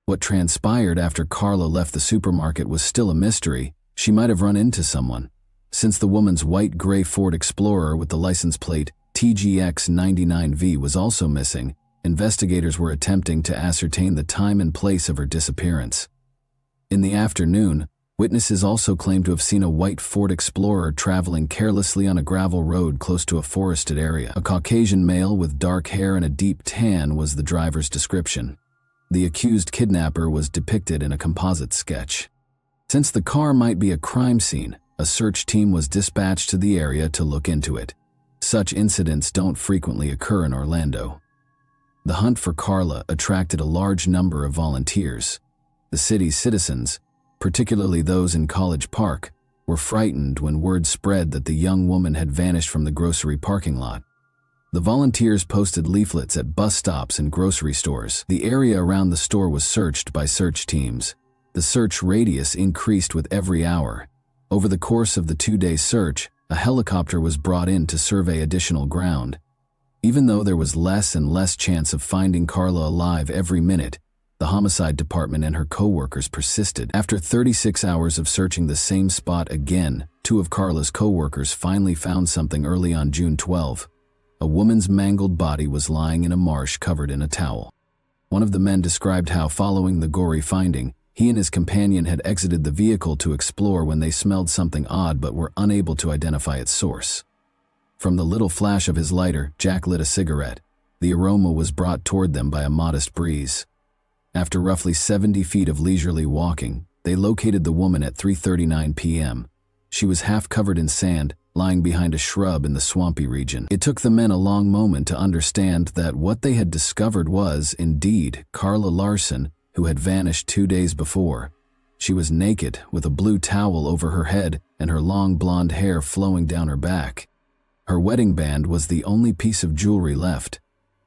What transpired after Carla left the supermarket was still a mystery. She might have run into someone. Since the woman's white-gray Ford Explorer with the license plate TGX99V was also missing, investigators were attempting to ascertain the time and place of her disappearance. In the afternoon, witnesses also claimed to have seen a white Ford Explorer traveling carelessly on a gravel road close to a forested area. A Caucasian male with dark hair and a deep tan was the driver's description. The accused kidnapper was depicted in a composite sketch. Since the car might be a crime scene, a search team was dispatched to the area to look into it. Such incidents don't frequently occur in Orlando. The hunt for Carla attracted a large number of volunteers. The city's citizens, particularly those in College Park, were frightened when word spread that the young woman had vanished from the grocery parking lot. The volunteers posted leaflets at bus stops and grocery stores. The area around the store was searched by search teams. The search radius increased with every hour. Over the course of the 2-day search, a helicopter was brought in to survey additional ground. Even though there was less and less chance of finding Carla alive every minute, the homicide department and her co-workers persisted. After 36 hours of searching the same spot again, 2 of Carla's co-workers finally found something early on June 12. A woman's mangled body was lying in a marsh covered in a towel. One of the men described how, following the gory finding, he and his companion had exited the vehicle to explore when they smelled something odd but were unable to identify its source. From the little flash of his lighter, Jack lit a cigarette. The aroma was brought toward them by a modest breeze. After roughly 70 feet of leisurely walking, they located the woman at 3:39 p.m. She was half covered in sand, lying behind a shrub in the swampy region. It took the men a long moment to understand that what they had discovered was, indeed, Carla Larson, who had vanished 2 days before. She was naked, with a blue towel over her head and her long blonde hair flowing down her back. Her wedding band was the only piece of jewelry left.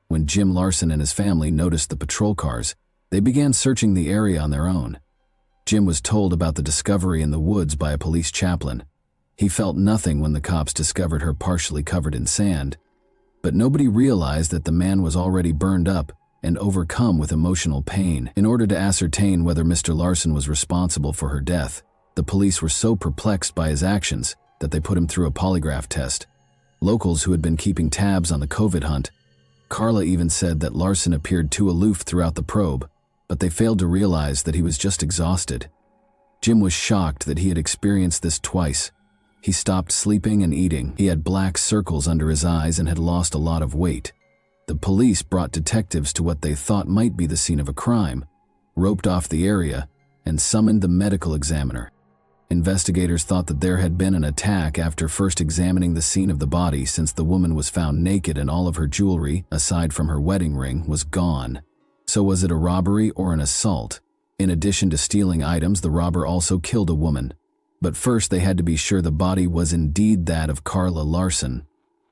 When Jim Larson and his family noticed the patrol cars, they began searching the area on their own. Jim was told about the discovery in the woods by a police chaplain. He felt nothing when the cops discovered her partially covered in sand. But nobody realized that the man was already burned up and overcome with emotional pain. In order to ascertain whether Mr. Larson was responsible for her death, the police were so perplexed by his actions that they put him through a polygraph test. Locals who had been keeping tabs on the COVID hunt, Carla even said that Larson appeared too aloof throughout the probe, but they failed to realize that he was just exhausted. Jim was shocked that he had experienced this twice. He stopped sleeping and eating. He had black circles under his eyes and had lost a lot of weight. The police brought detectives to what they thought might be the scene of a crime, roped off the area, and summoned the medical examiner. Investigators thought that there had been an attack after first examining the scene of the body, since the woman was found naked and all of her jewelry, aside from her wedding ring, was gone. So was it a robbery or an assault? In addition to stealing items, the robber also killed a woman. But first they had to be sure the body was indeed that of Carla Larson.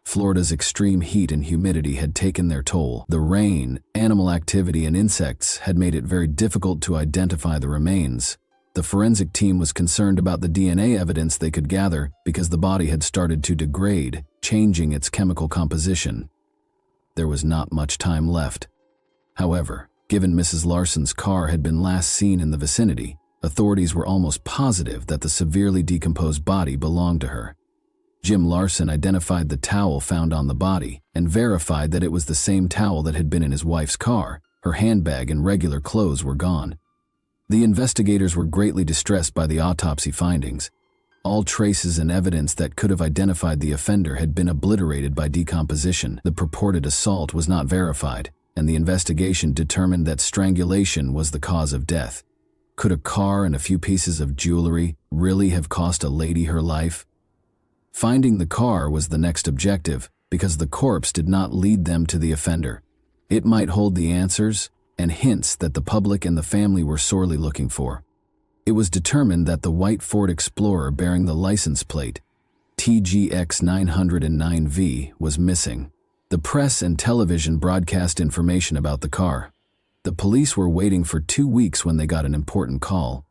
Florida's extreme heat and humidity had taken their toll. The rain, animal activity, and insects had made it very difficult to identify the remains. The forensic team was concerned about the DNA evidence they could gather because the body had started to degrade, changing its chemical composition. There was not much time left. However, given Mrs. Larson's car had been last seen in the vicinity, authorities were almost positive that the severely decomposed body belonged to her. Jim Larson identified the towel found on the body and verified that it was the same towel that had been in his wife's car. Her handbag and regular clothes were gone. The investigators were greatly distressed by the autopsy findings. All traces and evidence that could have identified the offender had been obliterated by decomposition. The purported assault was not verified, and the investigation determined that strangulation was the cause of death. Could a car and a few pieces of jewelry really have cost a lady her life? Finding the car was the next objective, because the corpse did not lead them to the offender. It might hold the answers and hints that the public and the family were sorely looking for. It was determined that the white Ford Explorer bearing the license plate TGX 909V was missing. The press and television broadcast information about the car. The police were waiting for 2 weeks when they got an important call.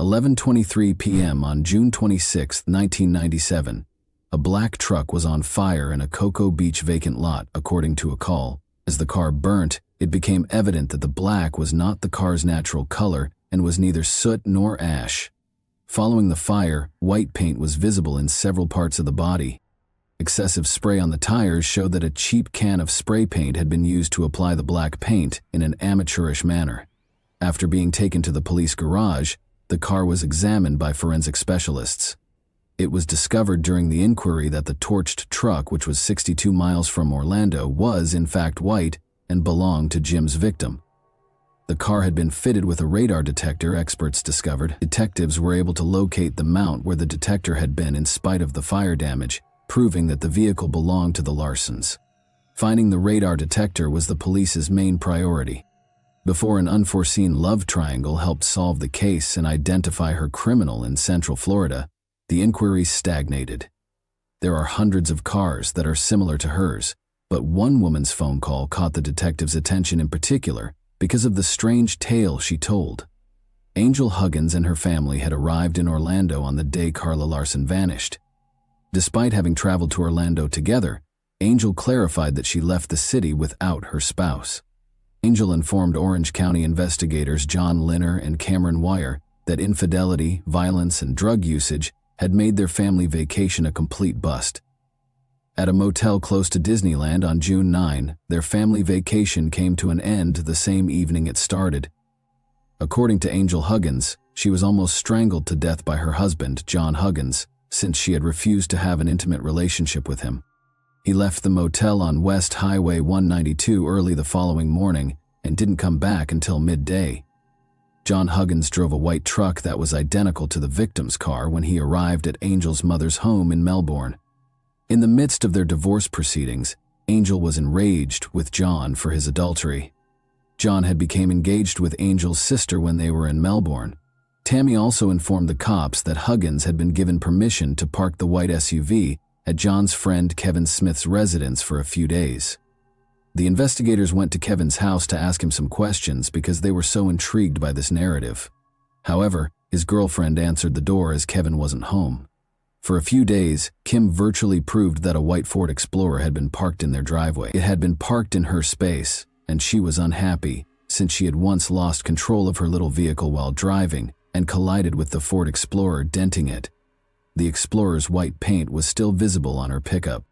11:23 p.m. on June 26, 1997. A black truck was on fire in a Cocoa Beach vacant lot, according to a call. As the car burnt, it became evident that the black was not the car's natural color and was neither soot nor ash. Following the fire, white paint was visible in several parts of the body. Excessive spray on the tires showed that a cheap can of spray paint had been used to apply the black paint in an amateurish manner. After being taken to the police garage, the car was examined by forensic specialists. It was discovered during the inquiry that the torched truck, which was 62 miles from Orlando, was in fact white and belonged to Jim's victim. The car had been fitted with a radar detector, experts discovered. Detectives were able to locate the mount where the detector had been in spite of the fire damage, proving that the vehicle belonged to the Larsons. Finding the radar detector was the police's main priority. Before an unforeseen love triangle helped solve the case and identify her criminal in Central Florida, The inquiry stagnated. There are hundreds of cars that are similar to hers, but one woman's phone call caught the detective's attention in particular because of the strange tale she told. Angel Huggins and her family had arrived in Orlando on the day Carla Larson vanished. Despite having traveled to Orlando together, Angel clarified that she left the city without her spouse. Angel informed Orange County investigators John Linner and Cameron Wire that infidelity, violence, and drug usage had made their family vacation a complete bust. At a motel close to Disneyland on June 9, their family vacation came to an end the same evening it started. According to Angel Huggins, she was almost strangled to death by her husband, John Huggins, since she had refused to have an intimate relationship with him. He left the motel on West Highway 192 early the following morning and didn't come back until midday. John Huggins drove a white truck that was identical to the victim's car when he arrived at Angel's mother's home in Melbourne. In the midst of their divorce proceedings, Angel was enraged with John for his adultery. John had become engaged with Angel's sister when they were in Melbourne. Tammy also informed the cops that Huggins had been given permission to park the white SUV at John's friend Kevin Smith's residence for a few days. The investigators went to Kevin's house to ask him some questions because they were so intrigued by this narrative. However, his girlfriend answered the door as Kevin wasn't home. For a few days, Kim virtually proved that a white Ford Explorer had been parked in their driveway. It had been parked in her space, and she was unhappy since she had once lost control of her little vehicle while driving and collided with the Ford Explorer, denting it. The Explorer's white paint was still visible on her pickup.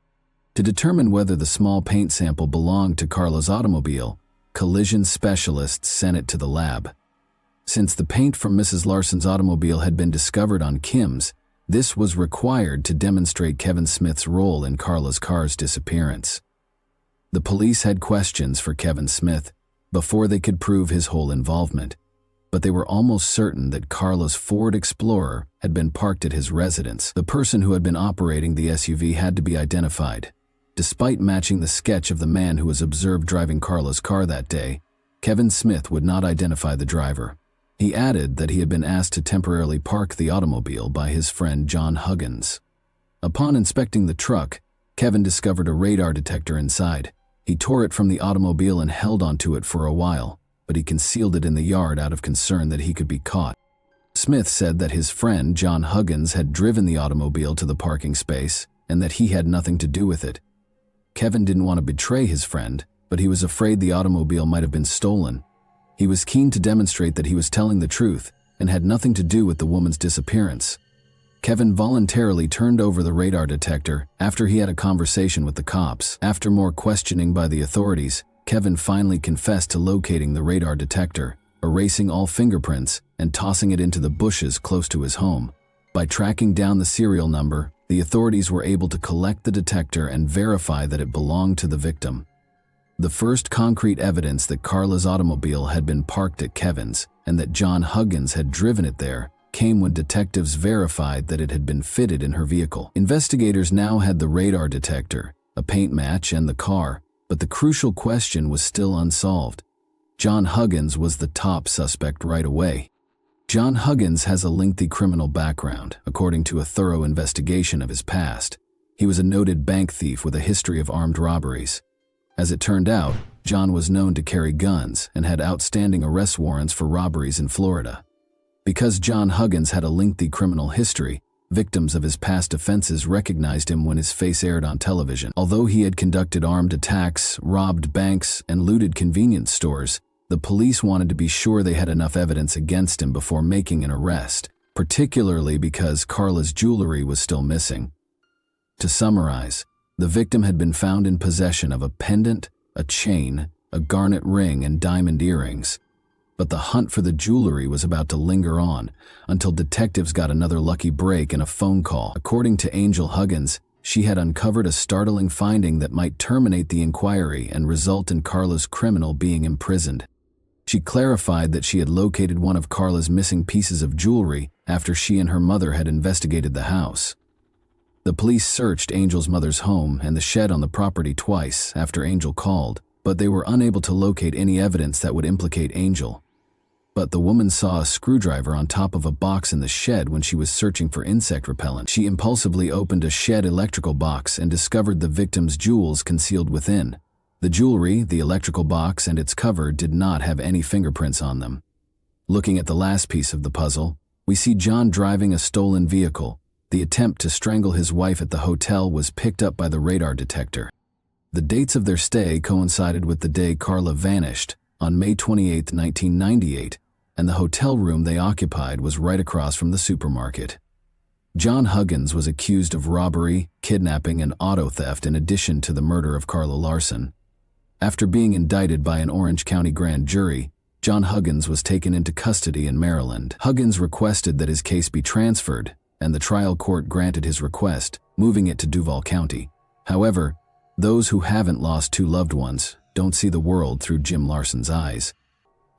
To determine whether the small paint sample belonged to Carla's automobile, collision specialists sent it to the lab. Since the paint from Mrs. Larson's automobile had been discovered on Kim's, this was required to demonstrate Kevin Smith's role in Carla's car's disappearance. The police had questions for Kevin Smith before they could prove his whole involvement, but they were almost certain that Carla's Ford Explorer had been parked at his residence. The person who had been operating the SUV had to be identified. Despite matching the sketch of the man who was observed driving Carla's car that day, Kevin Smith would not identify the driver. He added that he had been asked to temporarily park the automobile by his friend John Huggins. Upon inspecting the truck, Kevin discovered a radar detector inside. He tore it from the automobile and held onto it for a while, but he concealed it in the yard out of concern that he could be caught. Smith said that his friend John Huggins had driven the automobile to the parking space and that he had nothing to do with it. Kevin didn't want to betray his friend, but he was afraid the automobile might have been stolen. He was keen to demonstrate that he was telling the truth and had nothing to do with the woman's disappearance. Kevin voluntarily turned over the radar detector after he had a conversation with the cops. After more questioning by the authorities, Kevin finally confessed to locating the radar detector, erasing all fingerprints, and tossing it into the bushes close to his home. By tracking down the serial number, the authorities were able to collect the detector and verify that it belonged to the victim. The first concrete evidence that Carla's automobile had been parked at Kevin's and that John Huggins had driven it there came when detectives verified that it had been fitted in her vehicle. Investigators now had the radar detector, a paint match, and the car, but the crucial question was still unsolved. John Huggins was the top suspect right away. John Huggins has a lengthy criminal background, according to a thorough investigation of his past. He was a noted bank thief with a history of armed robberies. As it turned out, John was known to carry guns and had outstanding arrest warrants for robberies in Florida. Because John Huggins had a lengthy criminal history, victims of his past offenses recognized him when his face aired on television. Although he had conducted armed attacks, robbed banks, and looted convenience stores, the police wanted to be sure they had enough evidence against him before making an arrest, particularly because Carla's jewelry was still missing. To summarize, the victim had been found in possession of a pendant, a chain, a garnet ring, and diamond earrings. But the hunt for the jewelry was about to linger on until detectives got another lucky break in a phone call. According to Angel Huggins, she had uncovered a startling finding that might terminate the inquiry and result in Carla's criminal being imprisoned. She clarified that she had located one of Carla's missing pieces of jewelry after she and her mother had investigated the house. The police searched Angel's mother's home and the shed on the property twice after Angel called, but they were unable to locate any evidence that would implicate Angel. But the woman saw a screwdriver on top of a box in the shed when she was searching for insect repellent. She impulsively opened a shed electrical box and discovered the victim's jewels concealed within. The jewelry, the electrical box, and its cover did not have any fingerprints on them. Looking at the last piece of the puzzle, we see John driving a stolen vehicle. The attempt to strangle his wife at the hotel was picked up by the radar detector. The dates of their stay coincided with the day Carla vanished, on May 28, 1998, and the hotel room they occupied was right across from the supermarket. John Huggins was accused of robbery, kidnapping, and auto theft in addition to the murder of Carla Larson. After being indicted by an Orange County grand jury, John Huggins was taken into custody in Maryland. Huggins requested that his case be transferred, and the trial court granted his request, moving it to Duval County. However, those who haven't lost two loved ones don't see the world through Jim Larson's eyes.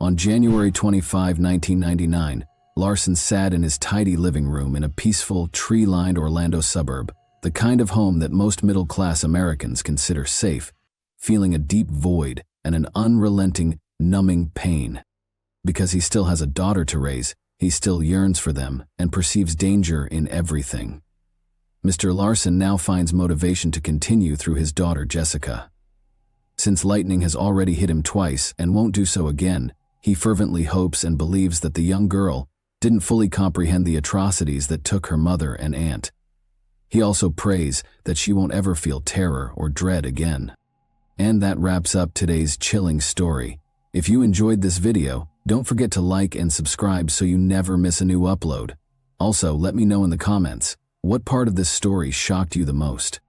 On January 25, 1999, Larson sat in his tidy living room in a peaceful, tree-lined Orlando suburb, the kind of home that most middle-class Americans consider safe, feeling a deep void and an unrelenting, numbing pain. Because he still has a daughter to raise, he still yearns for them and perceives danger in everything. Mr. Larson now finds motivation to continue through his daughter Jessica. Since lightning has already hit him twice and won't do so again, he fervently hopes and believes that the young girl didn't fully comprehend the atrocities that took her mother and aunt. He also prays that she won't ever feel terror or dread again. And that wraps up today's chilling story. If you enjoyed this video, don't forget to like and subscribe so you never miss a new upload. Also, let me know in the comments, what part of this story shocked you the most?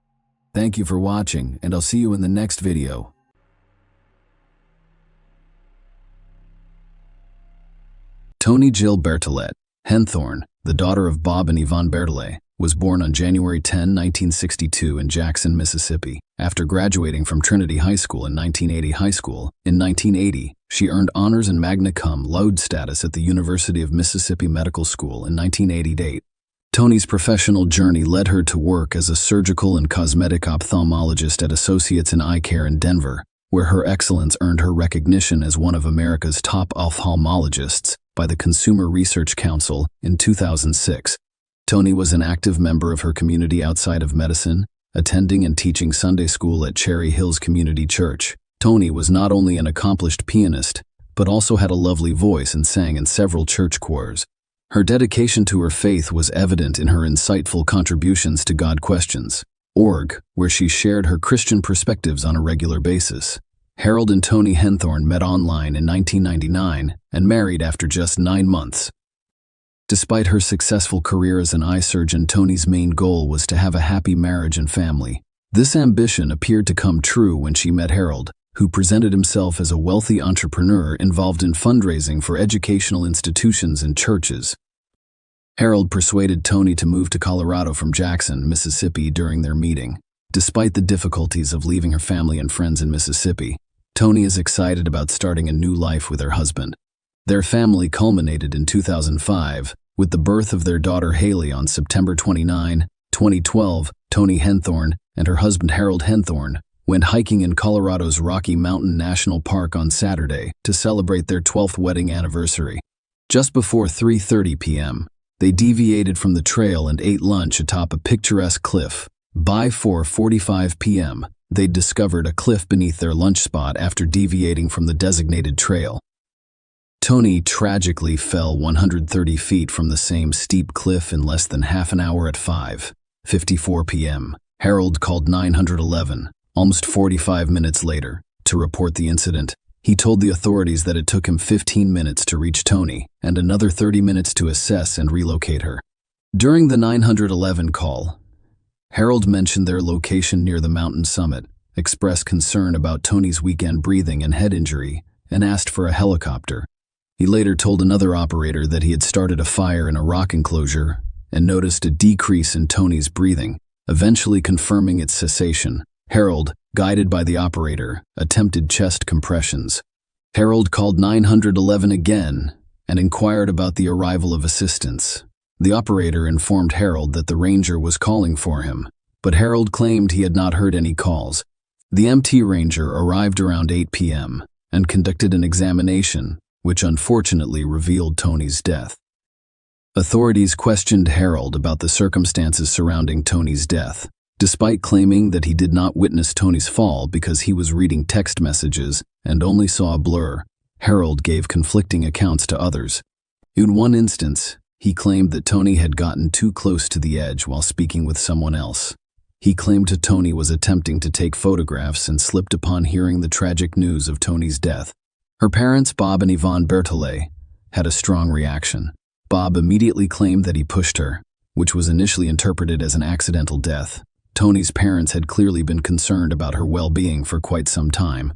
Thank you for watching, and I'll see you in the next video. Toni Jill Bertolet Henthorn, the daughter of Bob and Yvonne Bertolet, was born on January 10, 1962 in Jackson, Mississippi. After graduating from Trinity High School in 1980, she earned honors and magna cum laude status at the University of Mississippi Medical School in 1988. Toni's professional journey led her to work as a surgical and cosmetic ophthalmologist at Associates in Eye Care in Denver, where her excellence earned her recognition as one of America's top ophthalmologists by the Consumer Research Council in 2006. Toni was an active member of her community outside of medicine, attending and teaching Sunday school at Cherry Hills Community Church. Toni was not only an accomplished pianist, but also had a lovely voice and sang in several church choirs. Her dedication to her faith was evident in her insightful contributions to God.org, where she shared her Christian perspectives on a regular basis. Harold and Toni Henthorn met online in 1999 and married after just 9 months. Despite her successful career as an eye surgeon, Toni's main goal was to have a happy marriage and family. This ambition appeared to come true when she met Harold, who presented himself as a wealthy entrepreneur involved in fundraising for educational institutions and churches. Harold persuaded Toni to move to Colorado from Jackson, Mississippi during their meeting. Despite the difficulties of leaving her family and friends in Mississippi, Toni is excited about starting a new life with her husband. Their family culminated in 2005 with the birth of their daughter Haley on September 29, 2012. Toni Henthorn and her husband Harold Henthorn went hiking in Colorado's Rocky Mountain National Park on Saturday to celebrate their 12th wedding anniversary. Just before 3:30 p.m., they deviated from the trail and ate lunch atop a picturesque cliff. By 4:45 p.m., they discovered a cliff beneath their lunch spot after deviating from the designated trail. Toni tragically fell 130 feet from the same steep cliff in less than half an hour at 5:54 p.m. Harold called 911, almost 45 minutes later, to report the incident. He told the authorities that it took him 15 minutes to reach Toni and another 30 minutes to assess and relocate her. During the 911 call, Harold mentioned their location near the mountain summit, expressed concern about Toni's weekend breathing and head injury, and asked for a helicopter. He later told another operator that he had started a fire in a rock enclosure and noticed a decrease in Toni's breathing, eventually confirming its cessation. Harold, guided by the operator, attempted chest compressions. Harold called 911 again and inquired about the arrival of assistance. The operator informed Harold that the ranger was calling for him, but Harold claimed he had not heard any calls. The MT ranger arrived around 8 p.m. and conducted an examination, which unfortunately revealed Tony's death. Authorities questioned Harold about the circumstances surrounding Tony's death. Despite claiming that he did not witness Tony's fall because he was reading text messages and only saw a blur, Harold gave conflicting accounts to others. In one instance, he claimed that Tony had gotten too close to the edge while speaking with someone else. He claimed Tony was attempting to take photographs and slipped upon hearing the tragic news of Tony's death. Her parents, Bob and Yvonne Berthollet, had a strong reaction. Bob immediately claimed that he pushed her, which was initially interpreted as an accidental death. Tony's parents had clearly been concerned about her well-being for quite some time.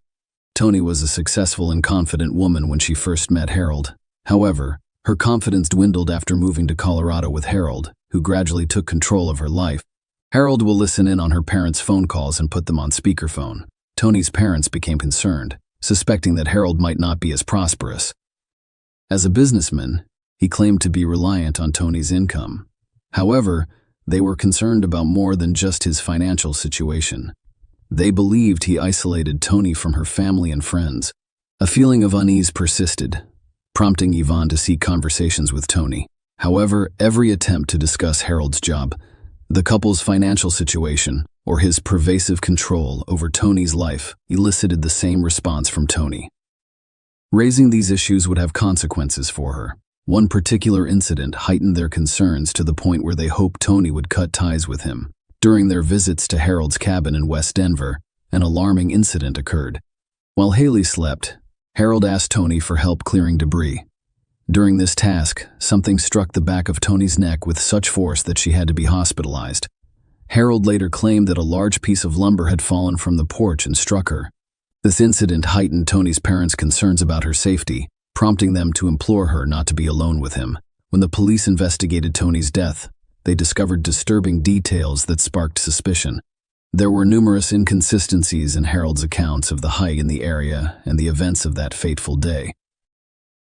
Tony was a successful and confident woman when she first met Harold. However, her confidence dwindled after moving to Colorado with Harold, who gradually took control of her life. Harold will listen in on her parents' phone calls and put them on speakerphone. Tony's parents became concerned, suspecting that Harold might not be as prosperous. As a businessman, he claimed to be reliant on Tony's income. However, they were concerned about more than just his financial situation. They believed he isolated Tony from her family and friends. A feeling of unease persisted, prompting Yvonne to seek conversations with Tony. However, every attempt to discuss Harold's job, the couple's financial situation, or his pervasive control over Tony's life elicited the same response from Tony. Raising these issues would have consequences for her. One particular incident heightened their concerns to the point where they hoped Tony would cut ties with him. During their visits to Harold's cabin in West Denver, an alarming incident occurred. While Haley slept, Harold asked Tony for help clearing debris. During this task, something struck the back of Tony's neck with such force that she had to be hospitalized. Harold later claimed that a large piece of lumber had fallen from the porch and struck her. This incident heightened Tony's parents' concerns about her safety, prompting them to implore her not to be alone with him. When the police investigated Tony's death, they discovered disturbing details that sparked suspicion. There were numerous inconsistencies in Harold's accounts of the hike in the area and the events of that fateful day.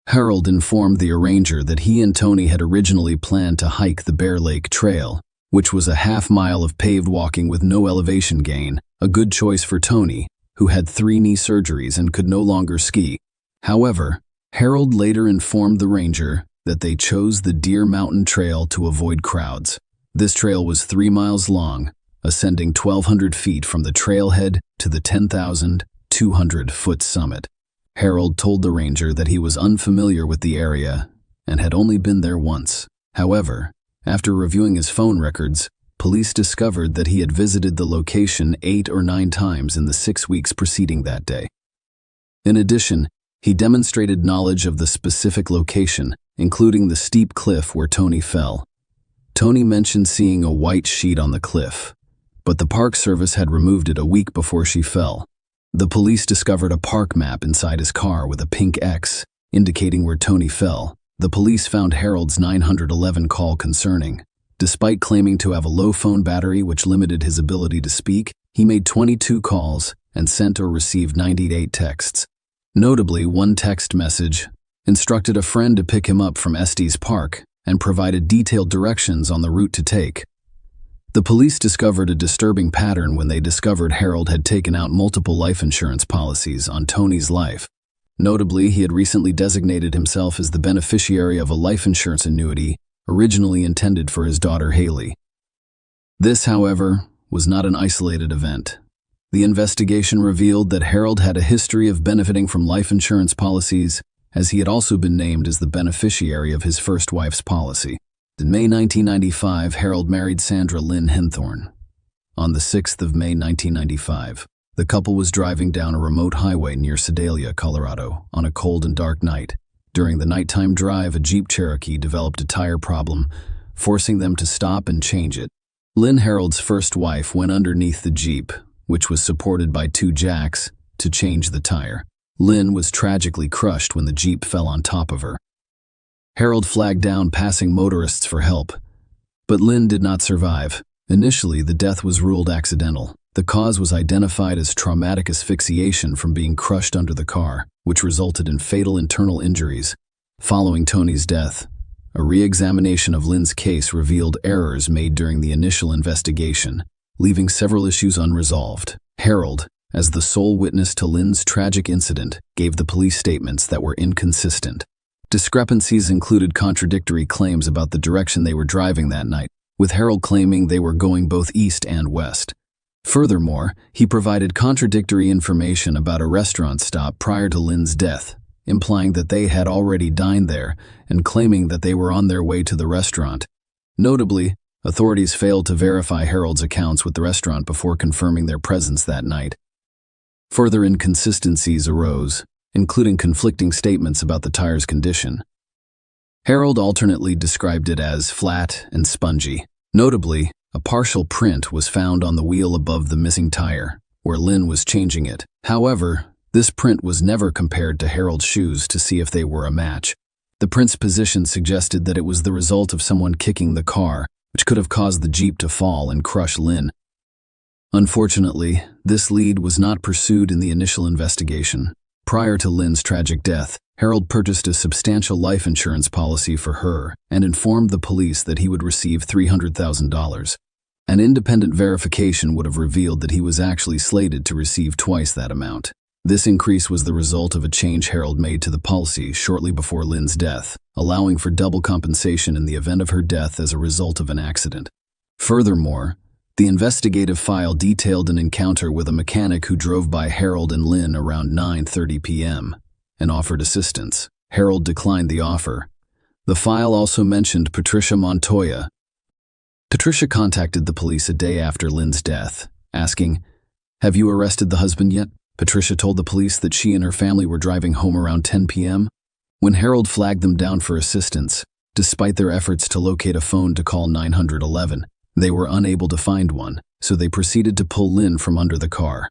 Harold informed the arranger that he and Tony had originally planned to hike the Bear Lake Trail, which was a half-mile of paved walking with no elevation gain, a good choice for Tony, who had 3 knee surgeries and could no longer ski. However, Harold later informed the ranger that they chose the Deer Mountain Trail to avoid crowds. This trail was 3 miles long, ascending 1,200 feet from the trailhead to the 10,200-foot summit. Harold told the ranger that he was unfamiliar with the area and had only been there once. However, after reviewing his phone records, police discovered that he had visited the location 8 or 9 times in the 6 weeks preceding that day. In addition, he demonstrated knowledge of the specific location, including the steep cliff where Tony fell. Tony mentioned seeing a white sheet on the cliff, but the Park Service had removed it a week before she fell. The police discovered a park map inside his car with a pink X, indicating where Tony fell. The police found Harold's 911 call concerning. Despite claiming to have a low phone battery which limited his ability to speak, he made 22 calls and sent or received 98 texts. Notably, one text message instructed a friend to pick him up from Estes Park and provided detailed directions on the route to take. The police discovered a disturbing pattern when they discovered Harold had taken out multiple life insurance policies on Tony's life. Notably, he had recently designated himself as the beneficiary of a life insurance annuity originally intended for his daughter Haley. This, however, was not an isolated event. The investigation revealed that Harold had a history of benefiting from life insurance policies, as he had also been named as the beneficiary of his first wife's policy. In May 1995, Harold married Sandra Lynn Henthorne. On the 6th of May 1995, the couple was driving down a remote highway near Sedalia, Colorado, on a cold and dark night. During the nighttime drive, a Jeep Cherokee developed a tire problem, forcing them to stop and change it. Lynn, Harold's first wife, went underneath the Jeep, which was supported by 2 jacks, to change the tire. Lynn was tragically crushed when the Jeep fell on top of her. Harold flagged down passing motorists for help, but Lynn did not survive. Initially, the death was ruled accidental. The cause was identified as traumatic asphyxiation from being crushed under the car, which resulted in fatal internal injuries. Following Tony's death, a re-examination of Lynn's case revealed errors made during the initial investigation, leaving several issues unresolved. Harold, as the sole witness to Lynn's tragic incident, gave the police statements that were inconsistent. Discrepancies included contradictory claims about the direction they were driving that night, with Harold claiming they were going both east and west. Furthermore, he provided contradictory information about a restaurant stop prior to Lynn's death, implying that they had already dined there and claiming that they were on their way to the restaurant. Notably, authorities failed to verify Harold's accounts with the restaurant before confirming their presence that night. Further inconsistencies arose, including conflicting statements about the tire's condition. Harold alternately described it as flat and spongy. Notably, a partial print was found on the wheel above the missing tire, where Lynn was changing it. However, this print was never compared to Harold's shoes to see if they were a match. The print's position suggested that it was the result of someone kicking the car, which could have caused the Jeep to fall and crush Lynn. Unfortunately, this lead was not pursued in the initial investigation. Prior to Lynn's tragic death, Harold purchased a substantial life insurance policy for her and informed the police that he would receive $300,000. An independent verification would have revealed that he was actually slated to receive twice that amount. This increase was the result of a change Harold made to the policy shortly before Lynn's death, allowing for double compensation in the event of her death as a result of an accident. Furthermore, the investigative file detailed an encounter with a mechanic who drove by Harold and Lynn around 9:30 p.m. and offered assistance. Harold declined the offer. The file also mentioned Patricia Montoya. Patricia contacted the police a day after Lynn's death, asking, "Have you arrested the husband yet?" Patricia told the police that she and her family were driving home around 10 p.m. when Harold flagged them down for assistance. Despite their efforts to locate a phone to call 911, they were unable to find one, so they proceeded to pull Lynn from under the car.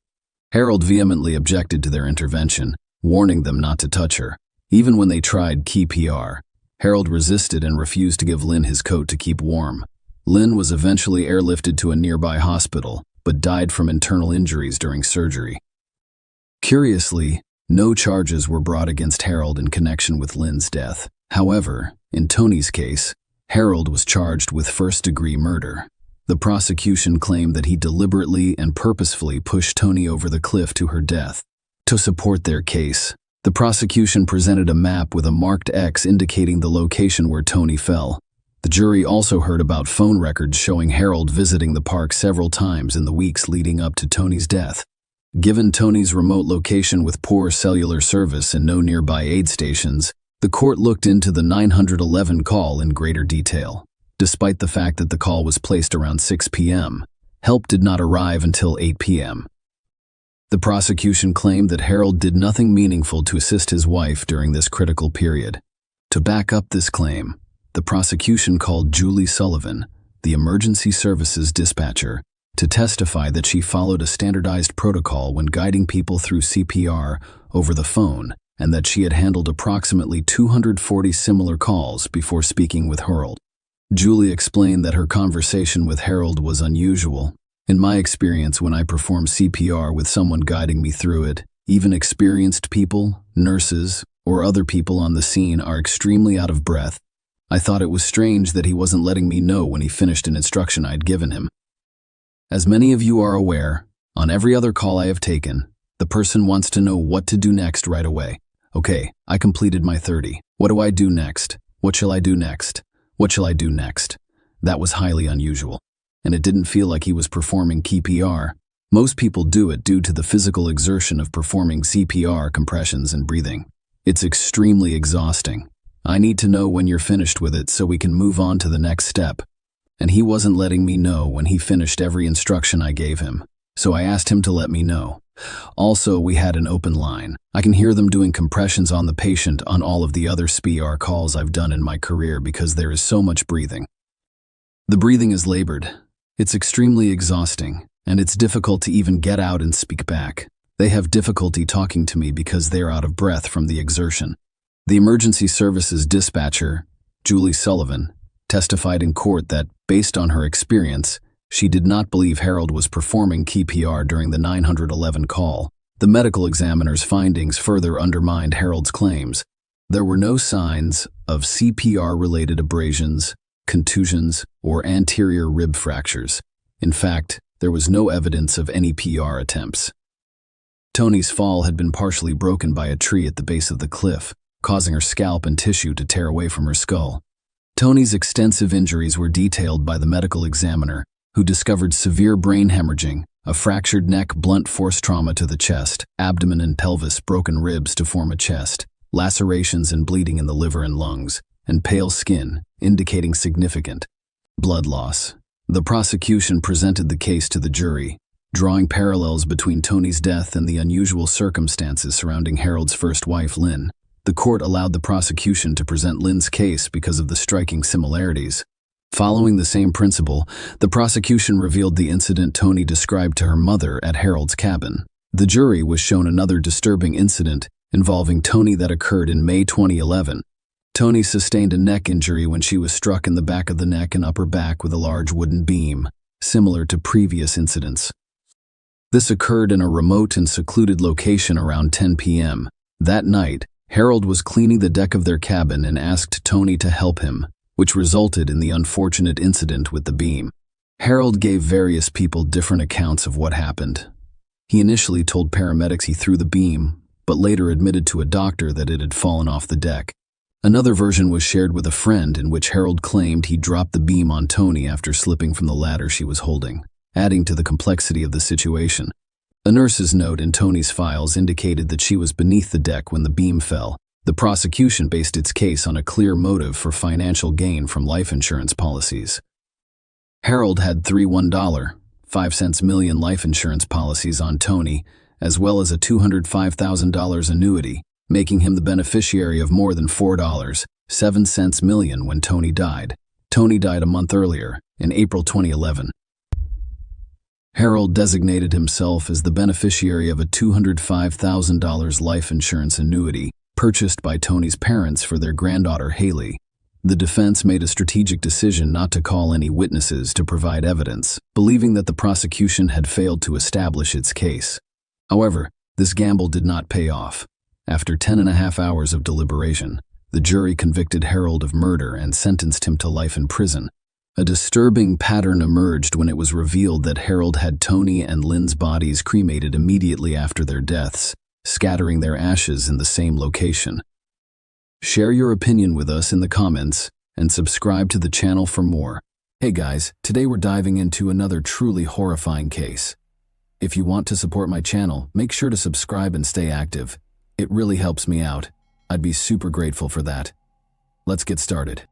Harold vehemently objected to their intervention, warning them not to touch her. Even when they tried CPR, Harold resisted and refused to give Lynn his coat to keep warm. Lynn was eventually airlifted to a nearby hospital, but died from internal injuries during surgery. Curiously, no charges were brought against Harold in connection with Lynn's death. However, in Tony's case, Harold was charged with first-degree murder. The prosecution claimed that he deliberately and purposefully pushed Tony over the cliff to her death. To support their case, the prosecution presented a map with a marked X indicating the location where Tony fell. The jury also heard about phone records showing Harold visiting the park several times in the weeks leading up to Tony's death. Given Tony's remote location with poor cellular service and no nearby aid stations, the court looked into the 911 call in greater detail. Despite the fact that the call was placed around 6 p.m., help did not arrive until 8 p.m. The prosecution claimed that Harold did nothing meaningful to assist his wife during this critical period. To back up this claim, the prosecution called Julie Sullivan, the emergency services dispatcher, to testify that she followed a standardized protocol when guiding people through CPR over the phone and that she had handled approximately 240 similar calls before speaking with Harold. Julie explained that her conversation with Harold was unusual. In my experience, when I perform CPR with someone guiding me through it, even experienced people, nurses, or other people on the scene are extremely out of breath. I thought it was strange that he wasn't letting me know when he finished an instruction I'd given him. As many of you are aware, on every other call I have taken, the person wants to know what to do next right away. Okay, I completed my 30. What do I do next? What shall I do next? What shall I do next? That was highly unusual, and it didn't feel like he was performing CPR. Most people do it due to the physical exertion of performing CPR compressions and breathing. It's extremely exhausting. I need to know when you're finished with it so we can move on to the next step. And he wasn't letting me know when he finished every instruction I gave him, so I asked him to let me know. Also, we had an open line. I can hear them doing compressions on the patient on all of the other CPR calls I've done in my career because there is so much breathing. The breathing is labored. It's extremely exhausting, and it's difficult to even get out and speak back. They have difficulty talking to me because they're out of breath from the exertion. The emergency services dispatcher, Julie Sullivan, testified in court that, based on her experience, she did not believe Harold was performing CPR during the 911 call. The medical examiner's findings further undermined Harold's claims. There were no signs of CPR-related abrasions, contusions, or anterior rib fractures. In fact, there was no evidence of any PR attempts. Tony's fall had been partially broken by a tree at the base of the cliff, causing her scalp and tissue to tear away from her skull. Tony's extensive injuries were detailed by the medical examiner, who discovered severe brain hemorrhaging, a fractured neck, blunt force trauma to the chest, abdomen and pelvis, broken ribs to form a chest, lacerations and bleeding in the liver and lungs, and pale skin, indicating significant blood loss. The prosecution presented the case to the jury, drawing parallels between Tony's death and the unusual circumstances surrounding Harold's first wife, Lynn. The court allowed the prosecution to present Lynn's case because of the striking similarities. Following the same principle, the prosecution revealed the incident Tony described to her mother at Harold's cabin. The jury was shown another disturbing incident involving Tony that occurred in May 2011. Tony sustained a neck injury when she was struck in the back of the neck and upper back with a large wooden beam, similar to previous incidents. This occurred in a remote and secluded location around 10 p.m. That night, Harold was cleaning the deck of their cabin and asked Tony to help him, which resulted in the unfortunate incident with the beam. Harold gave various people different accounts of what happened. He initially told paramedics he threw the beam, but later admitted to a doctor that it had fallen off the deck. Another version was shared with a friend in which Harold claimed he dropped the beam on Tony after slipping from the ladder she was holding, adding to the complexity of the situation. A nurse's note in Tony's files indicated that she was beneath the deck when the beam fell. The prosecution based its case on a clear motive for financial gain from life insurance policies. Harold had three $1.05 million life insurance policies on Tony, as well as a $205,000 annuity, making him the beneficiary of more than $4.07 million when Tony died. Tony died a month earlier, in April 2011. Harold designated himself as the beneficiary of a $205,000 life insurance annuity purchased by Tony's parents for their granddaughter Haley. The defense made a strategic decision not to call any witnesses to provide evidence, believing that the prosecution had failed to establish its case. However, this gamble did not pay off. After 10.5 hours of deliberation, the jury convicted Harold of murder and sentenced him to life in prison. A disturbing pattern emerged when it was revealed that Harold had Tony and Lynn's bodies cremated immediately after their deaths, scattering their ashes in the same location. Share your opinion with us in the comments and subscribe to the channel for more. Hey guys, today we're diving into another truly horrifying case. If you want to support my channel, make sure to subscribe and stay active. It really helps me out. I'd be super grateful for that. Let's get started.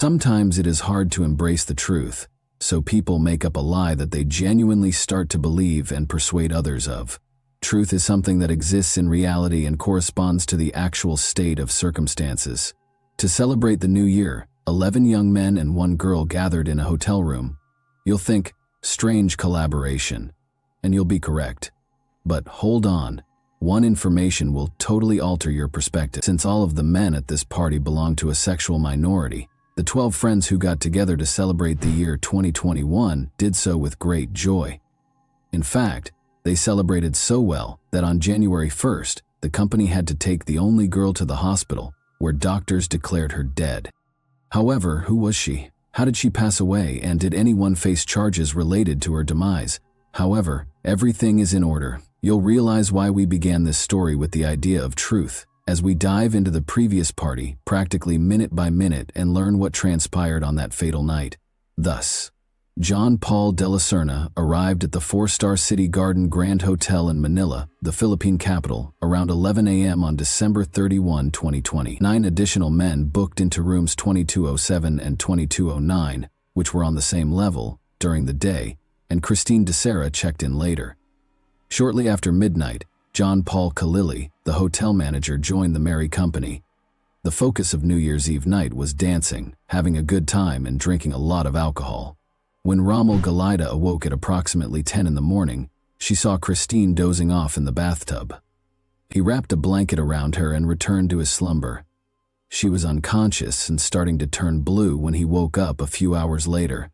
Sometimes it is hard to embrace the truth, so people make up a lie that they genuinely start to believe and persuade others of. Truth is something that exists in reality and corresponds to the actual state of circumstances. To celebrate the new year, 11 young men and 1 girl gathered in a hotel room. You'll think, strange collaboration, and you'll be correct. But hold on, one information will totally alter your perspective. Since all of the men at this party belong to a sexual minority, the 12 friends who got together to celebrate the year 2021 did so with great joy. In fact, they celebrated so well that on January 1st, the company had to take the only girl to the hospital, where doctors declared her dead. However, who was she? How did she pass away, and did anyone face charges related to her demise? However, everything is in order. You'll realize why we began this story with the idea of truth, as we dive into the previous party, practically minute by minute, and learn what transpired on that fatal night. Thus, John Paul de la Serna arrived at the 4-star City Garden Grand Hotel in Manila, the Philippine capital, around 11 a.m. on December 31, 2020. 9 additional men booked into rooms 2207 and 2209, which were on the same level, during the day, and Christine de Serra checked in later. Shortly after midnight, John Paul Kalili, the hotel manager, joined the merry company. The focus of New Year's Eve night was dancing, having a good time, and drinking a lot of alcohol. When Rommel Galida awoke at approximately 10 in the morning, she saw Christine dozing off in the bathtub. He wrapped a blanket around her and returned to his slumber. She was unconscious and starting to turn blue when he woke up a few hours later.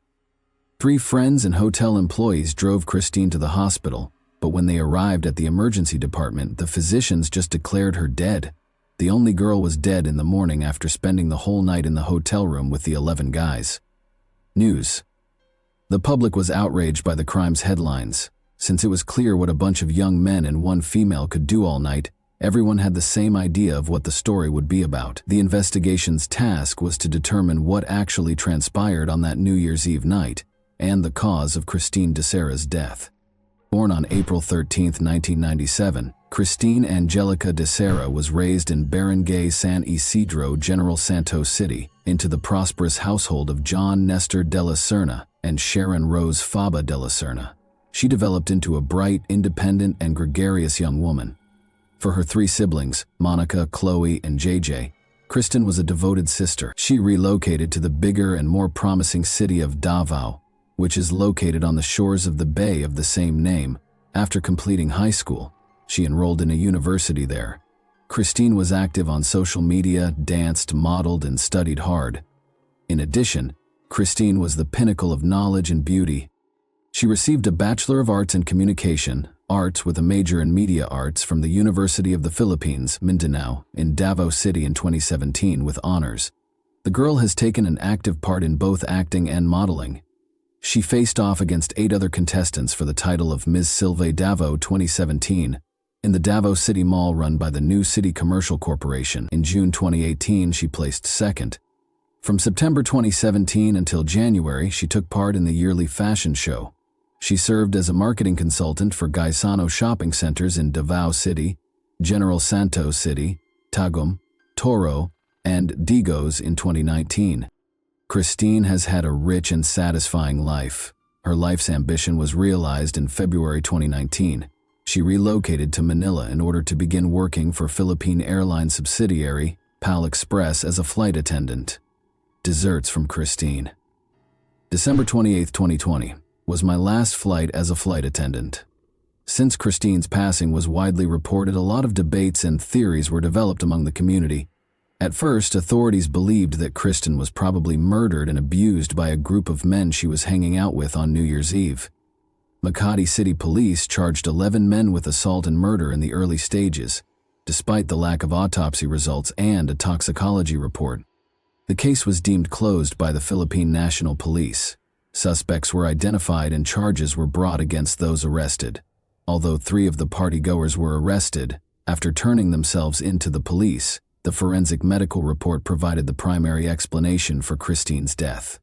3 friends and hotel employees drove Christine to the hospital, but when they arrived at the emergency department, the physicians just declared her dead. The only girl was dead in the morning after spending the whole night in the hotel room with the 11 guys. News. The public was outraged by the crime's headlines. Since it was clear what a bunch of young men and one female could do all night, everyone had the same idea of what the story would be about. The investigation's task was to determine what actually transpired on that New Year's Eve night and the cause of Christine DeSera's death. Born on April 13, 1997, Christine Angelica DeSera was raised in Barangay San Isidro, General Santos City, into the prosperous household of John Nestor de la Serna and Sharon Rose Faba de la Serna. She developed into a bright, independent, and gregarious young woman. For her three siblings, Monica, Chloe, and JJ, Kristen was a devoted sister. She relocated to the bigger and more promising city of Davao, which is located on the shores of the bay of the same name. After completing high school, she enrolled in a university there. Christine was active on social media, danced, modeled, and studied hard. In addition, Christine was the pinnacle of knowledge and beauty. She received a Bachelor of Arts in Communication, Arts with a major in Media Arts from the University of the Philippines, Mindanao, in Davao City in 2017 with honors. The girl has taken an active part in both acting and modeling. She faced off against 8 other contestants for the title of Ms. Silve Davao 2017 in the Davao City Mall run by the New City Commercial Corporation. In June 2018, she placed second. From September 2017 until January, she took part in the yearly fashion show. She served as a marketing consultant for Gaisano shopping centers in Davao City, General Santos City, Tagum, Toro, and Digos in 2019. Christine has had a rich and satisfying life. Her life's ambition was realized in February 2019. She relocated to Manila in order to begin working for Philippine Airlines subsidiary, PAL Express, as a flight attendant. Desserts from Christine. December 28, 2020, was my last flight as a flight attendant. Since Christine's passing was widely reported, a lot of debates and theories were developed among the community. At first, authorities believed that Kristen was probably murdered and abused by a group of men she was hanging out with on New Year's Eve. Makati City Police charged 11 men with assault and murder in the early stages, despite the lack of autopsy results and a toxicology report. The case was deemed closed by the Philippine National Police. Suspects were identified and charges were brought against those arrested. Although 3 of the partygoers were arrested, after turning themselves into the police, the forensic medical report provided the primary explanation for Christine's death.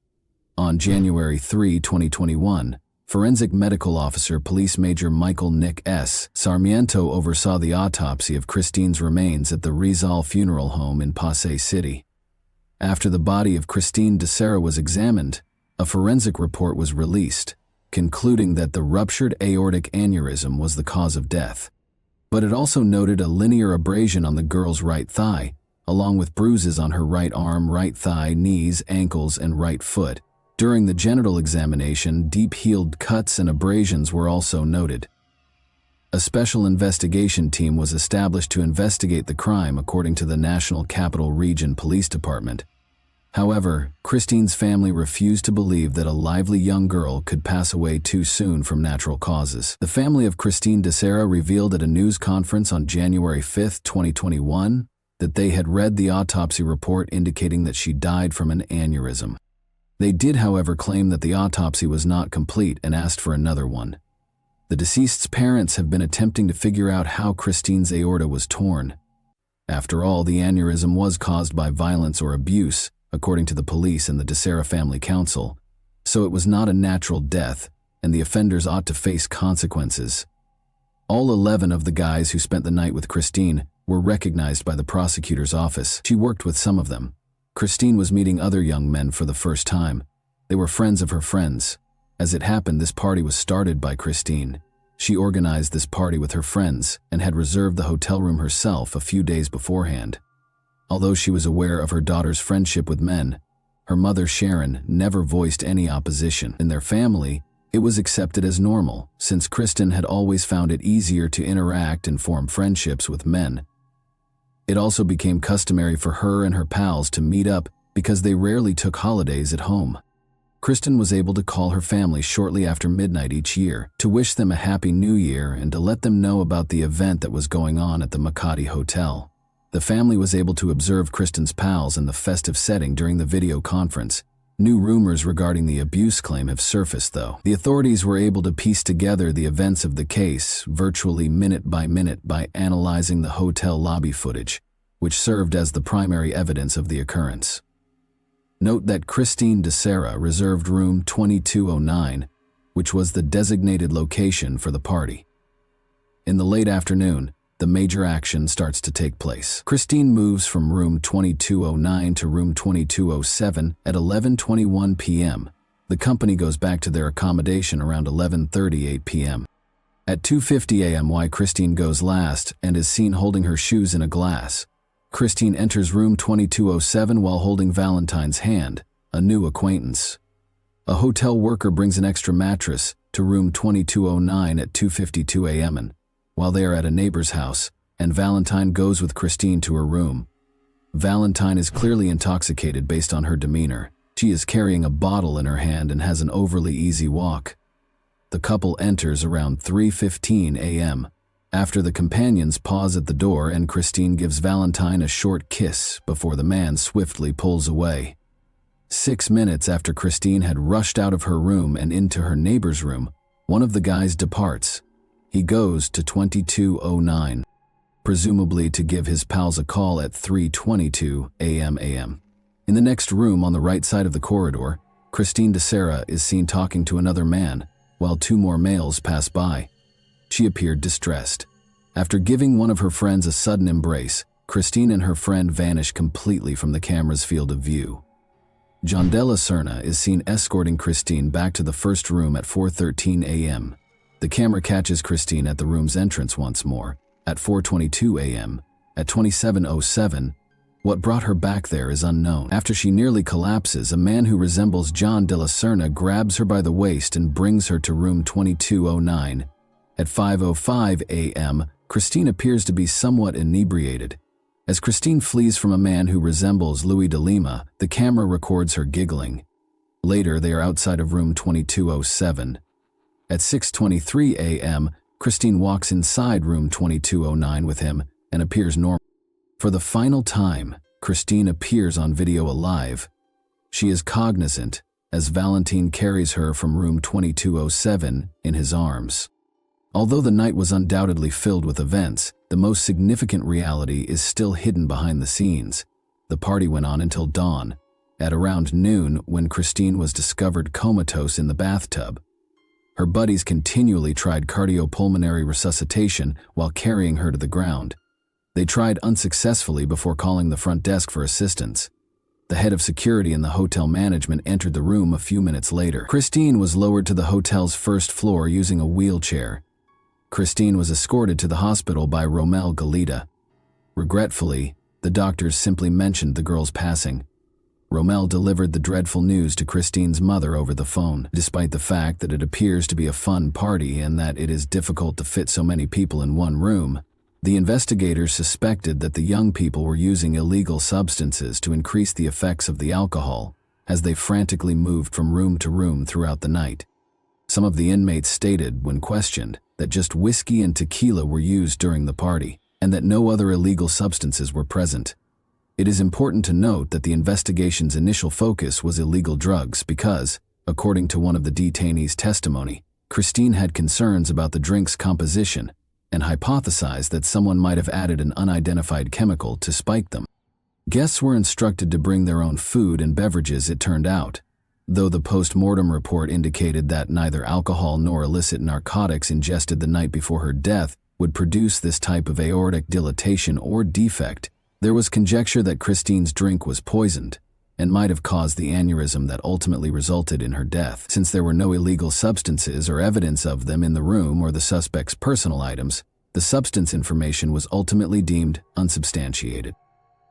On January 3, 2021, Forensic Medical Officer Police Major Michael Nick S. Sarmiento oversaw the autopsy of Christine's remains at the Rizal Funeral Home in Pasay City. After the body of Christine DeSera was examined, a forensic report was released, concluding that the ruptured aortic aneurysm was the cause of death. But it also noted a linear abrasion on the girl's right thigh, along with bruises on her right arm, right thigh, knees, ankles, and right foot. During the genital examination, deep-healed cuts and abrasions were also noted. A special investigation team was established to investigate the crime according to the National Capital Region Police Department. However, Christine's family refused to believe that a lively young girl could pass away too soon from natural causes. The family of Christine DeSera revealed at a news conference on January 5, 2021, that they had read the autopsy report indicating that she died from an aneurysm. They did, however, claim that the autopsy was not complete and asked for another one. The deceased's parents have been attempting to figure out how Christine's aorta was torn. After all, the aneurysm was caused by violence or abuse, according to the police and the DeSera Family Council, so it was not a natural death, and the offenders ought to face consequences. All 11 of the guys who spent the night with Christine were recognized by the prosecutor's office. She worked with some of them. Christine was meeting other young men for the first time. They were friends of her friends. As it happened, this party was started by Christine. She organized this party with her friends and had reserved the hotel room herself a few days beforehand. Although she was aware of her daughter's friendship with men, her mother Sharon never voiced any opposition. In their family, it was accepted as normal, since Kristen had always found it easier to interact and form friendships with men. It also became customary for her and her pals to meet up because they rarely took holidays at home. Kristen was able to call her family shortly after midnight each year to wish them a happy new year and to let them know about the event that was going on at the Makati Hotel. The family was able to observe Kristen's pals in the festive setting during the video conference, New rumors regarding the abuse claim have surfaced, though. The authorities were able to piece together the events of the case virtually minute by analyzing the hotel lobby footage, which served as the primary evidence of the occurrence. Note that Christine DeSera reserved room 2209, which was the designated location for the party. In the late afternoon, the major action starts to take place. Christine moves from room 2209 to room 2207 at 11:21 p.m. The company goes back to their accommodation around 11:38 p.m. At 2:50 a.m. Christine goes last and is seen holding her shoes in a glass. Christine enters room 2207 while holding Valentine's hand, a new acquaintance. A hotel worker brings an extra mattress to room 2209 at 2:52 a.m. While they are at a neighbor's house, and Valentine goes with Christine to her room. Valentine is clearly intoxicated based on her demeanor. She is carrying a bottle in her hand and has an overly easy walk. The couple enters around 3:15 a.m. after the companions pause at the door and Christine gives Valentine a short kiss before the man swiftly pulls away. 6 minutes after Christine had rushed out of her room and into her neighbor's room, one of the guys departs. He goes to 2209, presumably to give his pals a call at 3:22 a.m. In the next room on the right side of the corridor, Christine DeSera is seen talking to another man, while 2 more males pass by. She appeared distressed. After giving one of her friends a sudden embrace, Christine and her friend vanish completely from the camera's field of view. John Della Serna is seen escorting Christine back to the first room at 4:13 a.m. The camera catches Christine at the room's entrance once more, at 4:22 a.m. At 27:07, what brought her back there is unknown. After she nearly collapses, a man who resembles John Della Serna grabs her by the waist and brings her to room 2209. At 5:05 a.m., Christine appears to be somewhat inebriated. As Christine flees from a man who resembles Louis de Lima, the camera records her giggling. Later, they are outside of room 2207. At 6:23 a.m., Christine walks inside room 2209 with him and appears normal. For the final time, Christine appears on video alive. She is cognizant as Valentine carries her from room 2207 in his arms. Although the night was undoubtedly filled with events, the most significant reality is still hidden behind the scenes. The party went on until dawn, at around noon when Christine was discovered comatose in the bathtub. Her buddies continually tried cardiopulmonary resuscitation while carrying her to the ground. They tried unsuccessfully before calling the front desk for assistance. The head of security and the hotel management entered the room a few minutes later. Christine was lowered to the hotel's first floor using a wheelchair. Christine was escorted to the hospital by Romel Galita. Regretfully, the doctors simply mentioned the girl's passing. Romel delivered the dreadful news to Christine's mother over the phone, despite the fact that it appears to be a fun party and that it is difficult to fit so many people in one room. The investigators suspected that the young people were using illegal substances to increase the effects of the alcohol, as they frantically moved from room to room throughout the night. Some of the inmates stated, when questioned, that just whiskey and tequila were used during the party, and that no other illegal substances were present. It is important to note that the investigation's initial focus was illegal drugs because, according to one of the detainees' testimony, Christine had concerns about the drink's composition and hypothesized that someone might have added an unidentified chemical to spike them. Guests were instructed to bring their own food and beverages, it turned out, though the post-mortem report indicated that neither alcohol nor illicit narcotics ingested the night before her death would produce this type of aortic dilatation or defect. There was conjecture that Christine's drink was poisoned and might have caused the aneurysm that ultimately resulted in her death. Since there were no illegal substances or evidence of them in the room or the suspect's personal items, the substance information was ultimately deemed unsubstantiated.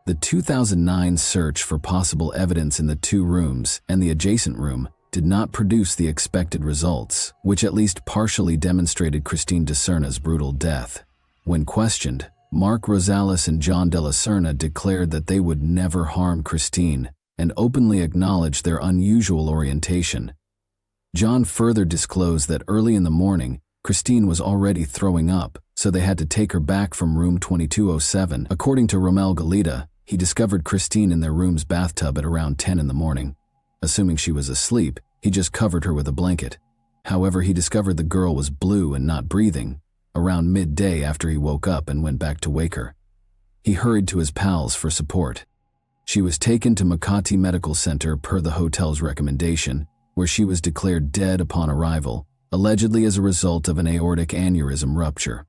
The 2009 search for possible evidence in the 2 rooms and the adjacent room did not produce the expected results, which at least partially demonstrated Christine DeSerna's brutal death. When questioned, Mark Rosales and John Della Serna declared that they would never harm Christine and openly acknowledged their unusual orientation. John further disclosed that early in the morning, Christine was already throwing up, so they had to take her back from room 2207. According to Romel Galita, he discovered Christine in their room's bathtub at around 10 in the morning. Assuming she was asleep, he just covered her with a blanket. However, he discovered the girl was blue and not breathing around midday after he woke up and went back to wake her. He hurried to his pals for support. She was taken to Makati Medical Center per the hotel's recommendation, where she was declared dead upon arrival, allegedly as a result of an aortic aneurysm rupture.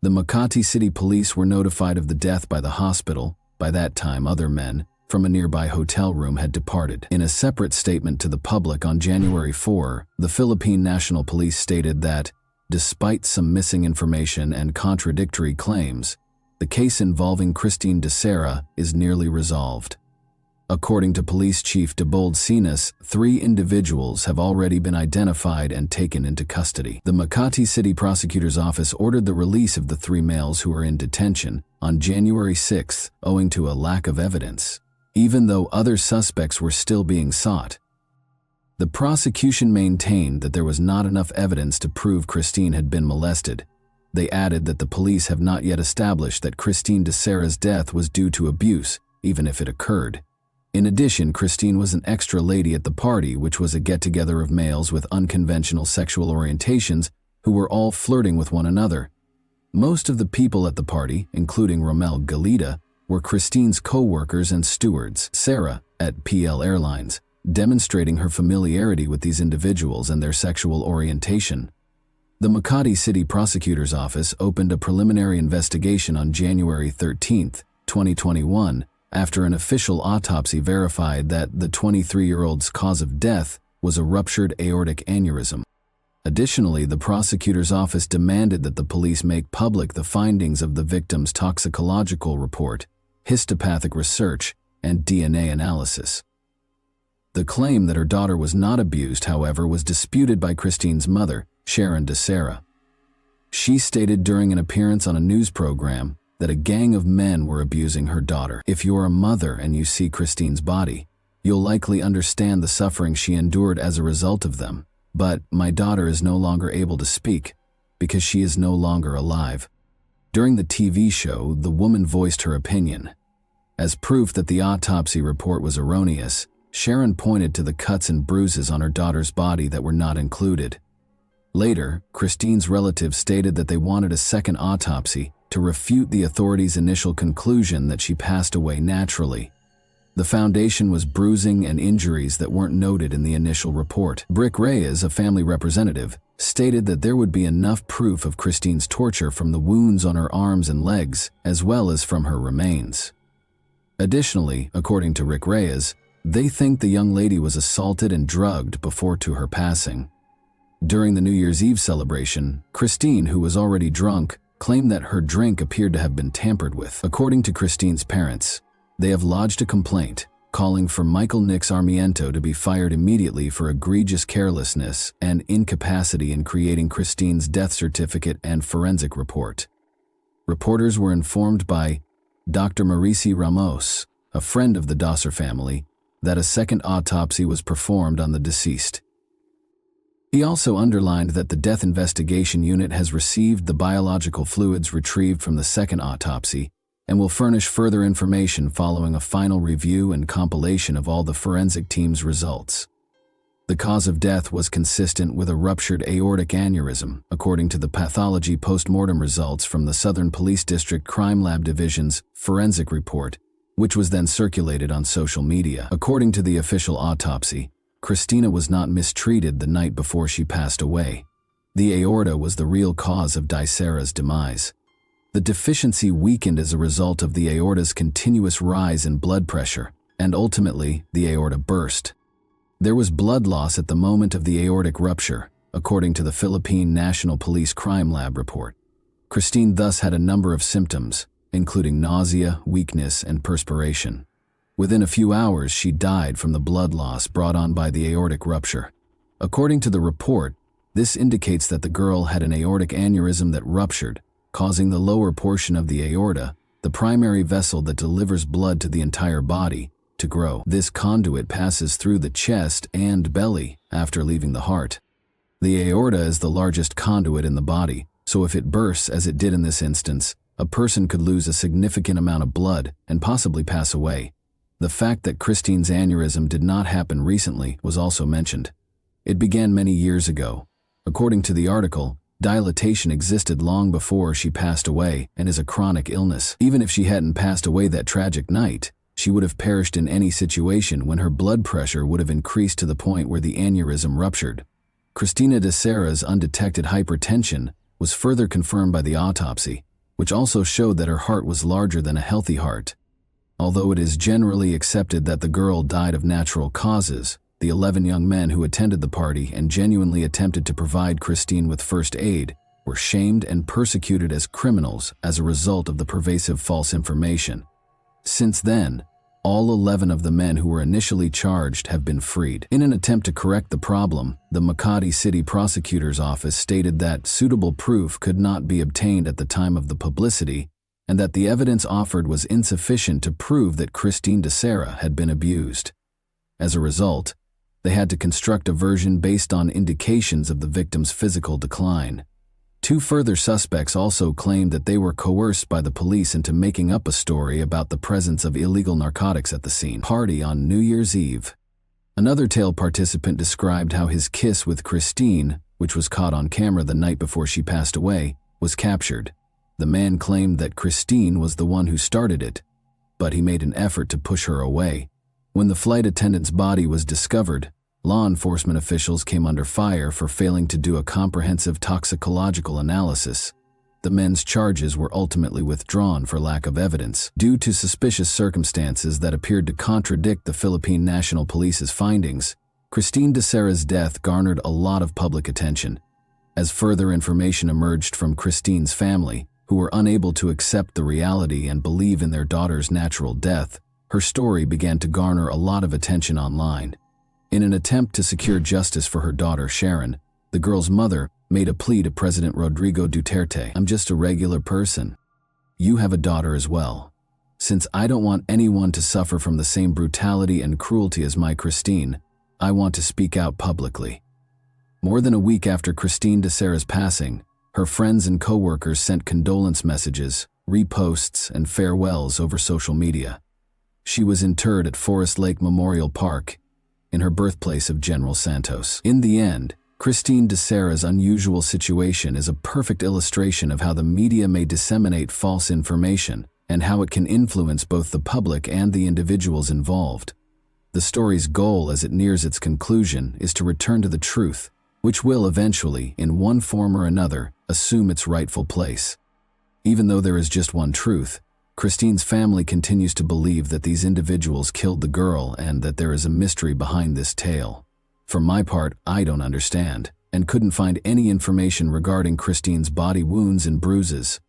The Makati City Police were notified of the death by the hospital. By that time, other men from a nearby hotel room had departed. In a separate statement to the public on January 4, the Philippine National Police stated that, despite some missing information and contradictory claims, the case involving Christine de Serra is nearly resolved. According to Police Chief Debold Sinas, 3 individuals have already been identified and taken into custody. The Makati City Prosecutor's Office ordered the release of the 3 males who are in detention on January 6 owing to a lack of evidence, even though other suspects were still being sought. The prosecution maintained that there was not enough evidence to prove Christine had been molested. They added that the police have not yet established that Christine de Serra's death was due to abuse, even if it occurred. In addition, Christine was an extra lady at the party, which was a get-together of males with unconventional sexual orientations who were all flirting with one another. Most of the people at the party, including Romel Galita, were Christine's co-workers and stewards, Sarah, at PL Airlines, demonstrating her familiarity with these individuals and their sexual orientation. The Makati City Prosecutor's Office opened a preliminary investigation on January 13, 2021, after an official autopsy verified that the 23-year-old's cause of death was a ruptured aortic aneurysm. Additionally, the prosecutor's office demanded that the police make public the findings of the victim's toxicological report, histopathic research, and DNA analysis. The claim that her daughter was not abused, however, was disputed by Christine's mother, Sharon de Serra. She stated during an appearance on a news program that a gang of men were abusing her daughter. If you're a mother and you see Christine's body, you'll likely understand the suffering she endured as a result of them. But my daughter is no longer able to speak because she is no longer alive. During the TV show, the woman voiced her opinion. As proof that the autopsy report was erroneous, Sharon pointed to the cuts and bruises on her daughter's body that were not included. Later, Christine's relatives stated that they wanted a second autopsy to refute the authorities' initial conclusion that she passed away naturally. The foundation was bruising and injuries that weren't noted in the initial report. Brick Reyes, a family representative, stated that there would be enough proof of Christine's torture from the wounds on her arms and legs, as well as from her remains. Additionally, according to Rick Reyes, they think the young lady was assaulted and drugged before to her passing. During the New Year's Eve celebration, Christine, who was already drunk, claimed that her drink appeared to have been tampered with. According to Christine's parents, they have lodged a complaint calling for Michael Nix Armiento to be fired immediately for egregious carelessness and incapacity in creating Christine's death certificate and forensic report. Reporters were informed by Dr. Maurici Ramos, a friend of the Dosser family, that a second autopsy was performed on the deceased. He also underlined that the Death Investigation Unit has received the biological fluids retrieved from the second autopsy and will furnish further information following a final review and compilation of all the forensic team's results. The cause of death was consistent with a ruptured aortic aneurysm, according to the pathology post-mortem results from the Southern Police District Crime Lab Division's forensic report, which was then circulated on social media. According to the official autopsy, Christina was not mistreated the night before she passed away. The aorta was the real cause of de Serra's demise. The deficiency weakened as a result of the aorta's continuous rise in blood pressure, and ultimately, the aorta burst. There was blood loss at the moment of the aortic rupture, according to the Philippine National Police Crime Lab report. Christine thus had a number of symptoms, including nausea, weakness, and perspiration. Within a few hours, she died from the blood loss brought on by the aortic rupture. According to the report, this indicates that the girl had an aortic aneurysm that ruptured, causing the lower portion of the aorta, the primary vessel that delivers blood to the entire body, to grow. This conduit passes through the chest and belly after leaving the heart. The aorta is the largest conduit in the body, so if it bursts, as it did in this instance, a person could lose a significant amount of blood and possibly pass away. The fact that Christine's aneurysm did not happen recently was also mentioned. It began many years ago. According to the article, dilatation existed long before she passed away and is a chronic illness. Even if she hadn't passed away that tragic night, she would have perished in any situation when her blood pressure would have increased to the point where the aneurysm ruptured. Cristina de Serra's undetected hypertension was further confirmed by the autopsy, which also showed that her heart was larger than a healthy heart. Although it is generally accepted that the girl died of natural causes, the 11 young men who attended the party and genuinely attempted to provide Christine with first aid were shamed and persecuted as criminals as a result of the pervasive false information. Since then, all 11 of the men who were initially charged have been freed. In an attempt to correct the problem, the Makati City Prosecutor's Office stated that suitable proof could not be obtained at the time of the publicity and that the evidence offered was insufficient to prove that Christine de Serra had been abused. As a result, they had to construct a version based on indications of the victim's physical decline. 2 further suspects also claimed that they were coerced by the police into making up a story about the presence of illegal narcotics at the scene party on New Year's Eve. Another tale participant described how his kiss with Christine, which was caught on camera the night before she passed away, was captured. The man claimed that Christine was the one who started it, but he made an effort to push her away. When the flight attendant's body was discovered, law enforcement officials came under fire for failing to do a comprehensive toxicological analysis. The men's charges were ultimately withdrawn for lack of evidence, due to suspicious circumstances that appeared to contradict the Philippine National Police's findings. Christine de Serra's death garnered a lot of public attention. As further information emerged from Christine's family, who were unable to accept the reality and believe in their daughter's natural death, her story began to garner a lot of attention online. In an attempt to secure justice for her daughter Sharon, the girl's mother made a plea to President Rodrigo Duterte. "I'm just a regular person. You have a daughter as well. Since I don't want anyone to suffer from the same brutality and cruelty as my Christine, I want to speak out publicly." More than a week after Christine de Serra's passing, her friends and co-workers sent condolence messages, reposts, and farewells over social media. She was interred at Forest Lake Memorial Park, in her birthplace of General Santos. In the end, Christine de Serra's unusual situation is a perfect illustration of how the media may disseminate false information and how it can influence both the public and the individuals involved. The story's goal as it nears its conclusion is to return to the truth, which will eventually, in one form or another, assume its rightful place. Even though there is just one truth, Christine's family continues to believe that these individuals killed the girl and that there is a mystery behind this tale. For my part, I don't understand, and couldn't find any information regarding Christine's body wounds and bruises.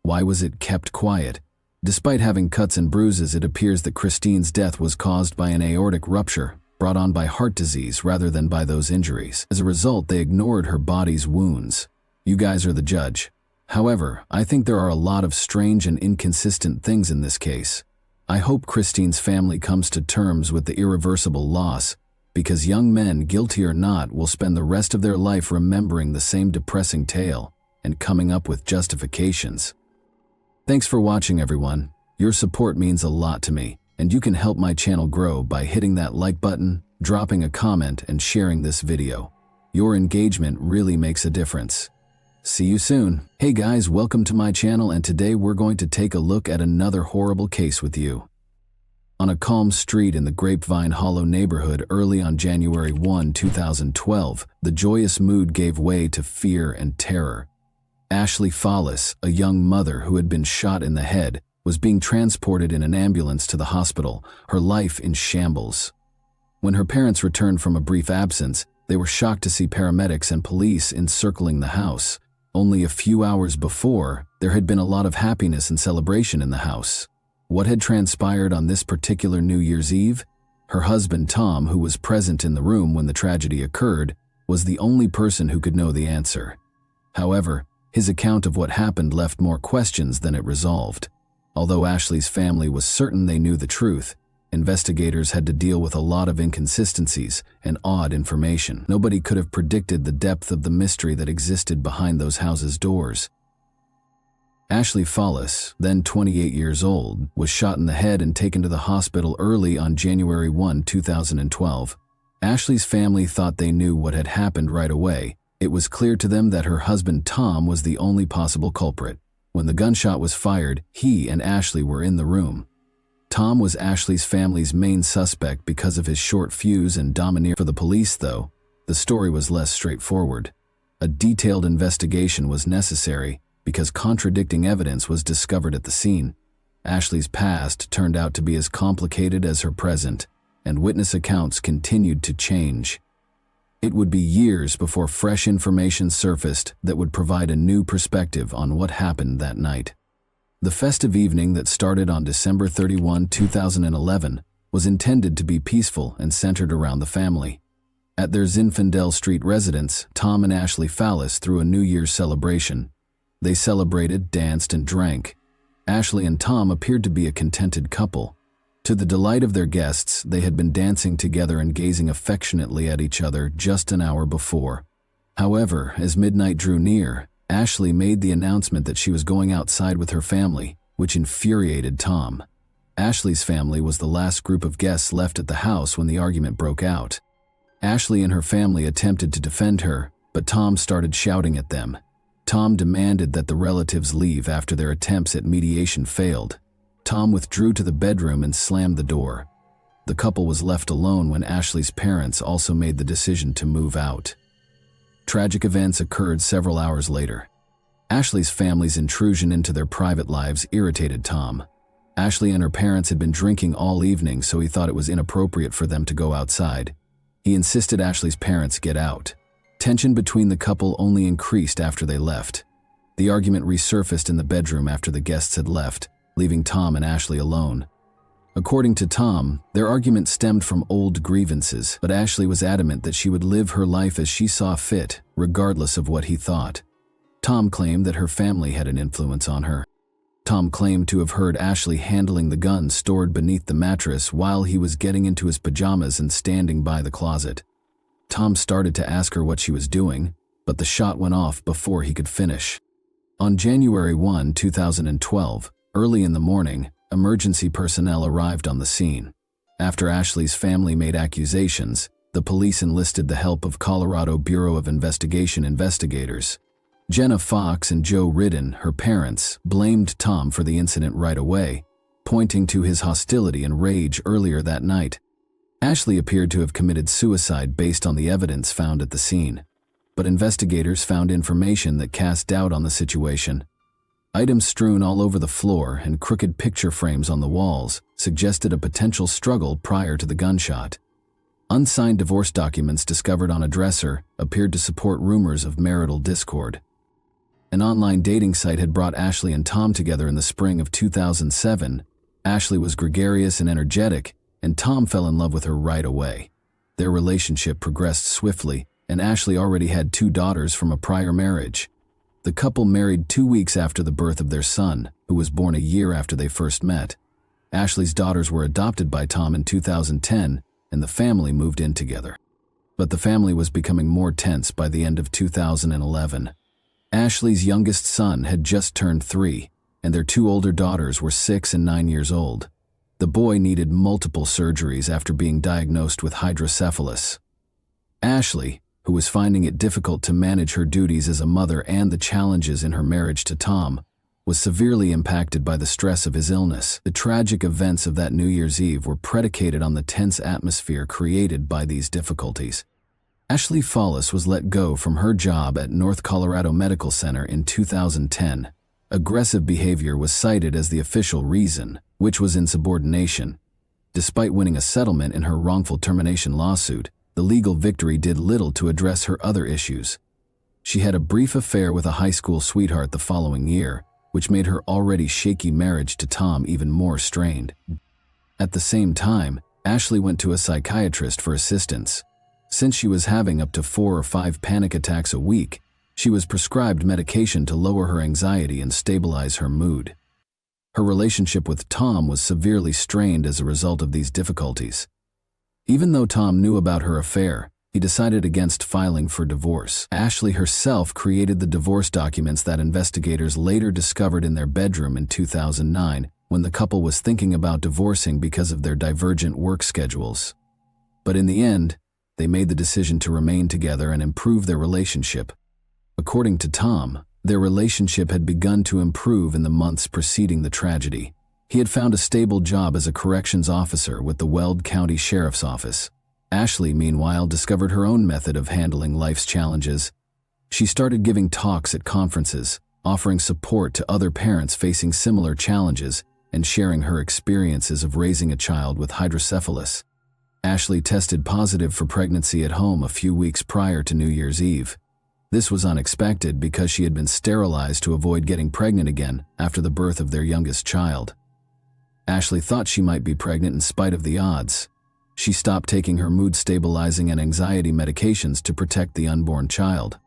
Why was it kept quiet? Despite having cuts and bruises, it appears that Christine's death was caused by an aortic rupture, brought on by heart disease rather than by those injuries. As a result, they ignored her body's wounds. You guys are the judge. However, I think there are a lot of strange and inconsistent things in this case. I hope Christine's family comes to terms with the irreversible loss, because young men, guilty or not, will spend the rest of their life remembering the same depressing tale and coming up with justifications. Thanks for watching, everyone. Your support means a lot to me, and you can help my channel grow by hitting that like button, dropping a comment, and sharing this video. Your engagement really makes a difference. See you soon. Hey guys, welcome to my channel, and today we're going to take a look at another horrible case with you. On a calm street in the Grapevine Hollow neighborhood early on January 1, 2012, the joyous mood gave way to fear and terror. Ashley Fallis, a young mother who had been shot in the head, was being transported in an ambulance to the hospital, her life in shambles. When her parents returned from a brief absence, they were shocked to see paramedics and police encircling the house. Only a few hours before, there had been a lot of happiness and celebration in the house. What had transpired on this particular New Year's Eve? Her husband Tom, who was present in the room when the tragedy occurred, was the only person who could know the answer. However, his account of what happened left more questions than it resolved. Although Ashley's family was certain they knew the truth, investigators had to deal with a lot of inconsistencies and odd information. Nobody could have predicted the depth of the mystery that existed behind those houses' doors. Ashley Follis, then 28 years old, was shot in the head and taken to the hospital early on January 1, 2012. Ashley's family thought they knew what had happened right away. It was clear to them that her husband Tom was the only possible culprit. When the gunshot was fired, he and Ashley were in the room. Tom was Ashley's family's main suspect because of his short fuse and domineering. For the police, though, the story was less straightforward. A detailed investigation was necessary because contradicting evidence was discovered at the scene. Ashley's past turned out to be as complicated as her present, and witness accounts continued to change. It would be years before fresh information surfaced that would provide a new perspective on what happened that night. The festive evening that started on December 31, 2011, was intended to be peaceful and centered around the family. At their Zinfandel Street residence, Tom and Ashley Follis threw a New Year's celebration. They celebrated, danced, and drank. Ashley and Tom appeared to be a contented couple. To the delight of their guests, they had been dancing together and gazing affectionately at each other just an hour before. However, as midnight drew near, Ashley made the announcement that she was going outside with her family, which infuriated Tom. Ashley's family was the last group of guests left at the house when the argument broke out. Ashley and her family attempted to defend her, but Tom started shouting at them. Tom demanded that the relatives leave after their attempts at mediation failed. Tom withdrew to the bedroom and slammed the door. The couple was left alone when Ashley's parents also made the decision to move out. Tragic events occurred several hours later. Ashley's family's intrusion into their private lives irritated Tom. Ashley and her parents had been drinking all evening, so he thought it was inappropriate for them to go outside. He insisted Ashley's parents get out. Tension between the couple only increased after they left. The argument resurfaced in the bedroom after the guests had left, leaving Tom and Ashley alone. According to Tom, their argument stemmed from old grievances, but Ashley was adamant that she would live her life as she saw fit, regardless of what he thought. Tom claimed that her family had an influence on her. Tom claimed to have heard Ashley handling the gun stored beneath the mattress while he was getting into his pajamas and standing by the closet. Tom started to ask her what she was doing, but the shot went off before he could finish. On January 1, 2012, early in the morning, emergency personnel arrived on the scene. After Ashley's family made accusations, the police enlisted the help of Colorado Bureau of Investigation investigators. Jenna Fox and Joe Ridden, her parents, blamed Tom for the incident right away, pointing to his hostility and rage earlier that night. Ashley appeared to have committed suicide based on the evidence found at the scene, but investigators found information that cast doubt on the situation. Items strewn all over the floor and crooked picture frames on the walls suggested a potential struggle prior to the gunshot. Unsigned divorce documents discovered on a dresser appeared to support rumors of marital discord. An online dating site had brought Ashley and Tom together in the spring of 2007. Ashley was gregarious and energetic, and Tom fell in love with her right away. Their relationship progressed swiftly, and Ashley already had 2 daughters from a prior marriage. The couple married 2 weeks after the birth of their son, who was born a year after they first met. Ashley's daughters were adopted by Tom in 2010, and the family moved in together. But the family was becoming more tense by the end of 2011. Ashley's youngest son had just turned 3, and their 2 older daughters were 6 and 9 years old. The boy needed multiple surgeries after being diagnosed with hydrocephalus. Ashley, who was finding it difficult to manage her duties as a mother and the challenges in her marriage to Tom, was severely impacted by the stress of his illness. The tragic events of that New Year's Eve were predicated on the tense atmosphere created by these difficulties. Ashley Follis was let go from her job at North Colorado Medical Center in 2010. Aggressive behavior was cited as the official reason, which was insubordination. Despite winning a settlement in her wrongful termination lawsuit, the legal victory did little to address her other issues. She had a brief affair with a high school sweetheart the following year, which made her already shaky marriage to Tom even more strained. At the same time, Ashley went to a psychiatrist for assistance. Since she was having up to 4 or 5 panic attacks a week, she was prescribed medication to lower her anxiety and stabilize her mood. Her relationship with Tom was severely strained as a result of these difficulties. Even though Tom knew about her affair, he decided against filing for divorce. Ashley herself created the divorce documents that investigators later discovered in their bedroom in 2009 when the couple was thinking about divorcing because of their divergent work schedules. But in the end, they made the decision to remain together and improve their relationship. According to Tom, their relationship had begun to improve in the months preceding the tragedy. He had found a stable job as a corrections officer with the Weld County Sheriff's Office. Ashley, meanwhile, discovered her own method of handling life's challenges. She started giving talks at conferences, offering support to other parents facing similar challenges, and sharing her experiences of raising a child with hydrocephalus. Ashley tested positive for pregnancy at home a few weeks prior to New Year's Eve. This was unexpected because she had been sterilized to avoid getting pregnant again after the birth of their youngest child. Ashley thought she might be pregnant in spite of the odds. She stopped taking her mood-stabilizing and anxiety medications to protect the unborn child.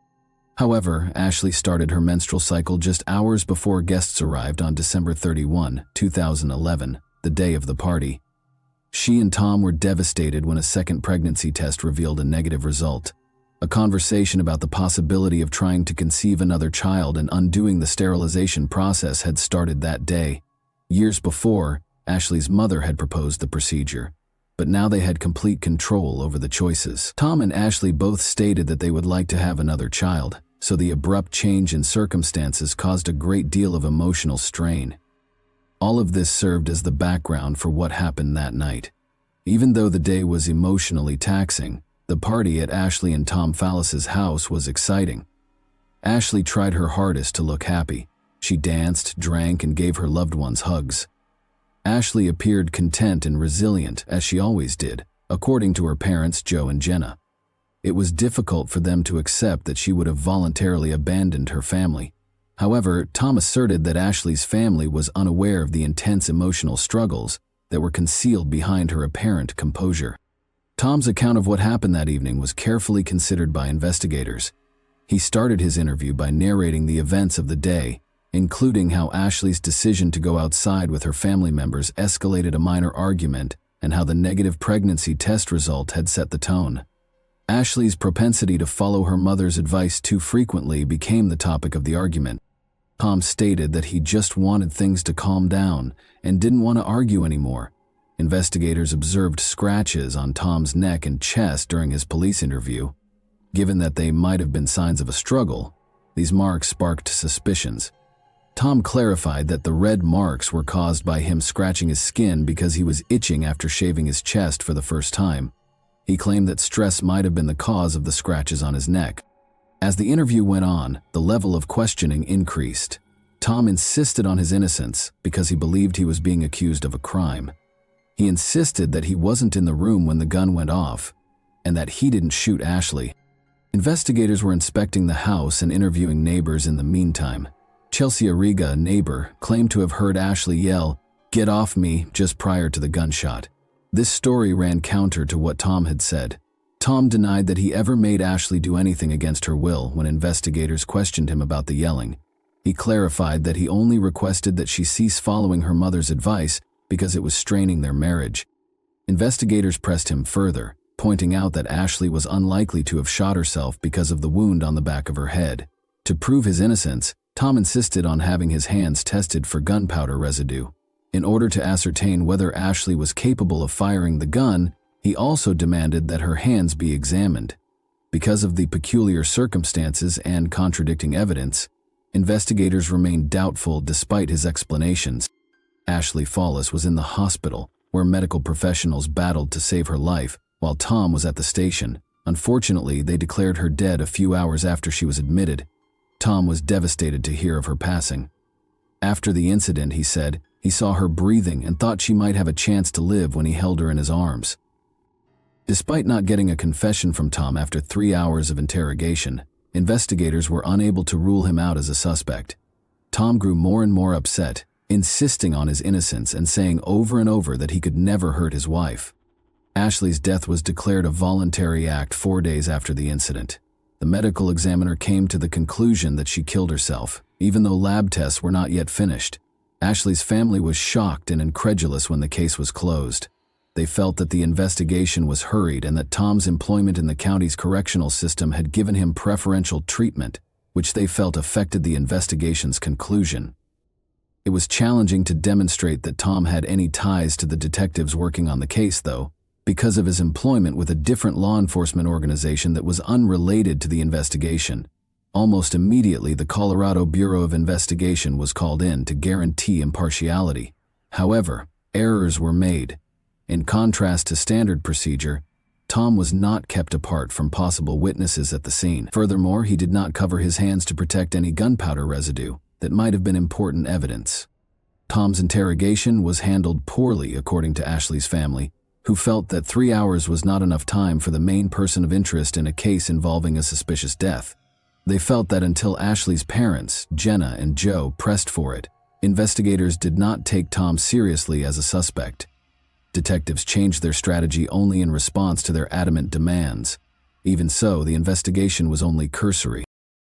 However, Ashley started her menstrual cycle just hours before guests arrived on December 31, 2011, the day of the party. She and Tom were devastated when a second pregnancy test revealed a negative result. A conversation about the possibility of trying to conceive another child and undoing the sterilization process had started that day. Years before, Ashley's mother had proposed the procedure, but now they had complete control over the choices. Tom and Ashley both stated that they would like to have another child, so the abrupt change in circumstances caused a great deal of emotional strain. All of this served as the background for what happened that night. Even though the day was emotionally taxing, the party at Ashley and Tom Fallis's house was exciting. Ashley tried her hardest to look happy. She danced, drank, and gave her loved ones hugs. Ashley appeared content and resilient, as she always did, according to her parents Joe and Jenna. It was difficult for them to accept that she would have voluntarily abandoned her family. However, Tom asserted that Ashley's family was unaware of the intense emotional struggles that were concealed behind her apparent composure. Tom's account of what happened that evening was carefully considered by investigators. He started his interview by narrating the events of the day, including how Ashley's decision to go outside with her family members escalated a minor argument and how the negative pregnancy test result had set the tone. Ashley's propensity to follow her mother's advice too frequently became the topic of the argument. Tom stated that he just wanted things to calm down and didn't want to argue anymore. Investigators observed scratches on Tom's neck and chest during his police interview. Given that they might have been signs of a struggle, these marks sparked suspicions. Tom clarified that the red marks were caused by him scratching his skin because he was itching after shaving his chest for the first time. He claimed that stress might have been the cause of the scratches on his neck. As the interview went on, the level of questioning increased. Tom insisted on his innocence because he believed he was being accused of a crime. He insisted that he wasn't in the room when the gun went off, and that he didn't shoot Ashley. Investigators were inspecting the house and interviewing neighbors in the meantime. Chelsea Arriga, a neighbor, claimed to have heard Ashley yell, "Get off me," just prior to the gunshot. This story ran counter to what Tom had said. Tom denied that he ever made Ashley do anything against her will when investigators questioned him about the yelling. He clarified that he only requested that she cease following her mother's advice because it was straining their marriage. Investigators pressed him further, pointing out that Ashley was unlikely to have shot herself because of the wound on the back of her head. To prove his innocence, Tom insisted on having his hands tested for gunpowder residue. In order to ascertain whether Ashley was capable of firing the gun, he also demanded that her hands be examined. Because of the peculiar circumstances and contradicting evidence, investigators remained doubtful despite his explanations. Ashley Fallis was in the hospital, where medical professionals battled to save her life, while Tom was at the station. Unfortunately, they declared her dead a few hours after she was admitted. Tom was devastated to hear of her passing. After the incident, he said, he saw her breathing and thought she might have a chance to live when he held her in his arms. Despite not getting a confession from Tom after 3 hours of interrogation, investigators were unable to rule him out as a suspect. Tom grew more and more upset, insisting on his innocence and saying over and over that he could never hurt his wife. Ashley's death was declared a voluntary act 4 days after the incident. The medical examiner came to the conclusion that she killed herself, even though lab tests were not yet finished. Ashley's family was shocked and incredulous when the case was closed. They felt that the investigation was hurried and that Tom's employment in the county's correctional system had given him preferential treatment, which they felt affected the investigation's conclusion. It was challenging to demonstrate that Tom had any ties to the detectives working on the case, though, because of his employment with a different law enforcement organization that was unrelated to the investigation. Almost immediately, the Colorado Bureau of Investigation was called in to guarantee impartiality. However, errors were made. In contrast to standard procedure, Tom was not kept apart from possible witnesses at the scene. Furthermore, he did not cover his hands to protect any gunpowder residue that might have been important evidence. Tom's interrogation was handled poorly, according to Ashley's family, who felt that 3 hours was not enough time for the main person of interest in a case involving a suspicious death. They felt that until Ashley's parents, Jenna and Joe, pressed for it, investigators did not take Tom seriously as a suspect. Detectives changed their strategy only in response to their adamant demands. Even so, the investigation was only cursory.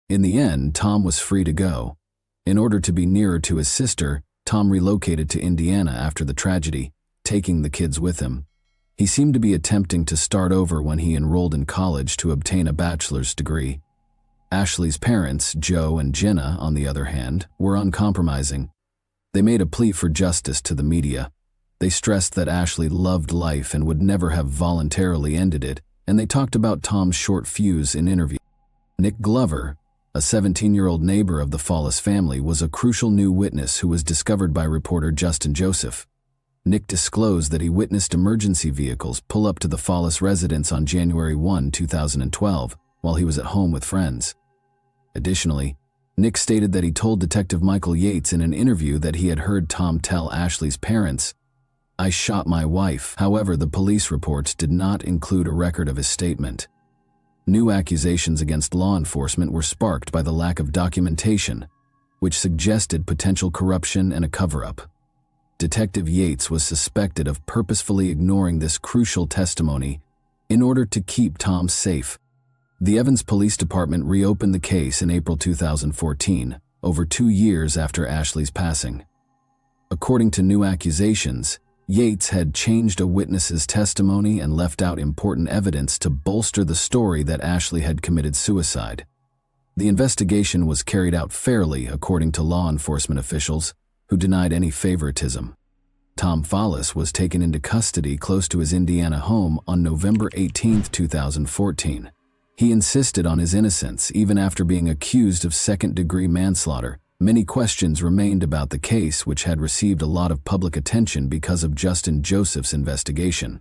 In the end, Tom was free to go. In order to be nearer to his sister, Tom relocated to Indiana after the tragedy, taking the kids with him. He seemed to be attempting to start over when he enrolled in college to obtain a bachelor's degree. Ashley's parents, Joe and Jenna, on the other hand, were uncompromising. They made a plea for justice to the media. They stressed that Ashley loved life and would never have voluntarily ended it, and they talked about Tom's short fuse in interviews. Nick Glover, a 17-year-old neighbor of the Fallis family, was a crucial new witness who was discovered by reporter Justin Joseph. Nick disclosed that he witnessed emergency vehicles pull up to the Fallis residence on January 1, 2012, while he was at home with friends. Additionally, Nick stated that he told Detective Michael Yates in an interview that he had heard Tom tell Ashley's parents, "I shot my wife." However, the police reports did not include a record of his statement. New accusations against law enforcement were sparked by the lack of documentation, which suggested potential corruption and a cover-up. Detective Yates was suspected of purposefully ignoring this crucial testimony in order to keep Tom safe. The Evans Police Department reopened the case in April 2014, over 2 years after Ashley's passing. According to new accusations, Yates had changed a witness's testimony and left out important evidence to bolster the story that Ashley had committed suicide. The investigation was carried out fairly, according to law enforcement officials, who denied any favoritism. Tom Fallis was taken into custody close to his Indiana home on November 18, 2014. He insisted on his innocence even after being accused of second-degree manslaughter. Many questions remained about the case, which had received a lot of public attention because of Justin Joseph's investigation.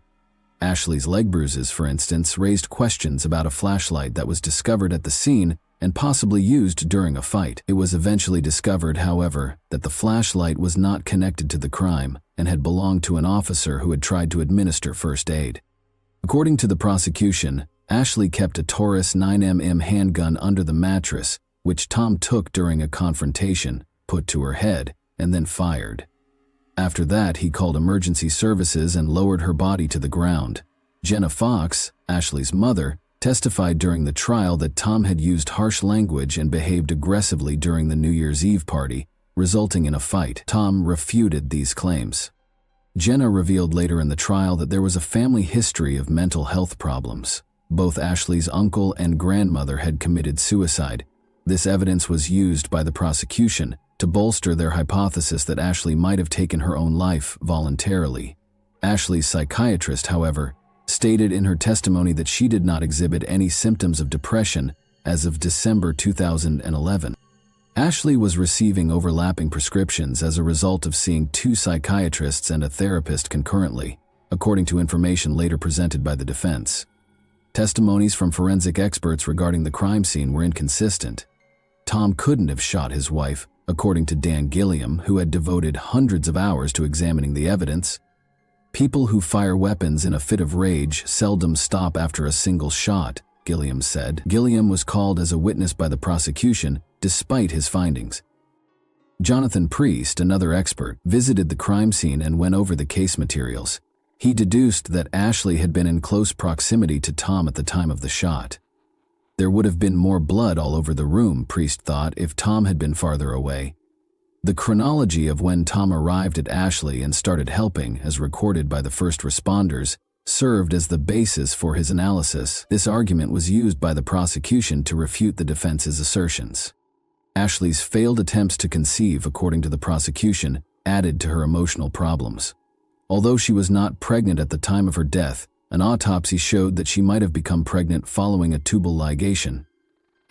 Ashley's leg bruises, for instance, raised questions about a flashlight that was discovered at the scene and possibly used during a fight. It was eventually discovered, however, that the flashlight was not connected to the crime and had belonged to an officer who had tried to administer first aid. According to the prosecution, Ashley kept a Taurus 9mm handgun under the mattress, which Tom took during a confrontation, put to her head, and then fired. After that, he called emergency services and lowered her body to the ground. Jenna Fox, Ashley's mother, testified during the trial that Tom had used harsh language and behaved aggressively during the New Year's Eve party, resulting in a fight. Tom refuted these claims. Jenna revealed later in the trial that there was a family history of mental health problems. Both Ashley's uncle and grandmother had committed suicide. This evidence was used by the prosecution to bolster their hypothesis that Ashley might have taken her own life voluntarily. Ashley's psychiatrist, however, stated in her testimony that she did not exhibit any symptoms of depression as of December 2011. Ashley was receiving overlapping prescriptions as a result of seeing 2 psychiatrists and a therapist concurrently, according to information later presented by the defense. Testimonies from forensic experts regarding the crime scene were inconsistent. Tom couldn't have shot his wife, according to Dan Gilliam, who had devoted hundreds of hours to examining the evidence. People who fire weapons in a fit of rage seldom stop after a single shot, Gilliam said. Gilliam was called as a witness by the prosecution, despite his findings. Jonathan Priest, another expert, visited the crime scene and went over the case materials. He deduced that Ashley had been in close proximity to Tom at the time of the shot. There would have been more blood all over the room, Priest thought, if Tom had been farther away. The chronology of when Tom arrived at Ashley and started helping, as recorded by the first responders, served as the basis for his analysis. This argument was used by the prosecution to refute the defense's assertions. Ashley's failed attempts to conceive, according to the prosecution, added to her emotional problems. Although she was not pregnant at the time of her death, an autopsy showed that she might have become pregnant following a tubal ligation.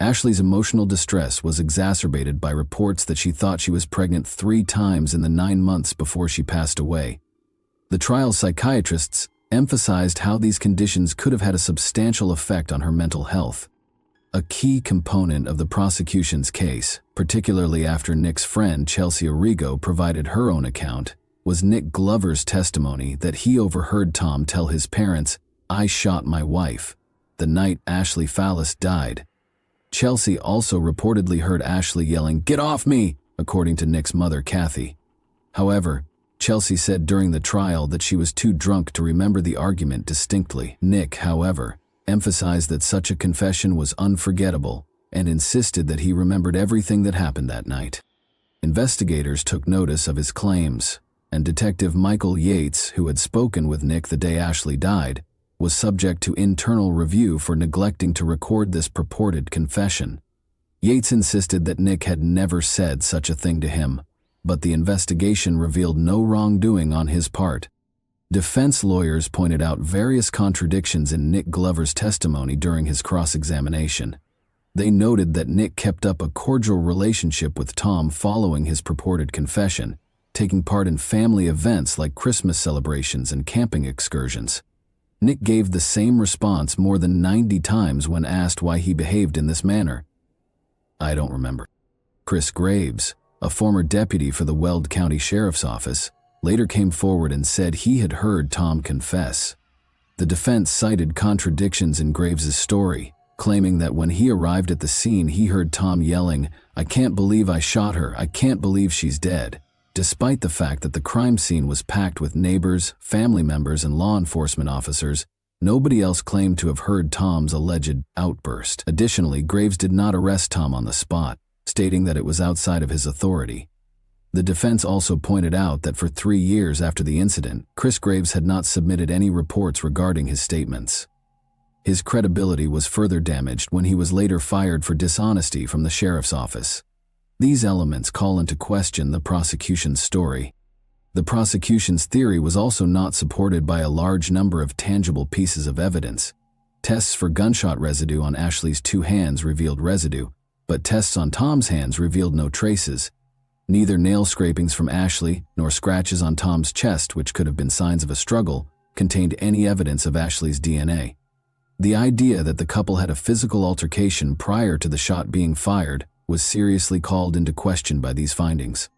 Ashley's emotional distress was exacerbated by reports that she thought she was pregnant 3 times in the 9 months before she passed away. The trial psychiatrists emphasized how these conditions could have had a substantial effect on her mental health. A key component of the prosecution's case, particularly after Nick's friend Chelsea Arrigo provided her own account, was Nick Glover's testimony that he overheard Tom tell his parents, "I shot my wife," the night Ashley Fallis died. Chelsea also reportedly heard Ashley yelling, "Get off me!" according to Nick's mother, Kathy. However, Chelsea said during the trial that she was too drunk to remember the argument distinctly. Nick, however, emphasized that such a confession was unforgettable and insisted that he remembered everything that happened that night. Investigators took notice of his claims, and Detective Michael Yates, who had spoken with Nick the day Ashley died, was subject to internal review for neglecting to record this purported confession. Yates insisted that Nick had never said such a thing to him, but the investigation revealed no wrongdoing on his part. Defense lawyers pointed out various contradictions in Nick Glover's testimony during his cross-examination. They noted that Nick kept up a cordial relationship with Tom following his purported confession, taking part in family events like Christmas celebrations and camping excursions. Nick gave the same response more than 90 times when asked why he behaved in this manner. "I don't remember." Chris Graves, a former deputy for the Weld County Sheriff's Office, later came forward and said he had heard Tom confess. The defense cited contradictions in Graves's story, claiming that when he arrived at the scene he heard Tom yelling, "I can't believe I shot her, I can't believe she's dead," despite the fact that the crime scene was packed with neighbors, family members, and law enforcement officers. Nobody else claimed to have heard Tom's alleged outburst. Additionally, Graves did not arrest Tom on the spot, stating that it was outside of his authority. The defense also pointed out that for 3 years after the incident, Chris Graves had not submitted any reports regarding his statements. His credibility was further damaged when he was later fired for dishonesty from the sheriff's office. These elements call into question the prosecution's story. The prosecution's theory was also not supported by a large number of tangible pieces of evidence. Tests for gunshot residue on Ashley's 2 hands revealed residue, but tests on Tom's hands revealed no traces. Neither nail scrapings from Ashley nor scratches on Tom's chest, which could have been signs of a struggle, contained any evidence of Ashley's DNA. The idea that the couple had a physical altercation prior to the shot being fired was seriously called into question by these findings.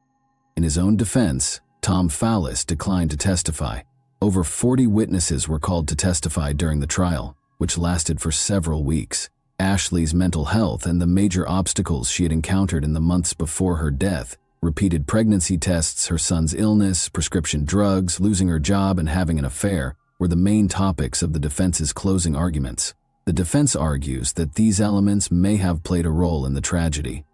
In his own defense, Tom Fallis declined to testify. Over 40 witnesses were called to testify during the trial, which lasted for several weeks. Ashley's mental health and the major obstacles she had encountered in the months before her death, repeated pregnancy tests, her son's illness, prescription drugs, losing her job, and having an affair, were the main topics of the defense's closing arguments. The defense argues that these elements may have played a role in the tragedy.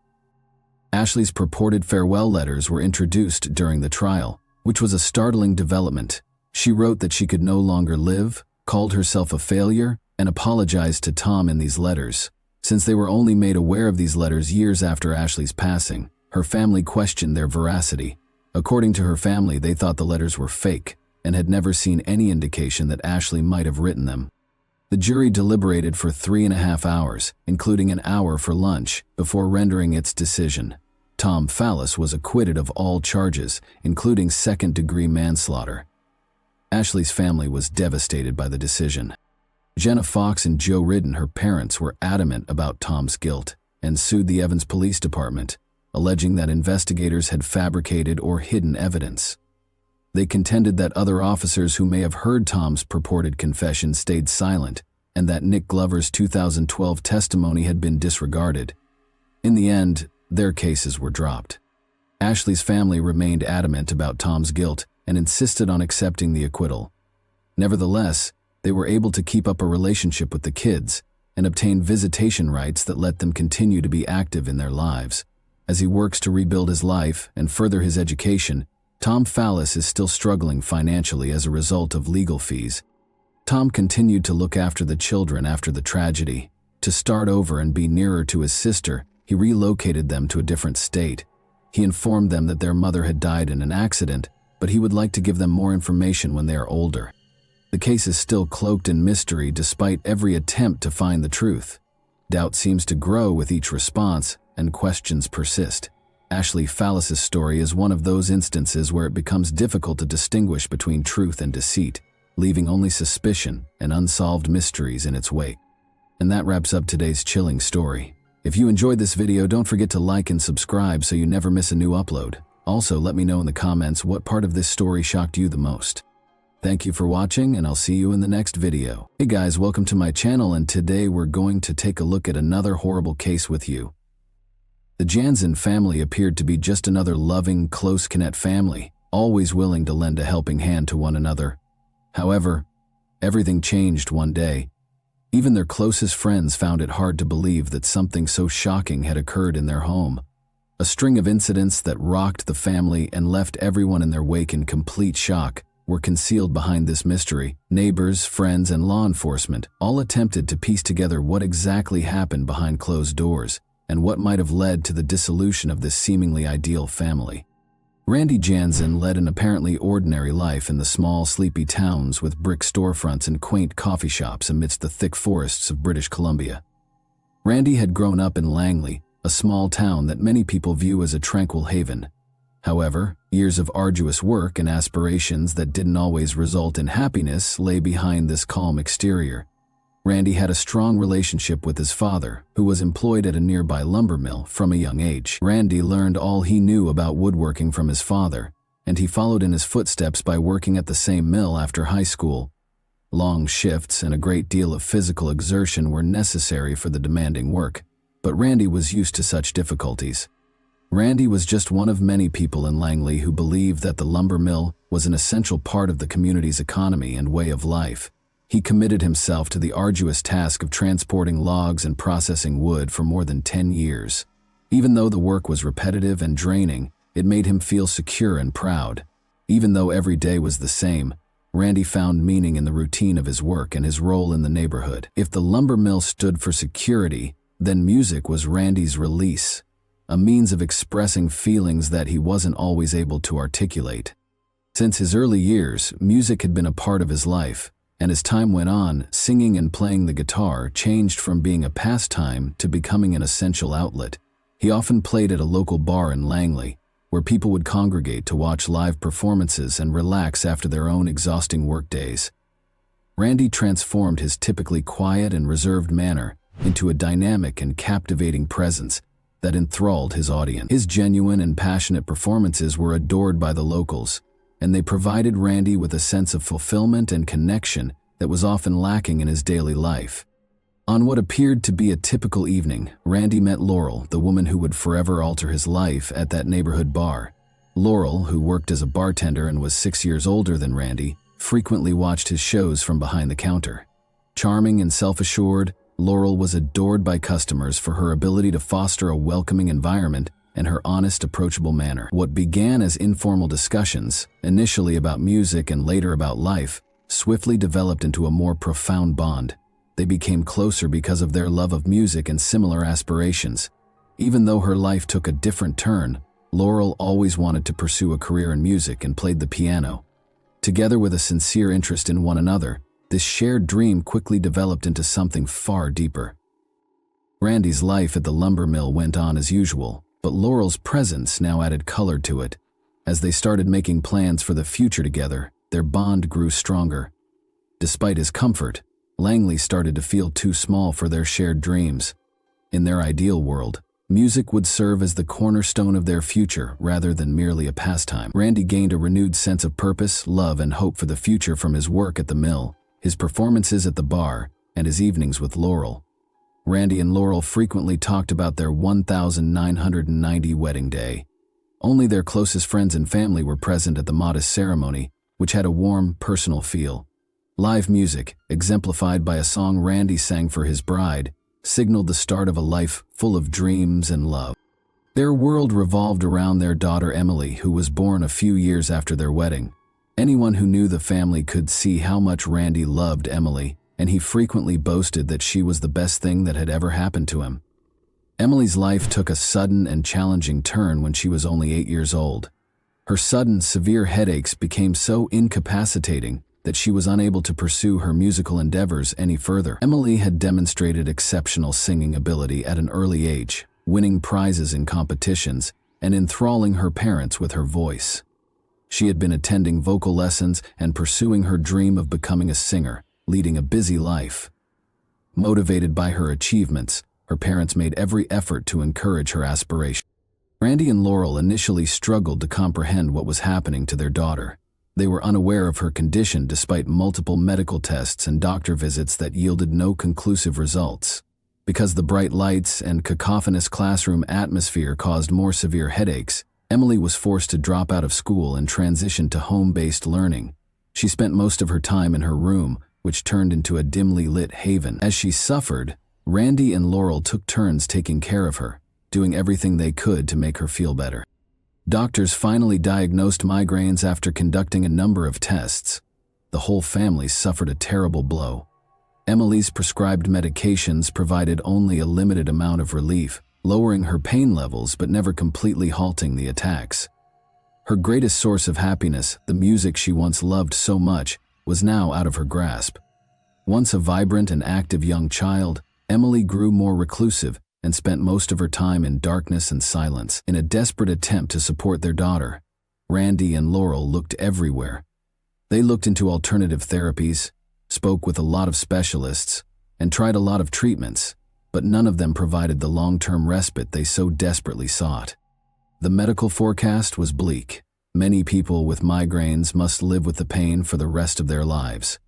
Ashley's purported farewell letters were introduced during the trial, which was a startling development. She wrote that she could no longer live, called herself a failure, and apologized to Tom in these letters. Since they were only made aware of these letters years after Ashley's passing, her family questioned their veracity. According to her family, they thought the letters were fake and had never seen any indication that Ashley might have written them. The jury deliberated for 3.5 hours, including an hour for lunch, before rendering its decision. Tom Fallis was acquitted of all charges, including second-degree manslaughter. Ashley's family was devastated by the decision. Jenna Fox and Joe Ridden, her parents, were adamant about Tom's guilt and sued the Evans Police Department, alleging that investigators had fabricated or hidden evidence. They contended that other officers who may have heard Tom's purported confession stayed silent, and that Nick Glover's 2012 testimony had been disregarded. In the end, their cases were dropped. Ashley's family remained adamant about Tom's guilt and insisted on accepting the acquittal. Nevertheless, they were able to keep up a relationship with the kids and obtain visitation rights that let them continue to be active in their lives. As he works to rebuild his life and further his education, Tom Fallis is still struggling financially as a result of legal fees. Tom continued to look after the children after the tragedy. To start over and be nearer to his sister, he relocated them to a different state. He informed them that their mother had died in an accident, but he would like to give them more information when they are older. The case is still cloaked in mystery despite every attempt to find the truth. Doubt seems to grow with each response, and questions persist. Ashley Fallis's story is one of those instances where it becomes difficult to distinguish between truth and deceit, leaving only suspicion and unsolved mysteries in its wake. And that wraps up today's chilling story. If you enjoyed this video, don't forget to like and subscribe so you never miss a new upload. Also, let me know in the comments what part of this story shocked you the most. Thank you for watching, and I'll see you in the next video. Hey guys, welcome to my channel, and today we're going to take a look at another horrible case with you. The Jansen family appeared to be just another loving, close-knit family, always willing to lend a helping hand to one another. However, everything changed one day. Even their closest friends found it hard to believe that something so shocking had occurred in their home. A string of incidents that rocked the family and left everyone in their wake in complete shock were concealed behind this mystery. Neighbors, friends, and law enforcement all attempted to piece together what exactly happened behind closed doors and what might have led to the dissolution of this seemingly ideal family. Randy Jansen led an apparently ordinary life in the small, sleepy towns with brick storefronts and quaint coffee shops amidst the thick forests of British Columbia. Randy had grown up in Langley, a small town that many people view as a tranquil haven. However, years of arduous work and aspirations that didn't always result in happiness lay behind this calm exterior. Randy had a strong relationship with his father, who was employed at a nearby lumber mill from a young age. Randy learned all he knew about woodworking from his father, and he followed in his footsteps by working at the same mill after high school. Long shifts and a great deal of physical exertion were necessary for the demanding work, but Randy was used to such difficulties. Randy was just one of many people in Langley who believed that the lumber mill was an essential part of the community's economy and way of life. He committed himself to the arduous task of transporting logs and processing wood for more than 10 years. Even though the work was repetitive and draining, it made him feel secure and proud. Even though every day was the same, Randy found meaning in the routine of his work and his role in the neighborhood. If the lumber mill stood for security, then music was Randy's release, a means of expressing feelings that he wasn't always able to articulate. Since his early years, music had been a part of his life, and as time went on, singing and playing the guitar changed from being a pastime to becoming an essential outlet. He often played at a local bar in Langley, where people would congregate to watch live performances and relax after their own exhausting workdays. Randy transformed his typically quiet and reserved manner into a dynamic and captivating presence that enthralled his audience. His genuine and passionate performances were adored by the locals, and they provided Randy with a sense of fulfillment and connection that was often lacking in his daily life. On what appeared to be a typical evening, Randy met Laurel, the woman who would forever alter his life, at that neighborhood bar. Laurel, who worked as a bartender and was 6 years older than Randy, frequently watched his shows from behind the counter. Charming and self-assured, Laurel was adored by customers for her ability to foster a welcoming environment and her honest, approachable manner. What began as informal discussions, initially about music and later about life, swiftly developed into a more profound bond. They became closer because of their love of music and similar aspirations. Even though her life took a different turn, Laurel always wanted to pursue a career in music and played the piano. Together with a sincere interest in one another, this shared dream quickly developed into something far deeper. Randy's life at the lumber mill went on as usual, but Laurel's presence now added color to it. As they started making plans for the future together, their bond grew stronger. Despite his comfort, Langley started to feel too small for their shared dreams. In their ideal world, music would serve as the cornerstone of their future rather than merely a pastime. Randy gained a renewed sense of purpose, love, and hope for the future from his work at the mill, his performances at the bar, and his evenings with Laurel. Randy and Laurel frequently talked about their 1990 wedding day. Only their closest friends and family were present at the modest ceremony, which had a warm, personal feel. Live music, exemplified by a song Randy sang for his bride, signaled the start of a life full of dreams and love. Their world revolved around their daughter Emily, who was born a few years after their wedding. Anyone who knew the family could see how much Randy loved Emily, and he frequently boasted that she was the best thing that had ever happened to him. Emily's life took a sudden and challenging turn when she was only 8 years old. Her sudden, severe headaches became so incapacitating that she was unable to pursue her musical endeavors any further. Emily had demonstrated exceptional singing ability at an early age, winning prizes in competitions and enthralling her parents with her voice. She had been attending vocal lessons and pursuing her dream of becoming a singer, leading a busy life. Motivated by her achievements, her parents made every effort to encourage her aspiration. Randy and Laurel initially struggled to comprehend what was happening to their daughter. They were unaware of her condition despite multiple medical tests and doctor visits that yielded no conclusive results. Because the bright lights and cacophonous classroom atmosphere caused more severe headaches, Emily was forced to drop out of school and transition to home-based learning. She spent most of her time in her room, which turned into a dimly lit haven. As she suffered, Randy and Laurel took turns taking care of her, doing everything they could to make her feel better. Doctors finally diagnosed migraines after conducting a number of tests. The whole family suffered a terrible blow. Emily's prescribed medications provided only a limited amount of relief, lowering her pain levels but never completely halting the attacks. Her greatest source of happiness, the music she once loved so much, was now out of her grasp. Once a vibrant and active young child, Emily grew more reclusive and spent most of her time in darkness and silence. In a desperate attempt to support their daughter, Randy and Laurel looked everywhere. They looked into alternative therapies, spoke with a lot of specialists, and tried a lot of treatments, but none of them provided the long-term respite they so desperately sought. The medical forecast was bleak. Many people with migraines must live with the pain for the rest of their lives.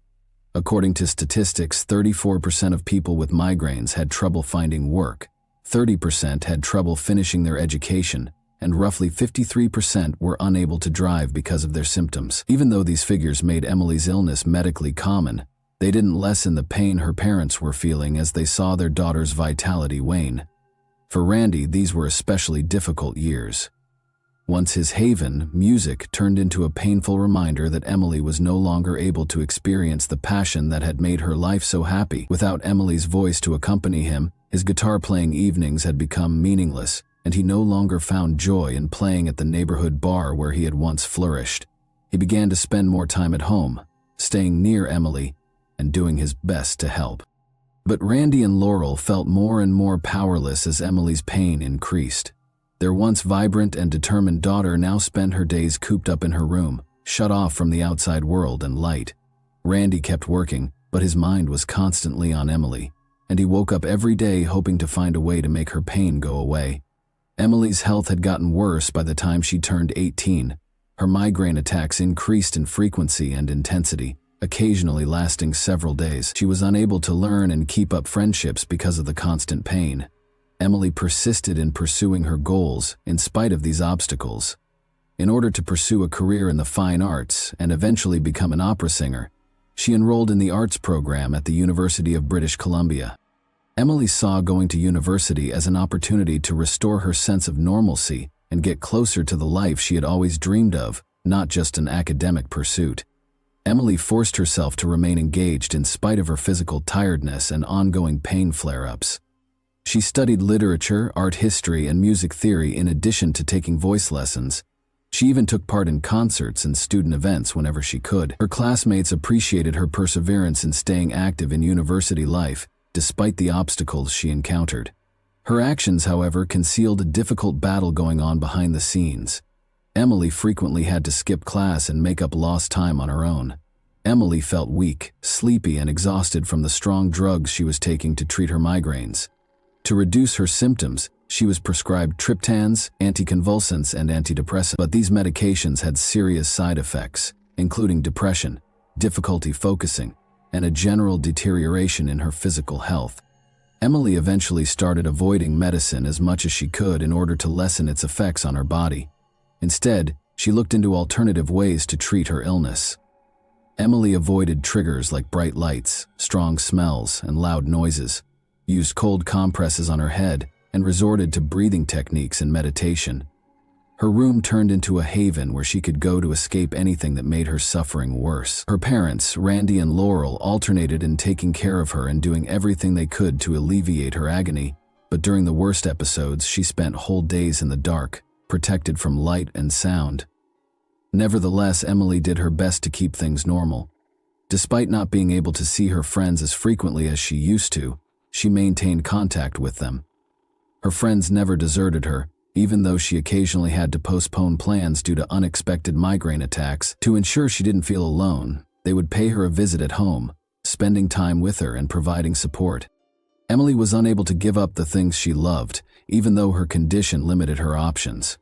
According to statistics, 34% of people with migraines had trouble finding work, 30% had trouble finishing their education, and roughly 53% were unable to drive because of their symptoms. Even though these figures made Emily's illness medically common, they didn't lessen the pain her parents were feeling as they saw their daughter's vitality wane. For Randy, these were especially difficult years. Once his haven, music, turned into a painful reminder that Emily was no longer able to experience the passion that had made her life so happy. Without Emily's voice to accompany him, his guitar-playing evenings had become meaningless, and he no longer found joy in playing at the neighborhood bar where he had once flourished. He began to spend more time at home, staying near Emily, and doing his best to help. But Randy and Laurel felt more and more powerless as Emily's pain increased. Their once vibrant and determined daughter now spent her days cooped up in her room, shut off from the outside world and light. Randy kept working, but his mind was constantly on Emily, and he woke up every day hoping to find a way to make her pain go away. Emily's health had gotten worse by the time she turned 18. Her migraine attacks increased in frequency and intensity, occasionally lasting several days. She was unable to learn and keep up friendships because of the constant pain. Emily persisted in pursuing her goals in spite of these obstacles. In order to pursue a career in the fine arts and eventually become an opera singer, she enrolled in the arts program at the University of British Columbia. Emily saw going to university as an opportunity to restore her sense of normalcy and get closer to the life she had always dreamed of, not just an academic pursuit. Emily forced herself to remain engaged in spite of her physical tiredness and ongoing pain flare-ups. She studied literature, art history, and music theory in addition to taking voice lessons. She even took part in concerts and student events whenever she could. Her classmates appreciated her perseverance in staying active in university life, despite the obstacles she encountered. Her actions, however, concealed a difficult battle going on behind the scenes. Emily frequently had to skip class and make up lost time on her own. Emily felt weak, sleepy, and exhausted from the strong drugs she was taking to treat her migraines. To reduce her symptoms, she was prescribed triptans, anticonvulsants, and antidepressants, but these medications had serious side effects, including depression, difficulty focusing, and a general deterioration in her physical health. Emily eventually started avoiding medicine as much as she could in order to lessen its effects on her body. Instead, she looked into alternative ways to treat her illness. Emily avoided triggers like bright lights, strong smells, and loud noises, used cold compresses on her head, and resorted to breathing techniques and meditation. Her room turned into a haven where she could go to escape anything that made her suffering worse. Her parents, Randy and Laurel, alternated in taking care of her and doing everything they could to alleviate her agony, but during the worst episodes, she spent whole days in the dark, protected from light and sound. Nevertheless, Emily did her best to keep things normal. Despite not being able to see her friends as frequently as she used to, she maintained contact with them. Her friends never deserted her, even though she occasionally had to postpone plans due to unexpected migraine attacks. To ensure she didn't feel alone, they would pay her a visit at home, spending time with her and providing support. Emily was unable to give up the things she loved, even though her condition limited her options.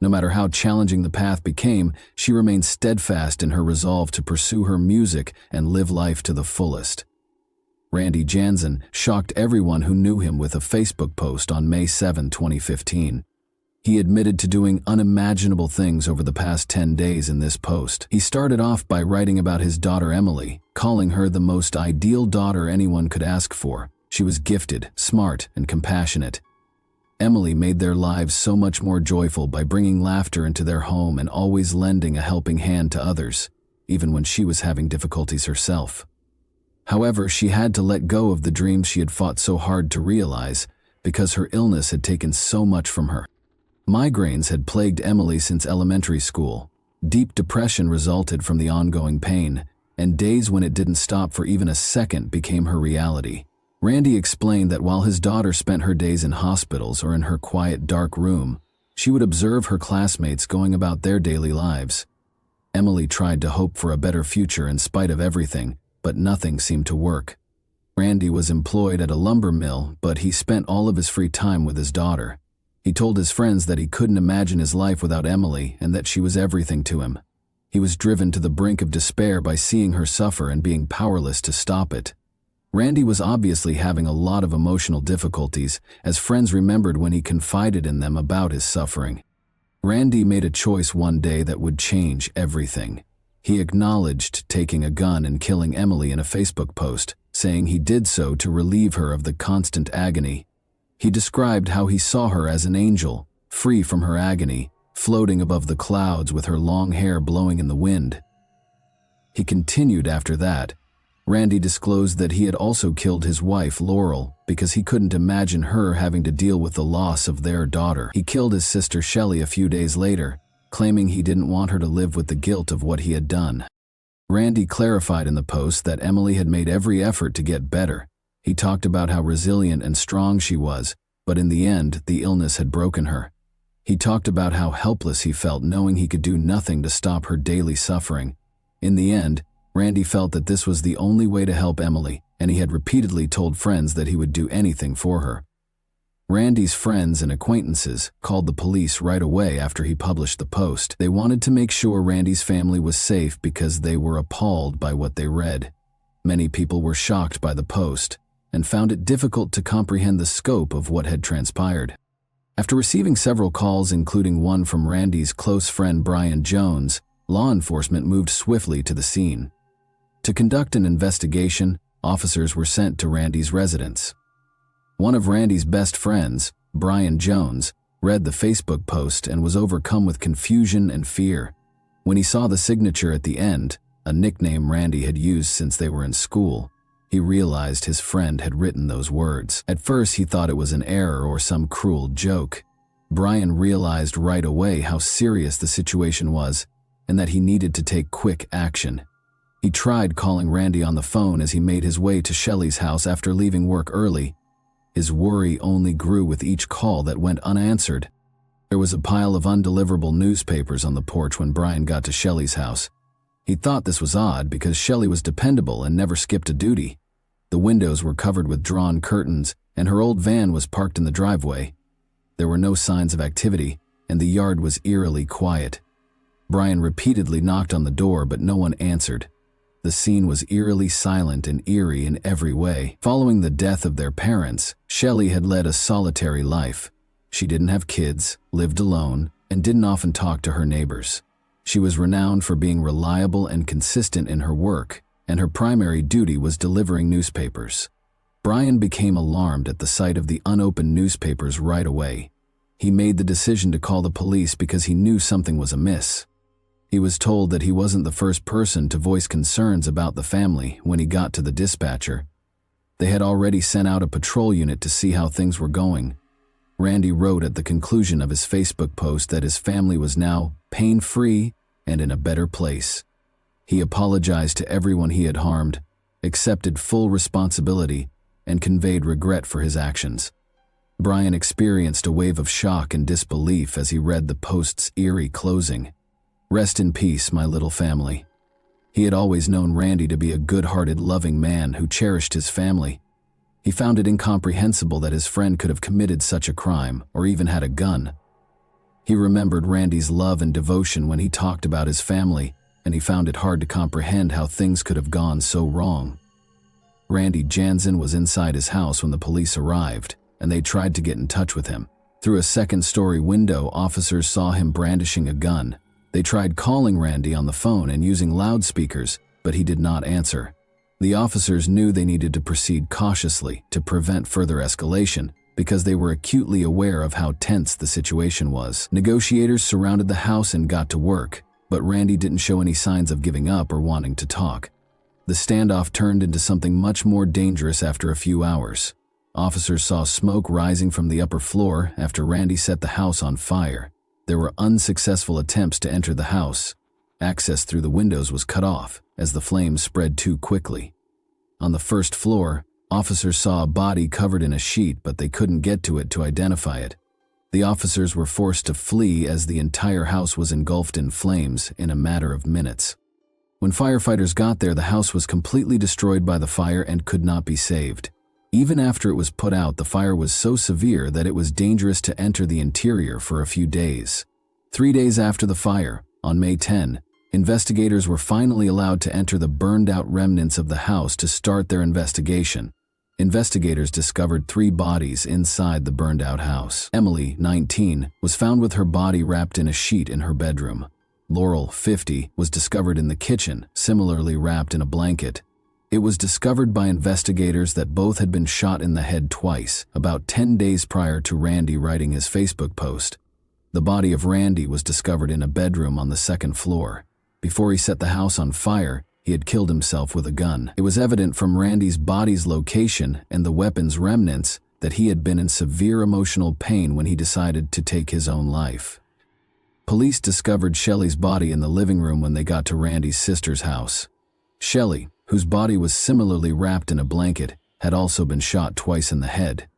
No matter how challenging the path became, she remained steadfast in her resolve to pursue her music and live life to the fullest. Randy Jansen shocked everyone who knew him with a Facebook post on May 7, 2015. He admitted to doing unimaginable things over the past 10 days in this post. He started off by writing about his daughter Emily, calling her the most ideal daughter anyone could ask for. She was gifted, smart, and compassionate. Emily made their lives so much more joyful by bringing laughter into their home and always lending a helping hand to others, even when she was having difficulties herself. However, she had to let go of the dreams she had fought so hard to realize because her illness had taken so much from her. Migraines had plagued Emily since elementary school. Deep depression resulted from the ongoing pain, and days when it didn't stop for even a second became her reality. Randy explained that while his daughter spent her days in hospitals or in her quiet, dark room, she would observe her classmates going about their daily lives. Emily tried to hope for a better future in spite of everything, but nothing seemed to work. Randy was employed at a lumber mill, but he spent all of his free time with his daughter. He told his friends that he couldn't imagine his life without Emily and that she was everything to him. He was driven to the brink of despair by seeing her suffer and being powerless to stop it. Randy was obviously having a lot of emotional difficulties, as friends remembered when he confided in them about his suffering. Randy made a choice one day that would change everything. He acknowledged taking a gun and killing Emily in a Facebook post, saying he did so to relieve her of the constant agony. He described how he saw her as an angel, free from her agony, floating above the clouds with her long hair blowing in the wind. He continued after that. Randy disclosed that he had also killed his wife, Laurel, because he couldn't imagine her having to deal with the loss of their daughter. He killed his sister Shelley a few days later, claiming he didn't want her to live with the guilt of what he had done. Randy clarified in the post that Emily had made every effort to get better. He talked about how resilient and strong she was, but in the end, the illness had broken her. He talked about how helpless he felt knowing he could do nothing to stop her daily suffering. In the end, Randy felt that this was the only way to help Emily, and he had repeatedly told friends that he would do anything for her. Randy's friends and acquaintances called the police right away after he published the post. They wanted to make sure Randy's family was safe because they were appalled by what they read. Many people were shocked by the post and found it difficult to comprehend the scope of what had transpired. After receiving several calls, including one from Randy's close friend Brian Jones, law enforcement moved swiftly to the scene. To conduct an investigation, officers were sent to Randy's residence. One of Randy's best friends, Brian Jones, read the Facebook post and was overcome with confusion and fear. When he saw the signature at the end, a nickname Randy had used since they were in school, he realized his friend had written those words. At first, he thought it was an error or some cruel joke. Brian realized right away how serious the situation was and that he needed to take quick action. He tried calling Randy on the phone as he made his way to Shelley's house after leaving work early. His worry only grew with each call that went unanswered. There was a pile of undeliverable newspapers on the porch when Brian got to Shelley's house. He thought this was odd because Shelley was dependable and never skipped a duty. The windows were covered with drawn curtains, and her old van was parked in the driveway. There were no signs of activity, and the yard was eerily quiet. Brian repeatedly knocked on the door, but no one answered. The scene was eerily silent and eerie in every way. Following the death of their parents, Shelley had led a solitary life. She didn't have kids, lived alone, and didn't often talk to her neighbors. She was renowned for being reliable and consistent in her work, and her primary duty was delivering newspapers. Brian became alarmed at the sight of the unopened newspapers right away. He made the decision to call the police because he knew something was amiss. He was told that he wasn't the first person to voice concerns about the family when he got to the dispatcher. They had already sent out a patrol unit to see how things were going. Randy wrote at the conclusion of his Facebook post that his family was now pain-free and in a better place. He apologized to everyone he had harmed, accepted full responsibility, and conveyed regret for his actions. Brian experienced a wave of shock and disbelief as he read the post's eerie closing. "Rest in peace, my little family." He had always known Randy to be a good-hearted, loving man who cherished his family. He found it incomprehensible that his friend could have committed such a crime or even had a gun. He remembered Randy's love and devotion when he talked about his family, and he found it hard to comprehend how things could have gone so wrong. Randy Jansen was inside his house when the police arrived, and they tried to get in touch with him. Through a second-story window, officers saw him brandishing a gun. They tried calling Randy on the phone and using loudspeakers, but he did not answer. The officers knew they needed to proceed cautiously to prevent further escalation because they were acutely aware of how tense the situation was. Negotiators surrounded the house and got to work, but Randy didn't show any signs of giving up or wanting to talk. The standoff turned into something much more dangerous after a few hours. Officers saw smoke rising from the upper floor after Randy set the house on fire. There were unsuccessful attempts to enter the house. Access through the windows was cut off as the flames spread too quickly. On the first floor, officers saw a body covered in a sheet, but they couldn't get to it to identify it. The officers were forced to flee as the entire house was engulfed in flames in a matter of minutes. When firefighters got there, the house was completely destroyed by the fire and could not be saved. Even after it was put out, the fire was so severe that it was dangerous to enter the interior for a few days. 3 days after the fire, on May 10, investigators were finally allowed to enter the burned-out remnants of the house to start their investigation. Investigators discovered 3 bodies inside the burned-out house. Emily, 19, was found with her body wrapped in a sheet in her bedroom. Laurel, 50, was discovered in the kitchen, similarly wrapped in a blanket. It was discovered by investigators that both had been shot in the head twice, about 10 days prior to Randy writing his Facebook post. The body of Randy was discovered in a bedroom on the 2nd floor. Before he set the house on fire, he had killed himself with a gun. It was evident from Randy's body's location and the weapon's remnants that he had been in severe emotional pain when he decided to take his own life. Police discovered Shelley's body in the living room when they got to Randy's sister's house. Shelley, whose body was similarly wrapped in a blanket, had also been shot twice in the head.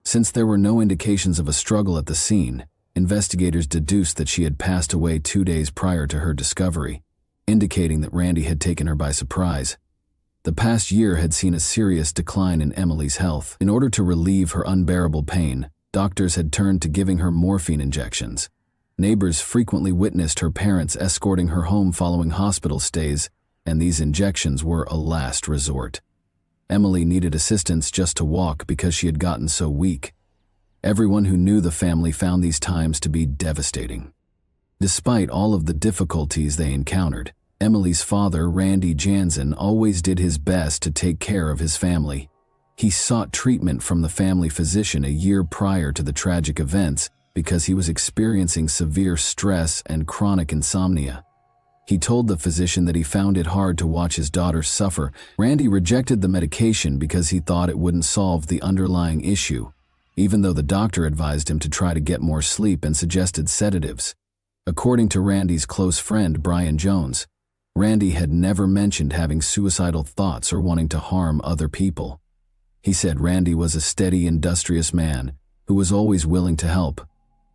Since there were no indications of a struggle at the scene, investigators deduced that she had passed away 2 days prior to her discovery, indicating that Randy had taken her by surprise. The past year had seen a serious decline in Emily's health. In order to relieve her unbearable pain, doctors had turned to giving her morphine injections. Neighbors frequently witnessed her parents escorting her home following hospital stays, and these injections were a last resort. Emily needed assistance just to walk because she had gotten so weak. Everyone who knew the family found these times to be devastating. Despite all of the difficulties they encountered, Emily's father, Randy Jansen, always did his best to take care of his family. He sought treatment from the family physician a year prior to the tragic events because he was experiencing severe stress and chronic insomnia. He told the physician that he found it hard to watch his daughter suffer. Randy rejected the medication because he thought it wouldn't solve the underlying issue, even though the doctor advised him to try to get more sleep and suggested sedatives. According to Randy's close friend, Brian Jones, Randy had never mentioned having suicidal thoughts or wanting to harm other people. He said Randy was a steady, industrious man who was always willing to help.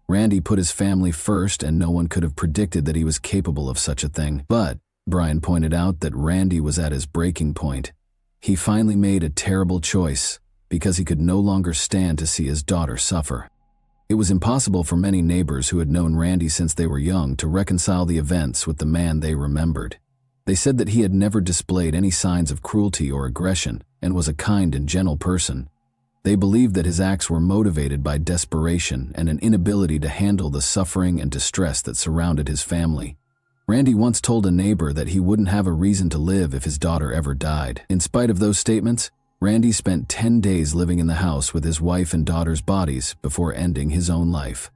Randy put his family first, and no one could have predicted that he was capable of such a thing. But Brian pointed out that Randy was at his breaking point. He finally made a terrible choice because he could no longer stand to see his daughter suffer. It was impossible for many neighbors who had known Randy since they were young to reconcile the events with the man they remembered. They said that he had never displayed any signs of cruelty or aggression and was a kind and gentle person. They believed that his acts were motivated by desperation and an inability to handle the suffering and distress that surrounded his family. Randy once told a neighbor that he wouldn't have a reason to live if his daughter ever died. In spite of those statements, Randy spent 10 days living in the house with his wife and daughter's bodies before ending his own life.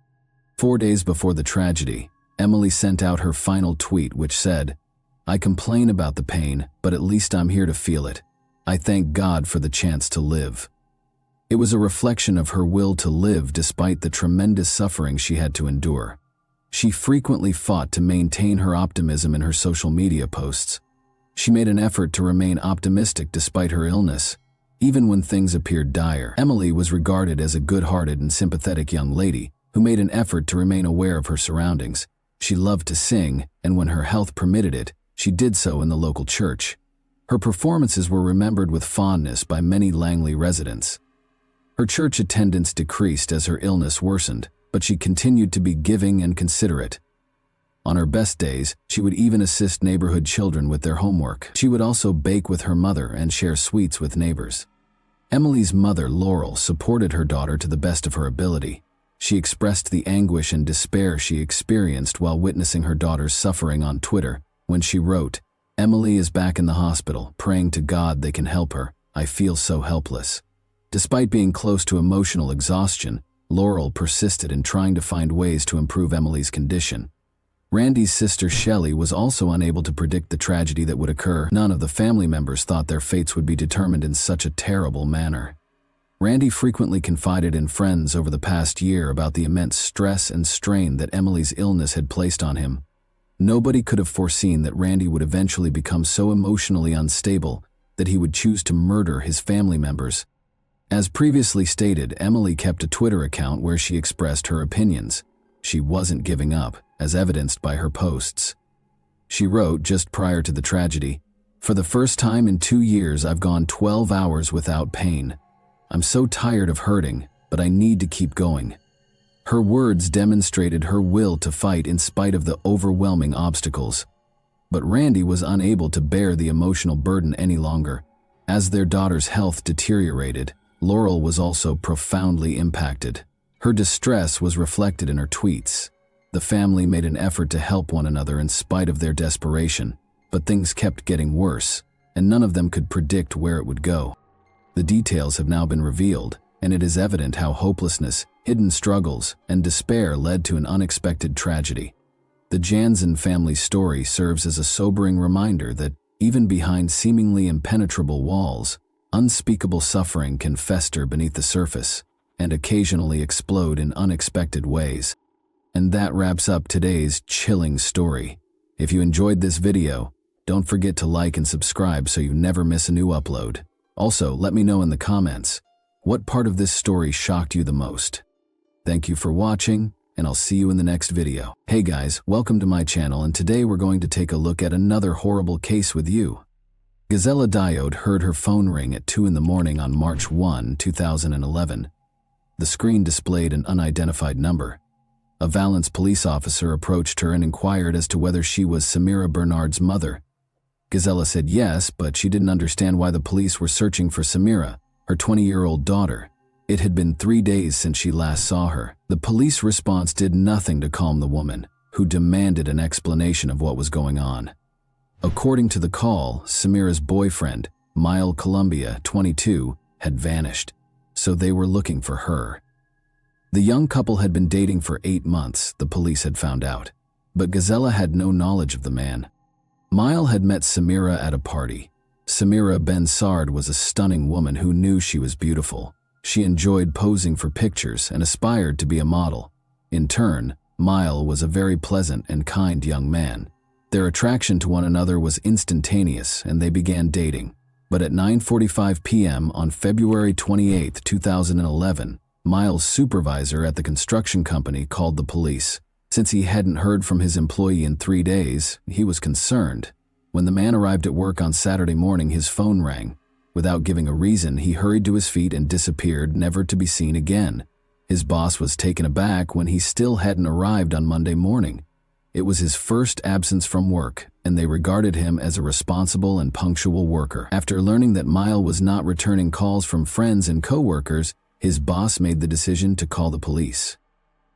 4 days before the tragedy, Emily sent out her final tweet, which said, "I complain about the pain, but at least I'm here to feel it. I thank God for the chance to live." It was a reflection of her will to live despite the tremendous suffering she had to endure. She frequently fought to maintain her optimism in her social media posts. She made an effort to remain optimistic despite her illness, even when things appeared dire. Emily was regarded as a good-hearted and sympathetic young lady who made an effort to remain aware of her surroundings. She loved to sing, and when her health permitted it, she did so in the local church. Her performances were remembered with fondness by many Langley residents. Her church attendance decreased as her illness worsened, but she continued to be giving and considerate. On her best days, she would even assist neighborhood children with their homework. She would also bake with her mother and share sweets with neighbors. Emily's mother, Laurel, supported her daughter to the best of her ability. She expressed the anguish and despair she experienced while witnessing her daughter's suffering on Twitter when she wrote, "Emily is back in the hospital, praying to God they can help her. I feel so helpless." Despite being close to emotional exhaustion, Laurel persisted in trying to find ways to improve Emily's condition. Randy's sister Shelley was also unable to predict the tragedy that would occur. None of the family members thought their fates would be determined in such a terrible manner. Randy frequently confided in friends over the past year about the immense stress and strain that Emily's illness had placed on him. Nobody could have foreseen that Randy would eventually become so emotionally unstable that he would choose to murder his family members. As previously stated, Emily kept a Twitter account where she expressed her opinions. She wasn't giving up, as evidenced by her posts. She wrote just prior to the tragedy, "For the first time in 2 years, I've gone 12 hours without pain. I'm so tired of hurting, but I need to keep going." Her words demonstrated her will to fight in spite of the overwhelming obstacles. But Randy was unable to bear the emotional burden any longer. As their daughter's health deteriorated, Laurel was also profoundly impacted. Her distress was reflected in her tweets. The family made an effort to help one another in spite of their desperation, but things kept getting worse, and none of them could predict where it would go. The details have now been revealed, and it is evident how hopelessness, hidden struggles, and despair led to an unexpected tragedy. The Jansen family's story serves as a sobering reminder that, even behind seemingly impenetrable walls, unspeakable suffering can fester beneath the surface and occasionally explode in unexpected ways. And that wraps up today's chilling story. If you enjoyed this video, don't forget to like and subscribe so you never miss a new upload. Also, let me know in the comments, what part of this story shocked you the most? Thank you for watching, and I'll see you in the next video. Hey guys, welcome to my channel, and today we're going to take a look at another horrible case with you. Gazella Diode heard her phone ring at 2 in the morning on March 1, 2011. The screen displayed an unidentified number. A Valence police officer approached her and inquired as to whether she was Samira Bernard's mother. Gazella said yes, but she didn't understand why the police were searching for Samira, her 20-year-old daughter. It had been 3 days since she last saw her. The police response did nothing to calm the woman, who demanded an explanation of what was going on. According to the call, Samira's boyfriend, Mile Columbia, 22, had vanished, so they were looking for her. The young couple had been dating for 8 months, the police had found out, but Gazella had no knowledge of the man. Mile had met Samira at a party. Samira Ben-Sard was a stunning woman who knew she was beautiful. She enjoyed posing for pictures and aspired to be a model. In turn, Mile was a very pleasant and kind young man. Their attraction to one another was instantaneous, and they began dating. But at 9:45 p.m. on February 28, 2011, Mile's supervisor at the construction company called the police. Since he hadn't heard from his employee in 3 days, he was concerned. When the man arrived at work on Saturday morning, his phone rang. Without giving a reason, he hurried to his feet and disappeared, never to be seen again. His boss was taken aback when he still hadn't arrived on Monday morning. It was his first absence from work, and they regarded him as a responsible and punctual worker. After learning that Mile was not returning calls from friends and co-workers, his boss made the decision to call the police.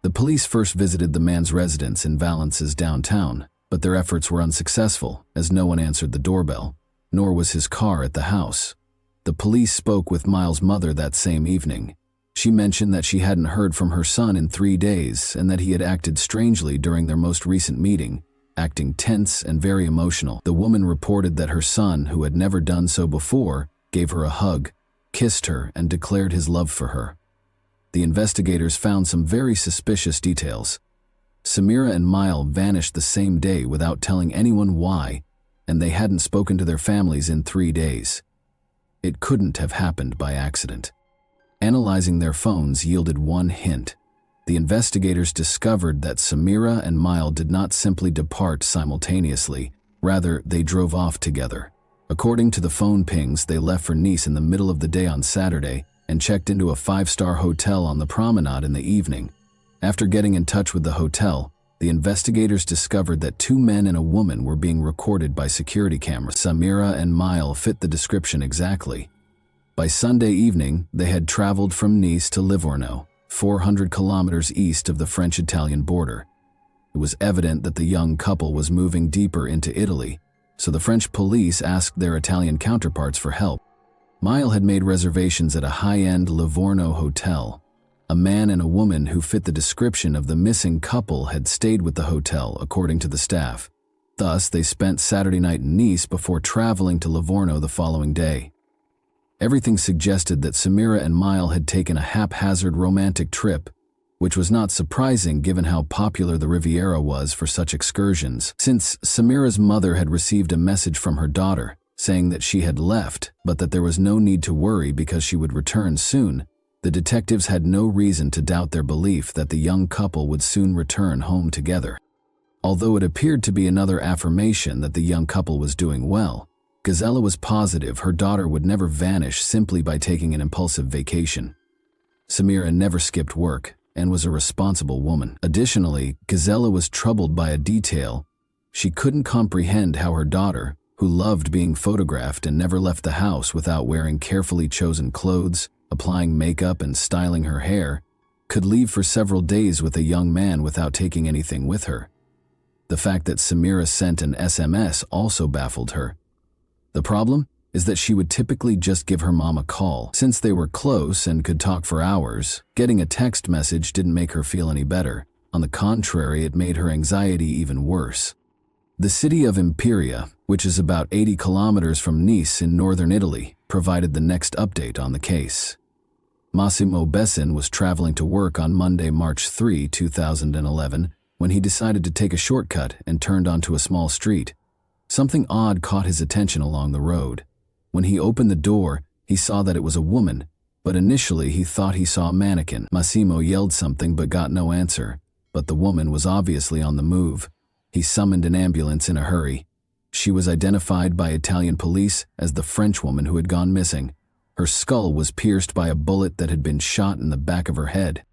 The police first visited the man's residence in Valence's downtown, but their efforts were unsuccessful, as no one answered the doorbell, nor was his car at the house. The police spoke with Miles' mother that same evening. She mentioned that she hadn't heard from her son in 3 days and that he had acted strangely during their most recent meeting, acting tense and very emotional. The woman reported that her son, who had never done so before, gave her a hug, kissed her, and declared his love for her. The investigators found some very suspicious details. Samira and Miles vanished the same day without telling anyone why, and they hadn't spoken to their families in 3 days. It couldn't have happened by accident. Analyzing their phones yielded one hint. The investigators discovered that Samira and Miles did not simply depart simultaneously, rather they drove off together. According to the phone pings, they left for Nice in the middle of the day on Saturday and checked into a 5-star hotel on the promenade in the evening. After getting in touch with the hotel, the investigators discovered that 2 men and a woman were being recorded by security cameras. Samira and Miles fit the description exactly. By Sunday evening, they had traveled from Nice to Livorno, 400 kilometers east of the French-Italian border. It was evident that the young couple was moving deeper into Italy, so the French police asked their Italian counterparts for help. Miles had made reservations at a high-end Livorno hotel. A man and a woman who fit the description of the missing couple had stayed with the hotel, according to the staff. Thus, they spent Saturday night in Nice before traveling to Livorno the following day. Everything suggested that Samira and Miles had taken a haphazard romantic trip, which was not surprising given how popular the Riviera was for such excursions. Since Samira's mother had received a message from her daughter saying that she had left, but that there was no need to worry because she would return soon, the detectives had no reason to doubt their belief that the young couple would soon return home together. Although it appeared to be another affirmation that the young couple was doing well, Gazella was positive her daughter would never vanish simply by taking an impulsive vacation. Samira never skipped work and was a responsible woman. Additionally, Gazella was troubled by a detail. She couldn't comprehend how her daughter, who loved being photographed and never left the house without wearing carefully chosen clothes, applying makeup and styling her hair, could leave for several days with a young man without taking anything with her. The fact that Samira sent an SMS also baffled her. The problem is that she would typically just give her mom a call. Since they were close and could talk for hours, getting a text message didn't make her feel any better. On the contrary, it made her anxiety even worse. The city of Imperia, which is about 80 kilometers from Nice in northern Italy, provided the next update on the case. Massimo Bessin was traveling to work on Monday, March 3, 2011, when he decided to take a shortcut and turned onto a small street. Something odd caught his attention along the road. When he opened the door, he saw that it was a woman, but initially he thought he saw a mannequin. Massimo yelled something but got no answer, but the woman was obviously on the move. He summoned an ambulance in a hurry. She was identified by Italian police as the French woman who had gone missing. Her skull was pierced by a bullet that had been shot in the back of her head.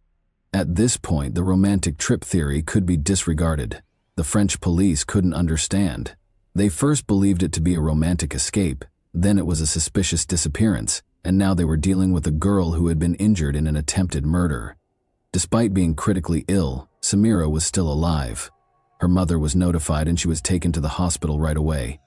At this point, the romantic trip theory could be disregarded. The French police couldn't understand. They first believed it to be a romantic escape, then it was a suspicious disappearance, and now they were dealing with a girl who had been injured in an attempted murder. Despite being critically ill, Samira was still alive. Her mother was notified and she was taken to the hospital right away.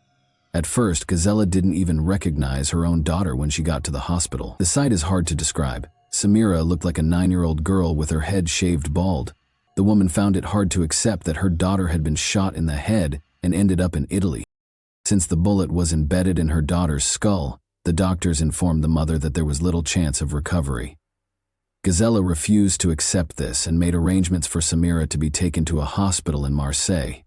At first, Gazella didn't even recognize her own daughter when she got to the hospital. The sight is hard to describe. Samira looked like a 9-year-old girl with her head shaved bald. The woman found it hard to accept that her daughter had been shot in the head and ended up in Italy. Since the bullet was embedded in her daughter's skull, the doctors informed the mother that there was little chance of recovery. Gazella refused to accept this and made arrangements for Samira to be taken to a hospital in Marseille.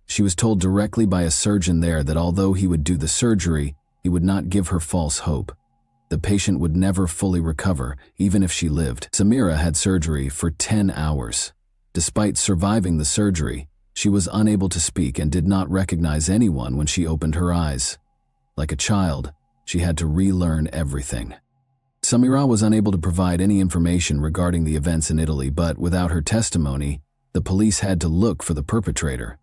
She was told directly by a surgeon there that although he would do the surgery, he would not give her false hope. The patient would never fully recover, even if she lived. Samira had surgery for 10 hours. Despite surviving the surgery, she was unable to speak and did not recognize anyone when she opened her eyes. Like a child, she had to relearn everything. Samira was unable to provide any information regarding the events in Italy, but without her testimony, the police had to look for the perpetrator.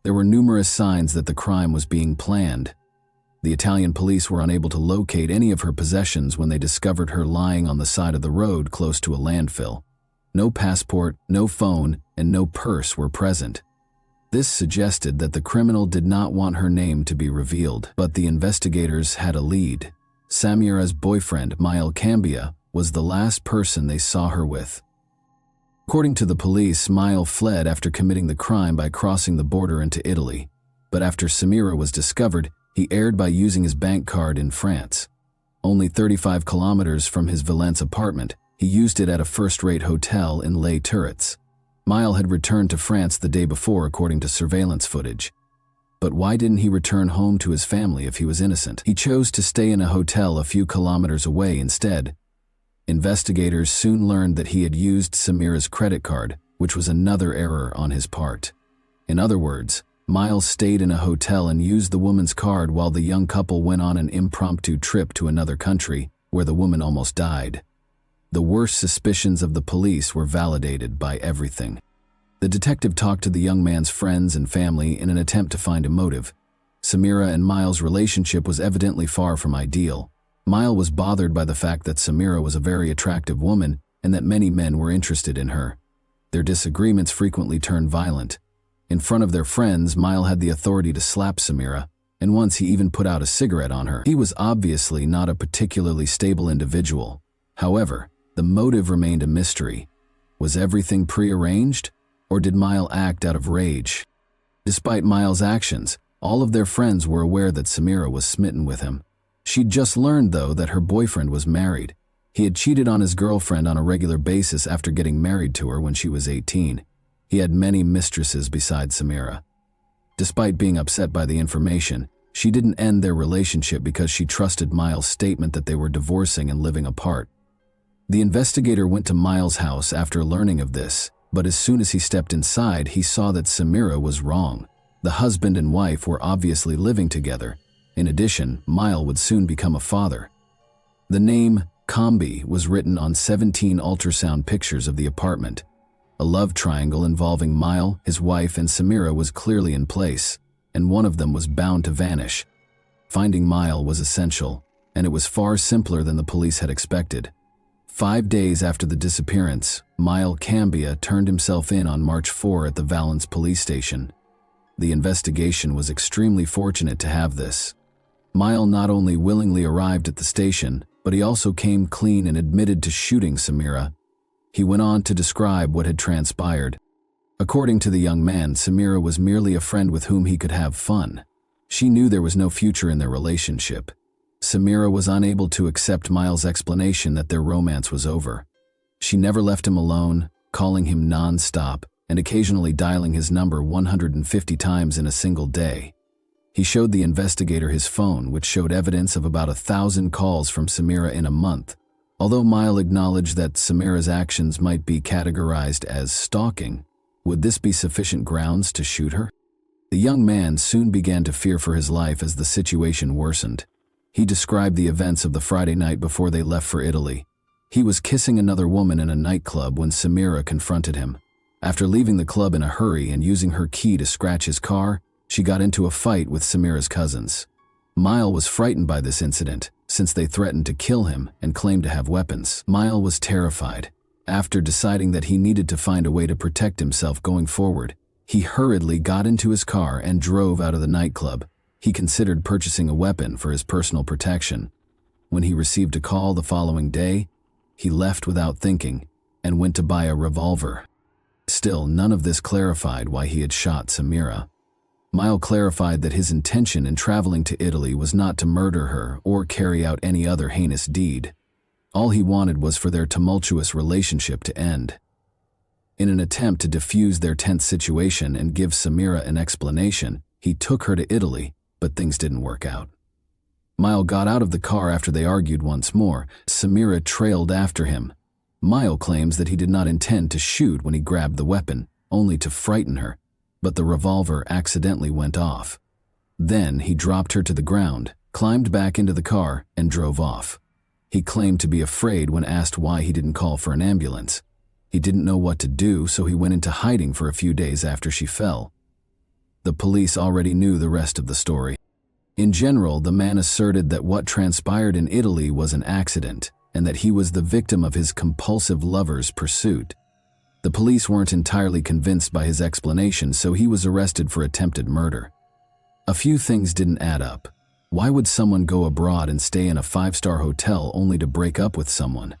There were numerous signs that the crime was being planned. The Italian police were unable to locate any of her possessions when they discovered her lying on the side of the road close to a landfill. No passport, no phone, and no purse were present. This suggested that the criminal did not want her name to be revealed, but the investigators had a lead. Samira's boyfriend, Mile Cambia, was the last person they saw her with. According to the police, Mile fled after committing the crime by crossing the border into Italy. But after Samira was discovered, he erred by using his bank card in France. Only 35 kilometers from his Valence apartment, he used it at a first-rate hotel in Les Turrets. Mile had returned to France the day before, according to surveillance footage. But why didn't he return home to his family if he was innocent? He chose to stay in a hotel a few kilometers away instead. Investigators soon learned that he had used Samira's credit card, which was another error on his part. In other words, Miles stayed in a hotel and used the woman's card while the young couple went on an impromptu trip to another country, where the woman almost died. The worst suspicions of the police were validated by everything. The detective talked to the young man's friends and family in an attempt to find a motive. Samira and Miles' relationship was evidently far from ideal. Mile was bothered by the fact that Samira was a very attractive woman and that many men were interested in her. Their disagreements frequently turned violent. In front of their friends, Mile had the authority to slap Samira, and once he even put out a cigarette on her. He was obviously not a particularly stable individual. However, the motive remained a mystery. Was everything prearranged? Or did Mile act out of rage? Despite Miles' actions, all of their friends were aware that Samira was smitten with him. She'd just learned, though, that her boyfriend was married. He had cheated on his girlfriend on a regular basis after getting married to her when she was 18. He had many mistresses besides Samira. Despite being upset by the information, she didn't end their relationship because she trusted Miles' statement that they were divorcing and living apart. The investigator went to Miles' house after learning of this, but as soon as he stepped inside, he saw that Samira was wrong. The husband and wife were obviously living together. In addition, Mile would soon become a father. The name Combi was written on 17 ultrasound pictures of the apartment. A love triangle involving Mile, his wife, and Samira was clearly in place, and one of them was bound to vanish. Finding Mile was essential, and it was far simpler than the police had expected. 5 days after the disappearance, Mile Cambia turned himself in on March 4 at the Valence police station. The investigation was extremely fortunate to have this. Mile not only willingly arrived at the station, but he also came clean and admitted to shooting Samira. He went on to describe what had transpired. According to the young man, Samira was merely a friend with whom he could have fun. She knew there was no future in their relationship. Samira was unable to accept Miles' explanation that their romance was over. She never left him alone, calling him non-stop and occasionally dialing his number 150 times in a single day. He showed the investigator his phone, which showed evidence of about 1,000 calls from Samira in a month. Although Mile acknowledged that Samira's actions might be categorized as stalking, would this be sufficient grounds to shoot her? The young man soon began to fear for his life as the situation worsened. He described the events of the Friday night before they left for Italy. He was kissing another woman in a nightclub when Samira confronted him. After leaving the club in a hurry and using her key to scratch his car, she got into a fight with Samira's cousins. Mile was frightened by this incident, since they threatened to kill him and claimed to have weapons. Mile was terrified. After deciding that he needed to find a way to protect himself going forward, he hurriedly got into his car and drove out of the nightclub. He considered purchasing a weapon for his personal protection. When he received a call the following day, he left without thinking and went to buy a revolver. Still, none of this clarified why he had shot Samira. Mile clarified that his intention in traveling to Italy was not to murder her or carry out any other heinous deed. All he wanted was for their tumultuous relationship to end. In an attempt to defuse their tense situation and give Samira an explanation, he took her to Italy, but things didn't work out. Mile got out of the car after they argued once more. Samira trailed after him. Mile claims that he did not intend to shoot when he grabbed the weapon, only to frighten her, but the revolver accidentally went off. Then he dropped her to the ground, climbed back into the car, and drove off. He claimed to be afraid when asked why he didn't call for an ambulance. He didn't know what to do, so he went into hiding for a few days after she fell. The police already knew the rest of the story. In general, the man asserted that what transpired in Italy was an accident, and that he was the victim of his compulsive lover's pursuit. The police weren't entirely convinced by his explanation, so he was arrested for attempted murder. A few things didn't add up. Why would someone go abroad and stay in a 5-star hotel only to break up with someone?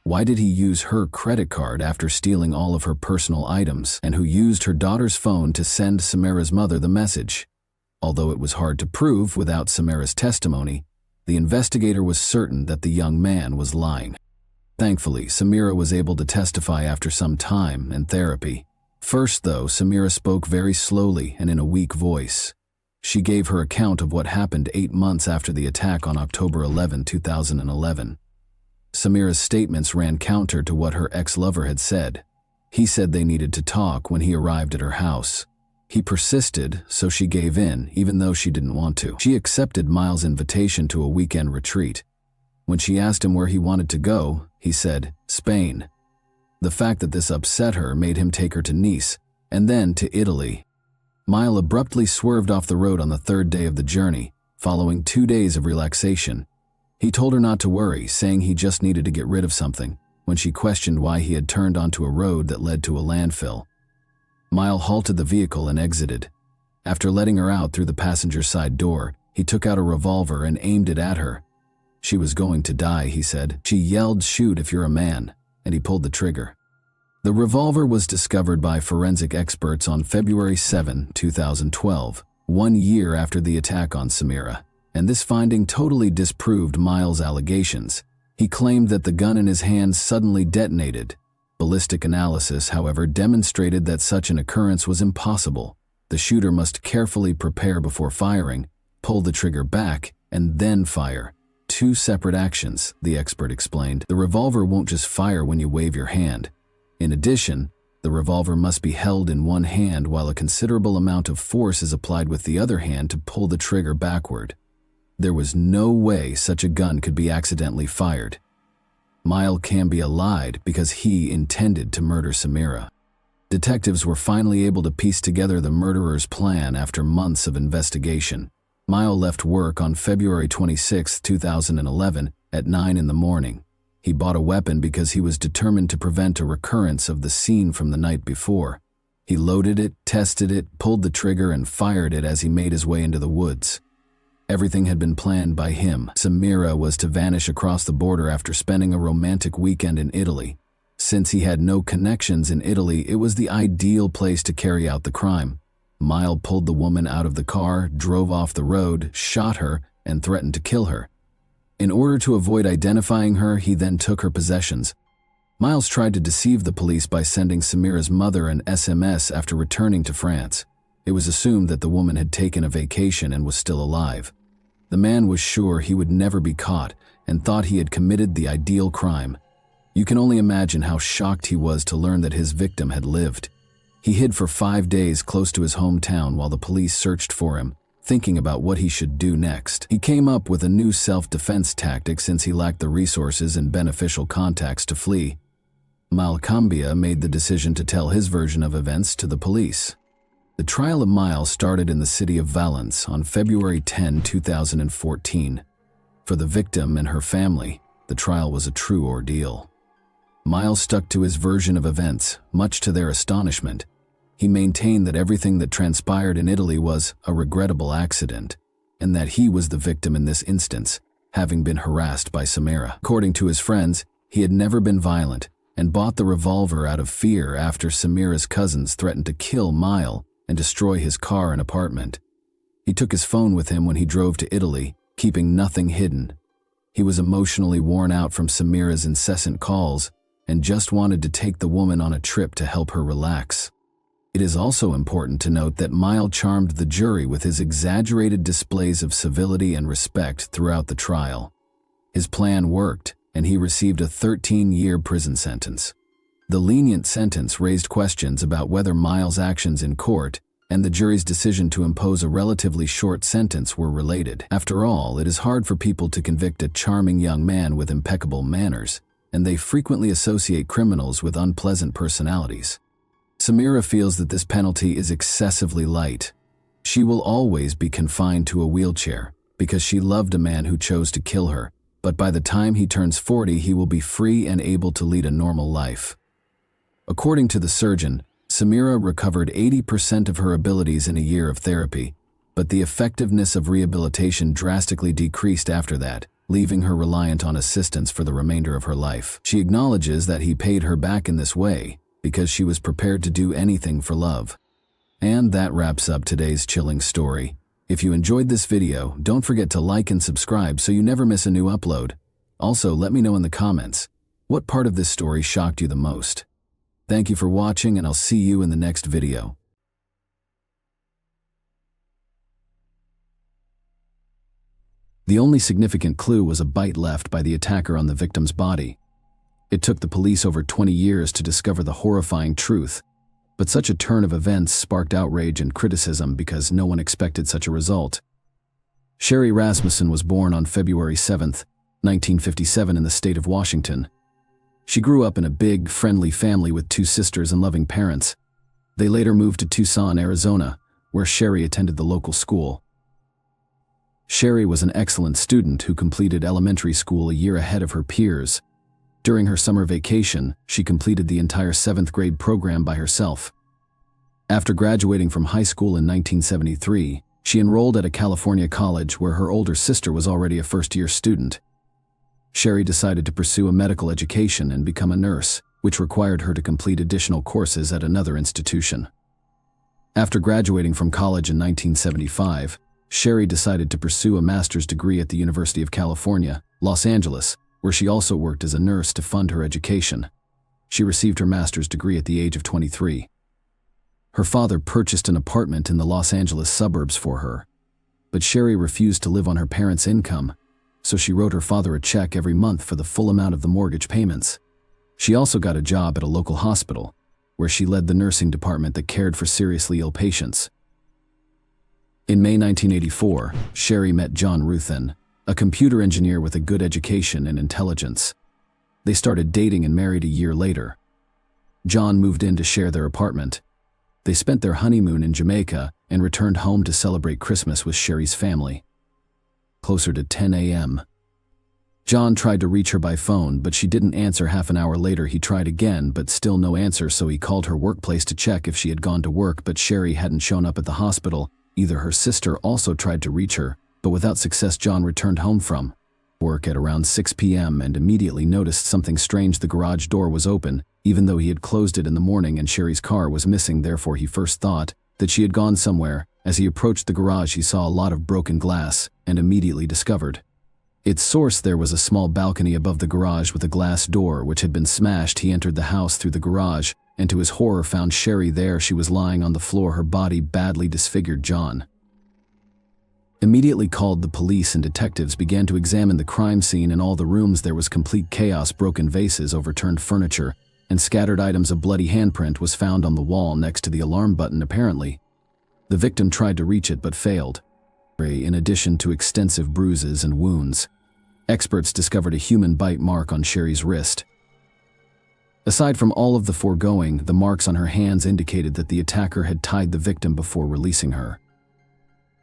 Why did he use her credit card after stealing all of her personal items, and who used her daughter's phone to send Samira's mother the message? Although it was hard to prove without Samira's testimony, the investigator was certain that the young man was lying. Thankfully, Samira was able to testify after some time and therapy. First, though, Samira spoke very slowly and in a weak voice. She gave her account of what happened 8 months after the attack on October 11, 2011. Samira's statements ran counter to what her ex-lover had said. He said they needed to talk when he arrived at her house. He persisted, so she gave in, even though she didn't want to. She accepted Miles' invitation to a weekend retreat. When she asked him where he wanted to go, he said, Spain. The fact that this upset her made him take her to Nice, and then to Italy. Miles abruptly swerved off the road on the 3rd day of the journey, following 2 days of relaxation. He told her not to worry, saying he just needed to get rid of something, when she questioned why he had turned onto a road that led to a landfill. Miles halted the vehicle and exited. After letting her out through the passenger side door, he took out a revolver and aimed it at her. She was going to die, he said. She yelled, "Shoot if you're a man," and he pulled the trigger. The revolver was discovered by forensic experts on February 7, 2012, 1 year after the attack on Samira, and this finding totally disproved Miles' allegations. He claimed that the gun in his hand suddenly detonated. Ballistic analysis, however, demonstrated that such an occurrence was impossible. The shooter must carefully prepare before firing, pull the trigger back, and then fire. 2 separate actions, the expert explained. The revolver won't just fire when you wave your hand. In addition, the revolver must be held in one hand while a considerable amount of force is applied with the other hand to pull the trigger backward. There was no way such a gun could be accidentally fired. Miles Cambia lied because he intended to murder Samira. Detectives were finally able to piece together the murderer's plan after months of investigation. Miles left work on February 26, 2011 at 9 in the morning. He bought a weapon because he was determined to prevent a recurrence of the scene from the night before. He loaded it, tested it, pulled the trigger, and fired it as he made his way into the woods. Everything had been planned by him. Samira was to vanish across the border after spending a romantic weekend in Italy. Since he had no connections in Italy, it was the ideal place to carry out the crime. Miles pulled the woman out of the car, drove off the road, shot her, and threatened to kill her. In order to avoid identifying her, he then took her possessions. Miles tried to deceive the police by sending Samira's mother an SMS after returning to France. It was assumed that the woman had taken a vacation and was still alive. The man was sure he would never be caught and thought he had committed the ideal crime. You can only imagine how shocked he was to learn that his victim had lived. He hid for 5 days close to his hometown while the police searched for him, thinking about what he should do next. He came up with a new self-defense tactic since he lacked the resources and beneficial contacts to flee. Miles Cambia made the decision to tell his version of events to the police. The trial of Miles started in the city of Valence on February 10, 2014. For the victim and her family, the trial was a true ordeal. Miles stuck to his version of events, much to their astonishment. He maintained that everything that transpired in Italy was a regrettable accident, and that he was the victim in this instance, having been harassed by Samira. According to his friends, he had never been violent and bought the revolver out of fear after Samira's cousins threatened to kill Miles and destroy his car and apartment. He took his phone with him when he drove to Italy, keeping nothing hidden. He was emotionally worn out from Samira's incessant calls and just wanted to take the woman on a trip to help her relax. It is also important to note that Miles charmed the jury with his exaggerated displays of civility and respect throughout the trial. His plan worked, and he received a 13-year prison sentence. The lenient sentence raised questions about whether Miles' actions in court and the jury's decision to impose a relatively short sentence were related. After all, it is hard for people to convict a charming young man with impeccable manners, and they frequently associate criminals with unpleasant personalities. Samira feels that this penalty is excessively light. She will always be confined to a wheelchair because she loved a man who chose to kill her, but by the time he turns 40, he will be free and able to lead a normal life. According to the surgeon, Samira recovered 80% of her abilities in a year of therapy. But the effectiveness of rehabilitation drastically decreased after that, leaving her reliant on assistance for the remainder of her life. She acknowledges that he paid her back in this way because she was prepared to do anything for love. And that wraps up today's chilling story. If you enjoyed this video, don't forget to like and subscribe so you never miss a new upload. Also, let me know in the comments, what part of this story shocked you the most? Thank you for watching, and I'll see you in the next video. The only significant clue was a bite left by the attacker on the victim's body. It took the police over 20 years to discover the horrifying truth, but such a turn of events sparked outrage and criticism because no one expected such a result. Sherry Rasmussen was born on February 7, 1957 in the state of Washington. She grew up in a big, friendly family with 2 sisters and loving parents. They later moved to Tucson, Arizona, where Sherry attended the local school. Sherry was an excellent student who completed elementary school a year ahead of her peers. During her summer vacation, she completed the entire 7th grade program by herself. After graduating from high school in 1973, she enrolled at a California college where her older sister was already a first-year student. Sherry decided to pursue a medical education and become a nurse, which required her to complete additional courses at another institution. After graduating from college in 1975, Sherry decided to pursue a master's degree at the University of California, Los Angeles, where she also worked as a nurse to fund her education. She received her master's degree at the age of 23. Her father purchased an apartment in the Los Angeles suburbs for her, but Sherry refused to live on her parents' income, so she wrote her father a check every month for the full amount of the mortgage payments. She also got a job at a local hospital, where she led the nursing department that cared for seriously ill patients. In May 1984, Sherry met John Ruthin, a computer engineer with a good education and intelligence. They started dating and married a year later. John moved in to share their apartment. They spent their honeymoon in Jamaica and returned home to celebrate Christmas with Sherry's family. Closer to 10 a.m. John tried to reach her by phone, but she didn't answer. Half an hour later, he tried again, but still no answer, so he called her workplace to check if she had gone to work, but Sherry hadn't shown up at the hospital. Either her sister also tried to reach her, but without success. John returned home from work at around 6 p.m. and immediately noticed something strange. The garage door was open, even though he had closed it in the morning, and Sherry's car was missing. Therefore, he first thought that she had gone somewhere. As he approached the garage, he saw a lot of broken glass and immediately discovered its source. There was a small balcony above the garage with a glass door which had been smashed. He entered the house through the garage, and to his horror found Sherry there. She was lying on the floor, her body badly disfigured. John immediately called the police, and detectives began to examine the crime scene. In all the rooms there was complete chaos. Broken vases, overturned furniture, and scattered items. A bloody handprint was found on the wall next to the alarm button. Apparently, the victim tried to reach it but failed. In addition to extensive bruises and wounds, experts discovered a human bite mark on Sherry's wrist. Aside from all of the foregoing, the marks on her hands indicated that the attacker had tied the victim before releasing her.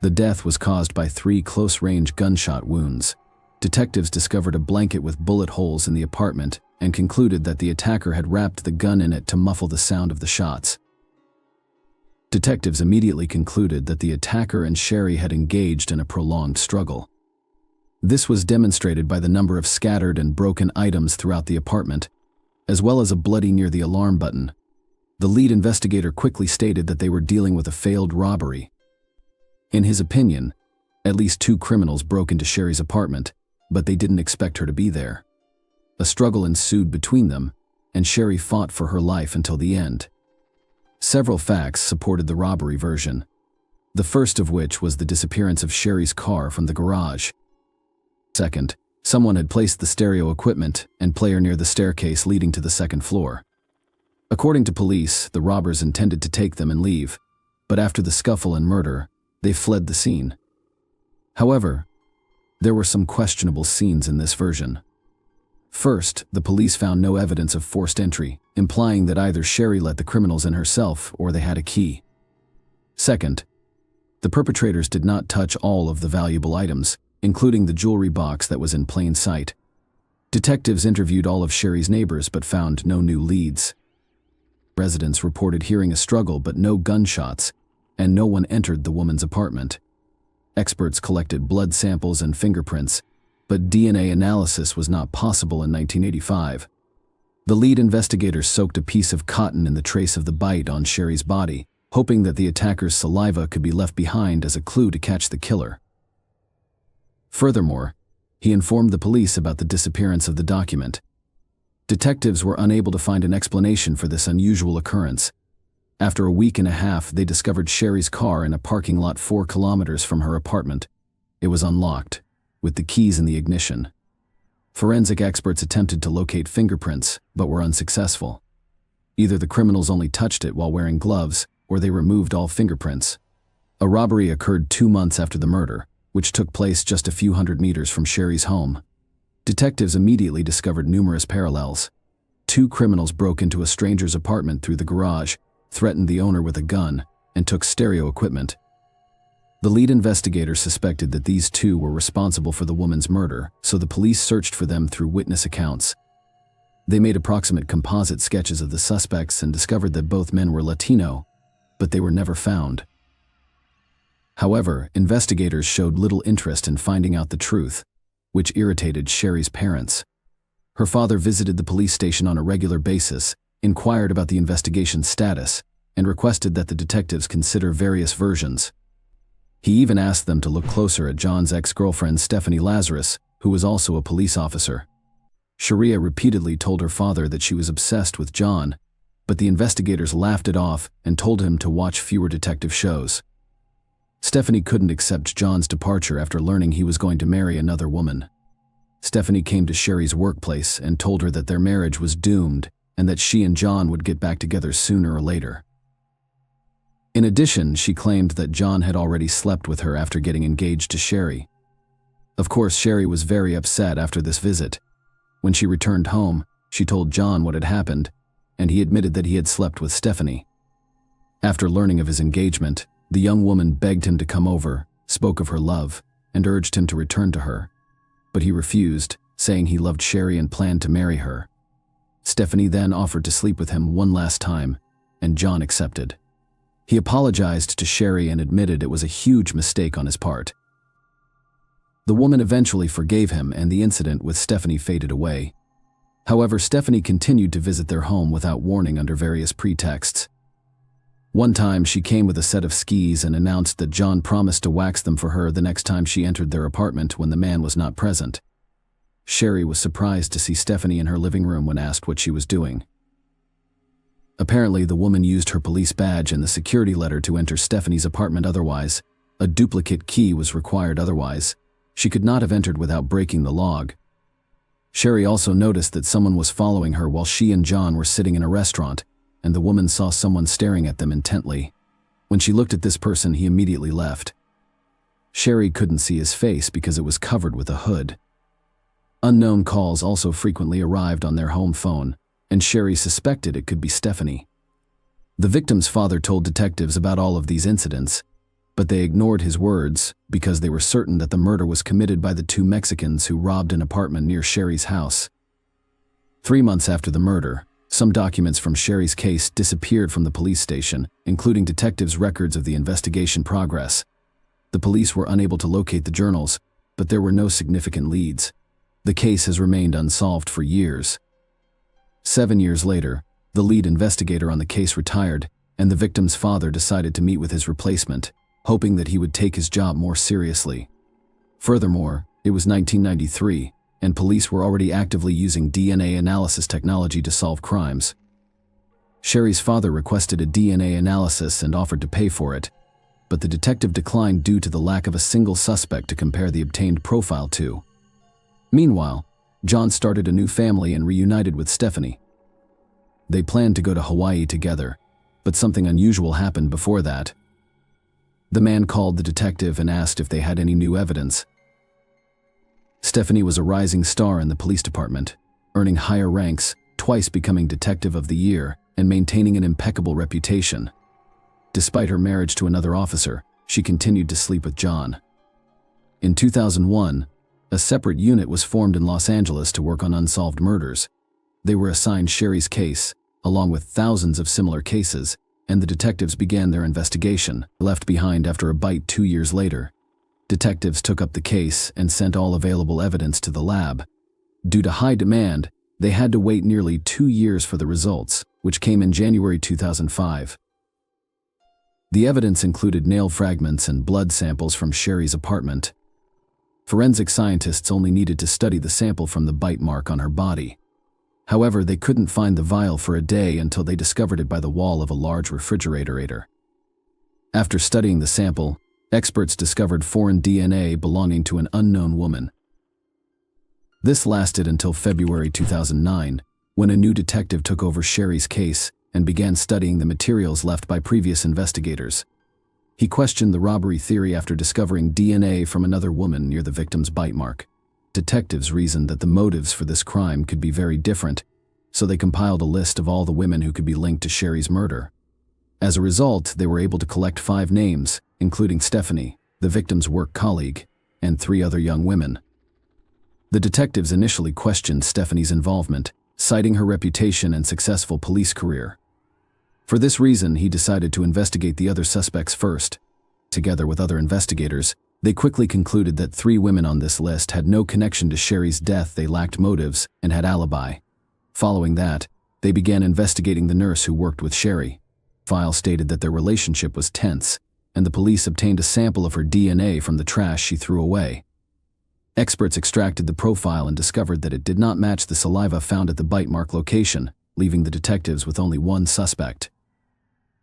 The death was caused by 3 close-range gunshot wounds. Detectives discovered a blanket with bullet holes in the apartment and concluded that the attacker had wrapped the gun in it to muffle the sound of the shots. Detectives immediately concluded that the attacker and Sherry had engaged in a prolonged struggle. This was demonstrated by the number of scattered and broken items throughout the apartment, as well as a bloody near the alarm button. The lead investigator quickly stated that they were dealing with a failed robbery. In his opinion, at least 2 criminals broke into Sherry's apartment, but they didn't expect her to be there. A struggle ensued between them, and Sherry fought for her life until the end. Several facts supported the robbery version, the first of which was the disappearance of Sherry's car from the garage. Second, someone had placed the stereo equipment and player near the staircase leading to the 2nd floor. According to police, the robbers intended to take them and leave, but after the scuffle and murder, they fled the scene. However, there were some questionable scenes in this version. First, the police found no evidence of forced entry, implying that either Sherry let the criminals in herself or they had a key. Second, the perpetrators did not touch all of the valuable items, including the jewelry box that was in plain sight. Detectives interviewed all of Sherry's neighbors but found no new leads. Residents reported hearing a struggle but no gunshots, and no one entered the woman's apartment. Experts collected blood samples and fingerprints, but DNA analysis was not possible in 1985. The lead investigator soaked a piece of cotton in the trace of the bite on Sherry's body, hoping that the attacker's saliva could be left behind as a clue to catch the killer. Furthermore, he informed the police about the disappearance of the document. Detectives were unable to find an explanation for this unusual occurrence. After a week and a half, they discovered Sherry's car in a parking lot 4 kilometers from her apartment. It was unlocked, with the keys in the ignition. Forensic experts attempted to locate fingerprints, but were unsuccessful. Either the criminals only touched it while wearing gloves, or they removed all fingerprints. A robbery occurred 2 months after the murder, which took place just a few hundred meters from Sherry's home. Detectives immediately discovered numerous parallels. 2 criminals broke into a stranger's apartment through the garage, threatened the owner with a gun, and took stereo equipment. The lead investigator suspected that these 2 were responsible for the woman's murder, so the police searched for them through witness accounts. They made approximate composite sketches of the suspects and discovered that both men were Latino, but they were never found. However, investigators showed little interest in finding out the truth, which irritated Sherry's parents. Her father visited the police station on a regular basis, inquired about the investigation's status, and requested that the detectives consider various versions. He even asked them to look closer at John's ex-girlfriend Stephanie Lazarus, who was also a police officer. Sharia repeatedly told her father that she was obsessed with John, but the investigators laughed it off and told him to watch fewer detective shows. Stephanie couldn't accept John's departure after learning he was going to marry another woman. Stephanie came to Sherry's workplace and told her that their marriage was doomed and that she and John would get back together sooner or later. In addition, she claimed that John had already slept with her after getting engaged to Sherry. Of course, Sherry was very upset after this visit. When she returned home, she told John what had happened, and he admitted that he had slept with Stephanie. After learning of his engagement, the young woman begged him to come over, spoke of her love, and urged him to return to her. But he refused, saying he loved Sherry and planned to marry her. Stephanie then offered to sleep with him one last time, and John accepted. He apologized to Sherry and admitted it was a huge mistake on his part. The woman eventually forgave him, and the incident with Stephanie faded away. However, Stephanie continued to visit their home without warning under various pretexts. One time, she came with a set of skis and announced that John promised to wax them for her the next time she entered their apartment when the man was not present. Sherry was surprised to see Stephanie in her living room when asked what she was doing. Apparently, the woman used her police badge and the security letter to enter Stephanie's apartment otherwise. A duplicate key was required otherwise. She could not have entered without breaking the log. Sherry also noticed that someone was following her while she and John were sitting in a restaurant, and the woman saw someone staring at them intently. When she looked at this person, he immediately left. Sherry couldn't see his face because it was covered with a hood. Unknown calls also frequently arrived on their home phone, and Sherry suspected it could be Stephanie. The victim's father told detectives about all of these incidents, but they ignored his words because they were certain that the murder was committed by the 2 Mexicans who robbed an apartment near Sherry's house. 3 months after the murder, some documents from Sherry's case disappeared from the police station, including detectives' records of the investigation progress. The police were unable to locate the journals, but there were no significant leads. The case has remained unsolved for years. 7 years later, the lead investigator on the case retired, and the victim's father decided to meet with his replacement, hoping that he would take his job more seriously. Furthermore, it was 1993, and police were already actively using DNA analysis technology to solve crimes. Sherry's father requested a DNA analysis and offered to pay for it, but the detective declined due to the lack of a single suspect to compare the obtained profile to. Meanwhile, John started a new family and reunited with Stephanie. They planned to go to Hawaii together, but something unusual happened before that. The man called the detective and asked if they had any new evidence. Stephanie was a rising star in the police department, earning higher ranks, twice becoming Detective of the Year, and maintaining an impeccable reputation. Despite her marriage to another officer, she continued to sleep with John. In 2001, a separate unit was formed in Los Angeles to work on unsolved murders. They were assigned Sherry's case, along with thousands of similar cases, and the detectives began their investigation, left behind after a bite 2 years later. Detectives took up the case and sent all available evidence to the lab. Due to high demand, they had to wait nearly 2 years for the results, which came in January 2005. The evidence included nail fragments and blood samples from Sherry's apartment. Forensic scientists only needed to study the sample from the bite mark on her body. However, they couldn't find the vial for a day until they discovered it by the wall of a large refrigerator. After studying the sample, experts discovered foreign DNA belonging to an unknown woman. This lasted until February 2009, when a new detective took over Sherry's case and began studying the materials left by previous investigators. He questioned the robbery theory after discovering DNA from another woman near the victim's bite mark. Detectives reasoned that the motives for this crime could be very different, so they compiled a list of all the women who could be linked to Sherry's murder. As a result, they were able to collect 5 names, including Stephanie, the victim's work colleague, and 3 other young women. The detectives initially questioned Stephanie's involvement, citing her reputation and successful police career. For this reason, he decided to investigate the other suspects first. Together with other investigators, they quickly concluded that 3 women on this list had no connection to Sherry's death. They lacked motives and had alibi. Following that, they began investigating the nurse who worked with Sherry. File stated that their relationship was tense, and the police obtained a sample of her DNA from the trash she threw away. Experts extracted the profile and discovered that it did not match the saliva found at the bite mark location, leaving the detectives with only 1 suspect.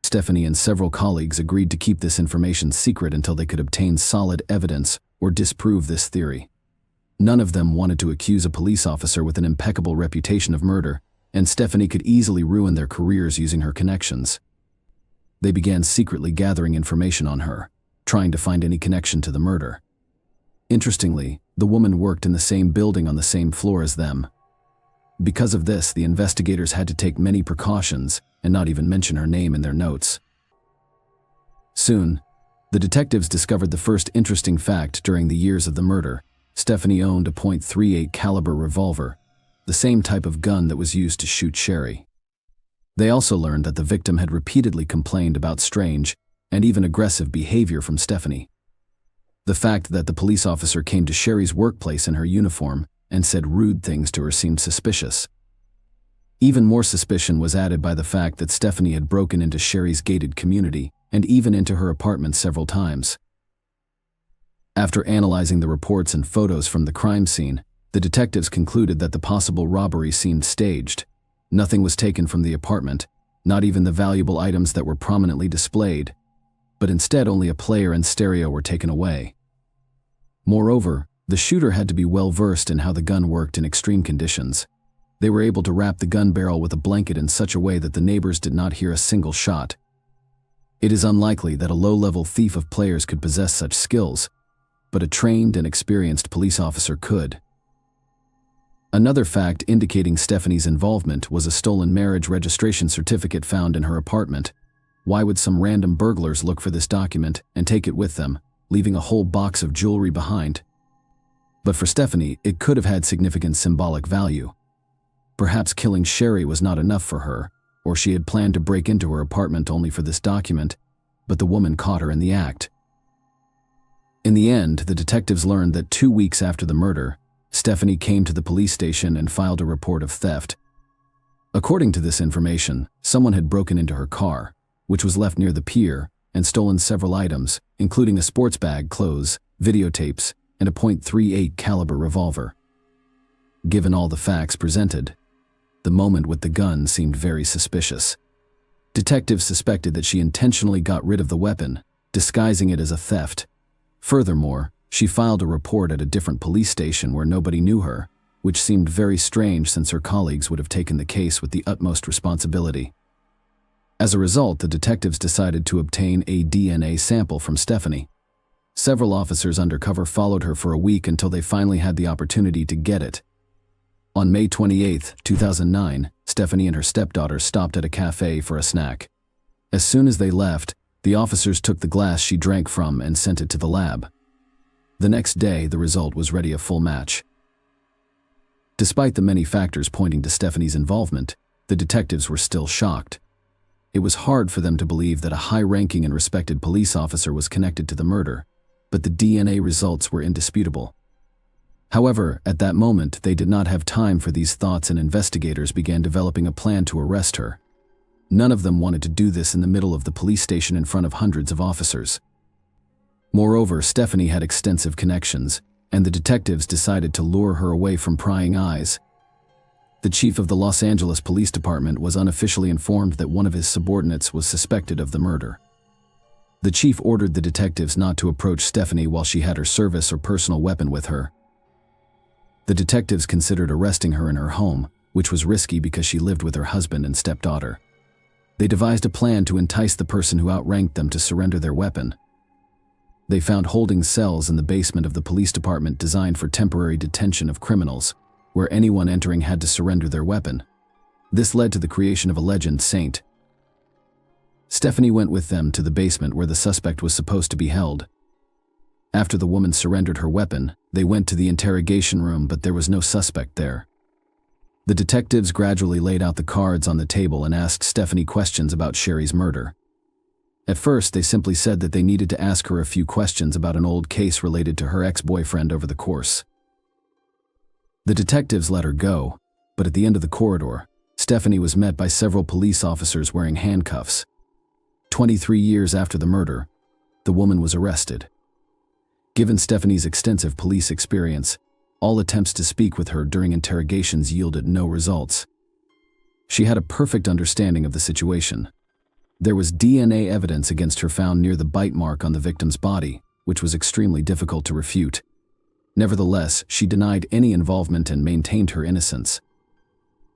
Stephanie and several colleagues agreed to keep this information secret until they could obtain solid evidence or disprove this theory. None of them wanted to accuse a police officer with an impeccable reputation of murder, and Stephanie could easily ruin their careers using her connections. They began secretly gathering information on her, trying to find any connection to the murder. Interestingly, the woman worked in the same building on the same floor as them. Because of this, the investigators had to take many precautions and not even mention her name in their notes. Soon, the detectives discovered the first interesting fact during the years of the murder. Stephanie owned a .38 caliber revolver, the same type of gun that was used to shoot Sherry. They also learned that the victim had repeatedly complained about strange and even aggressive behavior from Stephanie. The fact that the police officer came to Sherry's workplace in her uniform and said rude things to her seemed suspicious. Even more suspicion was added by the fact that Stephanie had broken into Sherry's gated community and even into her apartment several times. After analyzing the reports and photos from the crime scene, the detectives concluded that the possible robbery seemed staged. Nothing was taken from the apartment, not even the valuable items that were prominently displayed, but instead only a player and stereo were taken away. Moreover, the shooter had to be well versed in how the gun worked in extreme conditions. They were able to wrap the gun barrel with a blanket in such a way that the neighbors did not hear a single shot. It is unlikely that a low-level thief of players could possess such skills, but a trained and experienced police officer could. Another fact indicating Stephanie's involvement was a stolen marriage registration certificate found in her apartment. Why would some random burglars look for this document and take it with them, leaving a whole box of jewelry behind? But for Stephanie, it could have had significant symbolic value. Perhaps killing Sherry was not enough for her, or she had planned to break into her apartment only for this document, but the woman caught her in the act. In the end, the detectives learned that 2 weeks after the murder, Stephanie came to the police station and filed a report of theft. According to this information, someone had broken into her car, which was left near the pier, and stolen several items, including a sports bag, clothes, videotapes, and a .38 caliber revolver. Given all the facts presented, the moment with the gun seemed very suspicious. Detectives suspected that she intentionally got rid of the weapon, disguising it as a theft. Furthermore, she filed a report at a different police station where nobody knew her, which seemed very strange since her colleagues would have taken the case with the utmost responsibility. As a result, the detectives decided to obtain a DNA sample from Stephanie. Several officers undercover followed her for a week until they finally had the opportunity to get it. On May 28, 2009, Stephanie and her stepdaughter stopped at a cafe for a snack. As soon as they left, the officers took the glass she drank from and sent it to the lab. The next day, the result was ready, a full match. Despite the many factors pointing to Stephanie's involvement, the detectives were still shocked. It was hard for them to believe that a high-ranking and respected police officer was connected to the murder. but the DNA results were indisputable. However, at that moment, they did not have time for these thoughts, and investigators began developing a plan to arrest her. None of them wanted to do this in the middle of the police station in front of hundreds of officers. Moreover, Stephanie had extensive connections, and the detectives decided to lure her away from prying eyes. The chief of the Los Angeles Police Department was unofficially informed that one of his subordinates was suspected of the murder. The chief ordered the detectives not to approach Stephanie while she had her service or personal weapon with her. The detectives considered arresting her in her home, which was risky because she lived with her husband and stepdaughter. They devised a plan to entice the person who outranked them to surrender their weapon. They found holding cells in the basement of the police department designed for temporary detention of criminals, where anyone entering had to surrender their weapon. This led to the creation of a legend saint. Stephanie went with them to the basement where the suspect was supposed to be held. After the woman surrendered her weapon, they went to the interrogation room, but there was no suspect there. The detectives gradually laid out the cards on the table and asked Stephanie questions about Sherry's murder. At first, they simply said that they needed to ask her a few questions about an old case related to her ex-boyfriend over the course. The detectives let her go, but at the end of the corridor, Stephanie was met by several police officers wearing handcuffs. 23 years after the murder, the woman was arrested. Given Stephanie's extensive police experience, all attempts to speak with her during interrogations yielded no results. She had a perfect understanding of the situation. There was DNA evidence against her found near the bite mark on the victim's body, which was extremely difficult to refute. Nevertheless, she denied any involvement and maintained her innocence.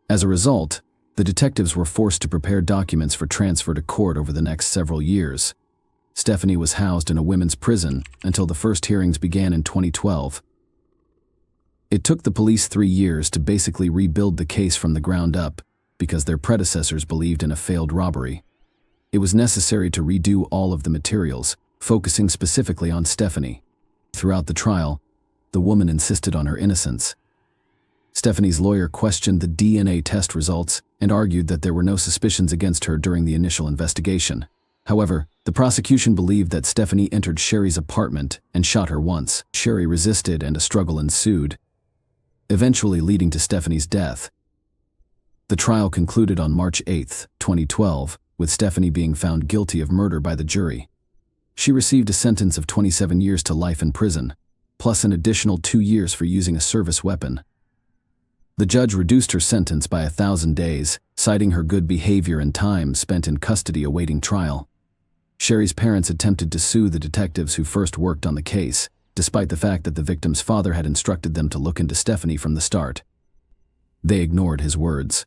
As a result, the detectives were forced to prepare documents for transfer to court over the next several years. Stephanie was housed in a women's prison until the first hearings began in 2012. It took the police 3 years to basically rebuild the case from the ground up because their predecessors believed in a failed robbery. It was necessary to redo all of the materials, focusing specifically on Stephanie. Throughout the trial, the woman insisted on her innocence. Stephanie's lawyer questioned the DNA test results and argued that there were no suspicions against her during the initial investigation. However, the prosecution believed that Stephanie entered Sherry's apartment and shot her once. Sherry resisted and a struggle ensued, eventually leading to Stephanie's death. The trial concluded on March 8, 2012, with Stephanie being found guilty of murder by the jury. She received a sentence of 27 years to life in prison, plus an additional 2 years for using a service weapon. The judge reduced her sentence by 1,000 days, citing her good behavior and time spent in custody awaiting trial. Sherry's parents attempted to sue the detectives who first worked on the case, despite the fact that the victim's father had instructed them to look into Stephanie from the start. They ignored his words.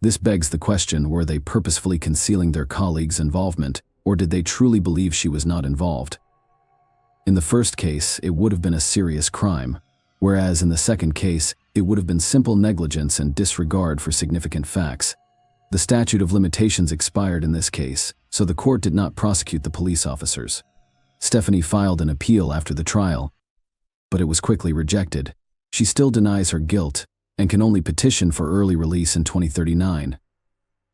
This begs the question, were they purposefully concealing their colleagues' involvement, or did they truly believe she was not involved? In the first case, it would have been a serious crime, whereas in the second case, it would have been simple negligence and disregard for significant facts. The statute of limitations expired in this case, so the court did not prosecute the police officers. Stephanie filed an appeal after the trial, but it was quickly rejected. She still denies her guilt and can only petition for early release in 2039.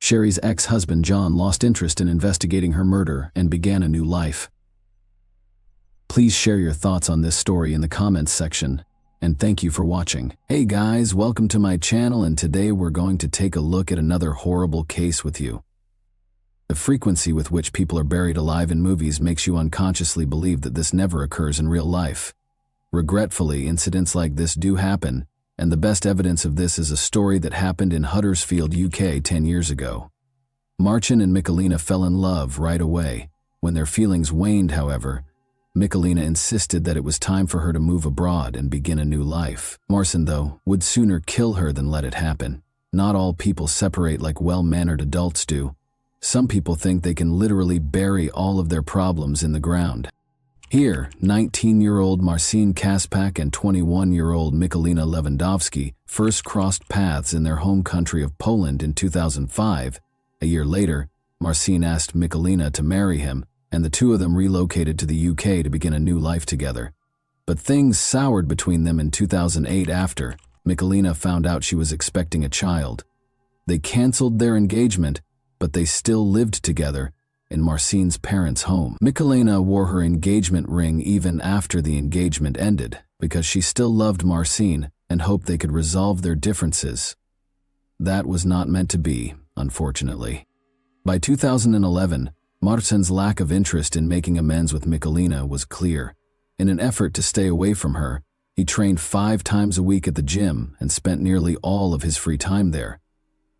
Sherry's ex-husband John lost interest in investigating her murder and began a new life. Please share your thoughts on this story in the comments section, and thank you for watching. Hey guys, welcome to my channel, and today we're going to take a look at another horrible case with you. The frequency with which people are buried alive in movies makes you unconsciously believe that this never occurs in real life. Regretfully, incidents like this do happen, and the best evidence of this is a story that happened in Huddersfield, UK 10 years ago. Marcin and Michalina fell in love right away. When their feelings waned, however, Michalina insisted that it was time for her to move abroad and begin a new life. Marcin, though, would sooner kill her than let it happen. Not all people separate like well-mannered adults do. Some people think they can literally bury all of their problems in the ground. Here, 19-year-old Marcin Kaspak and 21-year-old Michalina Lewandowski first crossed paths in their home country of Poland in 2005. A year later, Marcin asked Michalina to marry him, and the two of them relocated to the UK to begin a new life together. But things soured between them in 2008 after Michalina found out she was expecting a child. They canceled their engagement, but they still lived together, in Marcine's parents' home. Michelena wore her engagement ring even after the engagement ended because she still loved Marcine and hoped they could resolve their differences. That was not meant to be, unfortunately. By 2011, Marcin's lack of interest in making amends with Michelena was clear. In an effort to stay away from her, he trained 5 times a week at the gym and spent nearly all of his free time there.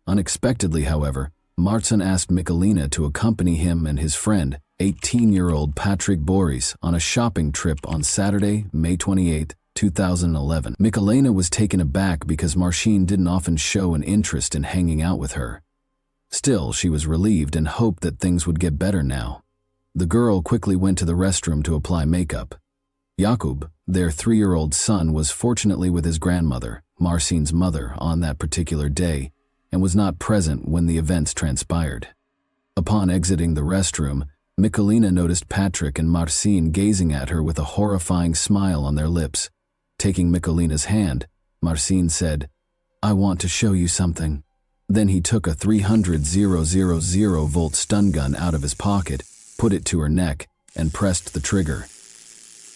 Unexpectedly, however, Marcin asked Michelena to accompany him and his friend, 18-year-old Patrick Boris, on a shopping trip on Saturday, May 28, 2011. Michelena was taken aback because Marcin didn't often show an interest in hanging out with her. Still, she was relieved and hoped that things would get better now. The girl quickly went to the restroom to apply makeup. Jakub, their 3-year-old son, was fortunately with his grandmother, Marcine's mother, on that particular day, and was not present when the events transpired. Upon exiting the restroom, Michelena noticed Patrick and Marcin gazing at her with a horrifying smile on their lips. Taking Michelena's hand, Marcin said, "I want to show you something." Then he took a 300,000-volt stun gun out of his pocket, put it to her neck, and pressed the trigger.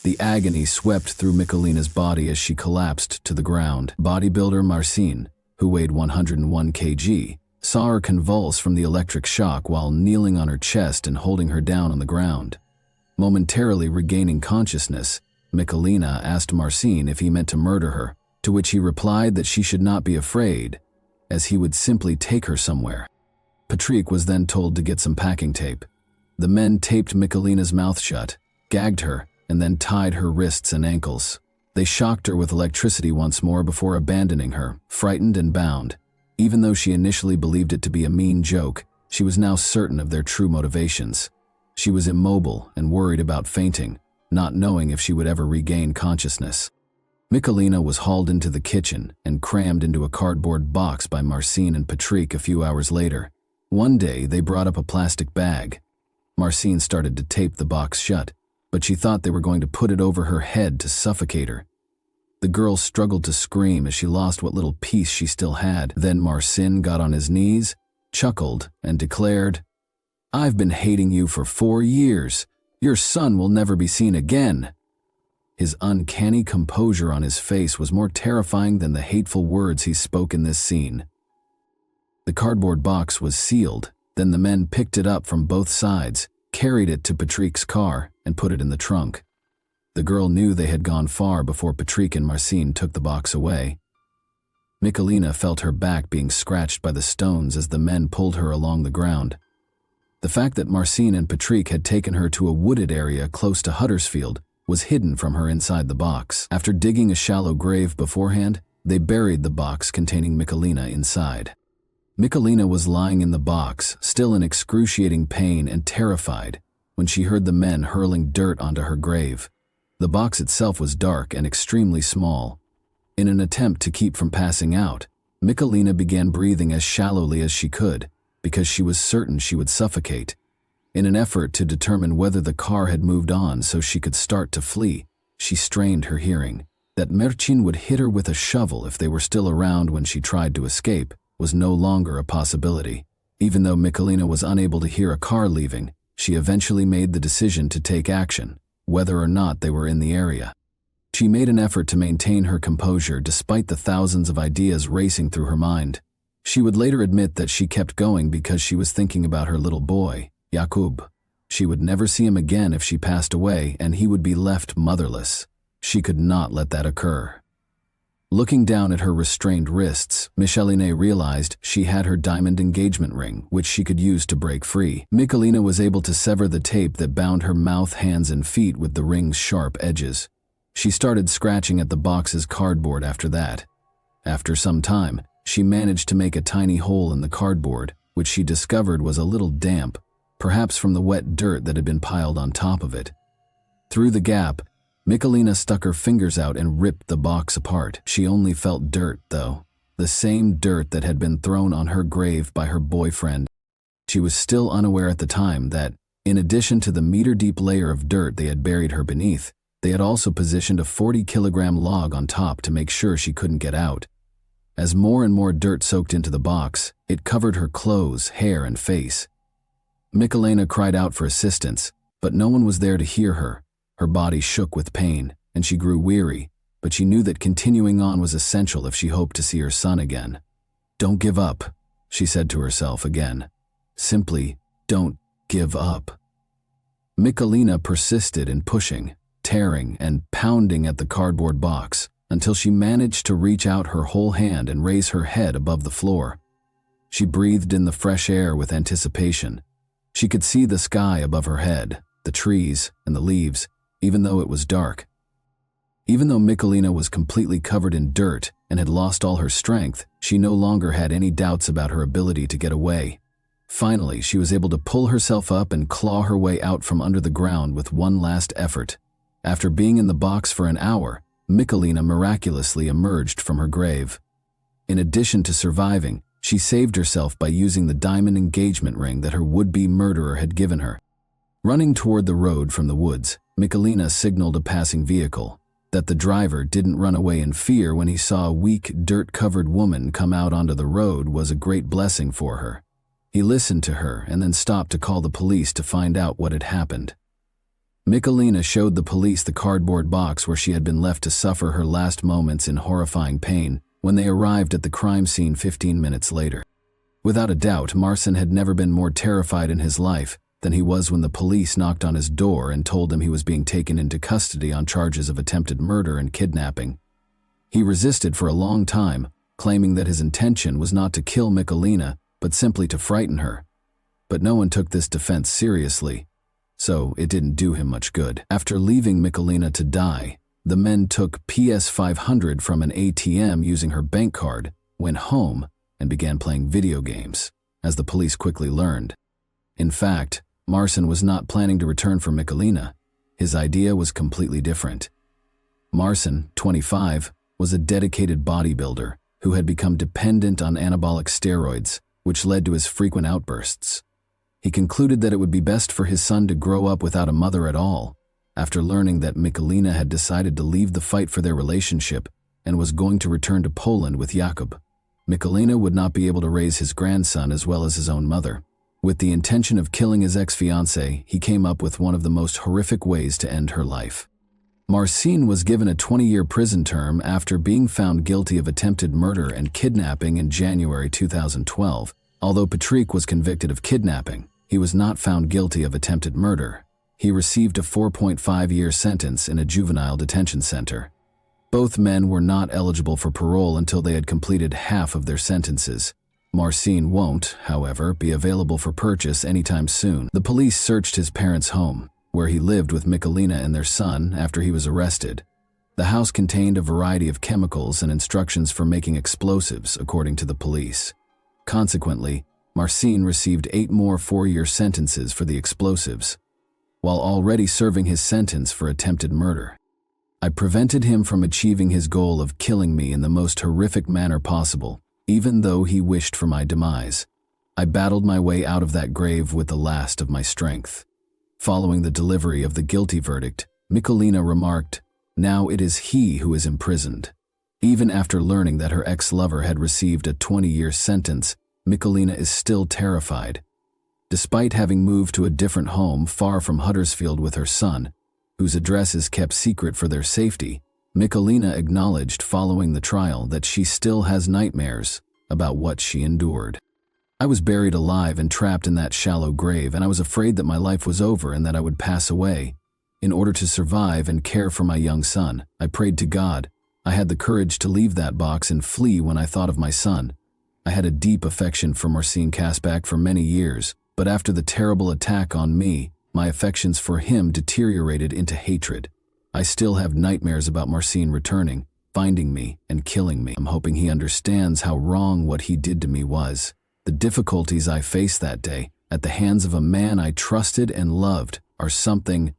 The agony swept through Michelena's body as she collapsed to the ground. Bodybuilder Marcin, who weighed 101 kg, saw her convulse from the electric shock while kneeling on her chest and holding her down on the ground. Momentarily regaining consciousness, Michelena asked Marcin if he meant to murder her, to which he replied that she should not be afraid, as he would simply take her somewhere. Patrick was then told to get some packing tape. The men taped Michelena's mouth shut, gagged her, and then tied her wrists and ankles. They shocked her with electricity once more before abandoning her, frightened and bound. Even though she initially believed it to be a mean joke, she was now certain of their true motivations. She was immobile and worried about fainting, not knowing if she would ever regain consciousness. Michelena was hauled into the kitchen and crammed into a cardboard box by Marcin and Patrick a few hours later. One day, they brought up a plastic bag. Marcin started to tape the box shut, but she thought they were going to put it over her head to suffocate her. The girl struggled to scream as she lost what little peace she still had. Then Marcin got on his knees, chuckled, and declared, "I've been hating you for 4 years. Your son will never be seen again." His uncanny composure on his face was more terrifying than the hateful words he spoke in this scene. The cardboard box was sealed. Then the men picked it up from both sides, carried it to Patrick's car, and put it in the trunk. The girl knew they had gone far before Patrick and Marcin took the box away. Michelena felt her back being scratched by the stones as the men pulled her along the ground. The fact that Marcin and Patrick had taken her to a wooded area close to Huddersfield was hidden from her inside the box. After digging a shallow grave beforehand, they buried the box containing Michelena inside. Michelena was lying in the box, still in excruciating pain and terrified, when she heard the men hurling dirt onto her grave. The box itself was dark and extremely small. In an attempt to keep from passing out, Michelena began breathing as shallowly as she could, because she was certain she would suffocate. In an effort to determine whether the car had moved on so she could start to flee, she strained her hearing. That Marcin would hit her with a shovel if they were still around when she tried to escape was no longer a possibility. Even though Michelena was unable to hear a car leaving, she eventually made the decision to take action, whether or not they were in the area. She made an effort to maintain her composure despite the thousands of ideas racing through her mind. She would later admit that she kept going because she was thinking about her little boy, Jakub. She would never see him again if she passed away, and he would be left motherless. She could not let that occur. Looking down at her restrained wrists, Michelena realized she had her diamond engagement ring, which she could use to break free. Michelena was able to sever the tape that bound her mouth, hands, and feet with the ring's sharp edges. She started scratching at the box's cardboard after that. After some time, she managed to make a tiny hole in the cardboard, which she discovered was a little damp, perhaps from the wet dirt that had been piled on top of it. Through the gap, Michelena stuck her fingers out and ripped the box apart. She only felt dirt, though. The same dirt that had been thrown on her grave by her boyfriend. She was still unaware at the time that, in addition to the meter-deep layer of dirt they had buried her beneath, they had also positioned a 40-kilogram log on top to make sure she couldn't get out. As more and more dirt soaked into the box, it covered her clothes, hair, and face. Michelena cried out for assistance, but no one was there to hear her. Her body shook with pain, and she grew weary, but she knew that continuing on was essential if she hoped to see her son again. "Don't give up," she said to herself again. Simply, don't give up. Michelena persisted in pushing, tearing, and pounding at the cardboard box until she managed to reach out her whole hand and raise her head above the floor. She breathed in the fresh air with anticipation. She could see the sky above her head, the trees, and the leaves, even though it was dark. Even though Michelena was completely covered in dirt and had lost all her strength, she no longer had any doubts about her ability to get away. Finally, she was able to pull herself up and claw her way out from under the ground with one last effort. After being in the box for an hour, Michelena miraculously emerged from her grave. In addition to surviving, she saved herself by using the diamond engagement ring that her would-be murderer had given her. Running toward the road from the woods, Michelena signaled a passing vehicle. That the driver didn't run away in fear when he saw a weak, dirt-covered woman come out onto the road was a great blessing for her. He listened to her and then stopped to call the police to find out what had happened. Michelena showed the police the cardboard box where she had been left to suffer her last moments in horrifying pain when they arrived at the crime scene 15 minutes later. Without a doubt, Marcin had never been more terrified in his life than he was when the police knocked on his door and told him he was being taken into custody on charges of attempted murder and kidnapping. He resisted for a long time, claiming that his intention was not to kill Michelena, but simply to frighten her. But no one took this defense seriously, so it didn't do him much good. After leaving Michelena to die, the men took PS500 from an ATM using her bank card, went home, and began playing video games, as the police quickly learned. In fact, Marcin was not planning to return for Michelena. His idea was completely different. Marcin, 25, was a dedicated bodybuilder who had become dependent on anabolic steroids, which led to his frequent outbursts. He concluded that it would be best for his son to grow up without a mother at all. After learning that Michelena had decided to leave the fight for their relationship and was going to return to Poland with Jakub, Michelena would not be able to raise his grandson as well as his own mother. With the intention of killing his ex-fiancée, he came up with one of the most horrific ways to end her life. Marcin was given a 20-year prison term after being found guilty of attempted murder and kidnapping in January 2012. Although Patrick was convicted of kidnapping, he was not found guilty of attempted murder. He received a 4.5-year sentence in a juvenile detention center. Both men were not eligible for parole until they had completed half of their sentences. Marcin won't, however, be available for purchase anytime soon. The police searched his parents' home, where he lived with Michelena and their son after he was arrested. The house contained a variety of chemicals and instructions for making explosives, according to the police. Consequently, Marcin received 8 more 4-year sentences for the explosives, while already serving his sentence for attempted murder. I prevented him from achieving his goal of killing me in the most horrific manner possible, even though he wished for my demise. I battled my way out of that grave with the last of my strength. Following the delivery of the guilty verdict, Michelena remarked, "Now it is he who is imprisoned." Even after learning that her ex-lover had received a 20-year sentence, Michelena is still terrified. Despite having moved to a different home far from Huddersfield with her son, whose address is kept secret for their safety, Michelena acknowledged following the trial that she still has nightmares about what she endured. "I was buried alive and trapped in that shallow grave, and I was afraid that my life was over and that I would pass away. In order to survive and care for my young son, I prayed to God. I had the courage to leave that box and flee when I thought of my son. I had a deep affection for Marcin Kasbak for many years, but after the terrible attack on me, my affections for him deteriorated into hatred. I still have nightmares about Marcin returning, finding me, and killing me. I'm hoping he understands how wrong what he did to me was. The difficulties I faced that day, at the hands of a man I trusted and loved, are something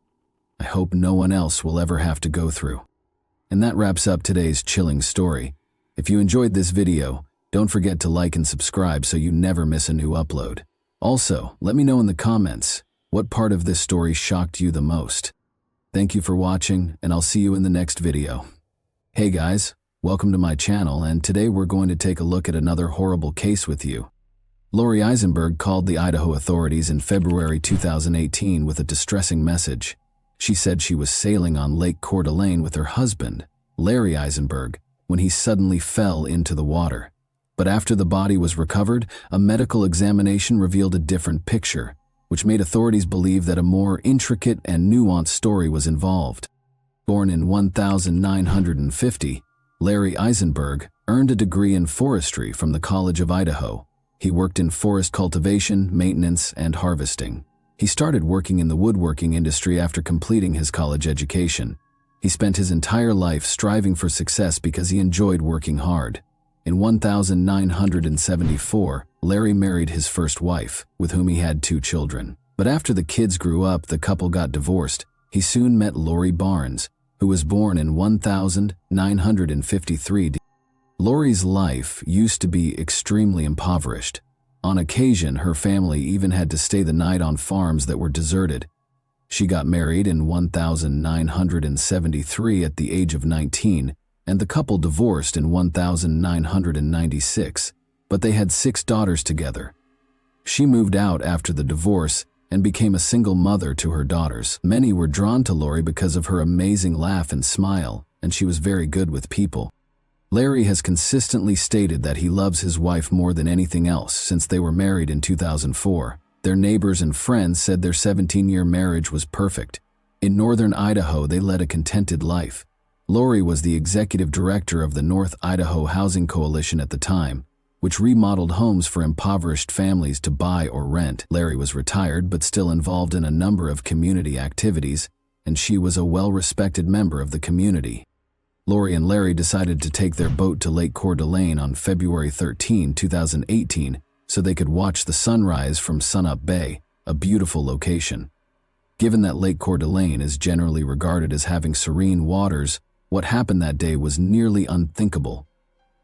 I hope no one else will ever have to go through." And that wraps up today's chilling story. If you enjoyed this video, don't forget to like and subscribe so you never miss a new upload. Also, let me know in the comments, what part of this story shocked you the most? Thank you for watching, and I'll see you in the next video. Hey guys, welcome to my channel, and today we're going to take a look at another horrible case with you. Lori Eisenberg called the Idaho authorities in February 2018 with a distressing message. She said she was sailing on Lake Coeur d'Alene with her husband, Larry Eisenberg, when he suddenly fell into the water. But after the body was recovered, a medical examination revealed a different picture, which made authorities believe that a more intricate and nuanced story was involved. Born in 1950, Larry Eisenberg earned a degree in forestry from the College of Idaho. He worked in forest cultivation, maintenance, and harvesting. He started working in the woodworking industry after completing his college education. He spent his entire life striving for success because he enjoyed working hard. In 1974, Larry married his first wife, with whom he had 2 children. But after the kids grew up, the couple got divorced. He soon met Lori Barnes, who was born in 1953. Lori's life used to be extremely impoverished. On occasion, her family even had to stay the night on farms that were deserted. She got married in 1973 at the age of 19, and the couple divorced in 1996, but they had 6 daughters together. She moved out after the divorce and became a single mother to her daughters. Many were drawn to Lori because of her amazing laugh and smile, and she was very good with people. Larry has consistently stated that he loves his wife more than anything else since they were married in 2004. Their neighbors and friends said their 17-year marriage was perfect. In northern Idaho, they led a contented life. Lori was the executive director of the North Idaho Housing Coalition at the time, which remodeled homes for impoverished families to buy or rent. Larry was retired but still involved in a number of community activities, and she was a well-respected member of the community. Lori and Larry decided to take their boat to Lake Coeur d'Alene on February 13, 2018, so they could watch the sunrise from Sunup Bay, a beautiful location. Given that Lake Coeur d'Alene is generally regarded as having serene waters, what happened that day was nearly unthinkable.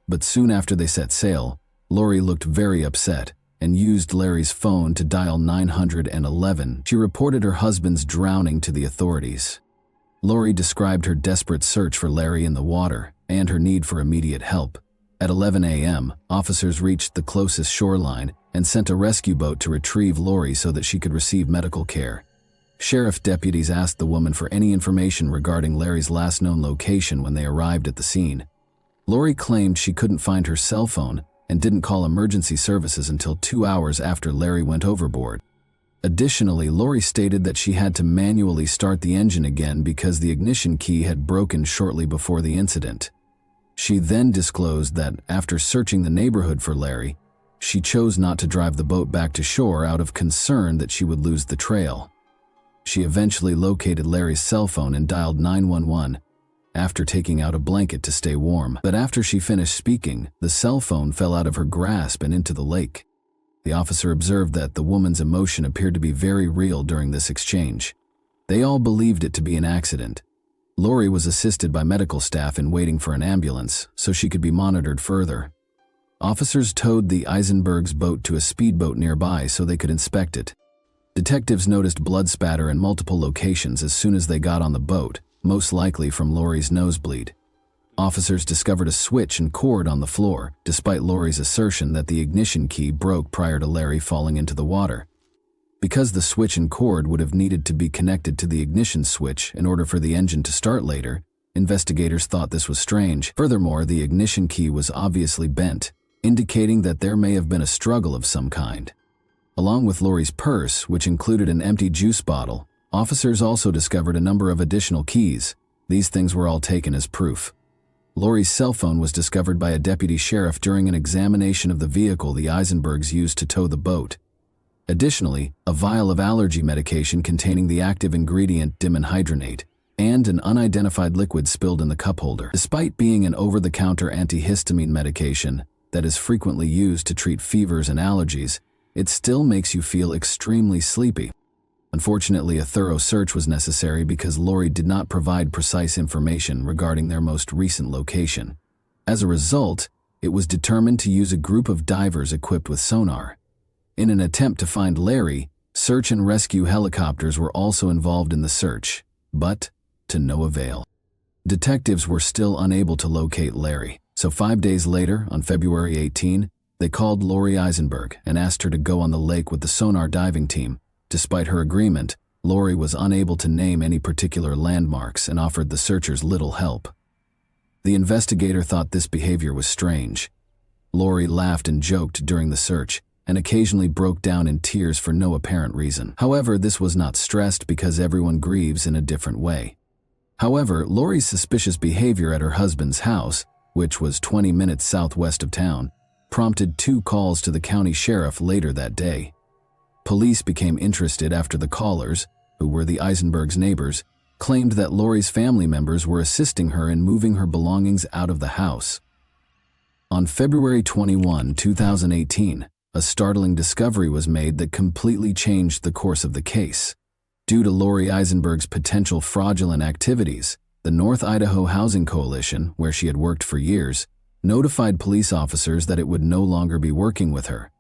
But soon after they set sail, Lori looked very upset and used Larry's phone to dial 911. She reported her husband's drowning to the authorities. Lori described her desperate search for Larry in the water and her need for immediate help. At 11 a.m., officers reached the closest shoreline and sent a rescue boat to retrieve Lori so that she could receive medical care. Sheriff deputies asked the woman for any information regarding Larry's last known location when they arrived at the scene. Lori claimed she couldn't find her cell phone and didn't call emergency services until 2 hours after Larry went overboard. Additionally, Lori stated that she had to manually start the engine again because the ignition key had broken shortly before the incident. She then disclosed that after searching the neighborhood for Larry, she chose not to drive the boat back to shore out of concern that she would lose the trail. She eventually located Larry's cell phone and dialed 911 after taking out a blanket to stay warm. But after she finished speaking, the cell phone fell out of her grasp and into the lake. The officer observed that the woman's emotion appeared to be very real during this exchange. They all believed it to be an accident. Lori was assisted by medical staff in waiting for an ambulance so she could be monitored further. Officers towed the Eisenbergs' boat to a speedboat nearby so they could inspect it. Detectives noticed blood spatter in multiple locations as soon as they got on the boat, most likely from Lori's nosebleed. Officers discovered a switch and cord on the floor, despite Lori's assertion that the ignition key broke prior to Larry falling into the water. Because the switch and cord would have needed to be connected to the ignition switch in order for the engine to start later, investigators thought this was strange. Furthermore, the ignition key was obviously bent, indicating that there may have been a struggle of some kind. Along with Lori's purse, which included an empty juice bottle, officers also discovered a number of additional keys. These things were all taken as proof. Lori's cell phone was discovered by a deputy sheriff during an examination of the vehicle the Eisenbergs used to tow the boat. Additionally, a vial of allergy medication containing the active ingredient dimenhydrinate and an unidentified liquid spilled in the cup holder. Despite being an over-the-counter antihistamine medication that is frequently used to treat fevers and allergies, it still makes you feel extremely sleepy. Unfortunately, a thorough search was necessary because Lori did not provide precise information regarding their most recent location. As a result, it was determined to use a group of divers equipped with sonar. In an attempt to find Larry, search and rescue helicopters were also involved in the search, but to no avail. Detectives were still unable to locate Larry, so 5 days later, on February 18, They called Lori Eisenberg and asked her to go on the lake with the sonar diving team. Despite her agreement, Lori was unable to name any particular landmarks and offered the searchers little help. The investigator thought this behavior was strange. Lori laughed and joked during the search, and occasionally broke down in tears for no apparent reason. However, this was not stressed because everyone grieves in a different way. However, Lori's suspicious behavior at her husband's house, which was 20 minutes southwest of town, prompted 2 calls to the county sheriff later that day. Police became interested after the callers, who were the Eisenbergs' neighbors, claimed that Lori's family members were assisting her in moving her belongings out of the house. On February 21, 2018, a startling discovery was made that completely changed the course of the case. Due to Lori Eisenberg's potential fraudulent activities, the North Idaho Housing Coalition, where she had worked for years, notified police officers that it would no longer be working with her.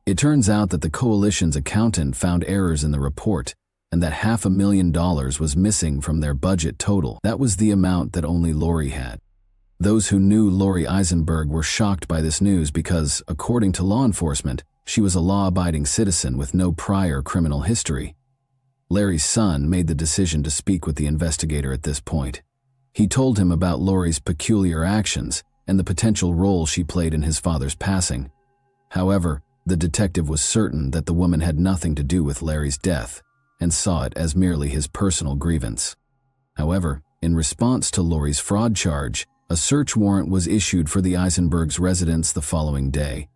It turns out that the coalition's accountant found errors in the report, and that $500,000 was missing from their budget total. That was the amount that only Lori had. Those who knew Lori Eisenberg were shocked by this news because, according to law enforcement, she was a law-abiding citizen with no prior criminal history. Larry's son made the decision to speak with the investigator at this point. He told him about Lori's peculiar actions and the potential role she played in his father's passing. However, the detective was certain that the woman had nothing to do with Larry's death and saw it as merely his personal grievance. However, in response to Lori's fraud charge, a search warrant was issued for the Eisenbergs' residence the following day.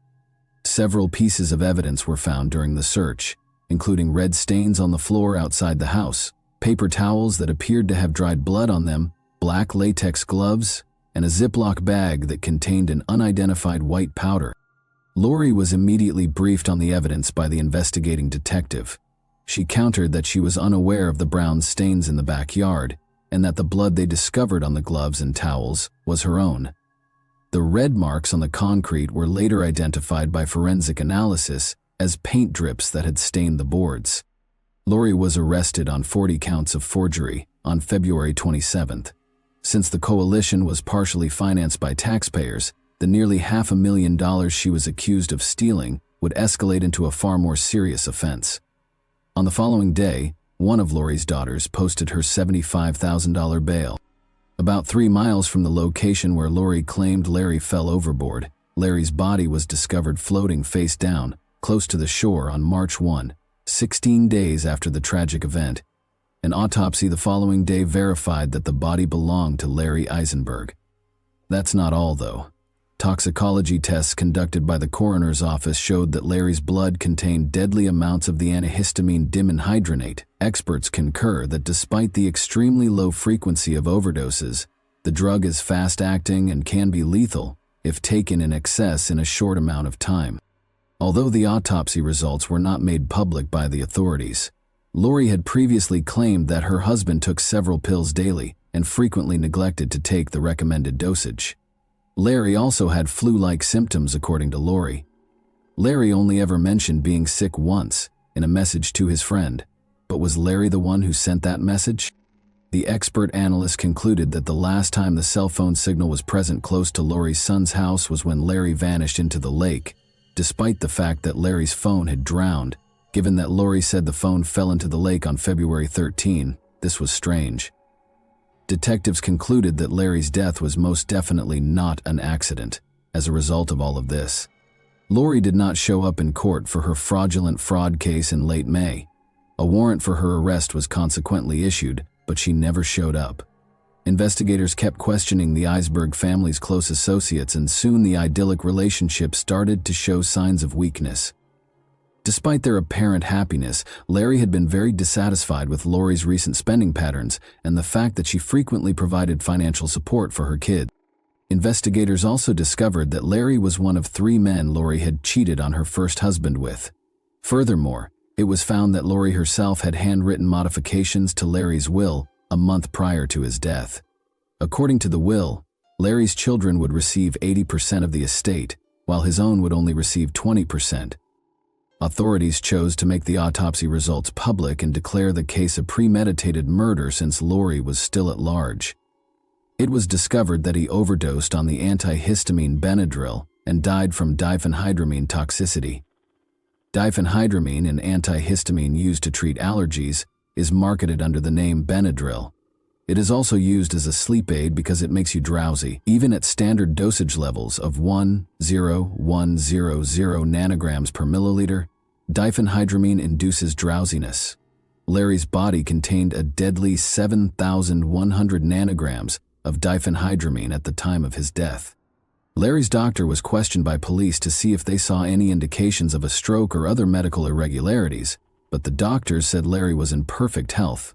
Several pieces of evidence were found during the search, including red stains on the floor outside the house, paper towels that appeared to have dried blood on them, black latex gloves, and a Ziploc bag that contained an unidentified white powder. Lori was immediately briefed on the evidence by the investigating detective. She countered that she was unaware of the brown stains in the backyard, and that the blood they discovered on the gloves and towels was her own. The red marks on the concrete were later identified by forensic analysis as paint drips that had stained the boards. Lori was arrested on 40 counts of forgery on February 27th. Since the coalition was partially financed by taxpayers, the nearly $500,000 she was accused of stealing would escalate into a far more serious offense. On the following day, one of Lori's daughters posted her $75,000 bail. About 3 miles from the location where Lori claimed Larry fell overboard, Larry's body was discovered floating face down, close to the shore on March 1, 16 days after the tragic event. An autopsy the following day verified that the body belonged to Larry Eisenberg. That's not all, though. Toxicology tests conducted by the coroner's office showed that Larry's blood contained deadly amounts of the antihistamine dimenhydrinate. Experts concur that despite the extremely low frequency of overdoses, the drug is fast-acting and can be lethal if taken in excess in a short amount of time. Although the autopsy results were not made public by the authorities, Lori had previously claimed that her husband took several pills daily and frequently neglected to take the recommended dosage. Larry also had flu-like symptoms, according to Lori. Larry only ever mentioned being sick once, in a message to his friend. But was Larry the one who sent that message? The expert analyst concluded that the last time the cell phone signal was present close to Lori's son's house was when Larry vanished into the lake, despite the fact that Larry's phone had drowned. Given that Lori said the phone fell into the lake on February 13, this was strange. Detectives concluded that Larry's death was most definitely not an accident. As a result of all of this, Lori did not show up in court for her fraudulent fraud case in late May. A warrant for her arrest was consequently issued, but she never showed up. Investigators kept questioning the Eisenberg family's close associates, and soon the idyllic relationship started to show signs of weakness. Despite their apparent happiness, Larry had been very dissatisfied with Lori's recent spending patterns and the fact that she frequently provided financial support for her kids. Investigators also discovered that Larry was one of 3 men Lori had cheated on her first husband with. Furthermore, it was found that Lori herself had handwritten modifications to Larry's will a month prior to his death. According to the will, Larry's children would receive 80% of the estate, while his own would only receive 20%. Authorities chose to make the autopsy results public and declare the case a premeditated murder since Lori was still at large. It was discovered that he overdosed on the antihistamine Benadryl and died from diphenhydramine toxicity. Diphenhydramine, an antihistamine used to treat allergies, is marketed under the name Benadryl. It is also used as a sleep aid because it makes you drowsy. Even at standard dosage levels of 1,0,100 nanograms per milliliter, diphenhydramine induces drowsiness. Larry's body contained a deadly 7,100 nanograms of diphenhydramine at the time of his death. Larry's doctor was questioned by police to see if they saw any indications of a stroke or other medical irregularities, but the doctors said Larry was in perfect health.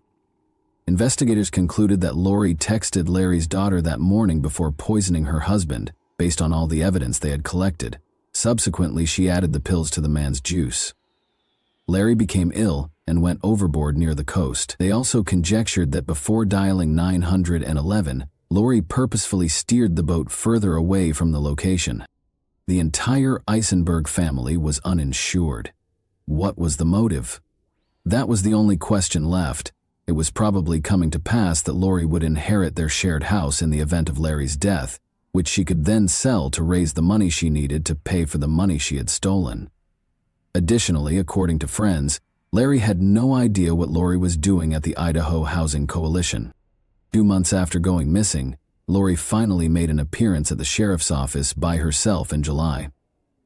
Investigators concluded that Lori texted Larry's daughter that morning before poisoning her husband, based on all the evidence they had collected. Subsequently, she added the pills to the man's juice. Larry became ill and went overboard near the coast. They also conjectured that before dialing 911, Lori purposefully steered the boat further away from the location. The entire Eisenberg family was uninsured. What was the motive? That was the only question left. It was probably coming to pass that Lori would inherit their shared house in the event of Larry's death, which she could then sell to raise the money she needed to pay for the money she had stolen. Additionally, according to friends, Larry had no idea what Lori was doing at the Idaho Housing Coalition. 2 months after going missing, Lori finally made an appearance at the sheriff's office by herself in July.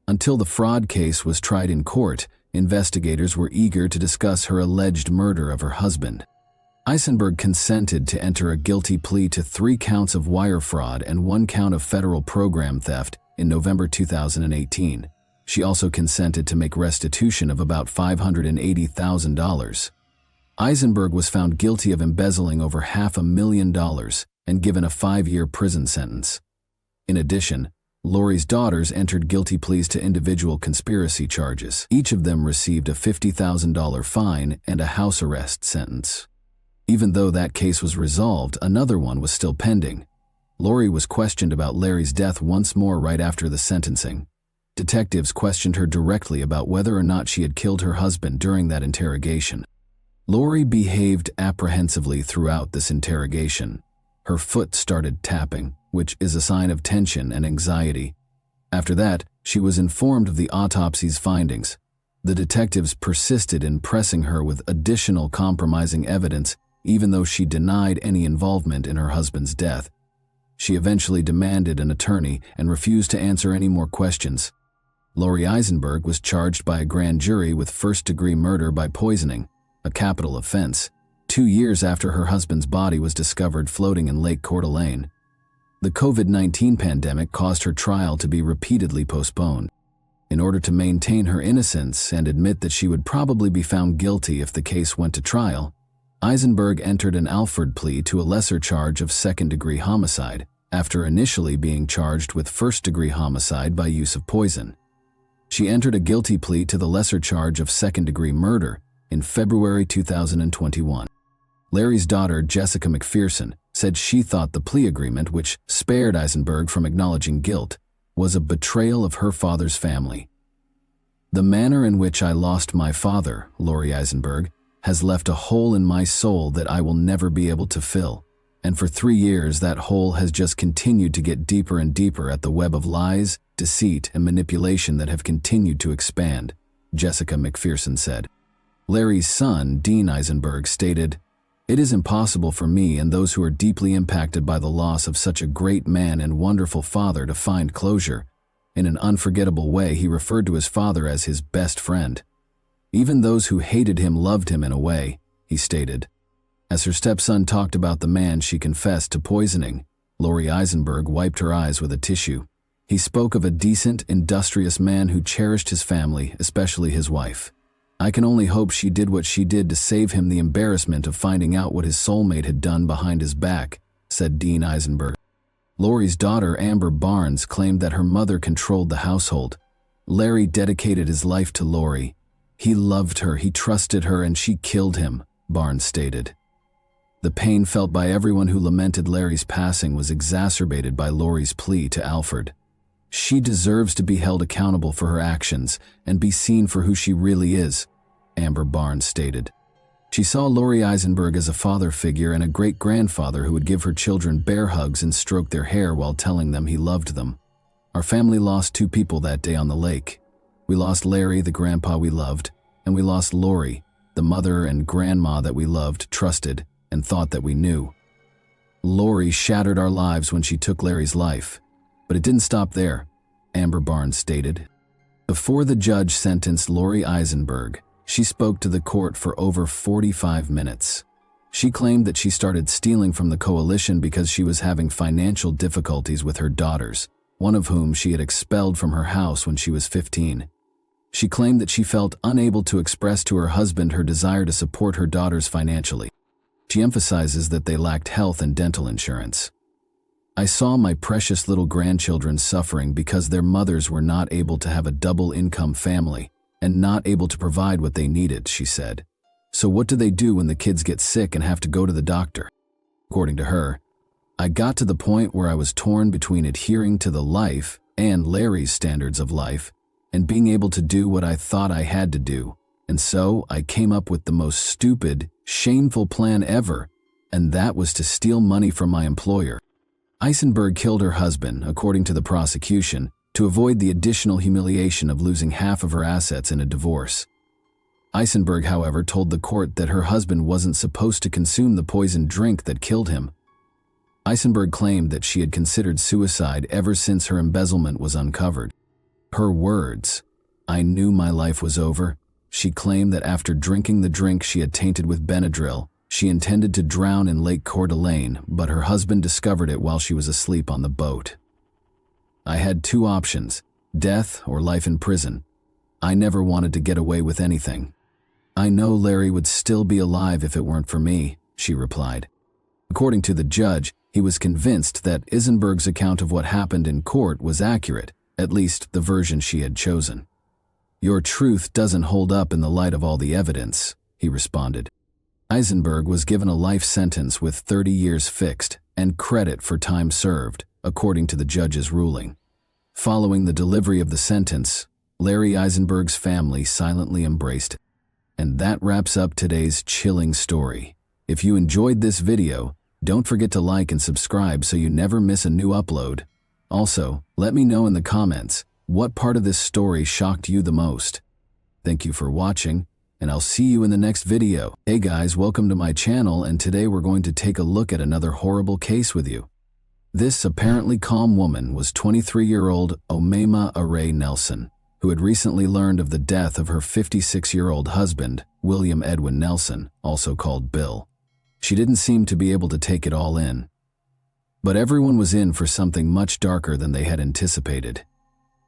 Until the fraud case was tried in court, investigators were eager to discuss her alleged murder of her husband. Eisenberg consented to enter a guilty plea to 3 counts of wire fraud and 1 count of federal program theft in November 2018. She also consented to make restitution of about $580,000. Eisenberg was found guilty of embezzling over $500,000 and given a 5-year prison sentence. In addition, Lori's daughters entered guilty pleas to individual conspiracy charges. Each of them received a $50,000 fine and a house arrest sentence. Even though that case was resolved, another one was still pending. Lori was questioned about Larry's death once more right after the sentencing. Detectives questioned her directly about whether or not she had killed her husband during that interrogation. Lori behaved apprehensively throughout this interrogation. Her foot started tapping, which is a sign of tension and anxiety. After that, she was informed of the autopsy's findings. The detectives persisted in pressing her with additional compromising evidence, even though she denied any involvement in her husband's death. She eventually demanded an attorney and refused to answer any more questions. Lori Eisenberg was charged by a grand jury with first-degree murder by poisoning, a capital offense, 2 years after her husband's body was discovered floating in Lake Coeur d'Alene. The COVID-19 pandemic caused her trial to be repeatedly postponed. In order to maintain her innocence and admit that she would probably be found guilty if the case went to trial, Eisenberg entered an Alford plea to a lesser charge of second-degree homicide, after initially being charged with first-degree homicide by use of poison. She entered a guilty plea to the lesser charge of second-degree murder in February 2021. Larry's daughter, Jessica McPherson, said she thought the plea agreement, which spared Eisenberg from acknowledging guilt, was a betrayal of her father's family. "The manner in which I lost my father," Lori Eisenberg, "has left a hole in my soul that I will never be able to fill. And for 3 years, that hole has just continued to get deeper and deeper at the web of lies, deceit, and manipulation that have continued to expand," Jessica McPherson said. Larry's son, Dean Eisenberg, stated, "It is impossible for me and those who are deeply impacted by the loss of such a great man and wonderful father to find closure." In an unforgettable way, he referred to his father as his best friend. "Even those who hated him loved him in a way," he stated. As her stepson talked about the man she confessed to poisoning, Lori Eisenberg wiped her eyes with a tissue. He spoke of a decent, industrious man who cherished his family, especially his wife. "I can only hope she did what she did to save him the embarrassment of finding out what his soulmate had done behind his back," said Dean Eisenberg. Lori's daughter, Amber Barnes, claimed that her mother controlled the household. "Larry dedicated his life to Lori. He loved her, he trusted her, and she killed him," Barnes stated. The pain felt by everyone who lamented Larry's passing was exacerbated by Lori's plea to Alford. "She deserves to be held accountable for her actions and be seen for who she really is," Amber Barnes stated. She saw Lori Eisenberg as a father figure and a great-grandfather who would give her children bear hugs and stroke their hair while telling them he loved them. Our family lost 2 people that day on the lake. We lost Larry, the grandpa we loved, and we lost Lori, the mother and grandma that we loved, trusted, and thought that we knew. Lori shattered our lives when she took Larry's life, but it didn't stop there, Amber Barnes stated. Before the judge sentenced Lori Eisenberg, she spoke to the court for over 45 minutes. She claimed that she started stealing from the coalition because she was having financial difficulties with her daughters, one of whom she had expelled from her house when she was 15. She claimed that she felt unable to express to her husband her desire to support her daughters financially. She emphasizes that they lacked health and dental insurance. I saw my precious little grandchildren suffering because their mothers were not able to have a double-income family and not able to provide what they needed, she said. So what do they do when the kids get sick and have to go to the doctor? According to her, I got to the point where I was torn between adhering to the life and Larry's standards of life and being able to do what I thought I had to do. And so I came up with the most stupid, shameful plan ever, and that was to steal money from my employer. Eisenberg killed her husband, according to the prosecution, to avoid the additional humiliation of losing half of her assets in a divorce. Eisenberg, however, told the court that her husband wasn't supposed to consume the poisoned drink that killed him. Eisenberg claimed that she had considered suicide ever since her embezzlement was uncovered. Her words, "I knew my life was over." She claimed that after drinking the drink she had tainted with Benadryl, she intended to drown in Lake Coeur d'Alene, but her husband discovered it while she was asleep on the boat. "I had 2 options, death or life in prison. I never wanted to get away with anything. I know Larry would still be alive if it weren't for me," she replied. According to the judge, he was convinced that Eisenberg's account of what happened in court was accurate, at least the version she had chosen. "Your truth doesn't hold up in the light of all the evidence," he responded. Eisenberg was given a life sentence with 30 years fixed and credit for time served, according to the judge's ruling. Following the delivery of the sentence, Larry Eisenberg's family silently embraced it. And that wraps up today's chilling story. If you enjoyed this video, don't forget to like and subscribe so you never miss a new upload. Also, let me know in the comments, what part of this story shocked you the most? Thank you for watching, and I'll see you in the next video. Hey guys, welcome to my channel, and today we're going to take a look at another horrible case with you. This apparently calm woman was 23-year-old Omaima Array Nelson, who had recently learned of the death of her 56-year-old husband, William Edwin Nelson, also called Bill. She didn't seem to be able to take it all in. But everyone was in for something much darker than they had anticipated.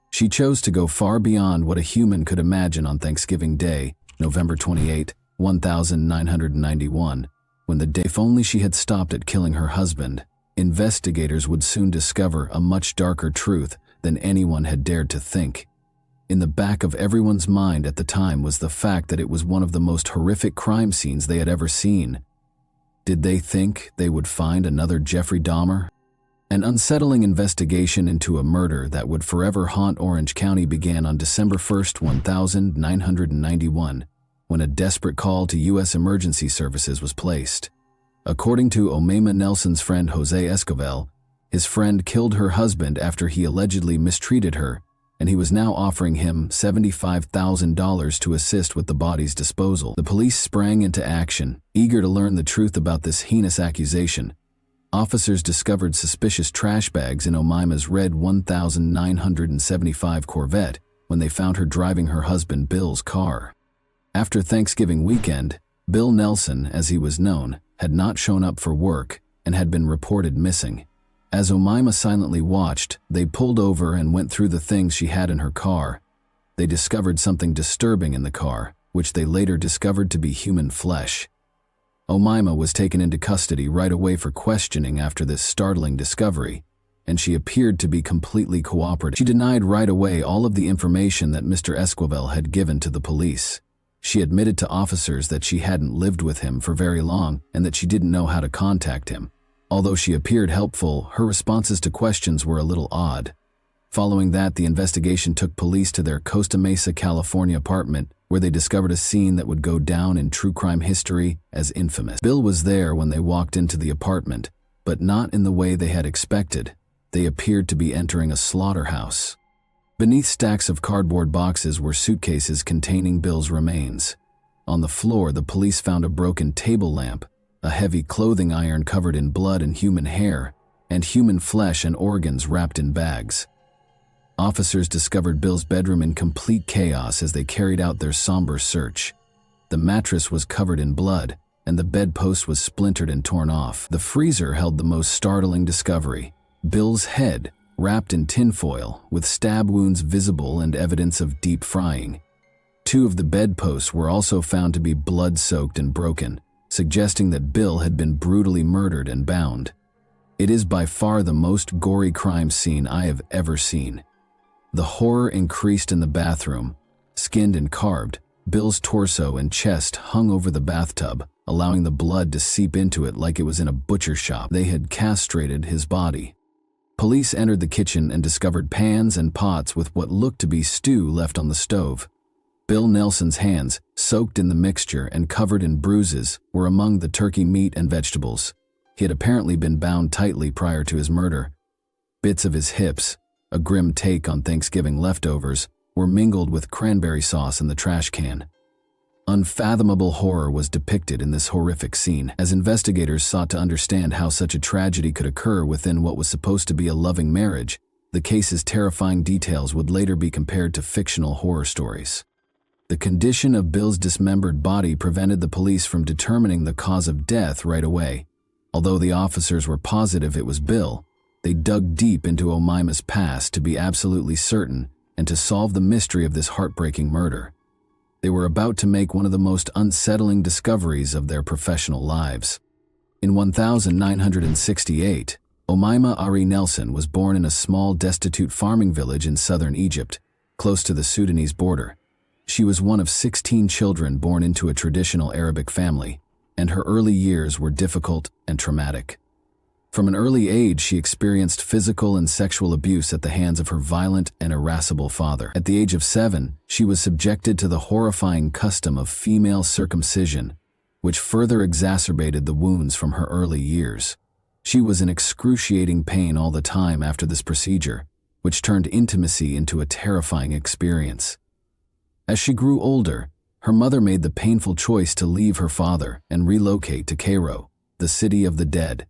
She chose to go far beyond what a human could imagine on Thanksgiving Day, November 28, 1991, when the day, if only she had stopped at killing her husband, investigators would soon discover a much darker truth than anyone had dared to think. In the back of everyone's mind at the time was the fact that it was one of the most horrific crime scenes they had ever seen. Did they think they would find another Jeffrey Dahmer? An unsettling investigation into a murder that would forever haunt Orange County began on December 1st, 1991, when a desperate call to U.S. Emergency Services was placed. According to Omaima Nelson's friend Jose Escovel, his friend killed her husband after he allegedly mistreated her, and he was now offering him $75,000 to assist with the body's disposal. The police sprang into action, eager to learn the truth about this heinous accusation. Officers discovered suspicious trash bags in Omaima's red 1975 Corvette when they found her driving her husband Bill's car. After Thanksgiving weekend, Bill Nelson, as he was known, had not shown up for work and had been reported missing. As Omaima silently watched, they pulled over and went through the things she had in her car. They discovered something disturbing in the car, which they later discovered to be human flesh. Omaima was taken into custody right away for questioning after this startling discovery, and she appeared to be completely cooperative. She denied right away all of the information that Mr. Esquivel had given to the police. She admitted to officers that she hadn't lived with him for very long and that she didn't know how to contact him. Although she appeared helpful, her responses to questions were a little odd. Following that, the investigation took police to their Costa Mesa, California apartment, where they discovered a scene that would go down in true crime history as infamous. Bill was there when they walked into the apartment, but not in the way they had expected. They appeared to be entering a slaughterhouse. Beneath stacks of cardboard boxes were suitcases containing Bill's remains. On the floor, the police found a broken table lamp, a heavy clothing iron covered in blood and human hair, and human flesh and organs wrapped in bags. Officers discovered Bill's bedroom in complete chaos as they carried out their somber search. The mattress was covered in blood, and the bedpost was splintered and torn off. The freezer held the most startling discovery: Bill's head, wrapped in tinfoil, with stab wounds visible and evidence of deep frying. 2 of the bedposts were also found to be blood-soaked and broken, suggesting that Bill had been brutally murdered and bound. It is by far the most gory crime scene I have ever seen. The horror increased in the bathroom. Skinned and carved, Bill's torso and chest hung over the bathtub, allowing the blood to seep into it like it was in a butcher shop. They had castrated his body. Police entered the kitchen and discovered pans and pots with what looked to be stew left on the stove. Bill Nelson's hands, soaked in the mixture and covered in bruises, were among the turkey meat and vegetables. He had apparently been bound tightly prior to his murder. Bits of his hips, a grim take on Thanksgiving leftovers, were mingled with cranberry sauce in the trash can. Unfathomable horror was depicted in this horrific scene as investigators sought to understand how such a tragedy could occur within what was supposed to be a loving marriage. The case's terrifying details would later be compared to fictional horror stories. The condition of Bill's dismembered body prevented the police from determining the cause of death right away. Although the officers were positive it was Bill, they dug deep into Omaima's past to be absolutely certain and to solve the mystery of this heartbreaking murder. They were about to make one of the most unsettling discoveries of their professional lives. In 1968, Omaima Ari Nelson was born in a small, destitute farming village in southern Egypt, close to the Sudanese border. She was one of 16 children born into a traditional Arabic family, and her early years were difficult and traumatic. From an early age, she experienced physical and sexual abuse at the hands of her violent and irascible father. At the age of 7, she was subjected to the horrifying custom of female circumcision, which further exacerbated the wounds from her early years. She was in excruciating pain all the time after this procedure, which turned intimacy into a terrifying experience. As she grew older, her mother made the painful choice to leave her father and relocate to Cairo, the city of the dead,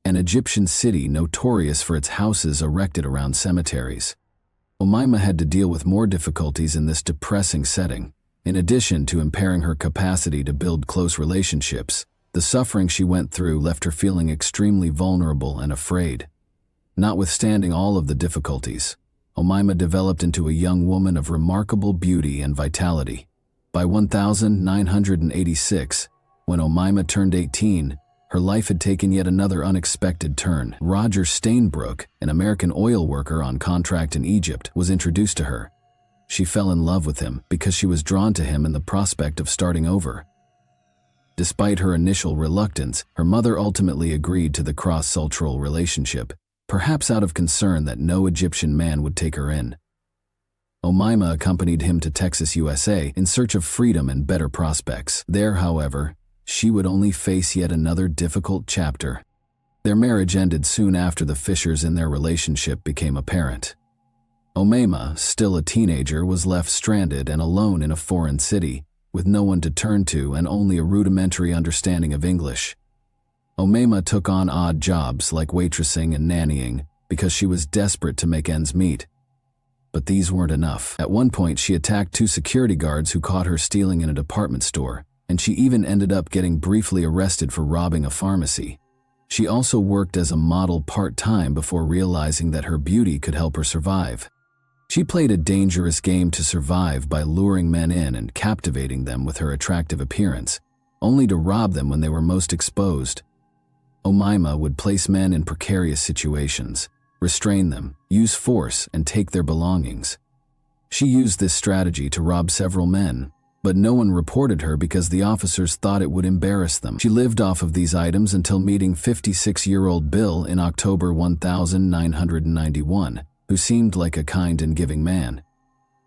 an Egyptian city notorious for its houses erected around cemeteries. Omaima had to deal with more difficulties in this depressing setting. In addition to impairing her capacity to build close relationships, the suffering she went through left her feeling extremely vulnerable and afraid. Notwithstanding all of the difficulties, Omaima developed into a young woman of remarkable beauty and vitality. By 1986, when Omaima turned 18, her life had taken yet another unexpected turn. Roger Stainbrook, an American oil worker on contract in Egypt, was introduced to her. She fell in love with him because she was drawn to him in the prospect of starting over. Despite her initial reluctance, her mother ultimately agreed to the cross-cultural relationship, perhaps out of concern that no Egyptian man would take her in. Omaima accompanied him to Texas, USA, in search of freedom and better prospects. There, however, she would only face yet another difficult chapter. Their marriage ended soon after the fissures in their relationship became apparent. Omaima, still a teenager, was left stranded and alone in a foreign city, with no one to turn to and only a rudimentary understanding of English. Omaima took on odd jobs like waitressing and nannying because she was desperate to make ends meet. But these weren't enough. At one point, she attacked 2 security guards who caught her stealing in a department store, and she even ended up getting briefly arrested for robbing a pharmacy. She also worked as a model part-time before realizing that her beauty could help her survive. She played a dangerous game to survive by luring men in and captivating them with her attractive appearance, only to rob them when they were most exposed. Omaima would place men in precarious situations, restrain them, use force, and take their belongings. She used this strategy to rob several men, but no one reported her because the officers thought it would embarrass them. She lived off of these items until meeting 56-year-old Bill in October 1991, who seemed like a kind and giving man.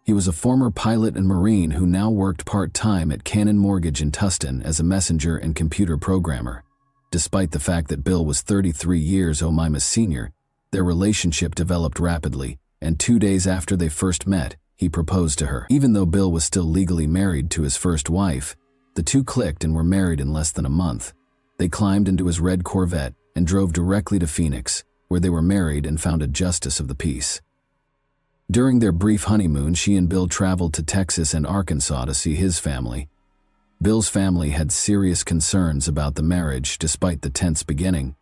He was a former pilot and Marine who now worked part-time at Cannon Mortgage in Tustin as a messenger and computer programmer. Despite the fact that Bill was 33 years Omaima's senior, Their relationship developed rapidly, and 2 days after they first met, he proposed to her. Even though Bill was still legally married to his first wife, the two clicked and were married in less than a month. They climbed into his red Corvette and drove directly to Phoenix, where they were married and found a justice of the peace. During their brief honeymoon, she and Bill traveled to Texas and Arkansas to see his family. Bill's family had serious concerns about the marriage despite the tense beginning.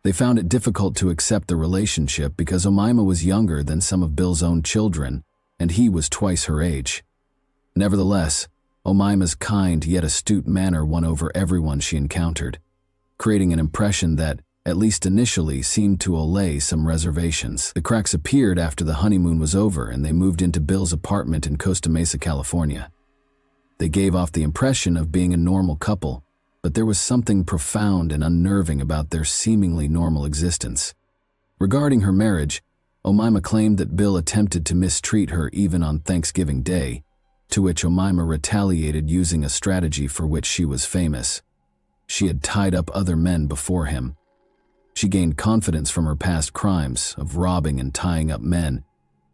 They found it difficult to accept the relationship because Omaima was younger than some of Bill's own children, and he was twice her age. Nevertheless, Omaima's kind yet astute manner won over everyone she encountered, creating an impression that, at least initially, seemed to allay some reservations. The cracks appeared after the honeymoon was over and they moved into Bill's apartment in Costa Mesa, California. They gave off the impression of being a normal couple, but there was something profound and unnerving about their seemingly normal existence. Regarding her marriage, Omaima claimed that Bill attempted to mistreat her even on Thanksgiving Day, to which Omaima retaliated using a strategy for which she was famous. She had tied up other men before him. She gained confidence from her past crimes of robbing and tying up men.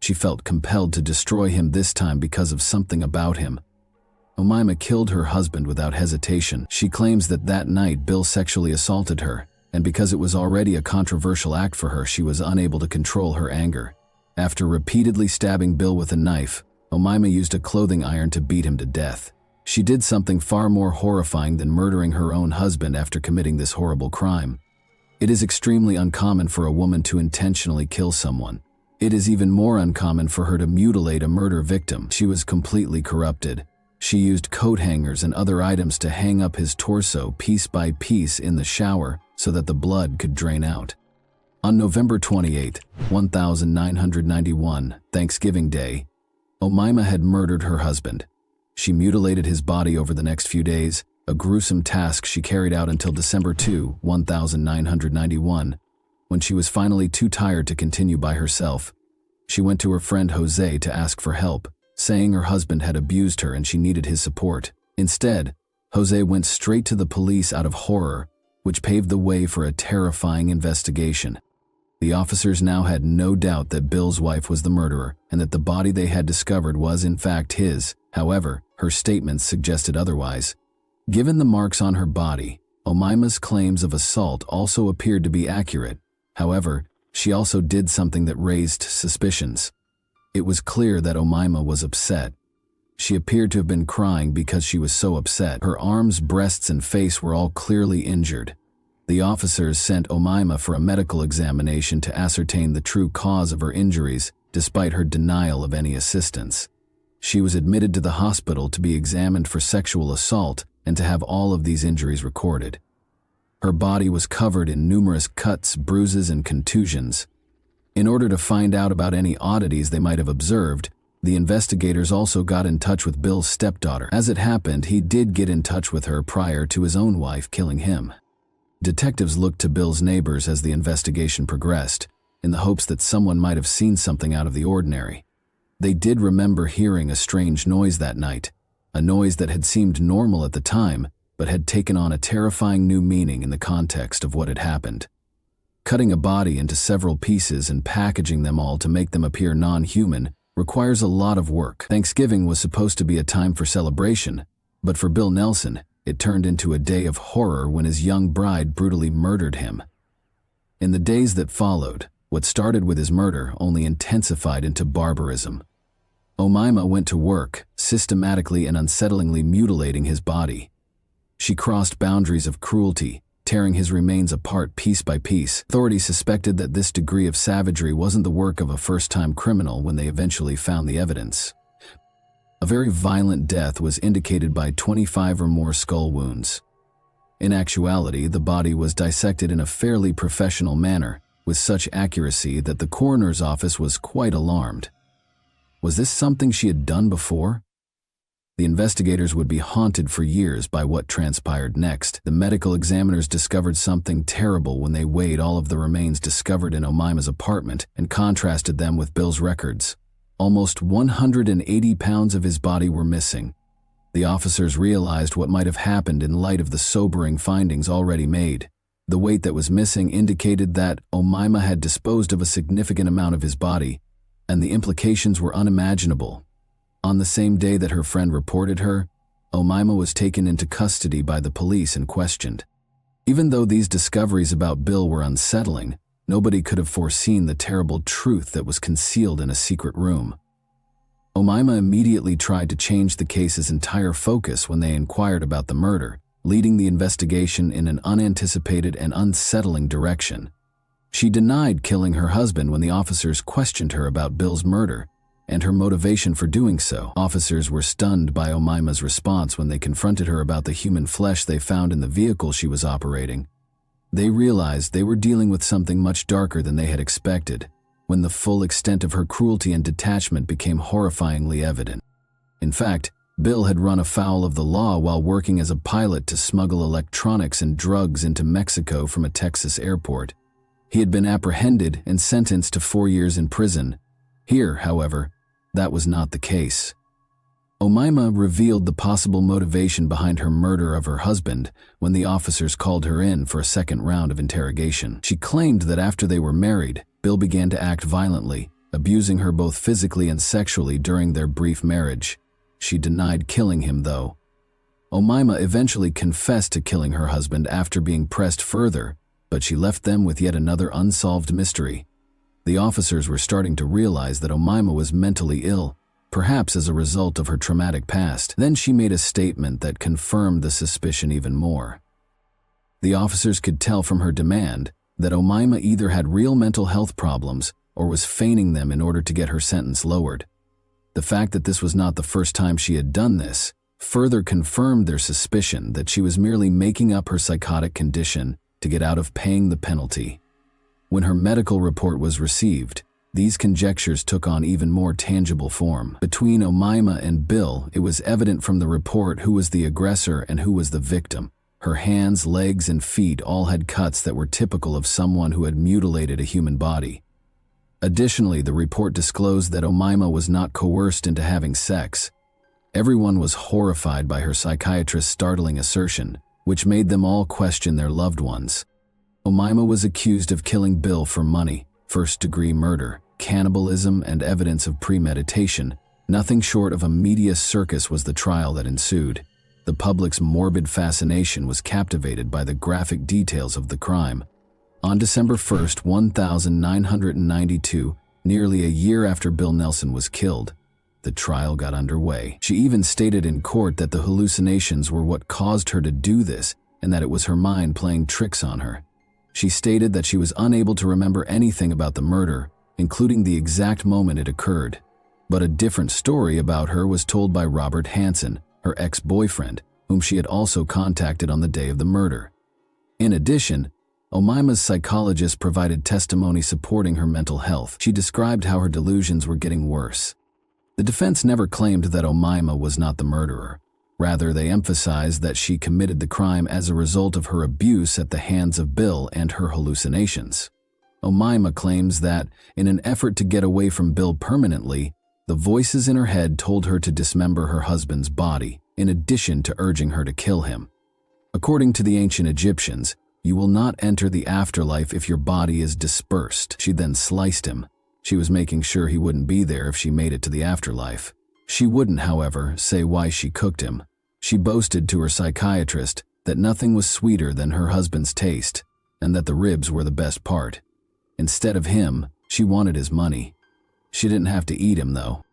She felt compelled to destroy him this time because of something about him. Omaima killed her husband without hesitation. She claims that that night Bill sexually assaulted her, and because it was already a controversial act for her, she was unable to control her anger. After repeatedly stabbing Bill with a knife, Omaima used a clothing iron to beat him to death. She did something far more horrifying than murdering her own husband after committing this horrible crime. It is extremely uncommon for a woman to intentionally kill someone. It is even more uncommon for her to mutilate a murder victim. She was completely corrupted. She used coat hangers and other items to hang up his torso piece by piece in the shower so that the blood could drain out. On November 28, 1991, Thanksgiving Day, Omaima had murdered her husband. She mutilated his body over the next few days, a gruesome task she carried out until December 2, 1991, when she was finally too tired to continue by herself. She went to her friend Jose to ask for help, saying her husband had abused her and she needed his support. Instead, Jose went straight to the police out of horror, which paved the way for a terrifying investigation. The officers now had no doubt that Bill's wife was the murderer and that the body they had discovered was in fact his. However, her statements suggested otherwise. Given the marks on her body, Omaima's claims of assault also appeared to be accurate. However, she also did something that raised suspicions. It was clear that Omaima was upset. She appeared to have been crying because she was so upset. Her arms, breasts, and face were all clearly injured. The officers sent Omaima for a medical examination to ascertain the true cause of her injuries, despite her denial of any assistance. She was admitted to the hospital to be examined for sexual assault and to have all of these injuries recorded. Her body was covered in numerous cuts, bruises, and contusions. In order to find out about any oddities they might have observed, the investigators also got in touch with Bill's stepdaughter. As it happened, he did get in touch with her prior to his own wife killing him. Detectives looked to Bill's neighbors as the investigation progressed, in the hopes that someone might have seen something out of the ordinary. They did remember hearing a strange noise that night, a noise that had seemed normal at the time, but had taken on a terrifying new meaning in the context of what had happened. Cutting a body into several pieces and packaging them all to make them appear non-human requires a lot of work. Thanksgiving was supposed to be a time for celebration, but for Bill Nelson, it turned into a day of horror when his young bride brutally murdered him. In the days that followed, what started with his murder only intensified into barbarism. Omaima went to work, systematically and unsettlingly mutilating his body. She crossed boundaries of cruelty, tearing his remains apart piece by piece. Authorities suspected that this degree of savagery wasn't the work of a first-time criminal when they eventually found the evidence. A very violent death was indicated by 25 or more skull wounds. In actuality, the body was dissected in a fairly professional manner, with such accuracy that the coroner's office was quite alarmed. Was this something she had done before? The investigators would be haunted for years by what transpired next. The medical examiners discovered something terrible when they weighed all of the remains discovered in Omaima's apartment and contrasted them with Bill's records. Almost 180 pounds of his body were missing. The officers realized what might have happened in light of the sobering findings already made. The weight that was missing indicated that Omaima had disposed of a significant amount of his body, and the implications were unimaginable. On the same day that her friend reported her, Omaima was taken into custody by the police and questioned. Even though these discoveries about Bill were unsettling, nobody could have foreseen the terrible truth that was concealed in a secret room. Omaima immediately tried to change the case's entire focus when they inquired about the murder, leading the investigation in an unanticipated and unsettling direction. She denied killing her husband when the officers questioned her about Bill's murder and her motivation for doing so. Officers were stunned by Omaima's response when they confronted her about the human flesh they found in the vehicle she was operating. They realized they were dealing with something much darker than they had expected, when the full extent of her cruelty and detachment became horrifyingly evident. In fact, Bill had run afoul of the law while working as a pilot to smuggle electronics and drugs into Mexico from a Texas airport. He had been apprehended and sentenced to 4 years in prison. Here, however, that was not the case. Omaima revealed the possible motivation behind her murder of her husband when the officers called her in for a second round of interrogation. She claimed that after they were married, Bill began to act violently, abusing her both physically and sexually during their brief marriage. She denied killing him, though. Omaima eventually confessed to killing her husband after being pressed further, but she left them with yet another unsolved mystery. The officers were starting to realize that Omaima was mentally ill, perhaps as a result of her traumatic past. Then she made a statement that confirmed the suspicion even more. The officers could tell from her demand that Omaima either had real mental health problems or was feigning them in order to get her sentence lowered. The fact that this was not the first time she had done this further confirmed their suspicion that she was merely making up her psychotic condition to get out of paying the penalty. When her medical report was received, these conjectures took on even more tangible form. Between Omaima and Bill, it was evident from the report who was the aggressor and who was the victim. Her hands, legs, and feet all had cuts that were typical of someone who had mutilated a human body. Additionally, the report disclosed that Omaima was not coerced into having sex. Everyone was horrified by her psychiatrist's startling assertion, which made them all question their loved ones. Omaima was accused of killing Bill for money, first-degree murder, cannibalism, and evidence of premeditation. Nothing short of a media circus was the trial that ensued. The public's morbid fascination was captivated by the graphic details of the crime. On December 1st, 1992, nearly a year after Bill Nelson was killed, the trial got underway. She even stated in court that the hallucinations were what caused her to do this and that it was her mind playing tricks on her. She stated that she was unable to remember anything about the murder, including the exact moment it occurred. But a different story about her was told by Robert Hansen, her ex-boyfriend, whom she had also contacted on the day of the murder. In addition, Omaima's psychologist provided testimony supporting her mental health. She described how her delusions were getting worse. The defense never claimed that Omaima was not the murderer. Rather, they emphasized that she committed the crime as a result of her abuse at the hands of Bill and her hallucinations. Omaima claims that, in an effort to get away from Bill permanently, the voices in her head told her to dismember her husband's body, in addition to urging her to kill him. According to the ancient Egyptians, you will not enter the afterlife if your body is dispersed. She then sliced him. She was making sure he wouldn't be there if she made it to the afterlife. She wouldn't, however, say why she cooked him. She boasted to her psychiatrist that nothing was sweeter than her husband's taste, and that the ribs were the best part. Instead of him, she wanted his money. She didn't have to eat him, though.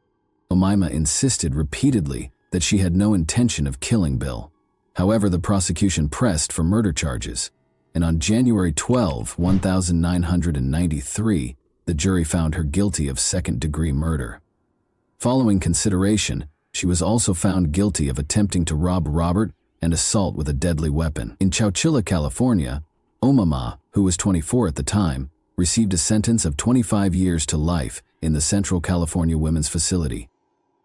Omaima insisted repeatedly that she had no intention of killing Bill. However, the prosecution pressed for murder charges, and on January 12, 1993, the jury found her guilty of second-degree murder. Following consideration, she was also found guilty of attempting to rob Robert and assault with a deadly weapon. In Chowchilla, California, Omaima, who was 24 at the time, received a sentence of 25 years to life in the Central California Women's Facility.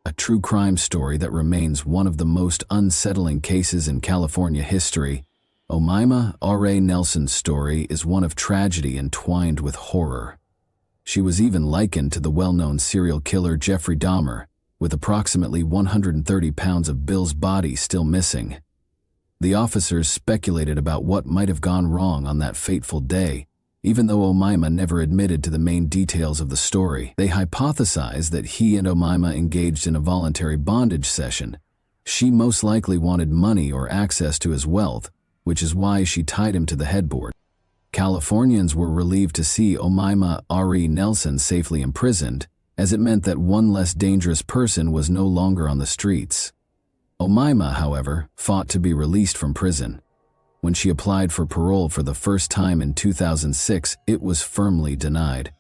A true crime story that remains one of the most unsettling cases in California history, Omaima R.A. Nelson's story is one of tragedy entwined with horror. She was even likened to the well-known serial killer Jeffrey Dahmer, with approximately 130 pounds of Bill's body still missing. The officers speculated about what might have gone wrong on that fateful day. Even though Omaima never admitted to the main details of the story, they hypothesized that he and Omaima engaged in a voluntary bondage session. She most likely wanted money or access to his wealth, which is why she tied him to the headboard. Californians were relieved to see Omaima Ari Nelson safely imprisoned, as it meant that one less dangerous person was no longer on the streets. Omaima, however, fought to be released from prison. When she applied for parole for the first time in 2006, it was firmly denied.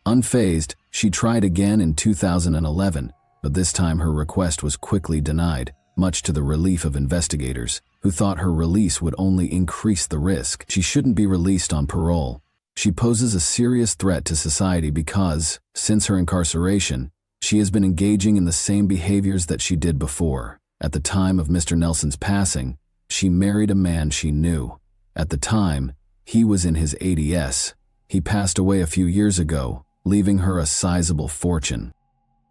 Unfazed, she tried again in 2011, but this time her request was quickly denied, much to the relief of investigators, who thought her release would only increase the risk. She shouldn't be released on parole. She poses a serious threat to society because, since her incarceration, she has been engaging in the same behaviors that she did before. At the time of Mr. Nelson's passing, she married a man she knew. At the time, he was in his 80s. He passed away a few years ago, leaving her a sizable fortune.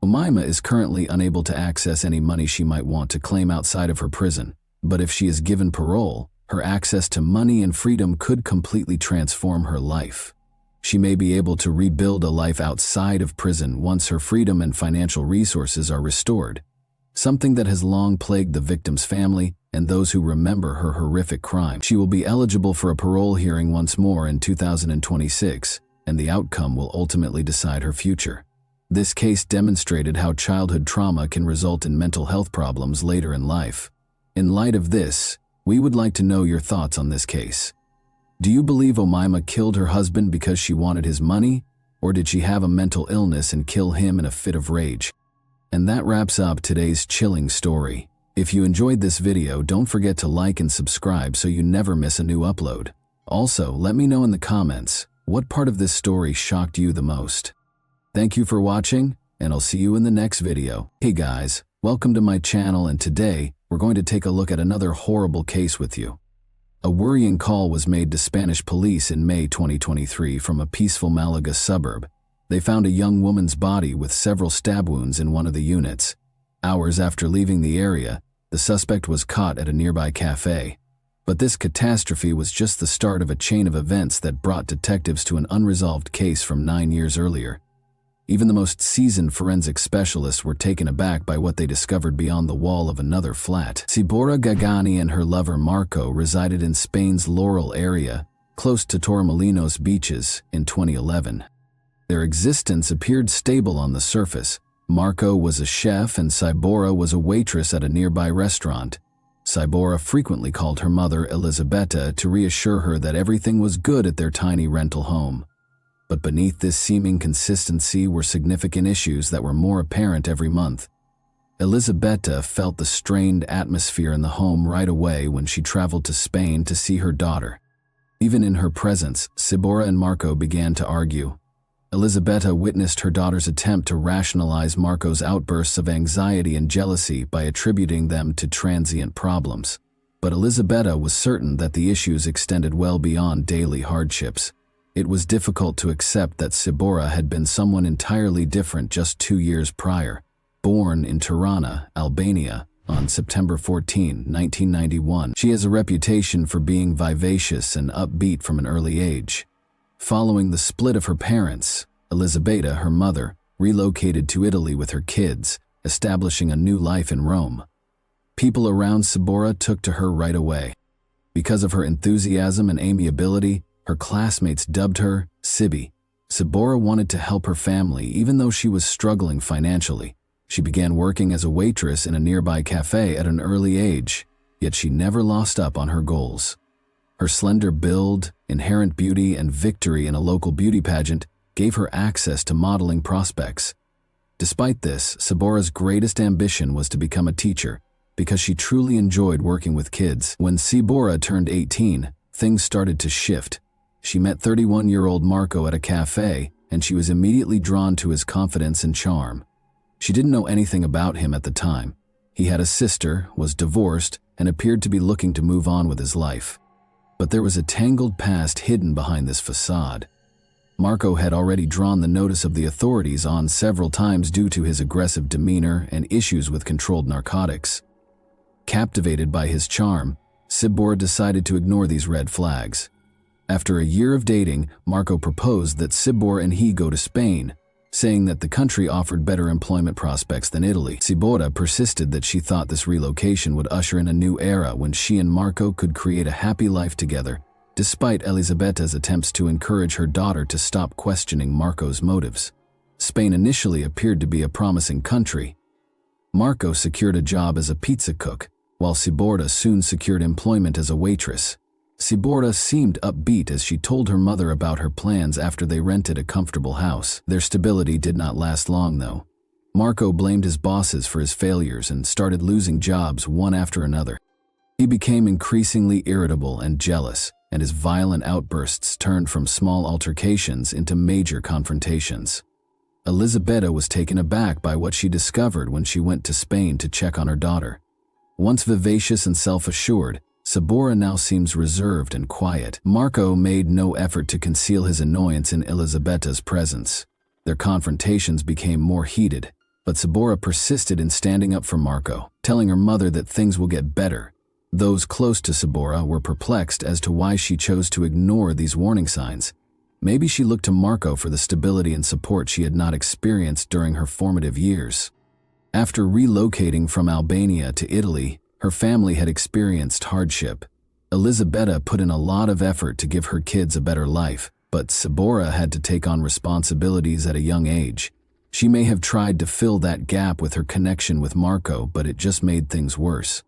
Omaima is currently unable to access any money she might want to claim outside of her prison, but if she is given parole, her access to money and freedom could completely transform her life. She may be able to rebuild a life outside of prison once her freedom and financial resources are restored, something that has long plagued the victim's family and those who remember her horrific crime. She will be eligible for a parole hearing once more in 2026, and the outcome will ultimately decide her future. This case demonstrated how childhood trauma can result in mental health problems later in life. In light of this, we would like to know your thoughts on this case. Do you believe Omaima killed her husband because she wanted his money, or did she have a mental illness and kill him in a fit of rage? And that wraps up today's chilling story. If you enjoyed this video, don't forget to like and subscribe so you never miss a new upload. Also, let me know in the comments, what part of this story shocked you the most? Thank you for watching, and I'll see you in the next video. Hey guys, welcome to my channel, and today, we're going to take a look at another horrible case with you. A worrying call was made to Spanish police in May 2023 from a peaceful Malaga suburb. They found a young woman's body with several stab wounds in one of the units. Hours after leaving the area, the suspect was caught at a nearby cafe. But this catastrophe was just the start of a chain of events that brought detectives to an unresolved case from 9 years earlier. Even the most seasoned forensic specialists were taken aback by what they discovered beyond the wall of another flat. Sibora Gagani and her lover Marco resided in Spain's Laurel area, close to Torremolinos beaches, in 2011. Their existence appeared stable on the surface. Marco was a chef and Sibora was a waitress at a nearby restaurant. Sibora frequently called her mother Elisabetta to reassure her that everything was good at their tiny rental home. But beneath this seeming consistency were significant issues that were more apparent every month. Elisabetta felt the strained atmosphere in the home right away when she traveled to Spain to see her daughter. Even in her presence, Sibora and Marco began to argue. Elisabetta witnessed her daughter's attempt to rationalize Marco's outbursts of anxiety and jealousy by attributing them to transient problems. But Elisabetta was certain that the issues extended well beyond daily hardships. It was difficult to accept that Sibora had been someone entirely different just 2 years prior. Born in Tirana, Albania, on September 14, 1991, she has a reputation for being vivacious and upbeat from an early age. Following the split of her parents, Elisabetta, her mother, relocated to Italy with her kids, establishing a new life in Rome. People around Sibora took to her right away. Because of her enthusiasm and amiability, her classmates dubbed her Sibby. Sibora wanted to help her family even though she was struggling financially. She began working as a waitress in a nearby cafe at an early age, yet she never lost up on her goals. Her slender build, inherent beauty, and victory in a local beauty pageant gave her access to modeling prospects. Despite this, Sibora's greatest ambition was to become a teacher because she truly enjoyed working with kids. When Sibora turned 18, things started to shift. She met 31-year-old Marco at a cafe, and she was immediately drawn to his confidence and charm. She didn't know anything about him at the time. He had a sister, was divorced, and appeared to be looking to move on with his life. But there was a tangled past hidden behind this facade. Marco had already drawn the notice of the authorities on several times due to his aggressive demeanor and issues with controlled narcotics. Captivated by his charm, Sibora decided to ignore these red flags. After a year of dating, Marco proposed that Sibora and he go to Spain, saying that the country offered better employment prospects than Italy. Sibora persisted that she thought this relocation would usher in a new era when she and Marco could create a happy life together, despite Elisabetta's attempts to encourage her daughter to stop questioning Marco's motives. Spain initially appeared to be a promising country. Marco secured a job as a pizza cook, while Sibora soon secured employment as a waitress. Sibora seemed upbeat as she told her mother about her plans after they rented a comfortable house. Their stability did not last long, though. Marco blamed his bosses for his failures and started losing jobs one after another. He became increasingly irritable and jealous, and his violent outbursts turned from small altercations into major confrontations. Elisabetta was taken aback by what she discovered when she went to Spain to check on her daughter. Once vivacious and self-assured, Sibora now seems reserved and quiet. Marco made no effort to conceal his annoyance in Elisabetta's presence. Their confrontations became more heated, but Sibora persisted in standing up for Marco, telling her mother that things will get better. Those close to Sibora were perplexed as to why she chose to ignore these warning signs. Maybe she looked to Marco for the stability and support she had not experienced during her formative years. After relocating from Albania to Italy, her family had experienced hardship. Elisabetta put in a lot of effort to give her kids a better life, but Sibora had to take on responsibilities at a young age. She may have tried to fill that gap with her connection with Marco, but it just made things worse.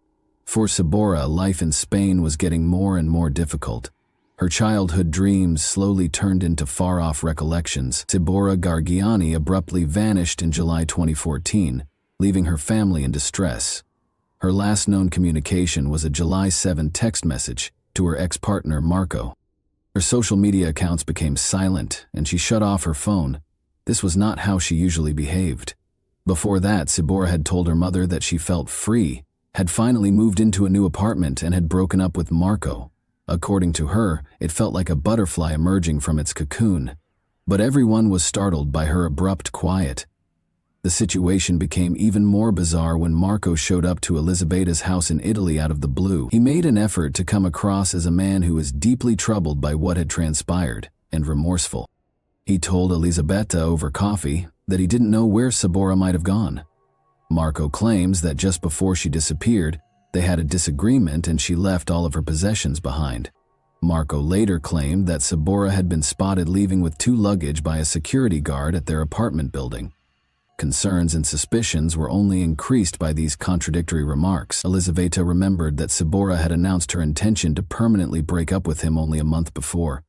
For Sibora, life in Spain was getting more and more difficult. Her childhood dreams slowly turned into far-off recollections. Sibora Gargiani abruptly vanished in July 2014, leaving her family in distress. Her last known communication was a July 7 text message to her ex-partner Marco. Her social media accounts became silent, and she shut off her phone. This was not how she usually behaved. Before that, Sibora had told her mother that she felt free, had finally moved into a new apartment, and had broken up with Marco. According to her, it felt like a butterfly emerging from its cocoon. But everyone was startled by her abrupt quiet. The situation became even more bizarre when Marco showed up to Elisabetta's house in Italy out of the blue. He made an effort to come across as a man who was deeply troubled by what had transpired and remorseful. He told Elisabetta over coffee that he didn't know where Sibora might have gone. Marco claims that just before she disappeared, they had a disagreement and she left all of her possessions behind. Marco later claimed that Sibora had been spotted leaving with 2 luggage by a security guard at their apartment building. Concerns and suspicions were only increased by these contradictory remarks. Elisabetta remembered that Sibora had announced her intention to permanently break up with him only a month before.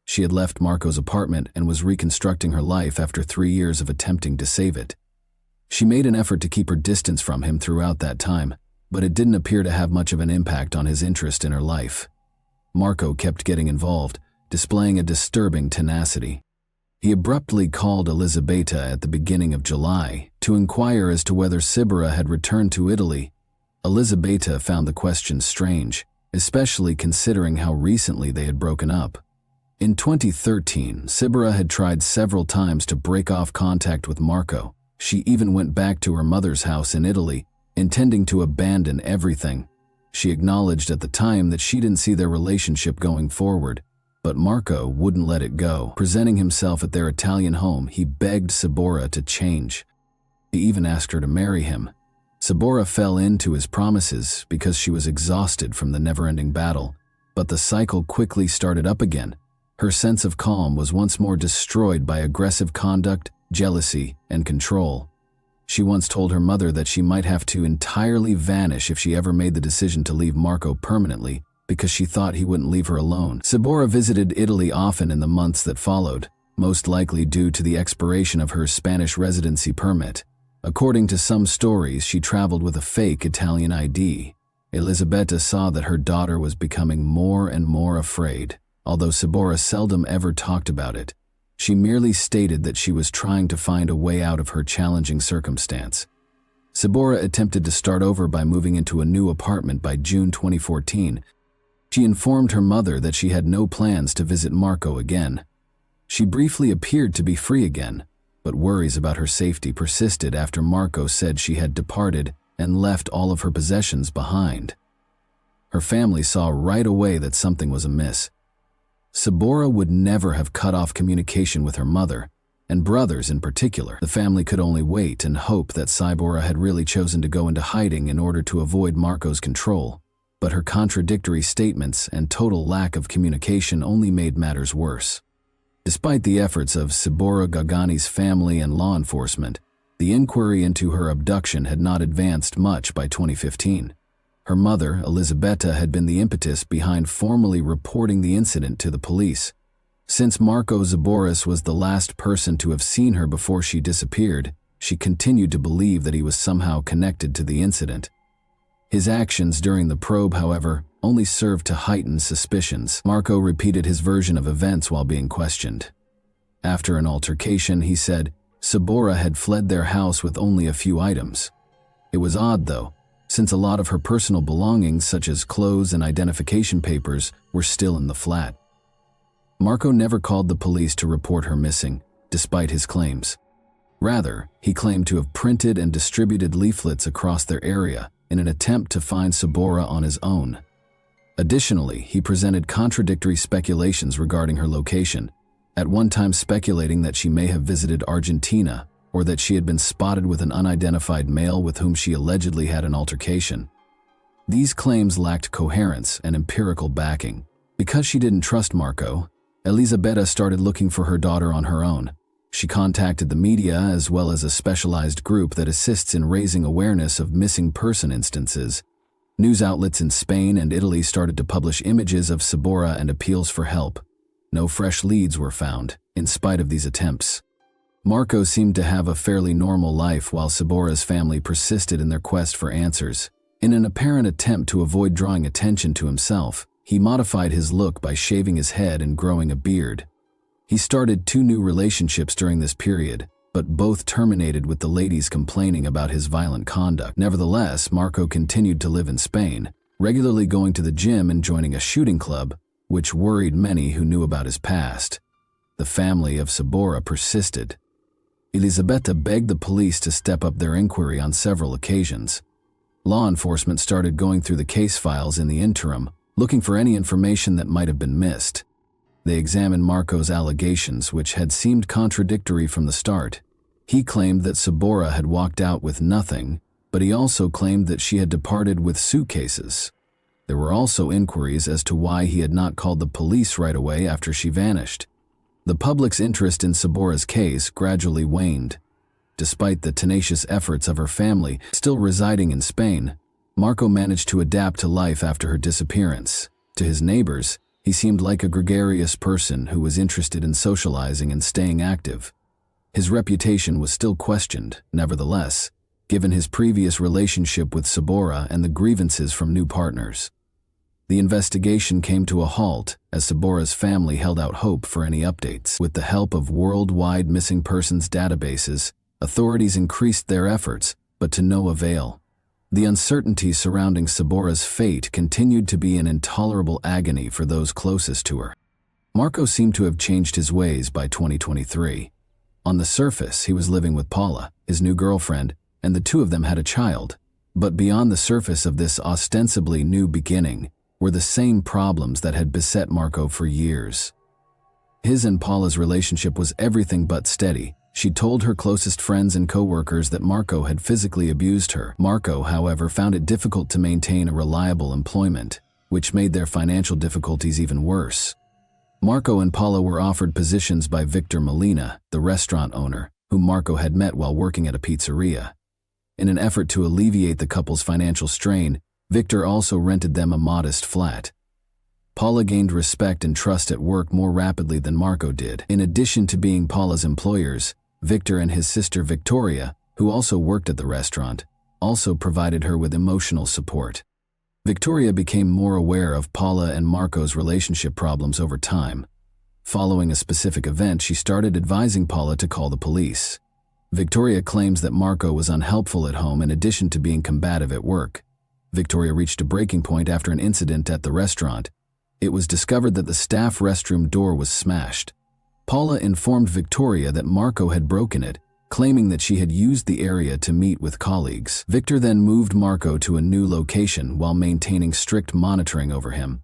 She had left Marco's apartment and was reconstructing her life after 3 years of attempting to save it. She made an effort to keep her distance from him throughout that time, but it didn't appear to have much of an impact on his interest in her life. Marco kept getting involved, displaying a disturbing tenacity. He abruptly called Elisabetta at the beginning of July to inquire as to whether Sibora had returned to Italy. Elisabetta found the question strange, especially considering how recently they had broken up. In 2013, Sibora had tried several times to break off contact with Marco. She even went back to her mother's house in Italy, intending to abandon everything. She acknowledged at the time that she didn't see their relationship going forward, but Marco wouldn't let it go. Presenting himself at their Italian home, he begged Sibora to change. He even asked her to marry him. Sibora fell into his promises because she was exhausted from the never-ending battle, but the cycle quickly started up again. Her sense of calm was once more destroyed by aggressive conduct, jealousy, and control. She once told her mother that she might have to entirely vanish if she ever made the decision to leave Marco permanently, because she thought he wouldn't leave her alone. Sibora visited Italy often in the months that followed, most likely due to the expiration of her Spanish residency permit. According to some stories, she traveled with a fake Italian ID. Elisabetta saw that her daughter was becoming more and more afraid. Although Sibora seldom ever talked about it, she merely stated that she was trying to find a way out of her challenging circumstance. Sibora attempted to start over by moving into a new apartment by June 2014. She informed her mother that she had no plans to visit Marco again. She briefly appeared to be free again, but worries about her safety persisted after Marco said she had departed and left all of her possessions behind. Her family saw right away that something was amiss. Sabora would never have cut off communication with her mother, and brothers in particular. The family could only wait and hope that Sabora had really chosen to go into hiding in order to avoid Marco's control, but her contradictory statements and total lack of communication only made matters worse. Despite the efforts of Sabora Gagani's family and law enforcement, the inquiry into her abduction had not advanced much by 2015. Her mother, Elisabetta, had been the impetus behind formally reporting the incident to the police. Since Marco Zaboris was the last person to have seen her before she disappeared, she continued to believe that he was somehow connected to the incident. His actions during the probe, however, only served to heighten suspicions. Marco repeated his version of events while being questioned. After an altercation, he said, Sabora had fled their house with only a few items. It was odd, though, since a lot of her personal belongings, such as clothes and identification papers, were still in the flat. Marco never called the police to report her missing, despite his claims. Rather, he claimed to have printed and distributed leaflets across their area in an attempt to find Sabora on his own. Additionally, he presented contradictory speculations regarding her location, at one time speculating that she may have visited Argentina or that she had been spotted with an unidentified male with whom she allegedly had an altercation. These claims lacked coherence and empirical backing. Because she didn't trust Marco, Elisabetta started looking for her daughter on her own. She contacted the media as well as a specialized group that assists in raising awareness of missing person instances. News outlets in Spain and Italy started to publish images of Sabora and appeals for help. No fresh leads were found, in spite of these attempts. Marco seemed to have a fairly normal life while Sabora's family persisted in their quest for answers. In an apparent attempt to avoid drawing attention to himself, he modified his look by shaving his head and growing a beard. He started 2 new relationships during this period, but both terminated with the ladies complaining about his violent conduct. Nevertheless, Marco continued to live in Spain, regularly going to the gym and joining a shooting club, which worried many who knew about his past. The family of Sabora persisted. Elisabetta begged the police to step up their inquiry on several occasions. Law enforcement started going through the case files in the interim, looking for any information that might have been missed. They examined Marco's allegations, which had seemed contradictory from the start. He claimed that Sabora had walked out with nothing, but he also claimed that she had departed with suitcases. There were also inquiries as to why he had not called the police right away after she vanished. The public's interest in Sabora's case gradually waned. Despite the tenacious efforts of her family still residing in Spain, Marco managed to adapt to life after her disappearance. To his neighbors, he seemed like a gregarious person who was interested in socializing and staying active. His reputation was still questioned, nevertheless, given his previous relationship with Sabora and the grievances from new partners. The investigation came to a halt as Sabora's family held out hope for any updates. With the help of worldwide missing persons databases, authorities increased their efforts, but to no avail. The uncertainty surrounding Sabora's fate continued to be an intolerable agony for those closest to her. Marco seemed to have changed his ways by 2023. On the surface, he was living with Paula, his new girlfriend, and the 2 of them had a child. But beyond the surface of this ostensibly new beginning were the same problems that had beset Marco for years. His and Paula's relationship was everything but steady. She told her closest friends and co-workers that Marco had physically abused her. Marco, however, found it difficult to maintain a reliable employment, which made their financial difficulties even worse. Marco and Paula were offered positions by Victor Molina, the restaurant owner, whom Marco had met while working at a pizzeria. In an effort to alleviate the couple's financial strain, Victor also rented them a modest flat. Paula gained respect and trust at work more rapidly than Marco did. In addition to being Paula's employers, Victor and his sister Victoria, who also worked at the restaurant, also provided her with emotional support. Victoria became more aware of Paula and Marco's relationship problems over time. Following a specific event, she started advising Paula to call the police. Victoria claims that Marco was unhelpful at home in addition to being combative at work. Victoria reached a breaking point after an incident at the restaurant. It was discovered that the staff restroom door was smashed. Paula informed Victoria that Marco had broken it, claiming that she had used the area to meet with colleagues. Victor then moved Marco to a new location while maintaining strict monitoring over him.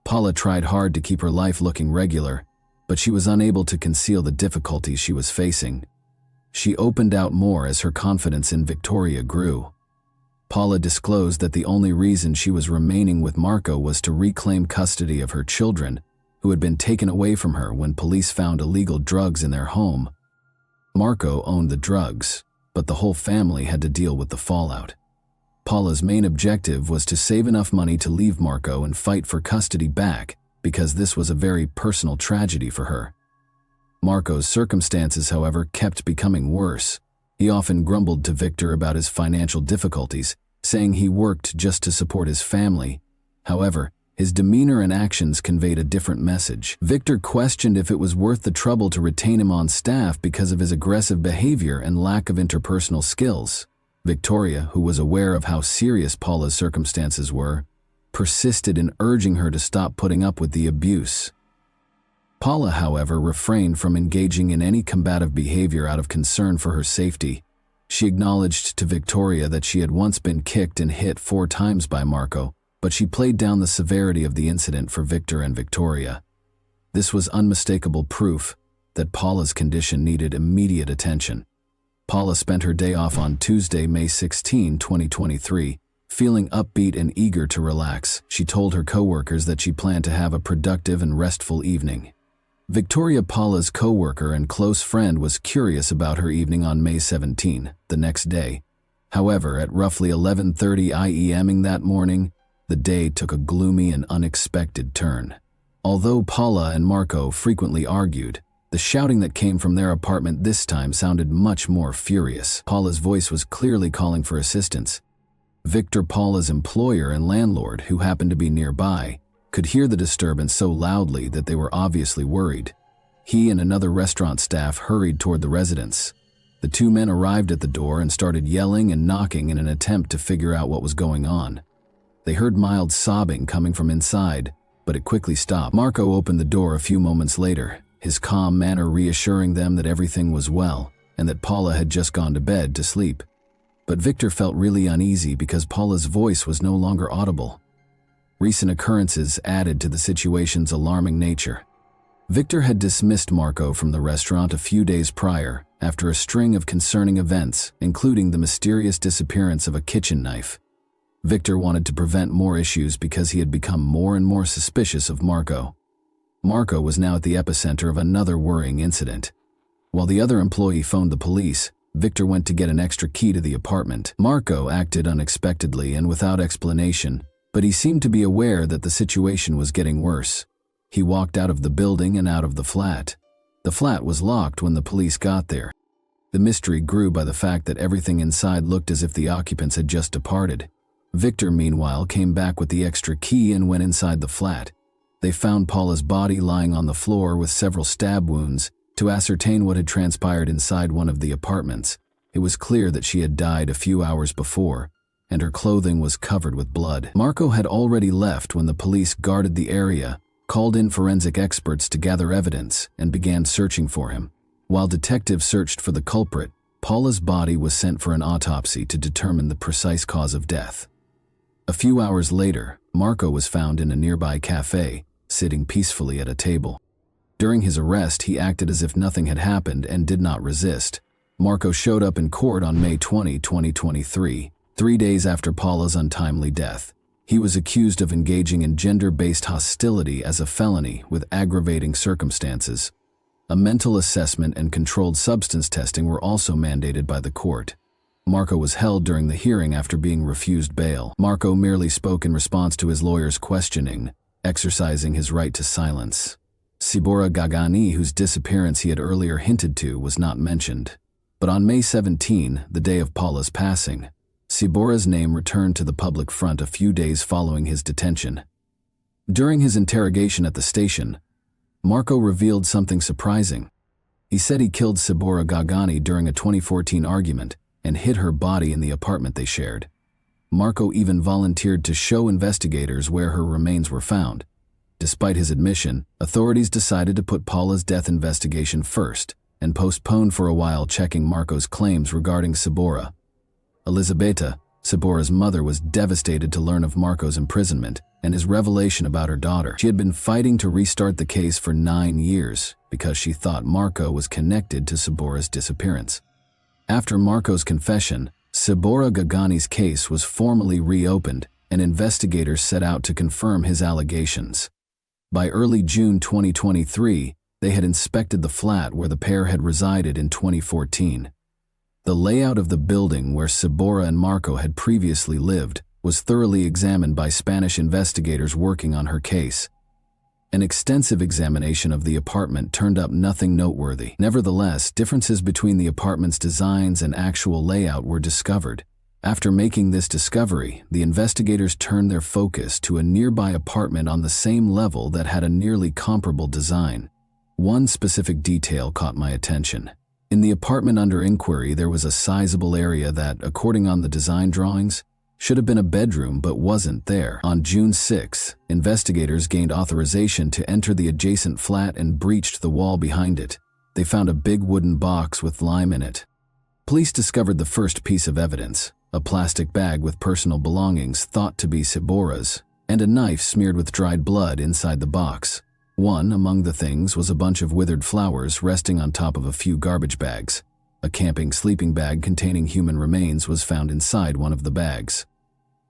Paula tried hard to keep her life looking regular, but she was unable to conceal the difficulties she was facing. She opened out more as her confidence in Victoria grew. Paula disclosed that the only reason she was remaining with Marco was to reclaim custody of her children, who had been taken away from her when police found illegal drugs in their home. Marco owned the drugs, but the whole family had to deal with the fallout. Paula's main objective was to save enough money to leave Marco and fight for custody back, because this was a very personal tragedy for her. Marco's circumstances, however, kept becoming worse. He often grumbled to Victor about his financial difficulties, saying he worked just to support his family. However, his demeanor and actions conveyed a different message. Victor questioned if it was worth the trouble to retain him on staff because of his aggressive behavior and lack of interpersonal skills. Victoria, who was aware of how serious Paula's circumstances were, persisted in urging her to stop putting up with the abuse. Paula, however, refrained from engaging in any combative behavior out of concern for her safety. She acknowledged to Victoria that she had once been kicked and hit 4 times by Marco, but she played down the severity of the incident for Victor and Victoria. This was unmistakable proof that Paula's condition needed immediate attention. Paula spent her day off on Tuesday, May 16, 2023, feeling upbeat and eager to relax. She told her coworkers that she planned to have a productive and restful evening. Victoria, Paula's co-worker and close friend, was curious about her evening on May 17, the next day. However, at roughly 11:30 a.m. that morning, the day took a gloomy and unexpected turn. Although Paula and Marco frequently argued, the shouting that came from their apartment this time sounded much more furious. Paula's voice was clearly calling for assistance. Victor, Paula's employer and landlord, who happened to be nearby, could hear the disturbance so loudly that they were obviously worried. He and another restaurant staff hurried toward the residence. The 2 men arrived at the door and started yelling and knocking in an attempt to figure out what was going on. They heard mild sobbing coming from inside, but it quickly stopped. Marco opened the door a few moments later, his calm manner reassuring them that everything was well and that Paula had just gone to bed to sleep. But Victor felt really uneasy because Paula's voice was no longer audible. Recent occurrences added to the situation's alarming nature. Victor had dismissed Marco from the restaurant a few days prior after a string of concerning events, including the mysterious disappearance of a kitchen knife. Victor wanted to prevent more issues because he had become more and more suspicious of Marco. Marco was now at the epicenter of another worrying incident. While the other employee phoned the police, Victor went to get an extra key to the apartment. Marco acted unexpectedly and without explanation, but he seemed to be aware that the situation was getting worse. He walked out of the building and out of the flat. The flat was locked when the police got there. The mystery grew by the fact that everything inside looked as if the occupants had just departed. Victor, meanwhile, came back with the extra key and went inside the flat. They found Paula's body lying on the floor with several stab wounds. To ascertain what had transpired inside one of the apartments, it was clear that she had died a few hours before, and her clothing was covered with blood. Marco had already left when the police guarded the area, called in forensic experts to gather evidence, and began searching for him. While detectives searched for the culprit, Paula's body was sent for an autopsy to determine the precise cause of death. A few hours later, Marco was found in a nearby cafe, sitting peacefully at a table. During his arrest, he acted as if nothing had happened and did not resist. Marco showed up in court on May 20, 2023, 3 days after Paula's untimely death. He was accused of engaging in gender-based hostility as a felony with aggravating circumstances. A mental assessment and controlled substance testing were also mandated by the court. Marco was held during the hearing after being refused bail. Marco merely spoke in response to his lawyer's questioning, exercising his right to silence. Sibora Gagani, whose disappearance he had earlier hinted to, was not mentioned. But on May 17, the day of Paula's passing, Sibora's name returned to the public front a few days following his detention. During his interrogation at the station, Marco revealed something surprising. He said he killed Sibora Gagani during a 2014 argument and hid her body in the apartment they shared. Marco even volunteered to show investigators where her remains were found. Despite his admission, authorities decided to put Paula's death investigation first, and postponed for a while checking Marco's claims regarding Sabora. Elizabeta, Sabora's mother, was devastated to learn of Marco's imprisonment and his revelation about her daughter. She had been fighting to restart the case for 9 years because she thought Marco was connected to Sabora's disappearance. After Marco's confession, Sabora Gagani's case was formally reopened, and investigators set out to confirm his allegations. By early June 2023, they had inspected the flat where the pair had resided in 2014. The layout of the building where Sabora and Marco had previously lived was thoroughly examined by Spanish investigators working on her case. An extensive examination of the apartment turned up nothing noteworthy. Nevertheless, differences between the apartment's designs and actual layout were discovered. After making this discovery, the investigators turned their focus to a nearby apartment on the same level that had a nearly comparable design. One specific detail caught my attention. In the apartment under inquiry, there was a sizable area that, according on the design drawings, should have been a bedroom but wasn't there. On June 6, investigators gained authorization to enter the adjacent flat and breached the wall behind it. They found a big wooden box with lime in it. Police discovered the first piece of evidence, a plastic bag with personal belongings thought to be Sabora's, and a knife smeared with dried blood inside the box. One among the things was a bunch of withered flowers resting on top of a few garbage bags. A camping sleeping bag containing human remains was found inside one of the bags.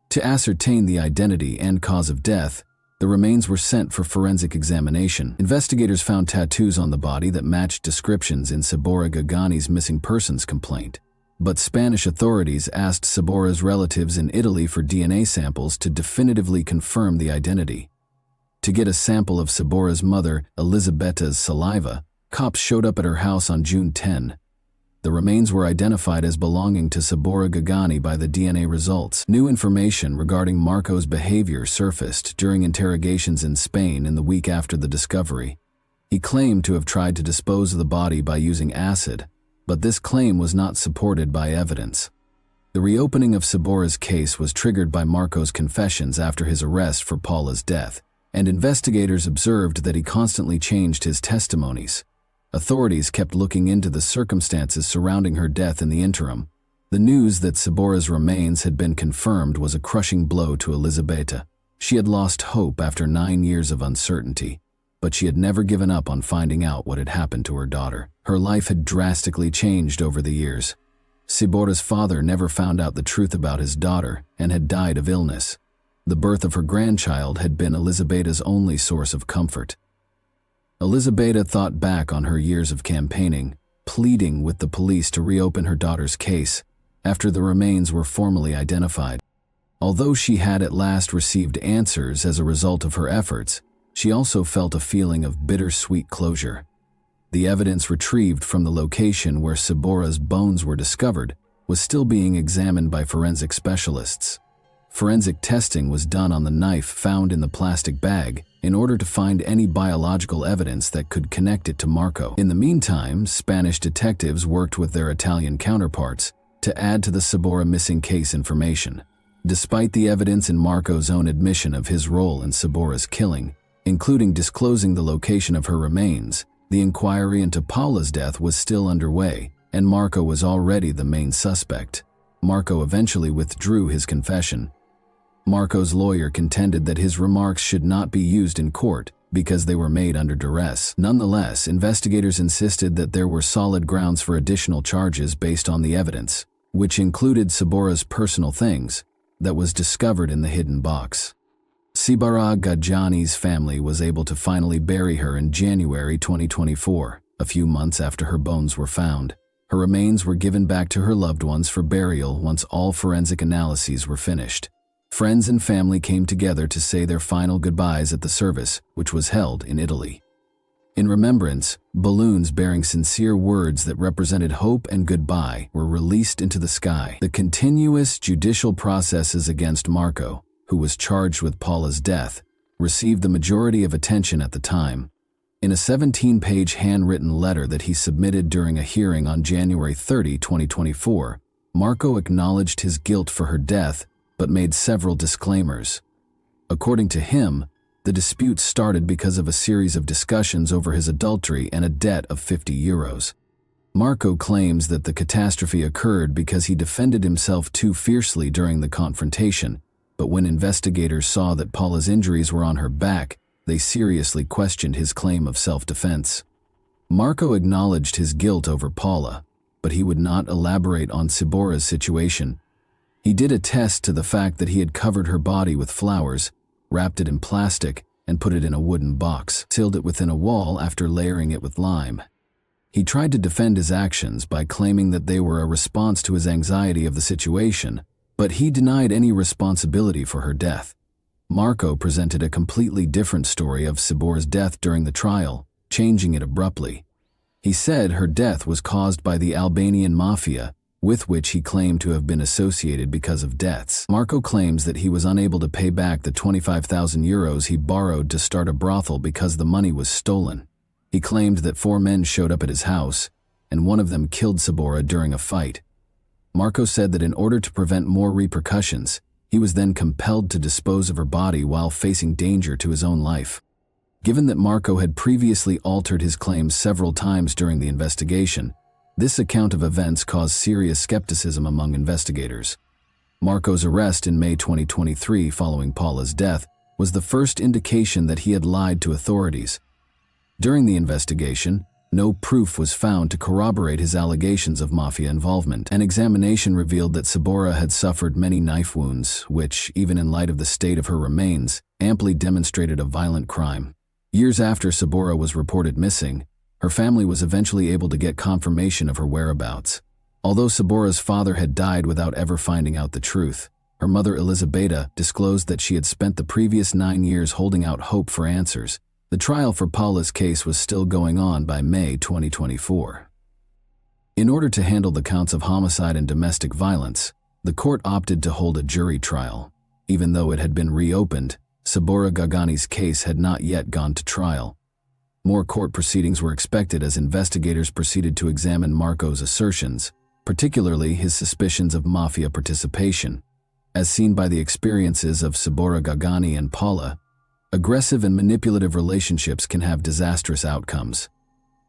To ascertain the identity and cause of death, the remains were sent for forensic examination. Investigators found tattoos on the body that matched descriptions in Sabora Gagani's missing persons complaint. But Spanish authorities asked Sabora's relatives in Italy for DNA samples to definitively confirm the identity. To get a sample of Sabora's mother, Elizabeta's saliva, cops showed up at her house on June 10. The remains were identified as belonging to Sabora Gagani by the DNA results. New information regarding Marco's behavior surfaced during interrogations in Spain in the week after the discovery. He claimed to have tried to dispose of the body by using acid, but this claim was not supported by evidence. The reopening of Sabora's case was triggered by Marco's confessions after his arrest for Paula's death, and investigators observed that he constantly changed his testimonies. Authorities kept looking into the circumstances surrounding her death in the interim. The news that Sabora's remains had been confirmed was a crushing blow to Elizabeta. She had lost hope after 9 years of uncertainty, but she had never given up on finding out what had happened to her daughter. Her life had drastically changed over the years. Sabora's father never found out the truth about his daughter and had died of illness. The birth of her grandchild had been Elizabeta's only source of comfort. Elizabeta thought back on her years of campaigning, pleading with the police to reopen her daughter's case after the remains were formally identified. Although she had at last received answers as a result of her efforts, she also felt a feeling of bittersweet closure. The evidence retrieved from the location where Sabora's bones were discovered was still being examined by forensic specialists. Forensic testing was done on the knife found in the plastic bag in order to find any biological evidence that could connect it to Marco. In the meantime, Spanish detectives worked with their Italian counterparts to add to the Sabora missing case information. Despite the evidence in Marco's own admission of his role in Sabora's killing, including disclosing the location of her remains, the inquiry into Paula's death was still underway, and Marco was already the main suspect. Marco eventually withdrew his confession. Marco's lawyer contended that his remarks should not be used in court because they were made under duress. Nonetheless, investigators insisted that there were solid grounds for additional charges based on the evidence, which included Sabora's personal things that was discovered in the hidden box. Sabora Gagani's family was able to finally bury her in January 2024, a few months after her bones were found. Her remains were given back to her loved ones for burial once all forensic analyses were finished. Friends and family came together to say their final goodbyes at the service, which was held in Italy. In remembrance, balloons bearing sincere words that represented hope and goodbye were released into the sky. The continuous judicial processes against Marco, who was charged with Paula's death, received the majority of attention at the time. In a 17-page handwritten letter that he submitted during a hearing on January 30, 2024, Marco acknowledged his guilt for her death but made several disclaimers. According to him, the dispute started because of a series of discussions over his adultery and a debt of €50. Marco claims that the catastrophe occurred because he defended himself too fiercely during the confrontation, but when investigators saw that Paula's injuries were on her back, they seriously questioned his claim of self-defense. Marco acknowledged his guilt over Paula, but he would not elaborate on Cibora's situation. He did attest to the fact that he had covered her body with flowers, wrapped it in plastic, and put it in a wooden box, sealed it within a wall after layering it with lime. He tried to defend his actions by claiming that they were a response to his anxiety of the situation, but he denied any responsibility for her death. Marco presented a completely different story of Cibora's death during the trial, changing it abruptly. He said her death was caused by the Albanian mafia, with which he claimed to have been associated because of debts. Marco claims that he was unable to pay back the 25,000 euros he borrowed to start a brothel because the money was stolen. He claimed that 4 men showed up at his house, and one of them killed Cibora during a fight. Marco said that in order to prevent more repercussions, he was then compelled to dispose of her body while facing danger to his own life. Given that Marco had previously altered his claims several times during the investigation, this account of events caused serious skepticism among investigators. Marco's arrest in May 2023 following Paula's death was the first indication that he had lied to authorities. During the investigation, no proof was found to corroborate his allegations of mafia involvement. An examination revealed that Cibora had suffered many knife wounds, which, even in light of the state of her remains, amply demonstrated a violent crime. Years after Cibora was reported missing, her family was eventually able to get confirmation of her whereabouts. Although Cibora's father had died without ever finding out the truth, her mother Elisabeta disclosed that she had spent the previous 9 years holding out hope for answers. The trial for Paula's case was still going on by May 2024. In order to handle the counts of homicide and domestic violence, the court opted to hold a jury trial. Even though it had been reopened, Cibora Gagani's case had not yet gone to trial. More court proceedings were expected as investigators proceeded to examine Marco's assertions, particularly his suspicions of mafia participation. As seen by the experiences of Cibora Gagani and Paula, aggressive and manipulative relationships can have disastrous outcomes.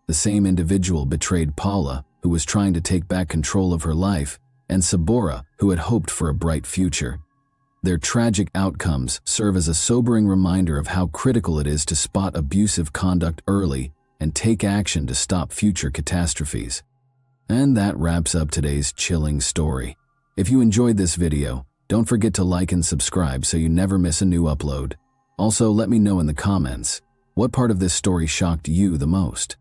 The same individual betrayed Paula, who was trying to take back control of her life, and Cibora, who had hoped for a bright future. Their tragic outcomes serve as a sobering reminder of how critical it is to spot abusive conduct early and take action to stop future catastrophes. And that wraps up today's chilling story. If you enjoyed this video, don't forget to like and subscribe so you never miss a new upload. Also, let me know in the comments, what part of this story shocked you the most?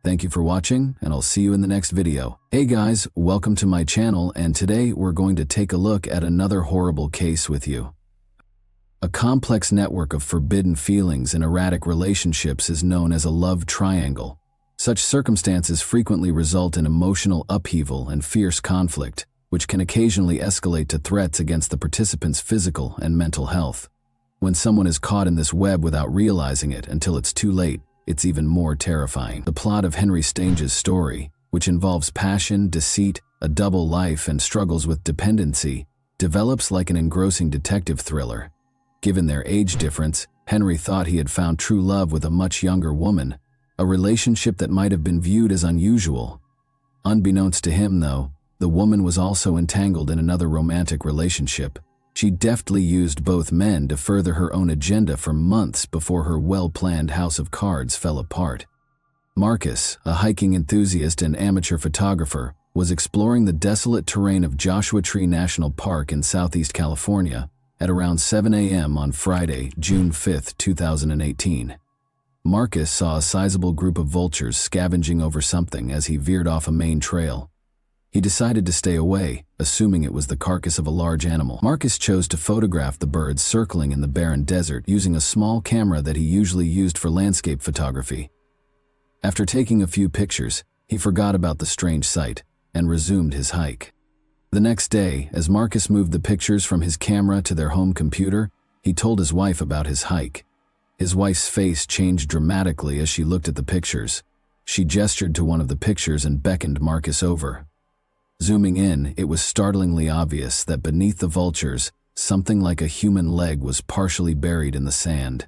Thank you for watching, and I'll see you in the next video. Hey guys, welcome to my channel, and today we're going to take a look at another horrible case with you. A complex network of forbidden feelings and erratic relationships is known as a love triangle. Such circumstances frequently result in emotional upheaval and fierce conflict, which can occasionally escalate to threats against the participants' physical and mental health. When someone is caught in this web without realizing it until it's too late, it's even more terrifying. The plot of Henry Stange's story, which involves passion, deceit, a double life, and struggles with dependency, develops like an engrossing detective thriller. Given their age difference, Henry thought he had found true love with a much younger woman, a relationship that might have been viewed as unusual. Unbeknownst to him, though, the woman was also entangled in another romantic relationship. She deftly used both men to further her own agenda for months before her well-planned house of cards fell apart. Marcus, a hiking enthusiast and amateur photographer, was exploring the desolate terrain of Joshua Tree National Park in Southeast California at around 7 a.m. on Friday, June 5, 2018. Marcus saw a sizable group of vultures scavenging over something as he veered off a main trail. He decided to stay away, assuming it was the carcass of a large animal. Marcus chose to photograph the birds circling in the barren desert using a small camera that he usually used for landscape photography. After taking a few pictures, he forgot about the strange sight and resumed his hike. The next day, as Marcus moved the pictures from his camera to their home computer, he told his wife about his hike. His wife's face changed dramatically as she looked at the pictures. She gestured to one of the pictures and beckoned Marcus over. Zooming in, it was startlingly obvious that beneath the vultures, something like a human leg was partially buried in the sand.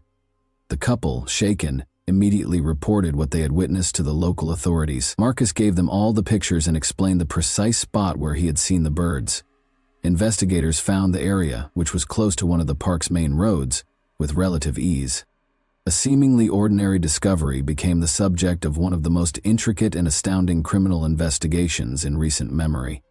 The couple, shaken, immediately reported what they had witnessed to the local authorities. Marcus gave them all the pictures and explained the precise spot where he had seen the birds. Investigators found the area, which was close to one of the park's main roads, with relative ease. A seemingly ordinary discovery became the subject of one of the most intricate and astounding criminal investigations in recent memory.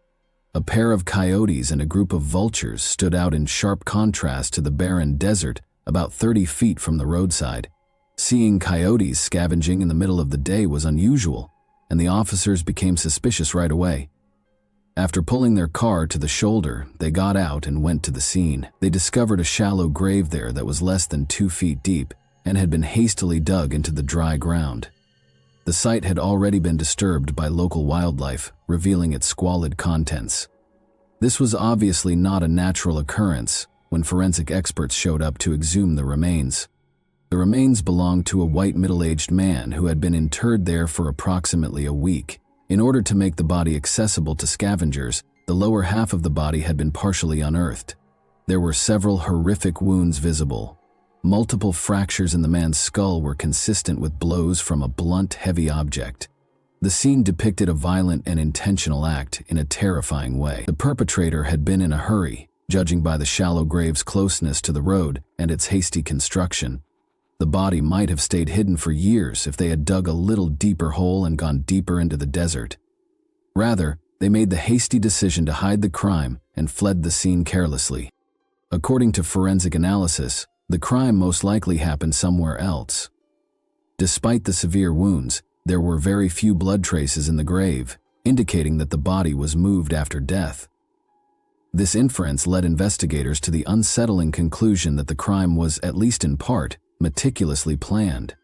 A pair of coyotes and a group of vultures stood out in sharp contrast to the barren desert about 30 feet from the roadside. Seeing coyotes scavenging in the middle of the day was unusual, and the officers became suspicious right away. After pulling their car to the shoulder, they got out and went to the scene. They discovered a shallow grave there that was less than 2 feet deep and had been hastily dug into the dry ground. The site had already been disturbed by local wildlife, revealing its squalid contents. This was obviously not a natural occurrence when forensic experts showed up to exhume the remains. The remains belonged to a white middle-aged man who had been interred there for approximately a week. In order to make the body accessible to scavengers, the lower half of the body had been partially unearthed. There were several horrific wounds visible. Multiple fractures in the man's skull were consistent with blows from a blunt, heavy object. The scene depicted a violent and intentional act in a terrifying way. The perpetrator had been in a hurry, judging by the shallow grave's closeness to the road and its hasty construction. The body might have stayed hidden for years if they had dug a little deeper hole and gone deeper into the desert. Rather, they made the hasty decision to hide the crime and fled the scene carelessly. According to forensic analysis, the crime most likely happened somewhere else. Despite the severe wounds, there were very few blood traces in the grave, indicating that the body was moved after death. This inference led investigators to the unsettling conclusion that the crime was, at least in part, meticulously planned.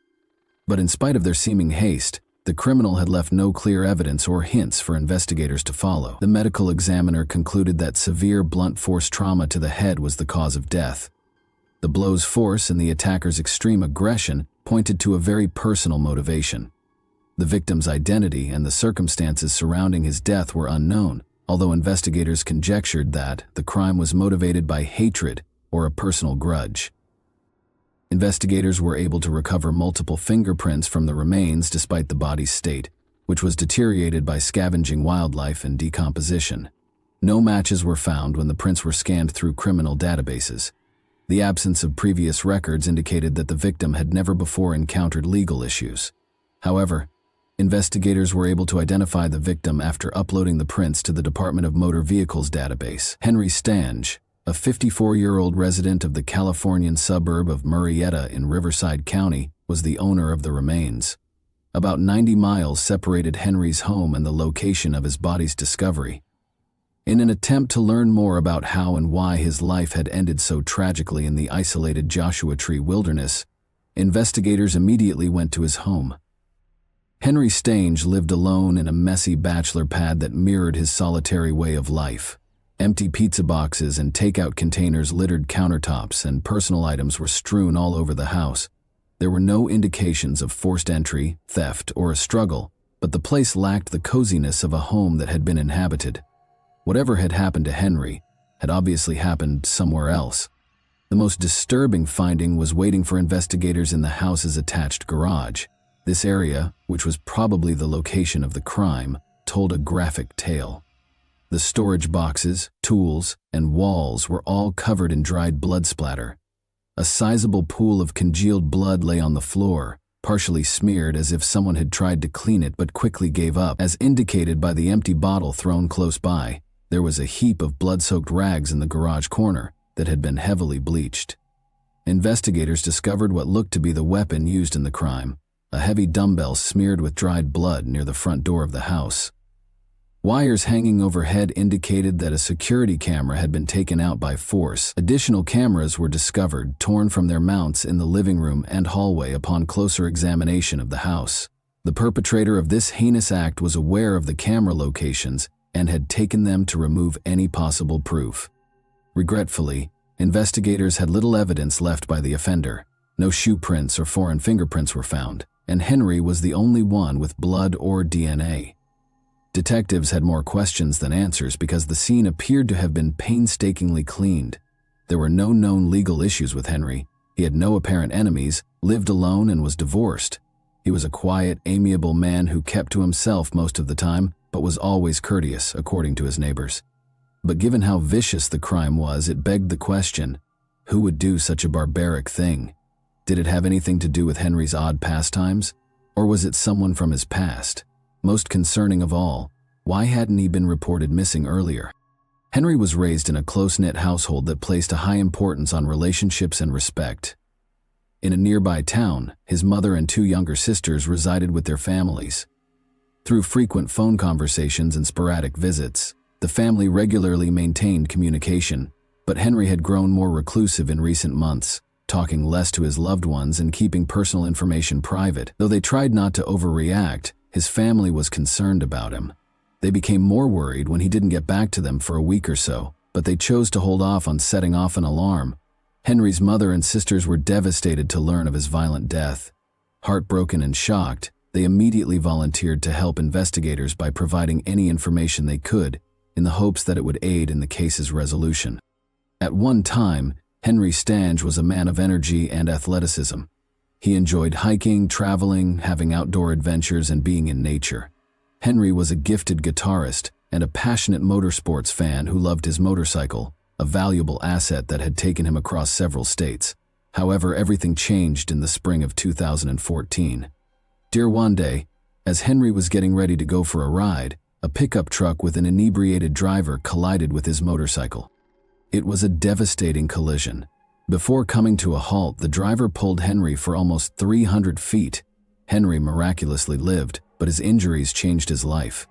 But in spite of their seeming haste, the criminal had left no clear evidence or hints for investigators to follow. The medical examiner concluded that severe blunt force trauma to the head was the cause of death. The blow's force and the attacker's extreme aggression pointed to a very personal motivation. The victim's identity and the circumstances surrounding his death were unknown, although investigators conjectured that the crime was motivated by hatred or a personal grudge. Investigators were able to recover multiple fingerprints from the remains despite the body's state, which was deteriorated by scavenging wildlife and decomposition. No matches were found when the prints were scanned through criminal databases. The absence of previous records indicated that the victim had never before encountered legal issues. However, investigators were able to identify the victim after uploading the prints to the Department of Motor Vehicles database. Henry Stange, a 54-year-old resident of the Californian suburb of Murrieta in Riverside County, was the owner of the remains. About 90 miles separated Henry's home and the location of his body's discovery. In an attempt to learn more about how and why his life had ended so tragically in the isolated Joshua Tree wilderness, investigators immediately went to his home. Henry Stange lived alone in a messy bachelor pad that mirrored his solitary way of life. Empty pizza boxes and takeout containers littered countertops, and personal items were strewn all over the house. There were no indications of forced entry, theft, or a struggle, but the place lacked the coziness of a home that had been inhabited. Whatever had happened to Henry had obviously happened somewhere else. The most disturbing finding was waiting for investigators in the house's attached garage. This area, which was probably the location of the crime, told a graphic tale. The storage boxes, tools, and walls were all covered in dried blood splatter. A sizable pool of congealed blood lay on the floor, partially smeared as if someone had tried to clean it but quickly gave up. As indicated by the empty bottle thrown close by, there was a heap of blood-soaked rags in the garage corner that had been heavily bleached. Investigators discovered what looked to be the weapon used in the crime, a heavy dumbbell smeared with dried blood near the front door of the house. Wires hanging overhead indicated that a security camera had been taken out by force. Additional cameras were discovered, torn from their mounts in the living room and hallway upon closer examination of the house. The perpetrator of this heinous act was aware of the camera locations and had taken them to remove any possible proof. Regretfully, investigators had little evidence left by the offender. No shoe prints or foreign fingerprints were found, and Henry was the only one with blood or DNA. Detectives had more questions than answers because the scene appeared to have been painstakingly cleaned. There were no known legal issues with Henry. He had no apparent enemies, lived alone, and was divorced. He was a quiet, amiable man who kept to himself most of the time, but was always courteous, according to his neighbors. But given how vicious the crime was, it begged the question, who would do such a barbaric thing? Did it have anything to do with Henry's odd pastimes? Or was it someone from his past? Most concerning of all, why hadn't he been reported missing earlier? Henry was raised in a close-knit household that placed a high importance on relationships and respect. In a nearby town, his mother and 2 younger sisters resided with their families. Through frequent phone conversations and sporadic visits, the family regularly maintained communication, but Henry had grown more reclusive in recent months, talking less to his loved ones and keeping personal information private. Though they tried not to overreact, his family was concerned about him. They became more worried when he didn't get back to them for a week or so, but they chose to hold off on setting off an alarm. Henry's mother and sisters were devastated to learn of his violent death. Heartbroken and shocked, they immediately volunteered to help investigators by providing any information they could, in the hopes that it would aid in the case's resolution. At one time, Henry Stange was a man of energy and athleticism. He enjoyed hiking, traveling, having outdoor adventures, and being in nature. Henry was a gifted guitarist and a passionate motorsports fan who loved his motorcycle, a valuable asset that had taken him across several states. However, everything changed in the spring of 2014. One day, as Henry was getting ready to go for a ride, a pickup truck with an inebriated driver collided with his motorcycle. It was a devastating collision. Before coming to a halt, the driver pulled Henry for almost 300 feet. Henry miraculously lived, but his injuries changed his life.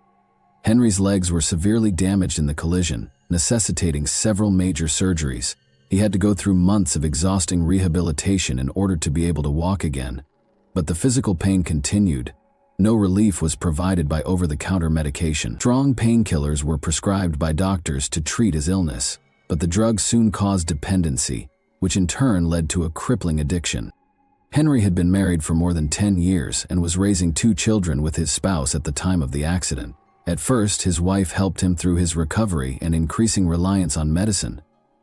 Henry's legs were severely damaged in the collision, necessitating several major surgeries. He had to go through months of exhausting rehabilitation in order to be able to walk again. But the physical pain continued. No relief was provided by over-the-counter medication. Strong painkillers were prescribed by doctors to treat his illness, but the drug soon caused dependency, which in turn led to a crippling addiction. Henry had been married for more than 10 years and was raising 2 children with his spouse at the time of the accident. At first, his wife helped him through his recovery and increasing reliance on medicine,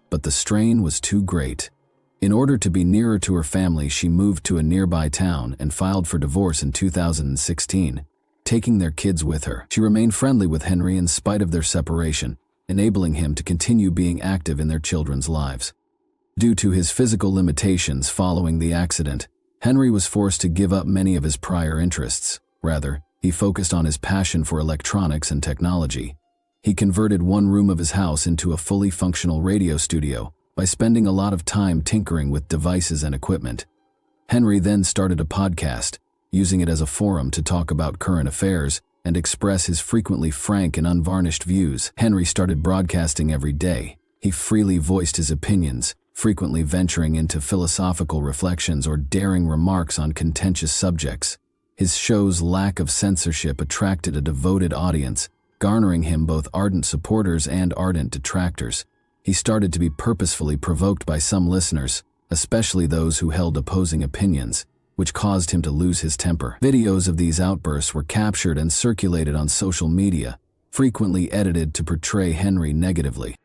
but the strain was too great. In order to be nearer to her family, she moved to a nearby town and filed for divorce in 2016, taking their kids with her. She remained friendly with Henry in spite of their separation, enabling him to continue being active in their children's lives. Due to his physical limitations following the accident, Henry was forced to give up many of his prior interests. Rather, he focused on his passion for electronics and technology. He converted one room of his house into a fully functional radio studio by spending a lot of time tinkering with devices and equipment. Henry then started a podcast, using it as a forum to talk about current affairs and express his frequently frank and unvarnished views. Henry started broadcasting every day. He freely voiced his opinions, frequently venturing into philosophical reflections or daring remarks on contentious subjects. His show's lack of censorship attracted a devoted audience, garnering him both ardent supporters and ardent detractors. He started to be purposefully provoked by some listeners, especially those who held opposing opinions, which caused him to lose his temper. Videos of these outbursts were captured and circulated on social media, frequently edited to portray Henry negatively.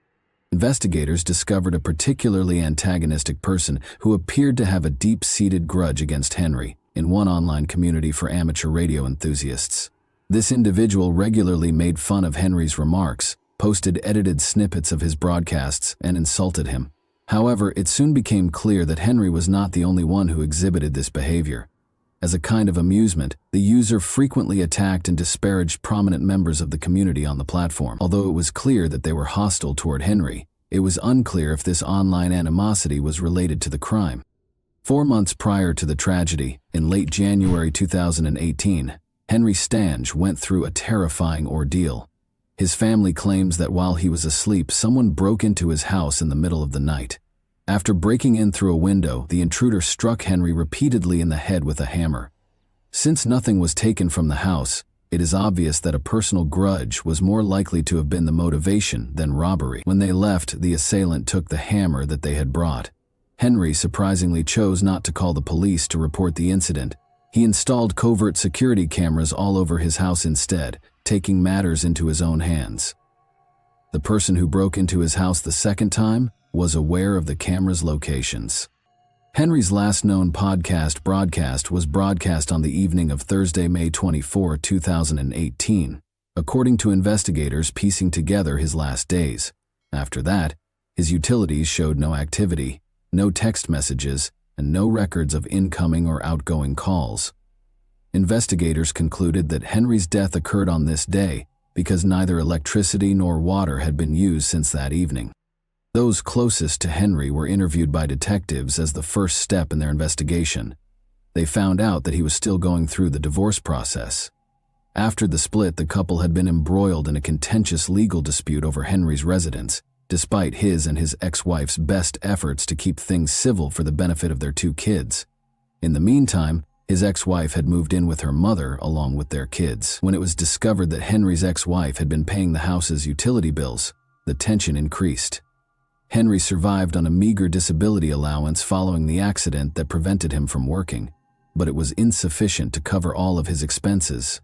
Investigators discovered a particularly antagonistic person who appeared to have a deep-seated grudge against Henry in one online community for amateur radio enthusiasts. This individual regularly made fun of Henry's remarks, posted edited snippets of his broadcasts, and insulted him. However, it soon became clear that Henry was not the only one who exhibited this behavior. As a kind of amusement, the user frequently attacked and disparaged prominent members of the community on the platform. Although it was clear that they were hostile toward Henry, it was unclear if this online animosity was related to the crime. 4 months prior to the tragedy, in late January 2018, Henry Stange went through a terrifying ordeal. His family claims that while he was asleep, someone broke into his house in the middle of the night. After breaking in through a window, the intruder struck Henry repeatedly in the head with a hammer. Since nothing was taken from the house, it is obvious that a personal grudge was more likely to have been the motivation than robbery. When they left, the assailant took the hammer that they had brought. Henry surprisingly chose not to call the police to report the incident. He installed covert security cameras all over his house instead, taking matters into his own hands. The person who broke into his house the second time was aware of the camera's locations. Henry's last known podcast broadcast was broadcast on the evening of Thursday, May 24, 2018, according to investigators piecing together his last days. After that, his utilities showed no activity, no text messages, and no records of incoming or outgoing calls. Investigators concluded that Henry's death occurred on this day because neither electricity nor water had been used since that evening. Those closest to Henry were interviewed by detectives as the first step in their investigation. They found out that he was still going through the divorce process. After the split, the couple had been embroiled in a contentious legal dispute over Henry's residence, despite his and his ex-wife's best efforts to keep things civil for the benefit of their 2 kids. In the meantime, his ex-wife had moved in with her mother along with their kids. When it was discovered that Henry's ex-wife had been paying the house's utility bills, the tension increased. Henry survived on a meager disability allowance following the accident that prevented him from working, but it was insufficient to cover all of his expenses.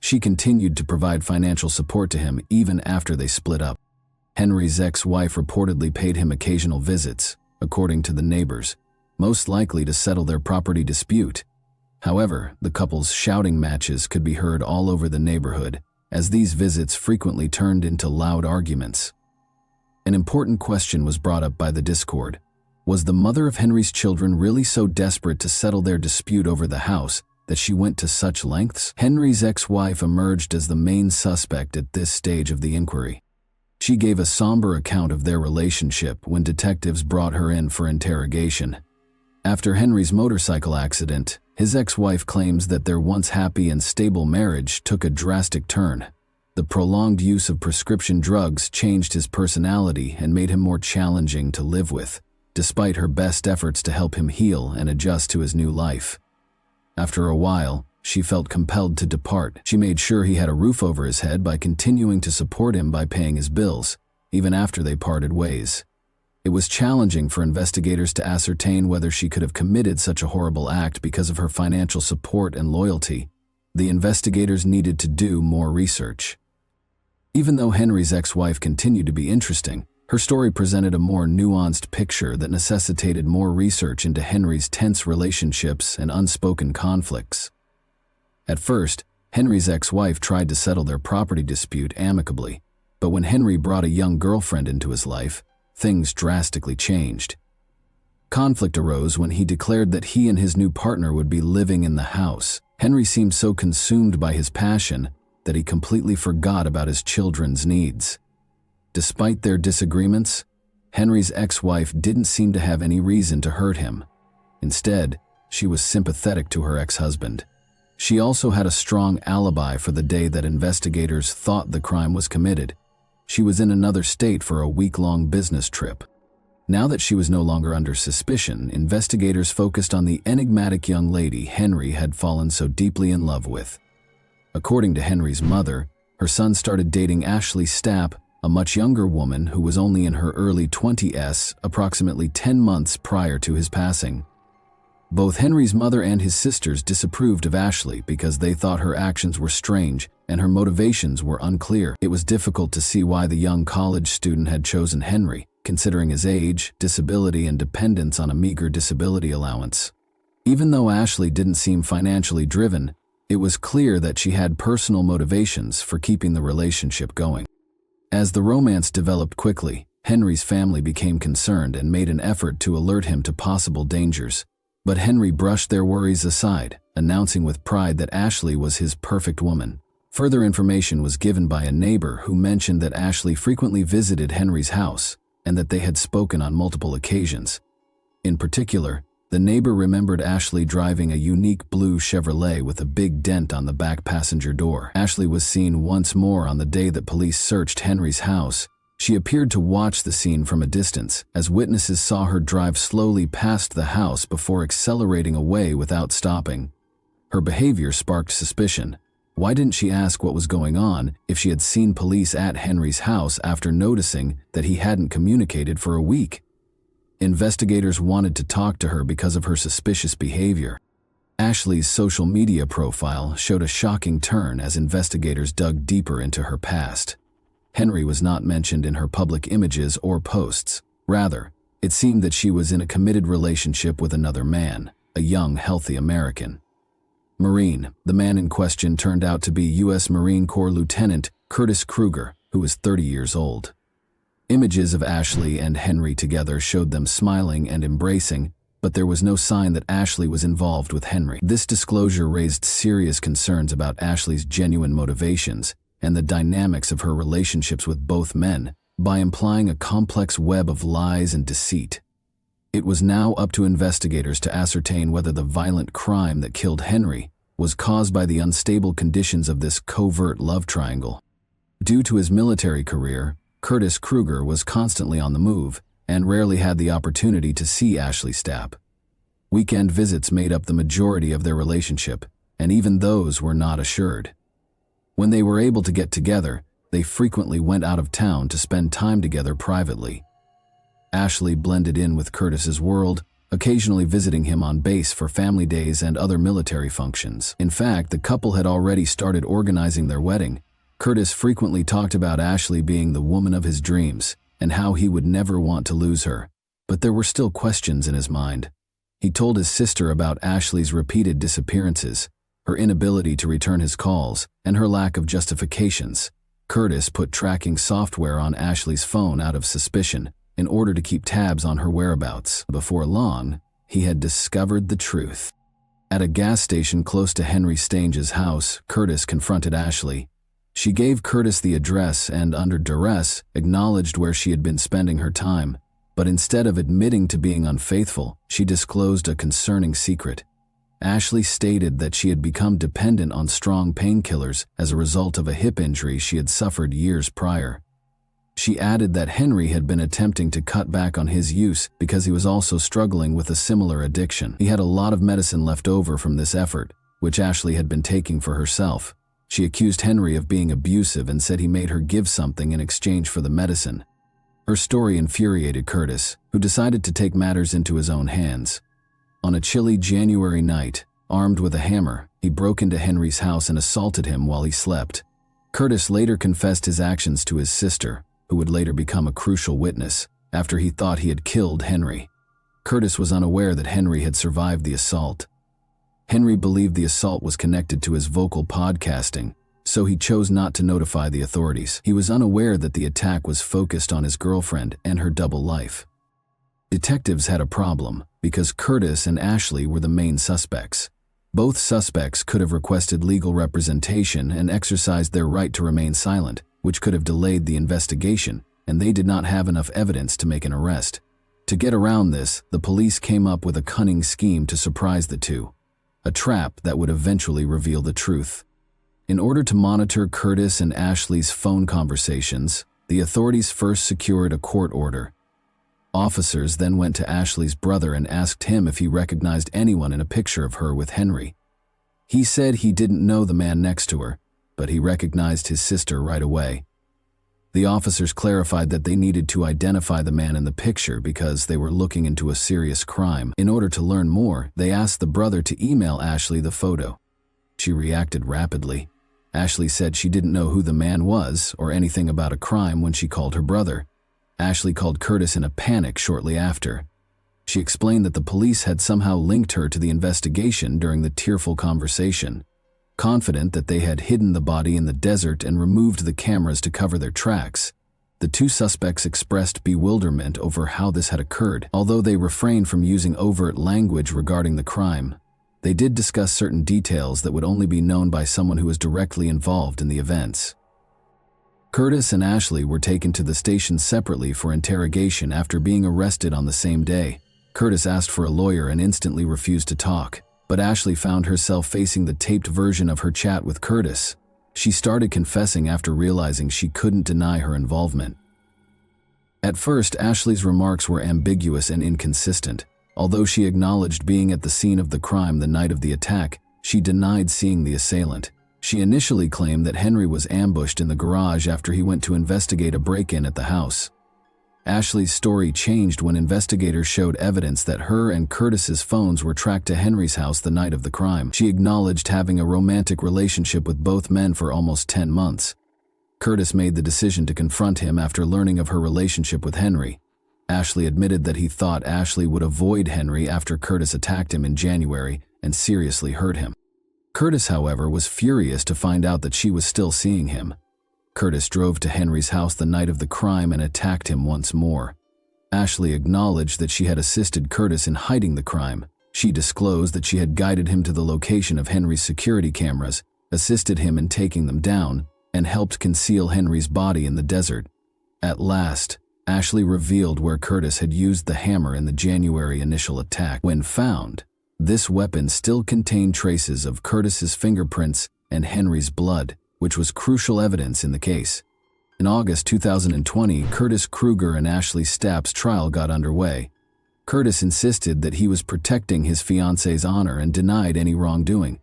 She continued to provide financial support to him even after they split up. Henry's ex-wife reportedly paid him occasional visits, according to the neighbors, most likely to settle their property dispute. However, the couple's shouting matches could be heard all over the neighborhood, as these visits frequently turned into loud arguments. An important question was brought up by the Discord. Was the mother of Henry's children really so desperate to settle their dispute over the house that she went to such lengths? Henry's ex-wife emerged as the main suspect at this stage of the inquiry. She gave a somber account of their relationship when detectives brought her in for interrogation. After Henry's motorcycle accident, his ex-wife claims that their once happy and stable marriage took a drastic turn. The prolonged use of prescription drugs changed his personality and made him more challenging to live with, despite her best efforts to help him heal and adjust to his new life. After a while, she felt compelled to depart. She made sure he had a roof over his head by continuing to support him by paying his bills, even after they parted ways. It was challenging for investigators to ascertain whether she could have committed such a horrible act because of her financial support and loyalty. The investigators needed to do more research. Even though Henry's ex-wife continued to be interesting, her story presented a more nuanced picture that necessitated more research into Henry's tense relationships and unspoken conflicts. At first, Henry's ex-wife tried to settle their property dispute amicably, but when Henry brought a young girlfriend into his life, things drastically changed. Conflict arose when he declared that he and his new partner would be living in the house. Henry seemed so consumed by his passion that he completely forgot about his children's needs. Despite their disagreements, Henry's ex-wife didn't seem to have any reason to hurt him. Instead, she was sympathetic to her ex-husband. She also had a strong alibi for the day that investigators thought the crime was committed. She was in another state for a week-long business trip. Now that she was no longer under suspicion, investigators focused on the enigmatic young lady Henry had fallen so deeply in love with. According to Henry's mother, her son started dating Ashley Stapp, a much younger woman who was only in her early 20s, approximately 10 months prior to his passing. Both Henry's mother and his sisters disapproved of Ashley because they thought her actions were strange and her motivations were unclear. It was difficult to see why the young college student had chosen Henry, considering his age, disability, and dependence on a meager disability allowance. Even though Ashley didn't seem financially driven, it was clear that she had personal motivations for keeping the relationship going. As the romance developed quickly, Henry's family became concerned and made an effort to alert him to possible dangers. But Henry brushed their worries aside, announcing with pride that Ashley was his perfect woman. Further information was given by a neighbor who mentioned that Ashley frequently visited Henry's house and that they had spoken on multiple occasions. In particular, the neighbor remembered Ashley driving a unique blue Chevrolet with a big dent on the back passenger door. Ashley was seen once more on the day that police searched Henry's house. She appeared to watch the scene from a distance, as witnesses saw her drive slowly past the house before accelerating away without stopping. Her behavior sparked suspicion. Why didn't she ask what was going on if she had seen police at Henry's house after noticing that he hadn't communicated for a week? Investigators wanted to talk to her because of her suspicious behavior. Ashley's social media profile showed a shocking turn as investigators dug deeper into her past. Henry was not mentioned in her public images or posts. Rather, It seemed that she was in a committed relationship with another man, a young, healthy American. Marine, the man in question turned out to be U.S. Marine Corps Lieutenant Curtis Kruger, who was 30 years old. Images of Ashley and Henry together showed them smiling and embracing, but there was no sign that Ashley was involved with Henry. This disclosure raised serious concerns about Ashley's genuine motivations and the dynamics of her relationships with both men, by implying a complex web of lies and deceit. It was now up to investigators to ascertain whether the violent crime that killed Henry was caused by the unstable conditions of this covert love triangle. Due to his military career, Curtis Kruger was constantly on the move and rarely had the opportunity to see Ashley Stapp. Weekend visits made up the majority of their relationship, and even those were not assured. When they were able to get together, they frequently went out of town to spend time together privately. Ashley blended in with Curtis's world, occasionally visiting him on base for family days and other military functions. In fact, the couple had already started organizing their wedding. Curtis frequently talked about Ashley being the woman of his dreams and how he would never want to lose her. But there were still questions in his mind. He told his sister about Ashley's repeated disappearances, her inability to return his calls, and her lack of justifications. Curtis put tracking software on Ashley's phone out of suspicion in order to keep tabs on her whereabouts. Before long, he had discovered the truth. At a gas station close to Henry Stange's house, Curtis confronted Ashley. She gave Curtis the address and, under duress, acknowledged where she had been spending her time, but instead of admitting to being unfaithful, she disclosed a concerning secret. Ashley stated that she had become dependent on strong painkillers as a result of a hip injury she had suffered years prior. She added that Henry had been attempting to cut back on his use because he was also struggling with a similar addiction. He had a lot of medicine left over from this effort, which Ashley had been taking for herself. She accused Henry of being abusive and said he made her give something in exchange for the medicine. Her story infuriated Curtis, who decided to take matters into his own hands. On a chilly January night, armed with a hammer, he broke into Henry's house and assaulted him while he slept. Curtis later confessed his actions to his sister, who would later become a crucial witness, after he thought he had killed Henry. Curtis was unaware that Henry had survived the assault. Henry believed the assault was connected to his vocal podcasting, so he chose not to notify the authorities. He was unaware that the attack was focused on his girlfriend and her double life. Detectives had a problem, because Curtis and Ashley were the main suspects. Both suspects could have requested legal representation and exercised their right to remain silent, which could have delayed the investigation, and they did not have enough evidence to make an arrest. To get around this, the police came up with a cunning scheme to surprise the two. A trap that would eventually reveal the truth. In order to monitor Curtis and Ashley's phone conversations, the authorities first secured a court order. Officers then went to Ashley's brother and asked him if he recognized anyone in a picture of her with Henry. He said he didn't know the man next to her, but he recognized his sister right away. The officers clarified that they needed to identify the man in the picture because they were looking into a serious crime. In order to learn more, they asked the brother to email Ashley the photo. She reacted rapidly. Ashley said she didn't know who the man was or anything about a crime when she called her brother. Ashley called Curtis in a panic shortly after. She explained that the police had somehow linked her to the investigation during the tearful conversation. Confident that they had hidden the body in the desert and removed the cameras to cover their tracks, the two suspects expressed bewilderment over how this had occurred. Although they refrained from using overt language regarding the crime, they did discuss certain details that would only be known by someone who was directly involved in the events. Curtis and Ashley were taken to the station separately for interrogation after being arrested on the same day. Curtis asked for a lawyer and instantly refused to talk. But Ashley found herself facing the taped version of her chat with Curtis. She started confessing after realizing she couldn't deny her involvement. At first, Ashley's remarks were ambiguous and inconsistent. Although she acknowledged being at the scene of the crime the night of the attack, she denied seeing the assailant. She initially claimed that Henry was ambushed in the garage after he went to investigate a break-in at the house. Ashley's story changed when investigators showed evidence that her and Curtis's phones were tracked to Henry's house the night of the crime. She acknowledged having a romantic relationship with both men for almost 10 months. Curtis made the decision to confront him after learning of her relationship with Henry. Ashley admitted that he thought Ashley would avoid Henry after Curtis attacked him in January and seriously hurt him. Curtis, however, was furious to find out that she was still seeing him. Curtis drove to Henry's house the night of the crime and attacked him once more. Ashley acknowledged that she had assisted Curtis in hiding the crime. She disclosed that she had guided him to the location of Henry's security cameras, assisted him in taking them down, and helped conceal Henry's body in the desert. At last, Ashley revealed where Curtis had used the hammer in the January initial attack. When found, this weapon still contained traces of Curtis's fingerprints and Henry's blood, which was crucial evidence in the case. In August 2020, Curtis Kruger and Ashley Stapp's trial got underway. Curtis insisted that he was protecting his fiance's honor and denied any wrongdoing.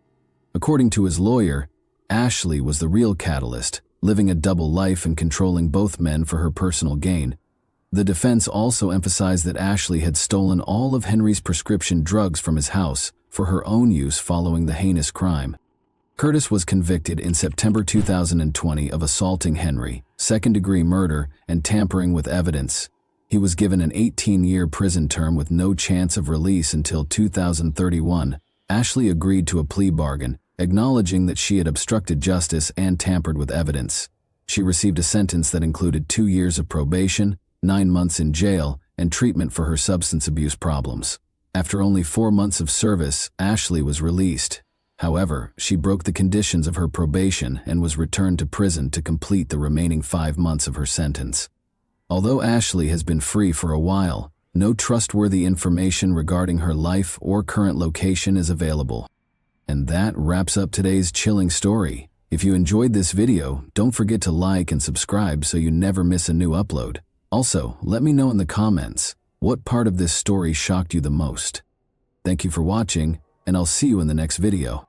According to his lawyer, Ashley was the real catalyst, living a double life and controlling both men for her personal gain. The defense also emphasized that Ashley had stolen all of Henry's prescription drugs from his house for her own use following the heinous crime. Curtis was convicted in September 2020 of assaulting Henry, second-degree murder, and tampering with evidence. He was given an 18-year prison term with no chance of release until 2031. Ashley agreed to a plea bargain, acknowledging that she had obstructed justice and tampered with evidence. She received a sentence that included 2 years of probation, 9 months in jail, and treatment for her substance abuse problems. After only 4 months of service, Ashley was released. However, she broke the conditions of her probation and was returned to prison to complete the remaining 5 months of her sentence. Although Ashley has been free for a while, no trustworthy information regarding her life or current location is available. And that wraps up today's chilling story. If you enjoyed this video, don't forget to like and subscribe so you never miss a new upload. Also, let me know in the comments, what part of this story shocked you the most? Thank you for watching, and I'll see you in the next video.